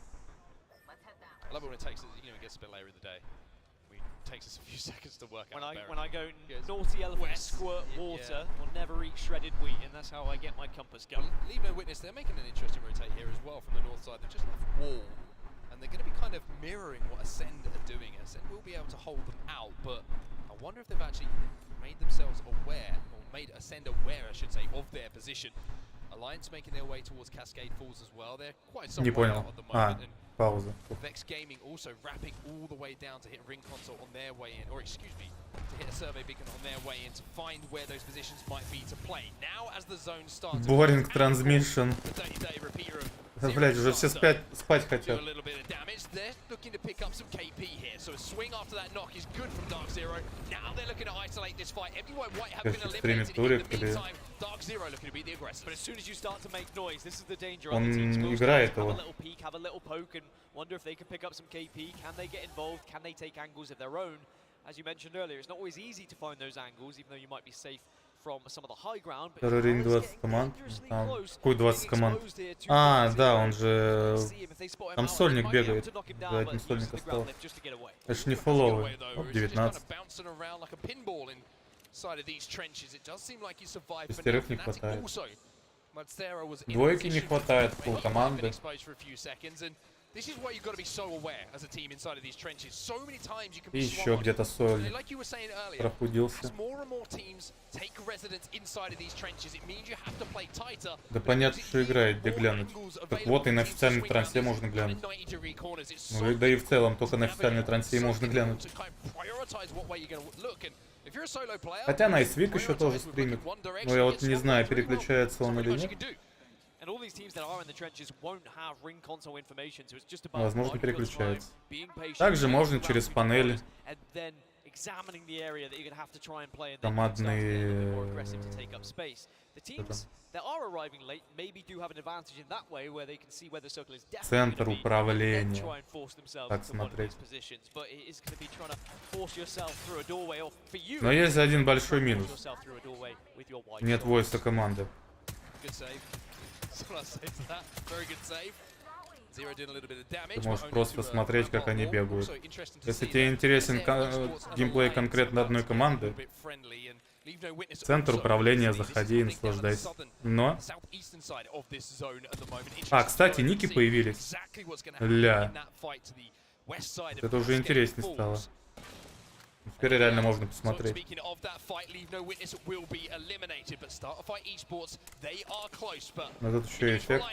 I love it when it takes, you know, it gets a bit later in the day. It takes us a few seconds to work out. When I go naughty elephant squirt water or never eat shredded wheat, and that's how I get my compass going. Well, leave no witness, they're making an interesting rotate here as well from the north side. They've just left wall, and they're going to be kind of mirroring what Ascend are doing. Ascend will be able to hold them out, but I wonder if they've actually made themselves aware, or made Ascend aware, I should say, of their position. Alliance making their way towards Cascade Falls as well. They're quite some way out at the moment. Пауза. Vex Gaming also wrapping all the way down to hit ring console on their way in, or excuse me, to hit a survey beacon on their way in to find where those positions might be to play. Now as the zone starts to Boring transmission. Блять, уже все спать хотят. They're looking to pick up some KP here, so a swing after that knock is good from Dark Zero. Now they're looking to isolate this fight. Everyone White have been eliminated. In the meantime, Dark Zero looking to be the aggressor. But as soon as you start to make noise, this is the danger. Он играет have a его. little peek, have a little poke, and wonder if they can pick up some KP. Can they get involved? Can they take angles of their own? As you mentioned earlier, it's not always easy to find those angles, even though you might be safe from some of the high ground. Второй ринг 20 команд. Какой 20 команд? А, да, он же... Там сольник бегает. За одним сольник осталось. Это ж не фолловый. Оп, 19. Шестерых не хватает. Двойки не хватает, пол команды. This is why you've got to be so aware as a team inside of these trenches. So many times you can И be еще где-то сольник like you were saying earlier, прохудился. as more and more teams take residence inside of these trenches, it means you have to play tighter. Да понятно, что играет, где глянуть. Так вот и на официальной трансе можно глянуть. Ну да и в целом, только на официальной трансе можно глянуть. Хотя Найсвик еще тоже стримит. Но я вот не знаю, переключается он или нет. Возможно, переключается. Также можно через панели. examining the area that you're going to have to try and play and then Командные... more aggressive to take up space. The teams that are arriving late maybe do have an advantage in that way where they can see where the circle is definitely Центр going to be управления. and try and force themselves Так into one of смотреть. these positions. But it is going to be trying to force yourself through a doorway or for you. Но есть один большой минус. Нет войса команды. Good save. That's what I say to that. Very good save. Zero doing a little bit of damage. Ты можешь просто смотреть, как они бегают. Если тебе интересен геймплей конкретно одной команды, центр управления, заходи и наслаждайся. Но... А, кстати, ники появились. Ля. Это уже интереснее стало. Теперь реально можно посмотреть. Но тут еще и эффект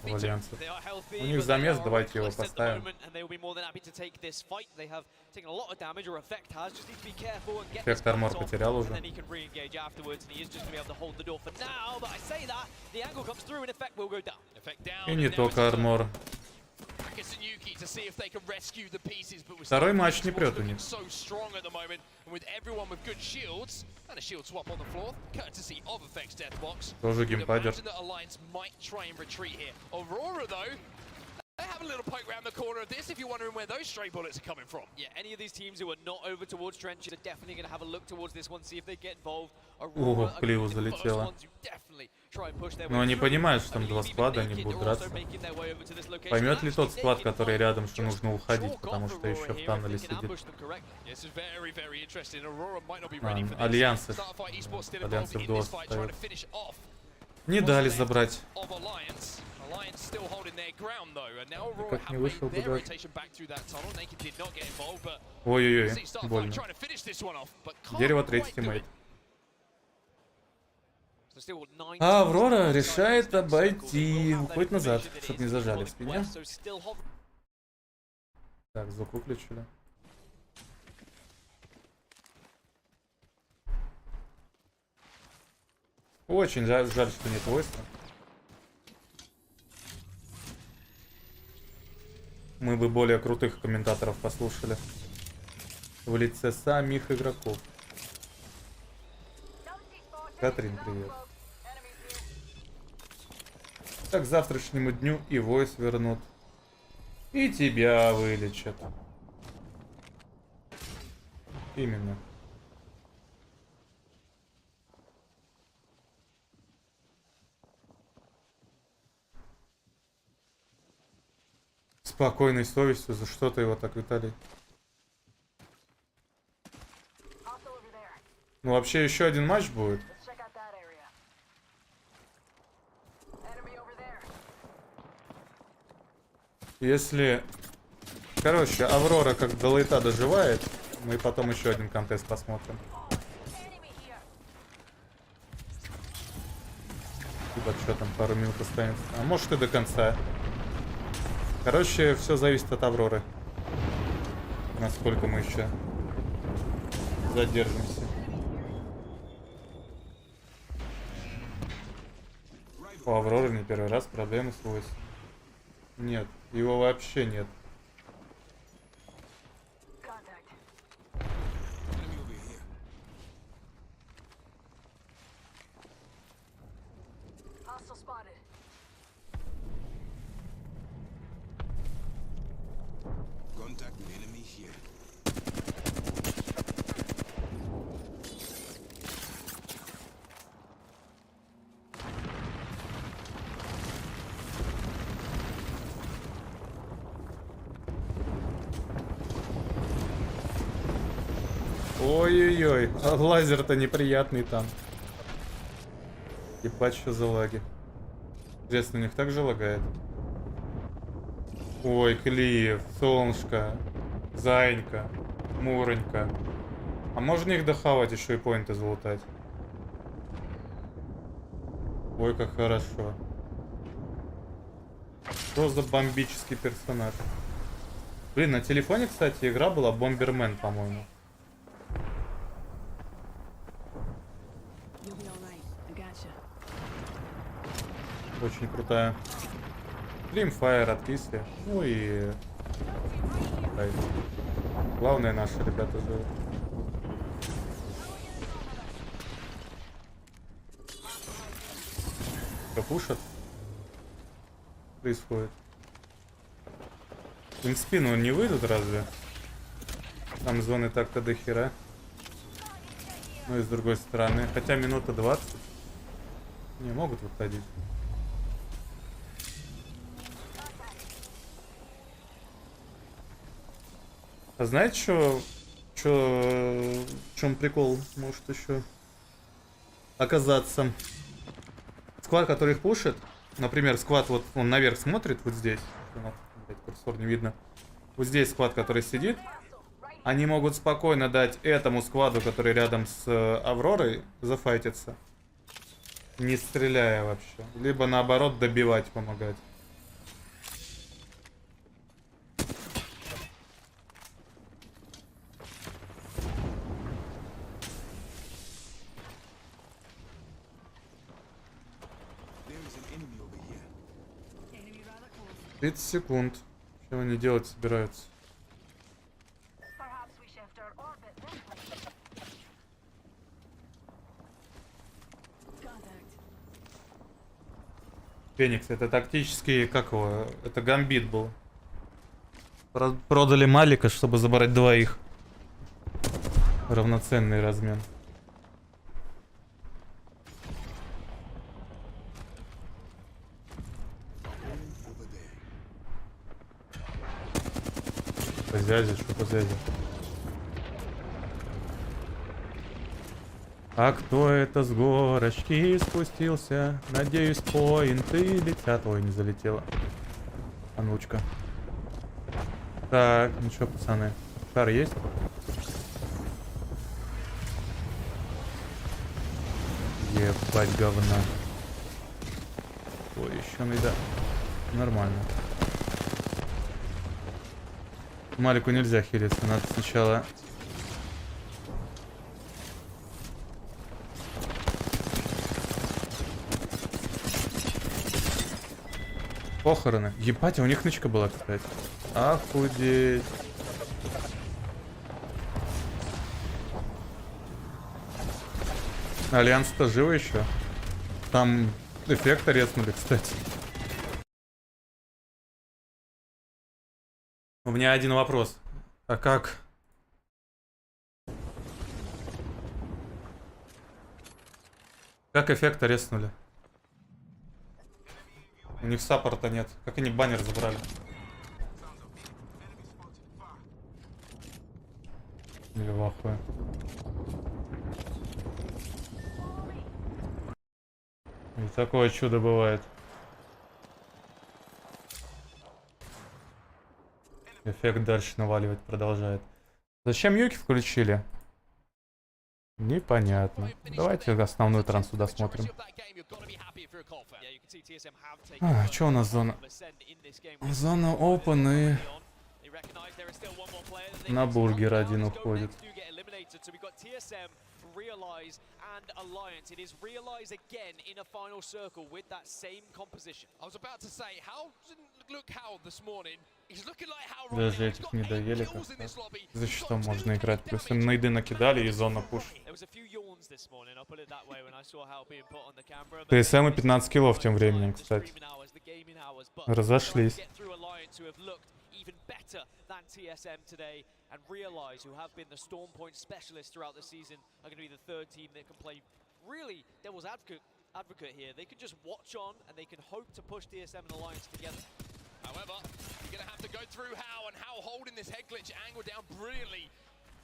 у альянсов. У них замес, давайте его поставим. Эффект армор потерял уже. И не только армор. Второй матч не прет у них. Тоже геймпадер. They have a little poke around the corner of this if you're wondering where those stray bullets are coming from. Yeah, any of these teams who are not over towards trenches are definitely going to have a look towards this one, see if they get involved. Ого, в кливу залетело. Но они понимают, что там два склада, они будут драться. Поймет ли тот склад, который рядом, что нужно уходить, потому что еще в тоннеле сидит? Альянсы. Альянсы в дуо ставят. Не дали забрать. Как не вышел бы дать. Ой-ой-ой, больно. Дерево третий тиммейт. А Аврора решает обойти. Уходит назад, чтобы не зажали в спине. Так, звук выключили. Очень жаль, что нет войска. Мы бы более крутых комментаторов послушали. В лице самих игроков. Катрин, привет. Так, к завтрашнему дню и войс вернут. И тебя вылечат. Именно. Спокойной совестью, за что-то его так, Виталий. Ну, вообще, еще один матч будет. Если... Короче, Аврора как до лейта доживает, мы потом еще один контест посмотрим. Типа, что там, пару минут останется. А может и до конца. Короче, все зависит от Авроры. Насколько мы еще задержимся. У Авроры не первый раз проблемы с войсом. Нет, его вообще нет. Ой-ой-ой, а лазер-то неприятный там. Ебать, что за лаги. Интересно, у них так же лагает? Ой, Клиев, Солнышко, Зайенька, Муронька. А можно их дохавать, еще и поинты залутать? Ой, как хорошо. Что за бомбический персонаж? Блин, на телефоне, кстати, игра была Бомбермен, по-моему. Очень крутая. Стримфайр от Если. Ну и... Главное, наши ребята живут. Что пушат? Происходит. Им в спину не выйдут разве? Там зоны так-то до хера. Ну и с другой стороны. Хотя минута 20. Не могут выходить. А знаете, в чем прикол может еще оказаться? Сквад, который их пушит, например, сквад, вот он наверх смотрит, вот здесь, курсор не видно, вот здесь сквад, который сидит, они могут спокойно дать этому скваду, который рядом с Авророй, зафайтиться, не стреляя вообще, либо наоборот добивать, помогать. Enemy rather close. 30 секунд. Что они делать собираются? Perhaps we shift our orbit this way. Contact. Феникс, это тактический, как его, это гамбит был. Продали Малика, чтобы забрать двоих. Равноценный размен. По связи, что по связи? А кто это с горочки спустился? Надеюсь, поинты летят. Ой, не залетело. Анучка. Так, ну что, пацаны, шар есть? Ебать говна. Ой, еще найда. Нормально. Малику нельзя хилиться, надо сначала... Похороны. Ебать, а у них нычка была, кстати. Охудеть. Альянс-то живы еще. Там эффекты резнули, кстати. У меня один вопрос. А как? Как эффекты резнули? У них саппорта нет. Как они баннер забрали? Или в ахуе. И такое чудо бывает. Эффект дальше наваливать продолжает. Зачем Юки включили? Непонятно. Давайте основную трансу досмотрим. Что у нас зона? Зона open и... На бургер один уходит. Realize and Alliance. It is Realize again in a final circle with that same composition. I was about to say, how doesn't look how this morning? He's looking like how right Даже now. этих не доели как-то. За что можно играть? Плюс им нейды накидали и зона пуш. ТСМ и 15 киллов тем временем, кстати. Разошлись. Even better than TSM today, and Realize, who have been the storm point specialists throughout the season, are going to be the third team that can play really devil's advocate here. They can just watch on and they can hope to push TSM and Alliance together. However, you're going to have to go through How, and How holding this head glitch angle down brilliantly.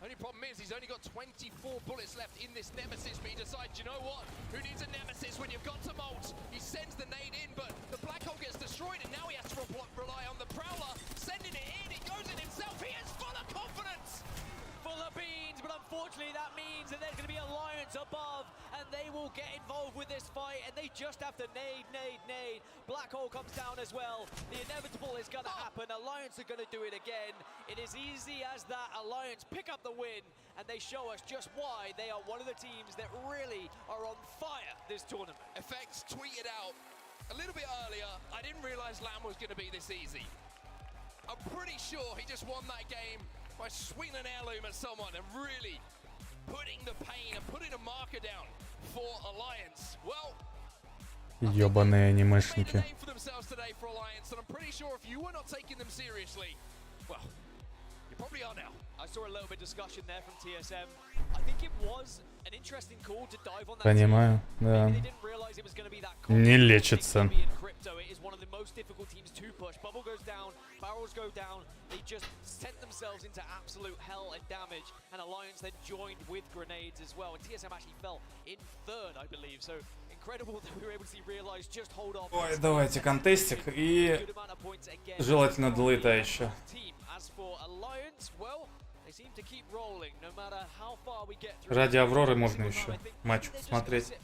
Only problem is he's only got 24 bullets left in this Nemesis, but he decides, you know what? Who needs a Nemesis when you've got to Molt? He sends the nade in, but the Black Hole gets destroyed, and now he has to rely on the Prowler. Sending it in, he goes in himself, he is full of confidence! Full of beans, but unfortunately that means that there's going to be Alliance above, and they will get involved with this fight, and they just have to nade. Black Hole comes down as well. The inevitable is going to happen. Alliance are going to do it again. It is easy as that. Alliance pick up the win, and they show us just why they are one of the teams that really are on fire this tournament. Effects tweeted out a little bit earlier, I didn't realize Lamb was going to be this easy. I'm pretty sure he just won that game by swinging an heirloom at someone and really putting the pain and putting a marker down for Alliance. Well, ёбаные анимешники. name for themselves today for Alliance, and I'm pretty sure if you were not taking them seriously, well, you probably are now. I saw a little bit of discussion there from TSM. I think it was an interesting call to dive on that. Понимаю, да. They didn't realize it was going to be that Не лечится. crypto. It is one of the most difficult teams to push. Bubble goes down, barrels go down. They just sent themselves into absolute hell and damage. And Alliance then joined with grenades as well. And TSM actually fell in third, I believe. So incredible that we were able to see realize just hold on. Ой, давайте контестик и желательно делайта еще. As for Alliance, well, they seem to keep rolling no matter how far we get through. Ради Авроры можно еще матч посмотреть.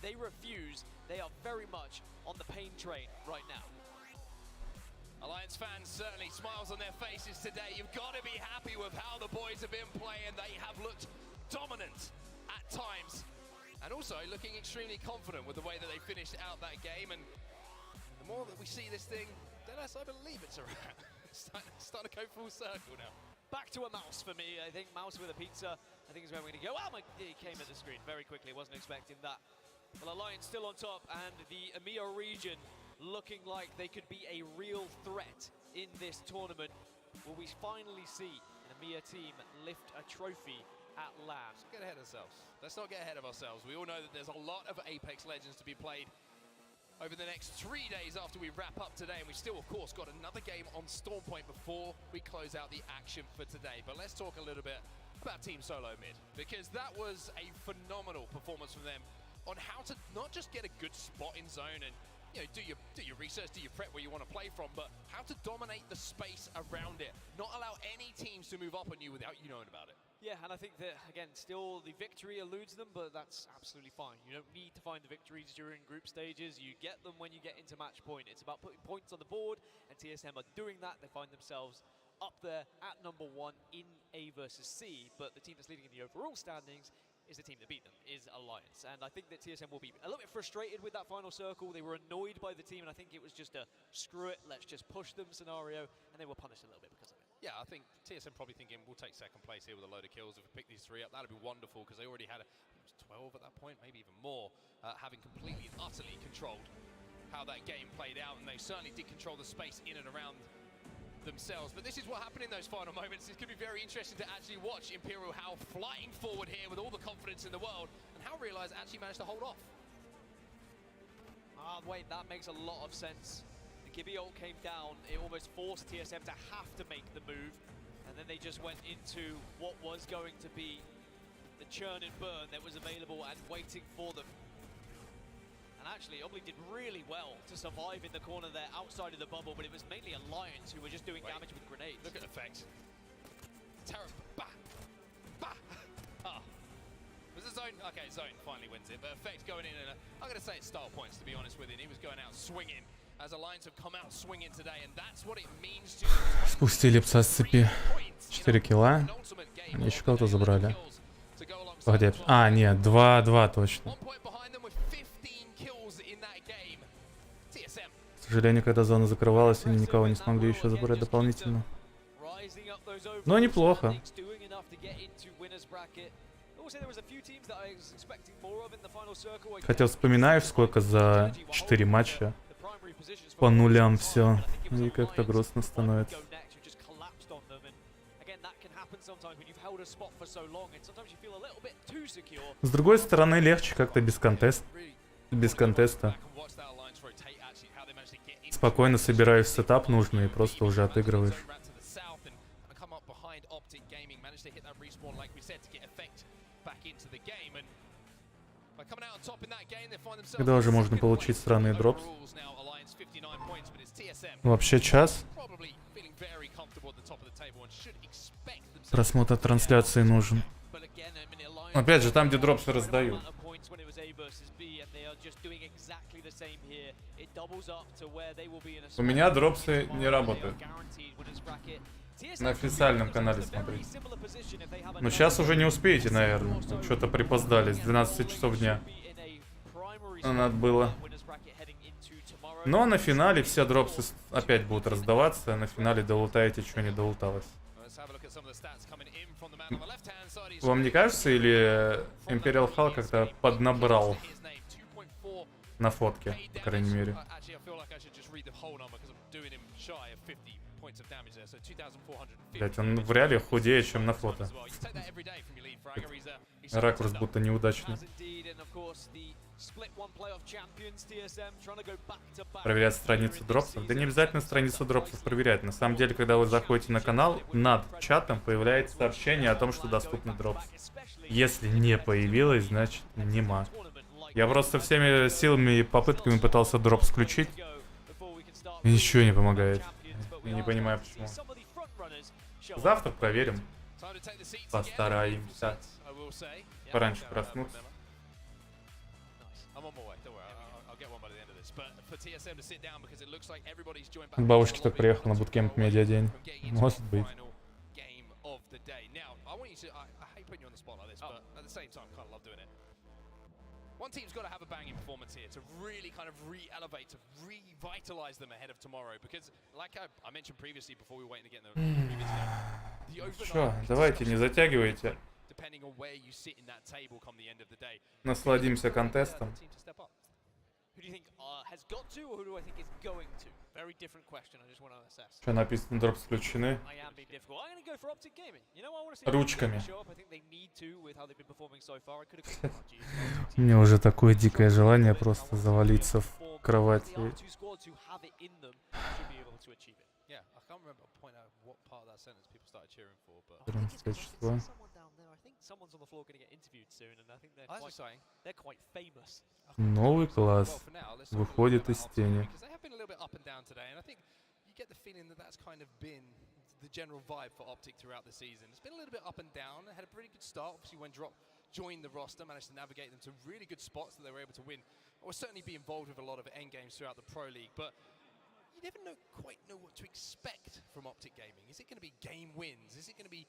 They refuse. They are very much on the pain train right now. Alliance fans certainly smiles on their faces today. You've got to be happy with how the boys have been playing. They have looked dominant at times. And also looking extremely confident with the way that they finished out that game. And the more that we see this thing, the less I believe it's a wrap. Starting to go full circle now. Back to a mouse for me. I think mouse with a pizza. I think is where we're going to go. Oh my! It came at the screen very quickly. Wasn't expecting that. Well, Alliance still on top, and the EMEA region looking like they could be a real threat in this tournament. Will we finally see an EMEA team lift a trophy at last? Let's get ahead of ourselves. Let's not get ahead of ourselves. We all know that there's a lot of Apex Legends to be played over the next 3 days after we wrap up today, and we've still, of course, got another game on Storm Point before we close out the action for today. But let's talk a little bit about Team Solo Mid, because that was a phenomenal performance from them on how to not just get a good spot in zone and do your research, do your prep where you want to play from, but how to dominate the space around it, not allow any teams to move up on you without you knowing about it. Yeah, and I think that, again, still the victory eludes them, but that's absolutely fine. You don't need to find the victories during group stages. You get them when you get into match point. It's about putting points on the board, and TSM are doing that. They find themselves up there at #1 in A versus C, but the team that's leading in the overall standings is the team that beat them, is Alliance. And I think that TSM will be a little bit frustrated with that final circle. They were annoyed by the team, and I think it was just a screw it, let's just push them scenario, and they were punished a little bit because of it. Yeah, I think TSM probably thinking we'll take second place here with a load of kills. If we pick these 3 up, that'd be wonderful, because they already had 12 at that point, maybe even more, having completely and utterly controlled how that game played out, and they certainly did control the space in and around themselves. But this is what happened in those final moments. It's going to be very interesting to actually watch Imperial How flying forward here with all the confidence in the world, and how Realize actually managed to hold off. Wait, that makes a lot of sense. The Gibby ult came down, it almost forced TSM to have to make the move, and then they just went into what was going to be the churn and burn that was available and waiting for them. And actually, Obli did really well to survive in the corner there outside of the bubble, but it was mainly Alliance who were just doing damage with grenades. Look at the effect. Terrible. Bah! Bah! Ah. Was the zone? Okay, zone finally wins it, but effect going in, and I'm going to say it's style points, to be honest with it. He was going out swinging, as Alliance have come out swinging today, and that's what it means to Спустили пса с цепи. 4 килла. Они еще кого-то забрали. Погоди. А, нет, 2-2 точно. К сожалению, когда зона закрывалась, они никого не смогли еще забрать дополнительно. Но неплохо. Хотя вспоминаю, сколько за 4 матча. По нулям все. И как-то грустно становится. С другой стороны, легче как-то без контеста. Спокойно собираешь сетап нужный и просто уже отыгрываешь. Когда уже можно получить странный дропс? Вообще час. Просмотр трансляции нужен. Опять же, там, где дропсы раздают. У меня дропсы не работают. На официальном канале смотреть. Но сейчас уже не успеете, наверное. Что-то припоздали с 12 часов дня. Надо было. Но на финале все дропсы опять будут раздаваться. На финале долутаете, что не долуталось. Вам не кажется, или Imperial Hall как-то поднабрал на фотке, по крайней мере? Блять, он в реале худее, чем на фото. Ракурс будто неудачный. Проверять страницу дропсов? Да не обязательно страницу дропсов проверять. На самом деле, когда вы заходите на канал, над чатом появляется сообщение о том, что доступны дропсы. Если не появилось, значит нема. Я просто всеми силами и попытками пытался дропс включить. И ничего не помогает. Я не понимаю почему. Завтра проверим. Постараемся. Пораньше проснуться. От бабушки только приехал на буткемп медиа-день. Может быть. One team's got to have a banging performance here to really kind of re-elevate, to revitalize them ahead of tomorrow. Because, like I mentioned previously, before we were waiting to get the previous game, the Что, давайте, не затягивайте. depending on where you sit in that table come the end of the day. Насладимся контестом. Who do you think has got to, or who do I think is going to? Very different question. I just want to assess. Что написано, дропс включены. I am being difficult. I'm going to go for Optic Gaming. You know, I want to see Ручками. show up. I think they need to with how they've been performing so far. I could have gone for У меня уже такое дикое желание просто завалиться в кровать. Yeah, I can't remember point out what part of that sentence people started cheering for, but 14 числа. someone's on the floor going to get interviewed soon, and I think they're quite famous. Новый класс выходит из тени. because they have been a little bit up and down today, and I think you get the feeling that that's kind of been the general vibe for Optic throughout the season. It's been a little bit up and down. They had a pretty good start, obviously when Drop joined the roster, managed to navigate them to really good spots that they were able to win. Or certainly be involved with a lot of end games throughout the Pro League, but you never quite know what to expect from Optic Gaming. Is it going to be game wins? Is it going to be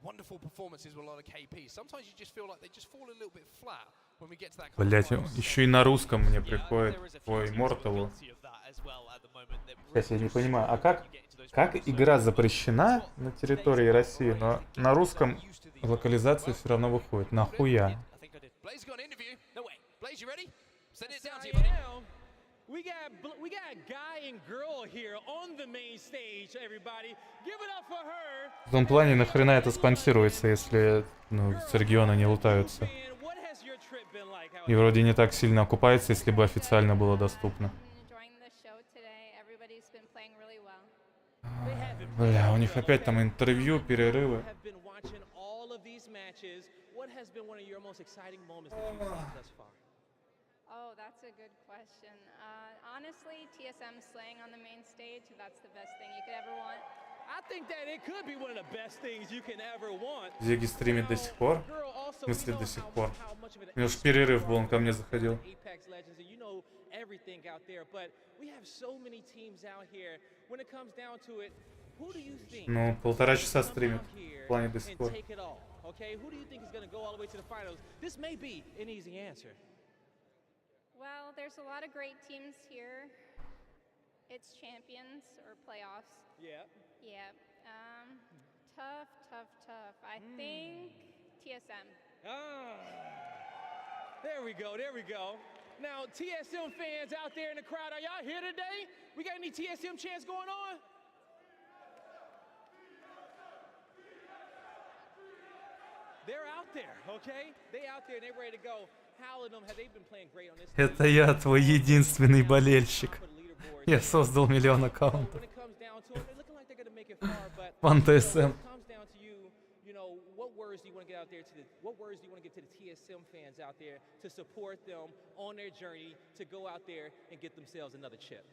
wonderful performances with a lot of KP? Sometimes you just feel like they just fall a little bit flat when we get to that kind Блять, of еще и на русском мне приходит по Immortal'у. Сейчас я не понимаю, а как игра запрещена на территории России, но на русском локализация все равно выходит? Нахуя? We got guy and girl here on the main stage, everybody. Give it up for her. В том плане, нахрена это спонсируется, если с региона не лутаются? И вроде не так сильно окупается, если бы официально было доступно. Бля, у них опять там интервью, перерывы. Oh, that's a good question. Honestly, TSM slaying on the main stage, that's the best thing you could ever want. I think that it could be one of the best things you can ever want. Зиги стримит до сих пор. В смысле, до сих пор. У него же перерыв был, он ко мне заходил. Ну, 1,5 часа стримит. В плане до сих пор. Well, there's a lot of great teams here. It's champions or playoffs. Yeah. Yeah. Tough. I think TSM. There we go. Now, TSM fans out there in the crowd, are y'all here today? We got any TSM chants going on? They're out there, okay? They out there and they're ready to go. Это я, твой единственный болельщик. Я создал 1 миллион аккаунтов. Фан ТСМ. What words do you want to get out there to the TSM fans out there to support them on their journey to go out there and get themselves another chip?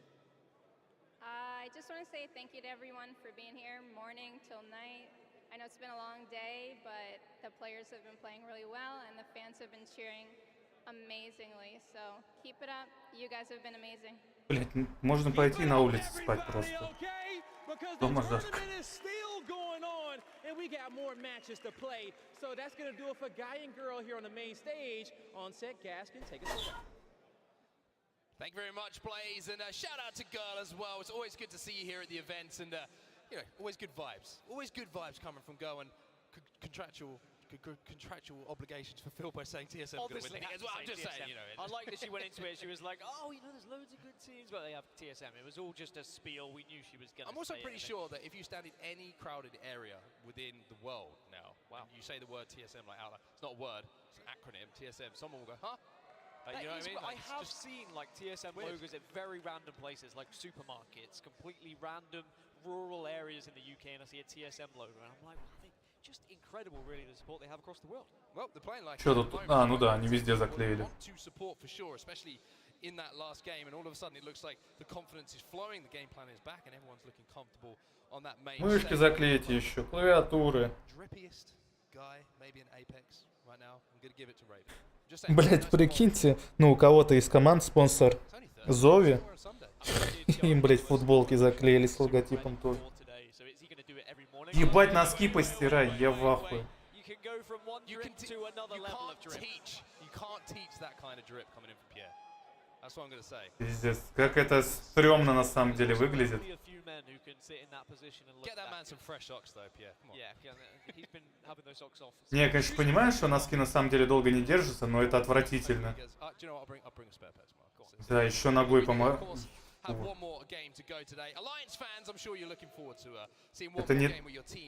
I just want to say thank you to everyone for being here morning till night. I know it's been a long day, but the players have been playing really well and the fans have been cheering amazingly. So keep it up. You guys have been amazing. Блять, можно пойти на улицу спать просто. Дома жарко. And we got more matches to play. So that's going to do it for Guy and Girl here on the main stage. On set, Gaskin, take us away. Thank you very much, Blaze, and shout out to Girl as well. It's always good to see you here at the event, and you know, always good vibes. Always good vibes coming from Go and contractual obligations fulfilled by saying TSM are going to win the game as well. I'm just saying, you know. I like that she went into it. She was like, oh, you know, there's loads of good teams, but they have TSM. It was all just a spiel. We knew she was going to. I'm also pretty sure that if you stand in any crowded area within the world now, wow, you say the word TSM like out loud. It's not a word. It's an acronym. TSM. Someone will go, huh? You know what I mean? Like, I have seen like TSM logos at very random places, like supermarkets, completely random rural areas in the UK, and I see a TSM logo, and I'm like, wow, just incredible, really, the support they have across the world. Well, they're playing like. Что тут? А, ну да, они везде заклеили. To support for sure, especially in that last game, and all of a sudden it looks like the confidence is flowing, the game plan is back, and everyone's looking comfortable on that main. Мышки заклеите еще, клавиатуры. Drippiest guy, maybe in Apex right now. I'm gonna give it to Raven. Блять, прикиньте, ну у кого-то из команд спонсор Зови, им, блять, футболки заклеили с логотипом тоже. Ебать, носки постирай, я в ахуе. You can't teach that kind of drip coming in from Pierre. That's what I'm going to say. Пиздец, как это стрёмно на самом деле выглядит. Get that man some fresh socks though, Pierre. Come on. He's been having those socks off. Не, я, конечно, понимаю, что носки на самом деле долго не держатся, но это отвратительно. Да, еще ногой помог. Это не...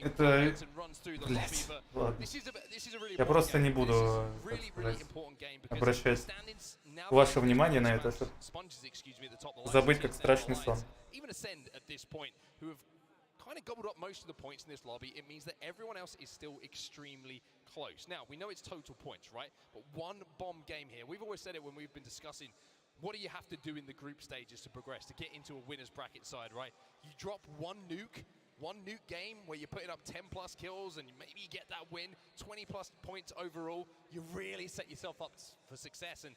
Это... Блять, ладно. Я просто не буду, так сказать, обращать ваше внимание на это, чтобы забыть как страшный сон. Kind of gobbled up most of the points in this lobby, it means that everyone else is still extremely close. Now, we know it's total points, right? But one bomb game here. We've always said it when we've been discussing what do you have to do in the group stages to progress, to get into a winner's bracket side, right? You drop one nuke game where you're putting up 10 plus kills and maybe you get that win, 20 plus points overall, you really set yourself up for success. And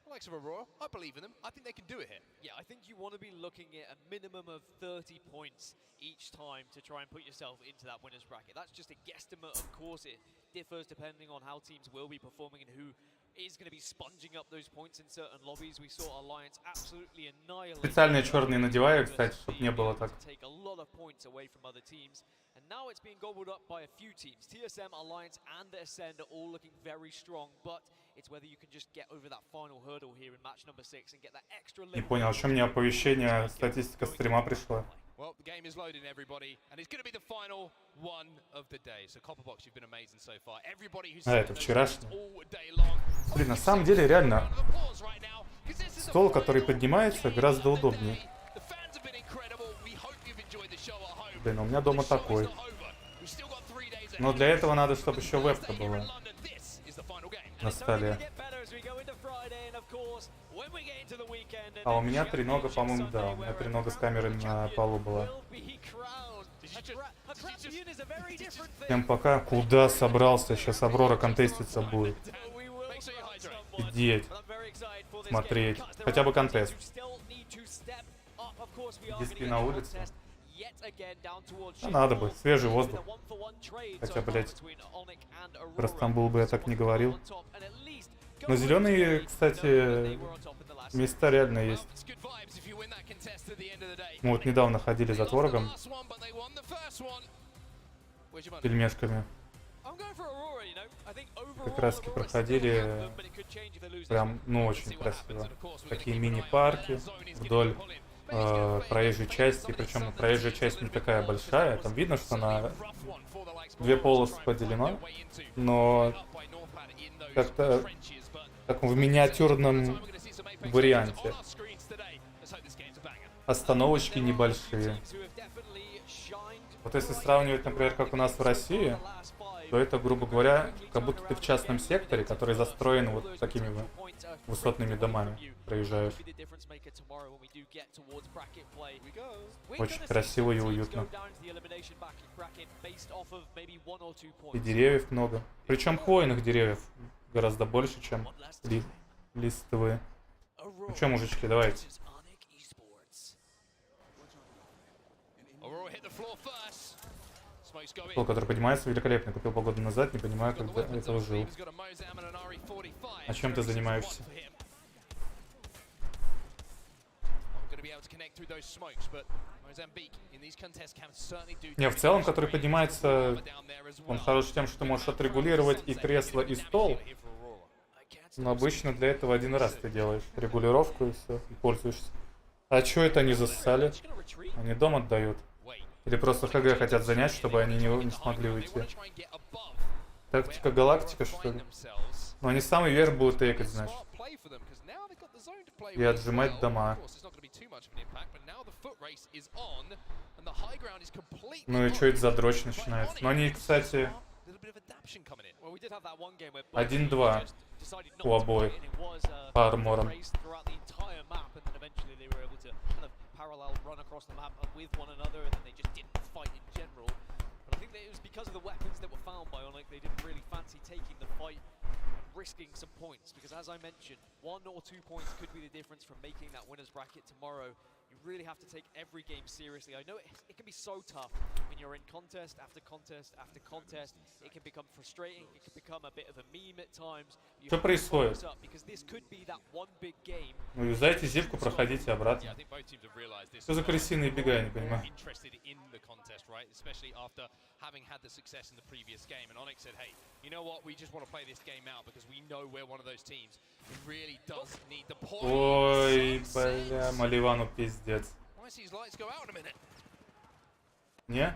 likes of Aurora, I believe in them. I think they can do it here. Yeah, I think you want to be looking at a minimum of 30 points each time to try and put yourself into that winner's bracket. That's just a guesstimate, of course. It differs depending on how teams will be performing and who is going to be sponging up those points in certain lobbies. We saw Alliance absolutely annihilate. Специальные черные надеваю, кстати, чтобы не было так. Take a lot of points away from other teams. And now it's being gobbled up by a few teams. TSM, Alliance, and Ascend are all looking very strong, but it's whether you can just get over that final hurdle here in match number 6 and get that extra level. Не понял, а что мне оповещение, статистика стрима пришла? Well, the game is loading, everybody, and it's going to be the final one of the day. So, Copperbox, you've been amazing so far. Everybody who's это вчерашний. Блин, на самом деле, реально, стол, который поднимается, гораздо удобнее. Блин, у меня дома такой. Но для этого надо, чтобы еще вебка была на столе. А у меня тренога, по-моему, да. У меня тренога с камерой на полу была. Всем пока. Куда собрался? Сейчас Аврора контеститься будет. Сидеть. Смотреть. Хотя бы контест. Диски на улице. А надо бы. Свежий воздух. Хотя, блять, про Стамбул бы я так не говорил. Но зеленые, кстати, места реально есть. Мы вот недавно ходили за творогом, пельмешками. Как раз таки проходили прям, ну, очень красиво. Такие мини-парки вдоль проезжей части. Причем проезжая часть не такая большая. Там видно, что на две полосы поделено. Но как-то как в миниатюрном варианте. Остановочки небольшие. Вот если сравнивать, например, как у нас в России, то это, грубо говоря, как будто ты в частном секторе, который застроен вот такими высотными домами, проезжаешь. Очень красиво и уютно. И деревьев много. Причем хвойных деревьев гораздо больше, чем листовые. Ну что, мужички, давайте. Стол, который поднимается, великолепно. Купил полгода назад, не понимаю, как до этого жил. А чем ты занимаешься? Не, в целом, который поднимается, он хорош тем, что ты можешь отрегулировать и кресло, и стол. Но обычно для этого один раз ты делаешь регулировку и все, и пользуешься. А чё это они засосали? Они дом отдают. Или просто ХГ хотят занять, чтобы они не смогли уйти. Тактика галактика, что ли? Но они самый верх будут тейкать, значит. И отжимать дома. Ну и что это за дрочь начинается? Но они, кстати, 1-2 у обоих по арморам. Parallel run across the map with one another, and then they just didn't fight in general. But I think that it was because of the weapons that were found by Onyx. They didn't really fancy taking the fight, risking some points. Because as I mentioned, 1 or 2 points could be the difference from making that winner's bracket tomorrow. You really have to take every game seriously. I know it can be so tough when you're in contest after contest after contest. It can become frustrating. It can become a bit of a meme at times. Что происходит? Ну, юзайте зипку, проходите обратно. Что за крысиные бега, я не понимаю. Ой, бля, Маливану пиздец. Не?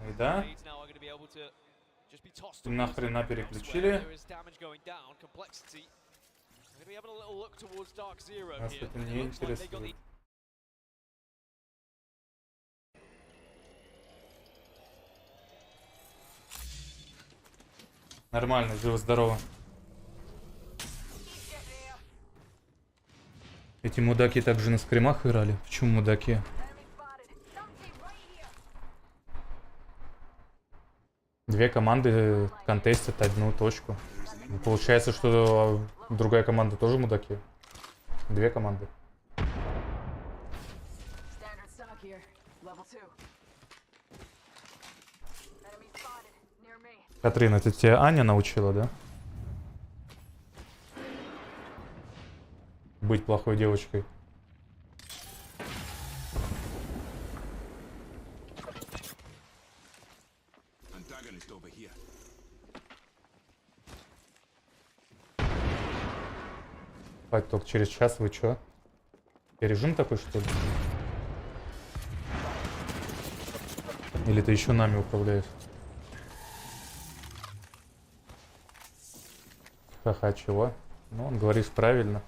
И да? Нахрена переключили? Нас это не интересует. Нормально, живо-здорово. Эти мудаки также на скримах играли? Почему мудаки? Две команды контестят одну точку. Получается, что другая команда тоже мудаки. Две команды. Катрин, это тебя Аня научила, да? Быть плохой девочкой. Спать только через час, вы чё? Режим такой, что ли? Или ты еще нами управляешь? Ха-ха, чего? Ну, он говорит правильно.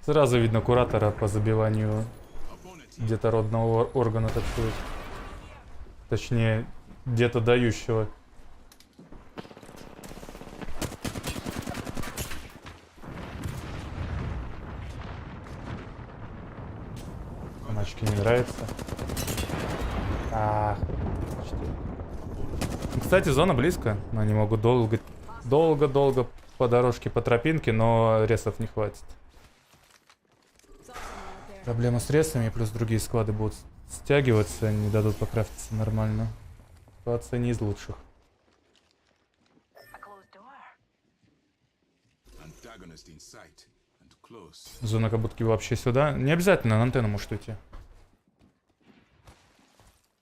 Сразу видно куратора по забиванию детородного органа, так сказать. Точнее, где-то дающего. Мачки не нравится. Кстати, зона близко. Но они могут долго по дорожке, по тропинке, но ресов не хватит. Проблема с ресами, плюс другие склады будут стягиваться, не дадут покрафтиться нормально. Ситуация не из лучших. Зона как будто вообще сюда. Не обязательно на антенну может уйти.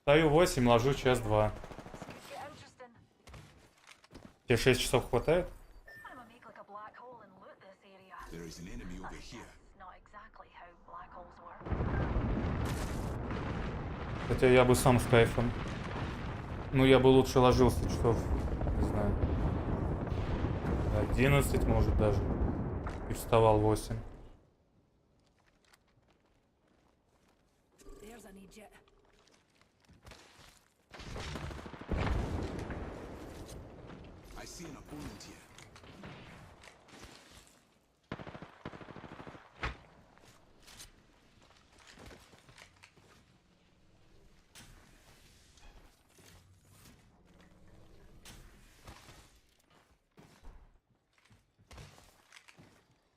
Стою 8, ложу час-2. Тебе 6 часов хватает? Хотя я бы сам с кайфом. Ну, я бы лучше ложился часов, не знаю, 11, может, даже. И вставал 8.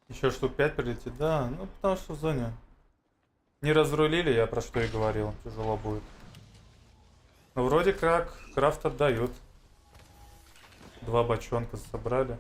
Еще штук 5 прилетит, да, ну потому что в зоне. Не разрулили, я про что и говорил, тяжело будет. Но вроде как крафт отдают. 2 бочонка собрали.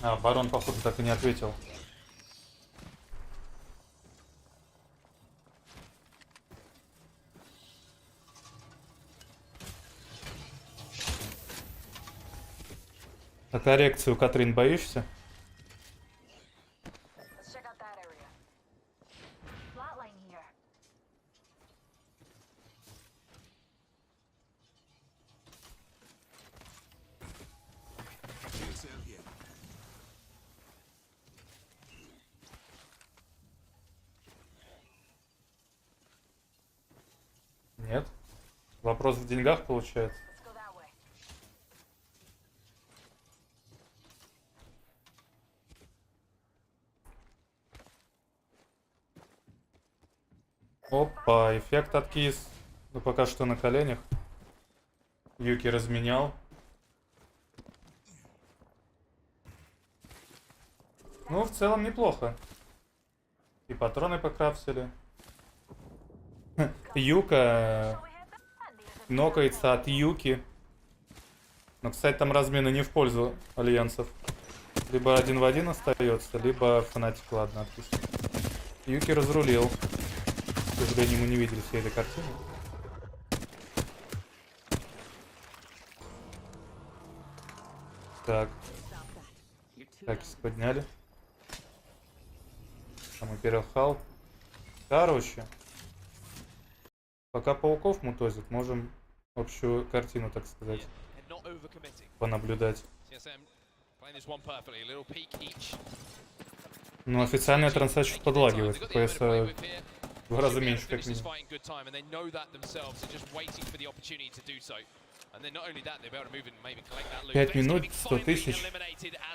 А, барон, походу, так и не ответил. А коррекцию, Катрин, боишься? Нет. Вопрос в деньгах получается. Опа, эффект откис. Ну пока что на коленях. Юки разменял. Ну, в целом неплохо. И патроны покрафтили. Юка нокается от Юки. Но, кстати, там размены не в пользу альянсов. Либо 1 в 1 остается, либо фанатик, ладно, отпустим. Юки разрулил. К сожалению, мы не видели всей этой картины. Так. Такис подняли. Там Империал Халл. Короче. Пока пауков мутозит, можем общую картину, так сказать, понаблюдать. Ну, официальная трансляция подлагивает. FPS в 2 раза меньше, как минимум. 5 минут, 100 тысяч.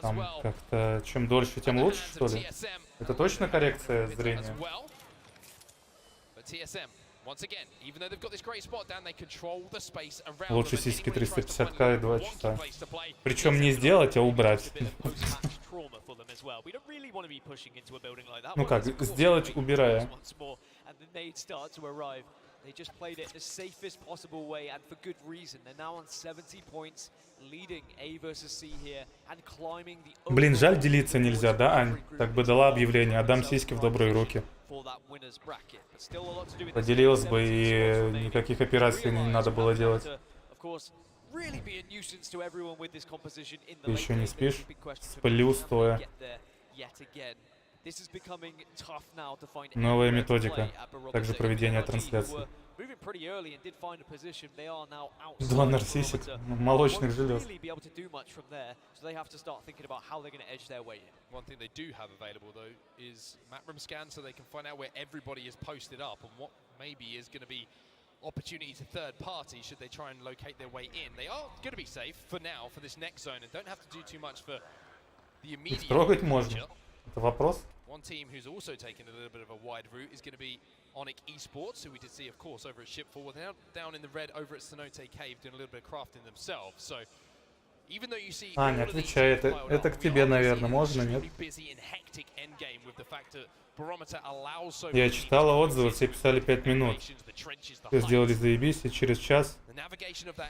Там как-то чем дольше, тем лучше, что ли? Это точно коррекция зрения? Лучше сиськи 350к и 2 часа. Причем не сделать, а убрать. Ну как, сделать, убирая. They just played it the safest possible way, and for good reason. They're now on 70 points, leading A versus C here and climbing the. Блин, жаль, делиться нельзя, да, Ань? Так бы дала объявление, отдам сиськи в добрые руки. Поделилась бы, и никаких операций не надо было делать. Ты еще не спишь? Сплю стоя. Новая методика. Также проведение трансляции. Два нарциссик, молочных желез. Opportunity to third party should they try and locate their way in. They are going to be safe for now for this next zone and don't have to do too much for the immediate. Их трогать можно. Это вопрос. One team who's also taken a little bit of a wide route is going to be Onyx Esports, who we did see, of course, over at Shipfall. They're down in the red over at Cenote Cave doing a little bit of crafting themselves. So even though you see Аня, отвечай, это к тебе, наверное, можно, нет? Я читала отзывы, все писали 5 минут. Все сделали заебись, и через час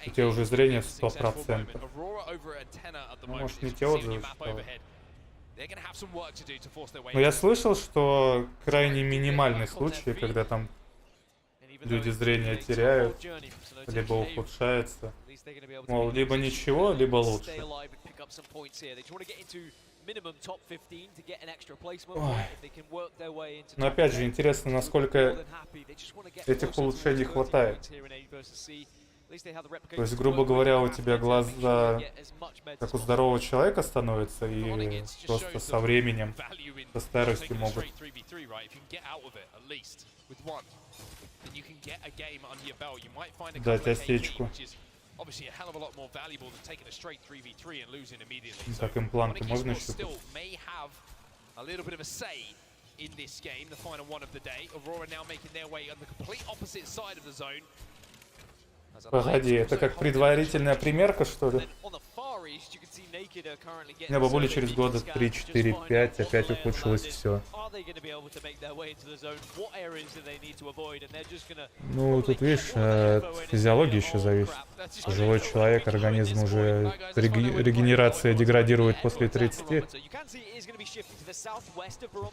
у тебя уже зрение 100%. Ну, может, не те отзывы читала. Но я слышал, что крайне минимальный случай, когда там люди зрение теряют, либо ухудшается. Мол, либо ничего, либо лучше. Но опять же, интересно, насколько этих улучшений хватает. То есть, грубо говоря, у тебя глаза как у здорового человека становятся, и просто со временем, со старостью могут. Дать осечку. Так, импланты можно щупать? In this game, the final one of the day. Aurora now making their way on the complete opposite side of the zone. Погоди, это как предварительная примерка, что ли? У меня бабуля через года 3, 4, 5 опять ухудшилось все. Ну, тут видишь, от физиологии еще зависит. Пожилой человек, организм уже регенерация деградирует после 30.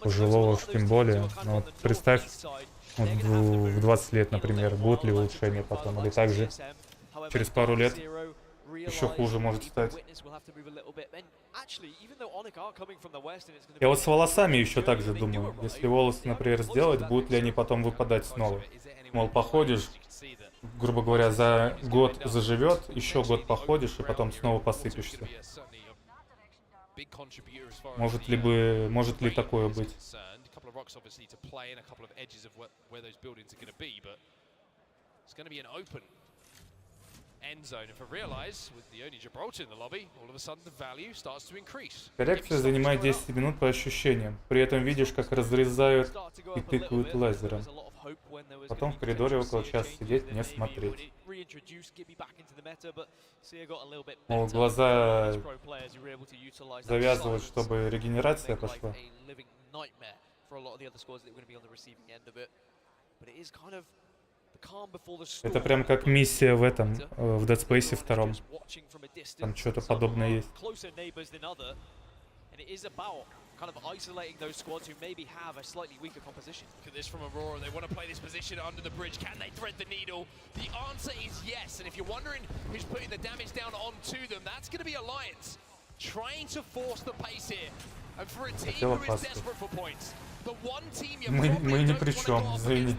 Пожилого уж тем более. Но вот представь, вот в 20 лет, например, будут ли улучшения потом, или также через пару лет еще хуже может стать. Я вот с волосами еще так же думаю. Если волосы, например, сделать, будут ли они потом выпадать снова? Мол, походишь, грубо говоря, за год заживет, еще год походишь, и потом снова посыпешься. Может ли такое быть? Rocks obviously to play and a couple of edges of where those buildings are going to be, but it's going to be an open end zone. If I realize, with the only Gibraltar in the lobby, all of a sudden the value starts to increase. Коррекция занимает 10 минут по ощущениям. При этом видишь, как разрезают и тыкают лазером. Потом в коридоре около часа сидеть, не смотреть. Мол, глаза завязывают, чтобы регенерация пошла. Это прям как миссия в этом, в Dead Space 2. Там что-то подобное есть. Kind of isolating those squads who maybe have a slightly weaker composition. Look at this from Aurora. They want to play this position under the bridge. Can they thread the needle? The answer is yes. And if you're wondering who's putting the damage down onto them, that's going to be Alliance. Trying to force the pace here. And for a team who is desperate for points. The one team you мы ни при чем, извини.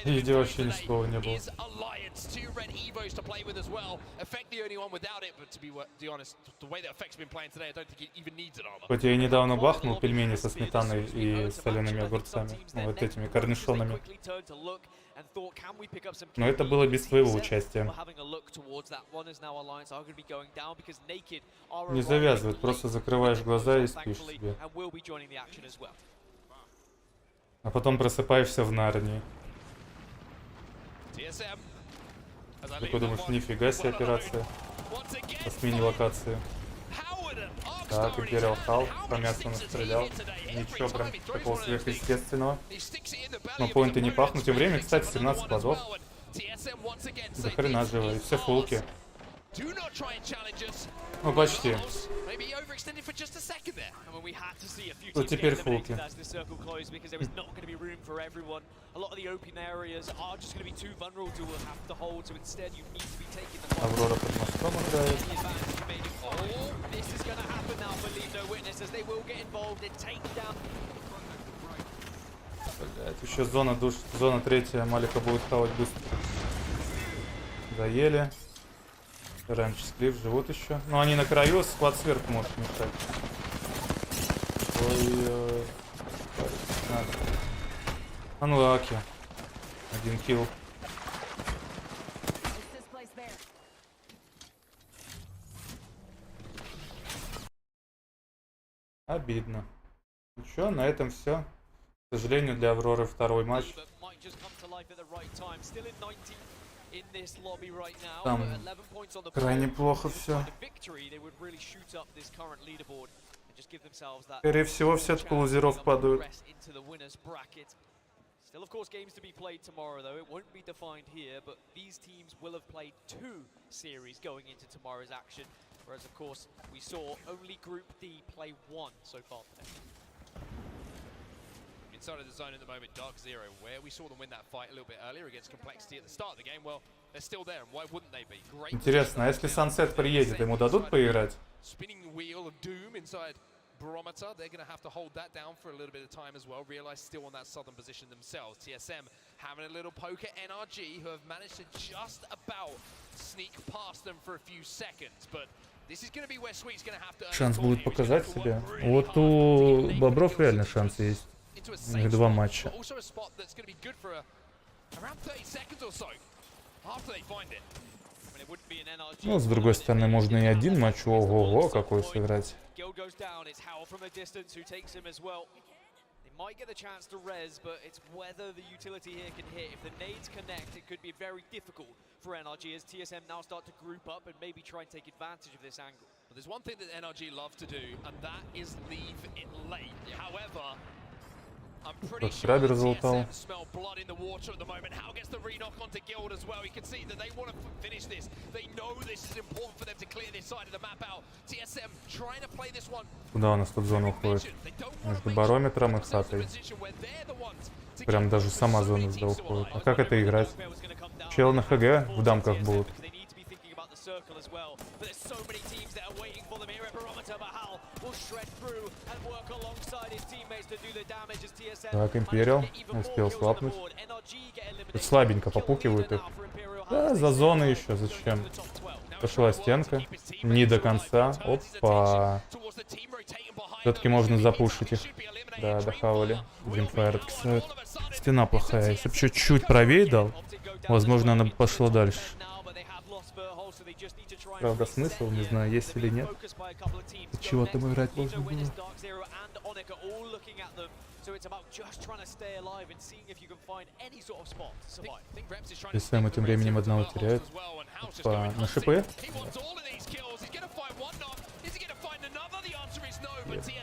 Иди вообще ни слова не было. Alliance, 2 red Evos to play with as well. Effect the only one without it, but to be honest, the way that Effect's been playing today, I don't think it even needs an armor. Хоть я и недавно бахнул пельмени со сметаной и солеными огурцами, вот этими корнишонами. Но это было без твоего участия. Не завязывает, просто закрываешь глаза и спишь себе. А потом просыпаешься в Нарнии. Ты думаешь, нифига себе операция по смене локации. Так, Imperial Hall, по мясу настрелял. Ничего прям такого сверхъестественного. Но поинты не пахнут. Тем временем, кстати, 17 плодов. До хрена живо. И все фулки. Ну, почти. Ну, теперь фулки. Аврора под мостом играет. Блять, еще зона душ, зона 3, Малика будет хавать быстро. Заели. Раньше склиф живут еще. Но они на краю, склад сверху может мешать. Ой, а ну лаки. 1 килл. Обидно. Ну что, на этом все. К сожалению, для Авроры второй матч. Там крайне плохо все. Скорее всего, все-таки лузеров падают. Still, of course, games to be played tomorrow, though. It won't be defined here, but these teams will have played 2 series going into tomorrow's action. Whereas, of course, we saw only Group D play 1 so far today. Inside of the zone at the moment, Dark Zero, where we saw them win that fight a little bit earlier against Complexity at the start of the game, well, they're still there, and why wouldn't they be? Great. Интересно, а если Sunset приедет, ему дадут поиграть? Spinning wheel of doom inside Barometer, they're going to have to hold that down for a little bit of time as well. Realize still on that southern position themselves. TSM having a little poke at NRG, who have managed to just about sneak past them for a few seconds. But this is going to be where Sweet's going to have to. Шанс будет показать себя. Вот у Бобров реально шанс есть. У них 2 матча. Ну, с другой стороны, можно и 1 матч. Ого-го, какой сыграть. Might get the chance to res, but it's whether the utility here can hit. If the nades connect, it could be very difficult for NRG as TSM now start to group up and maybe try and take advantage of this angle. But there's one thing that NRG love to do, and that is leave it late. However, I'm pretty sure that TSM smell blood in the water at the moment. How gets the re-knock onto Guild as well? You can see that they want to finish this. They know this is important for them to clear this side of the map out. TSM trying to play this one. Куда у нас тут зона уходит? Между барометром и хатой. Прям даже сама зона сюда уходит. А как это играть? Чел на ХГ в дамках будут. Так, Империал успел слапнуть. Тут слабенько попукивают их. Да, за зоной еще, зачем? Пошла стенка. Не до конца. Опа. Все-таки можно запушить их. Да, дохавали. Dreamfire откисает. Стена плохая. Если бы чуть-чуть правее дал, возможно, она бы пошла дальше. Правда, смысл, не знаю, есть или нет. Чего там играть можно было? ТСМ тем временем одного теряет. Опа, на шипы.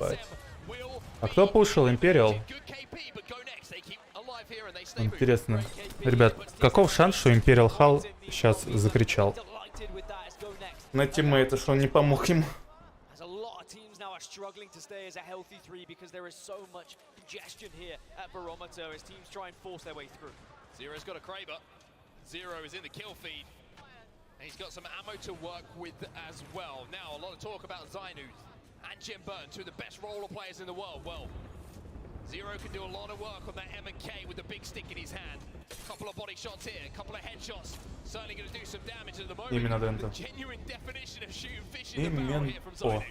Ебать. А кто пушил? Империал? Интересно. Ребят, каков шанс, что Империал Хал сейчас закричал? На тиммейта, что он не помог ему. Struggling to stay as a healthy 3 because there is so much congestion here at Barometer as teams try and force their way through. Zero's got a Kraber. Zero is in the kill feed. And he's got some ammo to work with as well. Now, a lot of talk about Zainu and Jim Burn, two of the best roller players in the world. Well, Zero can do a lot of work on that M&K with the big stick in his hand. A couple of body shots here, a couple of headshots. Certainly going to do some damage at the moment. The genuine definition of shooting fish in the barrel here from Zainu.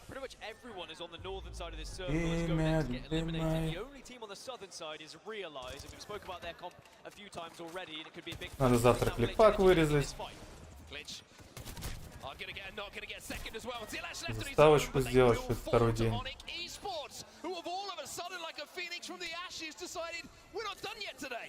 Pretty much everyone is on the northern side of this circle as go next to get eliminated. The only team on the southern side is Realize, and we've spoke about their comp a few times already, and it could be a big... Надо завтра клипак вырезать. Заставочку сделать, что второй день.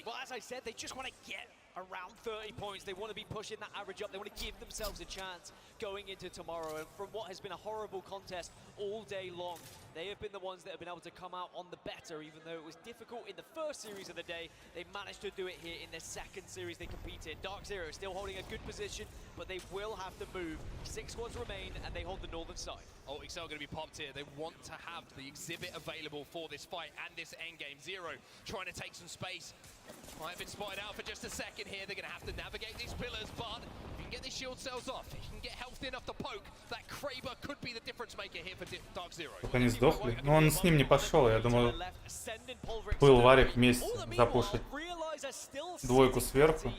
Well, as I said, they just want to get around 30 points. They want to be pushing that average up. They want to give themselves a chance going into tomorrow. And from what has been a horrible contest all day long, they have been the ones that have been able to come out on the better, even though it was difficult in the first series of the day. They managed to do it here in the second series they competed. Dark Zero still holding a good position, but they will have to move. 6 squads remain, and they hold the northern side. Oh, Excel going to be popped here. They want to have the exhibit available for this fight and this endgame. Zero trying to take some space. Might have been spotted out for just a second here. They're going to have to navigate these pillars, but if you can get these shield cells off, if you can get healthy enough to poke, that Kraber could be the difference maker here for Dark Zero. Пока не сдохли. Но он с ним не пошел. Я думаю, был Варик вместе запушить двойку сверху.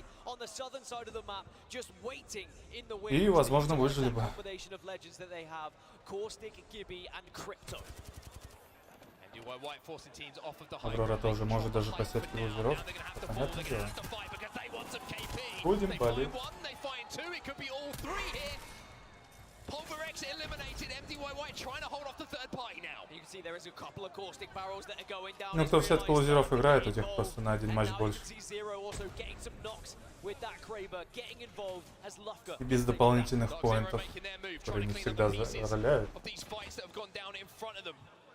И, возможно, выжили бы. Аврора тоже может даже по сетке лузеров. Понятное дело. Будем болеть. Ну, кто в сетку лузеров играет, у тех просто на один матч больше. И без дополнительных поинтов, которые не всегда роляют.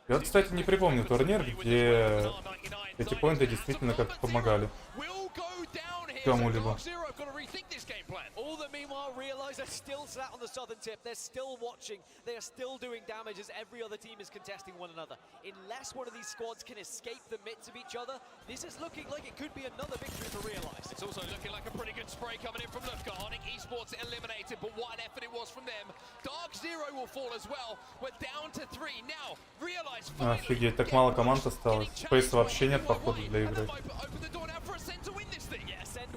Я, кстати, не припомню турнир, где эти поинты действительно как-то помогали. кому-либо. All that meanwhile realize they're still sat on the southern tip. They're still watching. They are still doing damage as every other team is contesting one another. Unless one of these squads can escape the midst of each other, this is looking like it could be another victory for Realize. It's also looking like a pretty good spray coming in from Lufka. Onyx Esports eliminated, but what an effort it was from them. Dark Zero will fall as well. We're down to 3 now. Realize finally. Офигеть, так мало команд осталось. Space вообще нет, походу, для игры.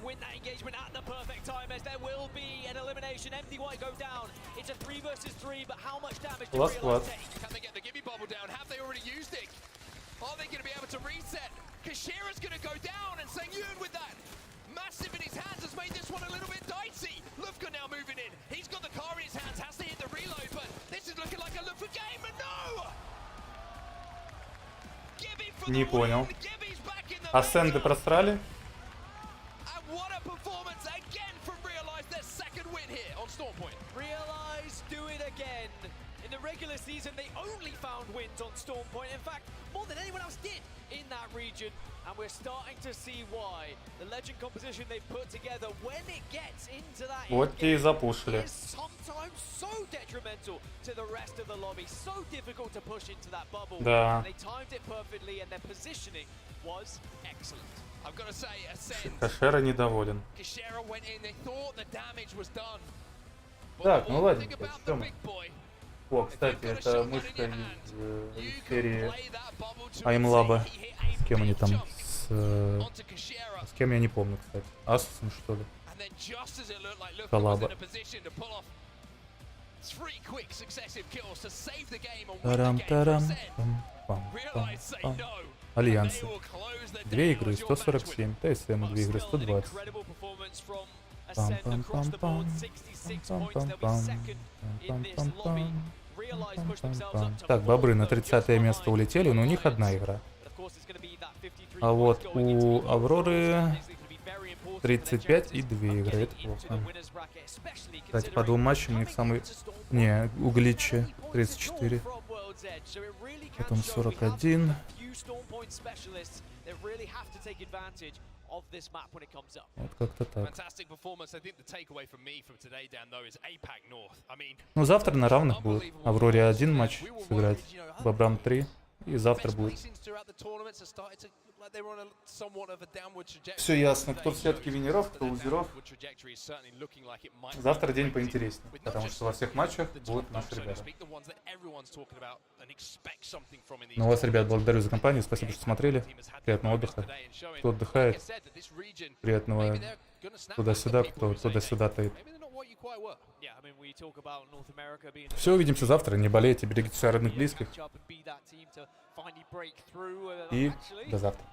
Win that engagement at the perfect time as there will be an elimination. MDY go down. It's a 3 versus 3, but how much damage do Realize take? Can they get the Gibby bubble down? Have they already used it? Are they going to be able to reset? Kashira's going to go down and Sang-Yoon with that massive in his hands has made this one a little bit dicey. Lufka now moving in. He's got the car in his hands, has to hit the reload, but this is looking like a Lufka game, and no! Gibby for Не понял. Асценты просрали? What a performance again from Realize, their second win here on Stormpoint. Realize do it again. In the regular season, they only found wins on Stormpoint. In fact, more than anyone else did in that region. And we're starting to see why. The legend composition they've put together when it gets into that Вот те и запушили. is sometimes so detrimental to the rest of the lobby. So difficult to push into that bubble. Да. And they timed it perfectly and their positioning was excellent. I've got to say, Ascend. Кашера недоволен. Kashera went in, they thought the damage was done. Так, ну ладненько, что мы? О, кстати, это мышка из серии IMBA. С кем они там? С кем я не помню, кстати. Asus'un, что ли? Коллаба. Тарам-тарам. Пам-пам-пам. Альянсы. 2 игры 147, ТСМ 2 игры 120. Пам-пам-пам-пам. Пам-пам-пам. Так, бобры на 30-е место улетели, но у них одна игра. А вот у Авроры 35 и 2 игры. Это плохо. Кстати, по 2 матчам у них самый... Не, у Глича 34. Потом 41. Вот как-то так. Ну, завтра на равных будет. Авроре 1 матч сыграть, Бобрам 3. И завтра будет. Все ясно, кто все-таки винеров, кто лузеров. Завтра день поинтереснее, потому что во всех матчах будут наши ребята. Ну вас, ребят, благодарю за компанию, спасибо, что смотрели. Приятного отдыха. Кто отдыхает, приятного туда-сюда, кто туда-сюда стоит. Все, увидимся завтра. Не болейте, берегите своих родных, близких. И до завтра.